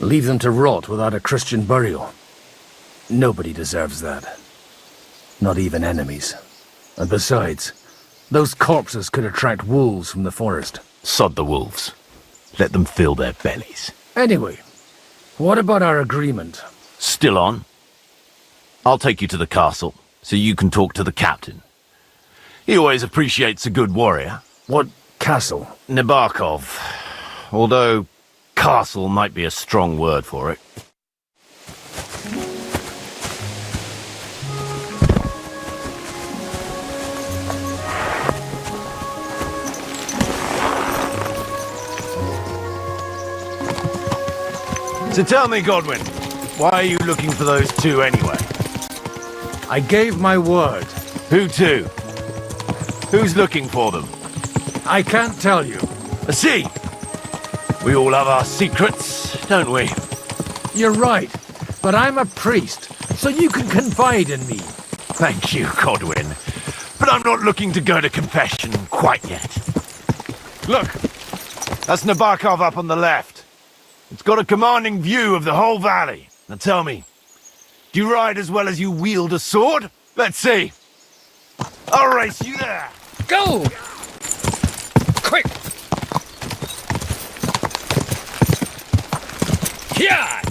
[SPEAKER 20] Leave them to rot without a Christian burial. Nobody deserves that. Not even enemies. And besides, those corpses could attract wolves from the forest.
[SPEAKER 7] Sod the wolves. Let them fill their bellies.
[SPEAKER 20] Anyway, what about our agreement?
[SPEAKER 7] Still on? I'll take you to the castle, so you can talk to the captain. He always appreciates a good warrior.
[SPEAKER 20] What castle?
[SPEAKER 7] Nabokov. Although, castle might be a strong word for it. So tell me, Godwin, why are you looking for those two anyway?
[SPEAKER 20] I gave my word.
[SPEAKER 7] Who to? Who's looking for them?
[SPEAKER 20] I can't tell you.
[SPEAKER 7] I see. We all have our secrets, don't we?
[SPEAKER 20] You're right, but I'm a priest, so you can confide in me.
[SPEAKER 7] Thank you, Godwin. But I'm not looking to go to confession quite yet. Look, that's Nabokov up on the left. It's got a commanding view of the whole valley. Now tell me, do you ride as well as you wield a sword? Let's see. I'll race you there.
[SPEAKER 20] Go! Quick!
[SPEAKER 11] Yeah!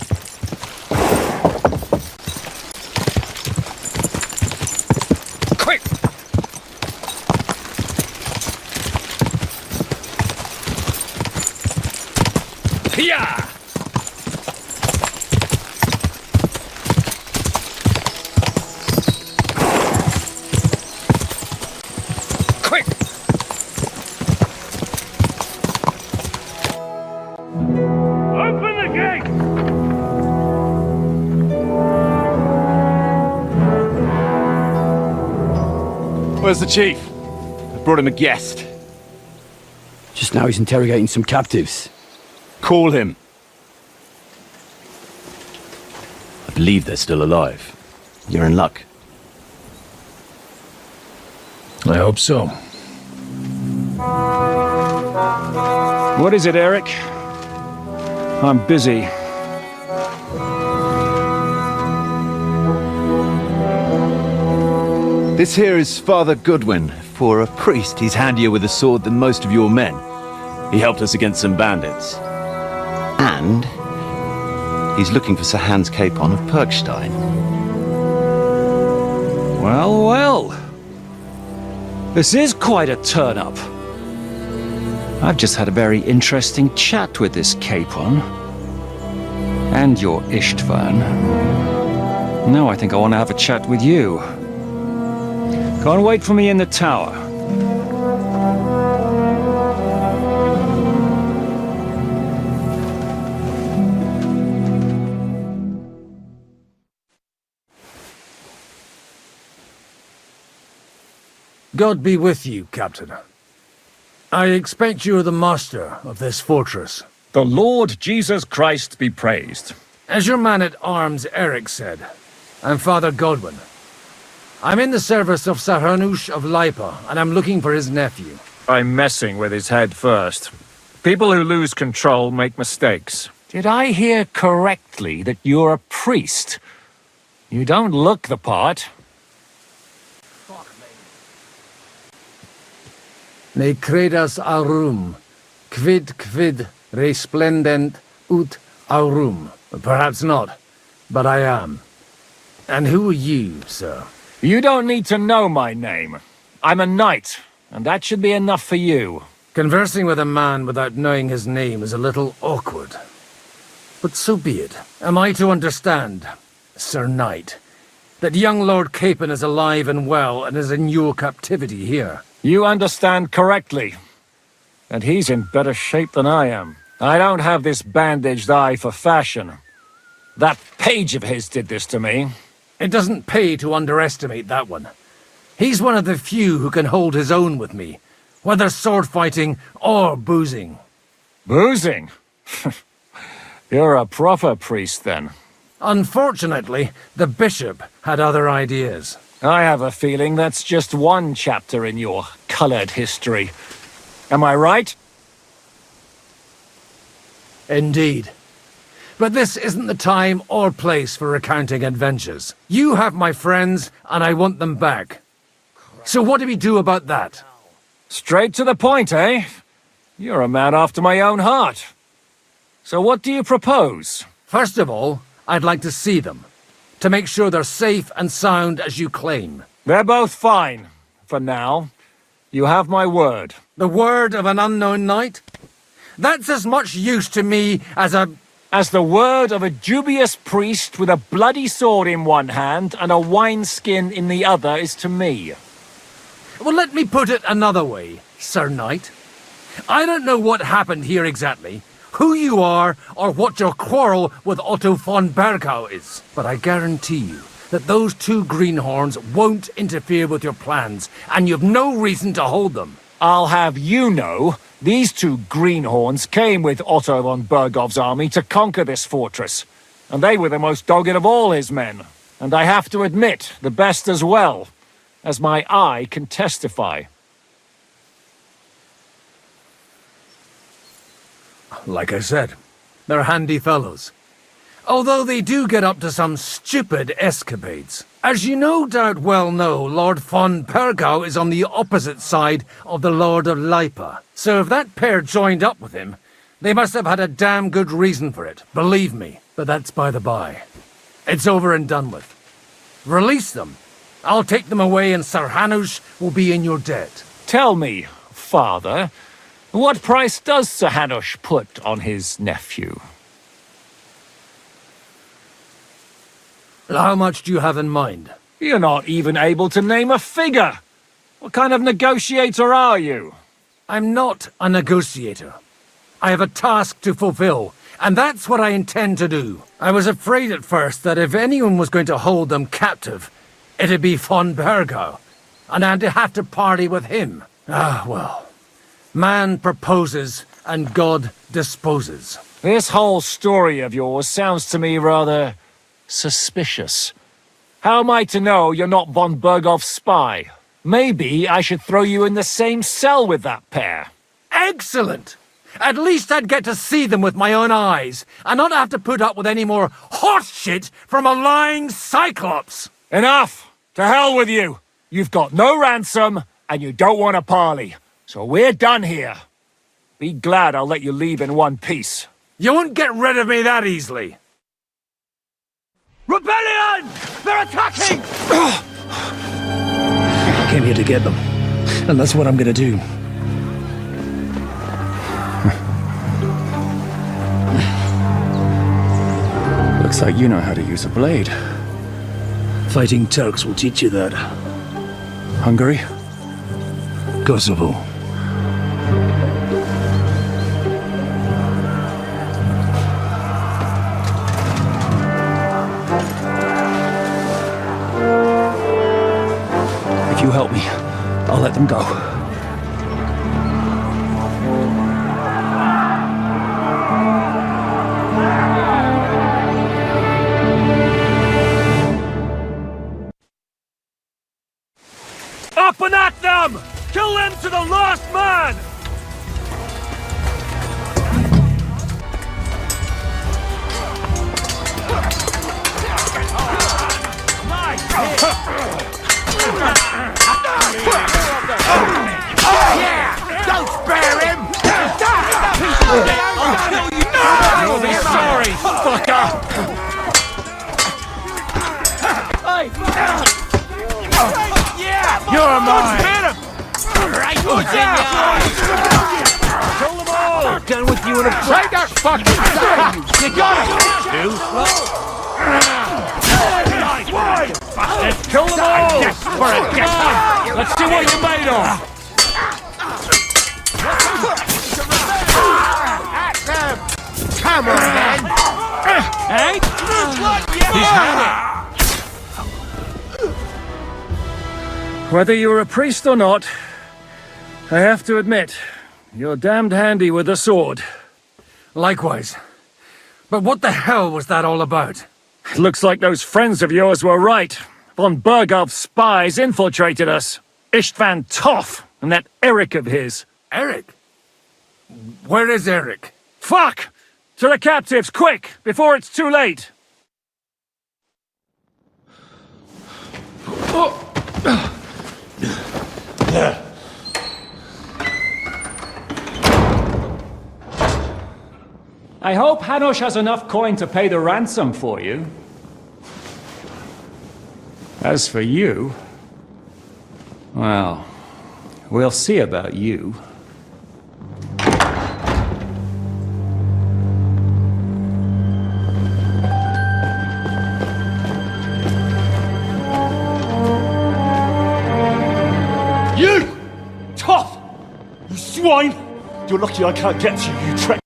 [SPEAKER 20] Quick!
[SPEAKER 11] Yeah!
[SPEAKER 20] Quick!
[SPEAKER 11] Open the gate!
[SPEAKER 1] Where's the chief? I brought him a guest.
[SPEAKER 15] Just now he's interrogating some captives.
[SPEAKER 1] Call him.
[SPEAKER 7] I believe they're still alive. You're in luck.
[SPEAKER 12] I hope so. What is it, Eric? I'm busy.
[SPEAKER 16] This here is Father Goodwin. For a priest, he's handier with a sword than most of your men.
[SPEAKER 7] He helped us against some bandits.
[SPEAKER 16] And he's looking for Sir Hans Capon of Perkstein.
[SPEAKER 12] Well, well. This is quite a turn-up. I've just had a very interesting chat with this Capon. And your Ishtvan. Now I think I want to have a chat with you. Go and wait for me in the tower.
[SPEAKER 20] God be with you, Captain. I expect you are the master of this fortress.
[SPEAKER 12] The Lord Jesus Christ be praised.
[SPEAKER 20] As your man-at-arms Eric said, I'm Father Godwin. I'm in the service of Sarahanush of Lipa, and I'm looking for his nephew.
[SPEAKER 5] I'm messing with his head first. People who lose control make mistakes.
[SPEAKER 12] Did I hear correctly that you're a priest? You don't look the part.
[SPEAKER 20] Ne credas aurum, quid resplendent ut aurum. Perhaps not, but I am. And who are you, sir?
[SPEAKER 12] You don't need to know my name. I'm a knight, and that should be enough for you.
[SPEAKER 20] Conversing with a man without knowing his name is a little awkward. But so be it. Am I to understand, Sir Knight, that young Lord Capon is alive and well and is in your captivity here?
[SPEAKER 12] You understand correctly. And he's in better shape than I am. I don't have this bandaged eye for fashion. That page of his did this to me.
[SPEAKER 20] It doesn't pay to underestimate that one. He's one of the few who can hold his own with me, whether sword fighting or boozing.
[SPEAKER 12] Boozing? You're a proper priest, then.
[SPEAKER 20] Unfortunately, the bishop had other ideas.
[SPEAKER 12] I have a feeling that's just one chapter in your colored history. Am I right?
[SPEAKER 20] Indeed. But this isn't the time or place for recounting adventures. You have my friends, and I want them back. So what do we do about that?
[SPEAKER 12] Straight to the point, eh? You're a man after my own heart. So what do you propose?
[SPEAKER 20] First of all, I'd like to see them, to make sure they're safe and sound as you claim.
[SPEAKER 12] They're both fine, for now. You have my word.
[SPEAKER 20] The word of an unknown knight? That's as much use to me as
[SPEAKER 12] the word of a dubious priest with a bloody sword in one hand and a wineskin in the other is to me.
[SPEAKER 20] Well, let me put it another way, Sir Knight. I don't know what happened here exactly, who you are, or what your quarrel with Otto von Bergau is. But I guarantee you that those two greenhorns won't interfere with your plans, and you've no reason to hold them.
[SPEAKER 12] I'll have you know, these two greenhorns came with Otto von Bergov's army to conquer this fortress, and they were the most dogged of all his men. And I have to admit, the best as well, as my eye can testify.
[SPEAKER 20] Like I said, they're handy fellows. Although they do get up to some stupid escapades. As you no doubt well know, Lord von Bergau is on the opposite side of the Lord of Lipa. So if that pair joined up with him, they must have had a damn good reason for it, believe me. But that's by the by. It's over and done with. Release them. I'll take them away and Sir Hanush will be in your debt.
[SPEAKER 12] Tell me, Father, what price does Sir Hanush put on his nephew?
[SPEAKER 20] How much do you have in mind?
[SPEAKER 12] You're not even able to name a figure. What kind of negotiator are you?
[SPEAKER 20] I'm not a negotiator. I have a task to fulfill, and that's what I intend to do. I was afraid at first that if anyone was going to hold them captive, it'd be von Bergau, and I'd have to party with him. Ah, well. Man proposes, and God disposes.
[SPEAKER 12] This whole story of yours sounds to me rather suspicious. How am I to know you're not von Bergov's spy? Maybe I should throw you in the same cell with that pair.
[SPEAKER 20] Excellent! At least I'd get to see them with my own eyes, and not have to put up with any more horse shit from a lying cyclops!
[SPEAKER 12] Enough! To hell with you! You've got no ransom, and you don't want a parley. So we're done here. Be glad I'll let you leave in one piece.
[SPEAKER 20] You won't get rid of me that easily.
[SPEAKER 4] Rebellion! They're attacking!
[SPEAKER 20] I came here to get them, and that's what I'm gonna do.
[SPEAKER 12] Looks like you know how to use a blade.
[SPEAKER 20] Fighting Turks will teach you that.
[SPEAKER 12] Hungary?
[SPEAKER 20] Kosovo.
[SPEAKER 12] If you help me, I'll let them go.
[SPEAKER 3] Up and at them! Kill them to the last man!
[SPEAKER 9] Yeah! Don't spare him!
[SPEAKER 3] I'll kill you now! You'll be sorry, fucker!
[SPEAKER 9] You're mine!
[SPEAKER 3] Right, kill them all!
[SPEAKER 9] I'm done with you in a break that fucking time! You got it!
[SPEAKER 3] Let's kill them all! Let's see what you're made of!
[SPEAKER 9] Come on, man!
[SPEAKER 3] Hey? He's had it!
[SPEAKER 12] Whether you're a priest or not, I have to admit, you're damned handy with a sword.
[SPEAKER 6] Likewise. But what the hell was that all about?
[SPEAKER 12] It looks like those friends of yours were right. Von Berghoff's spies infiltrated us. Istvan Toff and that Eric of his.
[SPEAKER 6] Eric? Where is Eric?
[SPEAKER 12] Fuck! To the captives, quick, before it's too late!
[SPEAKER 13] I hope Hanush has enough coin to pay the ransom for you. As for you, well, we'll see about you.
[SPEAKER 3] You! Tough! You swine! You're lucky I can't get to you, you trick!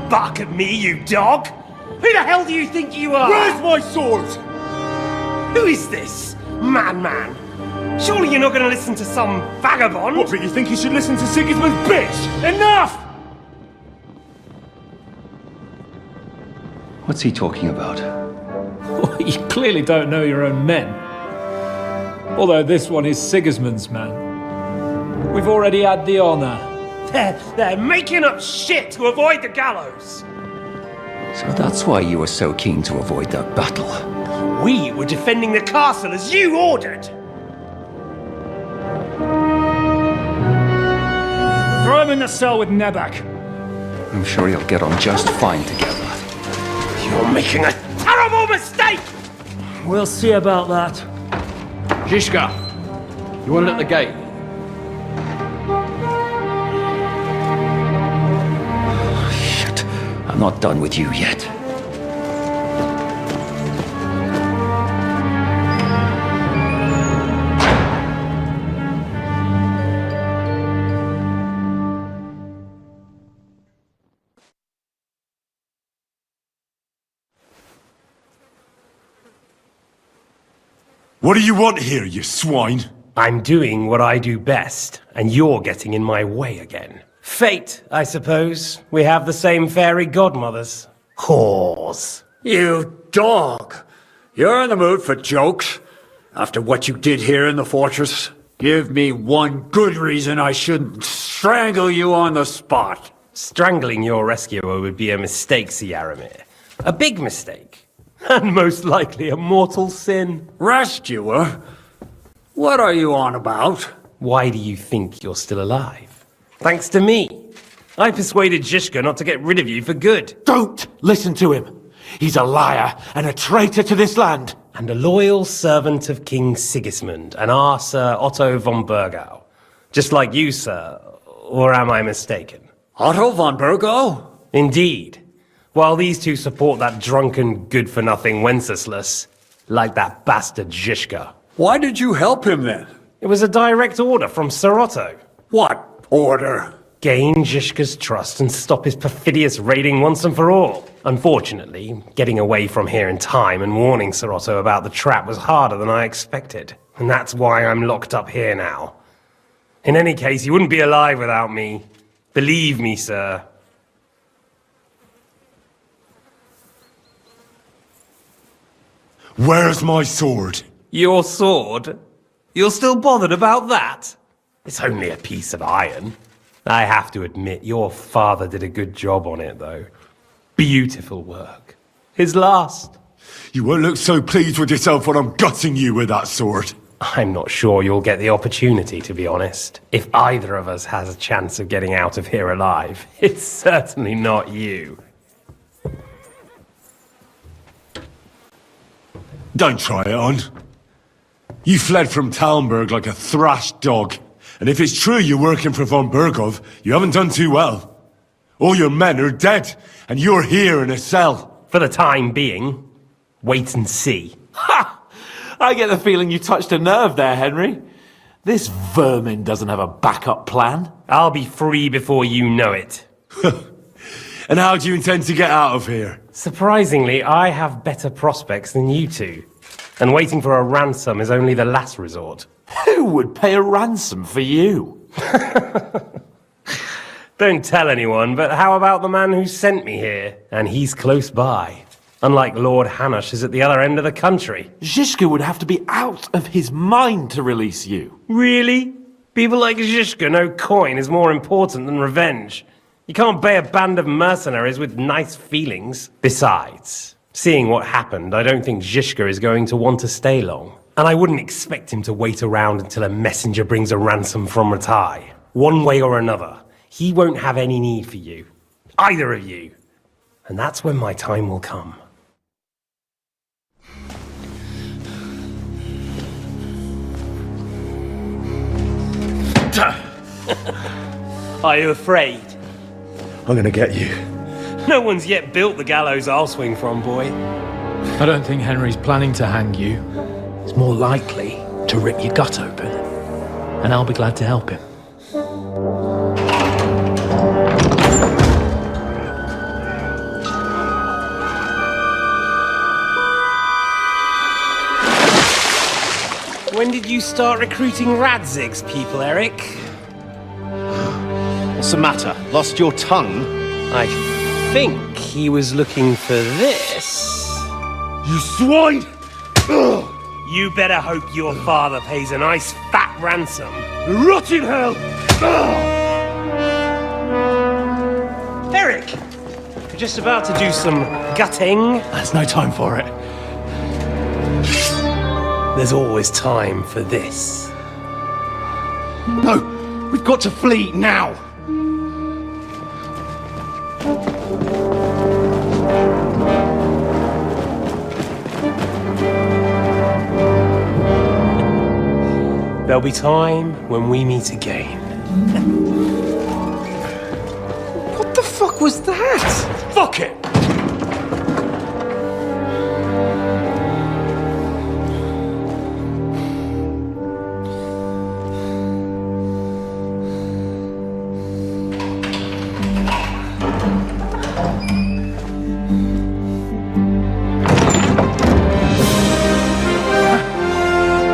[SPEAKER 3] Bark at me, you dog! Who the hell do you think you are? Where's my sword? Who is this? Madman! Surely you're not going to listen to some vagabond? What, but you think you should listen to Sigismund's bitch? Enough!
[SPEAKER 13] What's he talking about?
[SPEAKER 11] You clearly don't know your own men. Although this one is Sigismund's man. We've already had the honor.
[SPEAKER 3] They're making up shit to avoid the gallows!
[SPEAKER 13] So that's why you were so keen to avoid that battle.
[SPEAKER 3] We were defending the castle as you ordered!
[SPEAKER 12] Throw him in the cell with Nebak.
[SPEAKER 13] I'm sure you'll get on just fine together.
[SPEAKER 3] You're making a terrible mistake!
[SPEAKER 12] We'll see about that.
[SPEAKER 5] Zhishka, you want it at the gate?
[SPEAKER 13] Shit, I'm not done with you yet.
[SPEAKER 2] What do you want here, you swine?
[SPEAKER 3] I'm doing what I do best, and you're getting in my way again. Fate, I suppose. We have the same fairy godmothers. Whores.
[SPEAKER 20] You dog! You're in the mood for jokes? After what you did here in the fortress? Give me one good reason I shouldn't strangle you on the spot.
[SPEAKER 3] Strangling your rescuer would be a mistake, Yaramir. A big mistake. And most likely a mortal sin.
[SPEAKER 20] Rescuer? What are you on about?
[SPEAKER 3] Why do you think you're still alive? Thanks to me. I persuaded Zhishka not to get rid of you for good.
[SPEAKER 7] Don't listen to him. He's a liar and a traitor to this land.
[SPEAKER 3] And a loyal servant of King Sigismund and our Sir Otto von Bergau. Just like you, sir. Or am I mistaken?
[SPEAKER 20] Otto von Bergau?
[SPEAKER 3] Indeed. while these two support that drunken, good-for-nothing Wenceslas, like that bastard Zizka.
[SPEAKER 20] Why did you help him then?
[SPEAKER 3] It was a direct order from Sir Otto.
[SPEAKER 20] What order?
[SPEAKER 3] Gain Zizka's trust and stop his perfidious raiding once and for all. Unfortunately, getting away from here in time and warning Sir Otto about the trap was harder than I expected. And that's why I'm locked up here now. In any case, he wouldn't be alive without me. Believe me, sir.
[SPEAKER 2] Where's my sword?
[SPEAKER 3] Your sword? You're still bothered about that? It's only a piece of iron. I have to admit, your father did a good job on it, though. Beautiful work. His last.
[SPEAKER 2] You won't look so pleased with yourself when I'm gutting you with that sword.
[SPEAKER 3] I'm not sure you'll get the opportunity, to be honest. If either of us has a chance of getting out of here alive, it's certainly not you.
[SPEAKER 2] Don't try it on. You fled from Talmberg like a thrashed dog. And if it's true you're working for von Bergov, you haven't done too well. All your men are dead, and you're here in a cell.
[SPEAKER 3] For the time being, wait and see.
[SPEAKER 1] Ha! I get the feeling you touched a nerve there, Henry. This vermin doesn't have a backup plan.
[SPEAKER 3] I'll be free before you know it.
[SPEAKER 2] And how do you intend to get out of here?
[SPEAKER 3] Surprisingly, I have better prospects than you two. And waiting for a ransom is only the last resort.
[SPEAKER 1] Who would pay a ransom for you?
[SPEAKER 3] Don't tell anyone, but how about the man who sent me here? And he's close by. Unlike Lord Hanush is at the other end of the country.
[SPEAKER 1] Zizka would have to be out of his mind to release you.
[SPEAKER 3] Really? People like Zizka know coin is more important than revenge. You can't pay a band of mercenaries with nice feelings. Besides, seeing what happened, I don't think Zizka is going to want to stay long. And I wouldn't expect him to wait around until a messenger brings a ransom from Ratai. One way or another, he won't have any need for you. Either of you. And that's when my time will come. Are you afraid?
[SPEAKER 2] I'm gonna get you.
[SPEAKER 3] No one's yet built the gallows I'll swing from, boy.
[SPEAKER 20] I don't think Henry's planning to hang you. He's more likely to rip your gut open. And I'll be glad to help him.
[SPEAKER 3] When did you start recruiting Radzig's people, Eric?
[SPEAKER 16] What's the matter? Lost your tongue?
[SPEAKER 3] I think he was looking for this.
[SPEAKER 2] You swine! Ugh.
[SPEAKER 3] You better hope your father pays a nice fat ransom.
[SPEAKER 2] Rot in hell!
[SPEAKER 3] Eric! We're just about to do some gutting.
[SPEAKER 20] There's no time for it.
[SPEAKER 3] There's always time for this.
[SPEAKER 20] No! We've got to flee now!
[SPEAKER 3] There'll be time when we meet again. What the fuck was that?
[SPEAKER 2] Fuck it!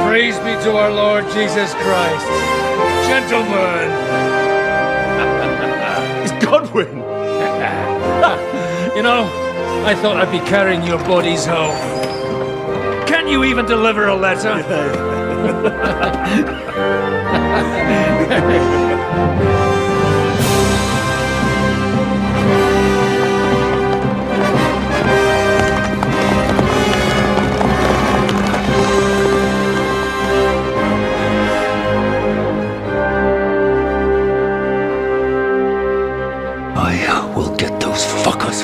[SPEAKER 10] Praise be to our Lord Jesus Christ. Gentlemen!
[SPEAKER 2] It's Godwin!
[SPEAKER 20] You know, I thought I'd be carrying your bodies home. Can you even deliver a letter? I will get those fuckers.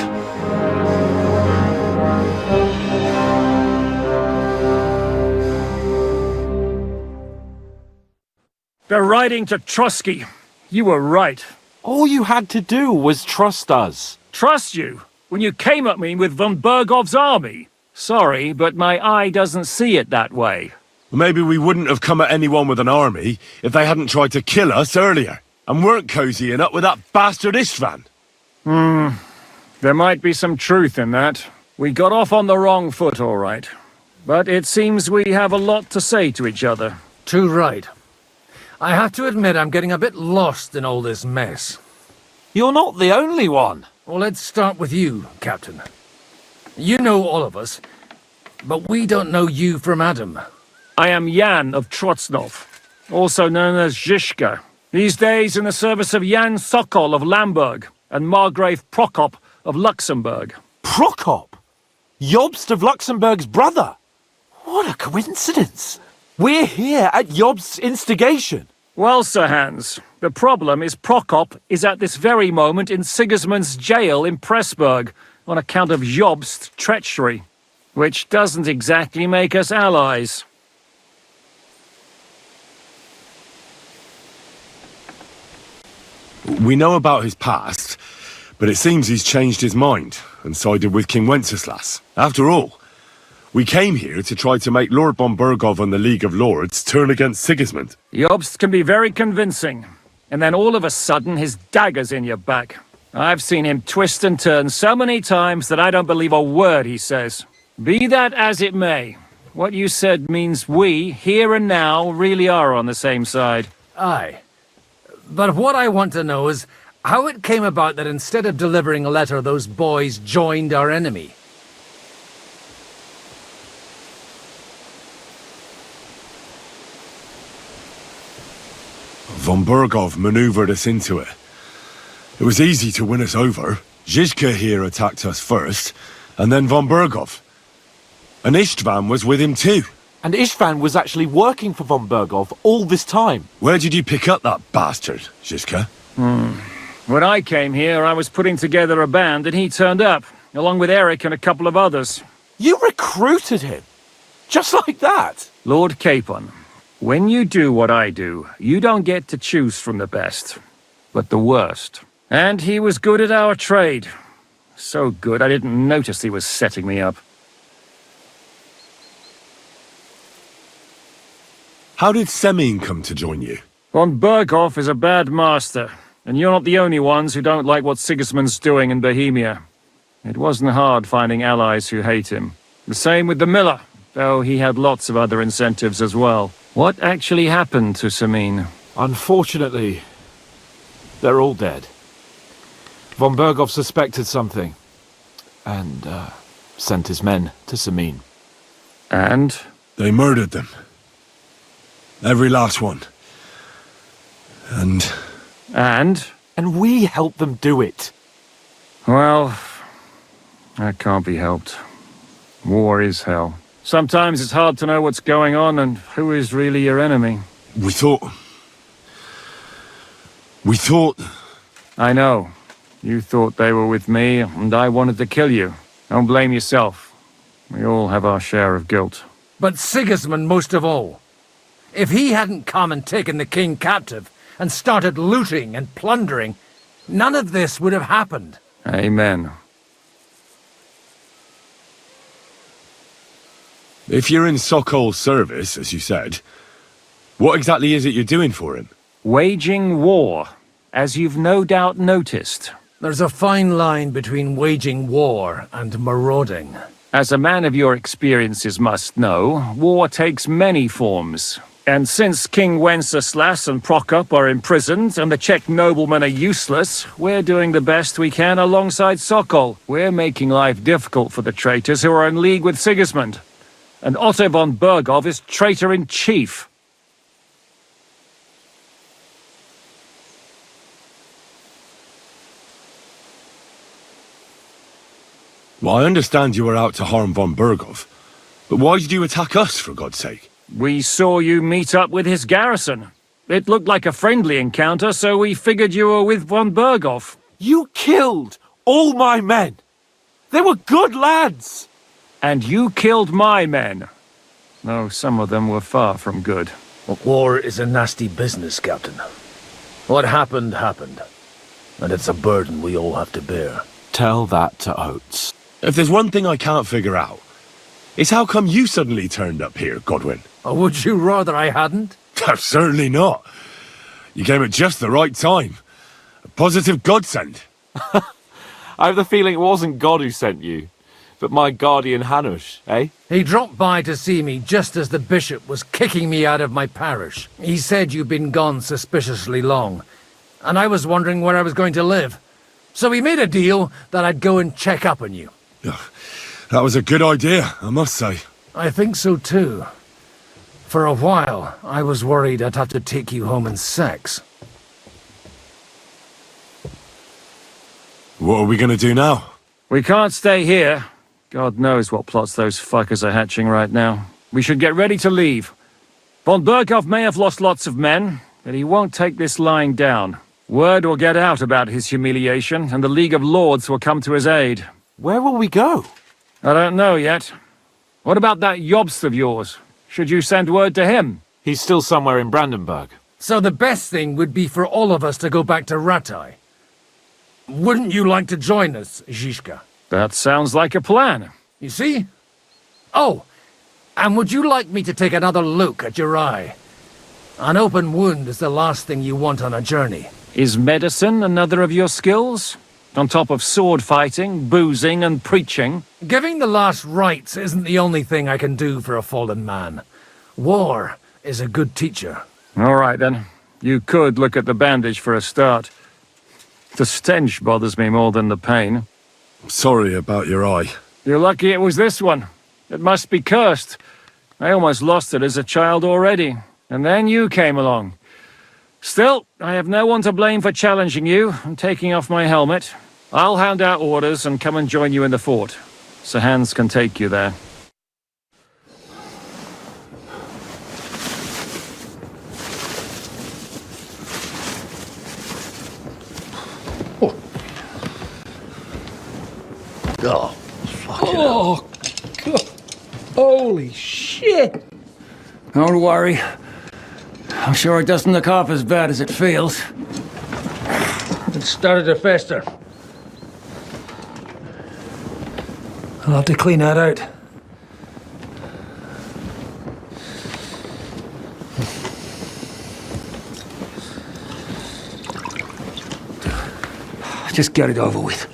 [SPEAKER 12] They're riding to Trusky. You were right.
[SPEAKER 1] All you had to do was trust us.
[SPEAKER 12] Trust you? when you came at me with von Bergov's army. Sorry, but my eye doesn't see it that way.
[SPEAKER 2] Maybe we wouldn't have come at anyone with an army if they hadn't tried to kill us earlier, and weren't cozying up with that bastard Istvan.
[SPEAKER 12] There might be some truth in that. We got off on the wrong foot, all right. But it seems we have a lot to say to each other.
[SPEAKER 20] Too right. I have to admit I'm getting a bit lost in all this mess.
[SPEAKER 1] You're not the only one.
[SPEAKER 20] Well, let's start with you, Captain. You know all of us, but we don't know you from Adam.
[SPEAKER 12] I am Jan of Trotsnov, also known as Zizka. These days in the service of Jan Sokol of Lamberg and Margrave Prokop of Luxembourg.
[SPEAKER 1] Prokop? Jobst of Luxembourg's brother? What a coincidence. We're here at Jobst's instigation.
[SPEAKER 12] Well, Sir Hans, the problem is Prokop is at this very moment in Sigismund's jail in Pressburg on account of Jobst's treachery, which doesn't exactly make us allies.
[SPEAKER 2] We know about his past, but it seems he's changed his mind and sided with King Wenceslas. After all, we came here to try to make Lord von Bergov and the League of Lords turn against Sigismund.
[SPEAKER 12] Jobst can be very convincing, and then all of a sudden his dagger's in your back. I've seen him twist and turn so many times that I don't believe a word he says. Be that as it may, what you said means we, here and now, really are on the same side.
[SPEAKER 20] Aye. But what I want to know is how it came about that instead of delivering a letter, those boys joined our enemy.
[SPEAKER 2] Von Bergov maneuvered us into it. It was easy to win us over. Zizka here attacked us first, and then Von Bergov. And Istvan was with him too.
[SPEAKER 1] And Istvan was actually working for von Bergov all this time.
[SPEAKER 2] Where did you pick up that bastard, Zizka?
[SPEAKER 12] When I came here, I was putting together a band and he turned up, along with Eric and a couple of others.
[SPEAKER 1] You recruited him? Just like that?
[SPEAKER 12] Lord Capon, when you do what I do, you don't get to choose from the best, but the worst. And he was good at our trade. So good, I didn't notice he was setting me up.
[SPEAKER 2] How did Semyon come to join you?
[SPEAKER 12] Von Bergov is a bad master, and you're not the only ones who don't like what Sigismund's doing in Bohemia. It wasn't hard finding allies who hate him. The same with the miller, though he had lots of other incentives as well. What actually happened to Semyon?
[SPEAKER 1] Unfortunately, they're all dead. Von Bergov suspected something, and sent his men to Semyon.
[SPEAKER 12] And?
[SPEAKER 2] They murdered them. Every last one. And?
[SPEAKER 1] And we helped them do it.
[SPEAKER 12] Well, that can't be helped. War is hell. Sometimes it's hard to know what's going on and who is really your enemy.
[SPEAKER 2] We thought...
[SPEAKER 12] I know. You thought they were with me, and I wanted to kill you. Don't blame yourself. We all have our share of guilt.
[SPEAKER 20] But Sigismund most of all. If he hadn't come and taken the king captive and started looting and plundering, none of this would have happened.
[SPEAKER 12] Amen.
[SPEAKER 2] If you're in Sokol's service, as you said, what exactly is it you're doing for him?
[SPEAKER 12] Waging war, as you've no doubt noticed.
[SPEAKER 20] There's a fine line between waging war and marauding.
[SPEAKER 12] As a man of your experiences must know, war takes many forms. And since King Wenceslas and Prokop are imprisoned and the Czech noblemen are useless, we're doing the best we can alongside Sokol. We're making life difficult for the traitors who are in league with Sigismund. And Otto von Bergov is traitor-in-chief.
[SPEAKER 2] Well, I understand you were out to harm von Bergov, but why did you attack us, for God's sake?
[SPEAKER 12] We saw you meet up with his garrison. It looked like a friendly encounter, so we figured you were with von Bergov.
[SPEAKER 1] You killed all my men. They were good lads.
[SPEAKER 12] And you killed my men. Though some of them were far from good.
[SPEAKER 20] War is a nasty business, Captain. What happened, happened. And it's a burden we all have to bear.
[SPEAKER 1] Tell that to Oates.
[SPEAKER 2] If there's one thing I can't figure out, it's how come you suddenly turned up here, Godwin?
[SPEAKER 20] Or would you rather I hadn't?
[SPEAKER 2] Certainly not. You came at just the right time. A positive godsend.
[SPEAKER 1] I have the feeling it wasn't God who sent you, but my guardian Hanush, eh?
[SPEAKER 20] He dropped by to see me just as the bishop was kicking me out of my parish. He said you'd been gone suspiciously long, and I was wondering where I was going to live. So we made a deal that I'd go and check up on you.
[SPEAKER 2] That was a good idea, I must say.
[SPEAKER 20] I think so too. For a while, I was worried I'd have to take you home in sex.
[SPEAKER 2] What are we gonna do now?
[SPEAKER 5] We can't stay here. God knows what plots those fuckers are hatching right now. We should get ready to leave. Von Berghoff may have lost lots of men, but he won't take this lying down. Word will get out about his humiliation, and the League of Lords will come to his aid.
[SPEAKER 1] Where will we go?
[SPEAKER 5] I don't know yet. What about that Jobst of yours? Should you send word to him?
[SPEAKER 1] He's still somewhere in Brandenburg.
[SPEAKER 20] So the best thing would be for all of us to go back to Ratai. Wouldn't you like to join us, Zizka?
[SPEAKER 5] That sounds like a plan.
[SPEAKER 20] You see? Oh, and would you like me to take another look at your eye? An open wound is the last thing you want on a journey.
[SPEAKER 5] Is medicine another of your skills? On top of sword fighting, boozing, and preaching?
[SPEAKER 20] Giving the last rites isn't the only thing I can do for a fallen man. War is a good teacher.
[SPEAKER 5] All right, then. You could look at the bandage for a start. The stench bothers me more than the pain.
[SPEAKER 2] Sorry about your eye.
[SPEAKER 5] You're lucky it was this one. It must be cursed. I almost lost it as a child already. And then you came along. Still, I have no one to blame for challenging you and taking off my helmet. I'll hand out orders and come and join you in the fort. Sir Hans can take you there.
[SPEAKER 20] Oh, fucking hell. God. Holy shit!
[SPEAKER 12] Don't worry. I'm sure it doesn't look half as bad as it feels.
[SPEAKER 20] It started to fester. I'll have to clean that out.
[SPEAKER 12] Just get it over with.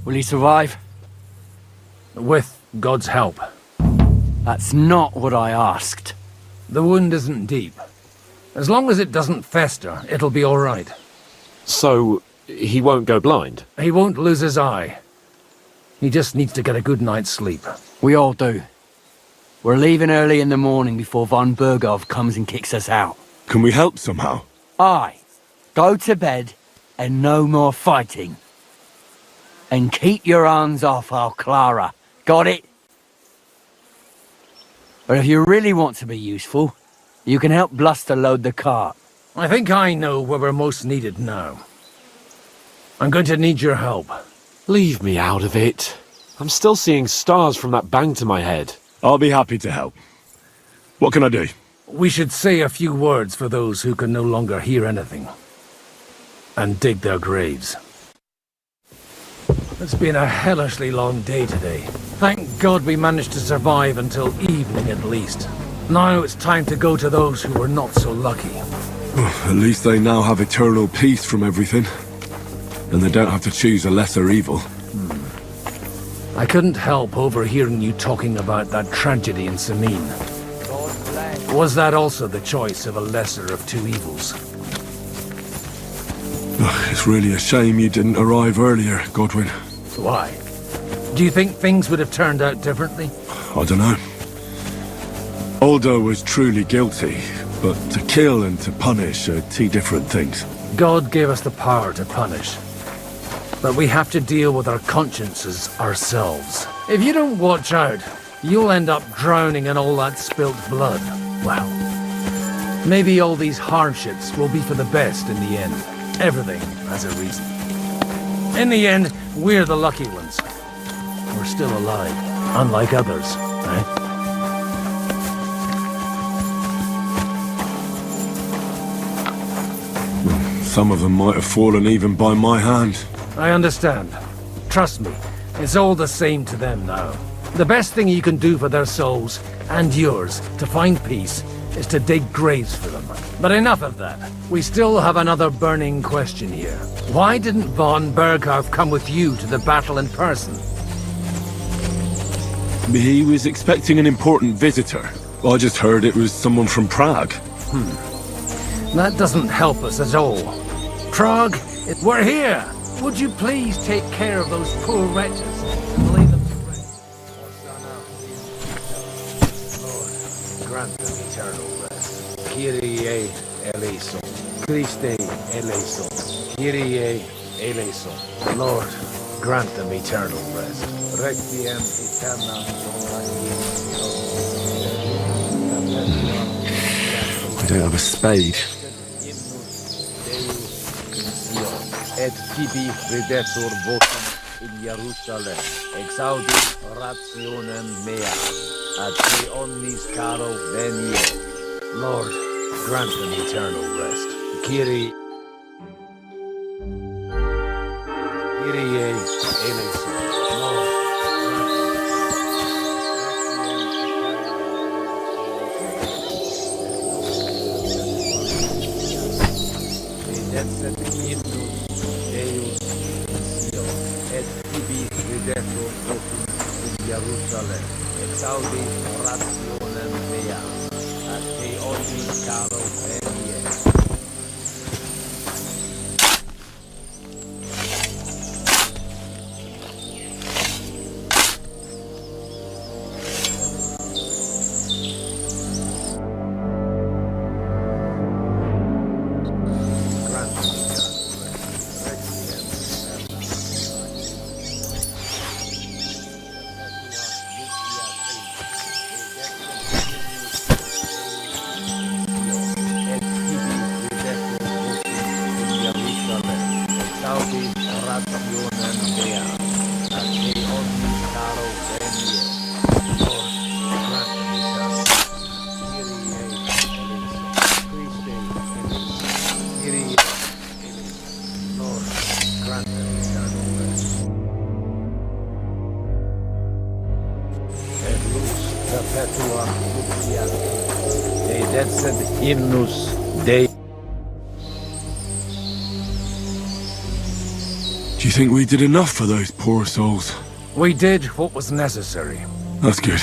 [SPEAKER 15] Will he survive?
[SPEAKER 20] With God's help.
[SPEAKER 15] That's not what I asked.
[SPEAKER 20] The wound isn't deep. As long as it doesn't fester, it'll be all right.
[SPEAKER 1] So, he won't go blind?
[SPEAKER 20] He won't lose his eye. He just needs to get a good night's sleep.
[SPEAKER 15] We all do. We're leaving early in the morning before von Berghoff comes and kicks us out.
[SPEAKER 2] Can we help somehow?
[SPEAKER 15] Aye. Go to bed and no more fighting. And keep your hands off our Clara. Got it? But if you really want to be useful, you can help Bluster load the cart.
[SPEAKER 20] I think I know where we're most needed now. I'm going to need your help.
[SPEAKER 1] Leave me out of it. I'm still seeing stars from that bang to my head.
[SPEAKER 2] I'll be happy to help. What can I do?
[SPEAKER 20] We should say a few words for those who can no longer hear anything. And dig their graves. It's been a hellishly long day today. Thank God we managed to survive until evening at least. Now it's time to go to those who were not so lucky.
[SPEAKER 2] At least they now have eternal peace from everything. And they don't have to choose a lesser evil.
[SPEAKER 20] I couldn't help overhearing you talking about that tragedy in Samin. Was that also the choice of a lesser of two evils?
[SPEAKER 2] It's really a shame you didn't arrive earlier, Godwin.
[SPEAKER 20] Why? Do you think things would have turned out differently?
[SPEAKER 2] I don't know. Aldo was truly guilty, but to kill and to punish are two different things.
[SPEAKER 20] God gave us the power to punish. But we have to deal with our consciences ourselves. If you don't watch out, you'll end up drowning in all that spilt blood. Well, maybe all these hardships will be for the best in the end. Everything has a reason. In the end, we're the lucky ones. We're still alive, unlike others, eh?
[SPEAKER 2] Some of them might have fallen even by my hand.
[SPEAKER 20] I understand. Trust me, it's all the same to them now. The best thing you can do for their souls, and yours, to find peace, is to dig graves for them. But enough of that. We still have another burning question here. Why didn't von Berghoff come with you to the battle in person?
[SPEAKER 2] He was expecting an important visitor. I just heard it was someone from Prague.
[SPEAKER 20] That doesn't help us at all. Prague, we're here! Would you please take care of those poor wretches and lay them to rest? Lord, grant them eternal rest. Kyrie eleison. Christe eleison. Kyrie eleison. Lord, grant them eternal rest. Requiem aeternam.
[SPEAKER 2] I don't have a spade.
[SPEAKER 20] Et tibi videtur votum in Jerusalem, exaudi rationem mea, ad te omnis caro venie. Lord, grant them eternal rest. Kyrie eleison. Lord, Jerusalem, exaudi rationem mea, ad te omnis caro venie. Perpetua Lucia, Dei Decet Hymnus Dei.
[SPEAKER 2] Do you think we did enough for those poor souls?
[SPEAKER 20] We did what was necessary.
[SPEAKER 2] That's good.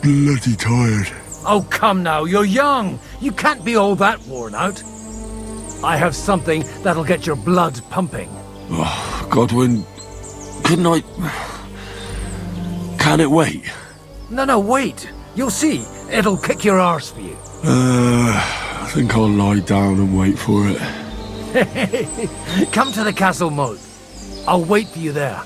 [SPEAKER 2] Bloody tired.
[SPEAKER 20] Oh, come now, you're young. You can't be all that worn out. I have something that'll get your blood pumping.
[SPEAKER 2] Oh, Godwin, couldn't I... Can it wait?
[SPEAKER 20] No, wait. You'll see. It'll kick your arse for you.
[SPEAKER 2] I think I'll lie down and wait for it.
[SPEAKER 20] Come to the castle moat. I'll wait for you there.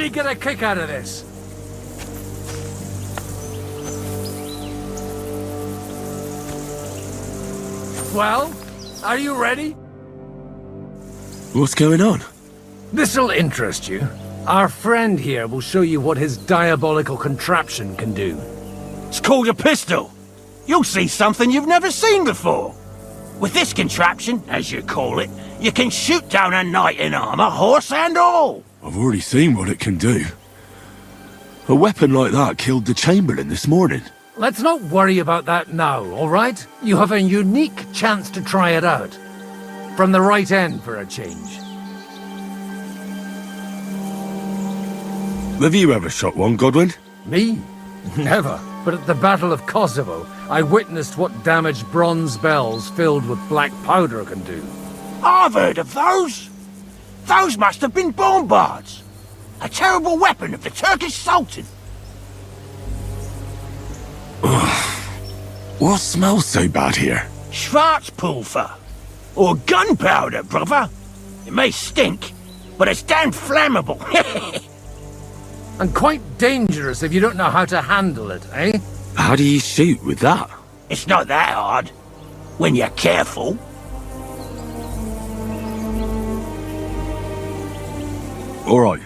[SPEAKER 20] really get a kick out of this. Well, are you ready?
[SPEAKER 2] What's going on?
[SPEAKER 20] This'll interest you. Our friend here will show you what his diabolical contraption can do.
[SPEAKER 8] It's called a pistol. You'll see something you've never seen before. With this contraption, as you call it, you can shoot down a knight in armor, horse and all.
[SPEAKER 2] I've already seen what it can do. A weapon like that killed the Chamberlain this morning.
[SPEAKER 20] Let's not worry about that now, all right? You have a unique chance to try it out. From the right end for a change.
[SPEAKER 2] Have you ever shot one, Godwin?
[SPEAKER 20] Me? Never. But at the Battle of Kosovo, I witnessed what damage bronze bells filled with black powder can do.
[SPEAKER 8] I've heard of those. Those must have been bombards. A terrible weapon of the Turkish Sultan.
[SPEAKER 2] What smells so bad here?
[SPEAKER 8] Schwarzpulver. Or gunpowder, brother. It may stink, but it's damn flammable.
[SPEAKER 20] And quite dangerous if you don't know how to handle it, eh?
[SPEAKER 2] How do you shoot with that?
[SPEAKER 8] It's not that hard, when you're careful.
[SPEAKER 2] Alright,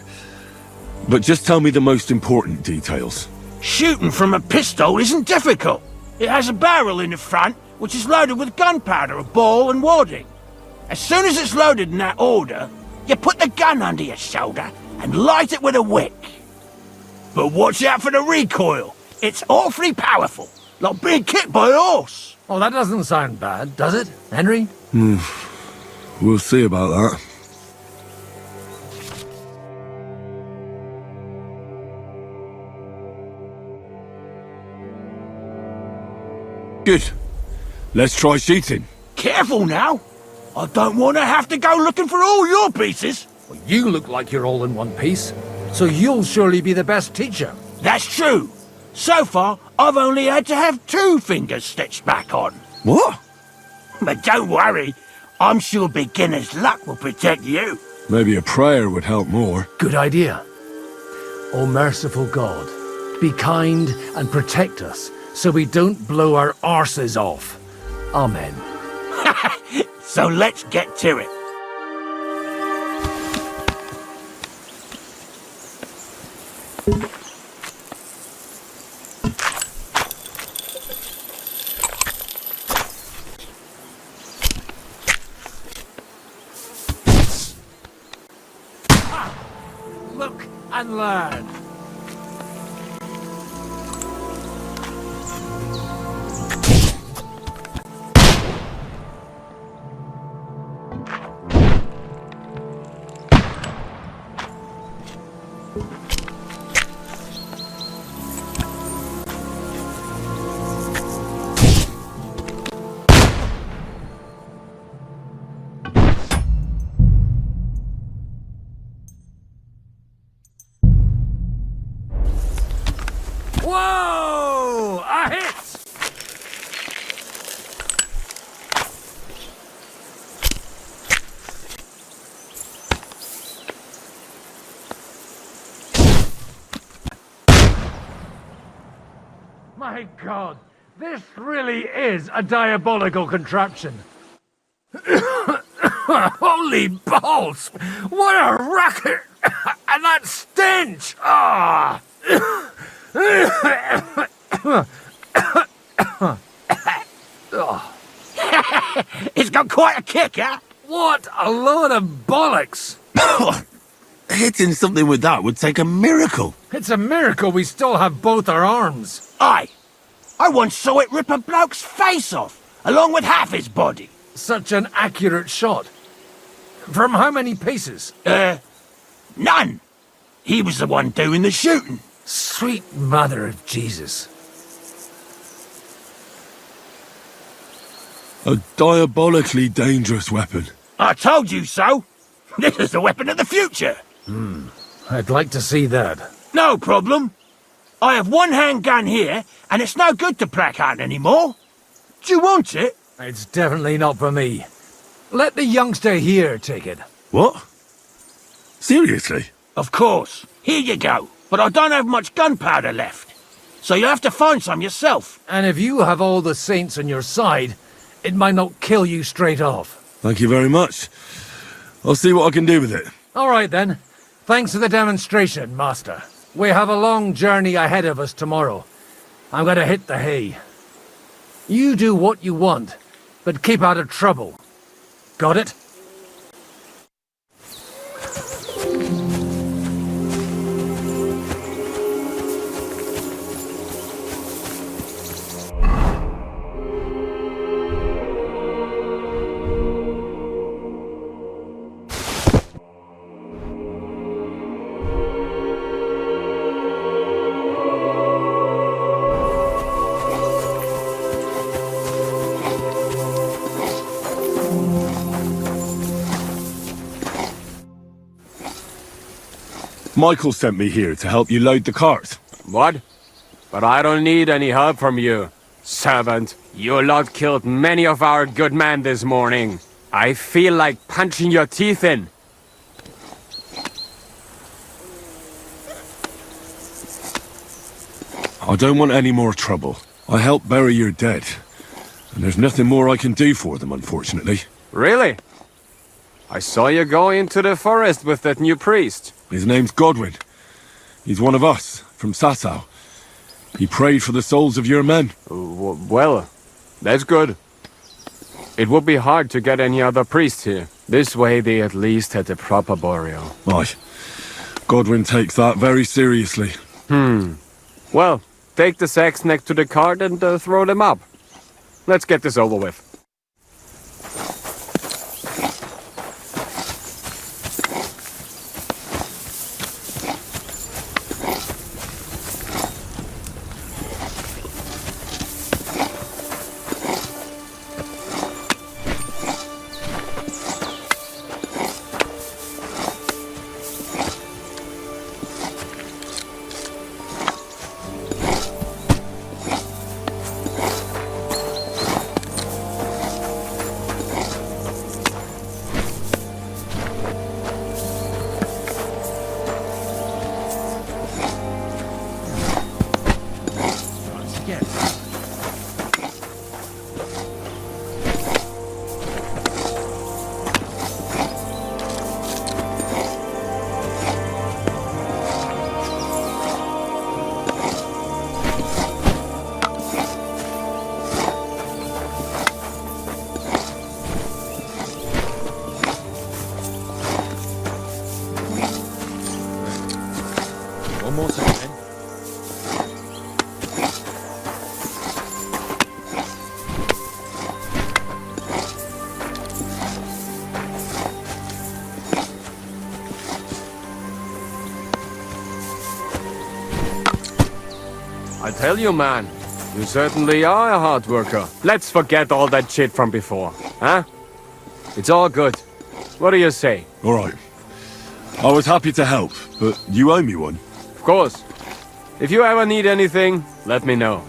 [SPEAKER 2] but just tell me the most important details.
[SPEAKER 8] Shooting from a pistol isn't difficult. It has a barrel in the front, which is loaded with gunpowder, a ball and wadding. As soon as it's loaded in that order, you put the gun under your shoulder and light it with a wick. But watch out for the recoil. It's awfully powerful, like being kicked by a horse.
[SPEAKER 20] Oh, that doesn't sound bad, does it, Henry?
[SPEAKER 2] We'll see about that. Good. Let's try shooting.
[SPEAKER 8] Careful now. I don't want to have to go looking for all your pieces.
[SPEAKER 20] Well, you look like you're all in one piece, so you'll surely be the best teacher.
[SPEAKER 8] That's true. So far, I've only had to have 2 fingers stitched back on.
[SPEAKER 2] What?
[SPEAKER 8] But don't worry. I'm sure beginner's luck will protect you.
[SPEAKER 2] Maybe a prayer would help more.
[SPEAKER 20] Good idea. O merciful God, be kind and protect us so we don't blow our arses off. Amen.
[SPEAKER 8] So let's get to it.
[SPEAKER 20] Look and learn. Whoa! A hit! My God, this really is a diabolical contraption. Holy balls! What a racket! And that stench! Ah!
[SPEAKER 8] It's got quite a kick, huh?
[SPEAKER 20] What a load of bollocks!
[SPEAKER 2] Hitting something with that would take a miracle.
[SPEAKER 20] It's a miracle we still have both our arms.
[SPEAKER 8] Aye. I once saw it rip a bloke's face off, along with half his body.
[SPEAKER 20] Such an accurate shot. From how many paces?
[SPEAKER 8] None. He was the one doing the shooting.
[SPEAKER 20] Sweet mother of Jesus.
[SPEAKER 2] A diabolically dangerous weapon.
[SPEAKER 8] I told you so. This is the weapon of the future.
[SPEAKER 20] I'd like to see that.
[SPEAKER 8] No problem. I have one handgun here, and it's no good to placard anymore. Do you want it?
[SPEAKER 20] It's definitely not for me. Let the youngster here take it.
[SPEAKER 2] What? Seriously?
[SPEAKER 8] Of course. Here you go. But I don't have much gunpowder left. So you'll have to find some yourself.
[SPEAKER 20] And if you have all the saints on your side, it might not kill you straight off.
[SPEAKER 2] Thank you very much. I'll see what I can do with it.
[SPEAKER 20] All right, then. Thanks for the demonstration, Master. We have a long journey ahead of us tomorrow. I'm gonna hit the hay. You do what you want, but keep out of trouble. Got it?
[SPEAKER 2] Michael sent me here to help you load the cart.
[SPEAKER 3] What? But I don't need any help from you, servant. Your lot killed many of our good men this morning. I feel like punching your teeth in.
[SPEAKER 2] I don't want any more trouble. I helped bury your dead, and there's nothing more I can do for them, unfortunately.
[SPEAKER 3] Really? I saw you go into the forest with that new priest.
[SPEAKER 2] His name's Godwin. He's one of us, from Sasau. He prayed for the souls of your men.
[SPEAKER 3] Well, that's good. It would be hard to get any other priest here. This way they at least had a proper burial.
[SPEAKER 2] Aye. Godwin takes that very seriously.
[SPEAKER 3] Well, take the sacks next to the cart and throw them up. Let's get this over with.
[SPEAKER 5] One more time.
[SPEAKER 3] I tell you, man, you certainly are a hard worker. Let's forget all that shit from before, huh? It's all good. What do you say?
[SPEAKER 2] All right. I was happy to help, but you owe me one.
[SPEAKER 3] Of course. If you ever need anything, let me know.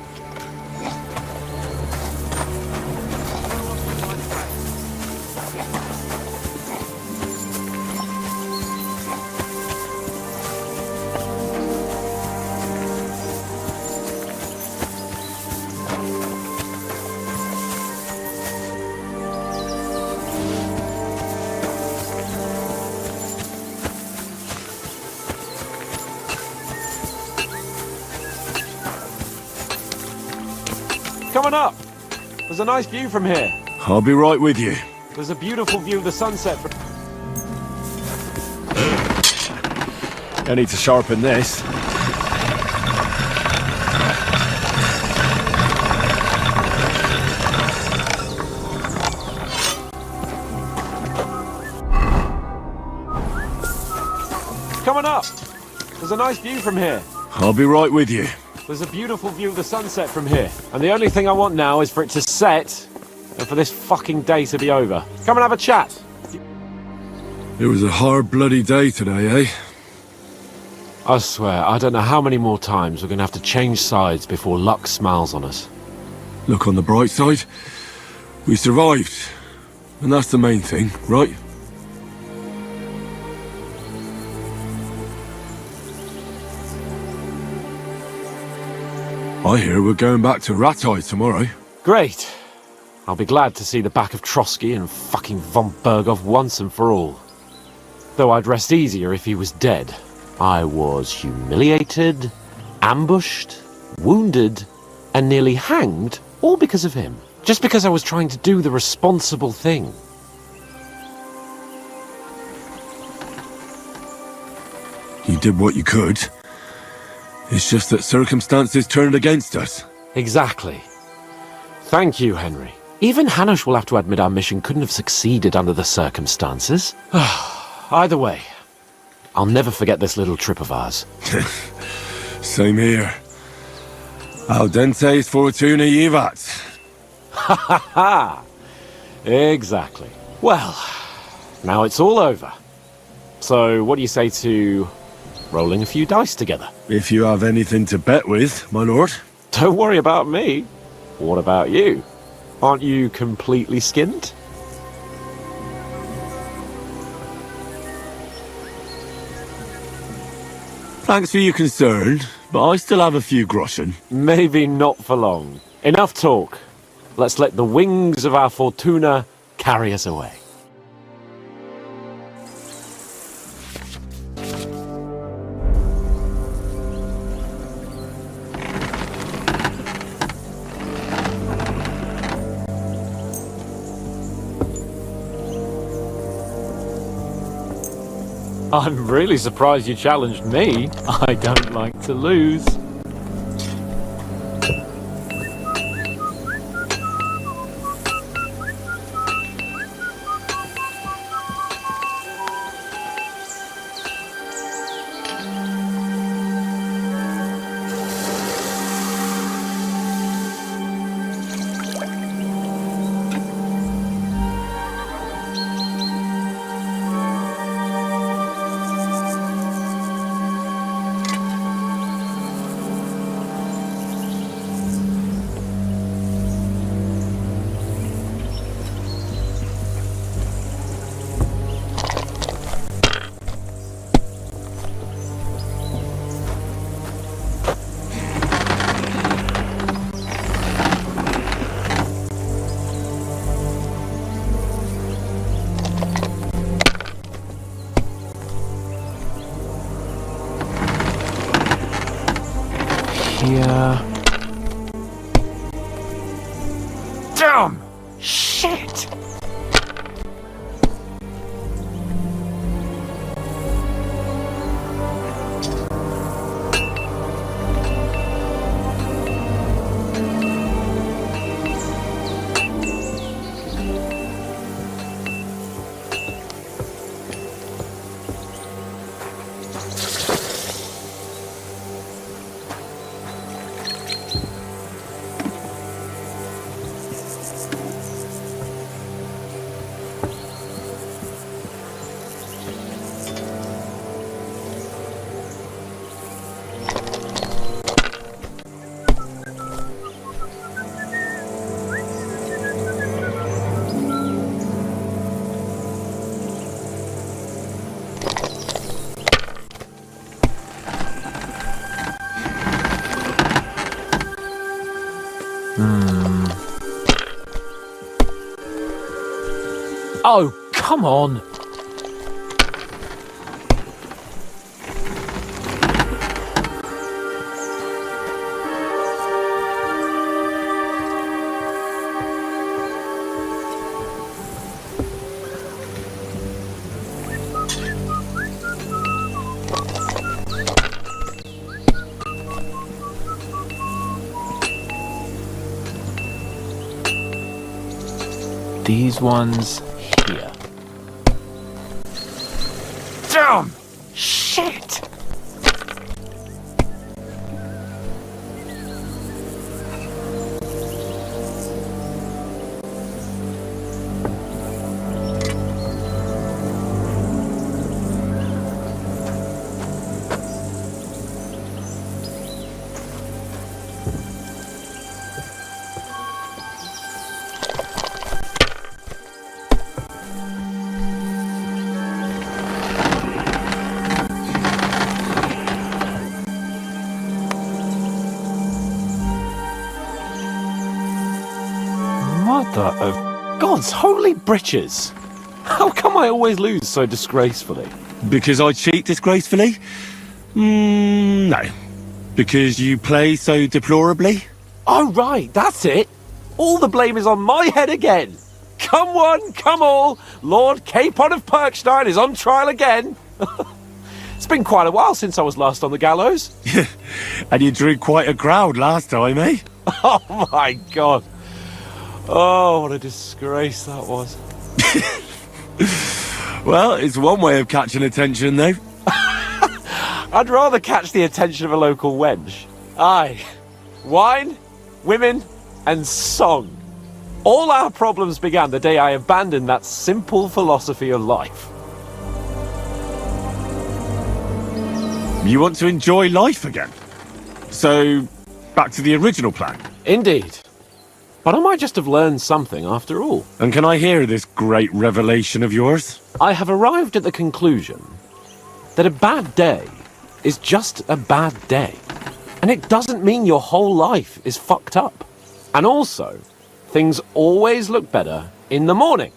[SPEAKER 1] Coming up. There's a nice view from here.
[SPEAKER 2] I'll be right with you.
[SPEAKER 1] There's a beautiful view of the sunset.
[SPEAKER 2] I need to sharpen this.
[SPEAKER 1] Coming up. There's a nice view from here.
[SPEAKER 2] I'll be right with you.
[SPEAKER 1] There's a beautiful view of the sunset from here. And the only thing I want now is for it to set and for this fucking day to be over. Come and have a chat.
[SPEAKER 2] It was a hard bloody day today, eh?
[SPEAKER 1] I swear, I don't know how many more times we're going to have to change sides before luck smiles on us.
[SPEAKER 2] Look on the bright side. We survived. And that's the main thing, right? I hear we're going back to Ratai tomorrow.
[SPEAKER 3] Great. I'll be glad to see the back of Trotsky and fucking von Berghoff once and for all. Though I'd rest easier if he was dead. I was humiliated, ambushed, wounded, and nearly hanged, all because of him. Just because I was trying to do the responsible thing.
[SPEAKER 2] You did what you could. It's just that circumstances turned against us.
[SPEAKER 3] Exactly. Thank you, Henry. Even Hanush will have to admit our mission couldn't have succeeded under the circumstances. Either way, I'll never forget this little trip of ours.
[SPEAKER 2] Same here. Al dentes fortuna jivat.
[SPEAKER 3] Ha ha ha! Exactly. Well, now it's all over. So what do you say to rolling a few dice together?
[SPEAKER 2] If you have anything to bet with, my lord.
[SPEAKER 3] Don't worry about me. What about you? Aren't you completely skinned?
[SPEAKER 2] Thanks for your concern, but I still have a few groschen.
[SPEAKER 3] Maybe not for long. Enough talk. Let's let the wings of our Fortuna carry us away. I'm really surprised you challenged me. I don't like to lose. Yeah.
[SPEAKER 8] Damn! Shit!
[SPEAKER 3] Oh, come on! These ones here.
[SPEAKER 8] Damn! Shit!
[SPEAKER 1] Mother of God's holy britches! How come I always lose so disgracefully?
[SPEAKER 2] Because I cheat disgracefully? No. Because you play so deplorably?
[SPEAKER 1] Oh, right, that's it. All the blame is on my head again. Come one, come all. Lord Capon of Perkstein is on trial again. It's been quite a while since I was last on the gallows.
[SPEAKER 2] And you drew quite a crowd last time, eh?
[SPEAKER 1] Oh, my God. Oh, what a disgrace that was.
[SPEAKER 2] Well, it's one way of catching attention, though.
[SPEAKER 1] I'd rather catch the attention of a local wench. Aye. Wine, women, and song. All our problems began the day I abandoned that simple philosophy of life.
[SPEAKER 2] You want to enjoy life again? So, back to the original plan?
[SPEAKER 1] Indeed. But I might just have learned something after all.
[SPEAKER 2] And can I hear this great revelation of yours?
[SPEAKER 1] I have arrived at the conclusion that a bad day is just a bad day. And it doesn't mean your whole life is fucked up. And also, things always look better in the morning.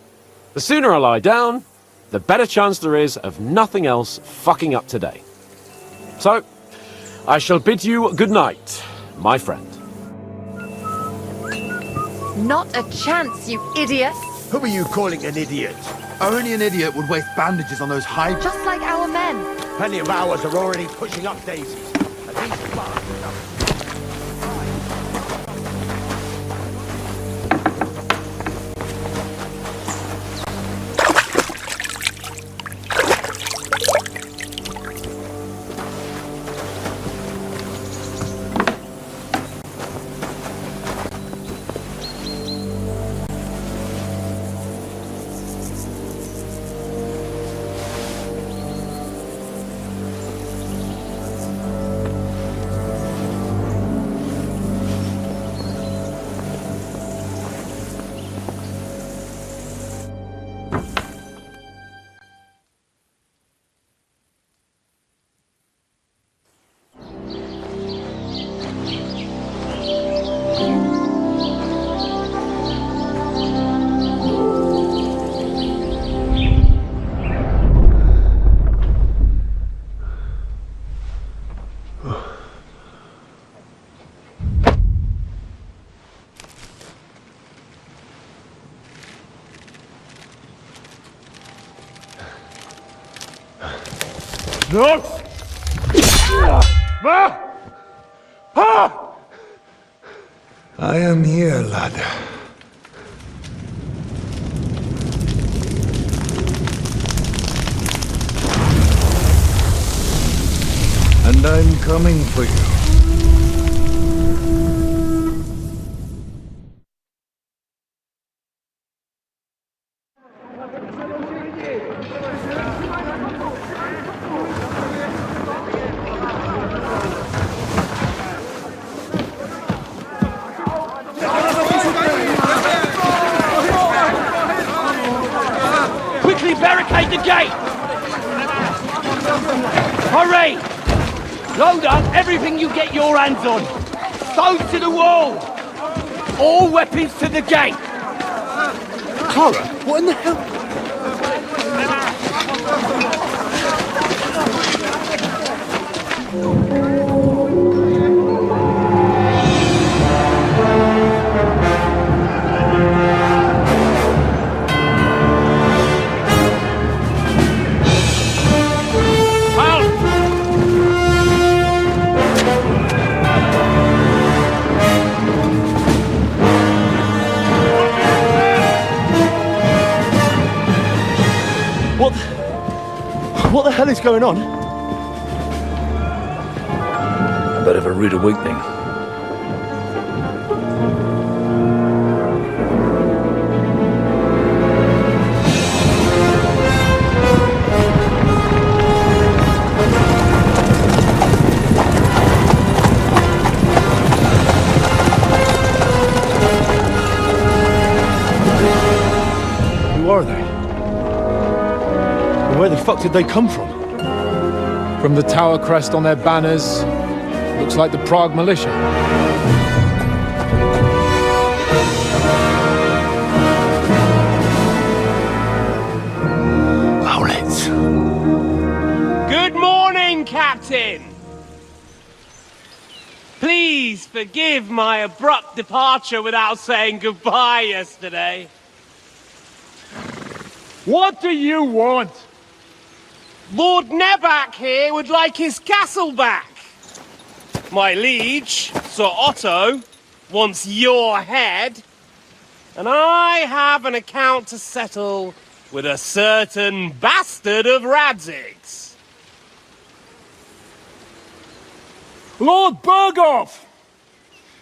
[SPEAKER 1] The sooner I lie down, the better chance there is of nothing else fucking up today. So, I shall bid you good night, my friend.
[SPEAKER 14] Not a chance, you idiot!
[SPEAKER 7] Who are you calling an idiot? Only an idiot would waste bandages on those high...
[SPEAKER 14] Just like our men.
[SPEAKER 7] Plenty of ours are already pushing up daisies. And these bastards are...
[SPEAKER 2] No!
[SPEAKER 17] I am here, lad. And I'm coming for you.
[SPEAKER 4] Quickly barricade the gate! Hurry! Load up everything you get your hands on. Stones to the wall! All weapons to the gate!
[SPEAKER 1] Clara, what in the hell?
[SPEAKER 21] What the hell is going on?
[SPEAKER 20] A bit of a rude awakening.
[SPEAKER 21] Who are they? Where the fuck did they come from?
[SPEAKER 10] From the tower crest on their banners, looks like the Prague militia.
[SPEAKER 3] Please forgive my abrupt departure without saying goodbye yesterday.
[SPEAKER 18] What do you want?
[SPEAKER 3] Lord Nebak here would like his castle back. My liege, Sir Otto, wants your head. And I have an account to settle with a certain bastard of Radzig's.
[SPEAKER 12] Lord Berghoff!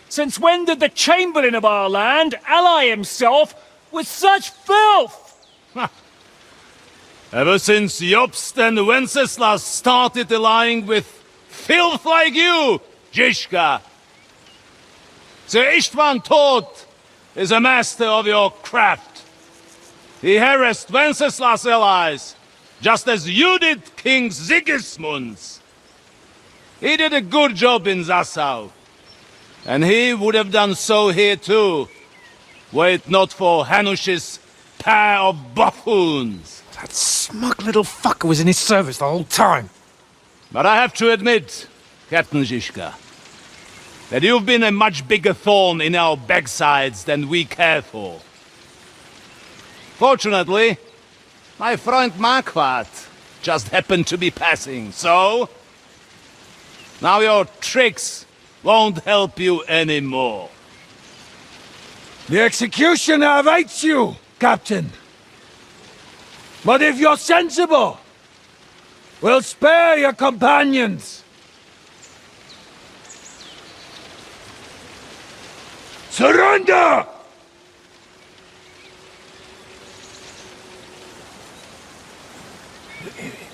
[SPEAKER 12] Since when did the Chamberlain of our land ally himself with such filth?
[SPEAKER 22] Ever since Jobst and Wenceslas started allying with filth like you, Zizka. Sir Istvan Todt is a master of your craft. He harassed Wenceslas' allies, just as you did King Sigismund's. He did a good job in Zassau, and he would have done so here too, were it not for Hanush's pair of buffoons.
[SPEAKER 8] That smug little fucker was in his service the whole time.
[SPEAKER 22] But I have to admit, Captain Zizka, that you've been a much bigger thorn in our backsides than we care for. Fortunately, my friend Marquardt just happened to be passing, so... now your tricks won't help you anymore.
[SPEAKER 8] The executioner awaits you, Captain. But if you're sensible, we'll spare your companions. Surrender!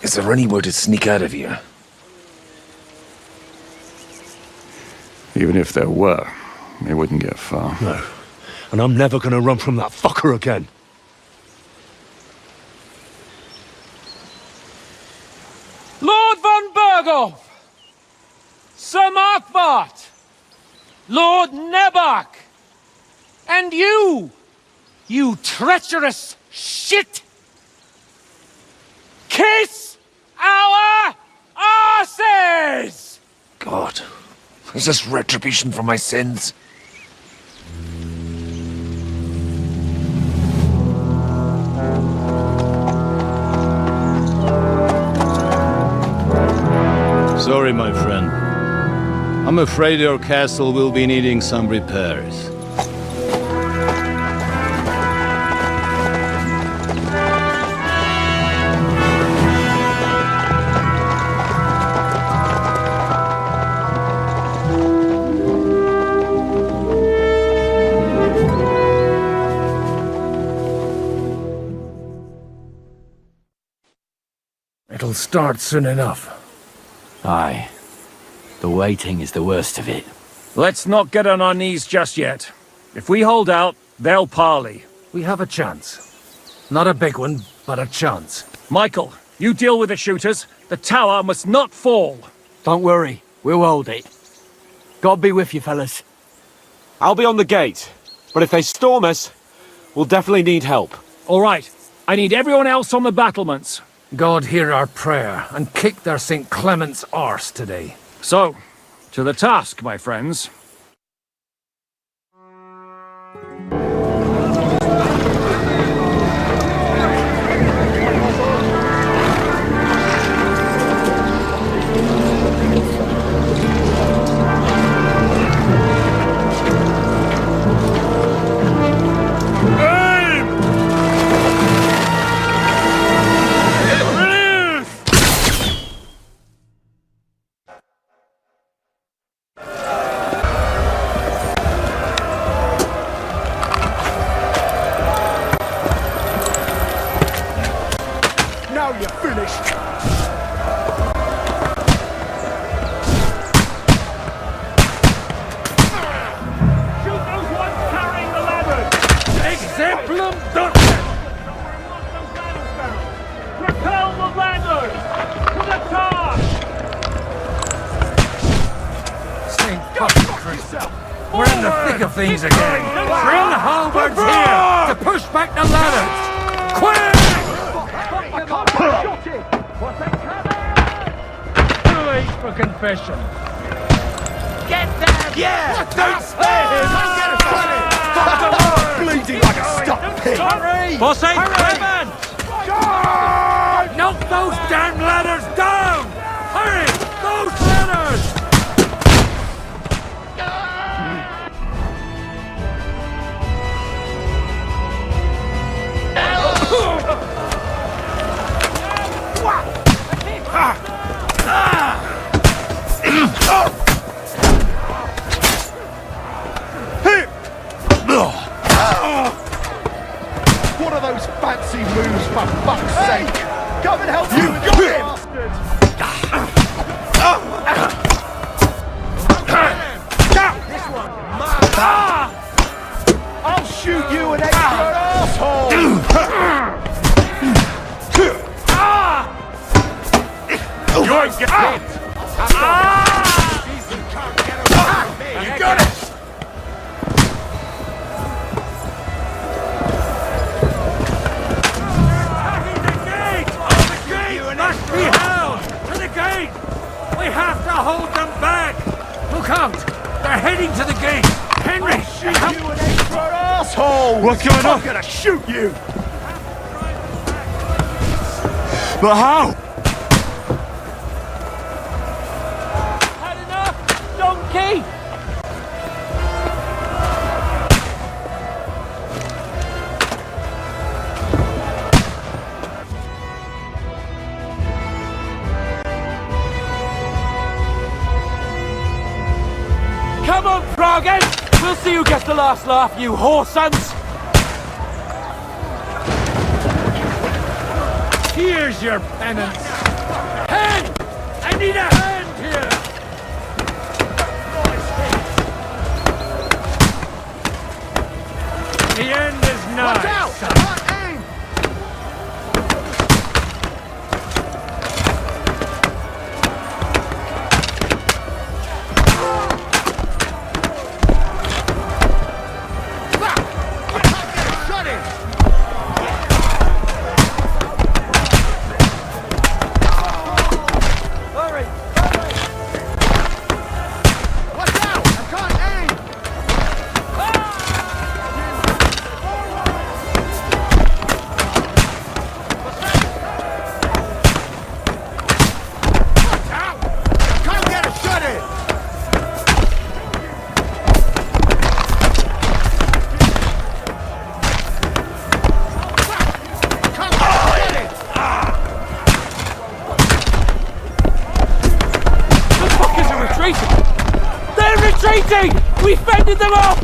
[SPEAKER 23] Is there any way to sneak out of here?
[SPEAKER 21] Even if there were, it wouldn't get far. No. And I'm never gonna run from that fucker again.
[SPEAKER 12] Lord von Berghoff! Sir Markwart! Lord Nebak! And you! You treacherous shit! Kiss our asses!
[SPEAKER 23] God, is this retribution for my sins?
[SPEAKER 22] Sorry, my friend. I'm afraid your castle will be needing some repairs.
[SPEAKER 20] It'll start soon enough.
[SPEAKER 4] Aye. The waiting is the worst of it.
[SPEAKER 12] Let's not get on our knees just yet. If we hold out, they'll parley.
[SPEAKER 20] We have a chance. Not a big one, but a chance.
[SPEAKER 12] Michael, you deal with the shooters. The tower must not fall.
[SPEAKER 15] Don't worry, we'll hold it. God be with you, fellas.
[SPEAKER 1] I'll be on the gate, but if they storm us, we'll definitely need help.
[SPEAKER 12] All right. I need everyone else on the battlements.
[SPEAKER 20] God hear our prayer, and kick their St. Clement's arse today.
[SPEAKER 12] So, to the task, my friends.
[SPEAKER 20] We're in the thick of things again. Bring the halberds here to push back the ladders. Quick! Too late for confession.
[SPEAKER 11] Get them!
[SPEAKER 7] Yeah! Don't spare him! Bleeding like a stuck pig!
[SPEAKER 11] Boss ain't Clement!
[SPEAKER 8] Knock those damn ladders down! Hurry! Those ladders!
[SPEAKER 7] What are those fancy moves, for fuck's sake? Come and help you got him! This one, I'll shoot you an extra asshole!
[SPEAKER 8] You're getting You got it! Must be held! To the gate! We have to hold them back! Look out! They're heading to the gate! Henry!
[SPEAKER 7] Shoot you an extra asshole!
[SPEAKER 2] What's going on?
[SPEAKER 7] I'm gonna shoot you!
[SPEAKER 2] But how?
[SPEAKER 11] Had enough, donkey! Come on, Frogan! We'll see who gets the last laugh, you whore sons!
[SPEAKER 8] Here's your penance! Hand! I need a hand here! The end is nigh!
[SPEAKER 7] Watch out!
[SPEAKER 8] son.
[SPEAKER 7] Can't aim! Shut him!
[SPEAKER 8] Hurry!
[SPEAKER 7] Watch out! I can't aim! I can't get a shot in! Can't get a shot in!
[SPEAKER 11] The fuckers are retreating! They're retreating! We fended them off!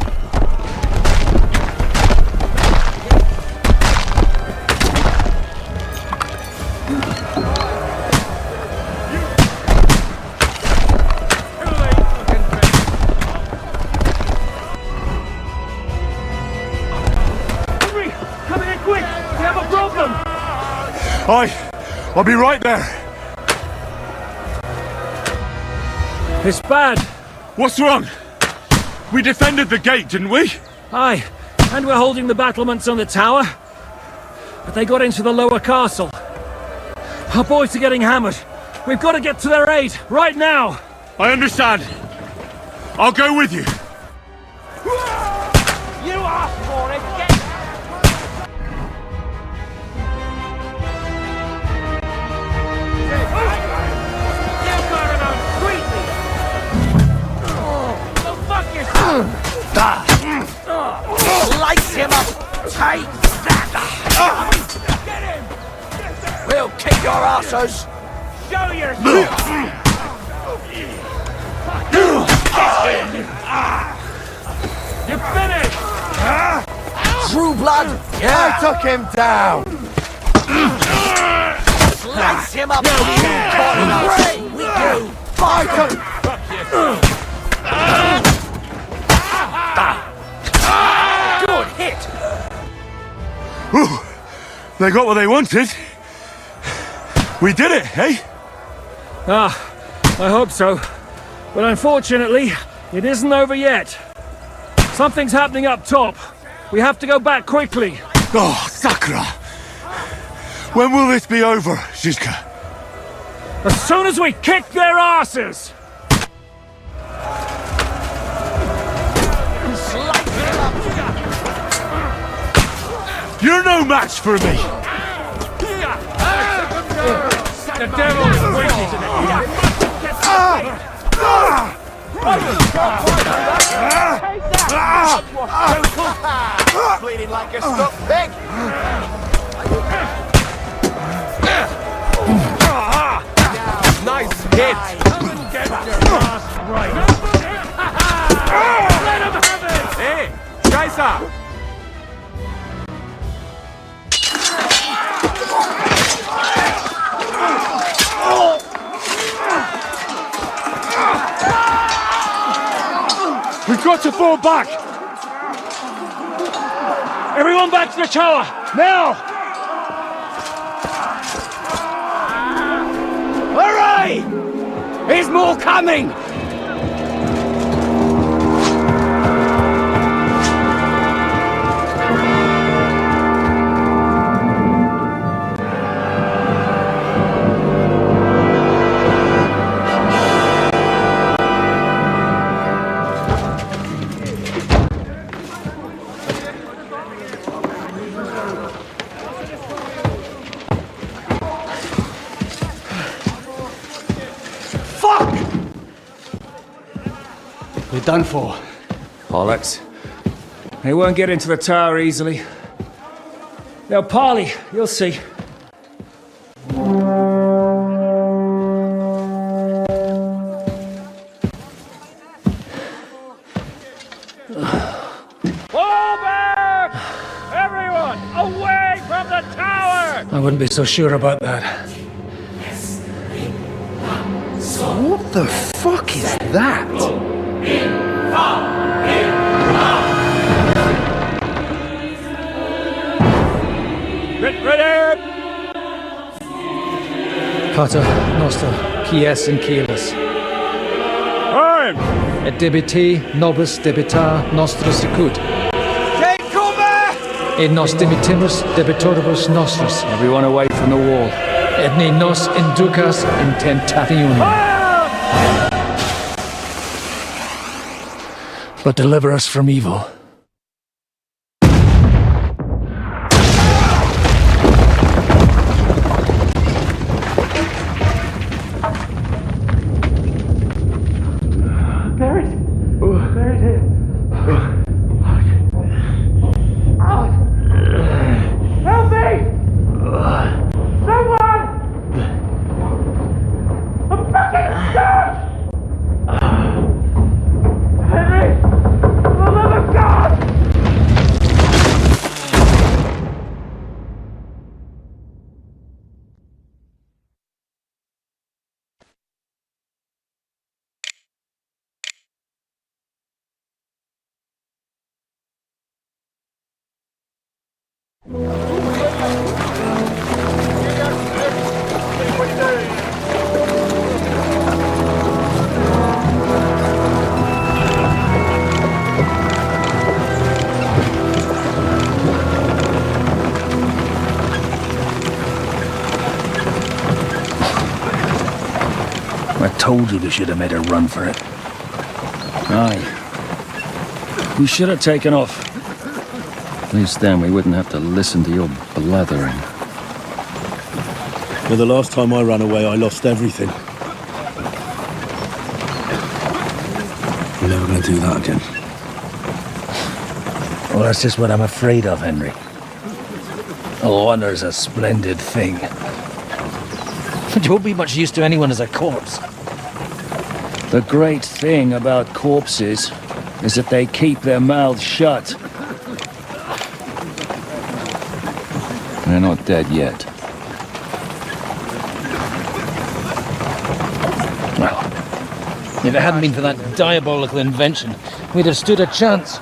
[SPEAKER 8] Henry! Come in quick! We have a problem!
[SPEAKER 2] I'll be right there.
[SPEAKER 12] It's bad.
[SPEAKER 2] What's wrong? We defended the gate, didn't we?
[SPEAKER 12] Aye, and we're holding the battlements on the tower. But they got into the lower castle. Our boys are getting hammered. We've got to get to their aid, right now!
[SPEAKER 2] I understand. I'll go with you.
[SPEAKER 11] You asked for it! Get You got it on sweetly! Go fuck yourself!
[SPEAKER 4] Lights him up! Take that!
[SPEAKER 11] Get him!
[SPEAKER 4] We'll kick your asses!
[SPEAKER 11] Show yourself! You're finished!
[SPEAKER 4] True blood!
[SPEAKER 7] I
[SPEAKER 4] Yeah!
[SPEAKER 7] took him down!
[SPEAKER 4] Slice him up! Pray we do!
[SPEAKER 7] I took...
[SPEAKER 4] Good hit!
[SPEAKER 2] Whew. They got what they wanted. We did it, eh?
[SPEAKER 12] Ah, I hope so. But unfortunately, it isn't over yet. Something's happening up top. We have to go back quickly.
[SPEAKER 2] Oh, Sakura! When will this be over, Zizka?
[SPEAKER 12] As soon as we kick their asses!
[SPEAKER 2] no match for me!
[SPEAKER 3] The devil is waiting to the
[SPEAKER 7] Bleeding like a stuck pig! Nice hit!
[SPEAKER 3] Get your ass right! Let him have it!
[SPEAKER 7] Hey, Kaiser!
[SPEAKER 12] We've got to fall back! Everyone back to the tower! Now!
[SPEAKER 15] Hooray! There's more coming!
[SPEAKER 12] We're done for.
[SPEAKER 5] Bollocks. They won't get into the tower easily.
[SPEAKER 12] They'll parley, you'll see.
[SPEAKER 3] Fall back! Everyone, away from the tower!
[SPEAKER 12] I wouldn't be so sure about that.
[SPEAKER 6] What the fuck is that?
[SPEAKER 3] Get ready!
[SPEAKER 12] Pater Noster, Quies in Kielis.
[SPEAKER 3] Time!
[SPEAKER 12] Et debiti nobis debita nostra sicut.
[SPEAKER 7] Take cover!
[SPEAKER 12] Et nos dimitimus debitoribus nostris.
[SPEAKER 5] Everyone away from the wall.
[SPEAKER 12] Et ne nos inducas in tentationem. But deliver us from evil.
[SPEAKER 20] I told you we should have made a run for it.
[SPEAKER 5] Aye. We should have taken off. At least then we wouldn't have to listen to your blathering.
[SPEAKER 21] Well, the last time I ran away, I lost everything. I'm never going to do that again.
[SPEAKER 20] Well, that's just what I'm afraid of, Henry. Honor's a splendid thing.
[SPEAKER 12] But you won't be much use to anyone as a corpse.
[SPEAKER 5] The great thing about corpses is that they keep their mouths shut. They're not dead yet.
[SPEAKER 12] Well, if it hadn't been for that diabolical invention, we'd have stood a chance.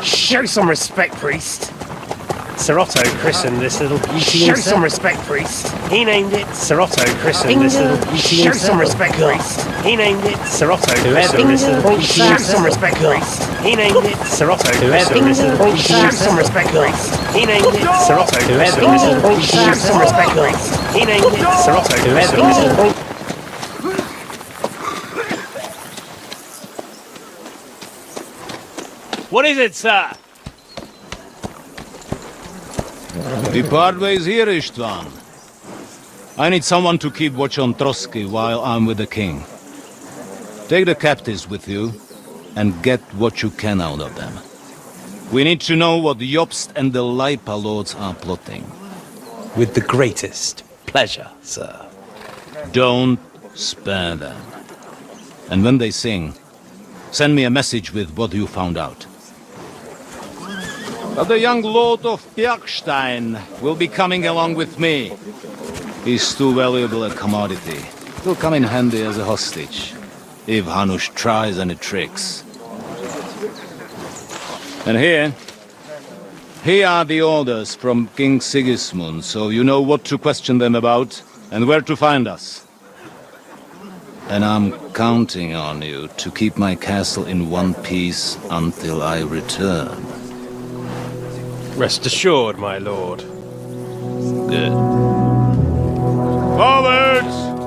[SPEAKER 3] Show some respect, priest. Sir Otto christened this little beauty. Show some respect, priest. He named it Sir Otto christened this little beauty. Show some respect, priest. He named it Sir Otto christened this little beauty. Show some respect, priest. He named it Sir Otto christened this little beauty. Show some respect, priest. He named it Sir Otto christened this little beauty. Show some respect, priest. He named it Sir Otto christened this little beauty.
[SPEAKER 22] What is it, sir? We part ways here, Istvan. I need someone to keep watch on Trotsky while I'm with the king. Take the captives with you, and get what you can out of them. We need to know what Jobst and the Leipa lords are plotting.
[SPEAKER 9] With the greatest pleasure, sir.
[SPEAKER 22] Don't spare them. And when they sing, send me a message with what you found out. But the young lord of Bjergstein will be coming along with me. He's too valuable a commodity. He'll come in handy as a hostage, if Hanush tries any tricks. And here are the orders from King Sigismund, so you know what to question them about, and where to find us. And I'm counting on you to keep my castle in one piece until I return.
[SPEAKER 3] Rest assured, my lord.
[SPEAKER 22] Good. Forwards!